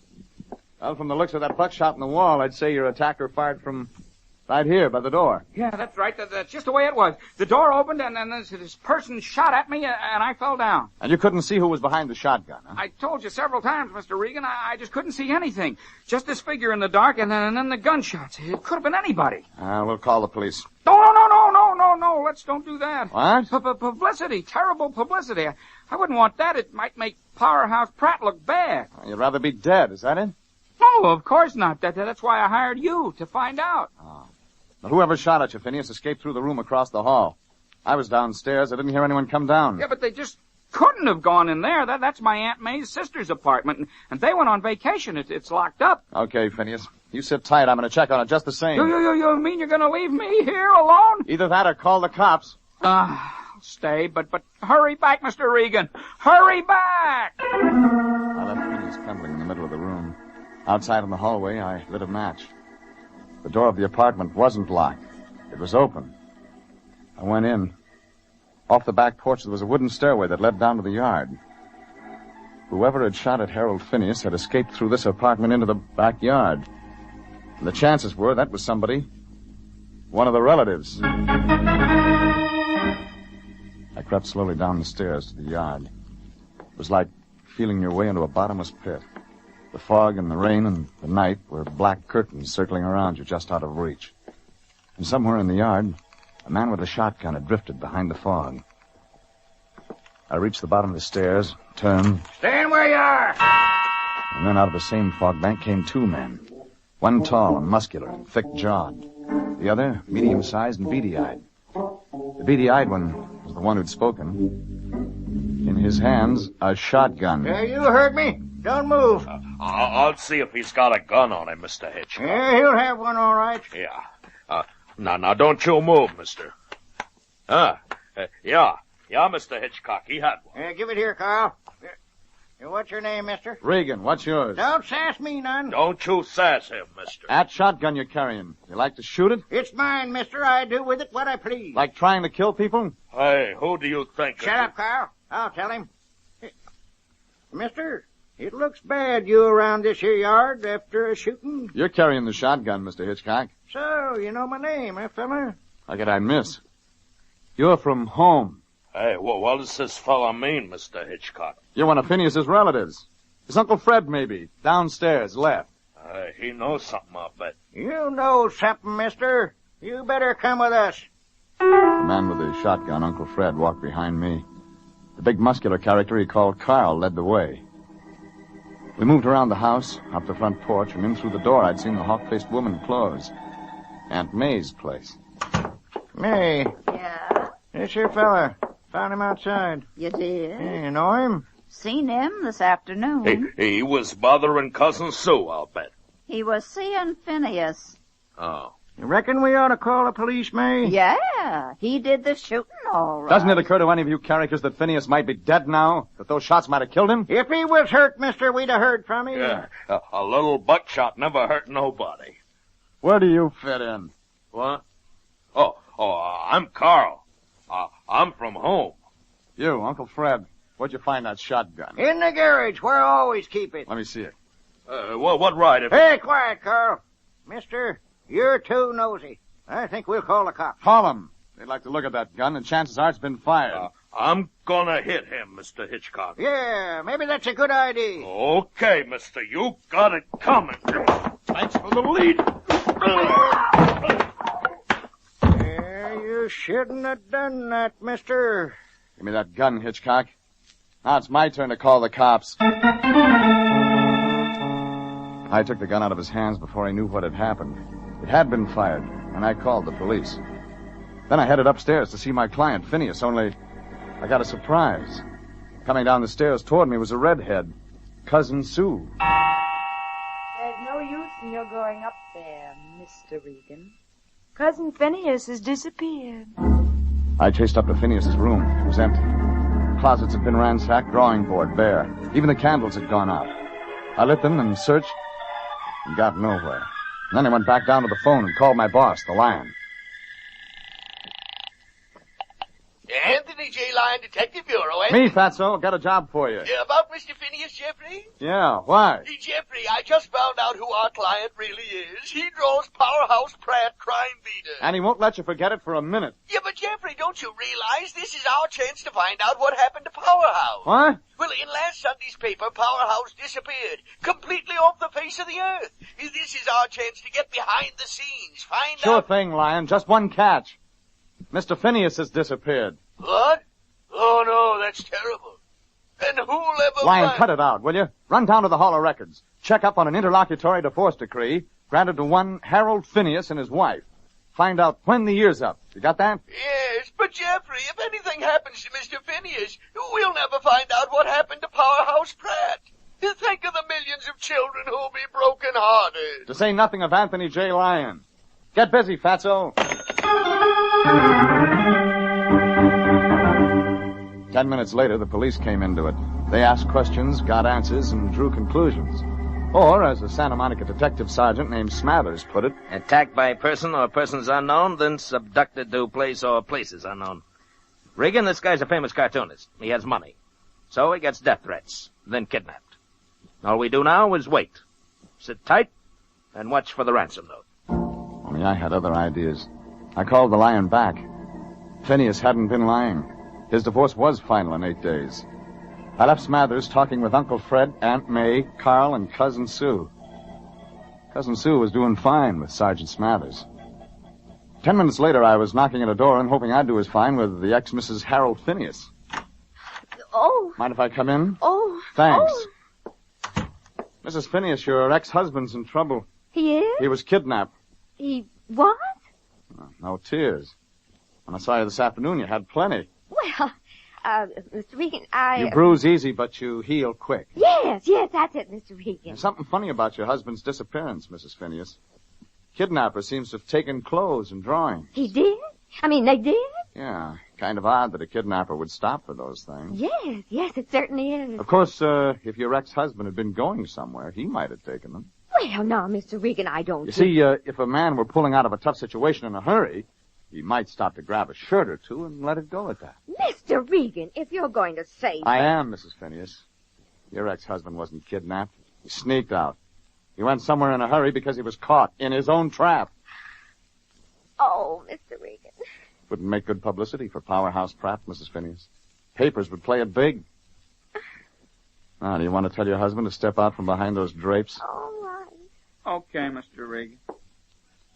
Well, from the looks of that buckshot in the wall, I'd say your attacker fired from Right here, by the door. Yeah, that's right. That's just the way it was. The door opened, and then this person shot at me, and I fell down. And you couldn't see who was behind the shotgun, huh? I told you several times, Mr. Regan, I just couldn't see anything. Just this figure in the dark, and then the gunshots. It could have been anybody. We'll call the police. No, let's don't do that. What? Publicity, terrible publicity. I wouldn't want that. It might make Powerhouse Pratt look bad. You'd rather be dead, is that it? No, of course not. That's why I hired you, to find out. Now, whoever shot at you, Phineas, escaped through the room across the hall. I was downstairs. I didn't hear anyone come down. Yeah, but they just couldn't have gone in there. That's my Aunt May's sister's apartment, and they went on vacation. It's locked up. Okay, Phineas. You sit tight. I'm going to check on it just the same. You mean you're going to leave me here alone? Either that or call the cops. Stay, but hurry back, Mr. Regan. Hurry back! I left Phineas trembling in the middle of the room. Outside in the hallway, I lit a match. The door of the apartment wasn't locked. It was open. I went in. Off the back porch, there was a wooden stairway that led down to the yard. Whoever had shot at Harold Phineas had escaped through this apartment into the backyard. And the chances were that was somebody. One of the relatives. I crept slowly down the stairs to the yard. It was like feeling your way into a bottomless pit. The fog and the rain and the night were black curtains circling around you just out of reach. And somewhere in the yard, a man with a shotgun had drifted behind the fog. I reached the bottom of the stairs, turned, Stand where you are! and then out of the same fog bank came two men. One tall and muscular and thick-jawed. The other medium-sized and beady-eyed. The beady-eyed one was the one who'd spoken. In his hands, a shotgun. You heard me. Don't move. I'll see if he's got a gun on him, Mr. Hitchcock. Yeah, he'll have one, all right. Yeah. Now, don't you move, mister. Yeah, Mr. Hitchcock, he had one. Give it here, Carl. What's your name, mister? Regan, what's yours? Don't sass me none. Don't you sass him, mister. That shotgun you're carrying. You like to shoot it? It's mine, mister. I do with it what I please. Like trying to kill people? Hey, who do you think? Shut up, Carl. I'll tell him. Mister, it looks bad you around this here yard after a shooting. You're carrying the shotgun, Mr. Hitchcock. So, you know my name, fella? How could I miss? You're from home. Hey, what does this fella mean, Mr. Hitchcock? You're one of Phineas's relatives. His Uncle Fred, maybe. Downstairs, left. He knows something, I'll bet. You know something, mister. You better come with us. The man with the shotgun, Uncle Fred, walked behind me. The big muscular character he called Carl led the way. We moved around the house, up the front porch, and in through the door I'd seen the hawk-faced woman close. Aunt May's place. May. Yeah? This here fella. Found him outside. You did? Yeah, you know him? Seen him this afternoon. He was bothering Cousin Sue, I'll bet. He was seeing Phineas. Oh. You reckon we ought to call the police, May? Yeah, he did the shooting all right. Doesn't it occur to any of you characters that Phineas might be dead now? That those shots might have killed him? If he was hurt, mister, we'd have heard from him. Yeah, a little buckshot never hurt nobody. Where do you fit in? What? Oh, I'm Carl. I'm from home. You, Uncle Fred, where'd you find that shotgun? In the garage, where I always keep it. Let me see it. What right if... Hey, quiet, Carl. Mister, you're too nosy. I think we'll call the cops. Call them. They'd like to look at that gun, and chances are it's been fired. I'm gonna hit him, Mr. Hitchcock. Yeah, maybe that's a good idea. Okay, mister, you got it coming. Thanks for the lead. You shouldn't have done that, mister. Give me that gun, Hitchcock. Now it's my turn to call the cops. I took the gun out of his hands before I knew what had happened. It had been fired, and I called the police. Then I headed upstairs to see my client, Phineas, only I got a surprise. Coming down the stairs toward me was a redhead, Cousin Sue. There's no use in your going up there, Mr. Regan. Cousin Phineas has disappeared. I chased up to Phineas's room. It was empty. Closets had been ransacked, drawing board bare. Even the candles had gone out. I lit them and searched and got nowhere. And then I went back down to the phone and called my boss, the Lion. Anthony J. Lyon, Detective Bureau, eh? Me, Fatso. Got a job for you. About Mr. Phineas, Jeffrey? Yeah, why? Jeffrey, I just found out who our client really is. He draws Powerhouse Pratt, crime beater. And he won't let you forget it for a minute. Yeah, but Jeffrey, don't you realize this is our chance to find out what happened to Powerhouse? What? Well, in last Sunday's paper, Powerhouse disappeared, completely off the face of the earth. This is our chance to get behind the scenes, find Sure out... thing, Lion. Just one catch. Mr. Phineas has disappeared. What? Oh, no, that's terrible. And who'll ever Lion, find... cut it out, will you? Run down to the Hall of Records. Check up on an interlocutory divorce decree granted to one Harold Phineas and his wife. Find out when the year's up. You got that? Yes, but Jeffrey, if anything happens to Mr. Phineas, we'll never find out what happened to Powerhouse Pratt. Think of the millions of children who'll be broken-hearted. To say nothing of Anthony J. Lyon. Get busy, Fatso. 10 minutes later, the police came into it. They asked questions, got answers, and drew conclusions. Or, as a Santa Monica detective sergeant named Smathers put it, attacked by person or persons unknown, then subducted to place or places unknown. Regan, this guy's a famous cartoonist. He has money. So he gets death threats, then kidnapped. All we do now is wait. Sit tight and watch for the ransom note. only I had other ideas. I called the Lion back. Phineas hadn't been lying. His divorce was final in 8 days. I left Smathers talking with Uncle Fred, Aunt May, Carl, and Cousin Sue. Cousin Sue was doing fine with Sergeant Smathers. 10 minutes later, I was knocking at a door and hoping I'd do as fine with the ex-Mrs. Harold Phineas. Oh. Mind if I come in? Oh. Thanks. Oh. Mrs. Phineas, your ex-husband's in trouble. He is? He was kidnapped. He what? No tears. When I saw you this afternoon, you had plenty. Well, Mr. Regan, You bruise easy, but you heal quick. Yes, that's it, Mr. Regan. There's something funny about your husband's disappearance, Mrs. Phineas. Kidnapper seems to have taken clothes and drawings. He did? I mean, they did? Yeah, kind of odd that a kidnapper would stop for those things. Yes, it certainly is. Of course, if your ex-husband had been going somewhere, he might have taken them. Well, now, Mr. Regan, I don't You see, if a man were pulling out of a tough situation in a hurry, he might stop to grab a shirt or two and let it go at that. Mr. Regan, if you're going to say I am, Mrs. Phineas. Your ex-husband wasn't kidnapped. He sneaked out. He went somewhere in a hurry because he was caught in his own trap. Oh, Mr. Regan. Wouldn't make good publicity for Powerhouse Pratt, Mrs. Phineas. Papers would play it big. Now, do you want to tell your husband to step out from behind those drapes? All right. Okay, Mr. Regan.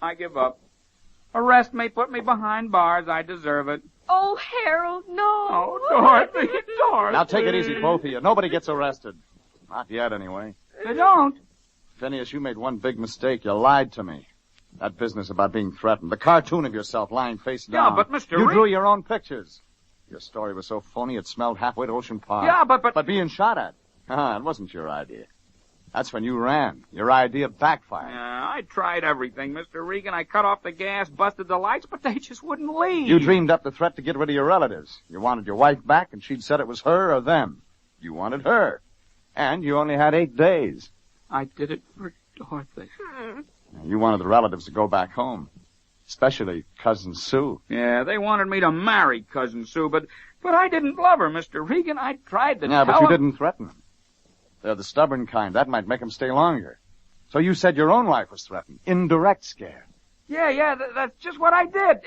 I give up. Arrest me, put me behind bars. I deserve it. Oh, Harold, no. Oh, Dorothy, Dorothy. Now, take it easy, both of you. Nobody gets arrested. Not yet, anyway. They don't. Phineas, you made one big mistake. You lied to me. That business about being threatened. The cartoon of yourself lying face down. Yeah, but Mr. You drew your own pictures. Your story was so phony it smelled halfway to Ocean Park. Yeah, but... But being shot at. It wasn't your idea. That's when you ran. Your idea backfired. I tried everything, Mr. Regan. I cut off the gas, busted the lights, but they just wouldn't leave. You dreamed up the threat to get rid of your relatives. You wanted your wife back, and she'd said it was her or them. You wanted her. And you only had 8 days. I did it for Dorothy. You wanted the relatives to go back home. Especially Cousin Sue. Yeah, they wanted me to marry Cousin Sue, but I didn't love her, Mr. Regan. I tried to Yeah, tell but you them. didn't threaten them. They're the stubborn kind. That might make them stay longer. So you said your own life was threatened. Indirect scare. Yeah, that's just what I did.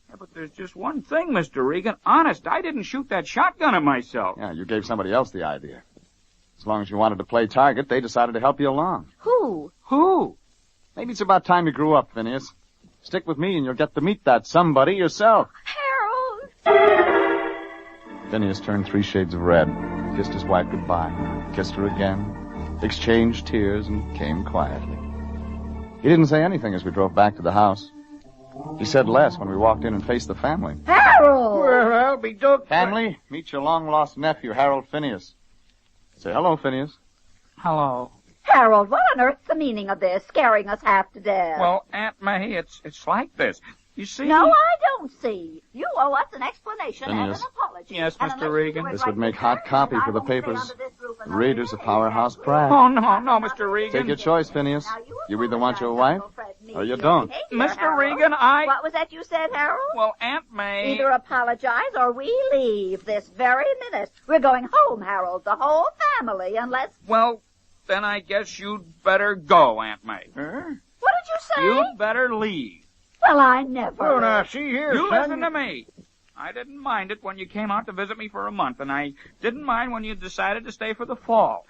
Yeah, but there's just one thing, Mr. Regan. Honest, I didn't shoot that shotgun at myself. Yeah, you gave somebody else the idea. As long as you wanted to play target, they decided to help you along. Who? Who? Maybe it's about time you grew up, Phineas. Stick with me and you'll get to meet that somebody yourself. Harold! Phineas turned 3 shades of red, kissed his wife goodbye, kissed her again, exchanged tears, and came quietly. He didn't say anything as we drove back to the house. He said less when we walked in and faced the family. Harold! Well, I'll be dooked. Family, meet your long-lost nephew, Harold Phineas. Say hello, Phineas. Hello. Harold, what on earth's the meaning of this, scaring us half to death? Well, Aunt May, it's like this. You see... No, I don't see. You owe us an explanation and Phineas. an apology. Yes, And Mr. unless you Regan. do it This right would make this hot minute, copy I for the won't stay papers. under this roof another Readers of Powerhouse Pratt. Oh, no, Mr. Regan. Take your choice, Phineas. You either want your wife Oh, you don't? Mr. Regan, What was that you said, Harold? Well, Aunt May... Either apologize or we leave this very minute. We're going home, Harold, the whole family, unless... Well, then I guess you'd better go, Aunt May. What did you say? You'd better leave. Well, I never... Oh, now, see here, You son. listen to me. I didn't mind it when you came out to visit me for a month, and I didn't mind when you decided to stay for the fall.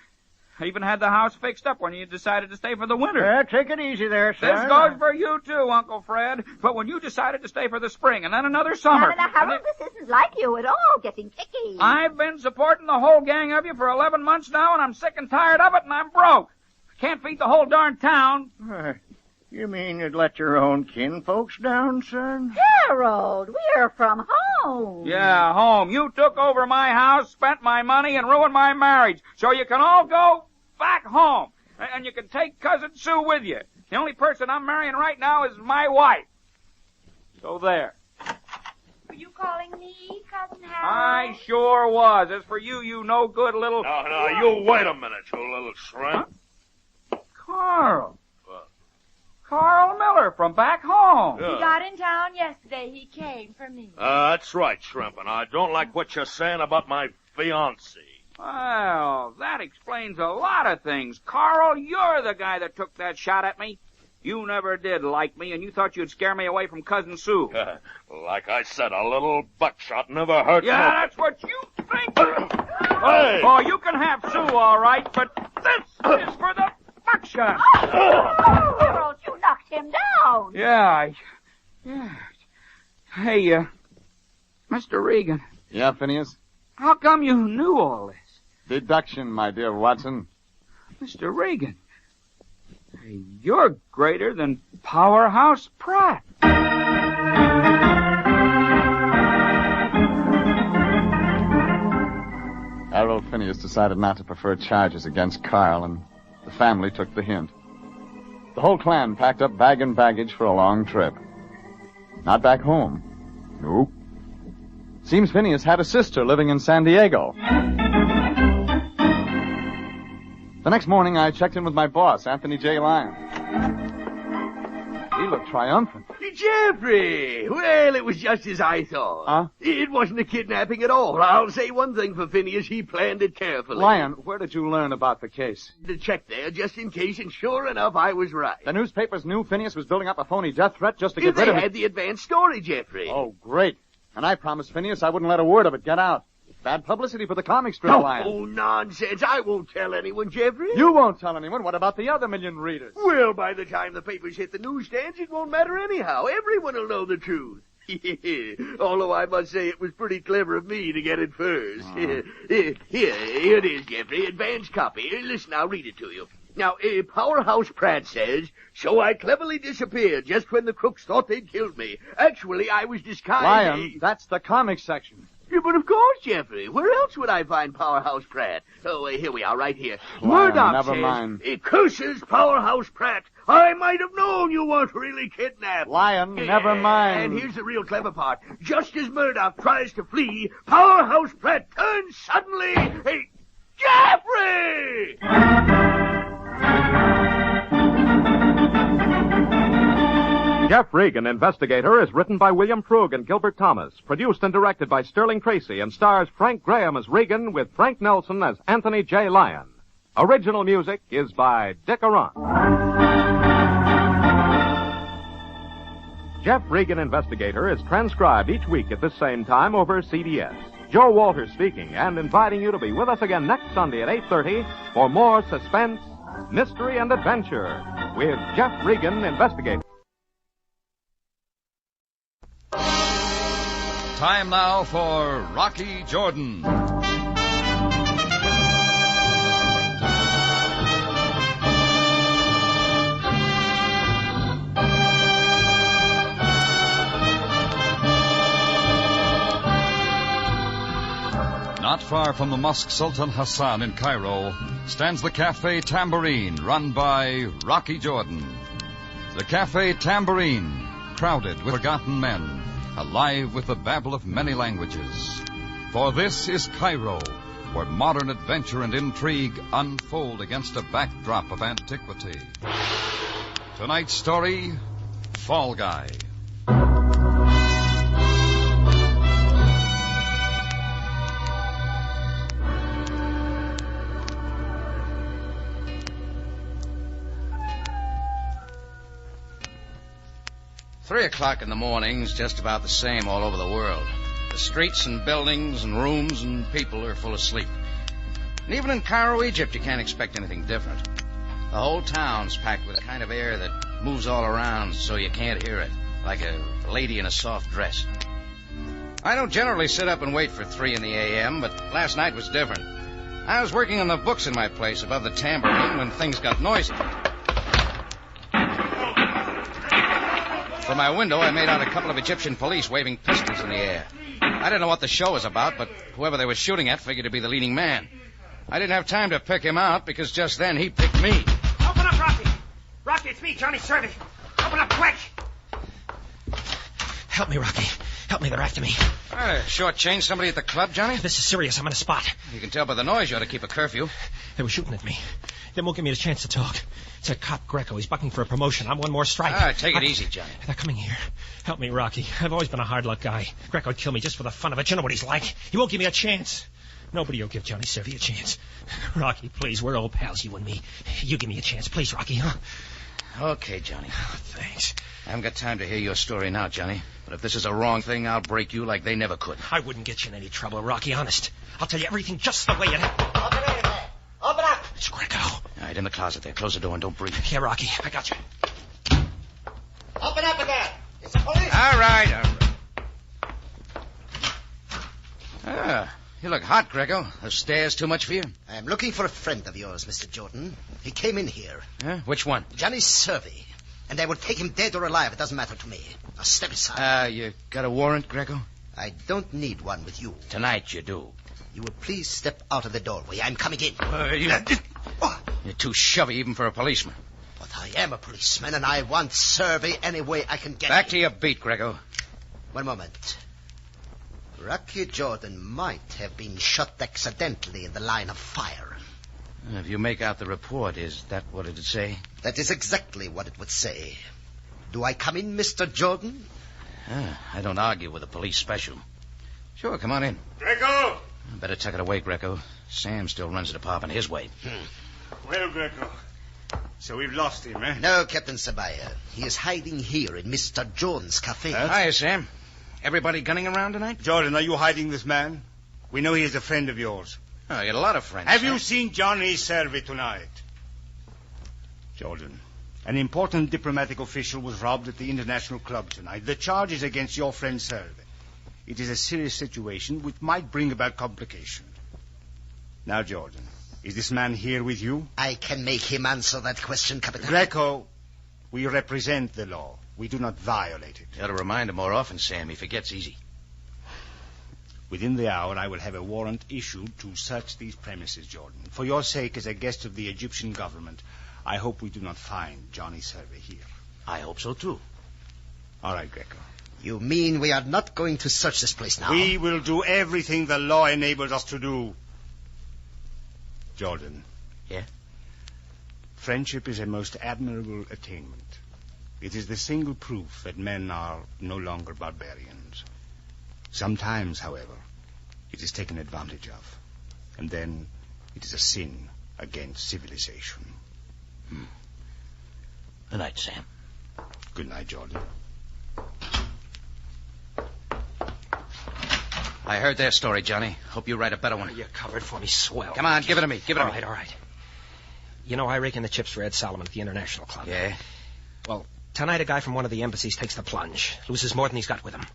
I even had the house fixed up when you decided to stay for the winter. Yeah, take it easy there, son. This goes for you, too, Uncle Fred. But when you decided to stay for the spring and then another summer... Now, Harold, this isn't like you at all, getting picky. I've been supporting the whole gang of you for 11 months now, and I'm sick and tired of it, and I'm broke. I can't feed the whole darn town. You mean you'd let your own kinfolks down, son? Harold, we're from home. Yeah, home. You took over my house, spent my money, and ruined my marriage. So you can all go back home. And you can take Cousin Sue with you. The only person I'm marrying right now is my wife. So there. Were you calling me, Cousin Harold? I sure was. As for you, you no good little... No, you wait a minute, you little shrimp. Carl. Carl Miller from back home. He got in town yesterday. He came for me. That's right, Shrimp, and I don't like what you're saying about my fiancée. Well, that explains a lot of things. Carl, you're the guy that took that shot at me. You never did like me, and you thought you'd scare me away from Cousin Sue. Like I said, a little buckshot never hurt Yeah, nobody. that's what you think. Hey! Oh, you can have Sue, all right, but this is for the buckshot. Harold, you knocked him down. Yeah. Hey, Mr. Regan. Yeah, Phineas? How come you knew all this? Deduction, my dear Watson. Mr. Regan, you're greater than Powerhouse Pratt. Harold Phineas decided not to prefer charges against Carl, and the family took the hint. The whole clan packed up bag and baggage for a long trip. Not back home. Nope. Seems Phineas had a sister living in San Diego. The next morning, I checked in with my boss, Anthony J. Lyon. He looked triumphant. Jeffrey! Well, it was just as I thought. Huh? It wasn't a kidnapping at all. I'll say one thing for Phineas. He planned it carefully. Lyon, where did you learn about the case? To check there, just in case, and sure enough, I was right. The newspapers knew Phineas was building up a phony death threat just to get rid of They it. had the advance story, Jeffrey. Oh, great. And I promised Phineas I wouldn't let a word of it get out. Bad publicity for the comic strip, Lyon. Oh, nonsense. I won't tell anyone, Jeffrey. You won't tell anyone. What about the other million readers? Well, by the time the papers hit the newsstands, it won't matter anyhow. Everyone will know the truth. Although I must say it was pretty clever of me to get it first. Here it is, Jeffrey. Advance copy. Listen, I'll read it to you. Now, Powerhouse Pratt says, so I cleverly disappeared just when the crooks thought they'd killed me. Actually, I was disguised. Lyon, that's the comic section. Yeah, but of course, Jeffrey. Where else would I find Powerhouse Pratt? Oh, here we are, right here. Lyon, Murdoch never says, mind. It curses Powerhouse Pratt. I might have known you weren't really kidnapped. Lyon, never mind. And here's the real clever part. Just as Murdoch tries to flee, Powerhouse Pratt turns suddenly. Hey, Jeffrey! Jeff Regan, Investigator, is written by William Frug and Gilbert Thomas, produced and directed by Sterling Tracy, and stars Frank Graham as Regan with Frank Nelson as Anthony J. Lyon. Original music is by Dick Arant. Jeff Regan, Investigator, is transcribed each week at this same time over CBS. Joe Walters speaking and inviting you to be with us again next Sunday at 8:30 for more suspense, mystery, and adventure with Jeff Regan, Investigator. Time now for Rocky Jordan. Not far from the Mosque Sultan Hassan in Cairo stands the Cafe Tambourine, run by Rocky Jordan. The Cafe Tambourine, crowded with forgotten men, alive with the babble of many languages. For this is Cairo, where modern adventure and intrigue unfold against a backdrop of antiquity. Tonight's story, Fall Guy. 3 o'clock in the morning's just about the same all over the world. The streets and buildings and rooms and people are full of sleep. And even in Cairo, Egypt, you can't expect anything different. The whole town's packed with a kind of air that moves all around so you can't hear it, like a lady in a soft dress. I don't generally sit up and wait for 3 in the a.m., but last night was different. I was working on the books in my place above the tambourine when things got noisy. From my window, I made out a couple of Egyptian police waving pistols in the air. I didn't know what the show was about, but whoever they were shooting at figured to be the leading man. I didn't have time to pick him out because just then he picked me. Open up, Rocky. Rocky, it's me, Johnny Servey. Open up quick. Help me, Rocky. Help me, they're after me. Shortchange somebody at the club, Johnny? This is serious. I'm in a spot. You can tell by the noise you ought to keep a curfew. They were shooting at me. They won't give me a chance to talk. It's a cop, Greco. He's bucking for a promotion. I'm one more strike. All right, take it easy, Johnny. They're coming here. Help me, Rocky. I've always been a hard luck guy. Greco would kill me just for the fun of it. You know what he's like. He won't give me a chance. Nobody will give Johnny Servey a chance. Rocky, please, we're old pals, you and me. You give me a chance, please, Rocky, huh? Okay, Johnny. Oh, thanks. I haven't got time to hear your story now, Johnny. But if this is a wrong thing, I'll break you like they never could. I wouldn't get you in any trouble, Rocky, honest. I'll tell you everything just the way it happened. Open up. It's Greco. All right, in the closet there. Close the door and don't breathe. Yeah, Rocky, I got you. Open up again. It's the police. All right. Ah, you look hot, Greco. The stairs too much for you? I am looking for a friend of yours, Mr. Jordan. He came in here. Huh? Which one? Johnny Servey. And I will take him dead or alive. It doesn't matter to me. Now step aside. You got a warrant, Greco? I don't need one with you. Tonight you do. You will please step out of the doorway. I'm coming in. You're too shovey even for a policeman. But I am a policeman, and I want Servey any way I can get Back him. to your beat, Greco. One moment. Rocky Jordan might have been shot accidentally in the line of fire. If you make out the report, is that what it'd say? That is exactly what it would say. Do I come in, Mr. Jordan? I don't argue with a police special. Sure, come on in. Greco! Better tuck it away, Greco. Sam still runs the department his way. Well, Greco, so we've lost him, eh? No, Captain Sabaya. He is hiding here in Mr. Jones' cafe. Hiya, Sam. Everybody gunning around tonight? Jordan, are you hiding this man? We know he is a friend of yours. Oh, you got a lot of friends. Have you seen Johnny Servey tonight? Jordan, an important diplomatic official was robbed at the International Club tonight. The charge is against your friend Servey. It is a serious situation which might bring about complication. Now, Jordan, is this man here with you? I can make him answer that question, Captain. Greco, we represent the law. We do not violate it. You ought to remind him more often, Sam. He forgets easy. Within the hour, I will have a warrant issued to search these premises, Jordan. For your sake, as a guest of the Egyptian government, I hope we do not find Johnny Servey here. I hope so, too. All right, Greco. You mean we are not going to search this place now? We will do everything the law enables us to do. Jordan. Yeah? Friendship is a most admirable attainment. It is the single proof that men are no longer barbarians. Sometimes, however, it is taken advantage of. And then it is a sin against civilization. Good night, Sam. Good night, Jordan. I heard their story, Johnny. Hope you write a better one. You covered for me swell. Come on, give it to me. Give it to me. All right. You know, I rake in the chips for Ed Solomon at the International Club. Yeah? Well, tonight a guy from one of the embassies takes the plunge. Loses more than he's got with him.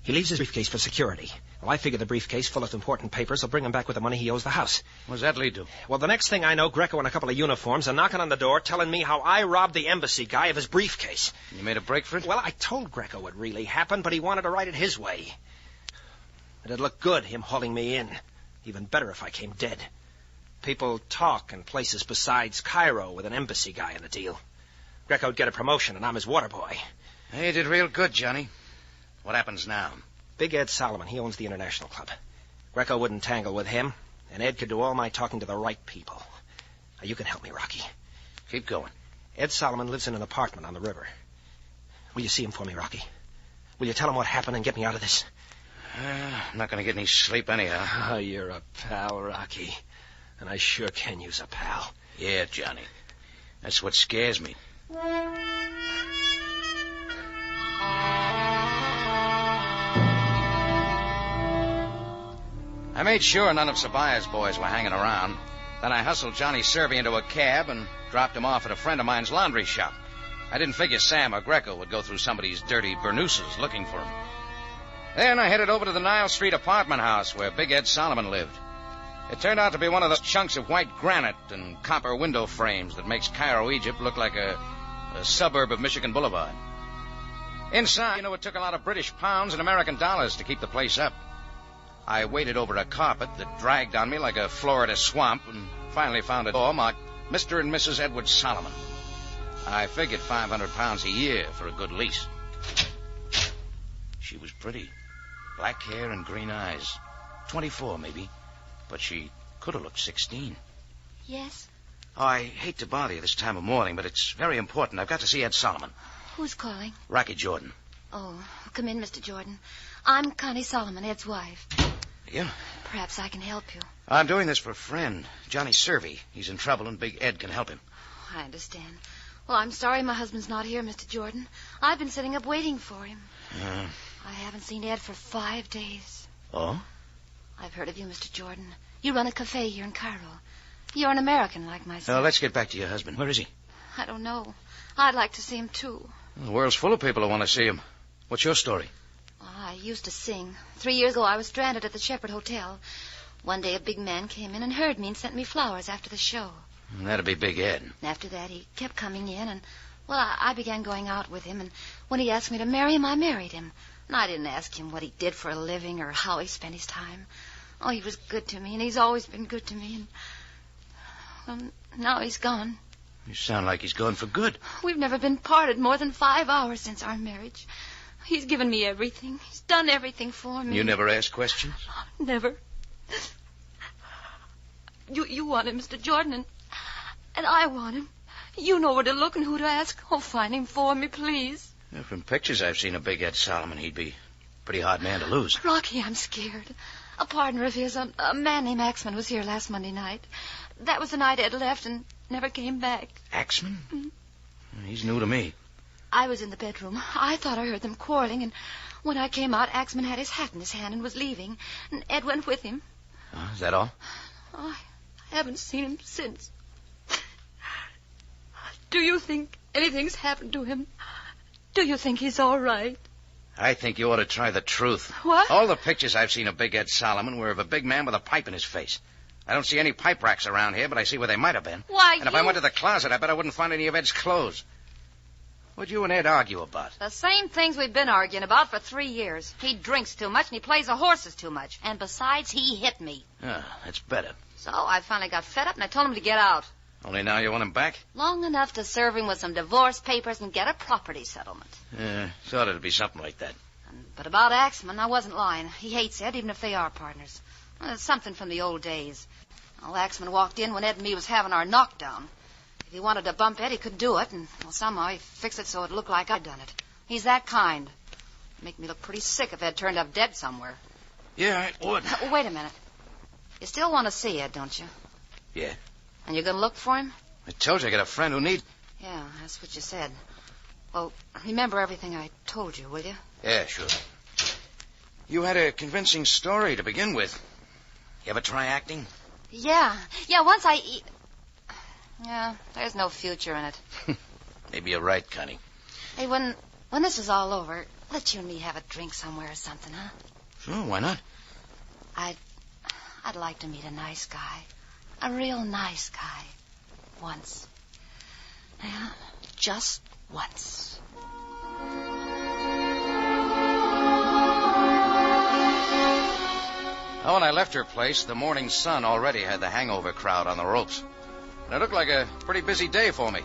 He leaves his briefcase for security. Well, I figure the briefcase full of important papers will bring him back with the money he owes the house. What does that lead to? Well, the next thing I know, Greco and a couple of uniforms are knocking on the door telling me how I robbed the embassy guy of his briefcase. You made a break for it? Well, I told Greco what really happened, but he wanted to write it his way. It'd look good, him hauling me in. Even better if I came dead. People talk in places besides Cairo with an embassy guy in the deal. Greco'd get a promotion, and I'm his water boy. Hey, you did real good, Johnny. What happens now? Big Ed Solomon, he owns the International Club. Greco wouldn't tangle with him, and Ed could do all my talking to the right people. Now, you can help me, Rocky. Keep going. Ed Solomon lives in an apartment on the river. Will you see him for me, Rocky? Will you tell him what happened and get me out of this? I'm not going to get any sleep anyhow. Oh, you're a pal, Rocky. And I sure can use a pal. Yeah, Johnny. That's what scares me. I made sure none of Sabaya's boys were hanging around. Then I hustled Johnny Servey into a cab and dropped him off at a friend of mine's laundry shop. I didn't figure Sam or Greco would go through somebody's dirty burnouses looking for him. Then I headed over to the Nile Street apartment house where Big Ed Solomon lived. It turned out to be one of those chunks of white granite and copper window frames that makes Cairo, Egypt look like a suburb of Michigan Boulevard. Inside, it took a lot of British pounds and American dollars to keep the place up. I waded over a carpet that dragged on me like a Florida swamp and finally found a door marked Mr. and Mrs. Edward Solomon. I figured £500 a year for a good lease. She was pretty. Black hair and green eyes. 24, maybe. But she could have looked 16. Yes? Oh, I hate to bother you this time of morning, but it's very important. I've got to see Ed Solomon. Who's calling? Rocky Jordan. Oh, come in, Mr. Jordan. I'm Connie Solomon, Ed's wife. Yeah? Perhaps I can help you. I'm doing this for a friend, Johnny Servey. He's in trouble, and Big Ed can help him. I understand. Well, I'm sorry my husband's not here, Mr. Jordan. I've been sitting up waiting for him. I haven't seen Ed for 5 days. Oh? I've heard of you, Mr. Jordan. You run a cafe here in Cairo. You're an American like myself. Let's get back to your husband. Where is he? I don't know. I'd like to see him, too. The world's full of people who want to see him. What's your story? Well, I used to sing. 3 years ago, I was stranded at the Shepherd Hotel. One day, a big man came in and heard me and sent me flowers after the show. That'd be Big Ed. After that, he kept coming in, and, well, I began going out with him, and when he asked me to marry him, I married him. And I didn't ask him what he did for a living or how he spent his time. Oh, he was good to me, and he's always been good to me, and, well, now he's gone. You sound like he's gone for good. We've never been parted more than 5 hours since our marriage. He's given me everything. He's done everything for me. You never asked questions? Never. You want him, Mr. Jordan, and I want him. You know where to look and who to ask. Oh, find him for me, please. Yeah, from pictures I've seen of Big Ed Solomon, he'd be a pretty hard man to lose. Rocky, I'm scared. A partner of his, a man named Axman, was here last Monday night. That was the night Ed left and never came back. Axman? He's new to me. I was in the bedroom. I thought I heard them quarreling, and when I came out, Axman had his hat in his hand and was leaving, and Ed went with him. Is that all? Oh, I haven't seen him since. Do you think anything's happened to him? Do you think he's all right? I think you ought to try the truth. What? All the pictures I've seen of Big Ed Solomon were of a big man with a pipe in his face. I don't see any pipe racks around here, but I see where they might have been. Why, And if I went to the closet, I bet I wouldn't find any of Ed's clothes. What'd you and Ed argue about? The same things we've been arguing about for 3 years. He drinks too much and he plays the horses too much. And besides, he hit me. That's better. So I finally got fed up and I told him to get out. Only now you want him back? Long enough to serve him with some divorce papers and get a property settlement. Thought it'd be something like that. But about Axman, I wasn't lying. He hates Ed, even if they are partners. Well, it's something from the old days. Well, Axman walked in when Ed and me was having our knockdown. If he wanted to bump Ed, he could do it, and well, somehow he fixed it so it looked like I'd done it. He's that kind. It'd make me look pretty sick if Ed turned up dead somewhere. Yeah, it would. Wait a minute. You still want to see Ed, don't you? Yeah. And you're going to look for him? I told you I got a friend who needs... Yeah, that's what you said. Well, remember everything I told you, will you? Yeah, sure. You had a convincing story to begin with. You ever try acting? Yeah, once I eat... Yeah, there's no future in it. Maybe you're right, Connie. Hey, when this is all over, let you and me have a drink somewhere or something, huh? Sure, why not? I'd like to meet a nice guy. A real nice guy. Once. Yeah, just once. Oh, when I left her place, the morning sun already had the hangover crowd on the ropes. And it looked like a pretty busy day for me.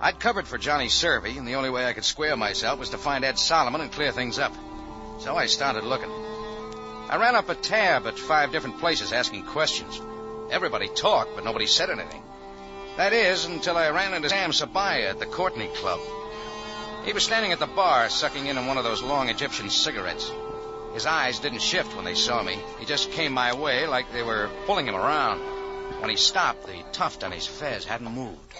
I'd covered for Johnny Servey, and the only way I could square myself was to find Ed Solomon and clear things up. So I started looking. I ran up a tab at 5 different places asking questions. Everybody talked, but nobody said anything. That is, until I ran into Sam Sabaya at the Courtney Club. He was standing at the bar, sucking in on one of those long Egyptian cigarettes. His eyes didn't shift when they saw me. He just came my way like they were pulling him around. When he stopped, the tuft on his fez hadn't moved.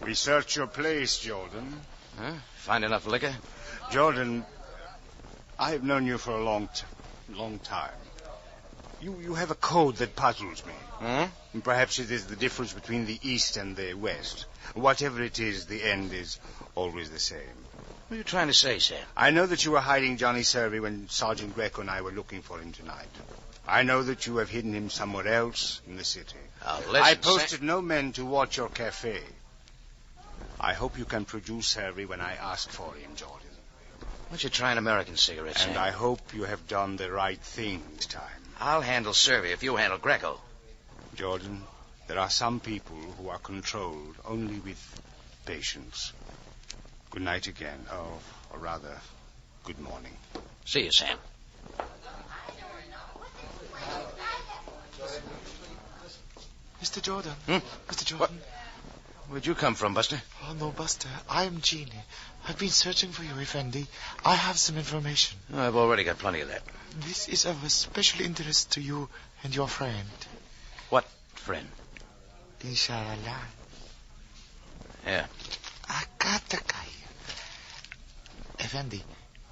We searched your place, Jordan. Huh? Find enough liquor? Jordan, I have known you for a long time. You have a code that puzzles me. Hmm? And perhaps it is the difference between the East and the West. Whatever it is, the end is always the same. What are you trying to say, Sam? I know that you were hiding Johnny Survey when Sergeant Greco and I were looking for him tonight. I know that you have hidden him somewhere else in the city. Listen, I posted no men to watch your cafe. I hope you can produce Survey when I ask for him, Jordan. Why don't you try an American cigarette, Sam? And I hope you have done the right thing this time. I'll handle Survey if you handle Greco. Jordan, there are some people who are controlled only with patience. Good night again. Or rather, good morning. See you, Sam. Mr. Jordan. Mr. Jordan. Where'd you come from, Buster? Oh, no, Buster. I'm Jeannie. I've been searching for you, Effendi. I have some information. I've already got plenty of that. This is of a special interest to you and your friend. What friend? Inshallah. Yeah. Akatakaya. Effendi,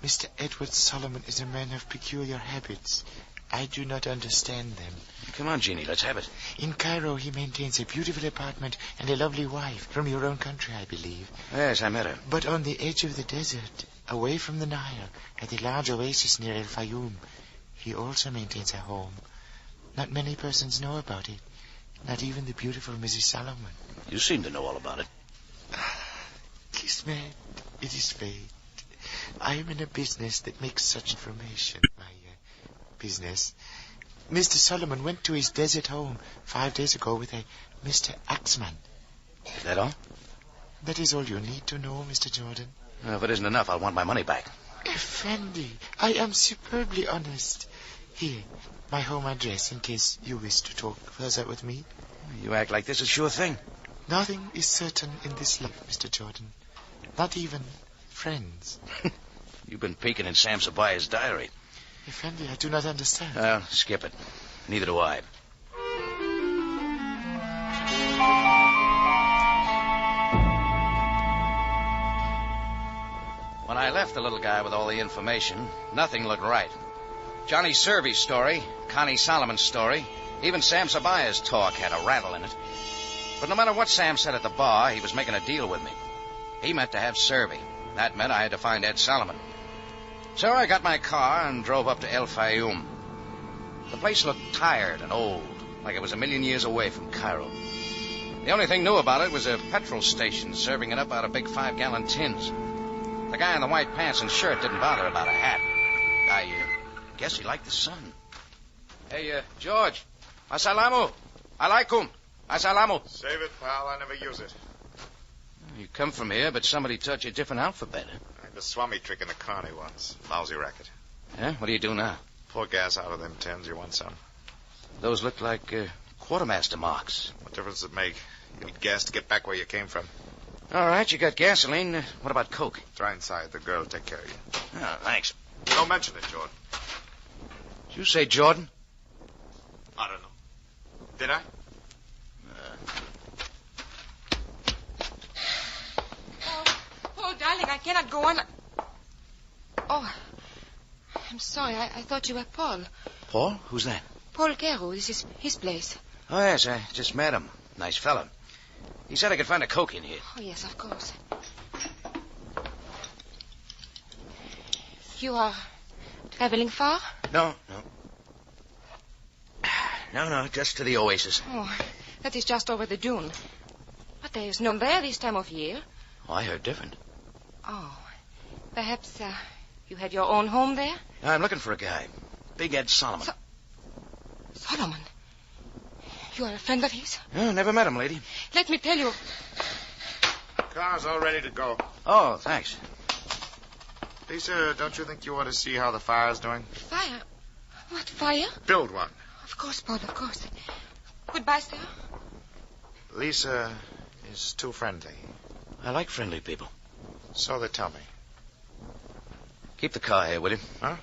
Mr. Edward Solomon is a man of peculiar habits. I do not understand them. Come on, Jeannie, let's have it. In Cairo, he maintains a beautiful apartment and a lovely wife from your own country, I believe. Yes, I met her. But on the edge of the desert, away from the Nile, at a large oasis near El Fayoum, he also maintains a home. Not many persons know about it. Not even the beautiful Mrs. Solomon. You seem to know all about it. Kismet, it is fate. I am in a business that makes such information my business. Mr. Solomon went to his desert home 5 days ago with a Mr. Axman. Is that all? That is all you need to know, Mr. Jordan. If it isn't enough, I'll want my money back. Effendi, I am superbly honest. Here, my home address in case you wish to talk further with me. You act like this is a sure thing. Nothing is certain in this life, Mr. Jordan. Not even friends. You've been peeking in Sam Sabaya's diary. Effendi, I do not understand. Well, skip it. Neither do I. When I left the little guy with all the information, nothing looked right. Johnny Survey's story, Connie Solomon's story, even Sam Sabaya's talk had a rattle in it. But no matter what Sam said at the bar, he was making a deal with me. He meant to have Survey. That meant I had to find Ed Solomon. So I got my car and drove up to El Fayoum. The place looked tired and old, like it was a million years away from Cairo. The only thing new about it was a petrol station serving it up out of big 5-gallon tins. The guy in the white pants and shirt didn't bother about a hat. I guess he liked the sun. Hey, George. Assalamu. Alaikum. Assalamu. Save it, pal. I never use it. You come from here, but somebody taught you a different alphabet. I had a Swami trick in the carny once. Lousy racket. Yeah? What do you do now? Pour gas out of them tins. You want some? Those look like quartermaster marks. What difference does it make? You need gas to get back where you came from. All right, you got gasoline. What about coke? Try inside. The girl will take care of you. Oh, thanks. Don't mention it, Jordan. Did you say Jordan? I don't know. Did I? Oh, darling, I cannot go on. Oh, I'm sorry. I thought you were Paul. Paul? Who's that? Paul Carew. This is his place. Oh, yes, I just met him. Nice fella. He said I could find a coke in here. Oh, yes, of course. You are traveling far? No. No, just to the oasis. Oh, that is just over the dune. But there is none there this time of year. Oh, I heard different. Oh, perhaps you had your own home there? I'm looking for a guy. Big Ed Solomon. Solomon? You are a friend of his? Oh, never met him, lady. Let me tell you. Car's all ready to go. Oh, thanks. Lisa, don't you think you ought to see how the fire's doing? Fire? What fire? Build one. Of course, Paul, of course. Goodbye, sir. Lisa is too friendly. I like friendly people. So they tell me. Keep the car here, will you? Huh?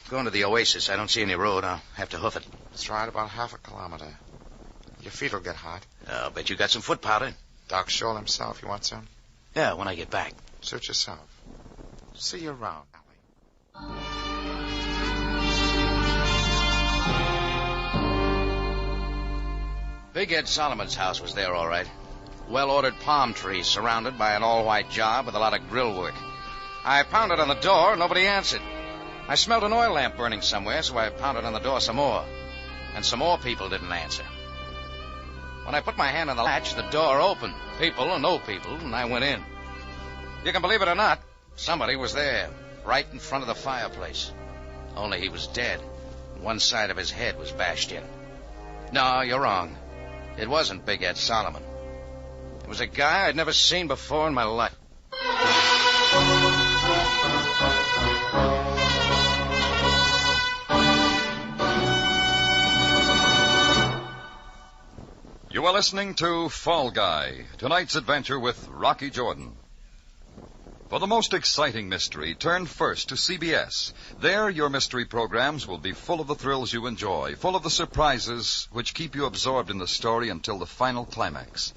Going to the Oasis. I don't see any road. I'll have to hoof it. Let's ride about half a kilometer. Your feet will get hot. I'll bet you got some foot powder. Doc Scholl himself, you want some? Yeah, when I get back. Suit yourself. See you around, Allie. Big Ed Solomon's house was there, all right. Well-ordered palm trees surrounded by an all-white job with a lot of grill work. I pounded on the door, nobody answered. I smelled an oil lamp burning somewhere, so I pounded on the door some more. And some more people didn't answer. When I put my hand on the latch, the door opened. People or no people, and I went in. You can believe it or not, somebody was there, right in front of the fireplace. Only he was dead. One side of his head was bashed in. No, you're wrong. It wasn't Big Ed Solomon. It was a guy I'd never seen before in my life. You are listening to Fall Guy, tonight's adventure with Rocky Jordan. For the most exciting mystery, turn first to CBS. There, your mystery programs will be full of the thrills you enjoy, full of the surprises which keep you absorbed in the story until the final climax.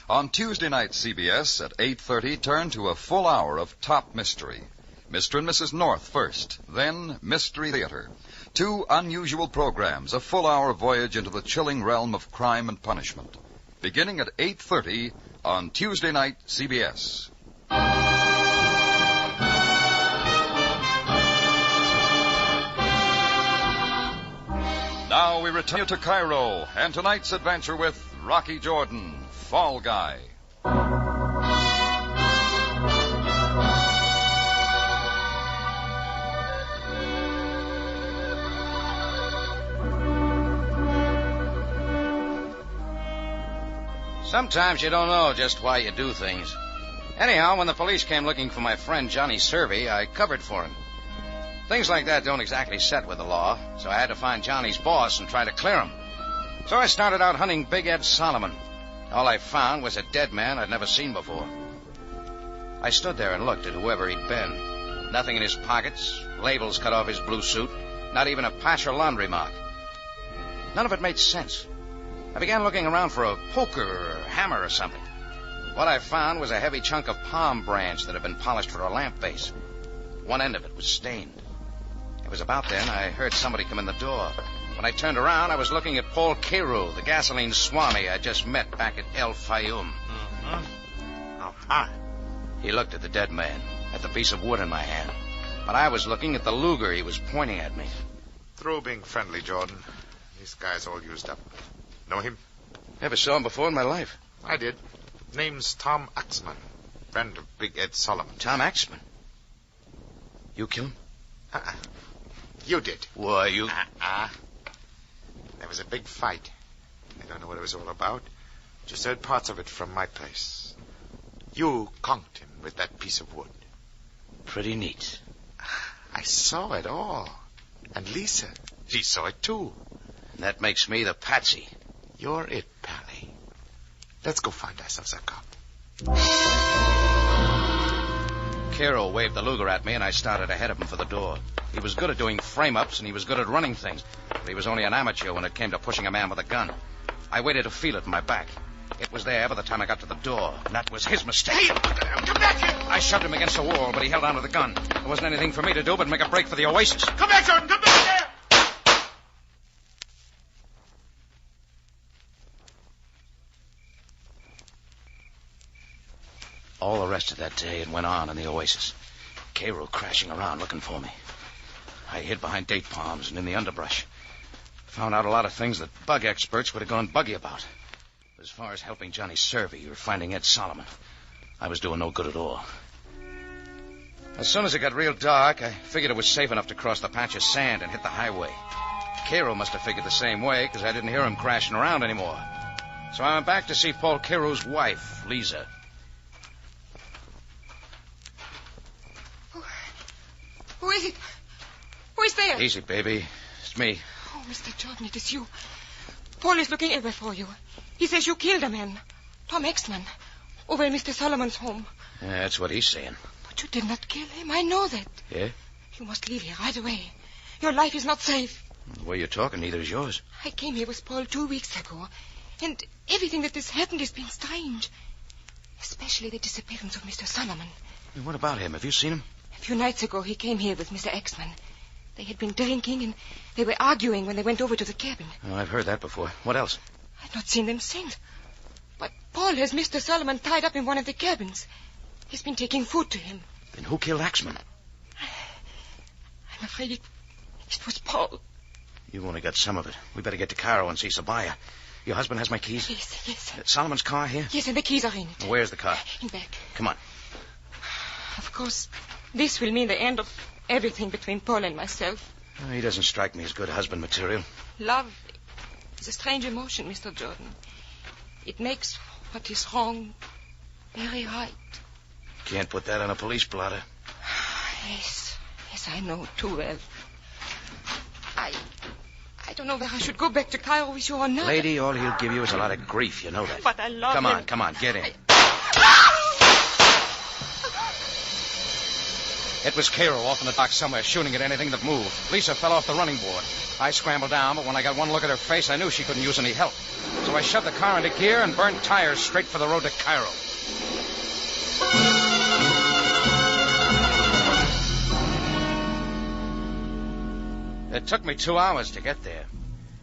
On Tuesday night, CBS, at 8:30, turn to a full hour of top mystery. Mr. and Mrs. North first, then Mystery Theater. Two unusual programs, a full hour voyage into the chilling realm of crime and punishment. Beginning at 8:30 on Tuesday night, CBS. Now we return to Cairo and tonight's adventure with Rocky Jordan, Fall Guy. Sometimes you don't know just why you do things. Anyhow, when the police came looking for my friend Johnny Servey, I covered for him. Things like that don't exactly set with the law, so I had to find Johnny's boss and try to clear him. So I started out hunting Big Ed Solomon. All I found was a dead man I'd never seen before. I stood there and looked at whoever he'd been. Nothing in his pockets, labels cut off his blue suit, not even a patch or laundry mark. None of it made sense. I began looking around for a poker or a hammer or something. What I found was a heavy chunk of palm branch that had been polished for a lamp base. One end of it was stained. It was about then I heard somebody come in the door. When I turned around, I was looking at Paul Carew, the gasoline swami I just met back at El Fayoum. He looked at the dead man, at the piece of wood in my hand. But I was looking at the Luger he was pointing at me. Through being friendly, Jordan. This guy's all used up. Know him? Never saw him before in my life. I did. Name's Tom Axman. Friend of Big Ed Solomon. Tom Axman? You killed him? You did. Why, you... There was a big fight. I don't know what it was all about. Just heard parts of it from my place. You conked him with that piece of wood. Pretty neat. I saw it all. And Lisa, she saw it too. And that makes me the patsy. You're it, Pally. Let's go find ourselves a cop. Carew waved the Luger at me, and I started ahead of him for the door. He was good at doing frame-ups, and he was good at running things. But he was only an amateur when it came to pushing a man with a gun. I waited to feel it in my back. It was there by the time I got to the door, and that was his mistake. Hey, come back here! I shoved him against the wall, but he held on to the gun. There wasn't anything for me to do but make a break for the Oasis. Come back, Jordan! Come back there! All the rest of that day it went on in the Oasis. Carew crashing around looking for me. I hid behind date palms and in the underbrush. Found out a lot of things that bug experts would have gone buggy about. As far as helping Johnny Servey or finding Ed Solomon, I was doing no good at all. As soon as it got real dark, I figured it was safe enough to cross the patch of sand and hit the highway. Carew must have figured the same way, because I didn't hear him crashing around anymore. So I went back to see Paul Carew's wife, Lisa. Who is it? Who is there? Easy, baby. It's me. Oh, Mr. Jordan, it is you. Paul is looking everywhere for you. He says you killed a man, Tom Axman, over in Mr. Solomon's home. Yeah, that's what he's saying. But you did not kill him. I know that. Yeah? You must leave here right away. Your life is not safe. The way you're talking, neither is yours. I came here with Paul 2 weeks ago, and everything that has happened has been strange. Especially the disappearance of Mr. Solomon. What about him? Have you seen him? A few nights ago, he came here with Mr. Axman. They had been drinking, and they were arguing when they went over to the cabin. Oh, I've heard that before. What else? I've not seen them since. But Paul has Mr. Solomon tied up in one of the cabins. He's been taking food to him. Then who killed Axman? I'm afraid it was Paul. You've only got some of it. We better get to Cairo and see Sabaya. Your husband has my keys? Yes. Solomon's car here? Yes, and the keys are in it. Where's the car? In back. Come on. Of course, this will mean the end of everything between Paul and myself. Oh, he doesn't strike me as good husband material. Love is a strange emotion, Mr. Jordan. It makes what is wrong very right. Can't put that on a police blotter. Yes, I know too well. I don't know whether I should go back to Cairo with you or not. Lady, all he'll give you is a lot of grief, you know that. But I love him. Come on, get in. It was Cairo off in the dock somewhere, shooting at anything that moved. Lisa fell off the running board. I scrambled down, but when I got one look at her face, I knew she couldn't use any help. So I shoved the car into gear and burned tires straight for the road to Cairo. It took me 2 hours to get there.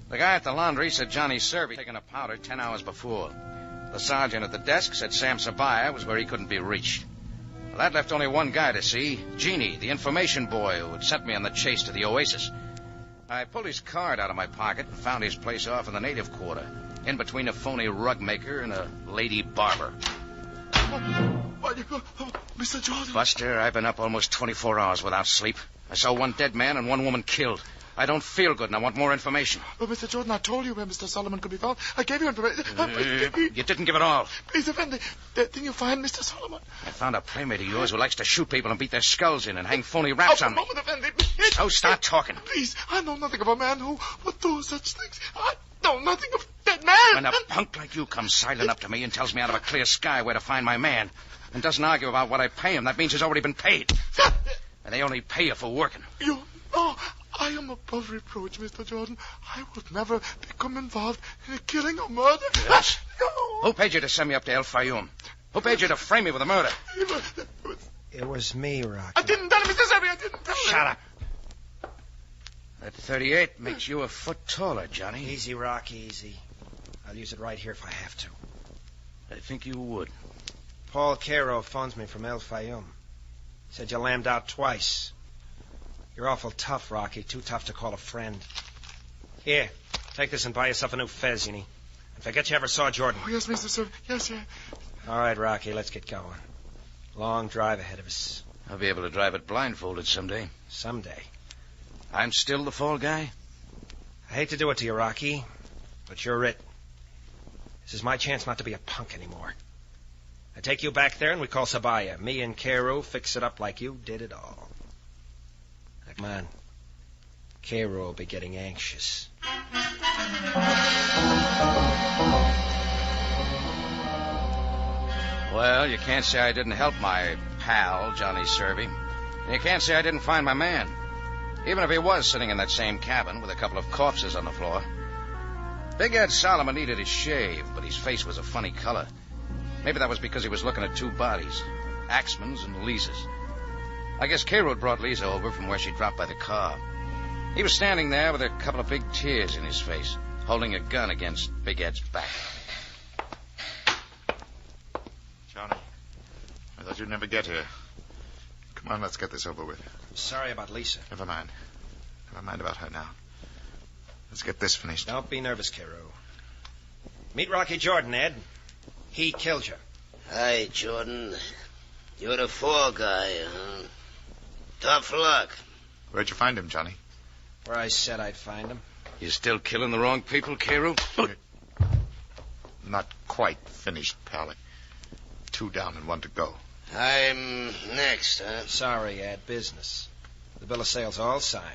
The guy at the laundry said Johnny Serby had taken a powder 10 hours before. The sergeant at the desk said Sam Sabaya was where he couldn't be reached. Well, that left only one guy to see, Jeannie, the information boy who had sent me on the chase to the Oasis. I pulled his card out of my pocket and found his place off in the native quarter, in between a phony rug maker and a lady barber. Mr. Jordan. Buster, I've been up almost 24 hours without sleep. I saw one dead man and one woman killed. I don't feel good, and I want more information. But, Mr. Jordan, I told you where Mr. Solomon could be found. I gave you information. You didn't give it all. Please, Effendi, didn't you find Mr. Solomon? I found a playmate of yours who likes to shoot people and beat their skulls in and hang phony raps on me. Effendi, So start talking. Please, I know nothing of a man who would do such things. I know nothing of that man. When a punk like you comes sidling up to me and tells me out of a clear sky where to find my man and doesn't argue about what I pay him, that means he's already been paid. And they only pay you for working. You know, I am above reproach, Mr. Jordan. I would never become involved in a killing or murder. Yes. No. Who paid you to send me up to El Fayoum? Who paid you to frame me with a murder? It was me, Rocky. I didn't tell him, Mr. Serby. I didn't tell him. Shut up. That 38 makes you a foot taller, Johnny. Easy, Rocky, easy. I'll use it right here if I have to. I think you would. Paul Cairo phones me from El Fayoum. Said you lammed out twice. You're awful tough, Rocky. Too tough to call a friend. Here, take this and buy yourself a new fez, you need. And forget you ever saw Jordan. Oh, yes, Mr. Serby. Yes, yeah. All right, Rocky, let's get going. Long drive ahead of us. I'll be able to drive it blindfolded someday. Someday. I'm still the fall guy? I hate to do it to you, Rocky, but you're it. This is my chance not to be a punk anymore. I take you back there and we call Sabaya. Me and Cairo fix it up like you did it all. Now, come on. Cairo will be getting anxious. Well, you can't say I didn't help my pal, Johnny Serby. And you can't say I didn't find my man. Even if he was sitting in that same cabin with a couple of corpses on the floor. Big Ed Solomon needed his shave, but his face was a funny color. Maybe that was because he was looking at two bodies, Axman's and Lisa's. I guess Cairo brought Lisa over from where she dropped by the car. He was standing there with a couple of big tears in his face, holding a gun against Big Ed's back. Johnny, I thought you'd never get here. Come on, let's get this over with. I'm sorry about Lisa. Never mind. Never mind about her now. Let's get this finished. Don't be nervous, Cairo. Meet Rocky Jordan, Ed. He killed you. Hi, Jordan. You're the fall guy, huh? Tough luck. Where'd you find him, Johnny? Where I said I'd find him. You still killing the wrong people, Cairo? Not quite finished, Pally. 2 down and 1 to go. I'm next, huh? Sorry, Ed. Business. The bill of sale's all signed.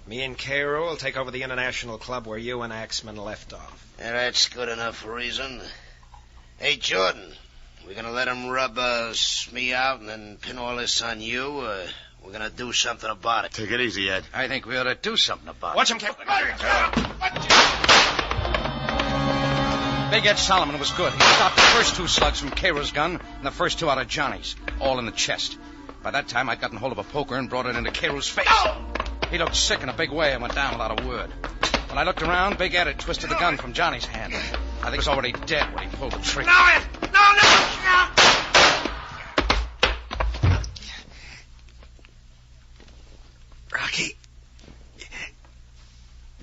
Me and Cairo will take over the International Club where you and Axman left off. That's good enough reason. Hey, Jordan, We're gonna let him rub me out and then pin all this on you? We're gonna do something about it. Take it easy, Ed. I think we ought to do something about Watch it. him, Captain. Big Ed Solomon was good. He stopped the first 2 slugs from Cairo's gun and the first 2 out of Johnny's, all in the chest. By that time, I'd gotten hold of a poker and brought it into Cairo's face. He looked sick in a big way and went down without a word. When I looked around, Big Ed had twisted the gun from Johnny's hand. I think he was already dead when he pulled the trigger. No, Ed! No!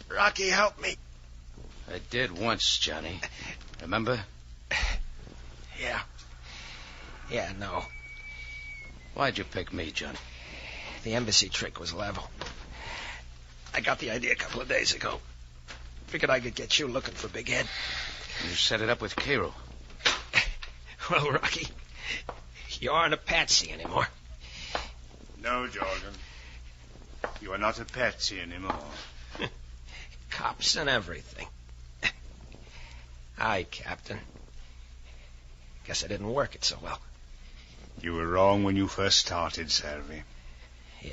Rocky, help me. I did once, Johnny. Remember? Yeah, no. Why'd you pick me, Johnny? The embassy trick was level. I got the idea a couple of days ago. Figured I could get you looking for Big Ed. You set it up with Cairo. Well, Rocky, you aren't a patsy anymore. No, Jordan. You are not a patsy anymore. Cops and everything. Aye, Captain. Guess I didn't work it so well. You were wrong when you first started, Selvey. Yeah.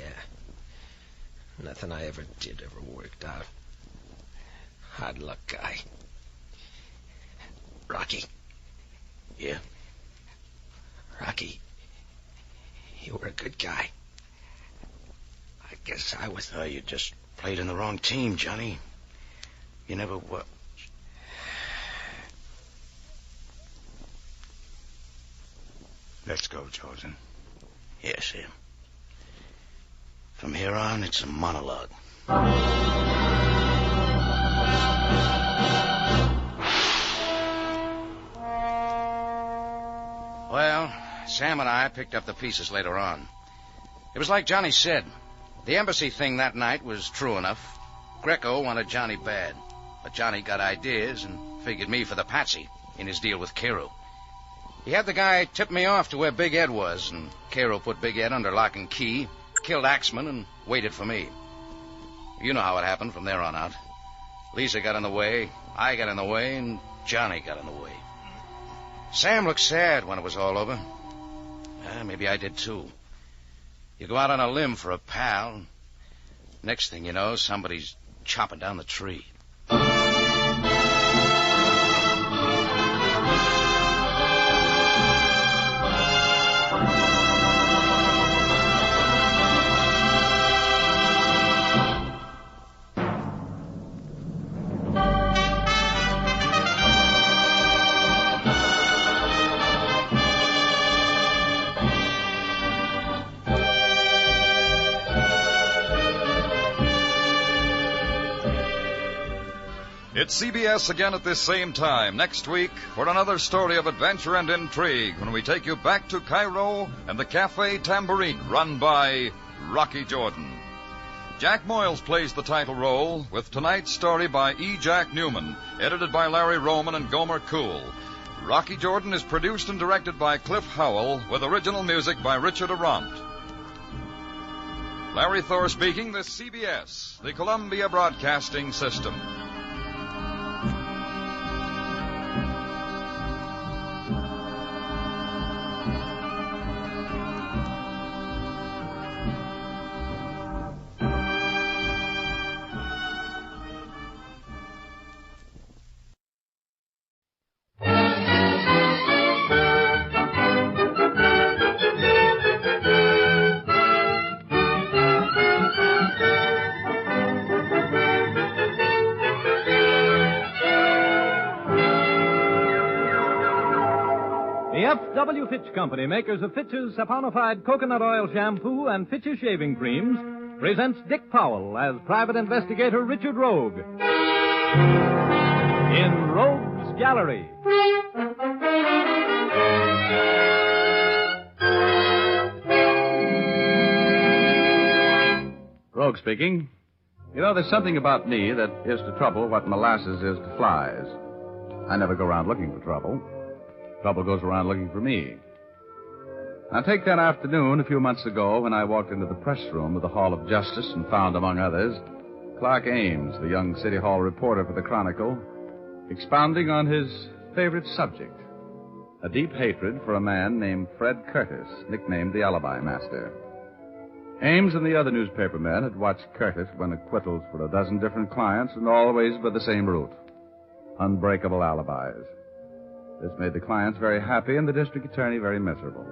Nothing I ever did ever worked out. Hard luck guy. Rocky. Yeah? Rocky, you were a good guy. I guess I was... You just played in the wrong team, Johnny. You never were... Let's go, Jordan. Yes, Sam. From here on, it's a monologue. Well, Sam and I picked up the pieces later on. It was like Johnny said. The embassy thing that night was true enough. Greco wanted Johnny bad, but Johnny got ideas and figured me for the patsy in his deal with Cairo. He had the guy tip me off to where Big Ed was, and Cairo put Big Ed under lock and key, killed Axman, and waited for me. You know how it happened from there on out. Lisa got in the way, I got in the way, and Johnny got in the way. Sam looked sad when it was all over. Maybe I did too. You go out on a limb for a pal. Next thing you know, somebody's chopping down the tree. It's CBS again at this same time next week for another story of adventure and intrigue when we take you back to Cairo and the Cafe Tambourine, run by Rocky Jordan. Jack Moyles plays the title role, with tonight's story by E. Jack Newman, edited by Larry Roman and Gomer Cool. Rocky Jordan is produced and directed by Cliff Howell, with original music by Richard Arant. Larry Thor speaking, this CBS, the Columbia Broadcasting System. W. Fitch Company, makers of Fitch's saponified coconut oil shampoo and Fitch's shaving creams, presents Dick Powell as private investigator Richard Rogue in Rogue's Gallery. Rogue speaking. You know, there's something about me that is to trouble what molasses is to flies. I never go around looking for trouble. Trouble goes around looking for me. Now, take that afternoon a few months ago when I walked into the press room of the Hall of Justice and found, among others, Clark Ames, the young City Hall reporter for the Chronicle, expounding on his favorite subject, a deep hatred for a man named Fred Curtis, nicknamed the Alibi Master. Ames and the other newspaper men had watched Curtis win acquittals for a dozen different clients, and always by the same route: unbreakable alibis. This made the clients very happy and the district attorney very miserable.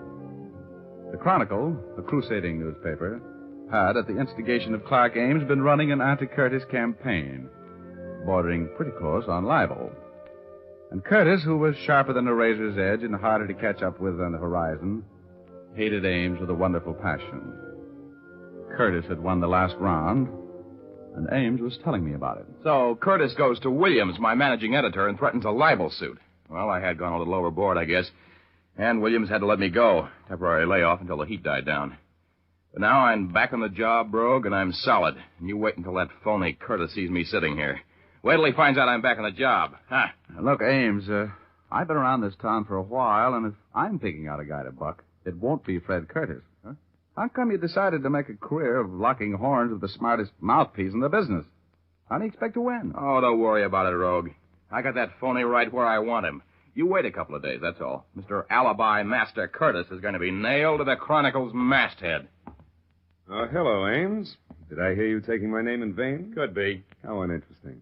The Chronicle, a crusading newspaper, had, at the instigation of Clark Ames, been running an anti-Curtis campaign, bordering pretty close on libel. And Curtis, who was sharper than a razor's edge and harder to catch up with on the horizon, hated Ames with a wonderful passion. Curtis had won the last round, and Ames was telling me about it. So Curtis goes to Williams, my managing editor, and threatens a libel suit. Well, I had gone a little overboard, I guess, and Williams had to let me go. Temporary layoff until the heat died down. But now I'm back on the job, Brogue, and I'm solid. And you wait until that phony Curtis sees me sitting here. Wait till he finds out I'm back on the job. Huh? Look, Ames, I've been around this town for a while, and if I'm picking out a guy to buck, it won't be Fred Curtis. Huh? How come you decided to make a career of locking horns with the smartest mouthpiece in the business? How do you expect to win? Oh, don't worry about it, Rogue. I got that phony right where I want him. You wait a couple of days, that's all. Mr. Alibi Master Curtis is going to be nailed to the Chronicle's masthead. Hello, Ames. Did I hear you taking my name in vain? Could be. How uninteresting.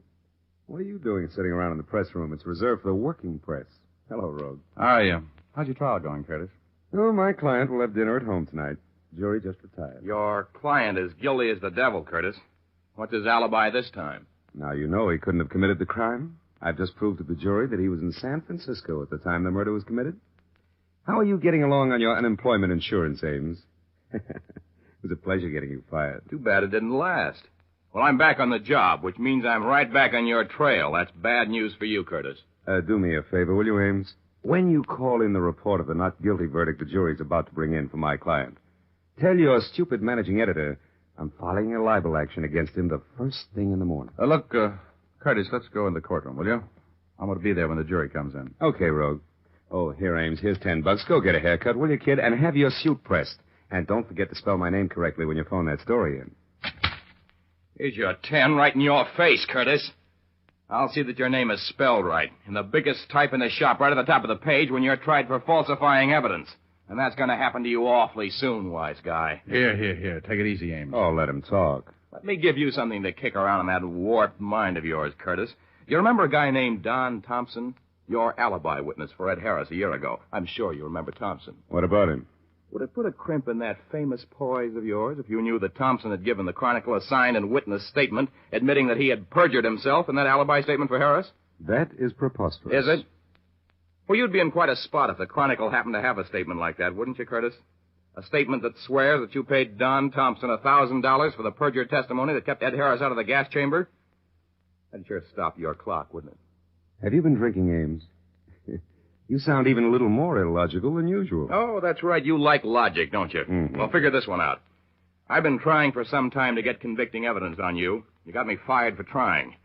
What are you doing sitting around in the press room? It's reserved for the working press. Hello, Rogue. How are you? How's your trial going, Curtis? Oh, my client will have dinner at home tonight. Jury just retired. Your client is guilty as the devil, Curtis. What's his alibi this time? Now you know he couldn't have committed the crime. I've just proved to the jury that he was in San Francisco at the time the murder was committed. How are you getting along on your unemployment insurance, Ames? It was a pleasure getting you fired. Too bad it didn't last. Well, I'm back on the job, which means I'm right back on your trail. That's bad news for you, Curtis. Do me a favor, will you, Ames? When you call in the report of the not guilty verdict the jury's about to bring in for my client, tell your stupid managing editor I'm filing a libel action against him the first thing in the morning. Look, Curtis, let's go in the courtroom, will you? I'm going to be there when the jury comes in. Okay, Rogue. Oh, here, Ames. Here's $10. Go get a haircut, will you, kid? And have your suit pressed. And don't forget to spell my name correctly when you phone that story in. Here's your 10 right in your face, Curtis. I'll see that your name is spelled right. In the biggest type in the shop, right at the top of the page, when you're tried for falsifying evidence. And that's going to happen to you awfully soon, wise guy. Here. Take it easy, Ames. Oh, let him talk. Let me give you something to kick around in that warped mind of yours, Curtis. You remember a guy named Don Thompson? Your alibi witness for Ed Harris a year ago. I'm sure you remember Thompson. What about him? Would it put a crimp in that famous poise of yours if you knew that Thompson had given the Chronicle a signed and witnessed statement admitting that he had perjured himself in that alibi statement for Harris? That is preposterous. Is it? Well, you'd be in quite a spot if the Chronicle happened to have a statement like that, wouldn't you, Curtis? A statement that swears that you paid Don Thompson $1,000 for the perjured testimony that kept Ed Harris out of the gas chamber? That'd sure stop your clock, wouldn't it? Have you been drinking, Ames? You sound even a little more illogical than usual. Oh, that's right. You like logic, don't you? Mm-hmm. Well, figure this one out. I've been trying for some time to get convicting evidence on you. You got me fired for trying.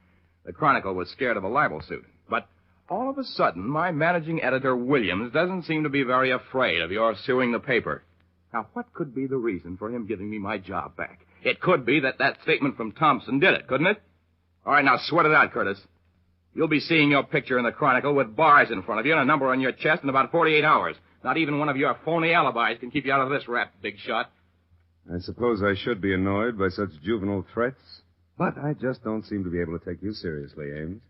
The Chronicle was scared of a libel suit. But all of a sudden, my managing editor, Williams, doesn't seem to be very afraid of your suing the paper. Now, what could be the reason for him giving me my job back? It could be that statement from Thompson did it, couldn't it? All right, now sweat it out, Curtis. You'll be seeing your picture in the Chronicle with bars in front of you and a number on your chest in about 48 hours. Not even one of your phony alibis can keep you out of this rap, big shot. I suppose I should be annoyed by such juvenile threats, but I just don't seem to be able to take you seriously, Ames.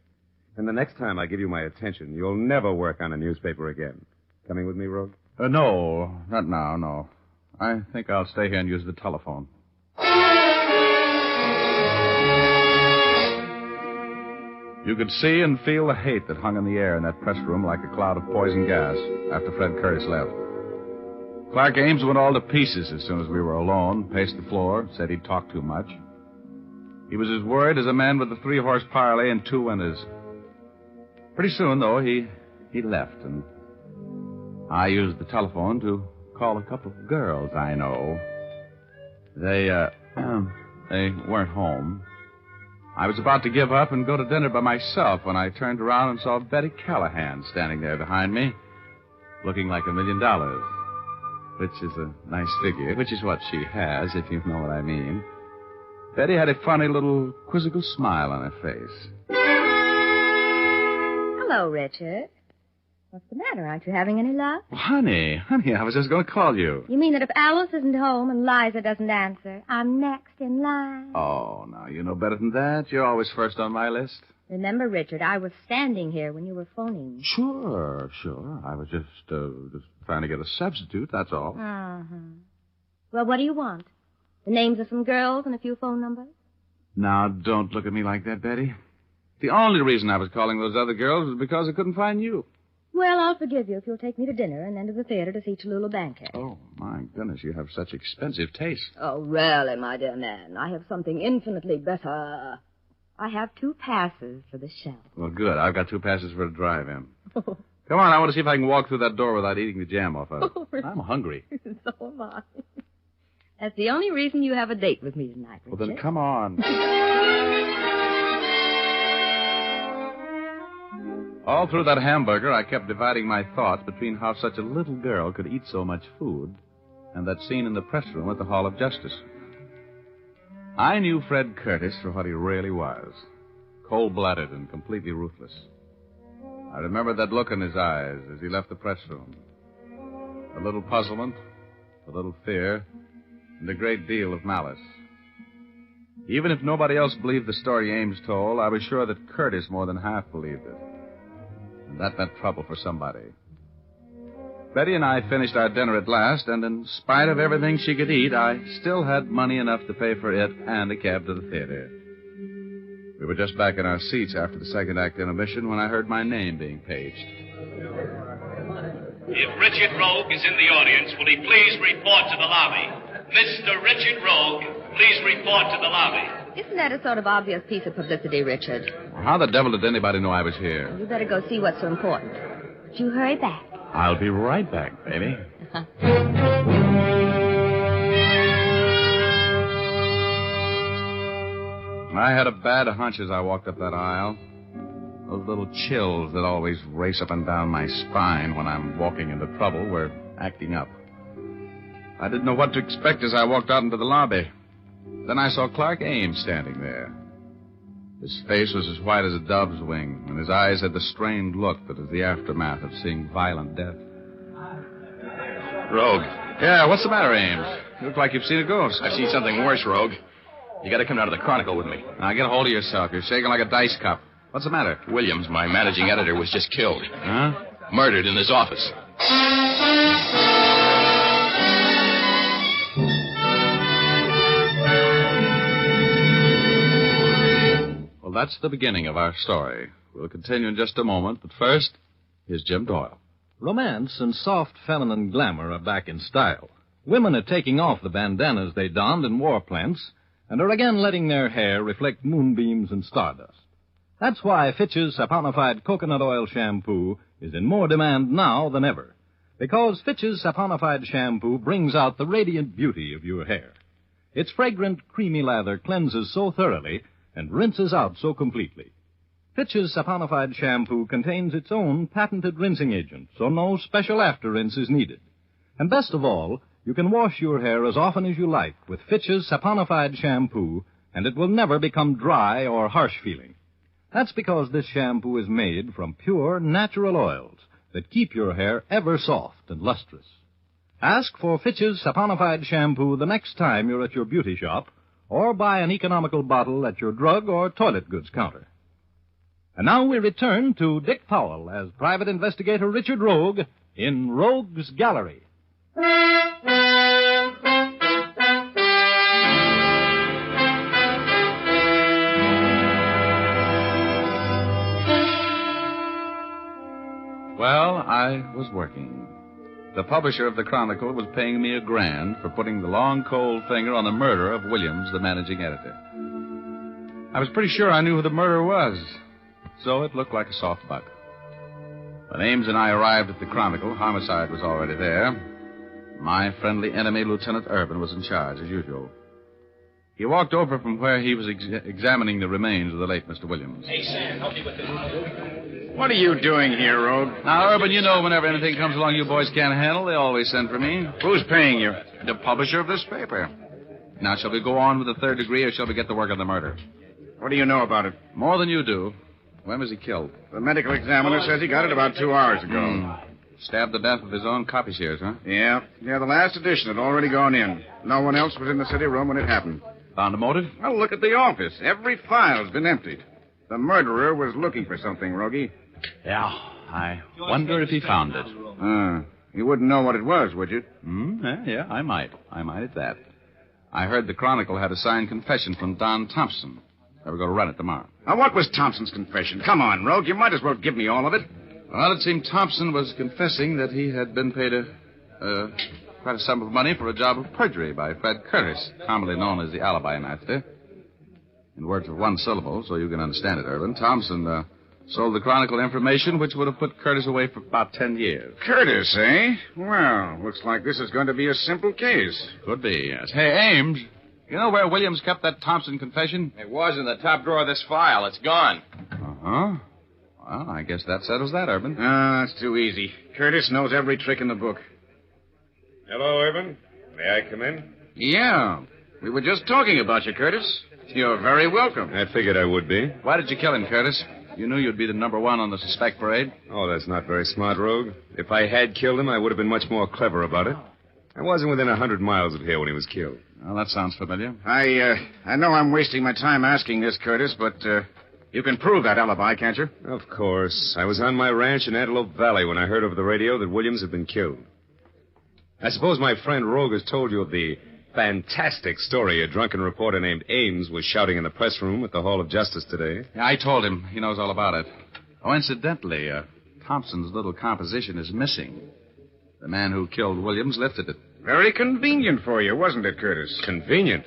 And the next time I give you my attention, you'll never work on a newspaper again. Coming with me, Rogue? No, not now, no. I think I'll stay here and use the telephone. You could see and feel the hate that hung in the air in that press room like a cloud of poison gas after Fred Curtis left. Clark Ames went all to pieces as soon as we were alone, paced the floor, said he'd talk too much. He was as worried as a man with a 3-horse parlay and 2 winners. Pretty soon, though, he left, and I used the telephone to call a couple of girls I know. They weren't home. I was about to give up and go to dinner by myself when I turned around and saw Betty Callahan standing there behind me, looking like $1 million, which is a nice figure, which is what she has, if you know what I mean. Betty had a funny little quizzical smile on her face. Hello, Richard. What's the matter? Aren't you having any luck? Well, honey, I was just going to call you. You mean that if Alice isn't home and Liza doesn't answer, I'm next in line? Oh, now, you know better than that. You're always first on my list. Remember, Richard, I was standing here when you were phoning. Sure. I was just trying to get a substitute, that's all. Uh-huh. Well, what do you want? The names of some girls and a few phone numbers? Now, don't look at me like that, Betty. The only reason I was calling those other girls was because I couldn't find you. Well, I'll forgive you if you'll take me to dinner and then to the theater to see Tallulah Bankhead. Oh, my goodness, you have such expensive taste. Oh, really, my dear man. I have something infinitely better. I have 2 passes for the show. Well, good. I've got 2 passes for a drive-in. Come on, I want to see if I can walk through that door without eating the jam off of it. I'm hungry. So am I. That's the only reason you have a date with me tonight, Richard. Well, then come on. All through that hamburger, I kept dividing my thoughts between how such a little girl could eat so much food and that scene in the press room at the Hall of Justice. I knew Fred Curtis for what he really was, cold-blooded and completely ruthless. I remembered that look in his eyes as he left the press room. A little puzzlement, a little fear, and a great deal of malice. Even if nobody else believed the story Ames told, I was sure that Curtis more than half believed it. And that meant trouble for somebody. Betty and I finished our dinner at last, and in spite of everything she could eat, I still had money enough to pay for it and a cab to the theater. We were just back in our seats after the second act intermission when I heard my name being paged. If Richard Rogue is in the audience, will he please report to the lobby? Mr. Richard Rogue, please report to the lobby. Isn't that a sort of obvious piece of publicity, Richard? How the devil did anybody know I was here? You better go see what's so important. But you hurry back. I'll be right back, baby. I had a bad hunch as I walked up that aisle. Those little chills that always race up and down my spine when I'm walking into trouble were acting up. I didn't know what to expect as I walked out into the lobby. Then I saw Clark Ames standing there. His face was as white as a dove's wing, and his eyes had the strained look that is the aftermath of seeing violent death. Rogue. Yeah, what's the matter, Ames? You look like you've seen a ghost. I've seen something worse, Rogue. You gotta come down to the Chronicle with me. Now, get a hold of yourself. You're shaking like a dice cup. What's the matter? Williams, my managing editor, was just killed. Huh? Murdered in his office. Well, that's the beginning of our story. We'll continue in just a moment, but first, here's Jim Doyle. Romance and soft feminine glamour are back in style. Women are taking off the bandanas they donned in war plants and are again letting their hair reflect moonbeams and stardust. That's why Fitch's saponified coconut oil shampoo is in more demand now than ever. Because Fitch's saponified shampoo brings out the radiant beauty of your hair. Its fragrant, creamy lather cleanses so thoroughly and rinses out so completely. Fitch's saponified shampoo contains its own patented rinsing agent, so no special after-rinse is needed. And best of all, you can wash your hair as often as you like with Fitch's saponified shampoo, and it will never become dry or harsh-feeling. That's because this shampoo is made from pure, natural oils that keep your hair ever soft and lustrous. Ask for Fitch's saponified shampoo the next time you're at your beauty shop, or buy an economical bottle at your drug or toilet goods counter. And now we return to Dick Powell as Private Investigator Richard Rogue in Rogue's Gallery. Well, I was working. The publisher of the Chronicle was paying me $1,000 for putting the long, cold finger on the murder of Williams, the managing editor. I was pretty sure I knew who the murderer was, so it looked like a soft buck. When Ames and I arrived at the Chronicle, homicide was already there. My friendly enemy, Lieutenant Urban, was in charge, as usual. He walked over from where he was examining the remains of the late Mr. Williams. Hey, Sam, help me with this. What are you doing here, Rogue? Now, Urban, you know whenever anything comes along you boys can't handle, they always send for me. Who's paying you? The publisher of this paper. Now, shall we go on with the third degree, or shall we get to work on the murder? What do you know about it? More than you do. When was he killed? The medical examiner says he got it about 2 hours ago. Stabbed to death with his own copy shears, huh? Yeah, the last edition had already gone in. No one else was in the city room when it happened. Found a motive? Well, look at the office. Every file's been emptied. The murderer was looking for something, Rogie. Yeah, I wonder if he found it. You wouldn't know what it was, would you? Yeah, I might. I might at that. I heard the Chronicle had a signed confession from Don Thompson. I will go run it tomorrow. Now, what was Thompson's confession? Come on, Rogue. You might as well give me all of it. Well, it seemed Thompson was confessing that he had been paid quite a sum of money for a job of perjury by Fred Curtis, commonly known as the alibi master. In words of one syllable, so you can understand it, Irvin, Thompson sold the Chronicle information which would have put Curtis away for about 10 years. Curtis, eh? Well, looks like this is going to be a simple case. Could be, yes. Hey, Ames, you know where Williams kept that Thompson confession? It was in the top drawer of this file. It's gone. Uh-huh. Well, I guess that settles that, Urban. That's too easy. Curtis knows every trick in the book. Hello, Urban. May I come in? Yeah. We were just talking about you, Curtis. You're very welcome. I figured I would be. Why did you kill him, Curtis? You knew you'd be the number one on the suspect parade. Oh, that's not very smart, Rogue. If I had killed him, I would have been much more clever about it. I wasn't within 100 miles of here when he was killed. Well, that sounds familiar. I know I'm wasting my time asking this, Curtis, but you can prove that alibi, can't you? Of course. I was on my ranch in Antelope Valley when I heard over the radio that Williams had been killed. I suppose my friend Rogue has told you of the fantastic story a drunken reporter named Ames was shouting in the press room at the Hall of Justice today. Yeah, I told him. He knows all about it. Oh, incidentally, Thompson's little composition is missing. The man who killed Williams lifted it. Very convenient for you, wasn't it, Curtis? Convenient?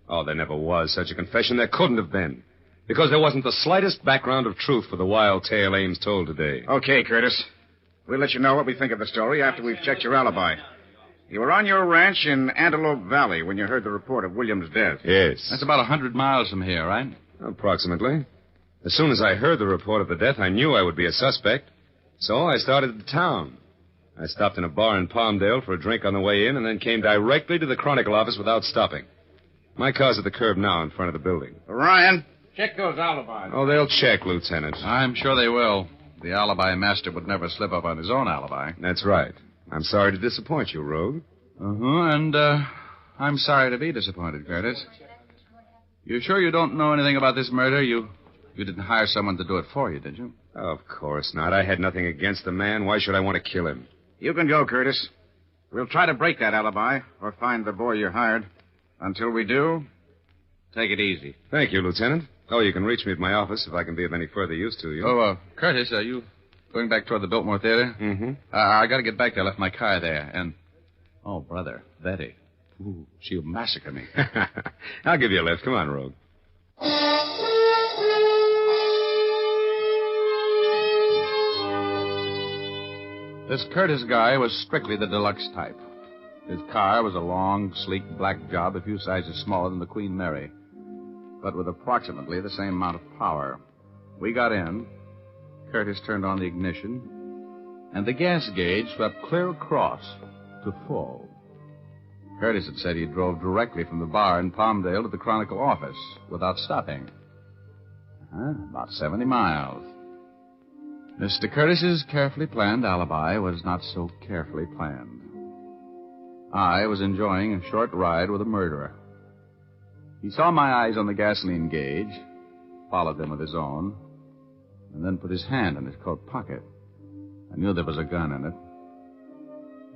Oh, there never was such a confession. There couldn't have been. Because there wasn't the slightest background of truth for the wild tale Ames told today. Okay, Curtis. We'll let you know what we think of the story after we've checked your alibi. You were on your ranch in Antelope Valley when you heard the report of Williams' death. Yes. That's about 100 miles from here, right? Approximately. As soon as I heard the report of the death, I knew I would be a suspect. So I started to town. I stopped in a bar in Palmdale for a drink on the way in and then came directly to the Chronicle office without stopping. My car's at the curb now in front of the building. Ryan, check those alibis. Oh, they'll check, Lieutenant. I'm sure they will. The alibi master would never slip up on his own alibi. That's right. I'm sorry to disappoint you, Rogue. And I'm sorry to be disappointed, Curtis. You sure you don't know anything about this murder? You didn't hire someone to do it for you, did you? Of course not. I had nothing against the man. Why should I want to kill him? You can go, Curtis. We'll try to break that alibi or find the boy you hired. Until we do, take it easy. Thank you, Lieutenant. Oh, you can reach me at my office if I can be of any further use to you. Oh, Curtis, are you going back toward the Biltmore Theater? Mm-hmm. I got to get back there. I left my car there. And, oh, brother, Betty. Ooh, she'll massacre me. I'll give you a lift. Come on, Rogue. This Curtis guy was strictly the deluxe type. His car was a long, sleek black job a few sizes smaller than the Queen Mary, but with approximately the same amount of power. We got in. Curtis turned on the ignition, and the gas gauge swept clear across to full. Curtis had said he drove directly from the bar in Palmdale to the Chronicle office without stopping. About 70 miles. Mr. Curtis's carefully planned alibi was not so carefully planned. I was enjoying a short ride with a murderer. He saw my eyes on the gasoline gauge, followed them with his own, and then put his hand in his coat pocket. I knew there was a gun in it.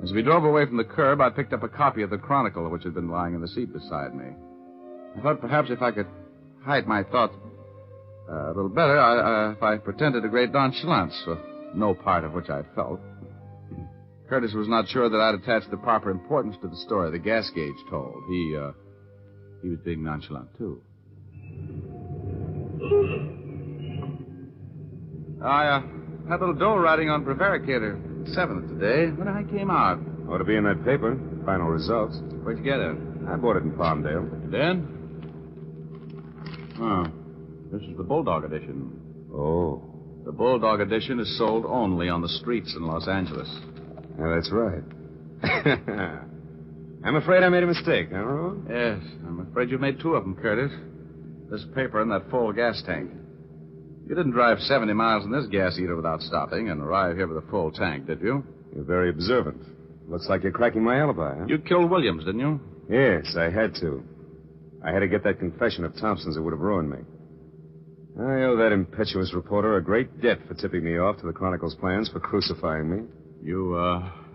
As we drove away from the curb, I picked up a copy of the Chronicle, which had been lying in the seat beside me. I thought perhaps if I could hide my thoughts a little better, if I pretended a great nonchalance for no part of which I felt. Curtis was not sure that I'd attach the proper importance to the story the gas gauge told. He was being nonchalant, too. I had a little dough riding on prevaricator 7th today when I came out. Ought to be in that paper. Final results. Where'd you get it? I bought it in Palmdale. Then? Oh, this is the Bulldog edition. Oh. The Bulldog edition is sold only on the streets in Los Angeles. Yeah, that's right. I'm afraid I made a mistake, huh, Rogue? Yes, I'm afraid you made two of them, Curtis. This paper and that full gas tank. You didn't drive 70 miles in this gas eater without stopping and arrive here with a full tank, did you? You're very observant. Looks like you're cracking my alibi, huh? You killed Williams, didn't you? Yes, I had to. I had to get that confession of Thompson's that would have ruined me. I owe that impetuous reporter a great debt for tipping me off to the Chronicle's plans for crucifying me. You,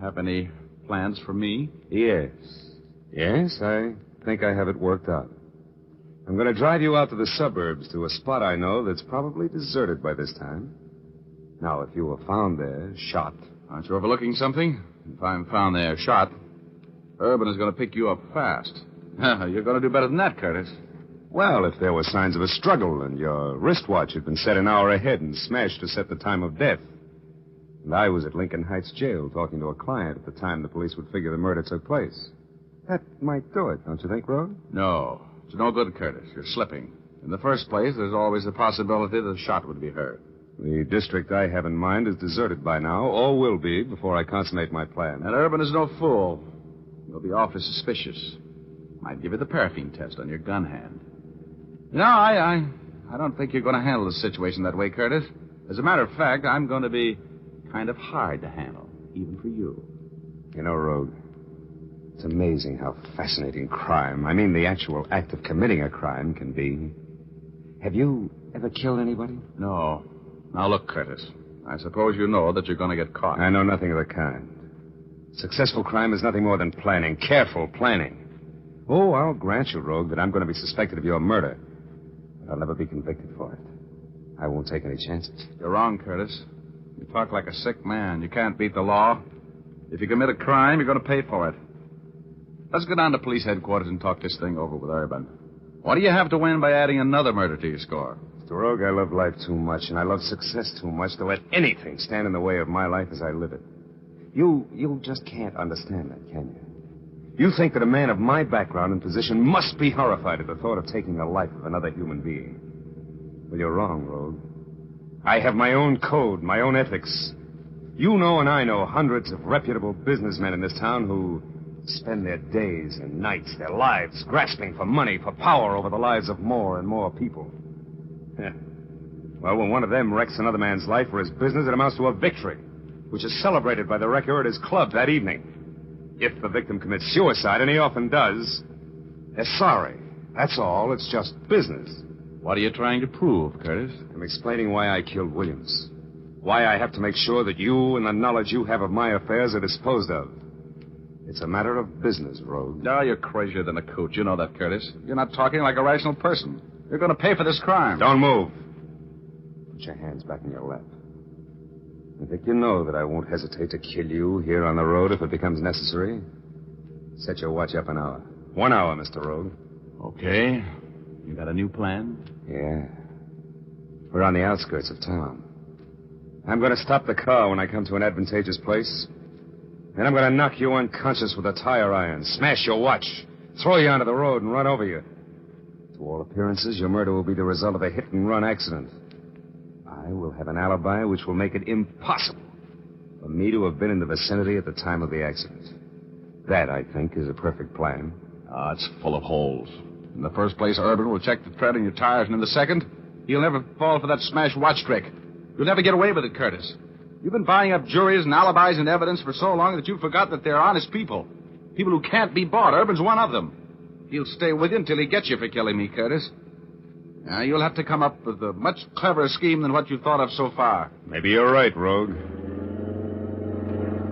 have any plans for me? Yes. Yes, I think I have it worked out. I'm going to drive you out to the suburbs to a spot I know that's probably deserted by this time. Now, if you were found there, shot... Aren't you overlooking something? If I'm found there, shot, Urban is going to pick you up fast. You're going to do better than that, Curtis. Well, if there were signs of a struggle and your wristwatch had been set an hour ahead and smashed to set the time of death, and I was at Lincoln Heights Jail talking to a client at the time the police would figure the murder took place, that might do it, don't you think, Rhodes? No. It's no good, Curtis. You're slipping. In the first place, there's always the possibility that a shot would be heard. The district I have in mind is deserted by now, or will be before I consummate my plan. And Urban is no fool. He'll be awfully suspicious. Might give you the paraffin test on your gun hand. No, I don't think you're going to handle the situation that way, Curtis. As a matter of fact, I'm going to be kind of hard to handle, even for you. You know, Rogue, it's amazing how fascinating crime, I mean the actual act of committing a crime, can be. Have you ever killed anybody? No. Now, look, Curtis, I suppose you know that you're going to get caught. I know nothing of the kind. Successful crime is nothing more than planning, careful planning. Oh, I'll grant you, Rogue, that I'm going to be suspected of your murder. But I'll never be convicted for it. I won't take any chances. You're wrong, Curtis. You talk like a sick man. You can't beat the law. If you commit a crime, you're going to pay for it. Let's go down to police headquarters and talk this thing over with Urban. What do you have to win by adding another murder to your score? Mr. Rogue, I love life too much, and I love success too much to let anything stand in the way of my life as I live it. You just can't understand that, can you? You think that a man of my background and position must be horrified at the thought of taking the life of another human being. Well, you're wrong, Rogue. I have my own code, my own ethics. You know and I know hundreds of reputable businessmen in this town who spend their days and nights, their lives, grasping for money, for power over the lives of more and more people. Well, when one of them wrecks another man's life for his business, it amounts to a victory, which is celebrated by the wrecker at his club that evening. If the victim commits suicide, and he often does, they're sorry. That's all. It's just business. What are you trying to prove, Curtis? I'm explaining why I killed Williams. Why I have to make sure that you and the knowledge you have of my affairs are disposed of. It's a matter of business, Rogue. No, you're crazier than a coot. You know that, Curtis. You're not talking like a rational person. You're going to pay for this crime. Don't move. Put your hands back in your lap. I think you know that I won't hesitate to kill you here on the road if it becomes necessary. Set your watch up an hour. 1 hour, Mr. Rogue. Okay. You got a new plan? Yeah. We're on the outskirts of town. I'm going to stop the car when I come to an advantageous place. Then I'm going to knock you unconscious with a tire iron, smash your watch, throw you onto the road and run over you. To all appearances, your murder will be the result of a hit-and-run accident. I will have an alibi which will make it impossible for me to have been in the vicinity at the time of the accident. That, I think, is a perfect plan. It's full of holes. In the first place, Urban will check the tread on your tires, and in the second, he'll never fall for that smashed watch trick. You'll never get away with it, Curtis. You've been buying up juries and alibis and evidence for so long that you forgot that they're honest people. People who can't be bought. Urban's one of them. He'll stay with you until he gets you for killing me, Curtis. Now, you'll have to come up with a much cleverer scheme than what you've thought of so far. Maybe you're right, Rogue.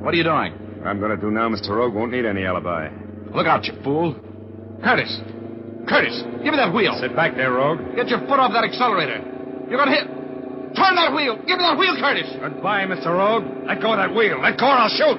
What are you doing? What I'm going to do now, Mr. Rogue, won't need any alibi. Look out, you fool. Curtis! Curtis, give me that wheel. Sit back there, Rogue. Get your foot off that accelerator. You're going to hit. Turn that wheel. Give me that wheel, Curtis. Goodbye, Mr. Rogue. Let go of that wheel. Let go or I'll shoot.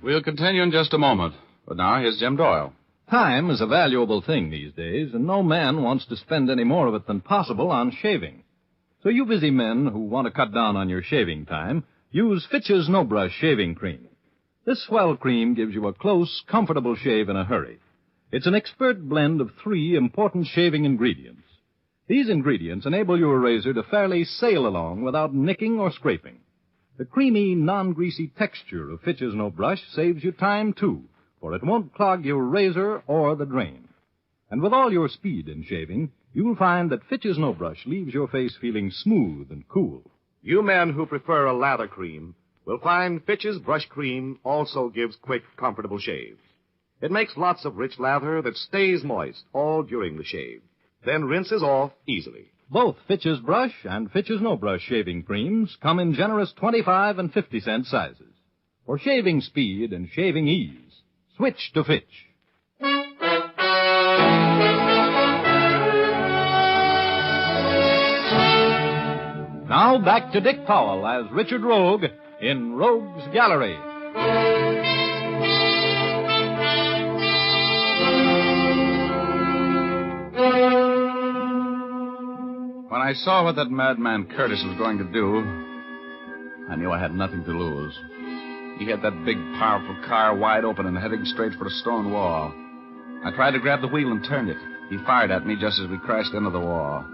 We'll continue in just a moment. But now, here's Jim Doyle. Time is a valuable thing these days, and no man wants to spend any more of it than possible on shaving. So you busy men who want to cut down on your shaving time, use Fitch's No Brush Shaving Cream. This swell cream gives you a close, comfortable shave in a hurry. It's an expert blend of 3 important shaving ingredients. These ingredients enable your razor to fairly sail along without nicking or scraping. The creamy, non-greasy texture of Fitch's No Brush saves you time, too, for it won't clog your razor or the drain. And with all your speed in shaving, you'll find that Fitch's No Brush leaves your face feeling smooth and cool. You men who prefer a lather cream will find Fitch's Brush Cream also gives quick, comfortable shaves. It makes lots of rich lather that stays moist all during the shave, then rinses off easily. Both Fitch's Brush and Fitch's No Brush shaving creams come in generous 25 and 50-cent sizes. For shaving speed and shaving ease, switch to Fitch. Now back to Dick Powell as Richard Rogue in Rogue's Gallery. When I saw what that madman Curtis was going to do, I knew I had nothing to lose. He had that big, powerful car wide open and heading straight for a stone wall. I tried to grab the wheel and turn it. He fired at me just as we crashed into the wall.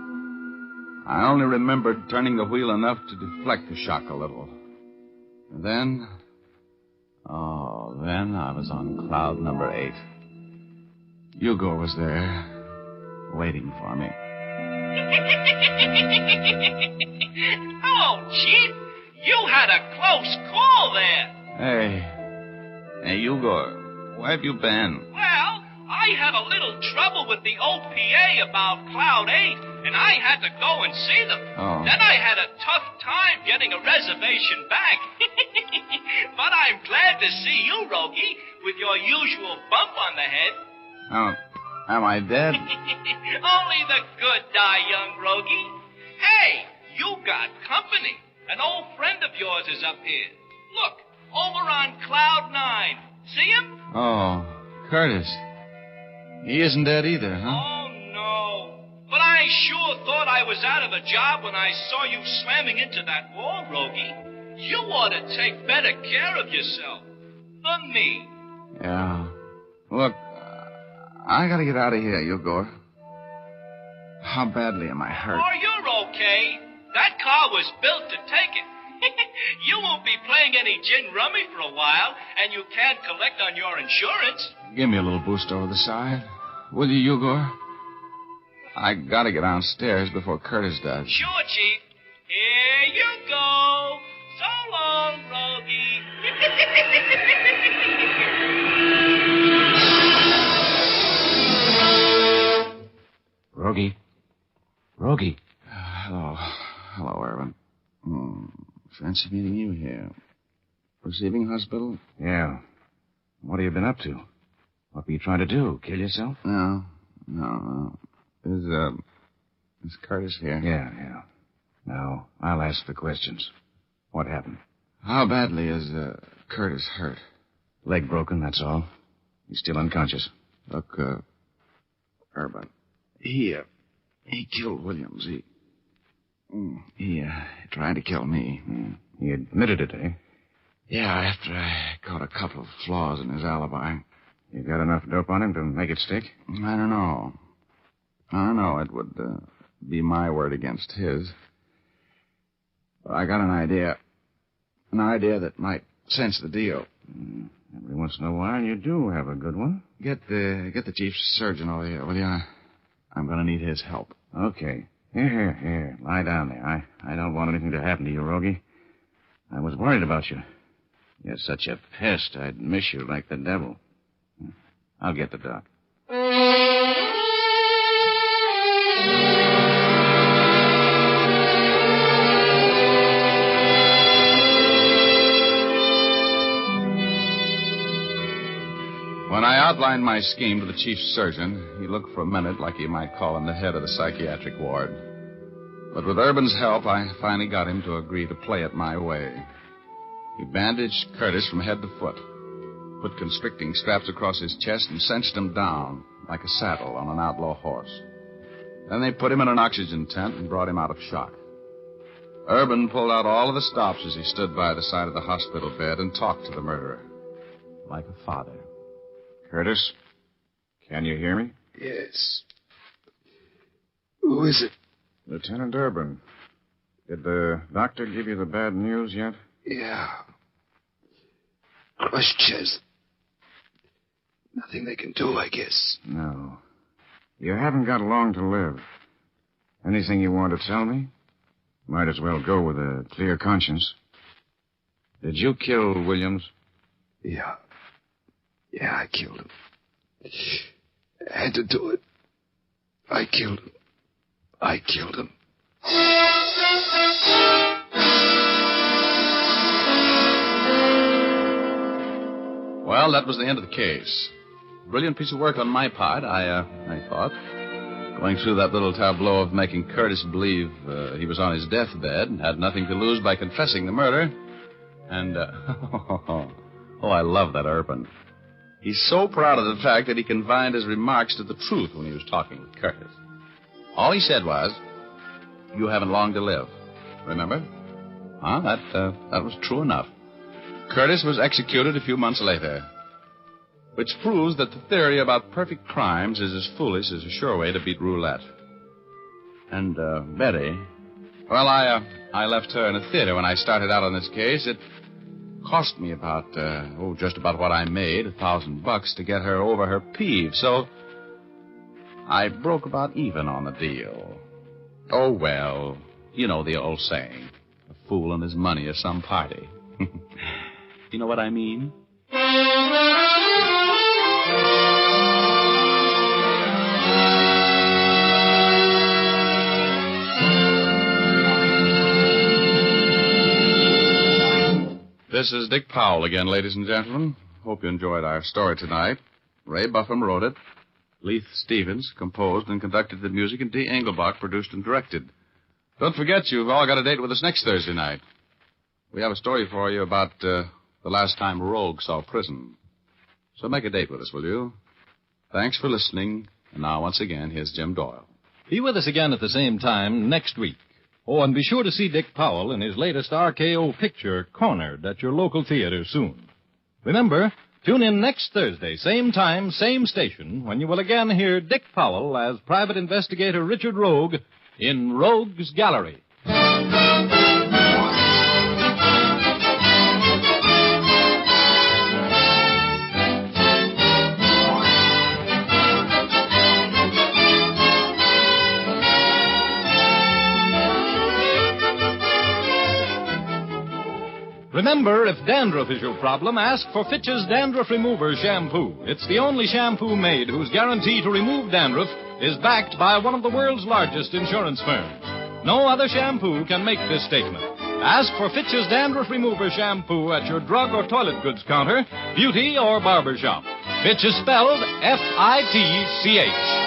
I only remembered turning the wheel enough to deflect the shock a little. And then I was on cloud number 8. Hugo was there, waiting for me. Hello, Chief. You had a close call there. Hey, Hugo, where have you been? Well, I had a little trouble with the OPA about Cloud 8, and I had to go and see them. Oh. Then I had a tough time getting a reservation back. But I'm glad to see you, Rogie, with your usual bump on the head. Oh, am I dead? Only the good die young, Rogie. Hey, you got company. An old friend of yours is up here. Look, over on Cloud 9. See him? Oh, Curtis. He isn't dead either, huh? Oh, no. But I sure thought I was out of a job when I saw you slamming into that wall, Rogie. You ought to take better care of yourself. For me. Yeah. Look, I gotta get out of here, Hugo. How badly am I hurt? Oh, you're okay. That car was built to take it. You won't be playing any gin rummy for a while, and you can't collect on your insurance. Give me a little boost over the side. Will you, Hugo? I gotta get downstairs before Curtis does. Sure, Chief. Here you go. So long, Rogie. Rogie. Hello, Irvin. Fancy meeting you here. Receiving hospital? Yeah. What have you been up to? What were you trying to do? Kill yourself? No. Is Curtis here? Yeah. Now, I'll ask the questions. What happened? How badly is Curtis hurt? Leg broken, that's all. He's still unconscious. Look, Urban. He killed Williams. He tried to kill me. He admitted it, eh? Yeah, after I caught a couple of flaws in his alibi. You got enough dope on him to make it stick? I don't know. It would be my word against his. But I got an idea. An idea that might cinch the deal. Every once in a while, you do have a good one. Get the chief surgeon over here, will you? I'm going to need his help. Okay. Here. Lie down there. I don't want anything to happen to you, Rogie. I was worried about you. You're such a pest, I'd miss you like the devil. I'll get the doc. When I outlined my scheme to the chief surgeon, he looked for a minute like he might call him the head of the psychiatric ward. But with Urban's help, I finally got him to agree to play it my way. He bandaged Curtis from head to foot, put constricting straps across his chest, and cinched him down like a saddle on an outlaw horse. Then they put him in an oxygen tent and brought him out of shock. Urban pulled out all of the stops as he stood by the side of the hospital bed and talked to the murderer, like a father. Curtis, can you hear me? Yes. Who is it? Lieutenant Urban. Did the doctor give you the bad news yet? Yeah. Crushed chest. Nothing they can do, I guess. No. You haven't got long to live. Anything you want to tell me? Might as well go with a clear conscience. Did you kill Williams? Yeah. Yeah, I killed him. I had to do it. I killed him. I killed him. Well, that was the end of the case. Brilliant piece of work on my part, I thought. Going through that little tableau of making Curtis believe he was on his deathbed and had nothing to lose by confessing the murder. And, I love that Urban. He's so proud of the fact that he confined his remarks to the truth when he was talking with Curtis. All he said was, "You haven't long to live." Remember? That was true enough. Curtis was executed a few months later. Which proves that the theory about perfect crimes is as foolish as a sure way to beat roulette. And, Betty, well, I left her in a theater when I started out on this case. It cost me about, just about what I made, $1,000 to get her over her peeve. So I broke about even on the deal. Oh, well, you know the old saying, a fool and his money are some party. You know what I mean? This is Dick Powell again, ladies and gentlemen. Hope you enjoyed our story tonight. Ray Buffum wrote it. Leith Stevens composed and conducted the music, and D. Engelbach produced and directed. Don't forget, you've all got a date with us next Thursday night. We have a story for you about the last time Rogue saw prison. So make a date with us, will you? Thanks for listening. And now, once again, here's Jim Doyle. Be with us again at the same time next week. Oh, and be sure to see Dick Powell in his latest RKO picture, Cornered, at your local theater soon. Remember, tune in next Thursday, same time, same station, when you will again hear Dick Powell as Private Investigator Richard Rogue in Rogue's Gallery. Remember, if dandruff is your problem, ask for Fitch's Dandruff Remover Shampoo. It's the only shampoo made whose guarantee to remove dandruff is backed by one of the world's largest insurance firms. No other shampoo can make this statement. Ask for Fitch's Dandruff Remover Shampoo at your drug or toilet goods counter, beauty or barber shop. Fitch is spelled F-I-T-C-H.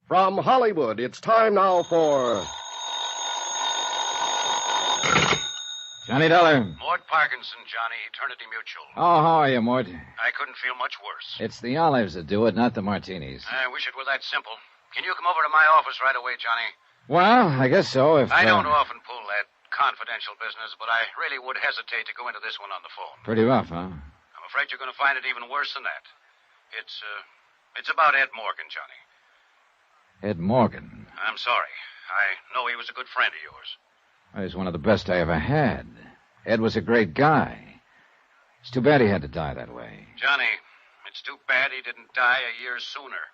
From Hollywood, it's time now for... Johnny Dollar. Mort Parkinson, Johnny, Eternity Mutual. Oh, how are you, Mort? I couldn't feel much worse. It's the olives that do it, not the martinis. I wish it were that simple. Can you come over to my office right away, Johnny? Well, I guess so, if... I don't often pull that confidential business, but I really would hesitate to go into this one on the phone. Pretty rough, huh? I'm afraid you're going to find it even worse than that. It's about Ed Morgan, Johnny. Ed Morgan. I'm sorry. I know he was a good friend of yours. He's one of the best I ever had. Ed was a great guy. It's too bad he had to die that way. Johnny, it's too bad he didn't die a year sooner.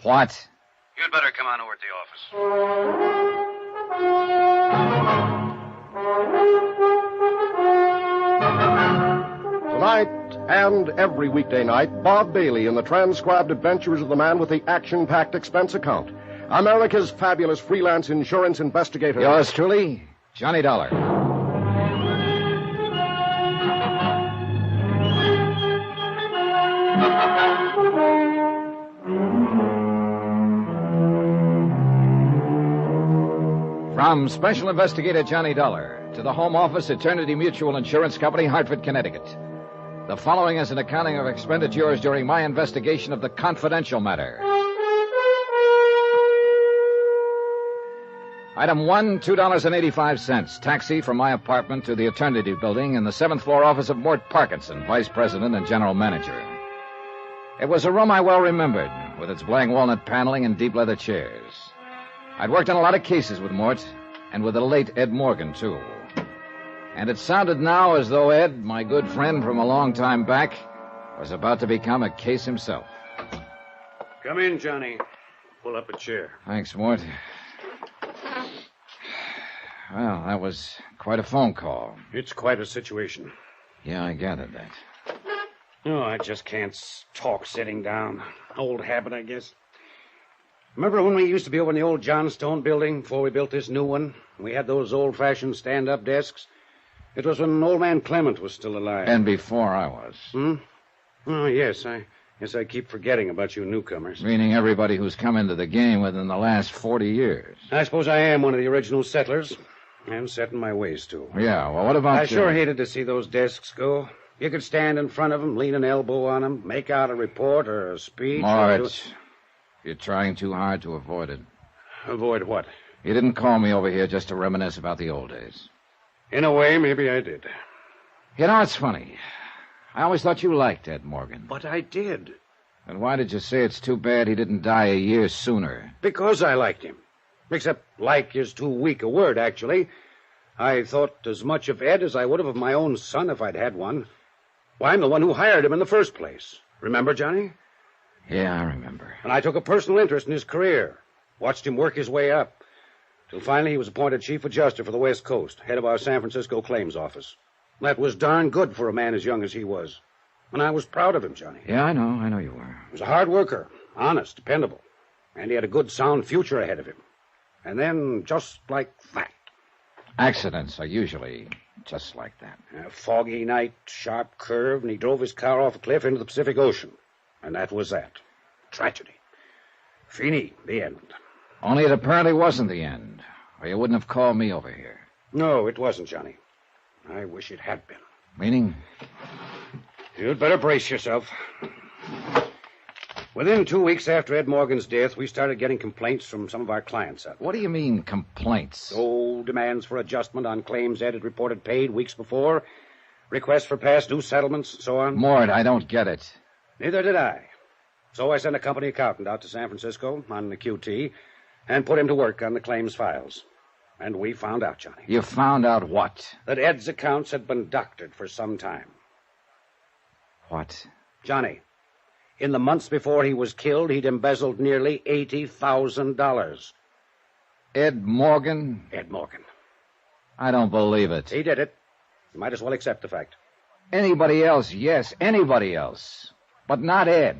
What? You'd better come on over to the office. Tonight and every weekday night, Bob Bailey in the transcribed adventures of the man with the action-packed expense account. America's fabulous freelance insurance investigator. Yours truly, Johnny Dollar. From Special Investigator Johnny Dollar to the Home Office, Eternity Mutual Insurance Company, Hartford, Connecticut. The following is an accounting of expenditures during my investigation of the confidential matter. Item 1, $2.85. Taxi from my apartment to the Eternity Building in the 7th floor office of Mort Parkinson, Vice President and General Manager. It was a room I well remembered, with its black walnut paneling and deep leather chairs. I'd worked on a lot of cases with Mort, and with the late Ed Morgan, too. And it sounded now as though Ed, my good friend from a long time back, was about to become a case himself. Come in, Johnny. Pull up a chair. Thanks, Mort. Well, that was quite a phone call. It's quite a situation. Yeah, I gathered that. No, I just can't talk sitting down. Old habit, I guess. Remember when we used to be over in the old Johnstone building before we built this new one? We had those old-fashioned stand-up desks. It was when old man Clement was still alive. And before I was. Oh, yes. I keep forgetting about you newcomers. Meaning everybody who's come into the game within the last 40 years. I suppose I am one of the original settlers. And set in my ways, too. Yeah, well, what about I sure hated to see those desks go. You could stand in front of them, lean an elbow on them, make out a report or a speech. Mort, you're trying too hard to avoid it. Avoid what? You didn't call me over here just to reminisce about the old days. In a way, maybe I did. You know, it's funny. I always thought you liked Ed Morgan. But I did. And why did you say it's too bad he didn't die a year sooner? Because I liked him. Except like is too weak a word, actually. I thought as much of Ed as I would have of my own son if I'd had one. Why, I'm the one who hired him in the first place. Remember, Johnny? Yeah, I remember. And I took a personal interest in his career. Watched him work his way up. Till finally he was appointed chief adjuster for the West Coast, head of our San Francisco claims office. That was darn good for a man as young as he was. And I was proud of him, Johnny. Yeah, I know you were. He was a hard worker, honest, dependable. And he had a good, sound future ahead of him. And then, just like that. Accidents are usually just like that. A foggy night, sharp curve, and he drove his car off a cliff into the Pacific Ocean. And that was that. Tragedy. Fini, the end. Only it apparently wasn't the end, or you wouldn't have called me over here. No, it wasn't, Johnny. I wish it had been. Meaning? You'd better brace yourself. Within 2 weeks after Ed Morgan's death, we started getting complaints from some of our clients. What do you mean, complaints? Oh, demands for adjustment on claims Ed had reported paid weeks before, requests for past due settlements, so on. Mort, I don't get it. Neither did I. So I sent a company accountant out to San Francisco on the QT and put him to work on the claims files. And we found out, Johnny. You found out what? That Ed's accounts had been doctored for some time. What? Johnny, in the months before he was killed, he'd embezzled nearly $80,000. Ed Morgan? Ed Morgan. I don't believe it. He did it. You might as well accept the fact. Anybody else, yes, anybody else. But not Ed.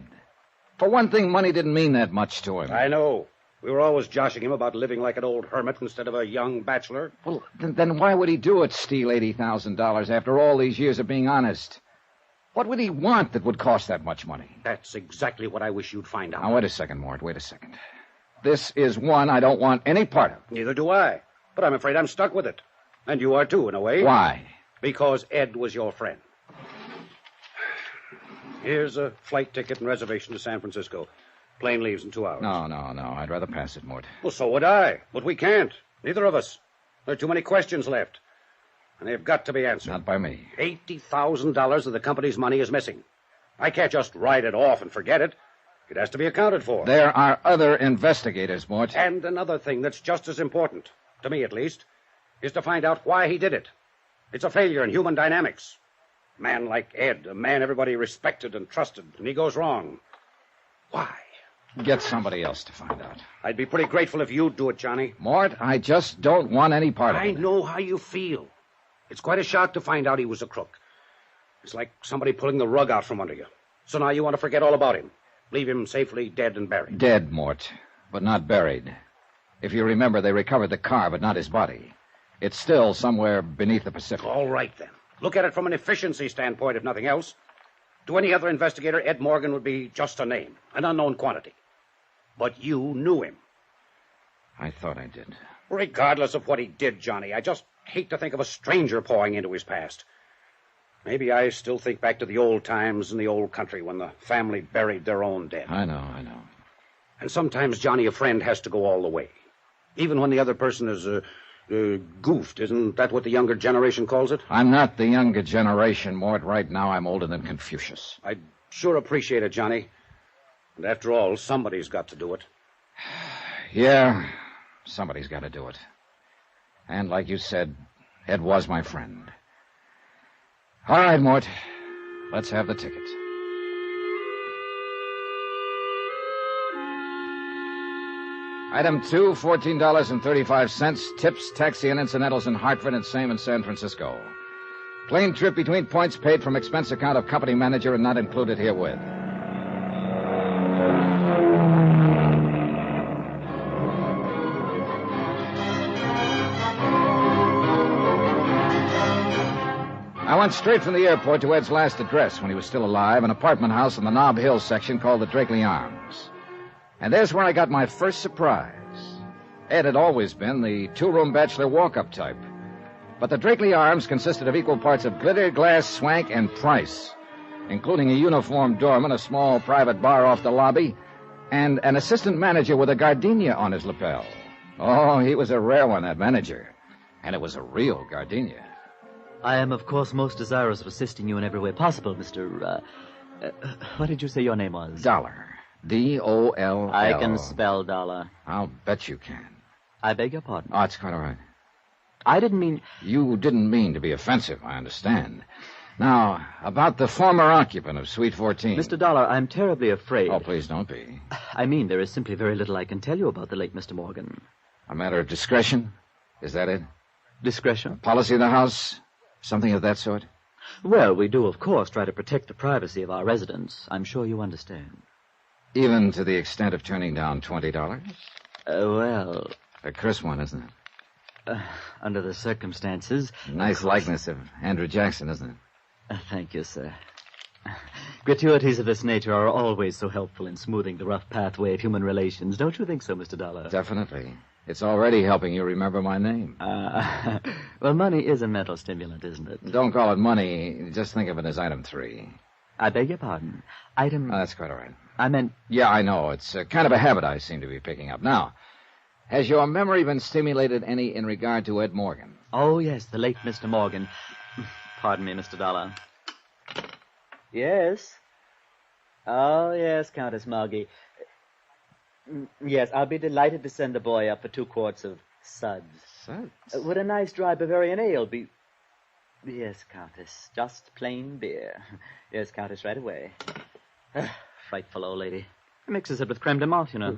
For one thing, money didn't mean that much to him. I know. We were always joshing him about living like an old hermit instead of a young bachelor. Well, then why would he do it, steal $80,000 after all these years of being honest? What would he want that would cost that much money? That's exactly what I wish you'd find out. Now, wait a second, Mort, wait a second. This is one I don't want any part of. Neither do I. But I'm afraid I'm stuck with it. And you are too, in a way. Why? Because Ed was your friend. Here's a flight ticket and reservation to San Francisco. Plane leaves in 2 hours. No. I'd rather pass it, Mort. Well, so would I. But we can't. Neither of us. There are too many questions left. And they've got to be answered. Not by me. $80,000 of the company's money is missing. I can't just write it off and forget it. It has to be accounted for. There are other investigators, Mort. And another thing that's just as important, to me at least, is to find out why he did it. It's a failure in human dynamics. A man like Ed, a man everybody respected and trusted, and he goes wrong. Why? Get somebody else to find out. I'd be pretty grateful if you'd do it, Johnny. Mort, I just don't want any part of it. I know how you feel. It's quite a shock to find out he was a crook. It's like somebody pulling the rug out from under you. So now you want to forget all about him. Leave him safely dead and buried. Dead, Mort, but not buried. If you remember, they recovered the car, but not his body. It's still somewhere beneath the Pacific. All right, then. Look at it from an efficiency standpoint, if nothing else. To any other investigator, Ed Morgan would be just a name, an unknown quantity. But you knew him. I thought I did. Regardless of what he did, Johnny, I just hate to think of a stranger pawing into his past. Maybe I still think back to the old times in the old country when the family buried their own dead. I know. And sometimes, Johnny, a friend has to go all the way. Even when the other person is goofed. Isn't that what the younger generation calls it? I'm not the younger generation, Mort. Right now, I'm older than Confucius. I'd sure appreciate it, Johnny. And after all, somebody's got to do it. Yeah, somebody's got to do it. And like you said, Ed was my friend. All right, Mort. Let's have the ticket. Item 2, $14.35. Tips, taxi, and incidentals in Hartford and same in San Francisco. Plane trip between points paid from expense account of company manager and not included herewith. I went straight from the airport to Ed's last address when he was still alive, an apartment house in the Nob Hill section called the Drakeley Arms. And there's where I got my first surprise. Ed had always been the two-room bachelor walk-up type. But the Drakeley Arms consisted of equal parts of glitter, glass, swank, and price, including a uniformed doorman, a small private bar off the lobby, and an assistant manager with a gardenia on his lapel. Oh, he was a rare one, that manager. And it was a real gardenia. I am, of course, most desirous of assisting you in every way possible, Mr. What did you say your name was? Dollar. D-O-L-L. I can spell dollar. I'll bet you can. I beg your pardon. Oh, it's quite all right. I didn't mean... You didn't mean to be offensive, I understand. Now, about the former occupant of Suite 14. Mr. Dollar, I'm terribly afraid. Oh, please don't be. I mean, there is simply very little I can tell you about the late Mr. Morgan. A matter of discretion? Is that it? Discretion? Policy of the house? Something of that sort? Well, we do, of course, try to protect the privacy of our residents. I'm sure you understand. Even to the extent of turning down $20? Well... A crisp one, isn't it? Under the circumstances... Nice likeness of Andrew Jackson, isn't it? Thank you, sir. Gratuities of this nature are always so helpful in smoothing the rough pathway of human relations. Don't you think so, Mr. Dollar? Definitely. It's already helping you remember my name. Well, money is a mental stimulant, isn't it? Don't call it money. Just think of it as item 3. I beg your pardon. Item... Oh, that's quite all right. I meant... Yeah, I know. It's kind of a habit I seem to be picking up. Now, has your memory been stimulated any in regard to Ed Morgan? Oh, yes, the late Mr. Morgan. Pardon me, Mr. Dollar. Yes. Oh, yes, Countess Margie. Yes, I'll be delighted to send the boy up for 2 quarts of suds. Suds? Would a nice dry Bavarian ale be... Yes, Countess, just plain beer. Yes, Countess, right away. Frightful old lady. Mixes it with creme de menthe, you know.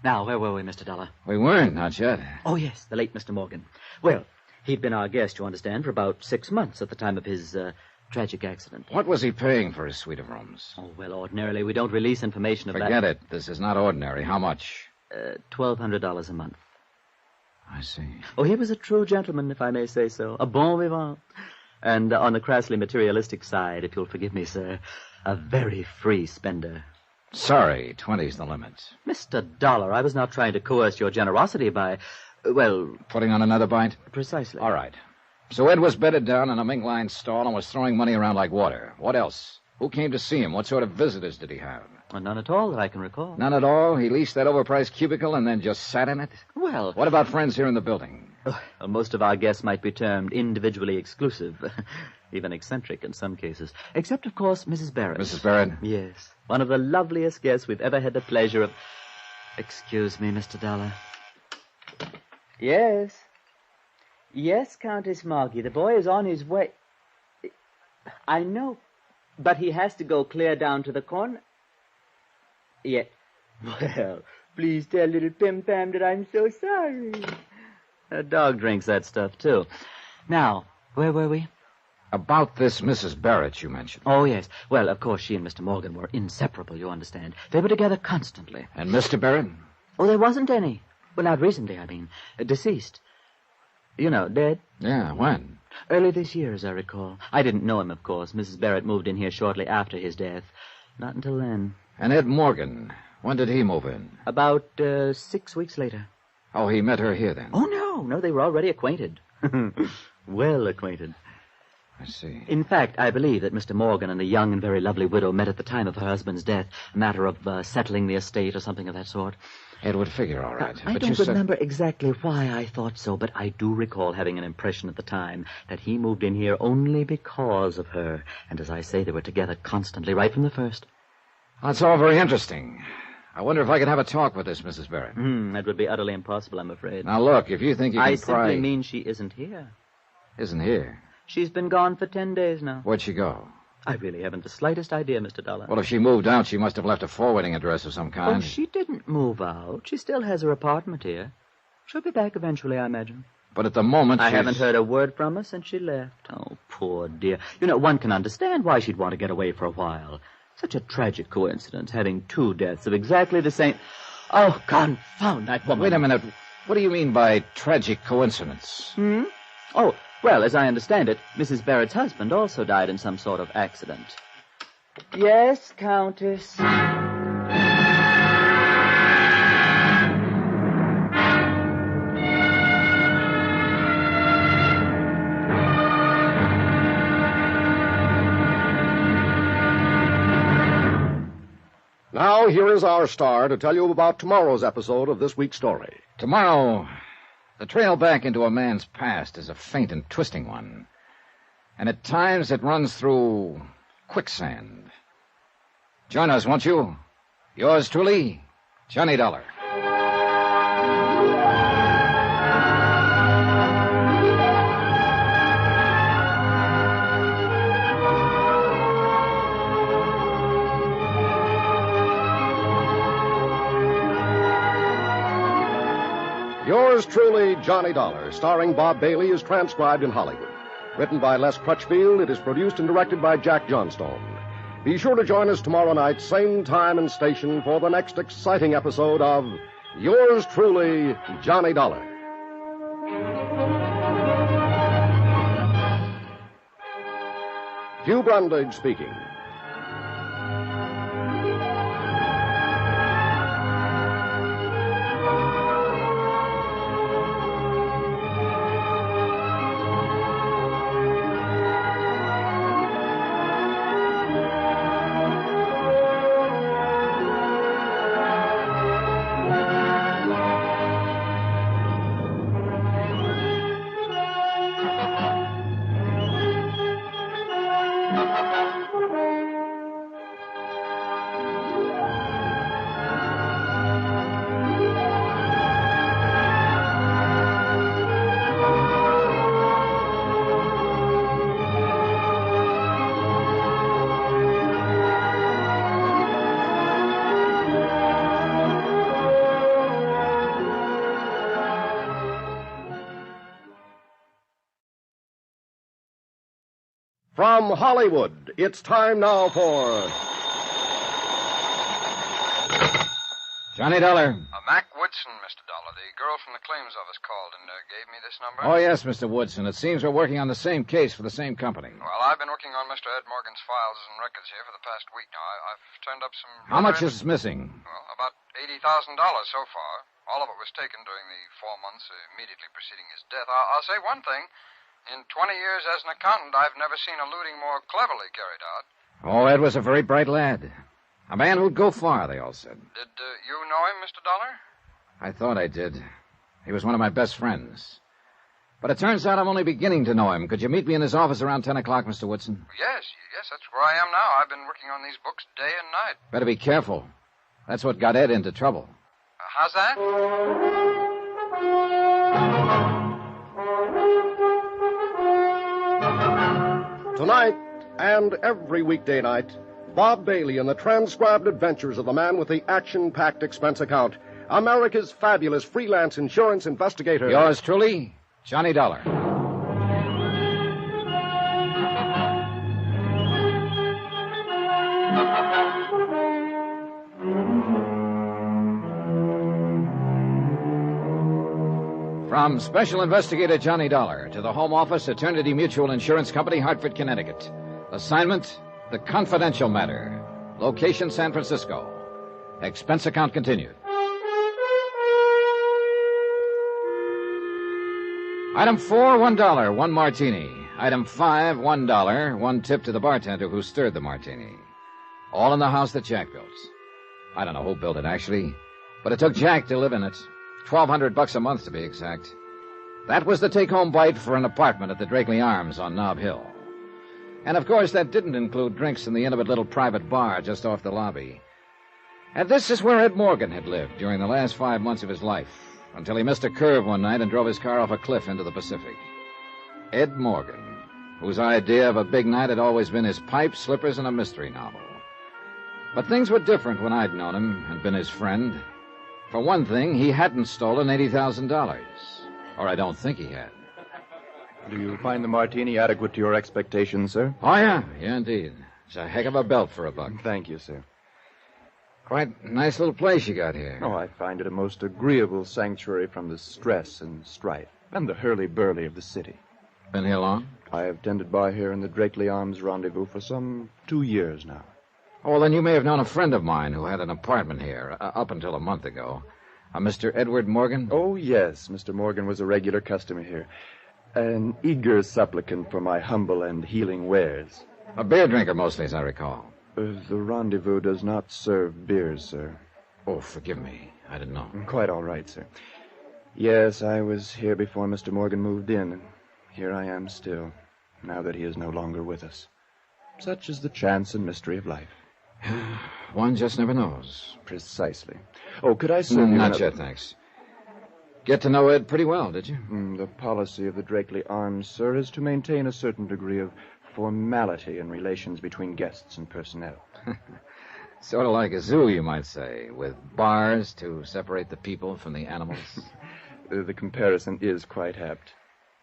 Now, where were we, Mr. Dollar? We weren't, not yet. Oh, yes, the late Mr. Morgan. Well, he'd been our guest, you understand, for about 6 months at the time of his tragic accident. What was he paying for his suite of rooms? Oh, well, ordinarily we don't release information of that. Forget it. This is not ordinary. How much? $1,200 a month. I see. Oh, he was a true gentleman, if I may say so. A bon vivant. And on the crassly materialistic side, if you'll forgive me, sir, a very free spender. Sorry, 20's the limit. Mr. Dollar, I was not trying to coerce your generosity by, well... Putting on another bite? Precisely. All right. So Ed was bedded down in a mink-lined stall and was throwing money around like water. What else? Who came to see him? What sort of visitors did he have? None at all that I can recall. None at all? He leased that overpriced cubicle and then just sat in it? Well... What about friends here in the building? Well, most of our guests might be termed individually exclusive. Even eccentric in some cases. Except, of course, Mrs. Barrett. Mrs. Barrett? Yes. One of the loveliest guests we've ever had the pleasure of... Excuse me, Mr. Dollar. Yes. Yes, Countess Margie. The boy is on his way. I know. But he has to go clear down to the corner. Yet. Well, please tell little Pim Pam that I'm so sorry. A dog drinks that stuff, too. Now, where were we? About this Mrs. Barrett you mentioned. Oh, yes. Well, of course, she and Mr. Morgan were inseparable, you understand. They were together constantly. And Mr. Barrett? Oh, there wasn't any. Well, not recently, I mean. Deceased. You know, dead. Yeah, when? Early this year, as I recall. I didn't know him, of course. Mrs. Barrett moved in here shortly after his death. Not until then. And Ed Morgan, when did he move in? About 6 weeks later. Oh, he met her here then? Oh, no, they were already acquainted. Well acquainted. I see. In fact, I believe that Mr. Morgan and a young and very lovely widow met at the time of her husband's death, a matter of settling the estate or something of that sort. It would figure all right. I but don't you said... remember exactly why I thought so, but I do recall having an impression at the time that he moved in here only because of her. And as I say, they were together constantly, right from the first. That's all very interesting. I wonder if I could have a talk with this Mrs. Barrett. That would be utterly impossible, I'm afraid. Now, look, if you think you can I pry... simply mean she isn't here. Isn't here? She's been gone for 10 days now. Where'd she go? I really haven't the slightest idea, Mr. Dollar. Well, if she moved out, she must have left a forwarding address of some kind. Oh, she didn't move out. She still has her apartment here. She'll be back eventually, I imagine. But at the moment, I haven't heard a word from her since she left. Oh, poor dear. You know, one can understand why she'd want to get away for a while. Such a tragic coincidence, having 2 deaths of exactly the same... Oh, confound that woman. Wait a minute. What do you mean by tragic coincidence? Oh, well, as I understand it, Mrs. Barrett's husband also died in some sort of accident. Yes, Countess. Now, here is our star to tell you about tomorrow's episode of this week's story. Tomorrow, the trail back into a man's past is a faint and twisting one. And at times it runs through quicksand. Join us, won't you? Yours truly, Johnny Dollar. Yours truly, Johnny Dollar, starring Bob Bailey, is transcribed in Hollywood. Written by Les Crutchfield, it is produced and directed by Jack Johnstone. Be sure to join us tomorrow night, same time and station, for the next exciting episode of Yours truly, Johnny Dollar. Hugh Brundage speaking. From Hollywood, it's time now for... Johnny Dollar. Mac Woodson, Mr. Dollar. The girl from the claims office called and gave me this number. Oh, yes, Mr. Woodson. It seems we're working on the same case for the same company. Well, I've been working on Mr. Ed Morgan's files and records here for the past week now. I've turned up some... How much is missing? Well, about $80,000 so far. All of it was taken during the 4 months immediately preceding his death. I'll say one thing. In 20 years as an accountant, I've never seen a looting more cleverly carried out. Oh, Ed was a very bright lad. A man who'd go far, they all said. Did you know him, Mr. Dollar? I thought I did. He was one of my best friends. But it turns out I'm only beginning to know him. Could you meet me in his office around 10 o'clock, Mr. Woodson? Yes, that's where I am now. I've been working on these books day and night. Better be careful. That's what got Ed into trouble. How's that? Tonight and every weekday night, Bob Bailey in the transcribed adventures of the man with the action-packed expense account, America's fabulous freelance insurance investigator. Yours truly, Johnny Dollar. From Special Investigator Johnny Dollar to the Home Office, Eternity Mutual Insurance Company, Hartford, Connecticut. Assignment, the confidential matter. Location, San Francisco. Expense account continued. Item 4, $1, 1 martini. Item 5, $1, 1 tip to the bartender who stirred the martini. All in the house that Jack built. I don't know who built it, actually, but But it took Jack to live in it. $1,200 a month, to be exact. That was the take-home bite for an apartment at the Drakeley Arms on Nob Hill. And, of course, that didn't include drinks in the intimate little private bar just off the lobby. And this is where Ed Morgan had lived during the last 5 months of his life, until he missed a curve one night and drove his car off a cliff into the Pacific. Ed Morgan, whose idea of a big night had always been his pipe, slippers, and a mystery novel. But things were different when I'd known him and been his friend. For one thing, he hadn't stolen $80,000. Or I don't think he had. Do you find the martini adequate to your expectations, sir? Oh, yeah. Yeah, indeed. It's a heck of a belt for a buck. Thank you, sir. Quite a nice little place you got here. Oh, I find it a most agreeable sanctuary from the stress and strife and the hurly-burly of the city. Been here long? I have tended bar here in the Drakeley Arms Rendezvous for some 2 years now. Oh, well, then you may have known a friend of mine who had an apartment here up until a month ago. A Mr. Edward Morgan? Oh, yes. Mr. Morgan was a regular customer here. An eager supplicant for my humble and healing wares. A beer drinker mostly, as I recall. The Rendezvous does not serve beers, sir. Oh, forgive me. I didn't know. Quite all right, sir. Yes, I was here before Mr. Morgan moved in, and here I am still, now that he is no longer with us. Such is the chance and mystery of life. One just never knows. Precisely. Oh, could I serve you Not yet, thanks. Get to know Ed pretty well, did you? The policy of the Drakeley Arms, sir, is to maintain a certain degree of formality in relations between guests and personnel. Sort of like a zoo, you might say, with bars to separate the people from the animals. The comparison is quite apt.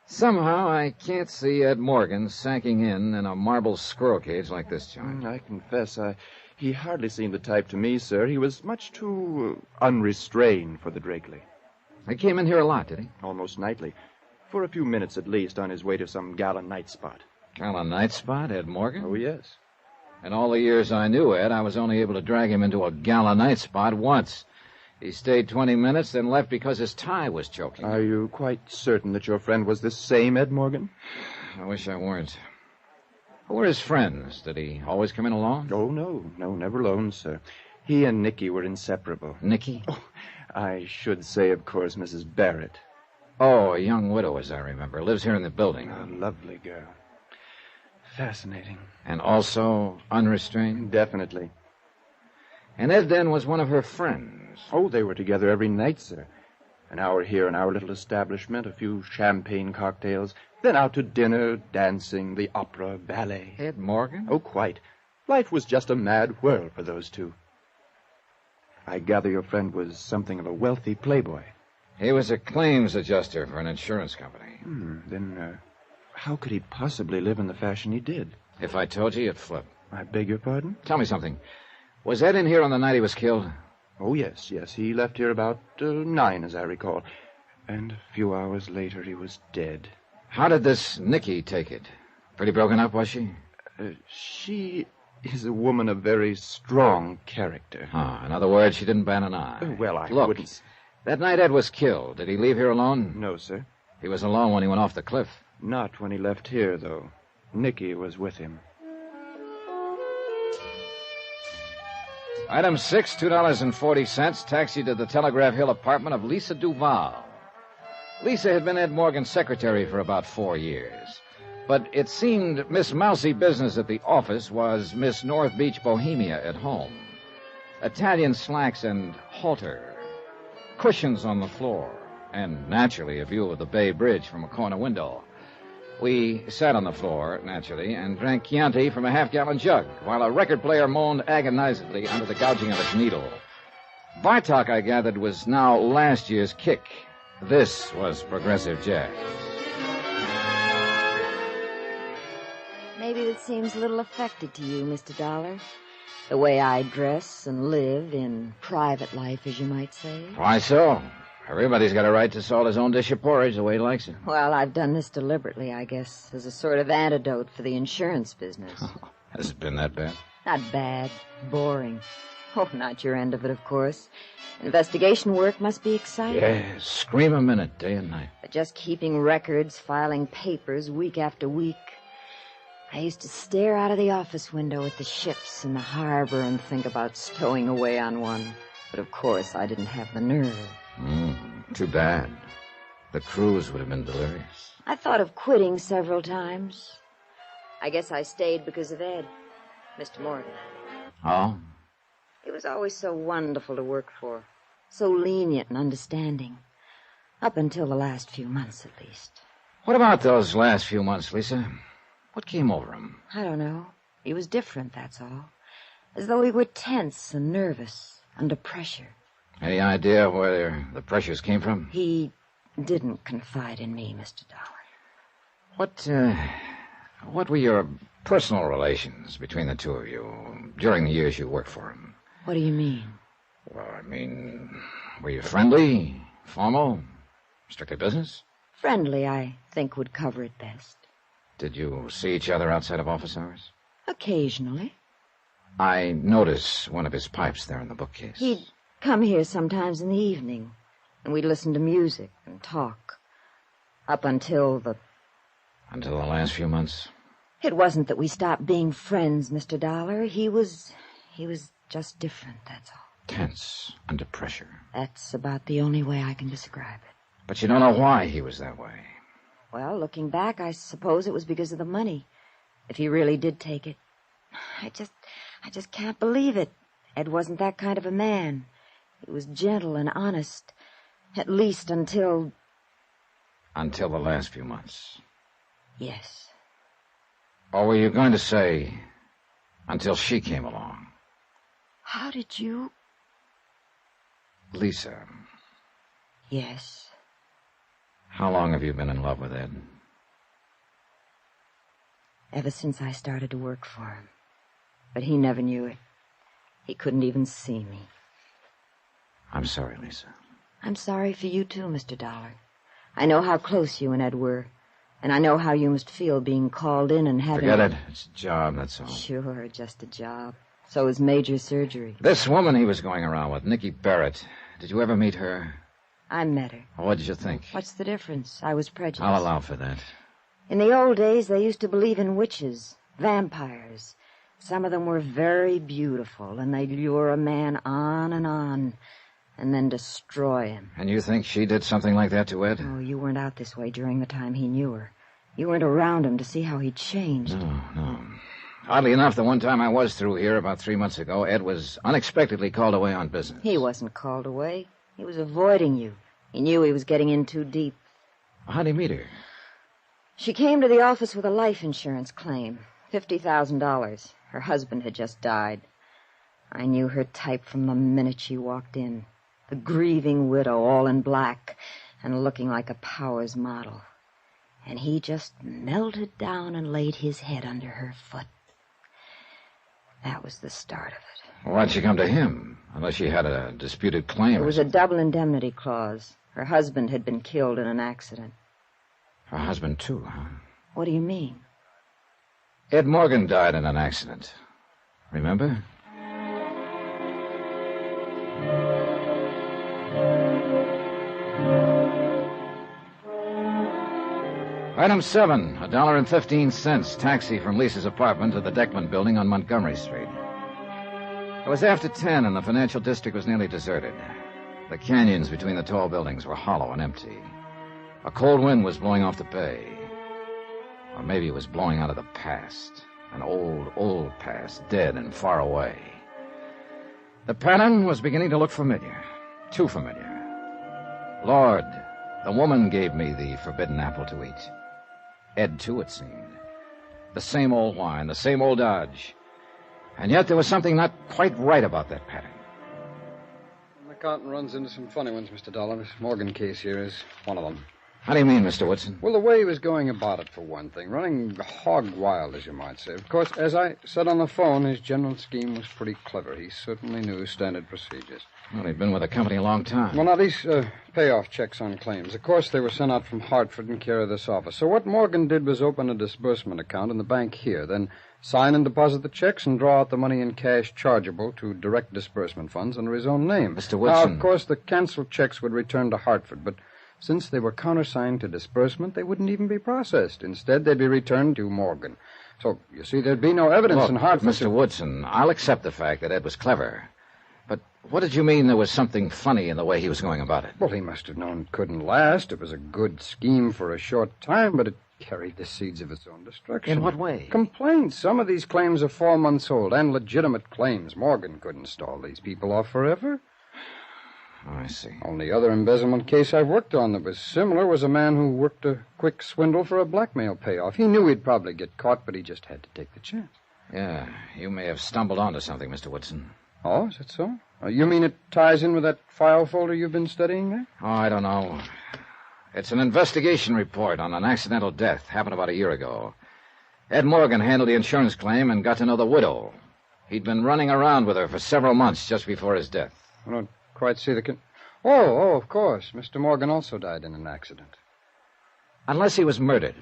Somehow I can't see Ed Morgan sacking in a marble squirrel cage like this joint. I confess, he hardly seemed the type to me, sir. He was much too unrestrained for the Drakeley. He came in here a lot, did he? Almost nightly. For a few minutes at least, on his way to some gala night spot. Gala night spot, Ed Morgan? Oh, yes. In all the years I knew Ed, I was only able to drag him into a gala night spot once. He stayed 20 minutes, then left because his tie was choking. Are you quite certain that your friend was this same Ed Morgan? I wish I weren't. Who were his friends? Did he always come in alone? Oh, no, never alone, sir. He and Nicky were inseparable. Nicky? Oh, I should say, of course, Mrs. Barrett. Oh, a young widow, as I remember. Lives here in the building. A lovely girl. Fascinating. And also unrestrained? Definitely. And Ed, then, was one of her friends. Oh, they were together every night, sir. An hour here in our little establishment, a few champagne cocktails, then out to dinner, dancing, the opera, ballet. Ed Morgan? Oh, quite. Life was just a mad whirl for those two. I gather your friend was something of a wealthy playboy. He was a claims adjuster for an insurance company. Then, how could he possibly live in the fashion he did? If I told you, you'd flip. I beg your pardon? Tell me something. Was Ed in here on the night he was killed? Oh, yes. He left here about 9, as I recall. And a few hours later, he was dead. How did this Nicky take it? Pretty broken up, was she? She is a woman of very strong character. Oh, in other words, she didn't bat an eye. Well, I Look, wouldn't... that night Ed was killed. Did he leave here alone? No, sir. He was alone when he went off the cliff. Not when he left here, though. Nicky was with him. Item 6, $2.40, taxi to the Telegraph Hill apartment of Lisa Duval. Lisa had been Ed Morgan's secretary for about 4 years. But it seemed Miss Mousy Business at the office was Miss North Beach Bohemia at home. Italian slacks and halter, cushions on the floor, and naturally a view of the Bay Bridge from a corner window. We sat on the floor, naturally, and drank Chianti from a half-gallon jug, while a record player moaned agonizedly under the gouging of its needle. Bartok, I gathered, was now last year's kick. This was progressive jazz. Maybe this seems a little affected to you, Mr. Dollar. The way I dress and live in private life, as you might say. Why so? Everybody's got a right to salt his own dish of porridge the way he likes it. Well, I've done this deliberately, I guess, as a sort of antidote for the insurance business. Has it been that bad? Not bad. Boring. Oh, not your end of it, of course. Investigation work must be exciting. Yeah, scream a minute, day and night. But just keeping records, filing papers week after week. I used to stare out of the office window at the ships in the harbor and think about stowing away on one. But of course, I didn't have the nerve. Too bad. The cruise would have been delirious. I thought of quitting several times. I guess I stayed because of Ed, Mr. Morgan. Oh? He was always so wonderful to work for, so lenient and understanding. Up until the last few months, at least. What about those last few months, Lisa? What came over him? I don't know. He was different, that's all. As though he were tense and nervous, under pressure. Any idea where the pressures came from? He didn't confide in me, Mr. Dollar. What were your personal relations between the two of you during the years you worked for him? What do you mean? Well, were you friendly, formal, strictly business? Friendly, I think, would cover it best. Did you see each other outside of office hours? Occasionally. I noticed one of his pipes there in the bookcase. He'd come here sometimes in the evening, and we'd listen to music and talk. Up until the... Until the last few months? It wasn't that we stopped being friends, Mr. Dollar. He was just different, that's all. Tense, under pressure. That's about the only way I can describe it. But you don't know why he was that way. Well, looking back, I suppose it was because of the money. If he really did take it. I just can't believe it. Ed wasn't that kind of a man. He was gentle and honest. At least until... Until the last few months. Yes. Or were you going to say, until she came along? How did you... Lisa. Yes. How long have you been in love with Ed? Ever since I started to work for him. But he never knew it. He couldn't even see me. I'm sorry, Lisa. I'm sorry for you, too, Mr. Dollar. I know how close you and Ed were. And I know how you must feel being called in and having... Forget it. It's a job, that's all. Sure, just a job. So is major surgery. This woman he was going around with, Nikki Barrett. Did you ever meet her? I met her. What did you think? What's the difference? I was prejudiced. I'll allow for that. In the old days, they used to believe in witches, vampires. Some of them were very beautiful, and they'd lure a man on, and then destroy him. And you think she did something like that to Ed? Oh, you weren't out this way during the time he knew her. You weren't around him to see how he'd changed. No. Oddly enough, the one time I was through here about 3 months ago, Ed was unexpectedly called away on business. He wasn't called away. He was avoiding you. He knew he was getting in too deep. How'd he meet her? She came to the office with a life insurance claim. $50,000. Her husband had just died. I knew her type from the minute she walked in. The grieving widow, all in black, and looking like a Powers model. And he just melted down and laid his head under her foot. That was the start of it. Why'd she come to him? Unless she had a disputed claim. There was a double indemnity clause. Her husband had been killed in an accident. Her husband, too, huh? What do you mean? Ed Morgan died in an accident. Remember? Item 7, $1.15, taxi from Lisa's apartment to the Deckman building on Montgomery Street. It was after 10 and the financial district was nearly deserted. The canyons between the tall buildings were hollow and empty. A cold wind was blowing off the bay. Or maybe it was blowing out of the past. An old past, dead and far away. The pattern was beginning to look familiar. Too familiar. Lord, the woman gave me the forbidden apple to eat. Ed, too, it seemed. The same old whine, the same old dodge. And yet there was something not quite right about that pattern. McCartan runs into some funny ones, Mr. Dollar. This Morgan case here is one of them. How do you mean, Mr. Woodson? Well, the way he was going about it, for one thing. Running hog wild, as you might say. Of course, as I said on the phone, his general scheme was pretty clever. He certainly knew standard procedures. Well, he'd been with the company a long time. Well, now, these payoff checks on claims. Of course, they were sent out from Hartford in care of this office. So what Morgan did was open a disbursement account in the bank here, then sign and deposit the checks and draw out the money in cash chargeable to direct disbursement funds under his own name. Mr. Woodson. Now, of course, the canceled checks would return to Hartford, but since they were countersigned to disbursement, they wouldn't even be processed. Instead, they'd be returned to Morgan. So, you see, there'd be no evidence Look, in Hartford. Mr. Woodson, I'll accept the fact that Ed was clever. But What did you mean there was something funny in the way he was going about it? Well, he must have known it couldn't last. It was a good scheme for a short time, but it carried the seeds of its own destruction. In what way? Complaints. Some of these claims are 4 months old, and legitimate claims. Morgan couldn't stall these people off forever. Oh, I see. Only other embezzlement case I've worked on that was similar was a man who worked a quick swindle for a blackmail payoff. He knew he'd probably get caught, but he just had to take the chance. Yeah, you may have stumbled onto something, Mr. Woodson. Oh, is that so? You mean it ties in with that file folder you've been studying there? Oh, I don't know. It's an investigation report on an accidental death. Happened about a year ago. Ed Morgan handled the insurance claim and got to know the widow. He'd been running around with her for several months just before his death. I don't quite see the... Oh, of course. Mr. Morgan also died in an accident. Unless he was murdered.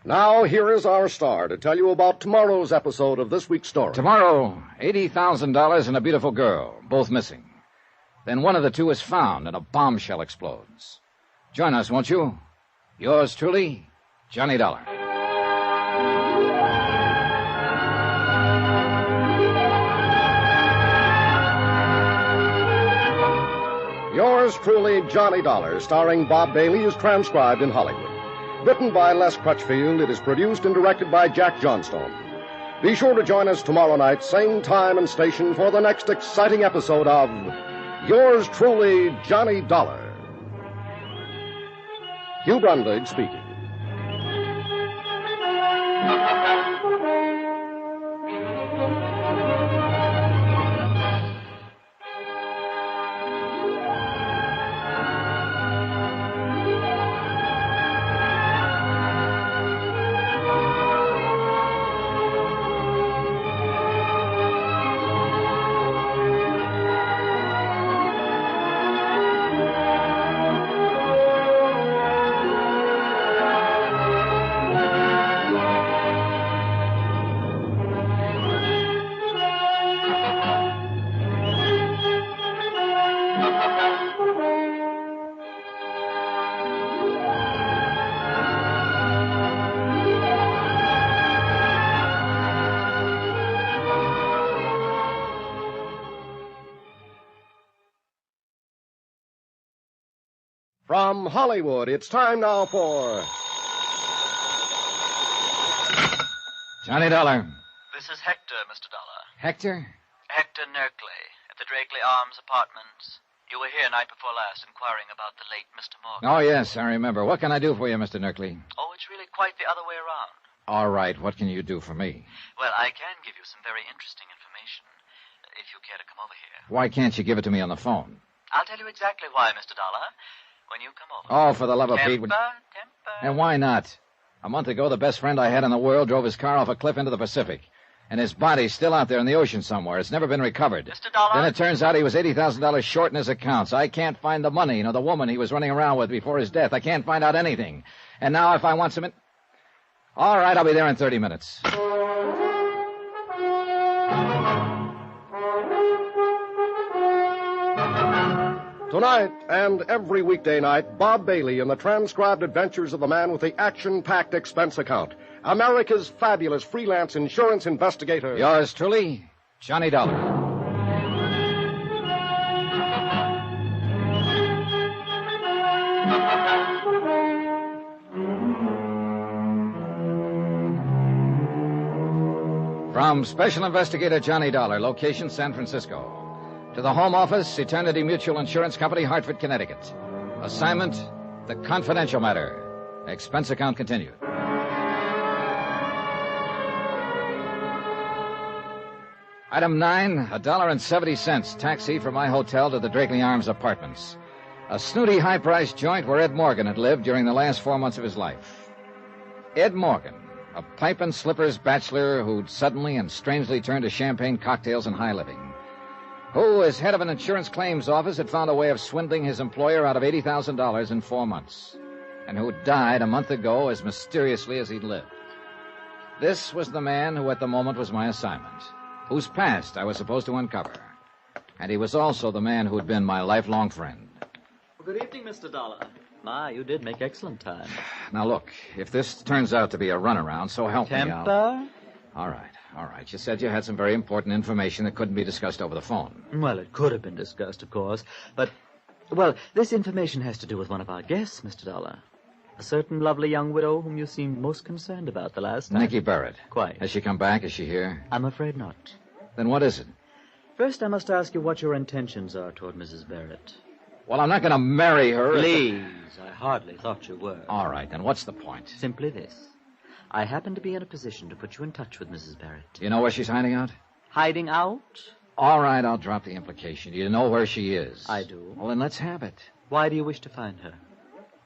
Now, here is our star to tell you about tomorrow's episode of this week's story. Tomorrow, $80,000 and a beautiful girl, both missing. Then one of the two is found and a bombshell explodes. Join us, won't you? Yours truly, Johnny Dollar. Yours truly, Johnny Dollar, starring Bob Bailey, is transcribed in Hollywood. Written by Les Crutchfield, it is produced and directed by Jack Johnstone. Be sure to join us tomorrow night, same time and station, for the next exciting episode of Yours truly, Johnny Dollar. Hugh Brundage speaking. From Hollywood, it's time now for... Johnny Dollar. This is Hector, Mr. Dollar. Hector? Hector Nerkley, at the Drakeley Arms Apartments. You were here night before last inquiring about the late Mr. Morgan. Oh, yes, I remember. What can I do for you, Mr. Nerkley? Oh, it's really quite the other way around. All right, what can you do for me? Well, I can give you some very interesting information, if you care to come over here. Why can't you give it to me on the phone? I'll tell you exactly why, Mr. Dollar, when you come over. Oh, for the love of Pete. Temper. And why not? A month ago, the best friend I had in the world drove his car off a cliff into the Pacific. And his body's still out there in the ocean somewhere. It's never been recovered. Mr. Dollar? Then it turns out he was $80,000 short in his accounts. I can't find the money, the woman he was running around with before his death. I can't find out anything. And now if I want some... All right, I'll be there in 30 minutes. Tonight and every weekday night, Bob Bailey in the transcribed adventures of the man with the action-packed expense account. America's fabulous freelance insurance investigator. Yours truly, Johnny Dollar. From Special Investigator Johnny Dollar, location San Francisco. To the Home Office, Eternity Mutual Insurance Company, Hartford, Connecticut. Assignment, the confidential matter. Expense account continued. Item 9, $1.70 taxi from my hotel to the Drakeley Arms Apartments. A snooty, high-priced joint where Ed Morgan had lived during the last 4 months of his life. Ed Morgan, a pipe and slippers bachelor who'd suddenly and strangely turned to champagne cocktails and high living. Who, as head of an insurance claims office, had found a way of swindling his employer out of $80,000 in 4 months. And who died a month ago as mysteriously as he'd lived. This was the man who at the moment was my assignment. Whose past I was supposed to uncover. And he was also the man who'd been my lifelong friend. Good evening, Mr. Dollar. My, you did make excellent time. Now, look, if this turns out to be a runaround, so help me out. Temper? All right. You said you had some very important information that couldn't be discussed over the phone. Well, it could have been discussed, of course. But, well, this information has to do with one of our guests, Mr. Dollar. A certain lovely young widow whom you seemed most concerned about the last time. Nicky Barrett. Quite. Has she come back? Is she here? I'm afraid not. Then what is it? First, I must ask you what your intentions are toward Mrs. Barrett. Well, I'm not going to marry her. Please, I hardly thought you were. All right, then what's the point? Simply this. I happen to be in a position to put you in touch with Mrs. Barrett. Do you know where she's hiding out? Hiding out? All right, I'll drop the implication. Do you know where she is? I do. Well, then let's have it. Why do you wish to find her?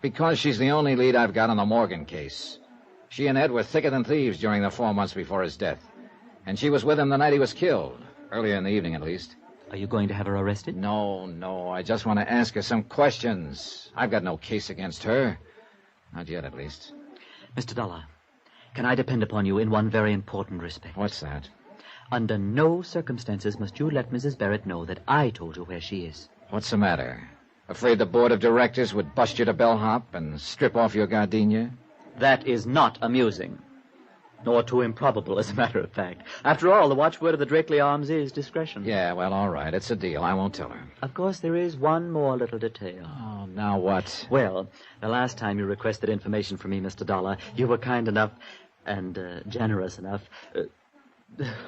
Because she's the only lead I've got on the Morgan case. She and Ed were thicker than thieves during the 4 months before his death. And she was with him the night he was killed. Earlier in the evening, at least. Are you going to have her arrested? No. I just want to ask her some questions. I've got no case against her. Not yet, at least. Mr. Dollar, can I depend upon you in one very important respect? What's that? Under no circumstances must you let Mrs. Barrett know that I told you where she is. What's the matter? Afraid the board of directors would bust you to bellhop and strip off your gardenia? That is not amusing. Nor too improbable, as a matter of fact. After all, the watchword of the Drakeley Arms is discretion. Yeah, well, all right. It's a deal. I won't tell her. Of course, there is one more little detail. Oh, now what? Well, the last time you requested information from me, Mr. Dollar, you were kind enough and generous enough.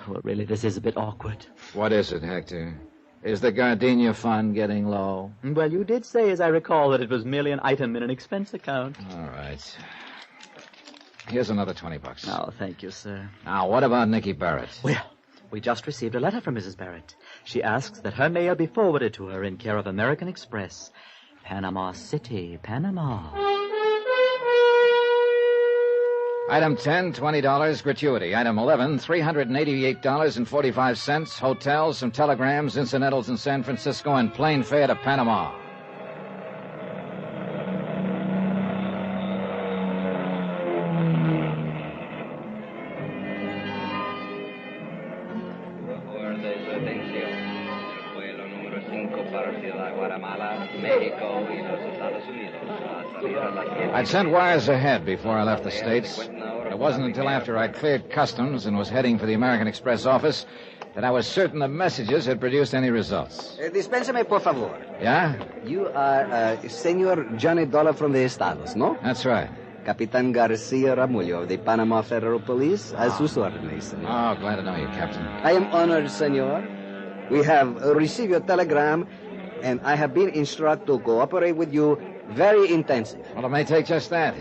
Well, really, this is a bit awkward. What is it, Hector? Is the gardenia fund getting low? Well, you did say, as I recall, that it was merely an item in an expense account. All right. Here's another $20. Oh, thank you, sir. Now, what about Nicky Barrett? Well, we just received a letter from Mrs. Barrett. She asks that her mail be forwarded to her in care of American Express, Panama City, Panama. Item 10, $20, gratuity. Item 11, $388.45, hotels, some telegrams, incidentals in San Francisco, and plane fare to Panama. I'd sent wires ahead before I left the States. It wasn't until after I'd cleared customs and was heading for the American Express office that I was certain the messages had produced any results. Dispénsame, por favor. Yeah? You are Senor Johnny Dollar from the Estados, no? That's right. Capitan Garcia Ramullo of the Panama Federal Police, as sus órdenes, senor. Oh, glad to know you, Captain. I am honored, senor. We have received your telegram, and I have been instructed to cooperate with you very intensive. Well, it may take just that.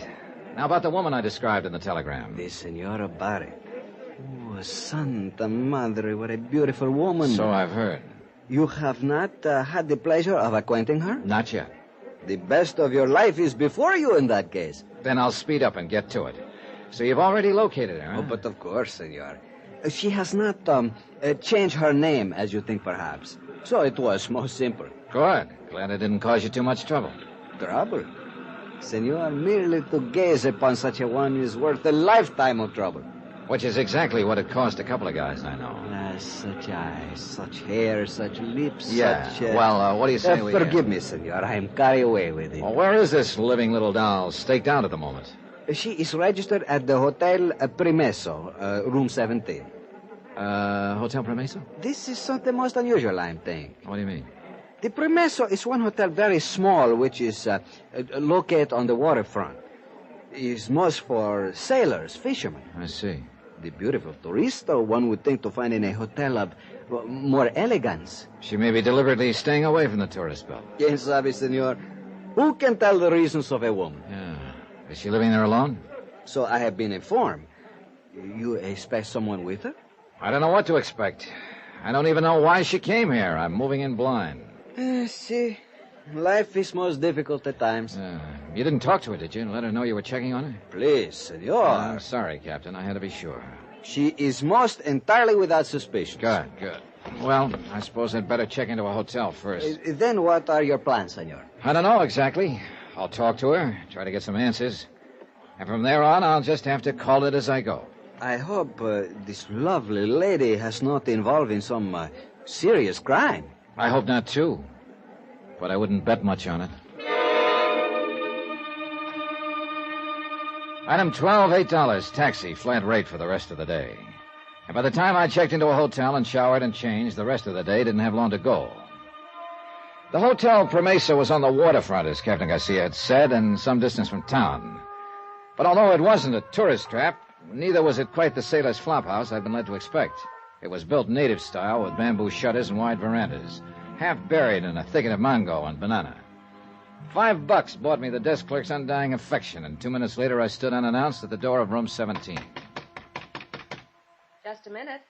Now, about the woman I described in the telegram. The Senora Barrett. Oh, Santa Madre, what a beautiful woman. So I've heard. You have not had the pleasure of acquainting her? Not yet. The best of your life is before you in that case. Then I'll speed up and get to it. So you've already located her, huh? Oh, but of course, senor. She has not changed her name, as you think, perhaps. So it was most simple. Good. Glad it didn't cause you too much trouble. Trouble? Senor, merely to gaze upon such a one is worth a lifetime of trouble. Which is exactly what it cost a couple of guys I know. Such eyes, such hair, such lips, yeah. such... Well, what do you say we... Forgive me, senor. I am carried away with it. Well, where is this living little doll staked out at the moment? She is registered at the Hotel Primeso, room 17. Hotel Primeso? This is something most unusual, I think. What do you mean? The Primeso is one hotel very small, which is located on the waterfront. It's most for sailors, fishermen. I see. The beautiful tourista one would think to find in a hotel of more elegance. She may be deliberately staying away from the tourist belt. Quien sabe, senor? Who can tell the reasons of a woman? Yeah. Is she living there alone? So I have been informed. You expect someone with her? I don't know what to expect. I don't even know why she came here. I'm moving in blind. See, life is most difficult at times. You didn't talk to her, did you? And let her know you were checking on her? Please, senor. I'm sorry, Captain. I had to be sure. She is most entirely without suspicion. Good. Well, I suppose I'd better check into a hotel first. Then what are your plans, senor? I don't know exactly. I'll talk to her, try to get some answers. And from there on, I'll just have to call it as I go. I hope this lovely lady has not involved in some serious crime. I hope not, too. But I wouldn't bet much on it. Item 12, $8. Taxi, flat rate for the rest of the day. And by the time I checked into a hotel and showered and changed, the rest of the day didn't have long to go. The Hotel Promesa was on the waterfront, as Captain Garcia had said, and some distance from town. But although it wasn't a tourist trap, neither was it quite the sailor's flophouse I'd been led to expect. It was built native style with bamboo shutters and wide verandas, half buried in a thicket of mango and banana. $5 bought me the desk clerk's undying affection, and 2 minutes later I stood unannounced at the door of room 17. Just a minute.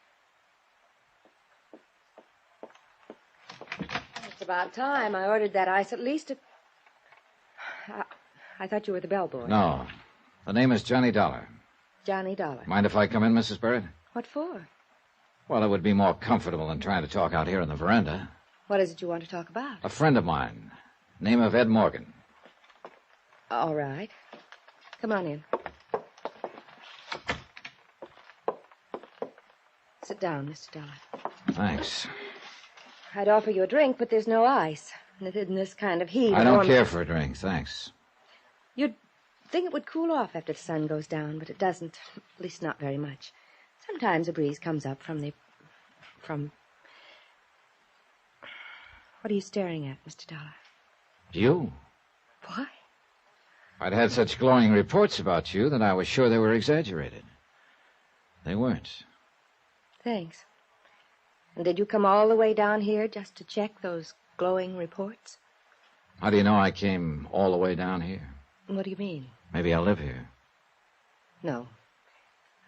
It's about time. I ordered that ice at least I thought you were the bellboy. No. The name is Johnny Dollar. Johnny Dollar. Mind if I come in, Mrs. Barrett? What for? Well, it would be more comfortable than trying to talk out here on the veranda. What is it you want to talk about? A friend of mine. Name of Ed Morgan. All right. Come on in. Sit down, Mr. Dollar. Thanks. I'd offer you a drink, but there's no ice. And in this kind of heat... I don't care for a drink, thanks. You'd think it would cool off after the sun goes down, but it doesn't. At least not very much. Sometimes a breeze comes up from... What are you staring at, Mr. Dollar? You? Why? I'd had such glowing reports about you that I was sure they were exaggerated. They weren't. Thanks. And did you come all the way down here just to check those glowing reports? How do you know I came all the way down here? What do you mean? Maybe I live here. No.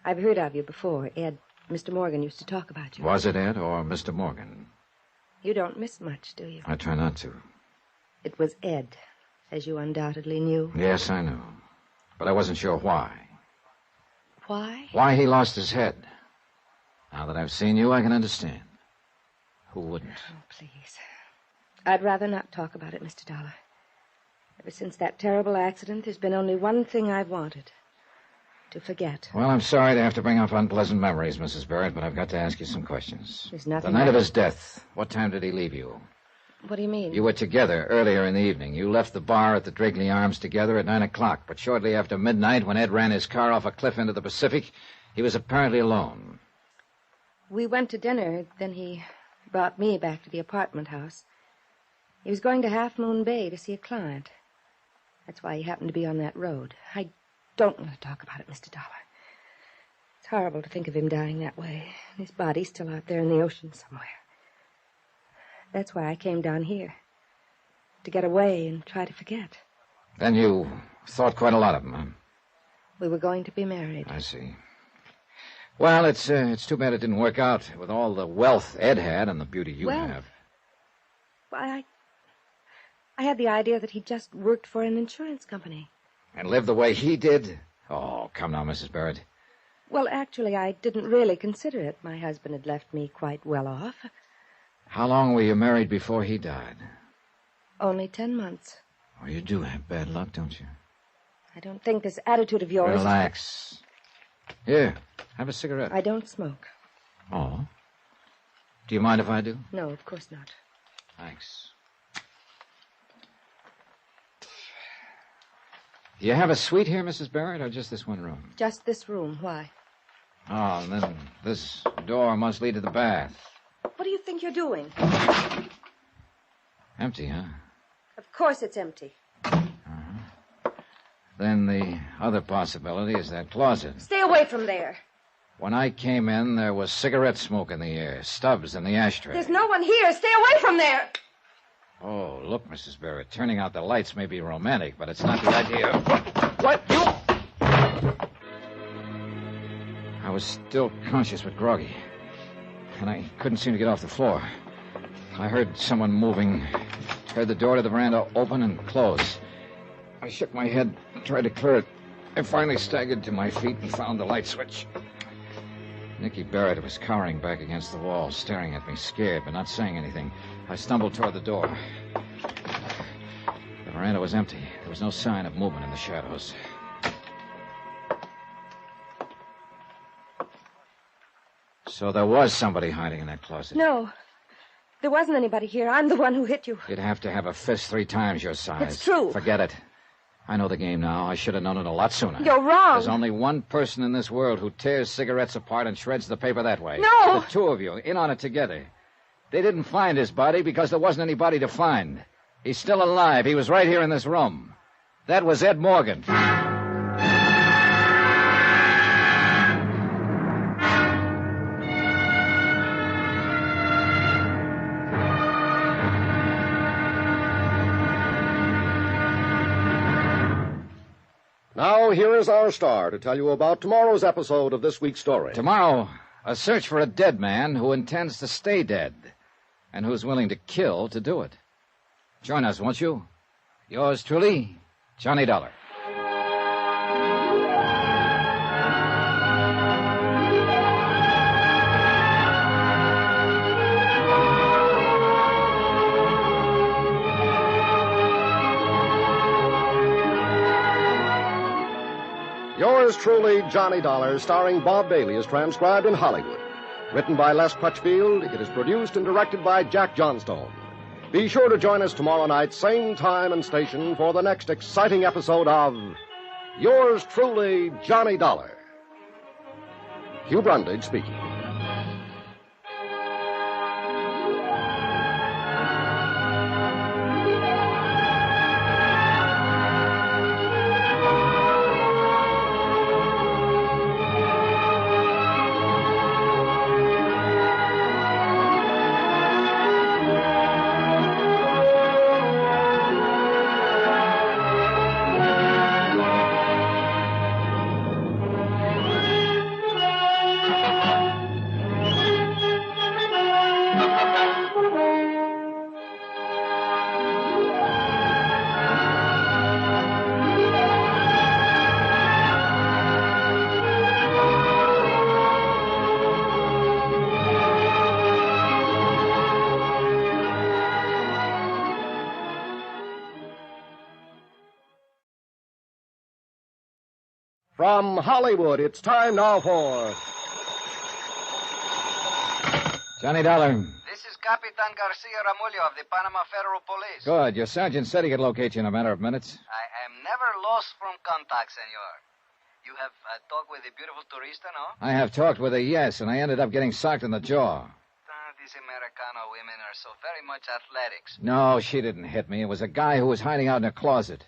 I've heard of you before. Ed, Mr. Morgan used to talk about you. Was it Ed or Mr. Morgan? You don't miss much, do you? I try not to. It was Ed, as you undoubtedly knew. Yes, I knew. But I wasn't sure why. Why? Why he lost his head. Now that I've seen you, I can understand. Who wouldn't? Oh, please. I'd rather not talk about it, Mr. Dollar. Ever since that terrible accident, there's been only one thing I've wanted. To forget. Well, I'm sorry to have to bring up unpleasant memories, Mrs. Barrett, but I've got to ask you some questions. There's nothing... The night of his death, what time did he leave you? What do you mean? You were together earlier in the evening. You left the bar at the Drakeley Arms together at 9 o'clock, but shortly after midnight, when Ed ran his car off a cliff into the Pacific, he was apparently alone. We went to dinner, then he brought me back to the apartment house. He was going to Half Moon Bay to see a client. That's why he happened to be on that road. I don't want to talk about it, Mr. Dollar. It's horrible to think of him dying that way. His body's still out there in the ocean somewhere. That's why I came down here. To get away and try to forget. Then you thought quite a lot of him, huh? We were going to be married. I see. Well, it's too bad it didn't work out with all the wealth Ed had and the beauty you have. Why, I had the idea that he just worked for an insurance company. And lived the way he did? Oh, come now, Mrs. Barrett. Well, actually, I didn't really consider it. My husband had left me quite well off. How long were you married before he died? Only 10 months. Oh, you do have bad luck, don't you? I don't think this attitude of yours... Relax. Here, have a cigarette. I don't smoke. Oh? Do you mind if I do? No, of course not. Thanks. Do you have a suite here, Mrs. Barrett, or just this one room? Just this room. Why? Oh, and then this door must lead to the bath. What do you think you're doing? Empty, huh? Of course it's empty. Then the other possibility is that closet. Stay away from there. When I came in, there was cigarette smoke in the air, stubs in the ashtray. There's no one here. Stay away from there. Oh, look, Mrs. Barrett, turning out the lights may be romantic, but it's not the idea. What? You... I was still conscious but groggy, and I couldn't seem to get off the floor. I heard someone moving, heard the door to the veranda open and close. I shook my head, tried to clear it. I finally staggered to my feet and found the light switch. Nicky Barrett was cowering back against the wall, staring at me, scared, but not saying anything. I stumbled toward the door. The veranda was empty. There was no sign of movement in the shadows. So there was somebody hiding in that closet. No. There wasn't anybody here. I'm the one who hit you. You'd have to have a fist 3 times your size. It's true. Forget it. I know the game now. I should have known it a lot sooner. You're wrong. There's only one person in this world who tears cigarettes apart and shreds the paper that way. No! The 2 of you, in on it together. They didn't find his body because there wasn't anybody to find. He's still alive. He was right here in this room. That was Ed Morgan. Now, here is our star to tell you about tomorrow's episode of this week's story. Tomorrow, a search for a dead man who intends to stay dead and who's willing to kill to do it. Join us, won't you? Yours truly, Johnny Dollar. Yours truly, Johnny Dollar, starring Bob Bailey, is transcribed in Hollywood. Written by Les Crutchfield, it is produced and directed by Jack Johnstone. Be sure to join us tomorrow night, same time and station, for the next exciting episode of Yours truly, Johnny Dollar. Hugh Brundage speaking. From Hollywood, it's time now for... Johnny Dollar. This is Capitan Garcia Ramullo of the Panama Federal Police. Good. Your sergeant said he could locate you in a matter of minutes. I am never lost from contact, senor. You have talked with the beautiful turista, no? I have talked with her, yes, and I ended up getting socked in the jaw. These Americano women are so very much athletics. No, she didn't hit me. It was a guy who was hiding out in a closet.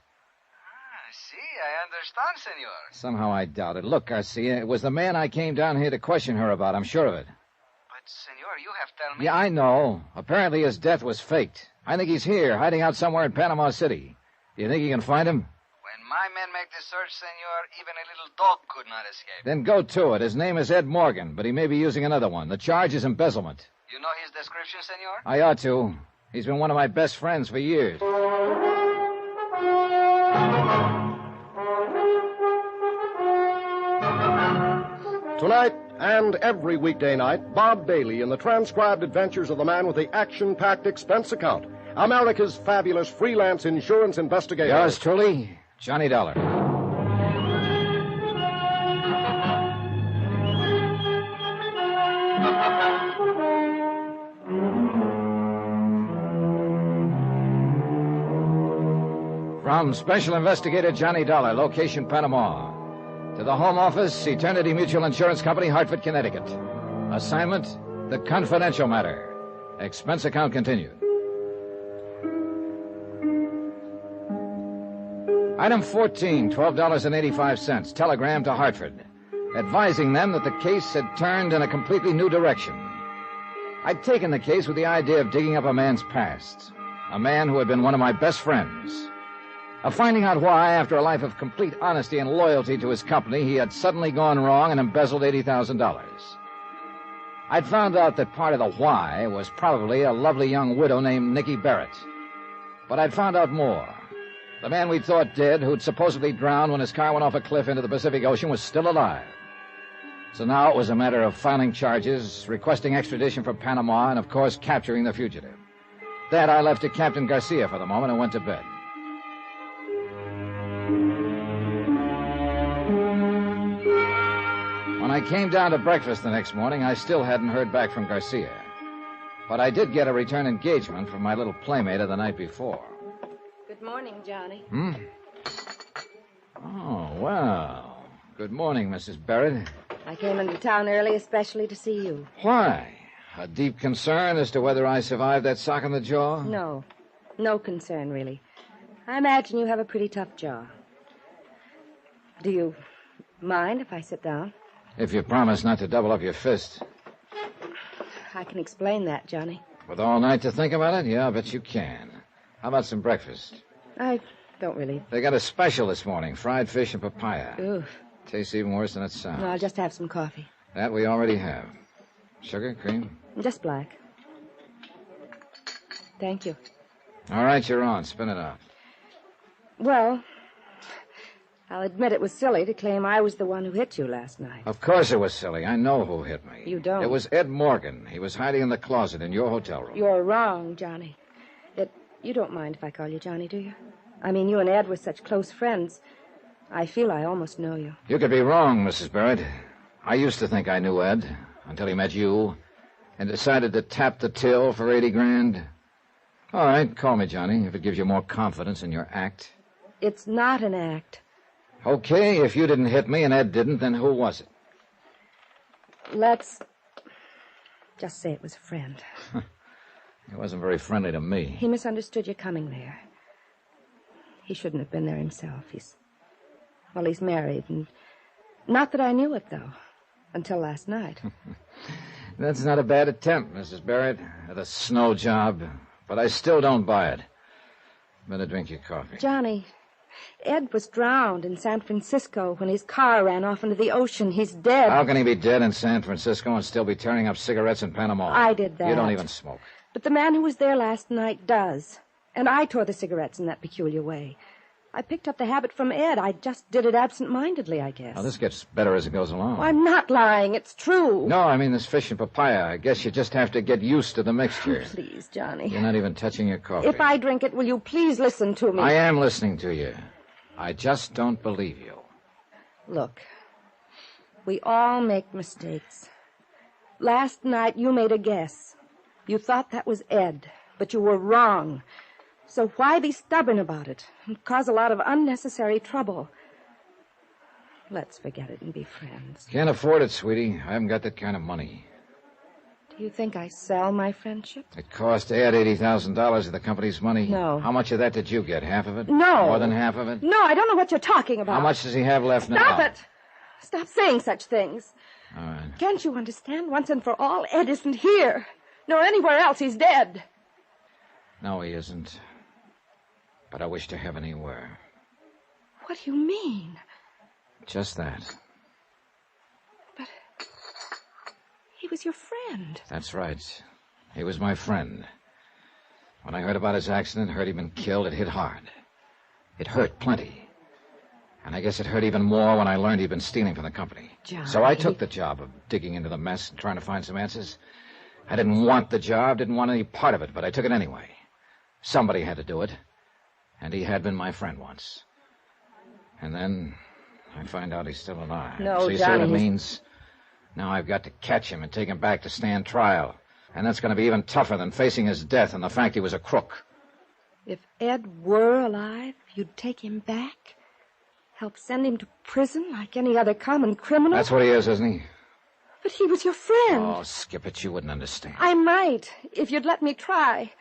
I understand, senor. Somehow I doubt it. Look, Garcia, it was the man I came down here to question her about. I'm sure of it. But, senor, you have told me... Yeah, I know. Apparently his death was faked. I think he's here, hiding out somewhere in Panama City. Do you think you can find him? When my men make the search, senor, even a little dog could not escape. Then go to it. His name is Ed Morgan, but he may be using another one. The charge is embezzlement. You know his description, senor? I ought to. He's been one of my best friends for years. Tonight and every weekday night, Bob Bailey in the transcribed adventures of the man with the action-packed expense account, America's fabulous freelance insurance investigator. Yours truly, Johnny Dollar. From Special Investigator Johnny Dollar, location Panama. To the Home Office, Eternity Mutual Insurance Company, Hartford, Connecticut. Assignment, the confidential matter. Expense account continued. Item 14, $12.85. Telegram to Hartford, advising them that the case had turned in a completely new direction. I'd taken the case with the idea of digging up a man's past. A man who had been one of my best friends. Of finding out why, after a life of complete honesty and loyalty to his company, he had suddenly gone wrong and embezzled $80,000. I'd found out that part of the why was probably a lovely young widow named Nicky Barrett. But I'd found out more. The man we thought dead, who'd supposedly drowned when his car went off a cliff into the Pacific Ocean, was still alive. So now it was a matter of filing charges, requesting extradition from Panama, and, of course, capturing the fugitive. That I left to Captain Garcia for the moment and went to bed. When I came down to breakfast the next morning, I still hadn't heard back from Garcia. But I did get a return engagement from my little playmate of the night before. Good morning, Johnny. Oh, well. Good morning, Mrs. Barrett. I came into town early especially to see you. Why? A deep concern as to whether I survived that sock in the jaw? No. No concern, really. I imagine you have a pretty tough jaw. Do you mind if I sit down? If you promise not to double up your fist. I can explain that, Johnny. With all night to think about it? Yeah, I bet you can. How about some breakfast? I don't really. They got a special this morning, fried fish and papaya. Oof. Tastes even worse than it sounds. No, I'll just have some coffee. That we already have. Sugar, cream? Just black. Thank you. All right, you're on. Spin it out. Well, I'll admit it was silly to claim I was the one who hit you last night. Of course it was silly. I know who hit me. You don't. It was Ed Morgan. He was hiding in the closet in your hotel room. You're wrong, Johnny. You don't mind if I call you Johnny, do you? I mean, you and Ed were such close friends. I feel I almost know you. You could be wrong, Mrs. Barrett. I used to think I knew Ed until he met you and decided to tap the till for $80,000. All right, call me Johnny if it gives you more confidence in your act. It's not an act. Okay, if you didn't hit me and Ed didn't, then who was it? Let's just say it was a friend. He wasn't very friendly to me. He misunderstood you coming there. He shouldn't have been there himself. He's married, and not that I knew it, though, until last night. That's not a bad attempt, Mrs. Barrett, at a snow job, but I still don't buy it. Better drink your coffee. Johnny, Ed was drowned in San Francisco when his car ran off into the ocean. He's dead. How can he be dead in San Francisco and still be tearing up cigarettes in Panama? I did that. You don't even smoke. But the man who was there last night does. And I tore the cigarettes in that peculiar way. I picked up the habit from Ed. I just did it absent-mindedly, I guess. Now, this gets better as it goes along. Oh, I'm not lying. It's true. No, I mean this fish and papaya. I guess you just have to get used to the mixture. Oh, please, Johnny. You're not even touching your coffee. If I drink it, will you please listen to me? I am listening to you. I just don't believe you. Look, we all make mistakes. Last night you made a guess. You thought that was Ed, but you were wrong. So why be stubborn about it and cause a lot of unnecessary trouble? Let's forget it and be friends. Can't afford it, sweetie. I haven't got that kind of money. Do you think I sell my friendship? It cost Ed $80,000 of the company's money. No. How much of that did you get? Half of it? No. More than half of it? No, I don't know what you're talking about. How much does he have left now? Stop it! Stop saying such things. All right. Can't you understand once and for all? Ed isn't here. Nor anywhere else. He's dead. No, he isn't. But I wish to heaven he were. What do you mean? Just that. But he was your friend. That's right. He was my friend. When I heard about his accident, heard he'd been killed, it hit hard. It hurt plenty. And I guess it hurt even more when I learned he'd been stealing from the company. Johnny. So I took the job of digging into the mess and trying to find some answers. I didn't want the job, didn't want any part of it, but I took it anyway. Somebody had to do it. And he had been my friend once. And then I find out he's still alive. No, so you see Johnny, what it means? Now I've got to catch him and take him back to stand trial. And that's going to be even tougher than facing his death and the fact he was a crook. If Ed were alive, you'd take him back? Help send him to prison like any other common criminal? That's what he is, isn't he? But he was your friend. Oh, skip it. You wouldn't understand. I might, if you'd let me try.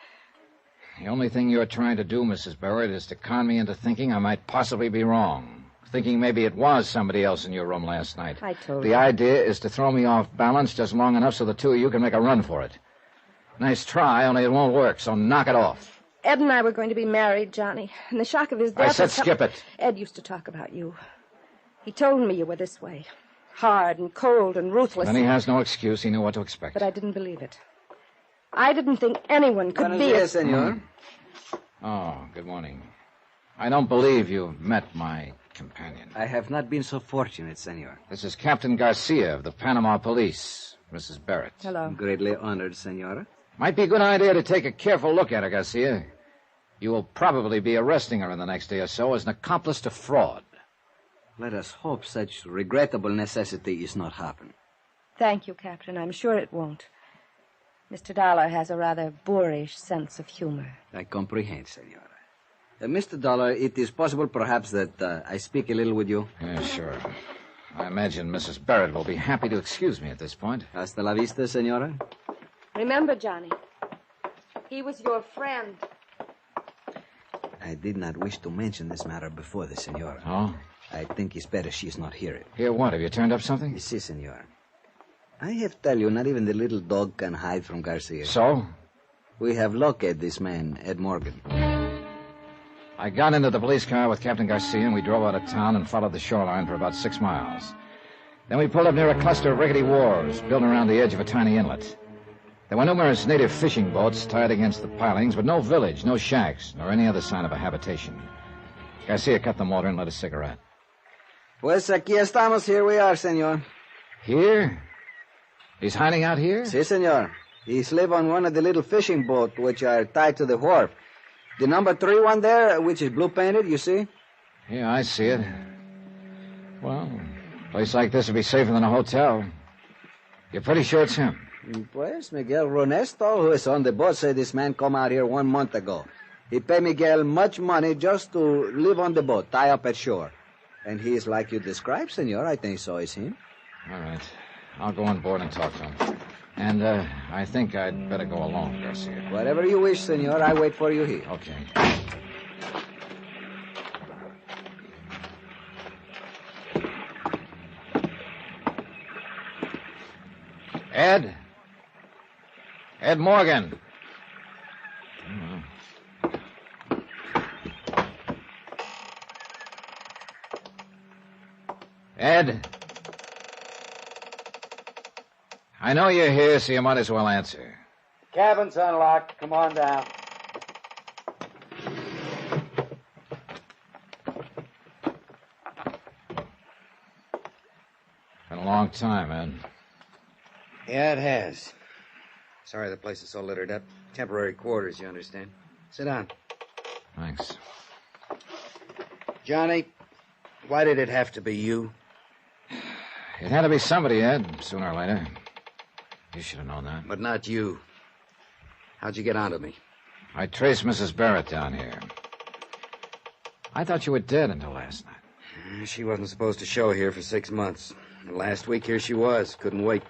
The only thing you're trying to do, Mrs. Barrett, is to con me into thinking I might possibly be wrong. Thinking maybe it was somebody else in your room last night. I told you. The idea is to throw me off balance just long enough so the two of you can make a run for it. Nice try, only it won't work, so knock it off. Ed and I were going to be married, Johnny, and the shock of his death... I said skip it. Ed used to talk about you. He told me you were this way. Hard and cold and ruthless. Then he has no excuse. He knew what to expect. But I didn't believe it. I didn't think anyone could Buenos be dias, senor. Oh, good morning. I don't believe you've met my companion. I have not been so fortunate, senor. This is Captain Garcia of the Panama Police, Mrs. Barrett. Hello. Greatly honored, senora. Might be a good idea to take a careful look at her, Garcia. You will probably be arresting her in the next day or so as an accomplice to fraud. Let us hope such regrettable necessity is not happen. Thank you, Captain. I'm sure it won't. Mr. Dollar has a rather boorish sense of humor. I comprehend, senora. Mr. Dollar, it is possible perhaps that I speak a little with you? Yeah, sure. I imagine Mrs. Barrett will be happy to excuse me at this point. Hasta la vista, senora. Remember, Johnny, he was your friend. I did not wish to mention this matter before the senora. Oh? I think it's better she's not here. Hear what? Have you turned up something? Si, senora. I have to tell you, not even the little dog can hide from Garcia. So? We have located this man, Ed Morgan. I got into the police car with Captain Garcia, and we drove out of town and followed the shoreline for about 6 miles. Then we pulled up near a cluster of rickety wharves built around the edge of a tiny inlet. There were numerous native fishing boats tied against the pilings, but no village, no shacks, nor any other sign of a habitation. Garcia cut the motor and lit a cigarette. Pues aquí estamos. Here we are, senor. Here? He's hiding out here? Si, senor. He lives on one of the little fishing boats which are tied to the wharf. The number 3 one there, which is blue-painted, you see? Yeah, I see it. Well, a place like this would be safer than a hotel. You're pretty sure it's him? Pues, Miguel Ronesto, who is on the boat, said this man come out here 1 month ago. He paid Miguel much money just to live on the boat, tie up at shore. And he is like you described, senor. I think so is him. All right. I'll go on board and talk to him. And I think I'd better go alone, Garcia. Whatever you wish, senor. I wait for you here. Okay. Ed? Ed Morgan. Ed? I know you're here, so you might as well answer. Cabin's unlocked. Come on down. Been a long time, Ed. Yeah, it has. Sorry the place is so littered up. Temporary quarters, you understand. Sit down. Thanks. Johnny, why did it have to be you? It had to be somebody, Ed, sooner or later. You should have known that. But not you. How'd you get onto me? I traced Mrs. Barrett down here. I thought you were dead until last night. She wasn't supposed to show here for 6 months. And last week, here she was. Couldn't wait.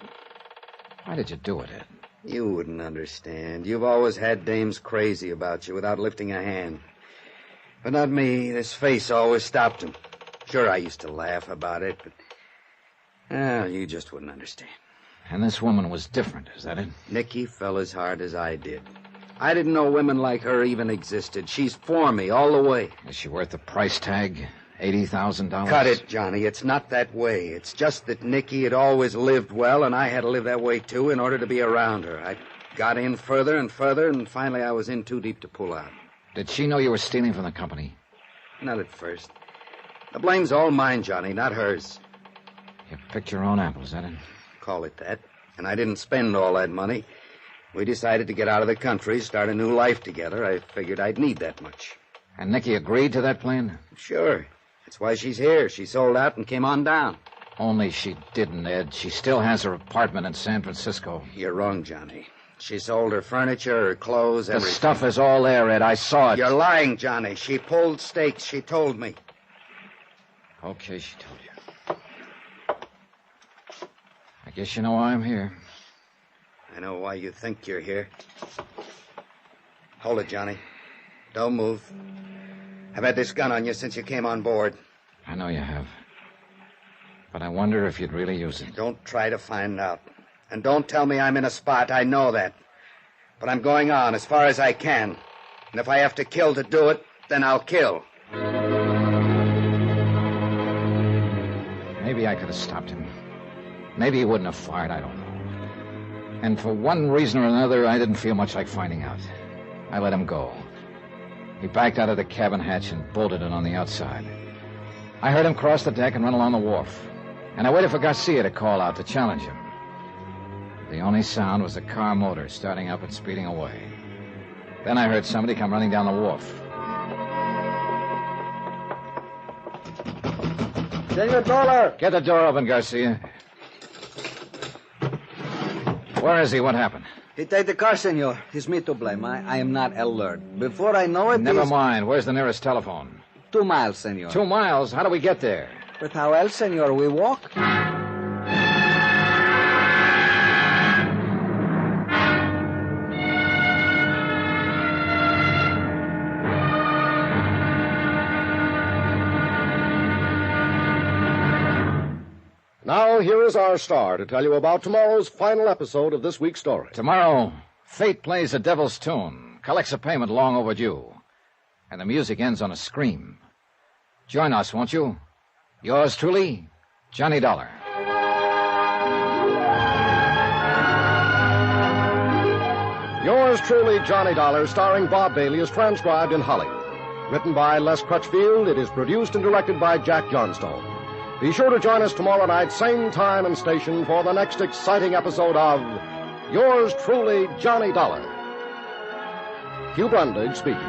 Why did you do it, Ed? You wouldn't understand. You've always had dames crazy about you without lifting a hand. But not me. This face always stopped him. Sure, I used to laugh about it, but... Well, you just wouldn't understand. And this woman was different, is that it? Nikki fell as hard as I did. I didn't know women like her even existed. She's for me all the way. Is she worth the price tag? $80,000? Cut it, Johnny. It's not that way. It's just that Nikki had always lived well, and I had to live that way, too, in order to be around her. I got in further and further, and finally I was in too deep to pull out. Did she know you were stealing from the company? Not at first. The blame's all mine, Johnny, not hers. You picked your own apples, is that it? Call it that. And I didn't spend all that money. We decided to get out of the country, start a new life together. I figured I'd need that much. And Nikki agreed to that plan? Sure. That's why she's here. She sold out and came on down. Only she didn't, Ed. She still has her apartment in San Francisco. You're wrong, Johnny. She sold her furniture, her clothes, everything. The stuff is all there, Ed. I saw it. You're lying, Johnny. She pulled stakes. She told me. Okay, she told you. I guess you know why I'm here. I know why you think you're here. Hold it, Johnny. Don't move. I've had this gun on you since you came on board. I know you have. But I wonder if you'd really use it. Don't try to find out. And don't tell me I'm in a spot. I know that. But I'm going on as far as I can. And if I have to kill to do it, then I'll kill. Maybe I could have stopped him. Maybe he wouldn't have fired, I don't know. And for one reason or another, I didn't feel much like finding out. I let him go. He backed out of the cabin hatch and bolted it on the outside. I heard him cross the deck and run along the wharf. And I waited for Garcia to call out to challenge him. The only sound was the car motor starting up and speeding away. Then I heard somebody come running down the wharf. Senor Dollar! Get the door open, Garcia. Where is he? What happened? He take the car, senor. It's me to blame. I am not alert. Before I know it, Never mind. Where's the nearest telephone? 2 miles, senor. 2 miles? How do we get there? But how else, senor? We walk? Now, here is our star to tell you about tomorrow's final episode of this week's story. Tomorrow, fate plays a devil's tune, collects a payment long overdue, and the music ends on a scream. Join us, won't you? Yours truly, Johnny Dollar. Yours truly, Johnny Dollar, starring Bob Bailey, is transcribed in Holly. Written by Les Crutchfield, it is produced and directed by Jack Johnstone. Be sure to join us tomorrow night, same time and station, for the next exciting episode of Yours truly, Johnny Dollar. Hugh Brundage speaking.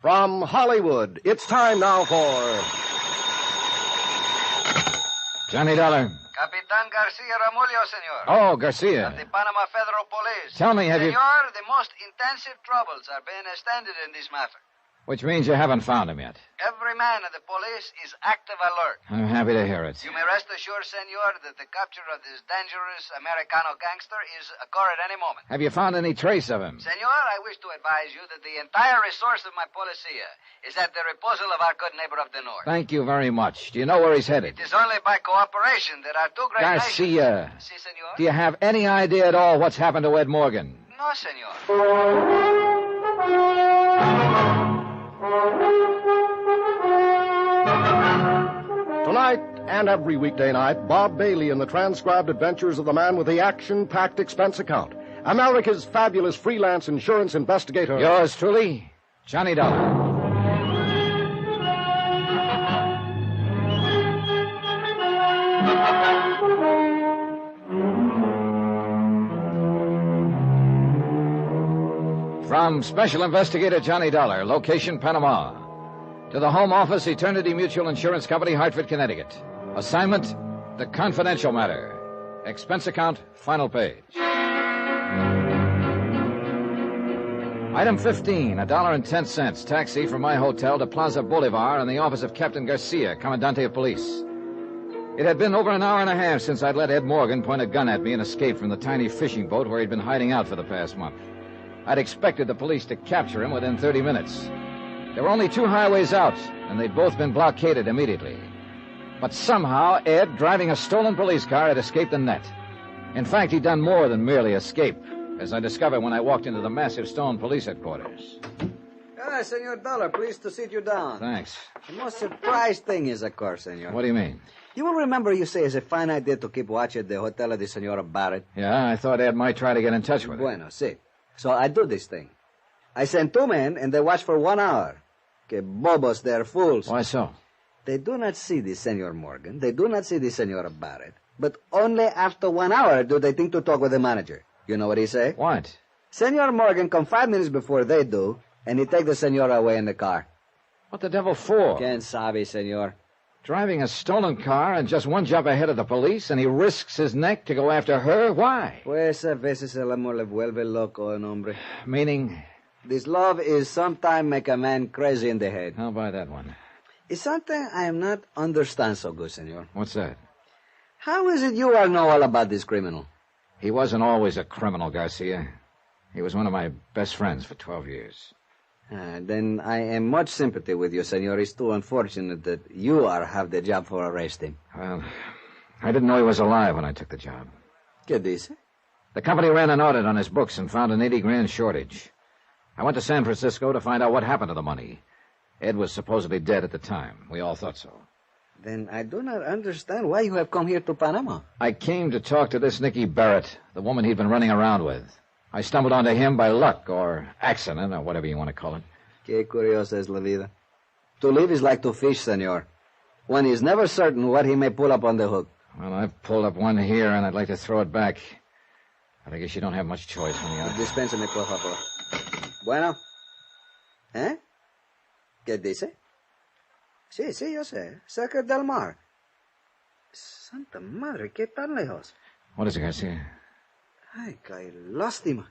From Hollywood, it's time now for Johnny Dollar. Capitan Garcia Ramullo, senor. Oh, Garcia. Of the Panama Federal Police. Tell me, have you... Senor, the most intensive troubles are being extended in this matter. Which means you haven't found him yet. Every man of the police is active alert. I'm happy to hear it. You may rest assured, senor, that the capture of this dangerous Americano gangster is occur at any moment. Have you found any trace of him? Senor, I wish to advise you that the entire resource of my policia is at the disposal of our good neighbor of the north. Thank you very much. Do you know where he's headed? It is only by cooperation that our two great Garcia. nations... Si, senor? Do you have any idea at all what's happened to Ed Morgan? No, senor. Tonight and every weekday night, Bob Bailey in the transcribed adventures of the man with the action-packed expense account. America's fabulous freelance insurance investigator. Yours truly, Johnny Dollar. From Special Investigator Johnny Dollar, location Panama. To the Home Office, Eternity Mutual Insurance Company, Hartford, Connecticut. Assignment, the confidential matter. Expense account, final page. Item 15, $1.10. Taxi from my hotel to Plaza Bolivar in the office of Captain Garcia, Commandante of Police. It had been over an hour and a half since I'd let Ed Morgan point a gun at me and escape from the tiny fishing boat where he'd been hiding out for the past month. I'd expected the police to capture him within 30 minutes. There were only 2 highways out, and they'd both been blockaded immediately. But somehow, Ed, driving a stolen police car, had escaped the net. In fact, he'd done more than merely escape, as I discovered when I walked into the massive stone police headquarters. Ah, Senor Dollar, pleased to sit you down. Thanks. The most surprised thing is, of course, senor. What do you mean? You will remember you say it's a fine idea to keep watch at the hotel of the Senora Barrett. Yeah, I thought Ed might try to get in touch with her. Bueno, see. So I do this thing. I send 2 men, and they watch for 1 hour. Que bobos, they're fools. Why so? They do not see the Senor Morgan. They do not see the Senora Barrett. But only after 1 hour do they think to talk with the manager. You know what he say? What? Senor Morgan come 5 minutes before they do, and he take the Senora away in the car. What the devil for? Quien sabe, senor. Driving a stolen car and just 1 jump ahead of the police, and he risks his neck to go after her? Why? Pues a veces el amor le vuelve loco, un hombre. Meaning? This love is sometime make a man crazy in the head. I'll buy that one. It's something I am not understand so good, senor. What's that? How is it you all know all about this criminal? He wasn't always a criminal, Garcia. He was one of my best friends for 12 years. Then I am much sympathy with you, senor. It's too unfortunate that you have the job for arresting. Well, I didn't know he was alive when I took the job. ¿Qué dice? The company ran an audit on his books and found an $80,000 shortage. I went to San Francisco to find out what happened to the money. Ed was supposedly dead at the time. We all thought so. Then I do not understand why you have come here to Panama. I came to talk to this Nicky Barrett, the woman he'd been running around with. I stumbled onto him by luck or accident or whatever you want to call it. Qué curiosa es la vida. To live is like to fish, senor. One is never certain what he may pull up on the hook. Well, I've pulled up one here, and I'd like to throw it back. But I guess you don't have much choice when you are... Dispénseme, por favor. Bueno. ¿Qué dice? Sí, yo sé. Cerca del mar. Santa madre, ¿qué tan lejos? What is it, Garcia? Ay, qué lástima.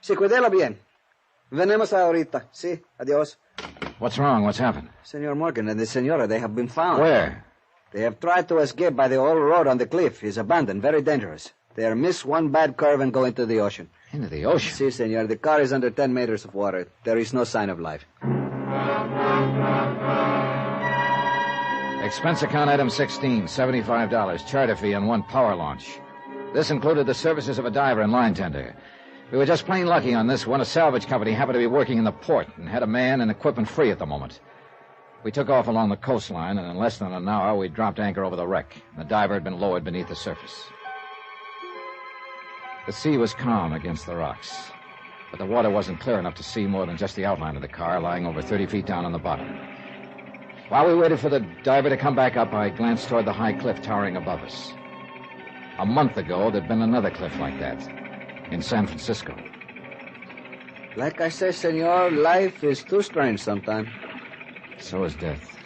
Sí, cuídelo bien. Venemos ahorita. Sí, adiós. What's wrong? What's happened? Senor Morgan and the senora, they have been found. Where? They have tried to escape by the old road on the cliff. It's abandoned, very dangerous. They are miss one bad curve and go into the ocean. Into the ocean? Si, senor. The car is under 10 meters of water. There is no sign of life. Expense account item 16, $75, charter fee on one power launch. This included the services of a diver and line tender. We were just plain lucky on this one. A salvage company happened to be working in the port and had a man and equipment free at the moment. We took off along the coastline, and in less than an hour, we dropped anchor over the wreck. The diver had been lowered beneath the surface. The sea was calm against the rocks, but the water wasn't clear enough to see more than just the outline of the car lying over 30 feet down on the bottom. While we waited for the diver to come back up, I glanced toward the high cliff towering above us. A month ago, there'd been another cliff like that in San Francisco. Like I say, senor, life is too strange sometimes. So is death.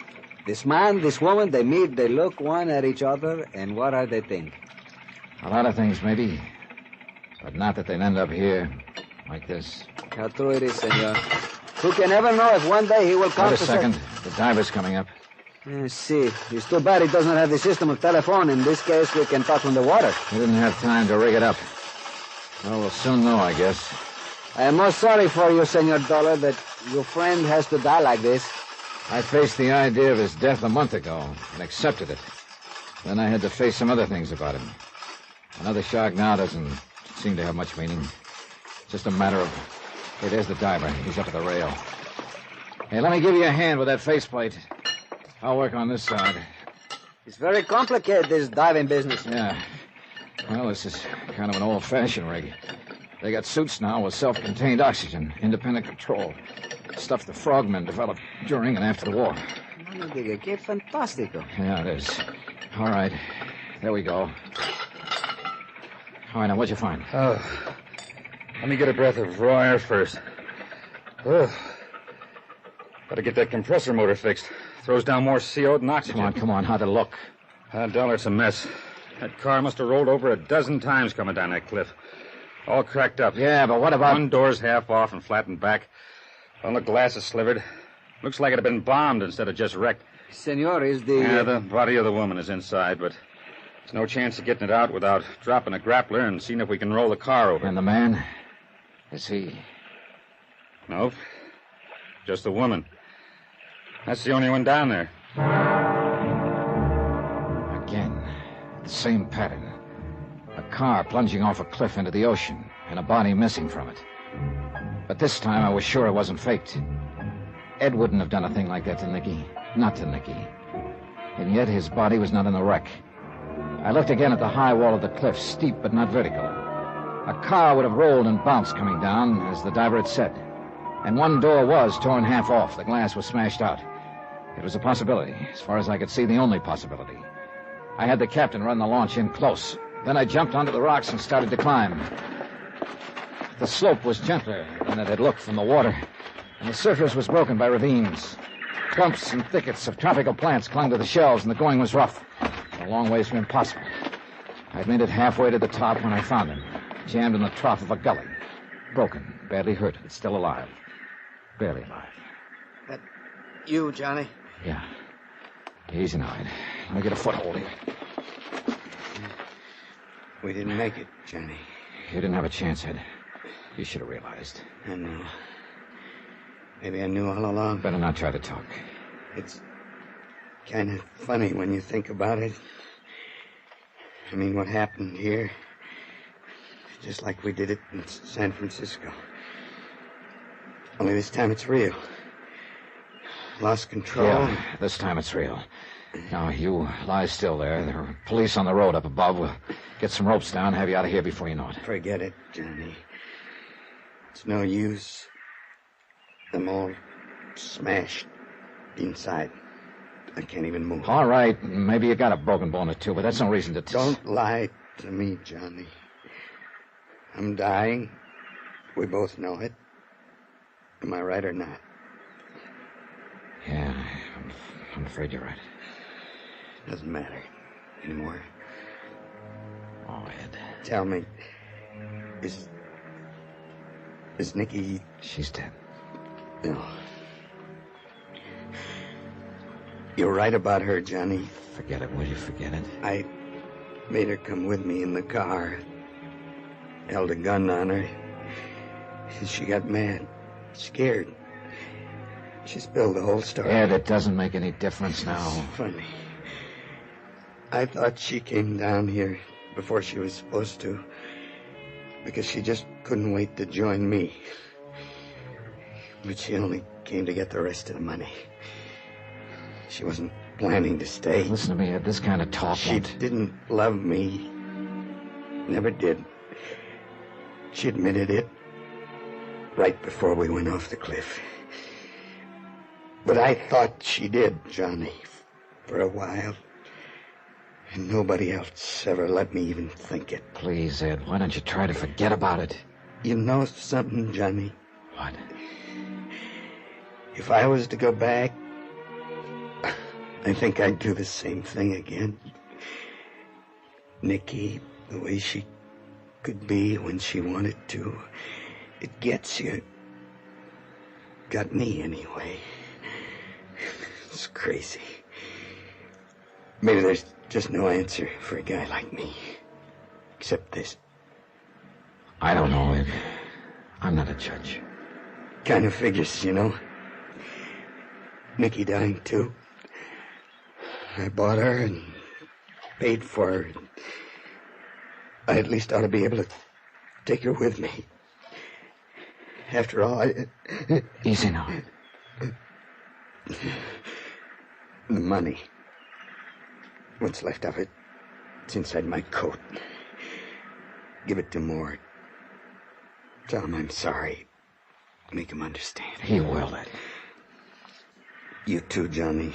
This man, this woman, they meet, they look one at each other, and what are they think? A lot of things, maybe. But not that they'd end up here, like this. How true it is, senor. Who can ever know if one day he will come Wait a second. The diver's coming up. See. It's too bad he doesn't have the system of telephone. In this case, we can talk from the water. We didn't have time to rig it up. Well, we'll soon know, I guess. I am most sorry for you, Senor Dollar, that your friend has to die like this. I faced the idea of his death a month ago and accepted it. Then I had to face some other things about him. Another shark now doesn't seem to have much meaning. It's just a matter of... Hey, there's the diver. He's up at the rail. Hey, let me give you a hand with that faceplate. I'll work on this side. It's very complicated, this diving business. Yeah. Well, this is kind of an old-fashioned rig. They got suits now with self-contained oxygen, independent control. Stuff the frogmen developed during and after the war. No diga, qué fantástico. Yeah, it is. All right. There we go. All right, now, what'd you find? Let me get a breath of raw air first. Gotta get that compressor motor fixed. Throws down more CO than oxygen. Come on. How'd it look? Dollar, it's a mess. That car must have rolled over a dozen times coming down that cliff. All cracked up. Yeah, but what about... One door's half off and flattened back. All the glass is slivered. Looks like it had been bombed instead of just wrecked. Senor, is the... Yeah, the body of the woman is inside, but there's no chance of getting it out without dropping a grappler and seeing if we can roll the car over. And the man? Is he... Nope. Just the woman. That's the only one down there. Again, the same pattern. A car plunging off a cliff into the ocean, and a body missing from it. But this time I was sure it wasn't faked. Ed wouldn't have done a thing like that to Nicky. Not to Nicky. And yet his body was not in the wreck. I looked again at the high wall of the cliff, steep but not vertical. A car would have rolled and bounced coming down, as the diver had said. And one door was torn half off. The glass was smashed out. It was a possibility. As far as I could see, the only possibility. I had the captain run the launch in close. Then I jumped onto the rocks and started to climb. The slope was gentler than it had looked from the water, and the surface was broken by ravines. Clumps and thickets of tropical plants clung to the shelves, and the going was rough, a long ways from impossible. I'd made it halfway to the top when I found him, jammed in the trough of a gully. Broken, badly hurt, but still alive. Barely alive. That you, Johnny? Yeah. Easy now, Ed. Let me get a foothold here. We didn't make it, Johnny. You didn't have a chance, Ed. You should have realized. I know. Maybe I knew all along. Better not try to talk. It's kind of funny when you think about it. I mean, what happened here, just like we did it in San Francisco. Only this time it's real. Lost control. Yeah, this time it's real. Now, you lie still there. There are police on the road up above. We'll get some ropes down, have you out of here before you know it. Forget it, Johnny. It's no use. I'm all smashed inside. I can't even move. All right, maybe you got a broken bone or two, but that's no reason to... Don't lie to me, Johnny. I'm dying. We both know it. Am I right or not? Yeah, I'm afraid you're right. Doesn't matter anymore. Oh, Ed. Tell me, is Nikki... She's dead. No. You're right about her, Johnny. Forget it, will you? Forget it. I made her come with me in the car. Held a gun on her. She got mad. Scared. She spilled the whole story. Ed, it doesn't make any difference now. It's funny. I thought she came down here before she was supposed to, because she just couldn't wait to join me. But she only came to get the rest of the money. She wasn't planning to stay. Listen to me, Ed, this kind of talk She didn't love me. Never did. She admitted it right before we went off the cliff. But I thought she did, Johnny, for a while. And nobody else ever let me even think it. Please, Ed, why don't you try to forget about it? You know something, Johnny? What? If I was to go back, I think I'd do the same thing again. Nikki, the way she could be when she wanted to, it gets you. Got me, anyway. It's crazy. Maybe there's just no answer for a guy like me. Except this. I don't know, Ed. I'm not a judge. Kind of figures, you know. Nikki dying, too. I bought her and paid for her. I at least ought to be able to take her with me. After all, Easy now. The money. What's left of it? It's inside my coat. Give it to Moore. Tell him I'm sorry. Make him understand. He will, Ed. You too, Johnny.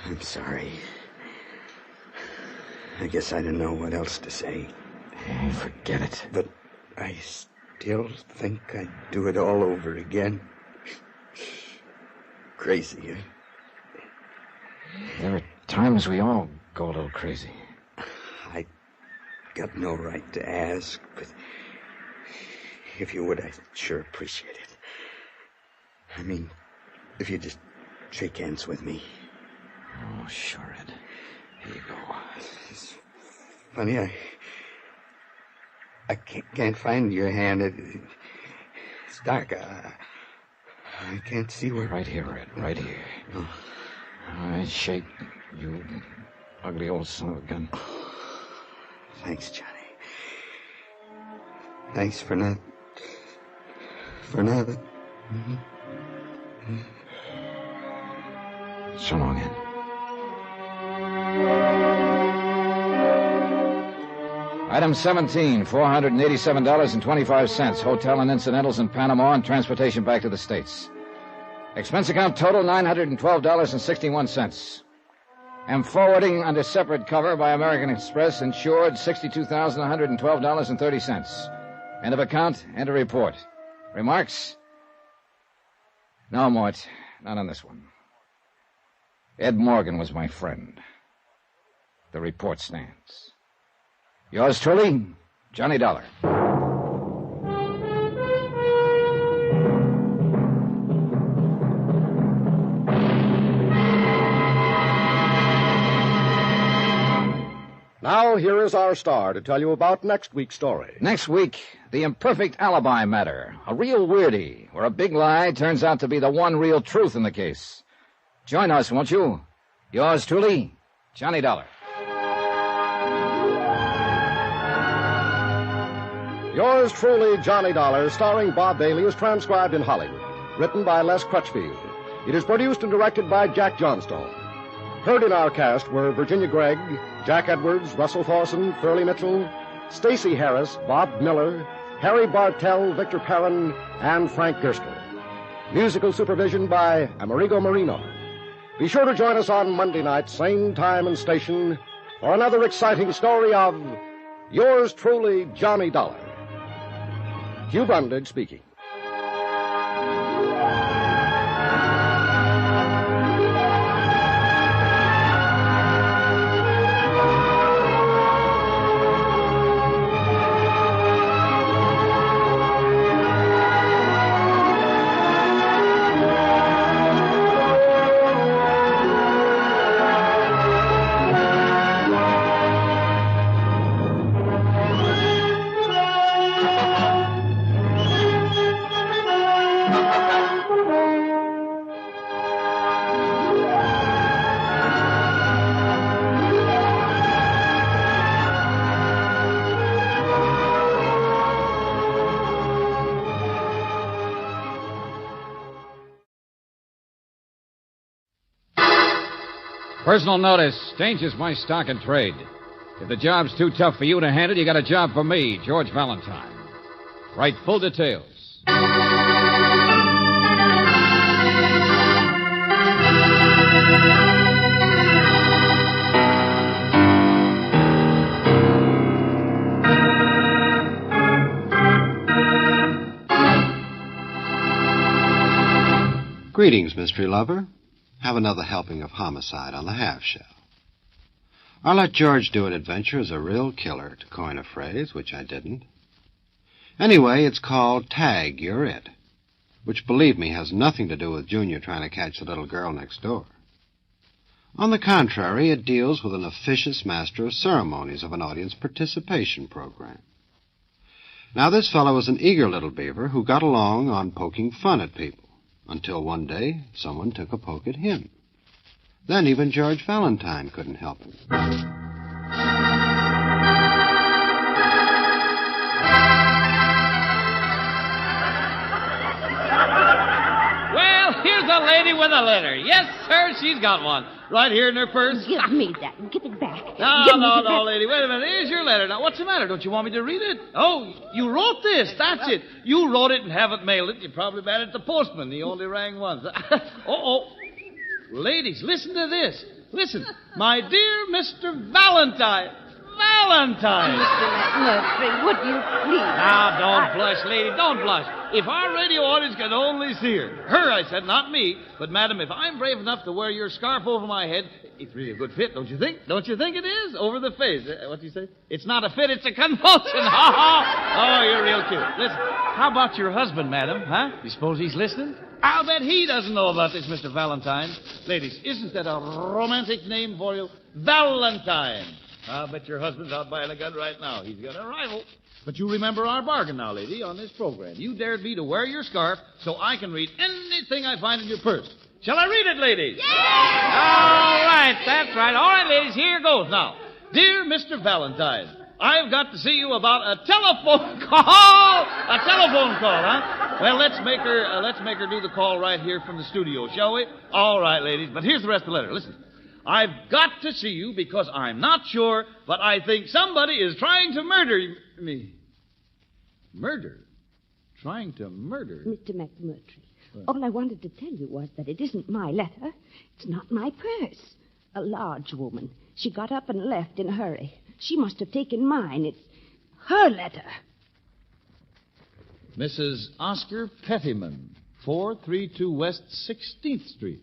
I'm sorry. I guess I don't know what else to say. Oh, forget it. But I still think I'd do it all over again. Crazy, eh? There are times we all go a little crazy. I got no right to ask, but if you would, I'd sure appreciate it. I mean, if you just shake hands with me. Oh, sure, Ed. Here you go. It's funny, I can't find your hand. It's dark. I can't see where... Right here, Ed. Right here. Oh. All right, shake, you ugly old son of a gun. Thanks, Johnny. Thanks for not... So long, Ed. Item 17, $487.25. Hotel and incidentals in Panama and transportation back to the States. Expense account total, $912.61. Am forwarding under separate cover by American Express, insured $62,112.30. End of account, enter report. Remarks? No, Mort, not on this one. Ed Morgan was my friend. The report stands. Yours truly, Johnny Dollar. Now, here is our star to tell you about next week's story. Next week, The Imperfect Alibi Matter. A real weirdie, where a big lie turns out to be the one real truth in the case. Join us, won't you? Yours truly, Johnny Dollar. Yours truly, Johnny Dollar, starring Bob Bailey, is transcribed in Hollywood. Written by Les Crutchfield. It is produced and directed by Jack Johnstone. Heard in our cast were Virginia Gregg, Jack Edwards, Russell Thorson, Furley Mitchell, Stacey Harris, Bob Miller, Harry Bartell, Victor Perrin, and Frank Gerstle. Musical supervision by Amerigo Marino. Be sure to join us on Monday night, same time and station, for another exciting story of Yours truly, Johnny Dollar. Hugh Brundage speaking. Personal notice. Changes my stock and trade. If the job's too tough for you to handle, you got a job for me, George Valentine. Write full details. Greetings, mystery lover. Have another helping of homicide on the half-shell. Our Let George Do It adventure is a real killer, to coin a phrase, which I didn't. Anyway, it's called Tag, You're It, which, believe me, has nothing to do with Junior trying to catch the little girl next door. On the contrary, it deals with an officious master of ceremonies of an audience participation program. Now, this fellow was an eager little beaver who got along on poking fun at people. Until one day, someone took a poke at him. Then even George Valentine couldn't help him. Well, here's a lady with a letter. Yes, sir, she's got one. Right here in her purse. Give me that. Give it back. No, lady. Wait a minute. Here's your letter. Now, what's the matter? Don't you want me to read it? Oh, you wrote this. That's it. You wrote it and haven't mailed it. You probably mad at the postman. He only rang once. Ladies, listen to this. Listen. My dear Mr. Valentine. Valentine. Mr. McMurtry, would you please? Now, don't blush, lady. Don't blush. If our radio audience could only see her. Her, I said, not me. But, madam, if I'm brave enough to wear your scarf over my head, it's really a good fit, don't you think? Don't you think it is? Over the face. What do you say? It's not a fit, it's a convulsion. Oh, you're real cute. Listen, how about your husband, madam? Huh? You suppose he's listening? I'll bet he doesn't know about this, Mr. Valentine. Ladies, isn't that a romantic name for you? Valentine. I'll bet your husband's out buying a gun right now. He's got a rifle. But you remember our bargain now, lady, on this program. You dared me to wear your scarf so I can read anything I find in your purse. Shall I read it, ladies? Yeah! All right, that's right. All right, ladies, here goes now. Dear Mr. Valentine, I've got to see you about a telephone call. A telephone call, huh? Well, let's make her do the call right here from the studio, shall we? All right, ladies, but here's the rest of the letter. Listen. I've got to see you because I'm not sure, but I think somebody is trying to murder me. Murder? Trying to murder? Mr. McMurtry, all I wanted to tell you was that it isn't my letter. It's not my purse. A large woman. She got up and left in a hurry. She must have taken mine. It's her letter. Mrs. Oscar Pettyman, 432 West 16th Street.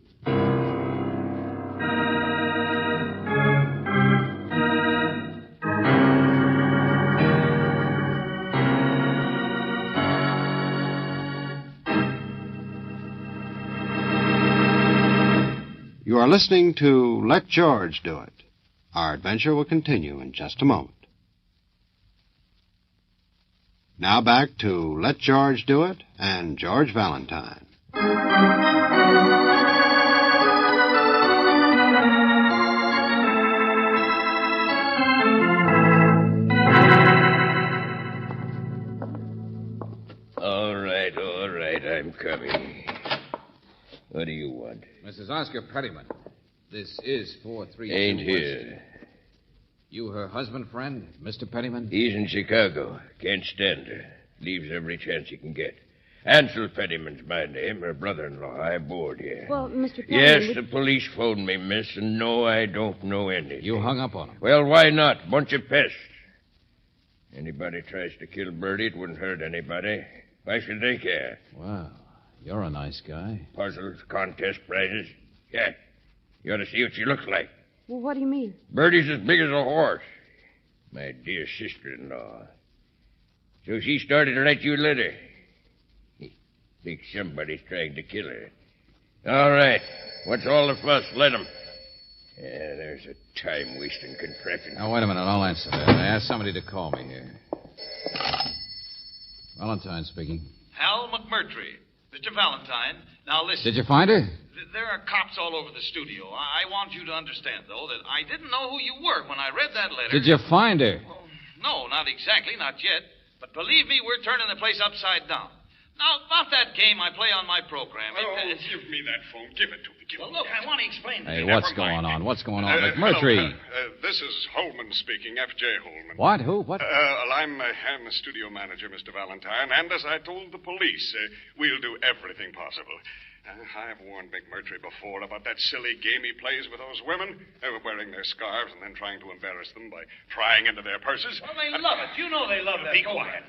You are listening to Let George Do It, Our adventure will continue in just a moment. Now back to Let George Do It and George Valentine. All right, I'm coming. What do you want? Mrs. Oscar Pettyman, this is 432 Ain't West. here. You her husband, friend, Mr. Pettyman? He's in Chicago. Can't stand her. Leaves every chance he can get. Ansel Pettyman's my name, her brother-in-law. I board here. Well, Mr. Pettyman... Yes, the police phoned me, miss, and no, I don't know anything. You hung up on him? Well, why not? Bunch of pests. Anybody tries to kill Bertie, it wouldn't hurt anybody. Why should they care? Wow, you're a nice guy. Puzzles, contest prizes. Yeah, you ought to see what she looks like. Well, what do you mean? Bertie's as big as a horse. My dear sister-in-law. So she started to write you a letter. Think somebody's trying to kill her. All right. What's all the fuss? Let him. Yeah, there's a time-wasting contraption. Now, wait a minute. I'll answer that. I asked somebody to call me here. Valentine speaking. Hal McMurtry. Mr. Valentine, now listen. Did you find her? There are cops all over the studio. I want you to understand, though, that I didn't know who you were when I read that letter. Did you find her? No, not exactly, not yet. But believe me, we're turning the place upside down. Now, about that game I play on my program. Give me that phone. Give it to me. Well, look, I want to explain to Hey, you. what's going on? What's going on? McMurtry. Hello, this is Holman speaking, F.J. Holman. What? Who? What? I'm the studio manager, Mr. Valentine, and as I told the police, we'll do everything possible. I've warned McMurtry before about that silly game he plays with those women, wearing their scarves and then trying to embarrass them by prying into their purses. Well, they love it. You know they love that. Be quiet.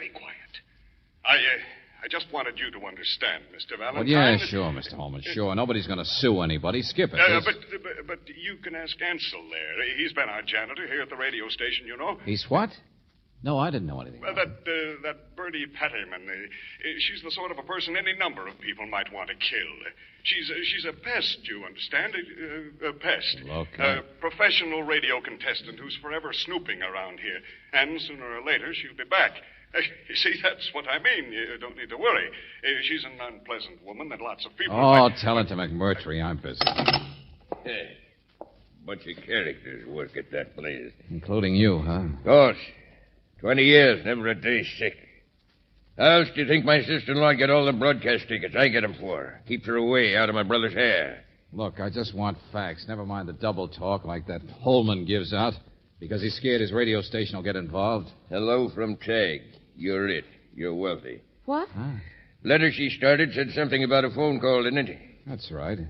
I just wanted you to understand, Mr. Valentine. Well, yeah, sure, Mr. Holman, sure. Nobody's going to sue anybody. Skip it. But you can ask Ansel there. He's been our janitor here at the radio station, you know. He's what? No, I didn't know anything. That Bertie Pettyman, she's the sort of a person any number of people might want to kill. She's a pest, you understand? A pest. Okay. A professional radio contestant who's forever snooping around here. And sooner or later, she'll be back. You see, that's what I mean. You don't need to worry. She's an unpleasant woman that lots of people... Oh, tell it to McMurtry. I'm busy. Hey, bunch of characters work at that place. Including you, huh? Of course. 20 years, never a day sick. How else do you think my sister-in-law get all the broadcast tickets I get them for? Keeps her away out of my brother's hair. Look, I just want facts. Never mind the double talk like that Holman gives out. Because he's scared his radio station will get involved. Hello from Tag. You're it. You're wealthy. What? Letter she started said something about a phone call, didn't it? That's right. And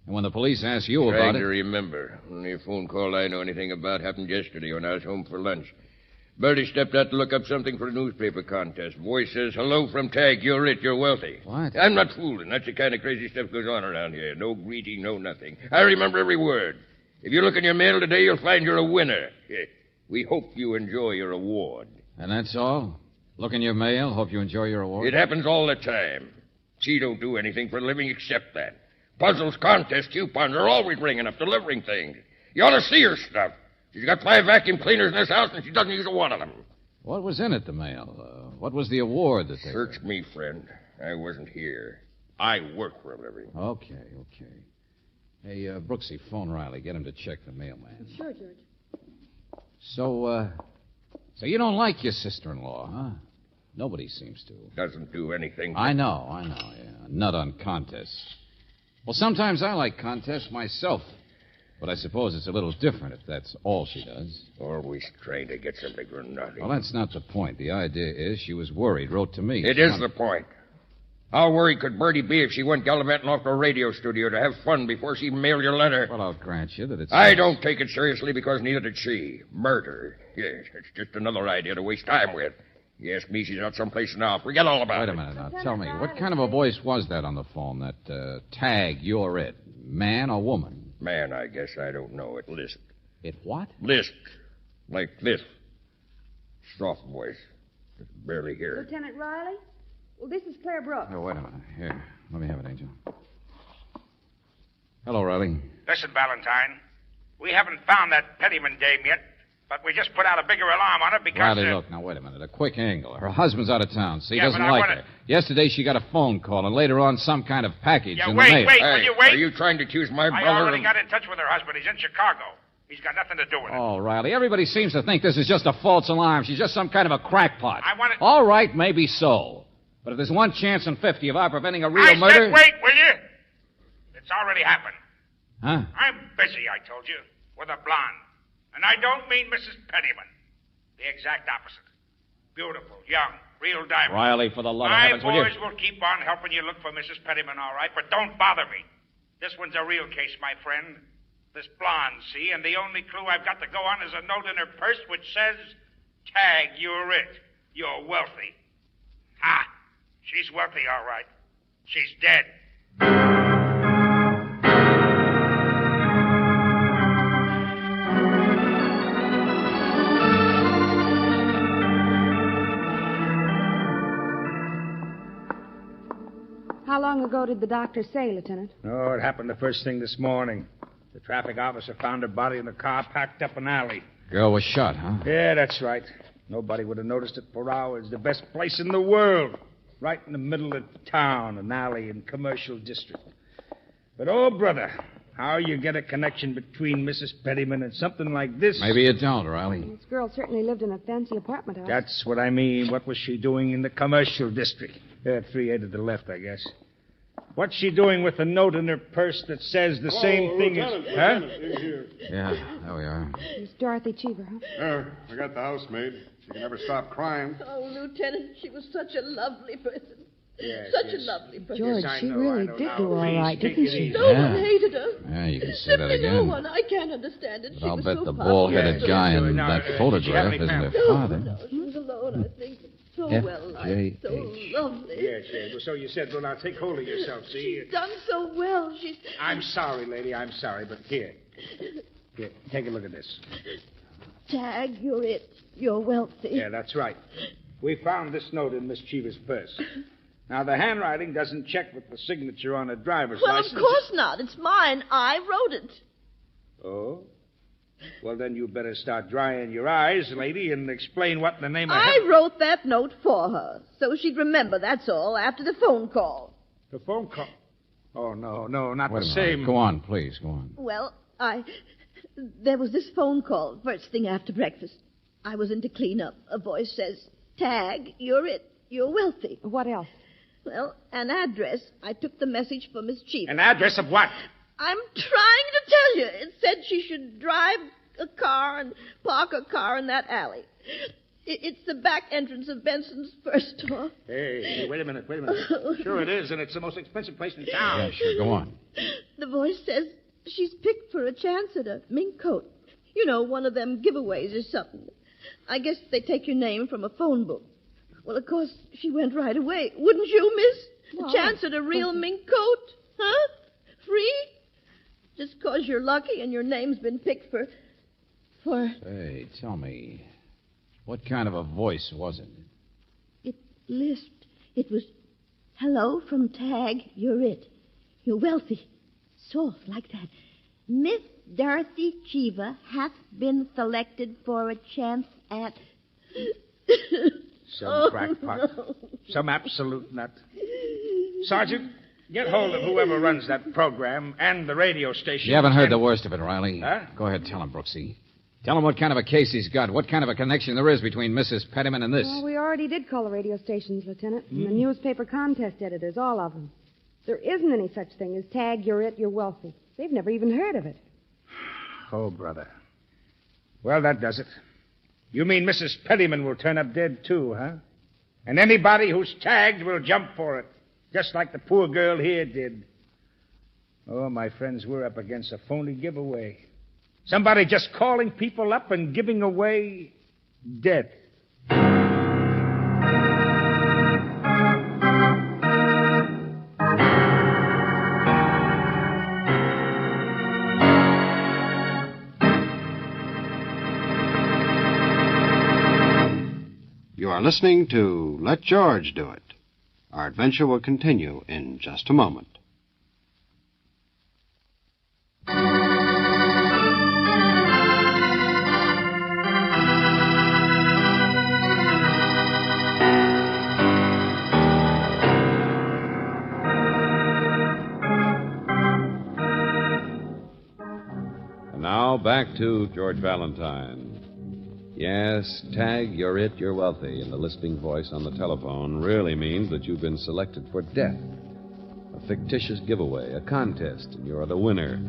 when the police asked you Trying about to it... remember. Only a phone call I know anything about happened yesterday when I was home for lunch. Bertie stepped out to look up something for a newspaper contest. Voice says, hello from Tag. You're it. You're wealthy. What? I'm not fooling. That's the kind of crazy stuff goes on around here. No greeting, no nothing. I remember every word. If you look in your mail today, you'll find you're a winner. We hope you enjoy your award. And that's all? Look in your mail, hope you enjoy your award? It happens all the time. She don't do anything for a living except that. Puzzles, contests, coupons are always ringing up, delivering things. You ought to see her stuff. She's got 5 vacuum cleaners in this house, and she doesn't use one of them. What was in it, the mail? What was the award that they... Search me, friend. I wasn't here. I work for a living. Okay. Hey, Brooksy, phone Riley. Get him to check the mailman. Sure, George. So you don't like your sister-in-law, huh? Nobody seems to. Doesn't do anything. I know, yeah. Nut on contests. Well, sometimes I like contests myself. But I suppose it's a little different if that's all she does. Always trying to get something for nothing. Well, that's not the point. The idea is she was worried, wrote to me. It is the point. How worried could Bertie be if she went gallivanting off to a radio studio to have fun before she mailed your letter? Well, I'll grant you that it's... I don't take it seriously because neither did she. Murder. Yes, it's just another idea to waste time with. You ask me, she's out someplace now. Forget all about it. Wait a minute now. Tell me, what kind of a voice was that on the phone? That, Tag, you're it. Man or woman? Man, I guess. I don't know. It lisped. It what? Lisped. Like this. Soft voice. Just barely hear it. Lieutenant Riley? Well, this is Claire Brooks. Oh, wait a minute. Here, let me have it, Angel. Hello, Riley. Listen, Valentine. We haven't found that Pettyman dame yet, but we just put out a bigger alarm on her because... Riley, look, now, wait a minute. A quick angle. Her husband's out of town, so he Yeah, doesn't but I like wanna- her. Yesterday, she got a phone call, and later on, some kind of package in the wait, mail. will you wait? Are you trying to accuse my I brother already of... got in touch with her husband. He's in Chicago. He's got nothing to do with it. Oh, Riley, everybody seems to think this is just a false alarm. She's just some kind of a crackpot. I want it... All right, maybe so. But if there's 1 chance in 50 of our preventing a real I murder... said wait, will you? It's already happened. Huh? I'm busy, I told you, with a blonde. And I don't mean Mrs. Pettyman. The exact opposite. Beautiful, young, real diamond. Riley, for the love of My heavens, will you... boys will keep on helping you look for Mrs. Pettyman, all right, but don't bother me. This one's a real case, my friend. This blonde, see, and the only clue I've got to go on is a note in her purse which says, "Tag, you're it. You're wealthy." Ha! She's wealthy, all right. She's dead. How long ago did the doctor say, Lieutenant? Oh, it happened the first thing this morning. The traffic officer found her body in the car packed up an alley. Girl was shot, huh? Yeah, that's right. Nobody would have noticed it for hours. The best place in the world. Right in the middle of town, an alley in commercial district. But, oh, brother, how you get a connection between Mrs. Pettyman and something like this? Maybe you don't, Riley. This girl certainly lived in a fancy apartment house. That's what I mean. What was she doing in the commercial district? 3A to the left, I guess. What's she doing with a note in her purse that says the same thing as... Huh? Yeah, there we are. It's Dorothy Cheever, huh? I got the housemaid. She can never stop crying. Oh, Lieutenant, she was such a lovely person. Yes, Such a lovely person. George, she really did do all right, didn't she? No one hated her. Yeah, you can say that Simply no again. one. I can't understand it. But She I'll was bet so the popular. bald-headed guy in that photograph isn't her father. No, she was alone, I think. So F. well liked, J. so H. lovely. Yes, yes. Well, so you said, well, now take hold of yourself, see? She's done so well. She's... I'm sorry, lady, I'm sorry, but here, take a look at this. Tag, you're it. You're wealthy. Yeah, that's right. We found this note in Miss Cheever's purse. Now, the handwriting doesn't check with the signature on a driver's Well, license. of course not. It's mine. I wrote it. Oh? Well, then you better start drying your eyes, lady, and explain what in the name of I wrote that note for her, so she'd remember, that's all, after the phone call. The phone call? Oh, no, not Wait the a minute. same. Go on, please, go on. Well, there was this phone call first thing after breakfast. I was in to clean up. A voice says, "Tag, you're it. You're wealthy." What else? Well, an address. I took the message for Miss Cheever. An address of what? I'm trying to tell you. It said she should drive a car and park a car in that alley. It's the back entrance of Benson's first store. Hey, wait a minute. Sure it is, and it's the most expensive place in town. Yeah, sure, go on. The voice says she's picked for a chance at a mink coat. You know, one of them giveaways or something. I guess they take your name from a phone book. Well, of course, she went right away. Wouldn't you, miss? A chance at a real mink coat? Huh? Free? Just 'cause you're lucky and your name's been picked for... Hey, tell me, what kind of a voice was it? It lisped. It was, "Hello from Tag, you're it. You're wealthy." Soft like that. "Miss Dorothy Cheever hath been selected for a chance at..." Some crackpot. No. Some absolute nut. Sergeant, get hold of whoever runs that program and the radio station. You haven't heard the worst of it, Riley. Huh? Go ahead, tell him, Brooksy. Tell him what kind of a case he's got, what kind of a connection there is between Mrs. Pettyman and this. Well, we already did call the radio stations, Lieutenant, and the newspaper contest editors, all of them. There isn't any such thing as Tag, you're it, you're wealthy. They've never even heard of it. Oh, brother. Well, that does it. You mean Mrs. Pettyman will turn up dead, too, huh? And anybody who's tagged will jump for it, just like the poor girl here did. Oh, my friends, we're up against a phony giveaway. Somebody just calling people up and giving away death. You are listening to Let George Do It. Our adventure will continue in just a moment. back to George Valentine. Yes, tag, you're it, you're wealthy, and the lisping voice on the telephone really means that you've been selected for death. A fictitious giveaway, a contest, and you're the winner.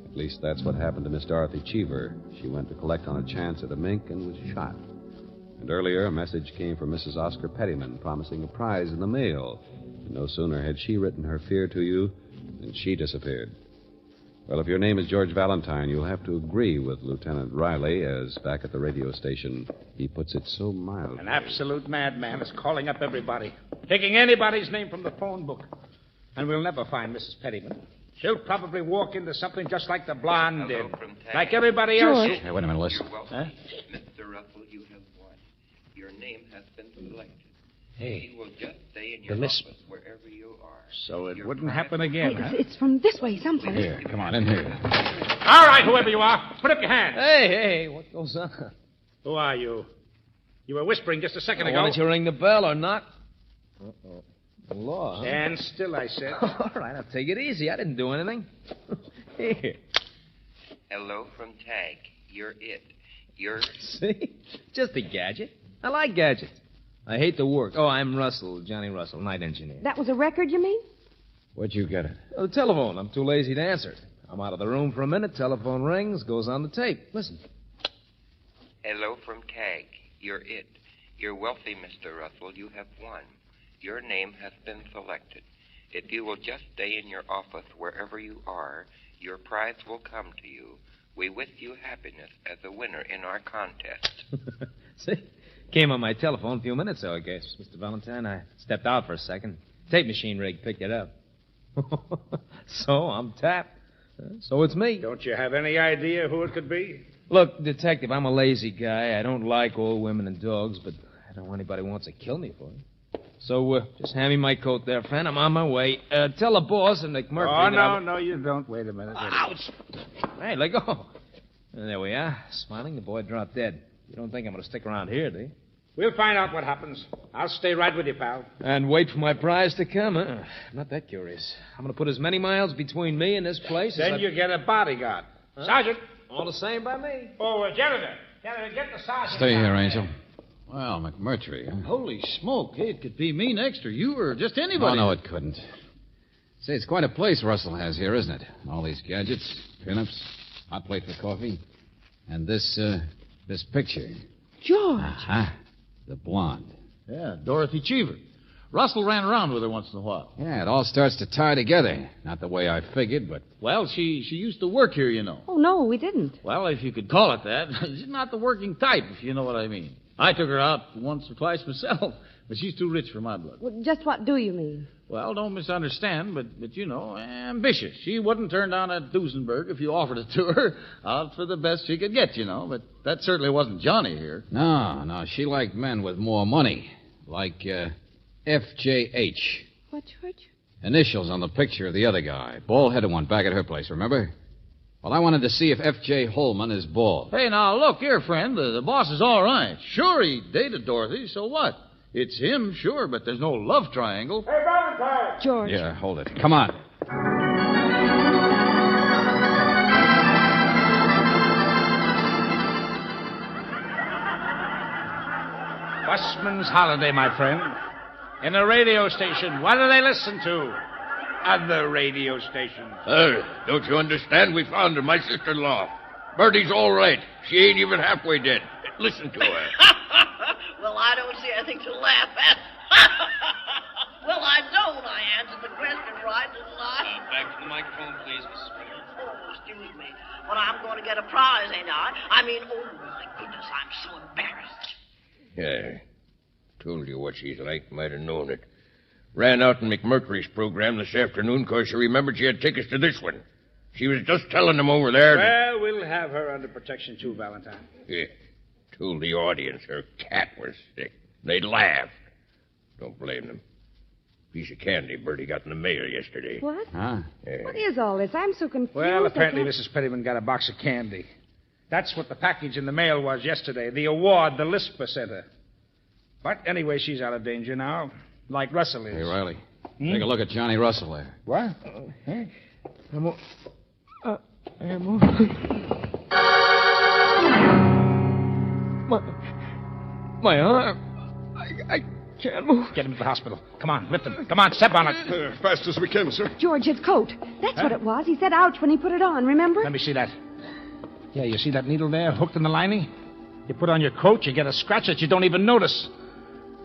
At least that's what happened to Miss Dorothy Cheever. She went to collect on a chance at a mink and was shot. And earlier, a message came from Mrs. Oscar Pettyman promising a prize in the mail. And no sooner had she written her fear to you than she disappeared. Well, if your name is George Valentine, you'll have to agree with Lieutenant Riley, as back at the radio station, he puts it so mildly. An absolute madman is calling up everybody, taking anybody's name from the phone book. And we'll never find Mrs. Pettyman. She'll probably walk into something just like the blonde did. Like everybody else. Hey, wait a minute, listen. Huh? Mr. Russell, you have won. Your name has been selected. Hey, you will just stay in your office wherever you are. So it wouldn't happen again, huh? It's from this way someplace. Here, come on, in here. All right, whoever you are, put up your hand. Hey, what goes on? Who are you? You were whispering just a second ago. Why don't you ring the bell or not? Uh-oh. The law, huh? Stand still, I said. All right, I'll take it easy. I didn't do anything. Here. Hello from Tag. You're it. You're... See? Just a gadget. I like gadgets. I hate the work. Oh, I'm Russell, Johnny Russell, night engineer. That was a record, you mean? Where'd you get it? Oh, the telephone. I'm too lazy to answer it. I'm out of the room for a minute. Telephone rings, goes on the tape. Listen. Hello from Tag. You're it. You're wealthy, Mr. Russell. You have won. Your name has been selected. If you will just stay in your office wherever you are, your prize will come to you. We wish you happiness as a winner in our contest. See? Came on my telephone a few minutes ago, I guess. Mr. Valentine, I stepped out for a second. Tape machine rig picked it up. So I'm tapped. So it's me. Don't you have any idea who it could be? Look, Detective, I'm a lazy guy. I don't like old women and dogs, but I don't want anybody who wants to kill me for it. So just hand me my coat there, friend. I'm on my way. Tell the boss and McMurphy. Oh, no, you don't. Wait a minute. Ouch! Hey, let go. And there we are. Smiling, the boy dropped dead. You don't think I'm going to stick around here, do you? We'll find out what happens. I'll stay right with you, pal. And wait for my prize to come, huh? I'm not that curious. I'm going to put as many miles between me and this place Then as you get a bodyguard. Huh? Sergeant. All the same by me. Oh, janitor. Janitor, get the sergeant. Stay here, Angel. Well, McMurtry, huh? Holy smoke. Hey, it could be me next, or you, or just anybody. Oh, no, it couldn't. Say, it's quite a place Russell has here, isn't it? All these gadgets, pinups, hot plate for coffee, and this picture. George. Uh-huh. The blonde. Yeah, Dorothy Cheever. Russell ran around with her once in a while. Yeah, it all starts to tie together. Not the way I figured, but... Well, she used to work here, you know. Oh, no, we didn't. Well, if you could call it that. She's not the working type, if you know what I mean. I took her out once or twice myself, but she's too rich for my blood. Well, just what do you mean? Well, don't misunderstand, but you know, ambitious. She wouldn't turn down a Duesenberg if you offered it to her. Out for the best she could get, you know. But that certainly wasn't Johnny here. No, she liked men with more money. Like, FJH. What, George? Initials on the picture of the other guy. Bald-headed one back at her place, remember? Well, I wanted to see if F.J. Holman is bald. Hey, now, look here, friend. The boss is all right. Sure, he dated Dorothy, so what? It's him, sure, but there's no love triangle. Hey, Valentine! George. Yeah, hold it. Come on. Busman's holiday, my friend. In a radio station. What do they listen to? Other radio stations. Don't you understand? We found her, my sister-in-law. Bertie's all right. She ain't even halfway dead. Listen to her. Well, I don't see anything to laugh at. Well, I don't. I answered the question right, didn't I? Back to the microphone, please, Mrs. Spring. Oh, excuse me. But I'm going to get a prize, ain't I? I mean, oh, my goodness, I'm so embarrassed. Yeah. Told you what she's like. Might have known it. Ran out in McMurtry's program this afternoon because she remembered she had tickets to this one. She was just telling them over there. Well, we'll have her under protection, too, Valentine. Yeah. Told the audience her cat was sick. They laughed. Don't blame them. Piece of candy Bertie got in the mail yesterday. What? Huh? Yeah. What is all this? I'm so confused. Well, apparently I can't... Mrs. Pettyman got a box of candy. That's what the package in the mail was yesterday. The award the Lisper sent her. But anyway, she's out of danger now. Like Russell is. Hey, Riley. Take a look at Johnny Russell there. What? My arm. I can't move. Get him to the hospital. Come on, lift him. Come on, step on it. Fast as we can, sir. George, his coat. That's what it was. He said ouch when he put it on, remember? Let me see that. Yeah, you see that needle there hooked in the lining? You put on your coat, you get a scratch that you don't even notice.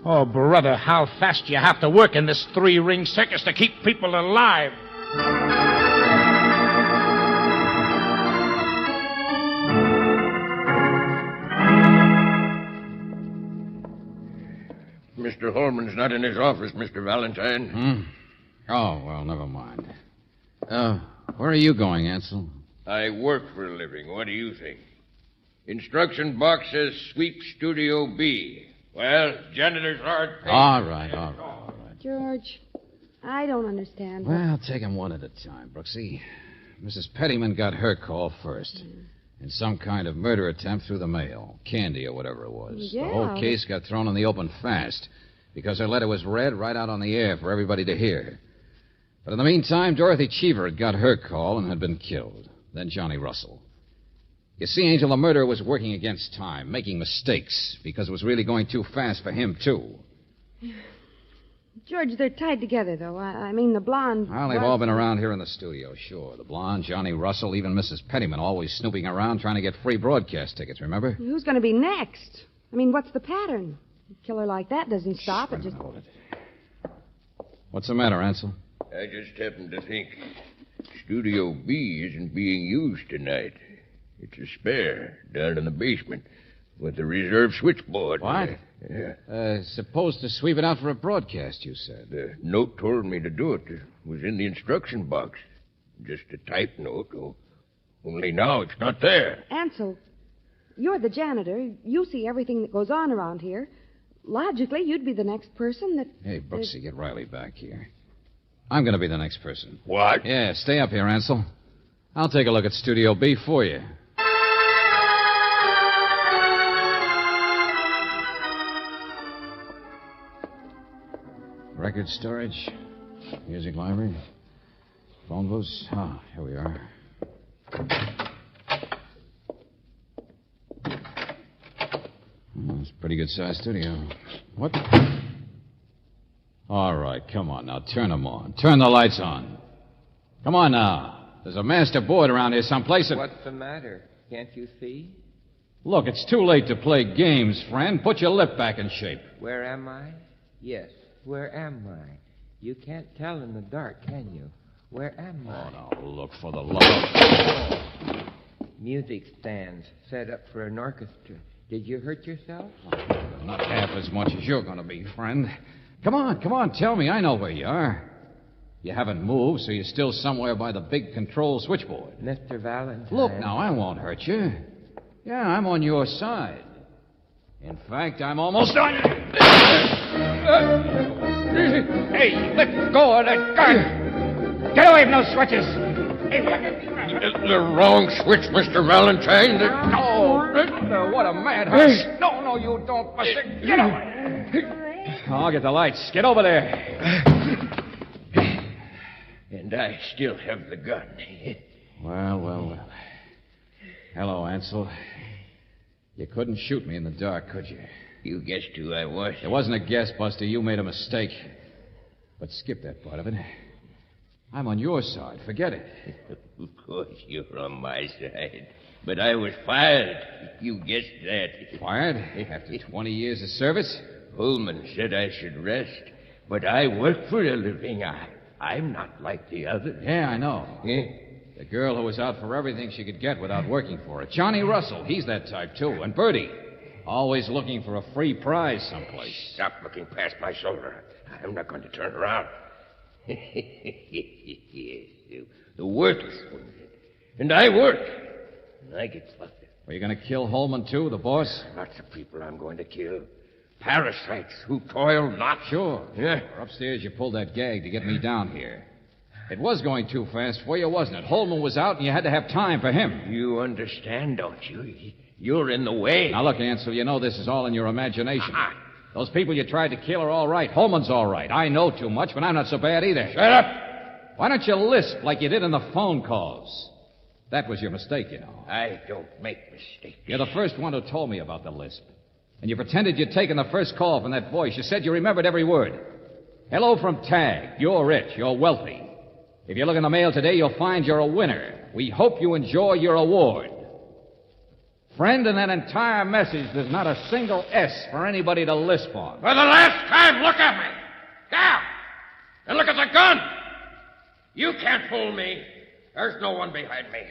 Oh, brother, how fast you have to work in this three-ring circus to keep people alive. Mr. Holman's not in his office, Mr. Valentine. Oh, well, never mind. Where are you going, Ansel? I work for a living. What do you think? Instruction box says sweep Studio B. Well, janitor's hard. All right. George, I don't understand. Well, take them one at a time, Brooksy. Mrs. Pettyman got her call first. In some kind of murder attempt through the mail. Candy or whatever it was. Yeah. The whole case got thrown in the open fast because her letter was read right out on the air for everybody to hear. But in the meantime, Dorothy Cheever had got her call and had been killed. Then Johnny Russell. You see, Angel, the murderer was working against time, making mistakes, because it was really going too fast for him, too. George, they're tied together, though. I mean, the blonde... Well, they've all been around here in the studio, sure. The blonde, Johnny Russell, even Mrs. Pettyman, always snooping around trying to get free broadcast tickets, remember? Who's going to be next? I mean, what's the pattern? A killer like that doesn't stop. It just... Hold it. What's the matter, Ansel? I just happened to think Studio B isn't being used tonight. It's a spare down in the basement with the reserve switchboard. What? Yeah. Supposed to sweep it out for a broadcast, you said. The note told me to do it. It was in the instruction box. Just a type note. Only now it's not there. Ansel, you're the janitor. You see everything that goes on around here. Logically, you'd be the next person that... Hey, Brooksy, get Riley back here. I'm going to be the next person. What? Yeah, stay up here, Ansel. I'll take a look at Studio B for you. Record storage, music library, phone booths. Ah, here we are. It's a pretty good-sized studio. What? All right, come on now. Turn them on. Turn the lights on. Come on now. There's a master board around here someplace. What's the matter? Can't you see? Look, it's too late to play games, friend. Put your lip back in shape. Where am I? Yes. Where am I? You can't tell in the dark, can you? Where am I? Oh, now, look for the love. Music stands set up for an orchestra. Did you hurt yourself? Not half as much as you're going to be, friend. Come on, tell me. I know where you are. You haven't moved, so you're still somewhere by the big control switchboard. Mr. Valentine. Look, now, I won't hurt you. Yeah, I'm on your side. In fact, I'm almost on you. Hey, let go of that gun. Get away from those switches. Hey, The wrong switch, Mr. Valentine. No, what a madhouse. No, you don't. Get away. I'll get the lights. Get over there. And I still have the gun. Well. Hello, Ansel. You couldn't shoot me in the dark, could you? You guessed who I was. It wasn't a guess, Buster. You made a mistake. But skip that part of it. I'm on your side. Forget it. Of course you're on my side. But I was fired. You guessed that. Fired? After 20 years of service? Holman said I should rest. But I work for a living. I'm not like the others. Yeah, I know. The girl who was out for everything she could get without working for it. Johnny Russell, he's that type, too. And Bertie, always looking for a free prize someplace. Stop looking past my shoulder. I'm not going to turn around. The worthless one. And I work. And I get flustered. Are you going to kill Holman, too, the boss? Lots of people I'm going to kill. Parasites who toil not. Sure. Yeah. Upstairs, you pulled that gag to get me down here. It was going too fast for you, wasn't it? Holman was out, and you had to have time for him. You understand, don't you? You're in the way. Now, look, Ansel, you know this is all in your imagination. Those people you tried to kill are all right. Holman's all right. I know too much, but I'm not so bad either. Shut up! Why don't you lisp like you did in the phone calls? That was your mistake, you know. I don't make mistakes. You're the first one who told me about the lisp. And you pretended you'd taken the first call from that voice. You said you remembered every word. Hello from Tag. You're rich. You're wealthy. If you look in the mail today, you'll find you're a winner. We hope you enjoy your award. Friend, in that entire message, there's not a single S for anybody to lisp on. For the last time, look at me. Now! And look at the gun! You can't fool me. There's no one behind me.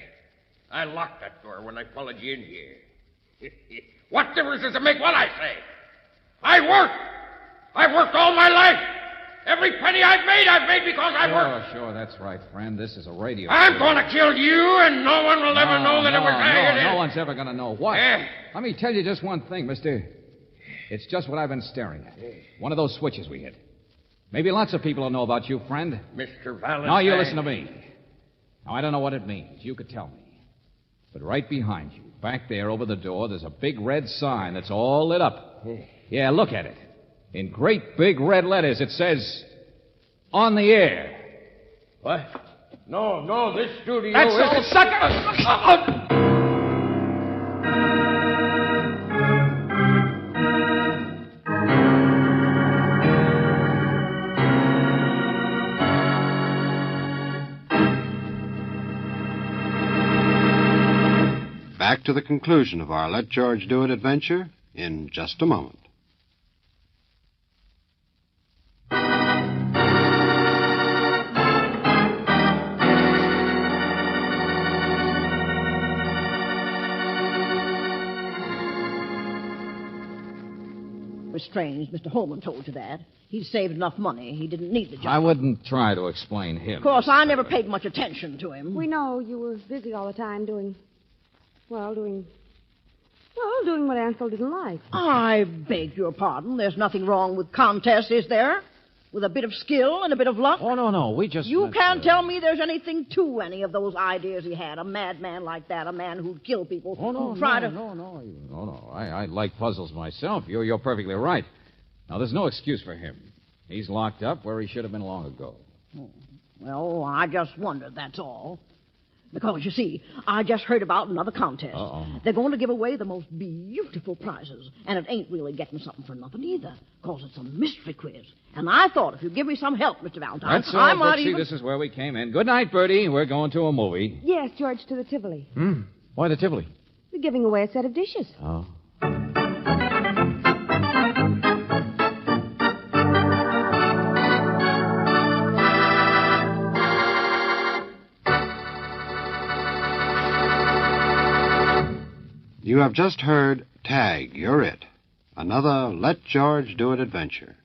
I locked that door when I followed you in here. What difference does it make what I say? I've worked all my life. Every penny I've made because I worked. Sure, that's right, friend. This is a radio. I'm going to kill you, and no one will ever know that it was I. No one's ever going to know what. Let me tell you just one thing, mister. It's just what I've been staring at. One of those switches we hit. Maybe lots of people will know about you, friend. Mr. Valentine. Now, you listen to me. Now, I don't know what it means. You could tell me. But right behind you, back there over the door, there's a big red sign that's all lit up. Yeah, look at it. In great big red letters, it says, "On the air." What? No, this studio That's all, sucker! Back to the conclusion of our Let George Do It adventure in just a moment. It was strange. Mr. Holman told you that. He'd saved enough money. He didn't need the job. I wouldn't try to explain him. Of course, I never paid much attention to him. We know you were busy all the time doing what Ansel didn't like. I beg your pardon. There's nothing wrong with contests, is there? With a bit of skill and a bit of luck? Oh, no. We just... You can't tell me there's anything to any of those ideas he had. A madman like that, a man who'd kill people. No. I like puzzles myself. You're perfectly right. Now, there's no excuse for him. He's locked up where he should have been long ago. Well, I just wondered, that's all. Because, you see, I just heard about another contest. Uh-oh. They're going to give away the most beautiful prizes. And it ain't really getting something for nothing either. Because it's a mystery quiz. And I thought if you'd give me some help, Mr. Valentine, That's all, I might Brooksy. This is where we came in. Good night, Bertie. We're going to a movie. Yes, George, to the Tivoli. Why the Tivoli? We're giving away a set of dishes. Oh. You have just heard Tag, You're It, another Let George Do It adventure.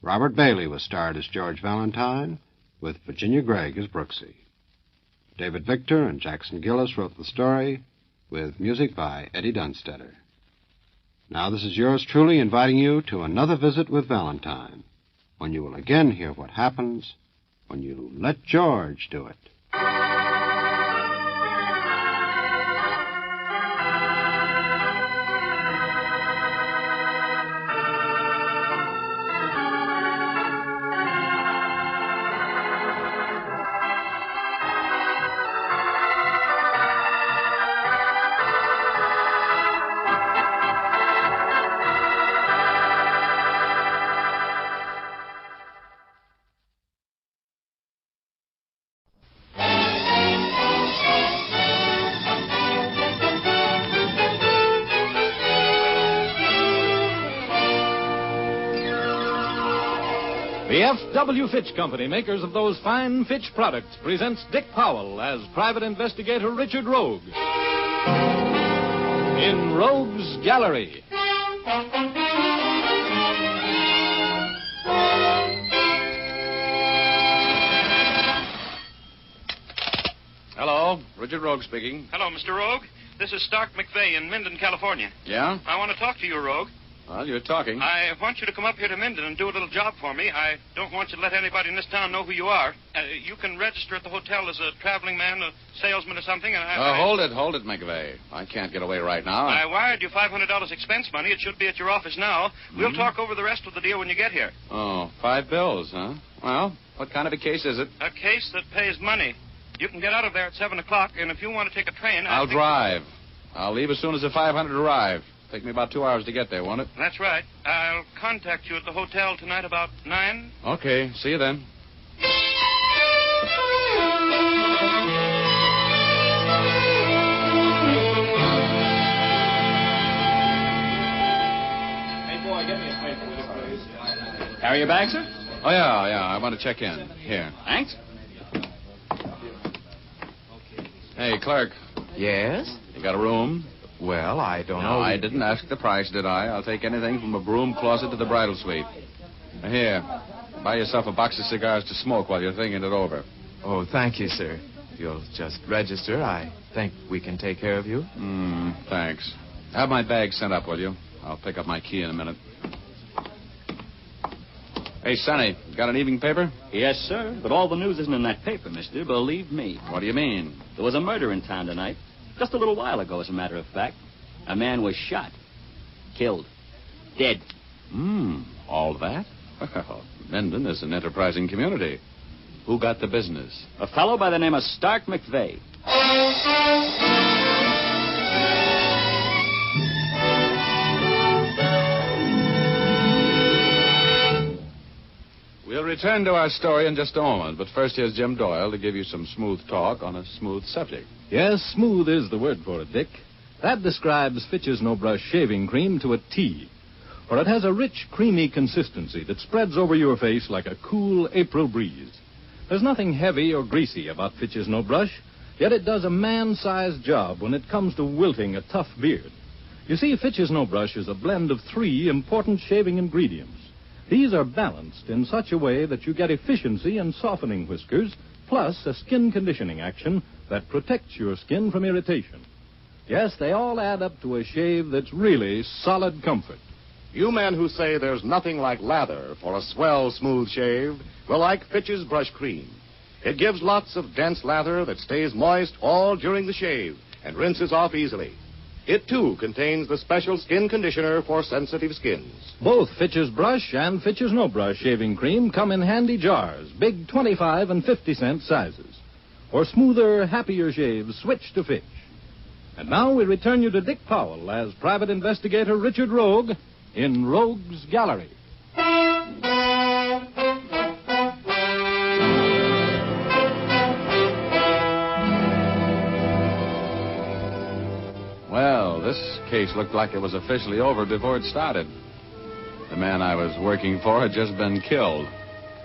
Robert Bailey was starred as George Valentine, with Virginia Gregg as Brooksy. David Victor and Jackson Gillis wrote the story, with music by Eddie Dunstetter. Now this is yours truly inviting you to another visit with Valentine, when you will again hear what happens when you let George do it. The F.W. Fitch Company, makers of those fine Fitch products, presents Dick Powell as Private Investigator Richard Rogue in Rogue's Gallery. Hello, Richard Rogue speaking. Hello, Mr. Rogue. This is Stark McVeigh in Minden, California. Yeah? I want to talk to you, Rogue. Well, you're talking. I want you to come up here to Minden and do a little job for me. I don't want you to let anybody in this town know who you are. You can register at the hotel as a traveling man, a salesman or something. And Hold it, McVeigh. I can't get away right now. I wired you $500 expense money. It should be at your office now. We'll talk over the rest of the deal when you get here. Oh, $5 bills, huh? Well, what kind of a case is it? A case that pays money. You can get out of there at 7 o'clock, and if you want to take a train... I'll drive. I'll leave as soon as the 500 arrive. Take me about 2 hours to get there, won't it? That's right. I'll contact you at the hotel tonight about 9. Okay, see you then. Carry your bag, sir? Oh, yeah. I want to check in. Here. Thanks. Hey, clerk. Yes? You got a room? Well, I don't No, know. I didn't ask the price, did I? I'll take anything from a broom closet to the bridal suite. Now, here. Buy yourself a box of cigars to smoke while you're thinking it over. Oh, thank you, sir. If you'll just register, I think we can take care of you. Thanks. Have my bag sent up, will you? I'll pick up my key in a minute. Hey, Sonny, got an evening paper? Yes, sir. But all the news isn't in that paper, mister. Believe me. What do you mean? There was a murder in town tonight. Just a little while ago, as a matter of fact. A man was shot. Killed. Dead. All that? Well, Menden is an enterprising community. Who got the business? A fellow by the name of Stark McVeigh. We'll return to our story in just a moment, but first here's Jim Doyle to give you some smooth talk on a smooth subject. Yes, smooth is the word for it, Dick. That describes Fitch's No Brush shaving cream to a T. For it has a rich, creamy consistency that spreads over your face like a cool April breeze. There's nothing heavy or greasy about Fitch's No Brush, yet it does a man-sized job when it comes to wilting a tough beard. You see, Fitch's No Brush is a blend of 3 important shaving ingredients. These are balanced in such a way that you get efficiency in softening whiskers, plus a skin conditioning action that protects your skin from irritation. Yes, they all add up to a shave that's really solid comfort. You men who say there's nothing like lather for a swell, smooth shave will like Fitch's Brush Cream. It gives lots of dense lather that stays moist all during the shave and rinses off easily. It, too, contains the special skin conditioner for sensitive skins. Both Fitch's Brush and Fitch's No Brush shaving cream come in handy jars, big 25 and 50-cent sizes. For smoother, happier shaves, switch to Fitch. And now we return you to Dick Powell as private investigator Richard Rogue in Rogue's Gallery. Well, this case looked like it was officially over before it started. The man I was working for had just been killed.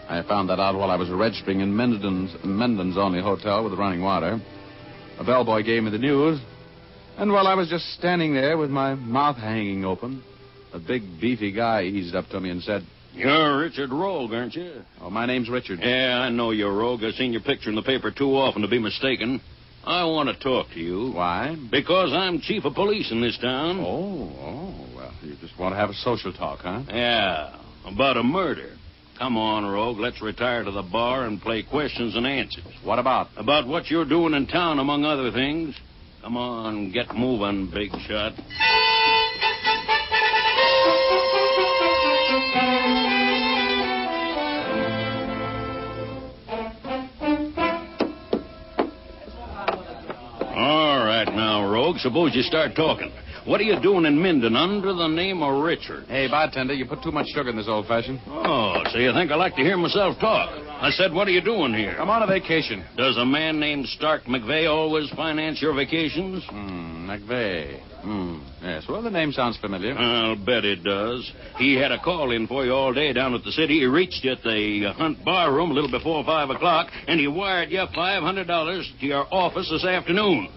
I found that out while I was registering in Menden's only hotel with running water. A bellboy gave me the news, and while I was just standing there with my mouth hanging open, a big, beefy guy eased up to me and said, "You're Richard Rogue, aren't you?" "Oh, my name's Richard." "Yeah, I know you're Rogue. I've seen your picture in the paper too often to be mistaken. I want to talk to you." "Why?" "Because I'm chief of police in this town." Oh, well, you just want to have a social talk, huh?" "Yeah, about a murder. Come on, Rogue, let's retire to the bar and play questions and answers." "What about?" "About what you're doing in town, among other things. Come on, get moving, big shot." All right, now, Rogue, suppose you start talking. What are you doing in Minden under the name of Richard? "Hey, bartender, you put too much sugar in this old-fashioned." "Oh, so you think I like to hear myself talk? I said, what are you doing here?" "I'm on a vacation." "Does a man named Stark McVeigh always finance your vacations?" McVeigh. Yes, well, the name sounds familiar. "I'll bet it does. He had a call in for you all day down at the city. He reached you at the Hunt Bar Room a little before 5 o'clock, and he wired you $500 to your office this afternoon."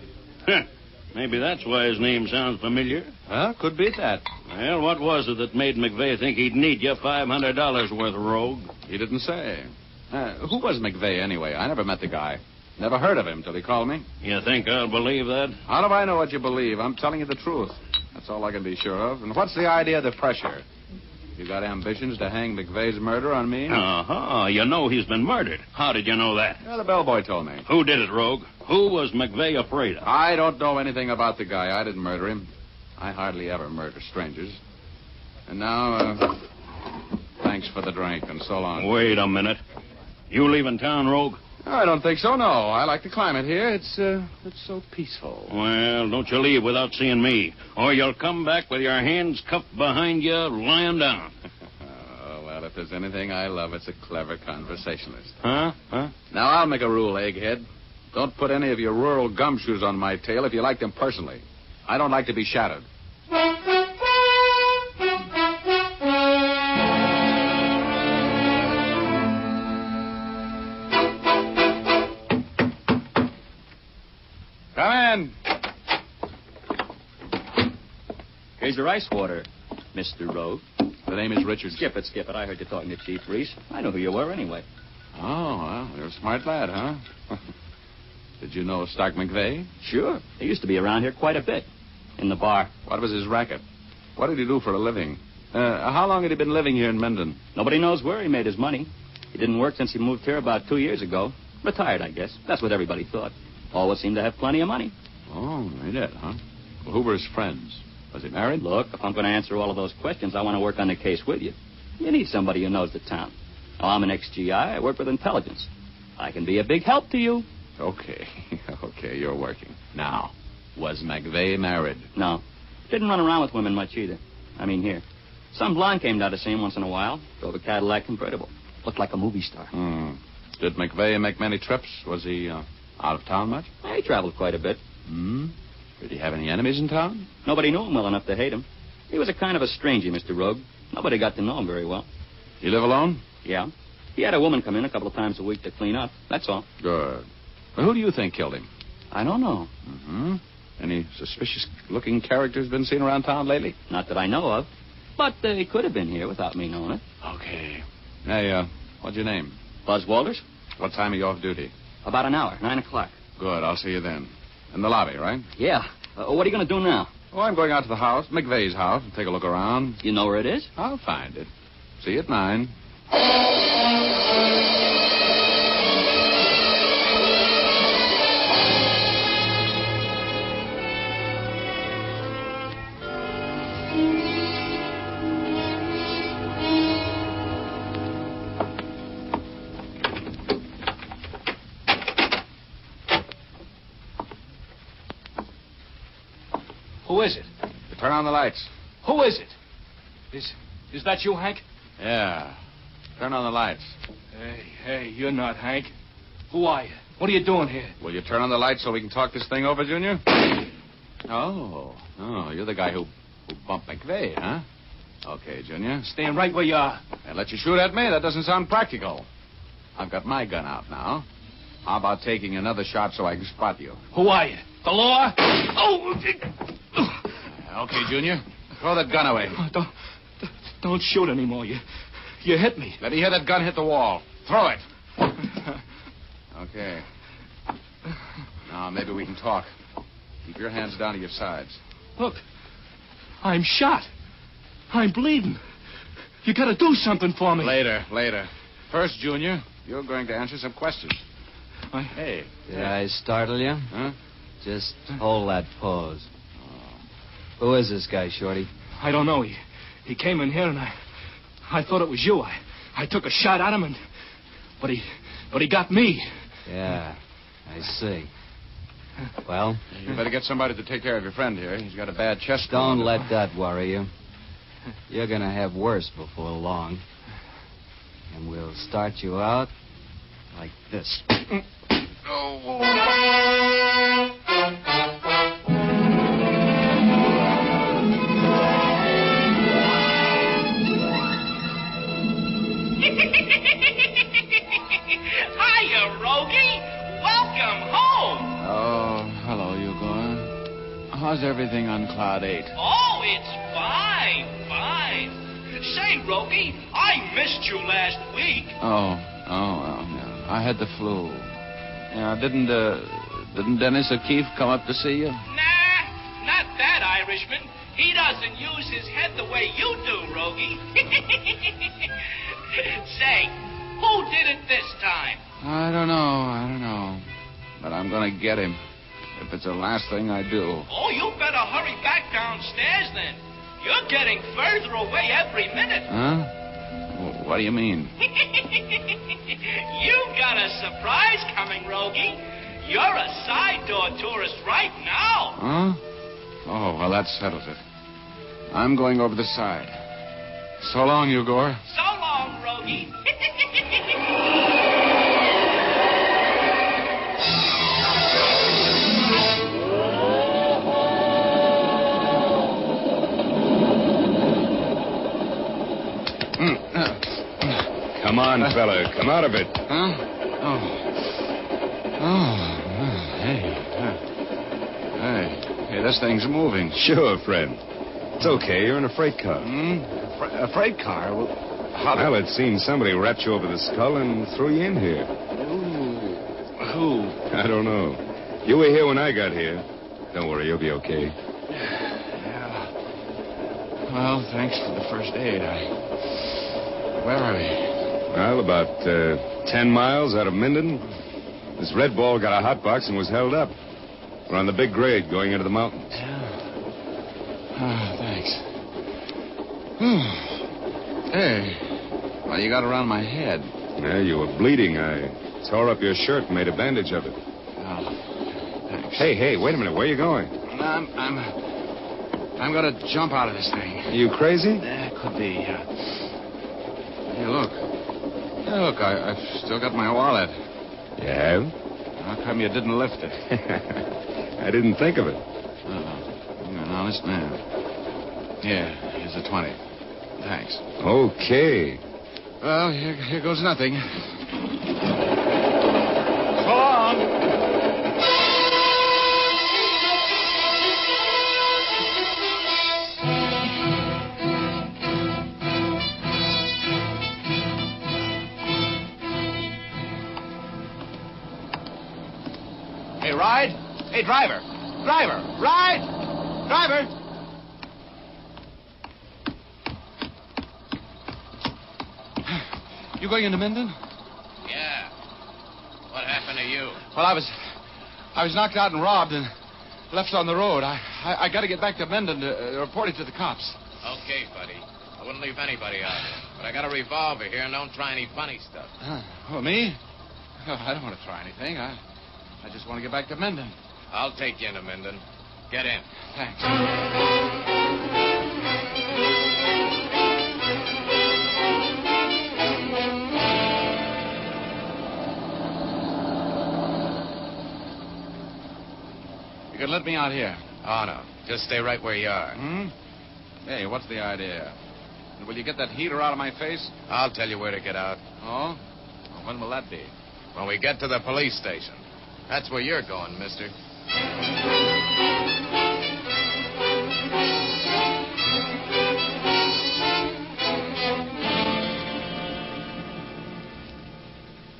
Maybe that's why his name sounds familiar. Well, could be that. Well, what was it that made McVeigh think he'd need you $500 worth, Rogue? He didn't say. Who was McVeigh, anyway? I never met the guy. Never heard of him till he called me. You think I'll believe that? How do I know what you believe? I'm telling you the truth. That's all I can be sure of. And what's the idea of the pressure? You got ambitions to hang McVeigh's murder on me? Uh-huh. You know he's been murdered. How did you know that? Well, the bellboy told me. Who did it, Rogue? Who was McVeigh afraid of? I don't know anything about the guy. I didn't murder him. I hardly ever murder strangers. And now, thanks for the drink and so long. Wait a minute. You leaving town, Rogue? I don't think so, no. I like the climate here. It's so peaceful. Well, don't you leave without seeing me, or you'll come back with your hands cuffed behind you, lying down. Oh, well, if there's anything I love, it's a clever conversationalist. Huh? Now, I'll make a rule, Egghead. Don't put any of your rural gumshoes on my tail if you like them personally. I don't like to be shadowed. Come in. Here's your ice water, Mr. Rogue. The name is Richard. Skip it. I heard you talking to Chief Reese. I know who you were anyway. Oh, well, you're a smart lad, huh? Did you know Stark McVeigh? Sure. He used to be around here quite a bit. In the bar. What was his racket? What did he do for a living? How long had he been living here in Mendon? Nobody knows where he made his money. He didn't work since he moved here about 2 years ago. Retired, I guess. That's what everybody thought. Always seemed to have plenty of money. Oh, he did, huh? Well, who were his friends? Was he married? Look, if I'm going to answer all of those questions, I want to work on the case with you. You need somebody who knows the town. Now, I'm an ex-GI. I work with intelligence. I can be a big help to you. Okay. Okay, you're working. Now, was McVeigh married? No. Didn't run around with women much either. I mean, here. Some blonde came down to see him once in a while. Drove a Cadillac convertible. Looked like a movie star. Did McVeigh make many trips? Was he out of town much? Yeah, he traveled quite a bit. Did he have any enemies in town? Nobody knew him well enough to hate him. He was a kind of a stranger, Mr. Rogue. Nobody got to know him very well. You live alone? Yeah. He had a woman come in a couple of times a week to clean up. That's all. Good. Well, who do you think killed him? I don't know. Any suspicious-looking characters been seen around town lately? Not that I know of. But he could have been here without me knowing it. Okay. Hey, what's your name? Buzz Walters. What time are you off duty? About an hour, 9 o'clock. Good, I'll see you then. In the lobby, right? Yeah. What are you going to do now? Oh, I'm going out to the house, McVeigh's house, and take a look around. You know where it is? I'll find it. See you at 9. Who is it? Turn on the lights. Who is it? Is that you, Hank? Yeah. Turn on the lights. Hey, you're not Hank. Who are you? What are you doing here? Will you turn on the lights so we can talk this thing over, Junior? Oh, you're the guy who bumped McVeigh, huh? Okay, Junior. Stand right where you are. And let you shoot at me? That doesn't sound practical. I've got my gun out now. How about taking another shot so I can spot you? Who are you? The law? Oh! Okay, Junior. Throw that gun away. Oh, don't shoot anymore. You hit me. Let me hear that gun hit the wall. Throw it. Okay. Now, maybe we can talk. Keep your hands down to your sides. Look, I'm shot. I'm bleeding. You gotta do something for me. Later. First, Junior, you're going to answer some questions. Hey. Did I startle you? Huh? Just hold that pose. Who is this guy, Shorty? I don't know. He came in here and I thought it was you. I took a shot at him but he got me. Yeah, I see. Well? You better get somebody to take care of your friend here. He's got a bad chest. Don't let that worry you. You're going to have worse before long. And we'll start you out like this. Hiya, Rogie. Welcome home. Oh, hello, Igor. How's everything on Cloud 8? Oh, it's fine. Say, Rogie, I missed you last week. Oh, yeah. I had the flu. Yeah, didn't Dennis O'Keefe come up to see you? Nah, not that Irishman. He doesn't use his head the way you do, Rogie. Say, who did it this time? I don't know. But I'm going to get him. If it's the last thing I do. Oh, you better hurry back downstairs then. You're getting further away every minute. Huh? What do you mean? You got a surprise Rogie. You're a side door tourist right now. Huh? Oh, well, that settles it. I'm going over the side. So long, Igor. So long, Rogie. Come on, fella. Come out of it. Huh? Hey. Hey, this thing's moving. Sure, friend. It's okay. You're in a freight car. A freight car? Well, Well, it seems somebody wrapped you over the skull and threw you in here. Who? I don't know. You were here when I got here. Don't worry, you'll be okay. Yeah. Well, thanks for the first aid. Where are we? Well, about 10 miles out of Minden. This red ball got a hot box and was held up. We're on the big grade going into the mountains. Thanks. Hey, well, you got around my head. Yeah, you were bleeding. I tore up your shirt and made a bandage of it. Oh, thanks. Hey, wait a minute. Where are you going? I'm going to jump out of this thing. Are you crazy? Could be. Hey, look. I've still got my wallet. You have? How come you didn't lift it? I didn't think of it. You're an honest man. Here, here's a 20. Thanks. Okay. Well, here goes nothing. So long. Hey, ride. Hey, driver. Ride. Driver. You going into Minden? Yeah. What happened to you? Well, I was knocked out and robbed and left on the road. I got to get back to Minden to report it to the cops. Okay, buddy. I wouldn't leave anybody out here. But I got a revolver here, and don't try any funny stuff. Oh, me? Oh, I don't want to try anything. I just want to get back to Minden. I'll take you into Minden. Get in. Thanks. You can let me out here. Oh, no. Just stay right where you are. Hey, what's the idea? Will you get that heater out of my face? I'll tell you where to get out. Oh? Well, when will that be? When we get to the police station. That's where you're going, mister.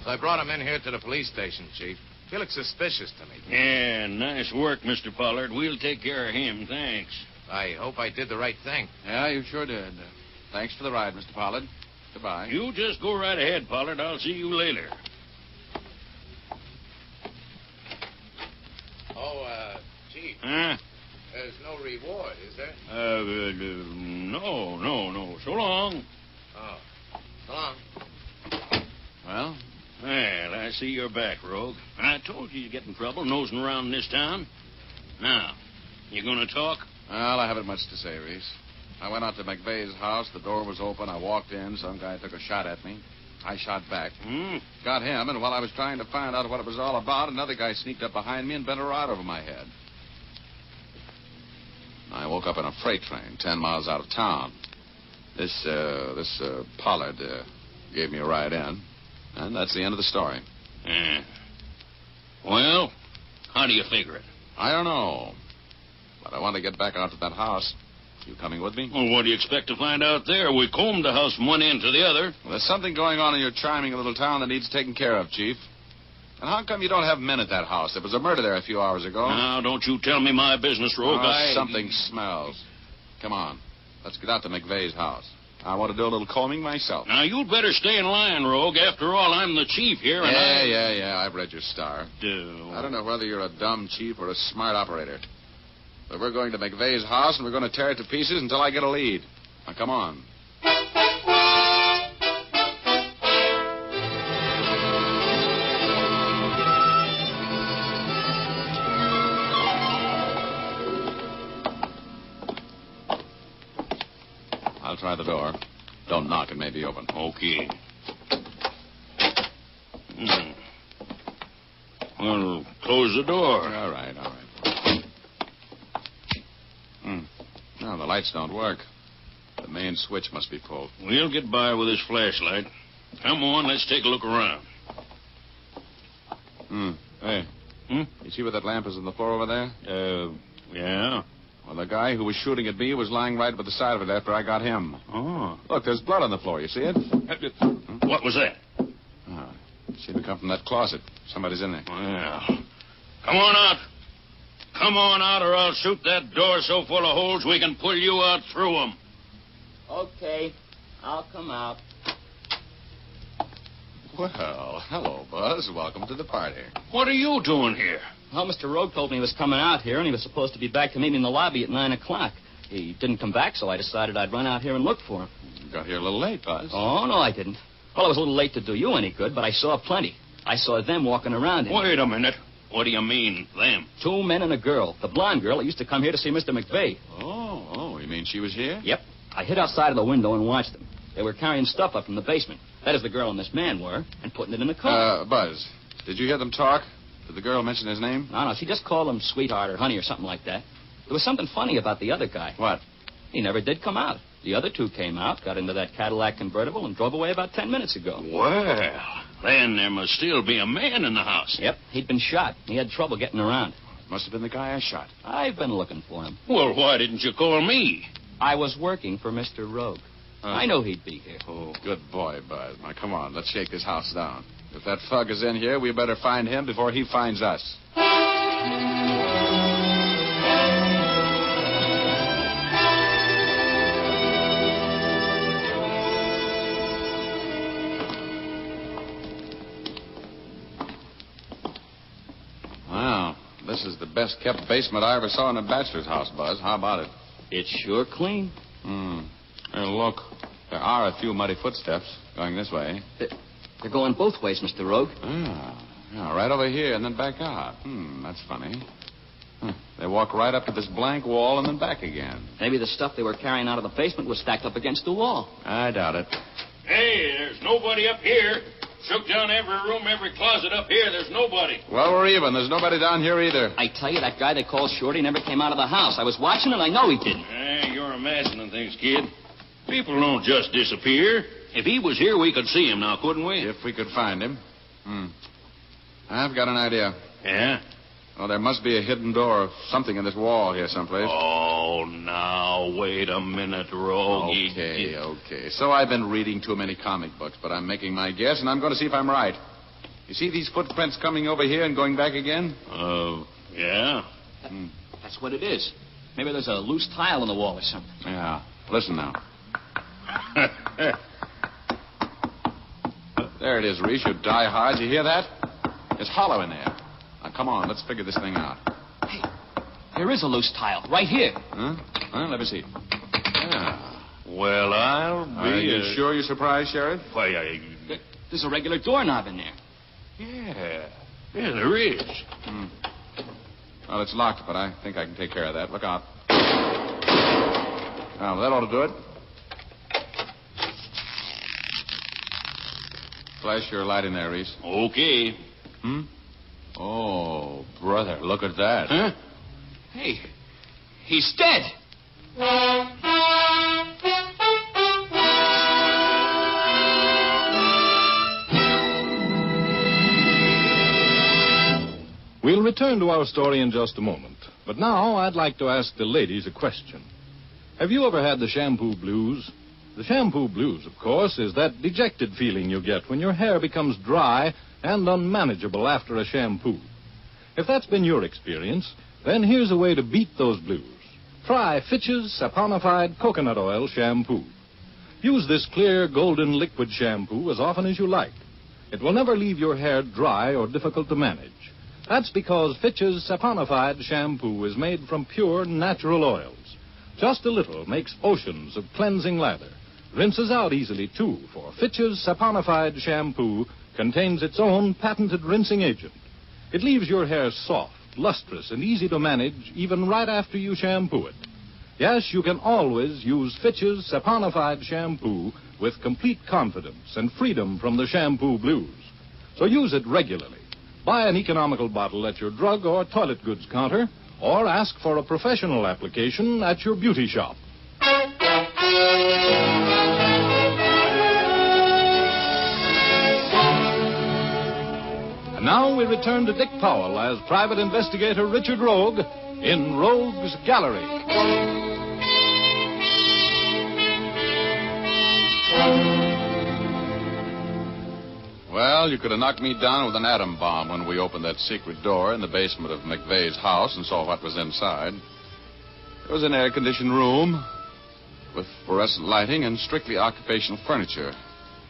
So I brought him in here to the police station, Chief. He looks suspicious to me. Yeah, nice work, Mr. Pollard. We'll take care of him, thanks. I hope I did the right thing. Yeah, you sure did. Thanks for the ride, Mr. Pollard. Goodbye. You just go right ahead, Pollard. I'll see you later. Oh, Chief. Huh? There's no reward, is there? No. So long. Oh. So long. Well, I see you're back, Rogue. I told you you'd get in trouble nosing around in this town. Now, you gonna talk? Well, I haven't much to say, Reese. I went out to McVeigh's house. The door was open. I walked in. Some guy took a shot at me. I shot back. Got him, and while I was trying to find out what it was all about, another guy sneaked up behind me and bent a rod over my head. I woke up in a freight train 10 miles out of town. This Pollard gave me a ride in, and that's the end of the story. Well, how do you figure it? I don't know, but I want to get back out to that house. You coming with me? Well, what do you expect to find out there? We combed the house from one end to the other. Well, there's something going on in your charming little town that needs taken care of, Chief. And how come you don't have men at that house? There was a murder there a few hours ago. Now, don't you tell me my business, Rogue. Something smells. Come on. Let's get out to McVeigh's house. I want to do a little combing myself. Now, you'd better stay in line, Rogue. After all, I'm the chief here, and Yeah. I've read your star. I don't know whether you're a dumb chief or a smart operator. But we're going to McVeigh's house, and we're going to tear it to pieces until I get a lead. Now, come on. Try the door. Don't knock, it may be open. Okay. Well, close the door. All right. No, the lights don't work. The main switch must be pulled. We'll get by with this flashlight. Come on, let's take a look around. Hey. You see where that lamp is on the floor over there? Yeah. Well, the guy who was shooting at me was lying right by the side of it after I got him. Oh. Look, there's blood on the floor. You see it? What was that? Oh, it seemed to come from that closet. Somebody's in there. Well, come on out. Come on out, or I'll shoot that door so full of holes we can pull you out through them. Okay, I'll come out. Well, hello, Buzz. Welcome to the party. What are you doing here? Well, Mr. Rogue told me he was coming out here, and he was supposed to be back to meet me in the lobby at 9 o'clock. He didn't come back, so I decided I'd run out here and look for him. You got here a little late, Buzz. Oh, no, I didn't. Well, I was a little late to do you any good, but I saw plenty. I saw them walking around here. Wait a minute. What do you mean, them? 2 men and a girl. The blonde girl that used to come here to see Mr. McVeigh. Oh, you mean she was here? Yep. I hid outside of the window and watched them. They were carrying stuff up from the basement. That is, the girl and this man were, and putting it in the car. Buzz, did you hear them talk? Did the girl mention his name? No, she just called him sweetheart or honey or something like that. There was something funny about the other guy. What? He never did come out. The other two came out, got into that Cadillac convertible, and drove away about 10 minutes ago. Well, then there must still be a man in the house. Yep, he'd been shot. He had trouble getting around. Must have been the guy I shot. I've been looking for him. Well, why didn't you call me? I was working for Mr. Rogue. I know he'd be here. Oh, good boy, Buzz. Now, come on, let's shake this house down. If that thug is in here, we better find him before he finds us. Wow, this is the best-kept basement I ever saw in a bachelor's house, Buzz. How about it? It's sure clean. Hey, look, there are a few muddy footsteps going this way. They're going both ways, Mr. Rogue. Yeah, right over here and then back out. That's funny. They walk right up to this blank wall and then back again. Maybe the stuff they were carrying out of the basement was stacked up against the wall. I doubt it. Hey, there's nobody up here. Shook down every room, every closet up here. There's nobody. Well, we're even. There's nobody down here either. I tell you, that guy they called Shorty never came out of the house. I was watching, and I know he didn't. Hey, you're imagining things, kid. People don't just disappear. If he was here, we could see him now, couldn't we? If we could find him. I've got an idea. Yeah? Oh, there must be a hidden door or something in this wall here someplace. Oh, now, wait a minute, Rogue. Okay. So I've been reading too many comic books, but I'm making my guess, and I'm going to see if I'm right. You see these footprints coming over here and going back again? Yeah. That's what it is. Maybe there's a loose tile in the wall or something. Yeah. Listen now. There it is, Reese, you die-hard. You hear that? It's hollow in there. Now, come on, let's figure this thing out. Hey, there is a loose tile right here. Huh? Well, let me see. Yeah. Well, I'll be... Are you sure you're surprised, Sheriff? Why, There's a regular doorknob in there. Yeah, there is. Well, it's locked, but I think I can take care of that. Look out. Now, that ought to do it. Flash your light in there, Reese. Okay. Oh, brother, look at that. Huh? Hey, he's dead. We'll return to our story in just a moment. But now I'd like to ask the ladies a question. Have you ever had the shampoo blues? The shampoo blues, of course, is that dejected feeling you get when your hair becomes dry and unmanageable after a shampoo. If that's been your experience, then here's a way to beat those blues. Try Fitch's saponified coconut oil shampoo. Use this clear golden liquid shampoo as often as you like. It will never leave your hair dry or difficult to manage. That's because Fitch's saponified shampoo is made from pure natural oils. Just a little makes oceans of cleansing lather. Rinses out easily, too, for Fitch's saponified shampoo contains its own patented rinsing agent. It leaves your hair soft, lustrous, and easy to manage even right after you shampoo it. Yes, you can always use Fitch's saponified shampoo with complete confidence and freedom from the shampoo blues. So use it regularly. Buy an economical bottle at your drug or toilet goods counter, or ask for a professional application at your beauty shop. And now we return to Dick Powell as private investigator Richard Rogue in Rogue's Gallery. Well, you could have knocked me down with an atom bomb when we opened that secret door in the basement of McVeigh's house and saw what was inside. It was an air-conditioned room with fluorescent lighting and strictly occupational furniture.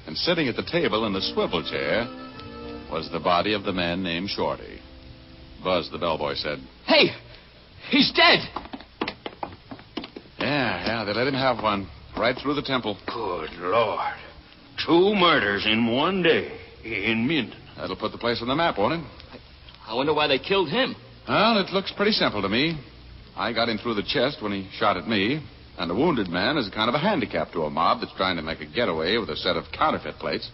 And sitting at the table in the swivel chair was the body of the man named Shorty. Buzz, the bellboy, said. Hey! He's dead! Yeah, they let him have one. Right through the temple. Good Lord. 2 murders in one day in Minden. That'll put the place on the map, won't it? I wonder why they killed him. Well, it looks pretty simple to me. I got him through the chest when he shot at me, and the wounded man is kind of a handicap to a mob that's trying to make a getaway with a set of counterfeit plates.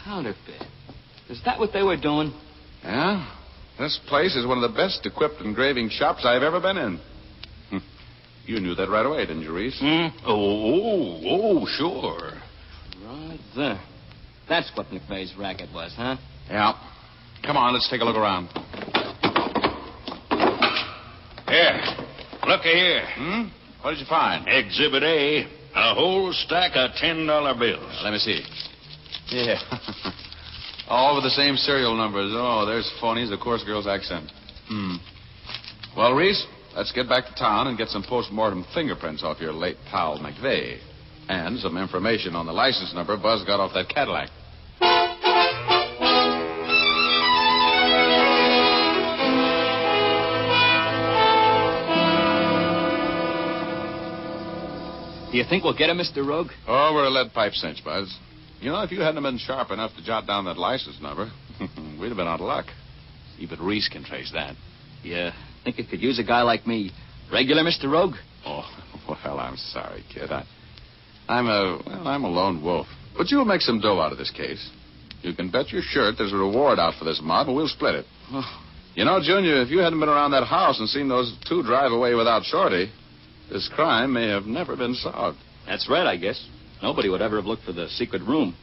Counterfeit? Is that what they were doing? Yeah. This place is one of the best equipped engraving shops I've ever been in. You knew that right away, didn't you, Reese? Oh, sure. Right there. That's what McVeigh's racket was, huh? Yeah. Come on, let's take a look around. Here. Looky here. What did you find? Exhibit A. A whole stack of $10 bills. Let me see. Yeah. All with the same serial numbers. Oh, there's phonies, the coarse girl's accent. Well, Reese, let's get back to town and get some post-mortem fingerprints off your late pal, McVeigh. And some information on the license number Buzz got off that Cadillac. Do you think we'll get him, Mr. Rogue? Oh, we're a lead pipe cinch, Buzz. You know, if you hadn't been sharp enough to jot down that license number, we'd have been out of luck. See, but Reese can trace that. Yeah, think it could use a guy like me. Regular, Mr. Rogue? Oh, well, I'm sorry, kid. I'm a lone wolf. But you'll make some dough out of this case. You can bet your shirt there's a reward out for this mob, and we'll split it. Oh. You know, Junior, if you hadn't been around that house and seen those 2 drive away without Shorty, this crime may have never been solved. That's right, I guess. Nobody would ever have looked for the secret room.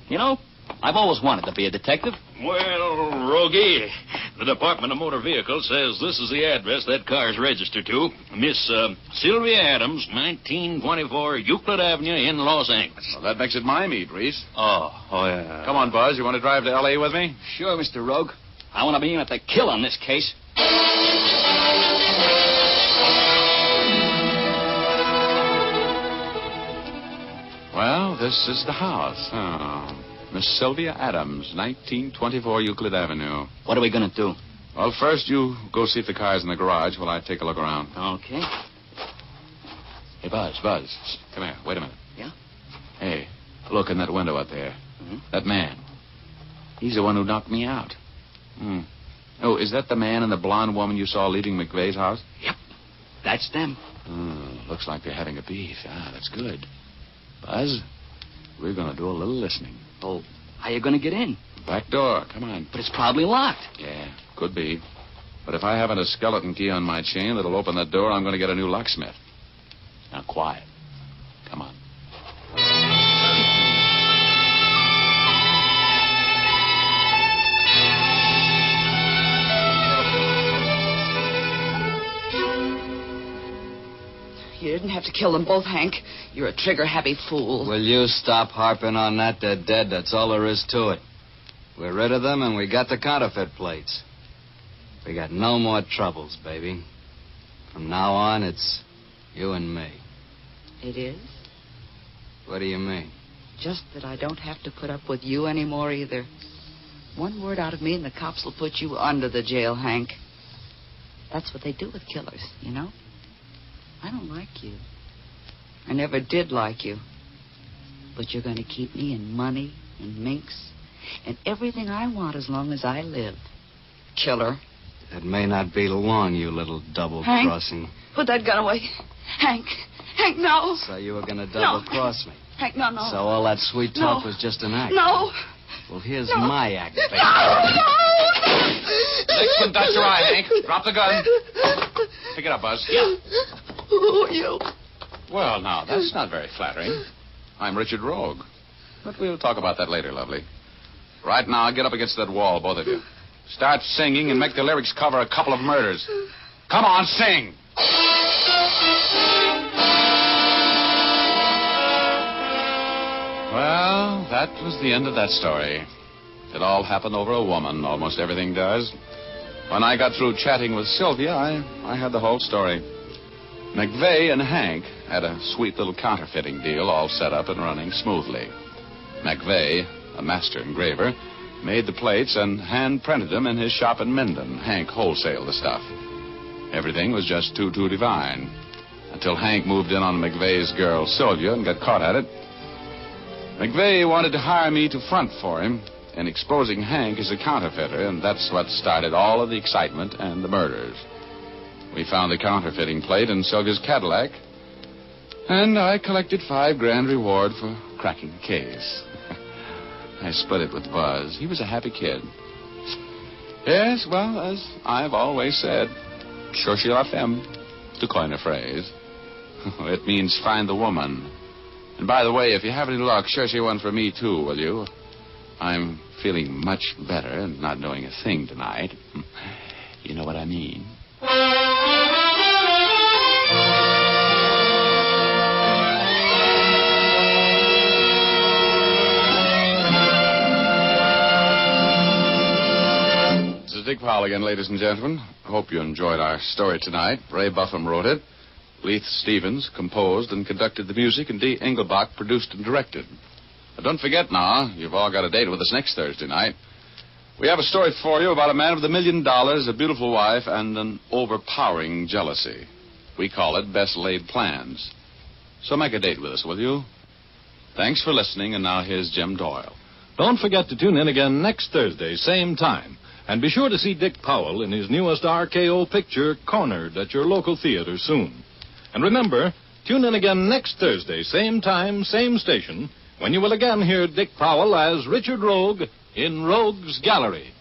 You know, I've always wanted to be a detective. Well, Rogie, the Department of Motor Vehicles says this is the address that car's registered to. Miss Sylvia Adams, 1924 Euclid Avenue in Los Angeles. Well, that makes it my meat, Reese. Oh, yeah. Come on, Buzz. You want to drive to L.A. with me? Sure, Mr. Rogue. I want to be in at the kill on this case. Well, this is the house. Oh. Miss Sylvia Adams, 1924 Euclid Avenue. What are we going to do? Well, first you go see if the car's in the garage while I take a look around. Okay. Hey, Buzz. Come here. Wait a minute. Yeah? Hey, look in that window out there. Mm-hmm. That man. He's the one who knocked me out. Oh, is that the man and the blonde woman you saw leaving McVeigh's house? Yep. That's them. Looks like they're having a beef. That's good. Buzz, we're going to do a little listening. Oh, how you going to get in? Back door. Come on. But it's probably locked. Yeah, could be. But if I haven't a skeleton key on my chain that'll open that door, I'm going to get a new locksmith. Now, quiet. Come on. You didn't have to kill them both, Hank. You're a trigger-happy fool. Will you stop harping on that? They're dead. That's all there is to it. We're rid of them, and we got the counterfeit plates. We got no more troubles, baby. From now on, it's you and me. It is? What do you mean? Just that I don't have to put up with you anymore either. One word out of me and the cops will put you under the jail, Hank. That's what they do with killers, you know? I don't like you. I never did like you. But you're going to keep me in money and minks and everything I want as long as I live. Killer. That may not be long, you little double-crossing. Hank, put that gun away. Hank, no. So you were going to double-cross me. Hank, no. So all that sweet talk No. was just an act. No. Well, here's my act, baby. Next one, touch your eye, Hank. Drop the gun. Pick it up, Buzz. Yeah. Who are you? Well, now, that's not very flattering. I'm Richard Rogue. But we'll talk about that later, lovely. Right now, get up against that wall, both of you. Start singing and make the lyrics cover a couple of murders. Come on, sing! Well, that was the end of that story. It all happened over a woman. Almost everything does. When I got through chatting with Sylvia, I had the whole story. McVeigh and Hank had a sweet little counterfeiting deal all set up and running smoothly. McVeigh, a master engraver, made the plates and hand-printed them in his shop in Minden. Hank wholesaled the stuff. Everything was just too divine. Until Hank moved in on McVeigh's girl, Sylvia, and got caught at it. McVeigh wanted to hire me to front for him in exposing Hank as a counterfeiter, and that's what started all of the excitement and the murders. We found the counterfeiting plate in Sylvia's Cadillac, and I collected $5,000 reward for cracking the case. I split it with Buzz. He was a happy kid. Yes, well, as I've always said, cherchez la femme, to coin a phrase. It means find the woman. And by the way, if you have any luck, cherchez one for me, too, will you? I'm feeling much better and not doing a thing tonight. You know what I mean. This is Dick Powell again, ladies and gentlemen. I hope you enjoyed our story tonight. Ray Buffum wrote it. Leith Stevens composed and conducted the music, and Dee Engelbach produced and directed. But don't forget now, you've all got a date with us next Thursday night. We have a story for you about a man with $1 million, a beautiful wife, and an overpowering jealousy. We call it Best Laid Plans. So make a date with us, will you? Thanks for listening, and now here's Jim Doyle. Don't forget to tune in again next Thursday, same time. And be sure to see Dick Powell in his newest RKO picture, Cornered, at your local theater soon. And remember, tune in again next Thursday, same time, same station, when you will again hear Dick Powell as Richard Rogue in Rogue's Gallery.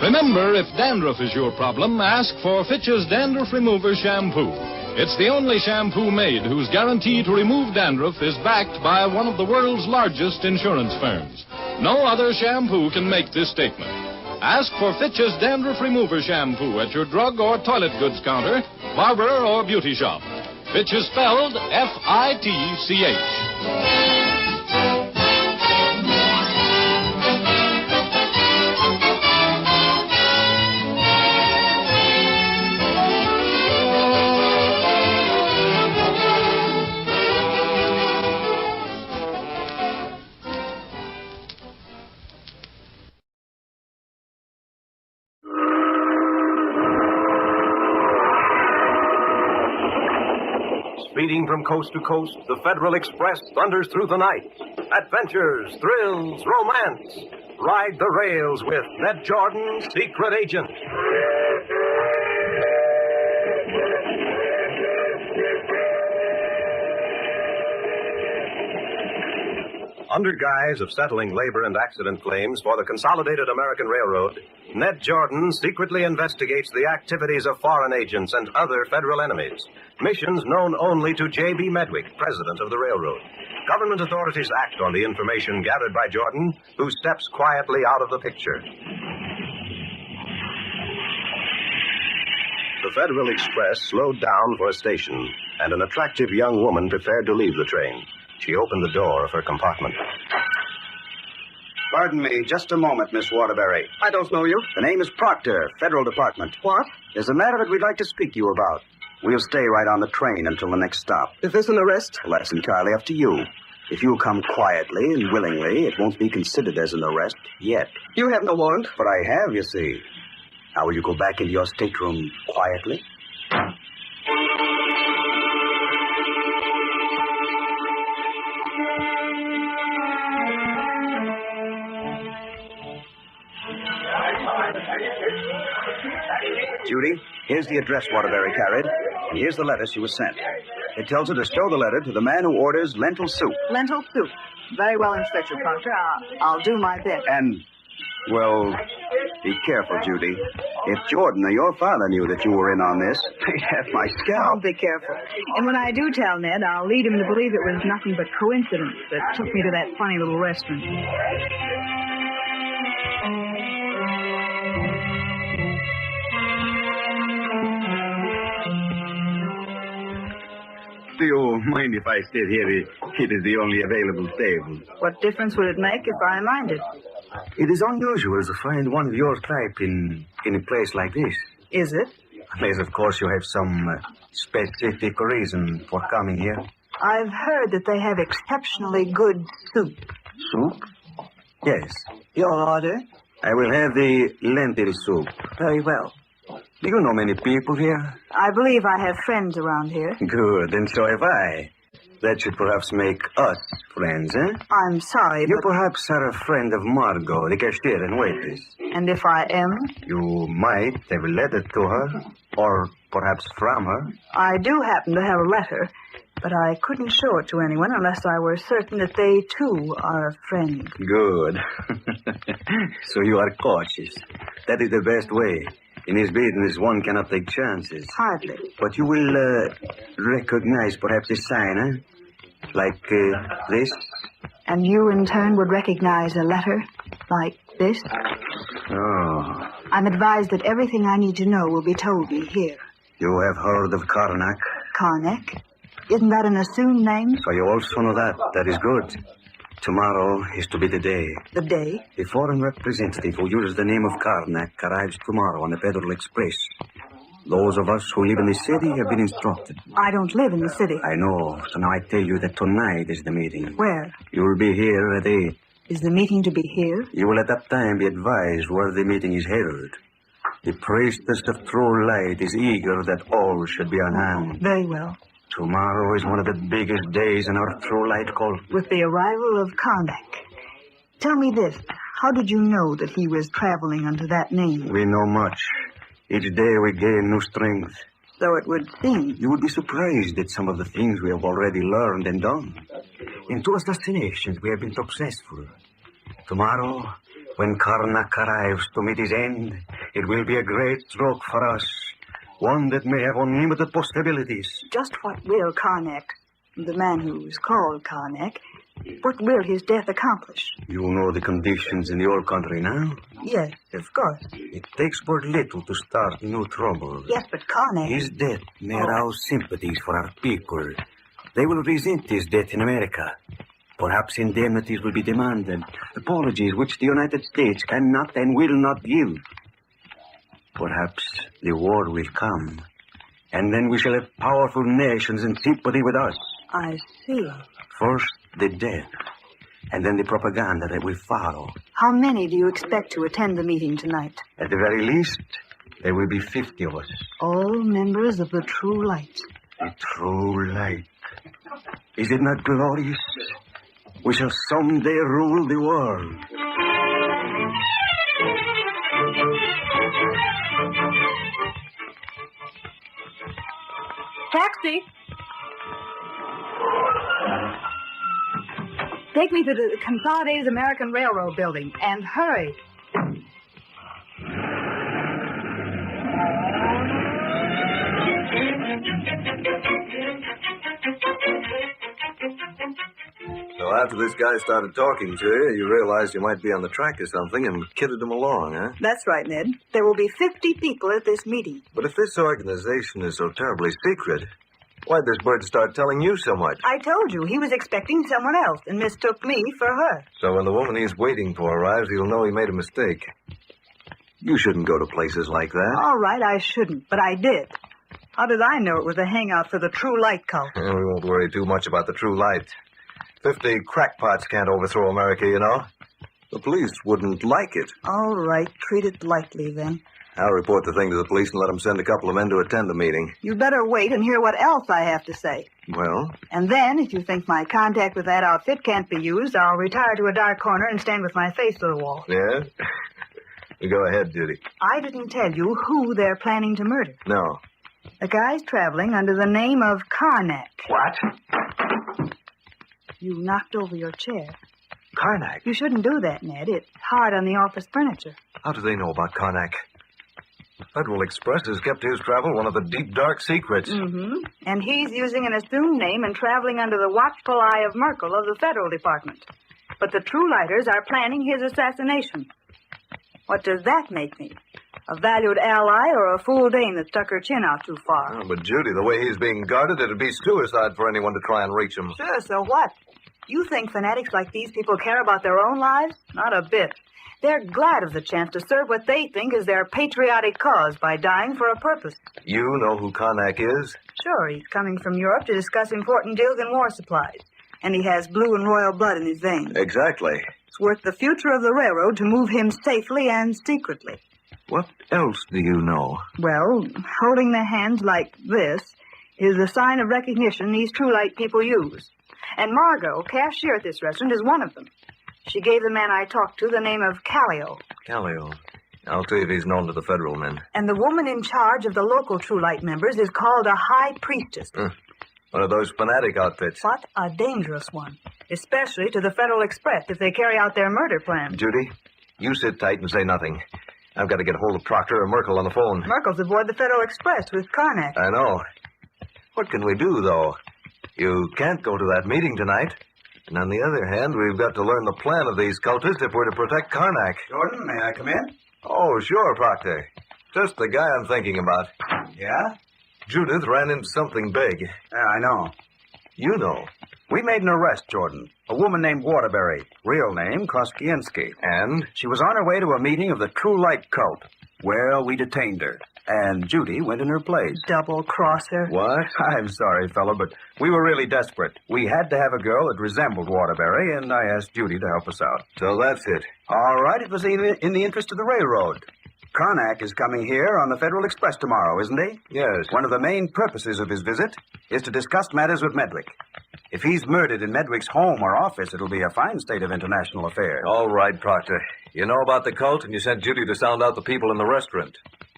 Remember, if dandruff is your problem, ask for Fitch's Dandruff Remover Shampoo. It's the only shampoo made whose guarantee to remove dandruff is backed by one of the world's largest insurance firms. No other shampoo can make this statement. Ask for Fitch's Dandruff Remover Shampoo at your drug or toilet goods counter, barber or beauty shop. Fitch is spelled F-I-T-C-H. Speeding from coast to coast, the Federal Express thunders through the night. Adventures, thrills, romance. Ride the rails with Ned Jordan, Secret Agent. Under guise of settling labor and accident claims for the Consolidated American Railroad, Ned Jordan secretly investigates the activities of foreign agents and other federal enemies. Missions known only to J.B. Medwick, president of the railroad. Government authorities act on the information gathered by Jordan, who steps quietly out of the picture. The Federal Express slowed down for a station, and an attractive young woman prepared to leave the train. She opened the door of her compartment. Pardon me, just a moment, Miss Waterbury. I don't know you. The name is Proctor, Federal Department. What? There's a matter that we'd like to speak to you about. We'll stay right on the train until the next stop. Is this an arrest? Well, that's entirely up to you. If you'll come quietly and willingly, it won't be considered as an arrest yet. You have no warrant? But I have, you see. Now, will you go back into your stateroom quietly? Judy. Here's the address Waterbury carried, and here's the letter she was sent. It tells her to show the letter to the man who orders lentil soup. Lentil soup. Very well, Inspector Proctor. I'll do my best. And, well, be careful, Judy. If Jordan or your father knew that you were in on this, they'd have my scalp. I'll be careful. And when I do tell Ned, I'll lead him to believe it was nothing but coincidence that took me to that funny little restaurant. Do you mind if I stay here? It is the only available table. What difference would it make if I minded? It is unusual to find one of your type in a place like this. Is it? Unless, of course, you have some specific reason for coming here. I've heard that they have exceptionally good soup. Soup? Yes. Your order? I will have the lentil soup. Very well. Do you know many people here? I believe I have friends around here. Good, and so have I. That should perhaps make us friends, eh? I'm sorry, You perhaps are a friend of Margot, the cashier and waitress. And if I am? You might have a letter to her, or perhaps from her. I do happen to have a letter, but I couldn't show it to anyone unless I were certain that they, too, are a friend. Good. So you are cautious. That is the best way. In this business, one cannot take chances. Hardly. But you will recognize perhaps a sign, eh? Like this? And you, in turn, would recognize a letter like this? Oh. I'm advised that everything I need to know will be told me here. You have heard of Karnak? Karnak? Isn't that an assumed name? So you also know that. That is good. Tomorrow is to be the day. The day? The foreign representative who uses the name of Karnak arrives tomorrow on the Federal Express. Those of us who live in the city have been instructed. I don't live in the city. I know. So now I tell you that tonight is the meeting. Where? You will be here at 8. Is the meeting to be here? You will at that time be advised where the meeting is held. The priestess of true light is eager that all should be on hand. Very well. Tomorrow is one of the biggest days in our true light cult. With the arrival of Karnak. Tell me this. How did you know that he was traveling under that name? We know much. Each day we gain new strength. So it would seem. You would be surprised at some of the things we have already learned and done. In 2 assassinations, we have been successful. Tomorrow, when Karnak arrives to meet his end, it will be a great stroke for us. One that may have unlimited possibilities. Just what will Karnak, the man who is called Karnak, what will his death accomplish? You know the conditions in the old country now? Yes, of course. It takes but little to start new trouble. Yes, but Karnak... His death may arouse sympathies for our people. They will resent his death in America. Perhaps indemnities will be demanded. Apologies which the United States cannot and will not give. Perhaps the war will come. And then we shall have powerful nations in sympathy with us. I see. First, the death. And then the propaganda that will follow. How many do you expect to attend the meeting tonight? At the very least, there will be 50 of us. All members of the True Light. The True Light. Is it not glorious? We shall someday rule the world. Taxi! Take me to the Consolidated American Railroad building, and hurry. So after this guy started talking to you, you realized you might be on the track or something and kidded him along, huh? That's right, Ned. There will be 50 people at this meeting. But if this organization is so terribly secret, why'd this bird start telling you so much? I told you, he was expecting someone else and mistook me for her. So when the woman he's waiting for arrives, he'll know he made a mistake. You shouldn't go to places like that. All right, I shouldn't, but I did. How did I know it was a hangout for the True Light cult? We won't worry too much about the True Light. 50 crackpots can't overthrow America, you know. The police wouldn't like it. All right, treat it lightly, then. I'll report the thing to the police and let them send a couple of men to attend the meeting. You'd better wait and hear what else I have to say. Well? And then, if you think my contact with that outfit can't be used, I'll retire to a dark corner and stand with my face to the wall. Yeah? Go ahead, Judy. I didn't tell you who they're planning to murder. No. The guy's traveling under the name of Karnak. What? You knocked over your chair. Karnak? You shouldn't do that, Ned. It's hard on the office furniture. How do they know about Karnak? Federal Express has kept his travel one of the deep, dark secrets. Mm-hmm. And he's using an assumed name and traveling under the watchful eye of Merkel of the Federal Department. But the True Lighters are planning his assassination. What does that make me? A valued ally or a fool dame that stuck her chin out too far? Oh, but, Judy, the way he's being guarded, it'd be suicide for anyone to try and reach him. Sure, so what? You think fanatics like these people care about their own lives? Not a bit. They're glad of the chance to serve what they think is their patriotic cause by dying for a purpose. You know who Karnak is? Sure, he's coming from Europe to discuss important deals in war supplies. And he has blue and royal blood in his veins. Exactly. It's worth the future of the railroad to move him safely and secretly. What else do you know? Well, holding their hands like this is the sign of recognition these True Light people use. And Margot, cashier at this restaurant, is one of them. She gave the man I talked to the name of Callio. Callio. I'll see if he's known to the federal men. And the woman in charge of the local True Light members is called a high priestess. One of those fanatic outfits. What a dangerous one. Especially to the Federal Express if they carry out their murder plan. Judy, you sit tight and say nothing. I've got to get hold of Proctor or Merkel on the phone. Merkel's aboard the Federal Express with Karnak. I know. What can we do, though? You can't go to that meeting tonight. And on the other hand, we've got to learn the plan of these cultists if we're to protect Karnak. Jordan, may I come in? Oh, sure, Proctor. Just the guy I'm thinking about. Yeah? Judith ran into something big. I know. You know. We made an arrest, Jordan. A woman named Waterbury. Real name, Koskiensky. And? She was on her way to a meeting of the True Light cult. Well, we detained her. And Judy went in her place. Double-crosser. What? I'm sorry, fella, but we were really desperate. We had to have a girl that resembled Waterbury, and I asked Judy to help us out. So that's it. All right, it was in the interest of the railroad. Karnak is coming here on the Federal Express tomorrow, isn't he? Yes. One of the main purposes of his visit is to discuss matters with Medwick. If he's murdered in Medwick's home or office, it'll be a fine state of international affairs. All right, Proctor. You know about the cult, and you sent Judy to sound out the people in the restaurant.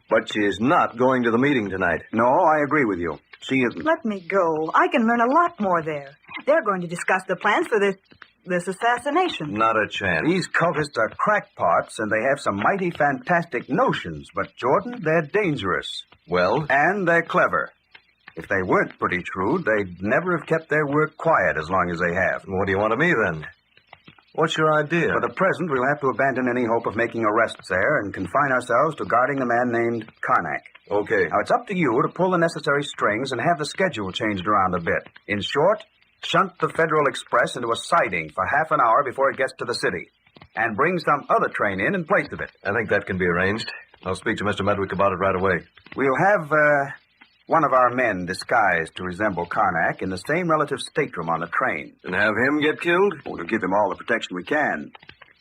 But she is not going to the meeting tonight. No, I agree with you. She isn't. Let me go. I can learn a lot more there. They're going to discuss the plans for this assassination. Not a chance. These cultists are crackpots, and they have some mighty fantastic notions. But, Jordan, they're dangerous. Well? And they're clever. If they weren't pretty shrewd, they'd never have kept their work quiet as long as they have. What do you want of me, then? What's your idea? For the present, we'll have to abandon any hope of making arrests there and confine ourselves to guarding a man named Karnak. Okay. Now, it's up to you to pull the necessary strings and have the schedule changed around a bit. In short, shunt the Federal Express into a siding for half an hour before it gets to the city. And bring some other train in place of it. I think that can be arranged. I'll speak to Mr. Medwick about it right away. We'll have, one of our men disguised to resemble Karnak in the same relative stateroom on the train. And have him get killed? We'll give him all the protection we can.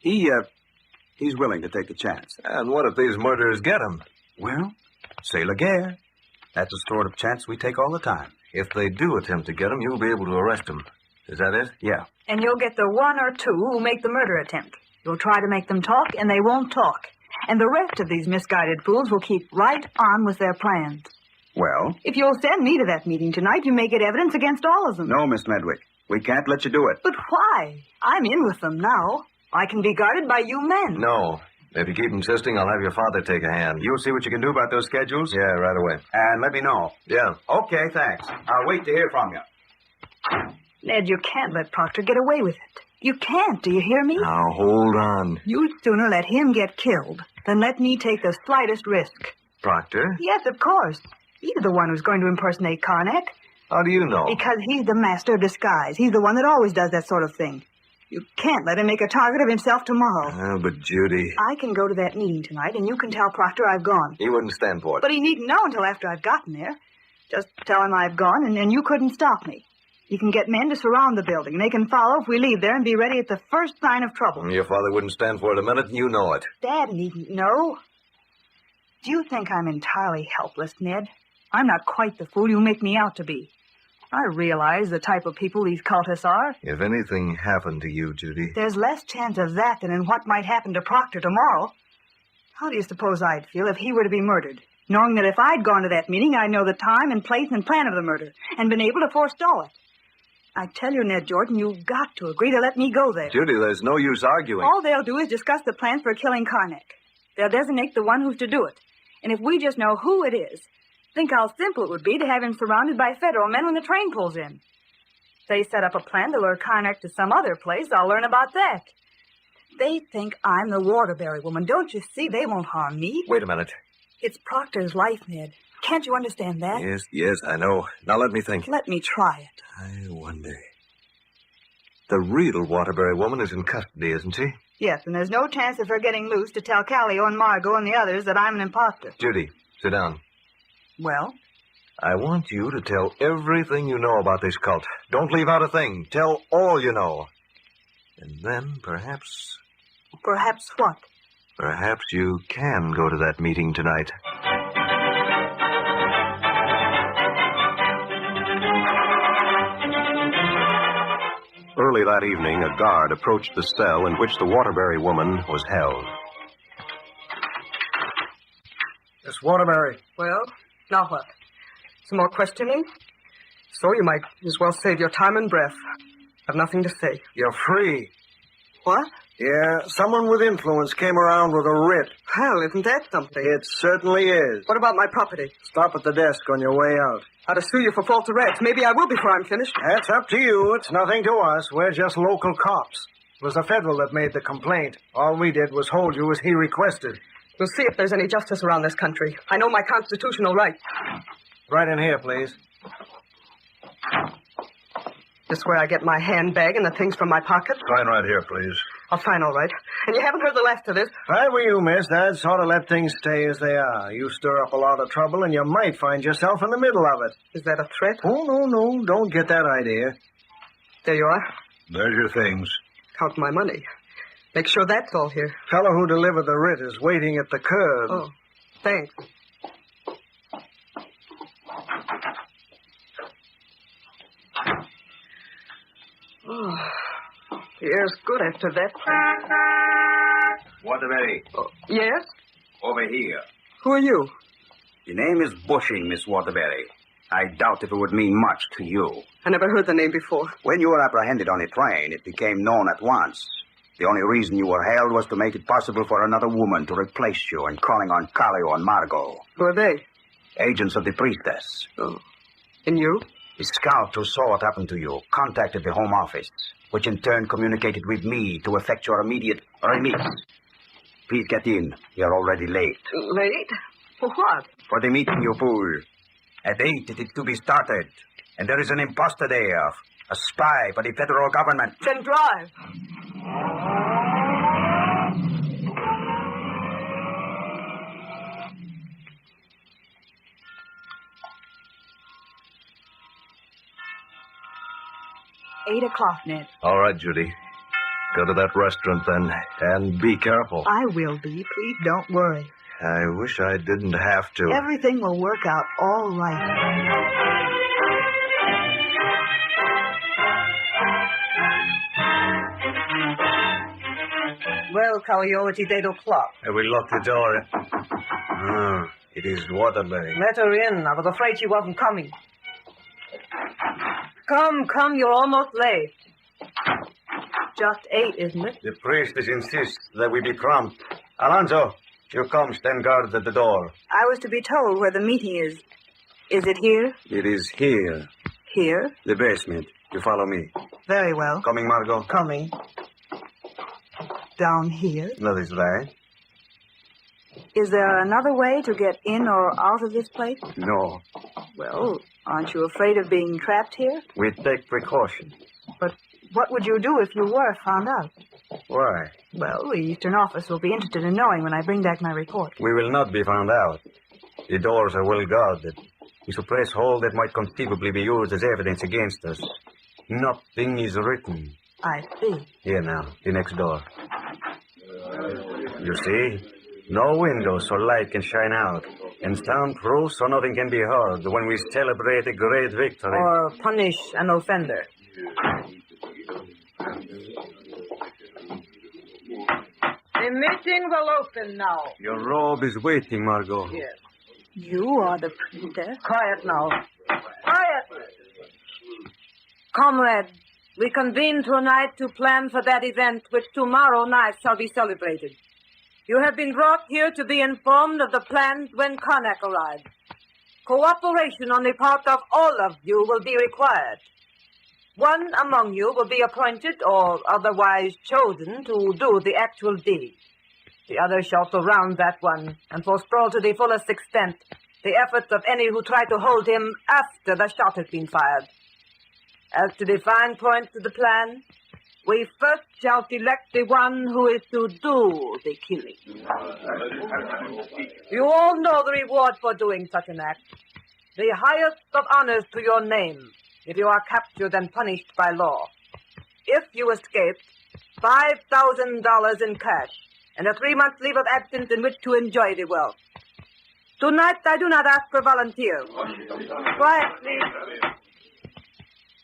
He's willing to take the chance. And what if these murderers get him? Well, c'est la guerre. That's the sort of chance we take all the time. If they do attempt to get him, you'll be able to arrest him. Is that it? Yeah. And you'll get the one or two who make the murder attempt. You'll try to make them talk, and they won't talk. And the rest of these misguided fools will keep right on with their plans. Well? If you'll send me to that meeting tonight, you may get evidence against all of them. No, Miss Medwick. We can't let you do it. But why? I'm in with them now. I can be guarded by you men. No. If you keep insisting, I'll have your father take a hand. You'll see what you can do about those schedules? Yeah, right away. And let me know. Yeah. Okay, thanks. I'll wait to hear from you. Ned, you can't let Proctor get away with it. You can't, do you hear me? Now, hold on. You'd sooner let him get killed than let me take the slightest risk. Proctor? Yes, of course. He's the one who's going to impersonate Karnak. How do you know? Because he's the master of disguise. He's the one that always does that sort of thing. You can't let him make a target of himself tomorrow. Oh, but Judy... I can go to that meeting tonight, and you can tell Proctor I've gone. He wouldn't stand for it. But he needn't know until after I've gotten there. Just tell him I've gone, and you couldn't stop me. You can get men to surround the building, and they can follow if we leave there and be ready at the first sign of trouble. Your father wouldn't stand for it a minute, and you know it. Dad needn't know. Do you think I'm entirely helpless, Ned? I'm not quite the fool you make me out to be. I realize the type of people these cultists are. If anything happened to you, Judy... There's less chance of that than in what might happen to Proctor tomorrow. How do you suppose I'd feel if he were to be murdered, knowing that if I'd gone to that meeting, I'd know the time and place and plan of the murder, and been able to forestall it? I tell you, Ned Jordan, you've got to agree to let me go there. Judy, there's no use arguing. All they'll do is discuss the plan for killing Karnak. They'll designate the one who's to do it. And if we just know who it is, think how simple it would be to have him surrounded by federal men when the train pulls in. If they set up a plan to lure Karnak to some other place, I'll learn about that. They think I'm the Waterbury woman. Don't you see? They won't harm me. Wait a minute. It's Proctor's life, Ned. Can't you understand that? Yes, I know. Now let me think. Let me try it. I wonder. The real Waterbury woman is in custody, isn't she? Yes, and there's no chance of her getting loose to tell Callio and Margot and the others that I'm an imposter. Judy, sit down. Well? I want you to tell everything you know about this cult. Don't leave out a thing. Tell all you know. And then perhaps... Perhaps what? Perhaps you can go to that meeting tonight. Early that evening, a guard approached the cell in which the Waterbury woman was held. Miss Waterbury. Well, now what? Some more questioning? So you might as well save your time and breath. I've nothing to say. You're free. What? Yeah, someone with influence came around with a writ. Hell, isn't that something? It certainly is. What about my property? Stop at the desk on your way out. I'll to sue you for false arrest. Maybe I will before I'm finished. That's up to you. It's nothing to us. We're just local cops. It was the federal that made the complaint. All we did was hold you as he requested. We'll see if there's any justice around this country. I know my constitutional right. Right in here, please. This where I get my handbag and the things from my pocket? Sign right here, please. I'll sign all right. And you haven't heard the last of this? If I were you, miss, I'd sort of let things stay as they are. You stir up a lot of trouble, and you might find yourself in the middle of it. Is that a threat? Oh, no. Don't get that idea. There you are. There's your things. Count my money. Make sure that's all here. Fellow who delivered the writ is waiting at the curb. Oh, thanks. Oh, the air's good after that. Waterbury. Yes? Over here. Who are you? The name is Bushing, Miss Waterbury. I doubt if it would mean much to you. I never heard the name before. When you were apprehended on a train, it became known at once. The only reason you were held was to make it possible for another woman to replace you in calling on Callio and Margot. Who are they? Agents of the priestess. Oh. And you? The scout who saw what happened to you contacted the Home Office, which in turn communicated with me to effect your immediate release. Please get in. You're already late. Late? For what? For the meeting you pulled. At 8, it is to be started. And there is an imposter there, a spy for the federal government. Then drive. Eight o'clock, Ned. All right, Judy. Go to that restaurant then, and be careful. I will be. Please don't worry. I wish I didn't have to. Everything will work out all right. Well, Callio, it is 8 o'clock. We locked the door. It is Waterbury. Let her in. I was afraid she wasn't coming. Come, you're almost late. Just 8, isn't it? The priestess insists that we be prompt. Alonzo, you come, stand guard at the door. I was to be told where the meeting is. Is it here? It is here. Here? The basement. You follow me. Very well. Coming, Margot? Coming. Down here? That is right. Is there another way to get in or out of this place? No. Well, aren't you afraid of being trapped here? We take precaution. But what would you do if you were found out? Why? Well, the Eastern Office will be interested in knowing when I bring back my report. We will not be found out. The doors are well guarded. We suppress all that might conceivably be used as evidence against us. Nothing is written. I see. Here now, the next door. You see? No windows so light can shine out. And soundproof so nothing can be heard when we celebrate a great victory. Or punish an offender. The meeting will open now. Your robe is waiting, Margot. Yes. You are the princess. Quiet now. Quiet! Comrade, we convene tonight to plan for that event which tomorrow night shall be celebrated. You have been brought here to be informed of the plans when Karnak arrives. Cooperation on the part of all of you will be required. One among you will be appointed or otherwise chosen to do the actual deed. The other shall surround that one and forestall to the fullest extent the efforts of any who try to hold him after the shot has been fired. As to the fine points of the plan, we first shall select the one who is to do the killing. You all know the reward for doing such an act. The highest of honors to your name if you are captured and punished by law. If you escape, $5,000 in cash and a 3-month leave of absence in which to enjoy the wealth. Tonight, I do not ask for volunteers. Quiet, please.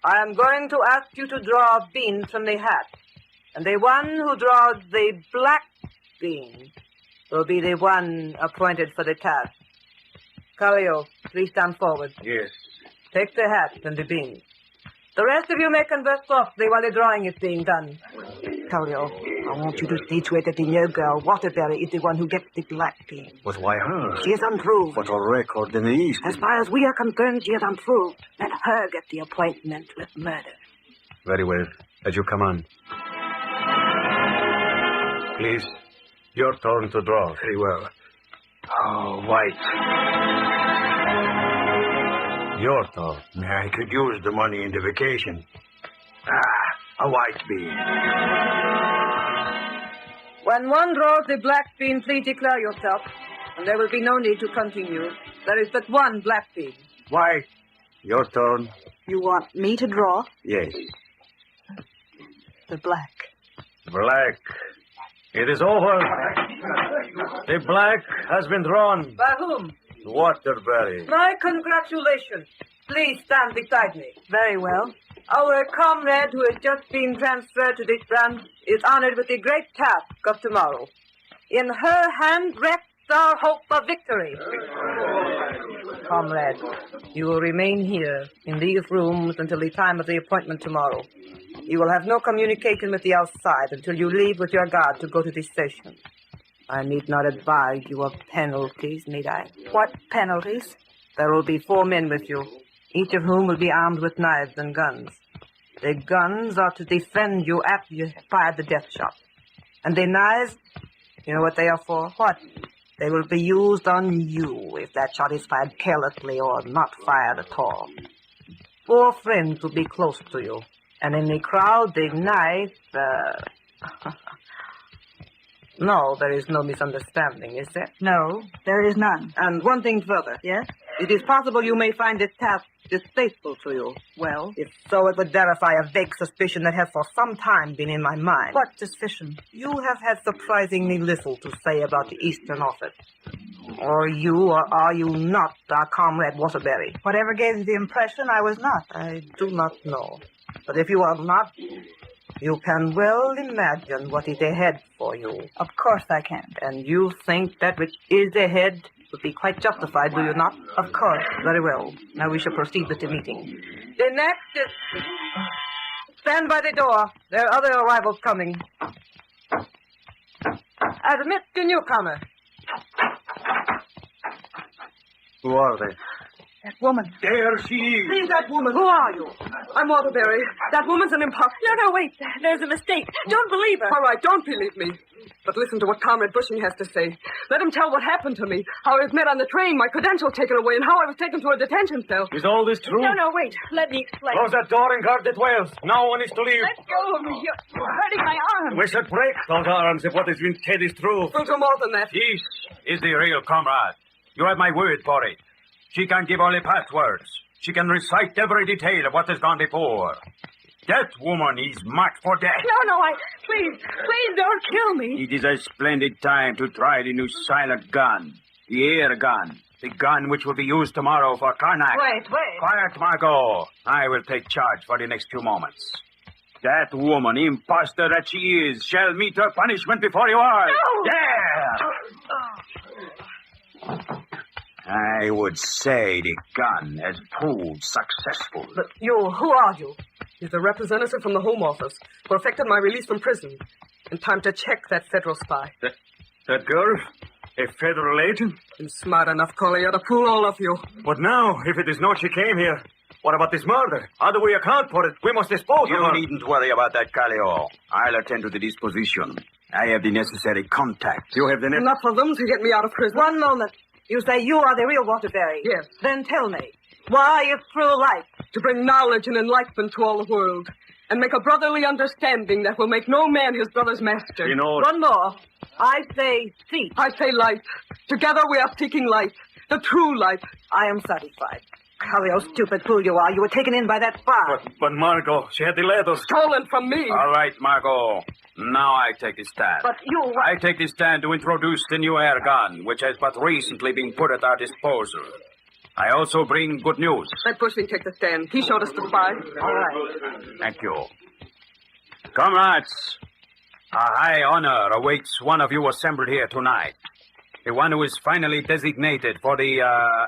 I am going to ask you to draw a bean from the hat. And the one who draws the black bean will be the one appointed for the task. Calio, please stand forward. Yes. Take the hat and the bean. The rest of you may converse softly while the drawing is being done. Calio, I want you to see to it that the new girl, Waterbury, is the one who gets the black bean. But why her? She is unproved. But a record in the East. As far as we are concerned, she is unproved. Let her get the appointment with murder. Very well. As you come on. Please, your turn to draw. Very well. Oh, white. Your turn. I could use the money in the vacation. A white bean. When one draws the black bean, please declare yourself, and there will be no need to continue. There is but one black bean. White. Your turn. You want me to draw? Yes. The black. Black. It is over. The black has been drawn. By whom? Waterbury. My congratulations. Please stand beside me. Very well. Our comrade who has just been transferred to this branch is honored with the great task of tomorrow. In her hand rests our hope of victory. Comrade, you will remain here in these rooms until the time of the appointment tomorrow. You will have no communication with the outside until you leave with your guard to go to the station. I need not advise you of penalties, need I? What penalties? There will be 4 men with you, each of whom will be armed with knives and guns. The guns are to defend you after you fired the death shot. And the knives, you know what they are for? What? They will be used on you if that shot is fired carelessly or not fired at all. 4 friends will be close to you. And in the crowd, the knife, No, there is no misunderstanding, is there? No, there is none. And one thing further. Yes? It is possible you may find this task distasteful to you. Well? If so, it would verify a vague suspicion that has for some time been in my mind. What suspicion? You have had surprisingly little to say about the Eastern Office. Or are you not our comrade Waterbury? Whatever gave you the impression I was not. I do not know. But if you are not, you can well imagine what is ahead for you. Of course I can. And you think that which is ahead would be quite justified, do you not? Of course. Very well. Now we shall proceed with the meeting. The next is... Stand by the door. There are other arrivals coming. Admit the newcomer. Who are they? That woman. There she is. Leave that woman. Who are you? I'm Waterbury. That woman's an impostor. No, wait. There's a mistake. Don't believe her. All right, don't believe me. But listen to what Comrade Bushing has to say. Let him tell what happened to me, how I was met on the train, my credentials taken away, and how I was taken to a detention cell. Is all this true? No, wait. Let me explain. Close that door and guard the 12. No one is to leave. Let go of me. You're hurting my arm. We should break those arms if what has been said is true. We'll do more than that. This is the real comrade. You have my word for it. She can give only passwords. She can recite every detail of what has gone before. That woman is marked for death. No, please don't kill me. It is a splendid time to try the new silent gun, the air gun, the gun which will be used tomorrow for Karnak. Wait. Quiet, Margot. I will take charge for the next few moments. That woman, imposter that she is, shall meet her punishment before you are. No! Yeah! I would say the gun has proved successful. But who are you? He's the representative from the Home Office who effected my release from prison. In time to check that federal spy. That girl? A federal agent? I'm smart enough, Collier, to fool all of you. But now, if it is not she came here, what about this murder? How do we account for it? We must dispose of her. You needn't worry about that, Callio. I'll attend to the disposition. I have the necessary contacts. You have the Enough of them to get me out of prison. One moment. You say you are the real Waterbury. Yes. Then tell me, why you threw light? To bring knowledge and enlightenment to all the world. And make a brotherly understanding that will make no man his brother's master. You know... One more. I say seek. I say light. Together we are seeking light. The true light. I am satisfied. Callio, stupid fool you are. You were taken in by that spy. But Margot, she had the letters. Stolen from me. All right, Margot. Now I take the stand. But you... I take the stand to introduce the new air gun, which has but recently been put at our disposal. I also bring good news. Let Bushing take the stand. He showed us the spy. All right. Thank you. Comrades, a high honor awaits one of you assembled here tonight. The one who is finally designated for the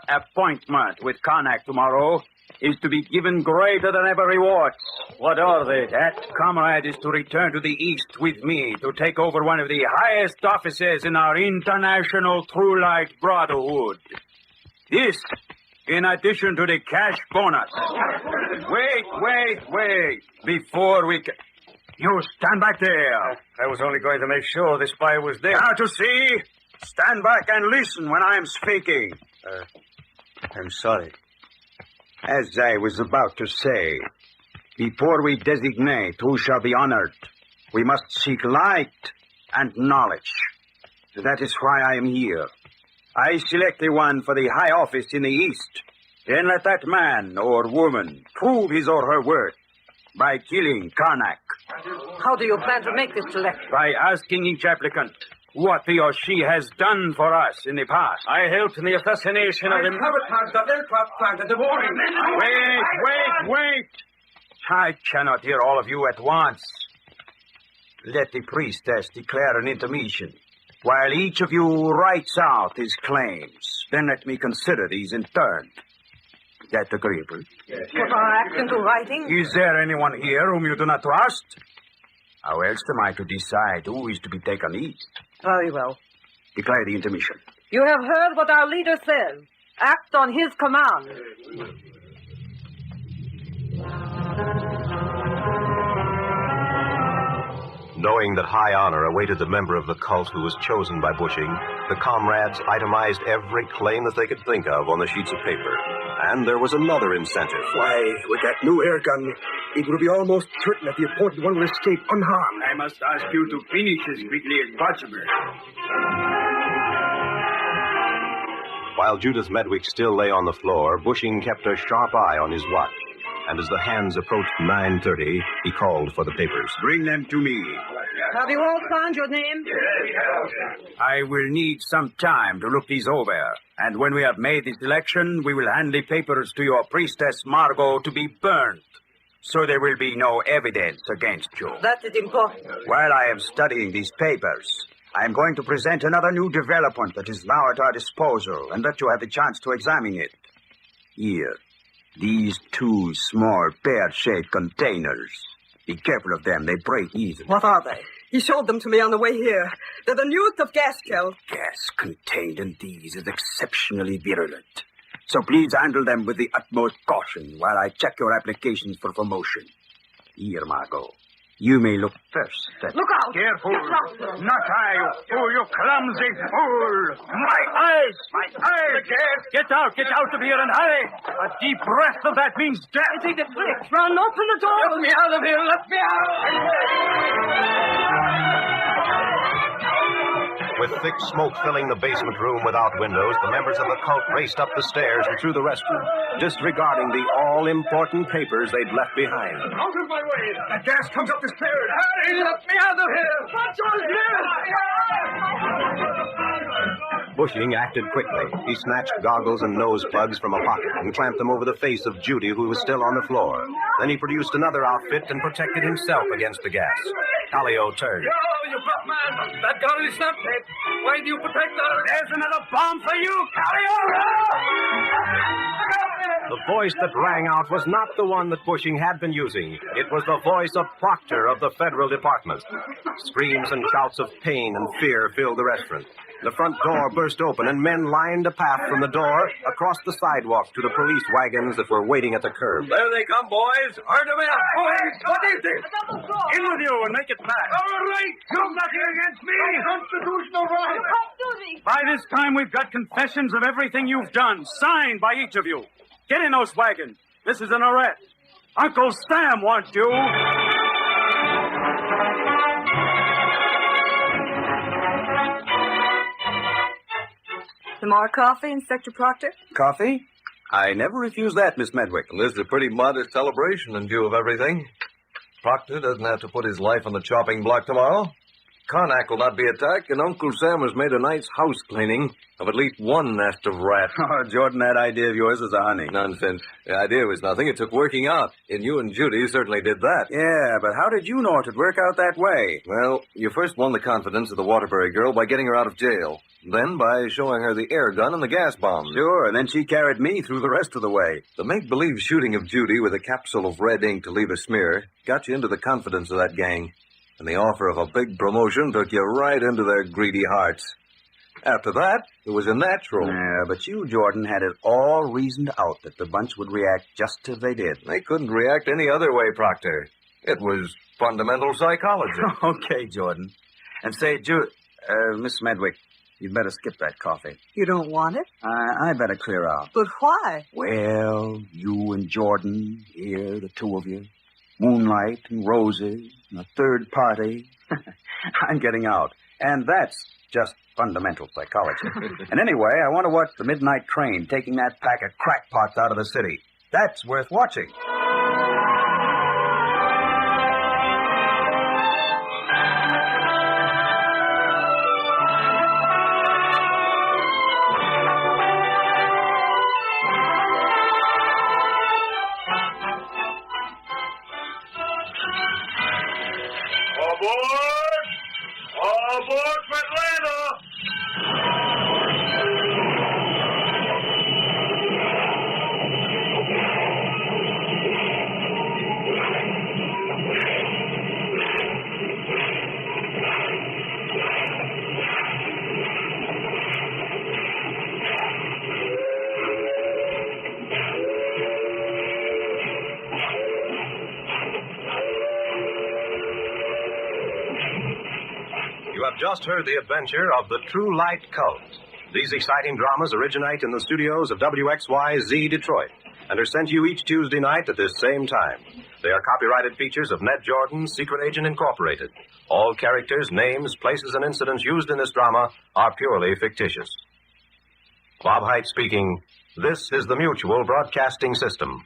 appointment with Karnak tomorrow is to be given greater than ever rewards. What are they? That comrade is to return to the east with me to take over one of the highest offices in our international True Light Brotherhood. This, in addition to the cash bonus. Wait. Before we... You stand back there. I was only going to make sure the spy was there. Can't you see? Stand back and listen when I am speaking. I'm sorry. As I was about to say, before we designate who shall be honored, we must seek light and knowledge. That is why I am here. I select the one for the high office in the east. Then let that man or woman prove his or her worth by killing Karnak. How do you plan to make this selection? By asking each applicant what he or she has done for us in the past. I helped in the assassination of the... Wait! I cannot hear all of you at once. Let the priestess declare an intermission, while each of you writes out his claims. Then let me consider these in turn. That agreeable? Put our act into writing? Is there anyone here whom you do not trust? How else am I to decide who is to be taken east? Very well. Declare the intermission. You have heard what our leader says. Act on his command. Knowing that high honor awaited the member of the cult who was chosen by Bushing, the comrades itemized every claim that they could think of on the sheets of paper. And there was another incentive. Why, with that new air gun, it will be almost certain that the appointed one will escape unharmed. I must ask you to finish as quickly as possible. While Judith Medwick still lay on the floor, Bushing kept a sharp eye on his watch. And as the hands approached 9:30, he called for the papers. Bring them to me. Have you all signed your name? I will need some time to look these over. And when we have made the selection, we will hand the papers to your priestess Margot to be burned. So there will be no evidence against you. That is important. While I am studying these papers, I am going to present another new development that is now at our disposal and let you have the chance to examine it. Here. These two small pear-shaped containers. Be careful of them. They break easily. What are they? He showed them to me on the way here. They're the newest of gas gel. Gas contained in these is exceptionally virulent. So please handle them with the utmost caution while I check your applications for promotion. Here, Margot. You may look first. Look out! Careful! Not I! Oh, you clumsy fool! My eyes! The gas! Get out of here and hurry! A deep breath of that means death! I think the trick. Run, open the door! Get me out of here! Let me out! With thick smoke filling the basement room without windows, the members of the cult raced up the stairs and through the restroom, disregarding the all-important papers they'd left behind. Out of my way! That gas comes up the stairs! Hurry! Let me out of here! What's on here? Bushing acted quickly. He snatched goggles and nose plugs from a pocket and clamped them over the face of Judy, who was still on the floor. Then he produced another outfit and protected himself against the gas. Calio turned. Yo, you butt man! That gun is not dead. Why do you protect us? There's another bomb for you, The voice that rang out was not the one that Bushing had been using. It was the voice of Proctor of the Federal Department. Screams and shouts of pain and fear filled the restaurant. The front door burst open, and men lined a path from the door across the sidewalk to the police wagons that were waiting at the curb. There they come, boys. Hard them in. Boys, what is this? In with you and make it fast. All right. You've nothing against me. Constitutional right. By this time, we've got confessions of everything you've done, signed by each of you. Get in those wagons. This is an arrest. Uncle Sam wants you. Some more coffee, Inspector Proctor? Coffee? I never refuse that, Miss Medwick. Well, this is a pretty modest celebration in view of everything. Proctor doesn't have to put his life on the chopping block tomorrow. Karnak will not be attacked, and Uncle Sam has made a nice house cleaning of at least one nest of rats. Oh, Jordan, that idea of yours is a honey. Nonsense. The idea was nothing. It took working out. And you and Judy certainly did that. Yeah, but how did you know it would work out that way? Well, you first won the confidence of the Waterbury girl by getting her out of jail. Then by showing her the air gun and the gas bomb. Sure, and then she carried me through the rest of the way. The make-believe shooting of Judy with a capsule of red ink to leave a smear got you into the confidence of that gang. And the offer of a big promotion took you right into their greedy hearts. After that, it was a natural. Yeah, but you, Jordan, had it all reasoned out that the bunch would react just as they did. They couldn't react any other way, Proctor. It was fundamental psychology. Okay, Jordan. And say, Miss Medwick, you'd better skip that coffee. You don't want it? I better clear out. But why? Well, you and Jordan, here, the two of you. Moonlight and roses and a third party. I'm getting out. And that's just fundamental psychology. And anyway, I want to watch the midnight train taking that pack of crackpots out of the city. That's worth watching. Aboard for Atlanta! You have just heard the adventure of the True Light Cult. These exciting dramas originate in the studios of WXYZ Detroit and are sent you each Tuesday night at this same time. They are copyrighted features of Ned Jordan, Secret Agent Incorporated. All characters, names, places, and incidents used in this drama are purely fictitious. Bob Height speaking. This is the Mutual Broadcasting System.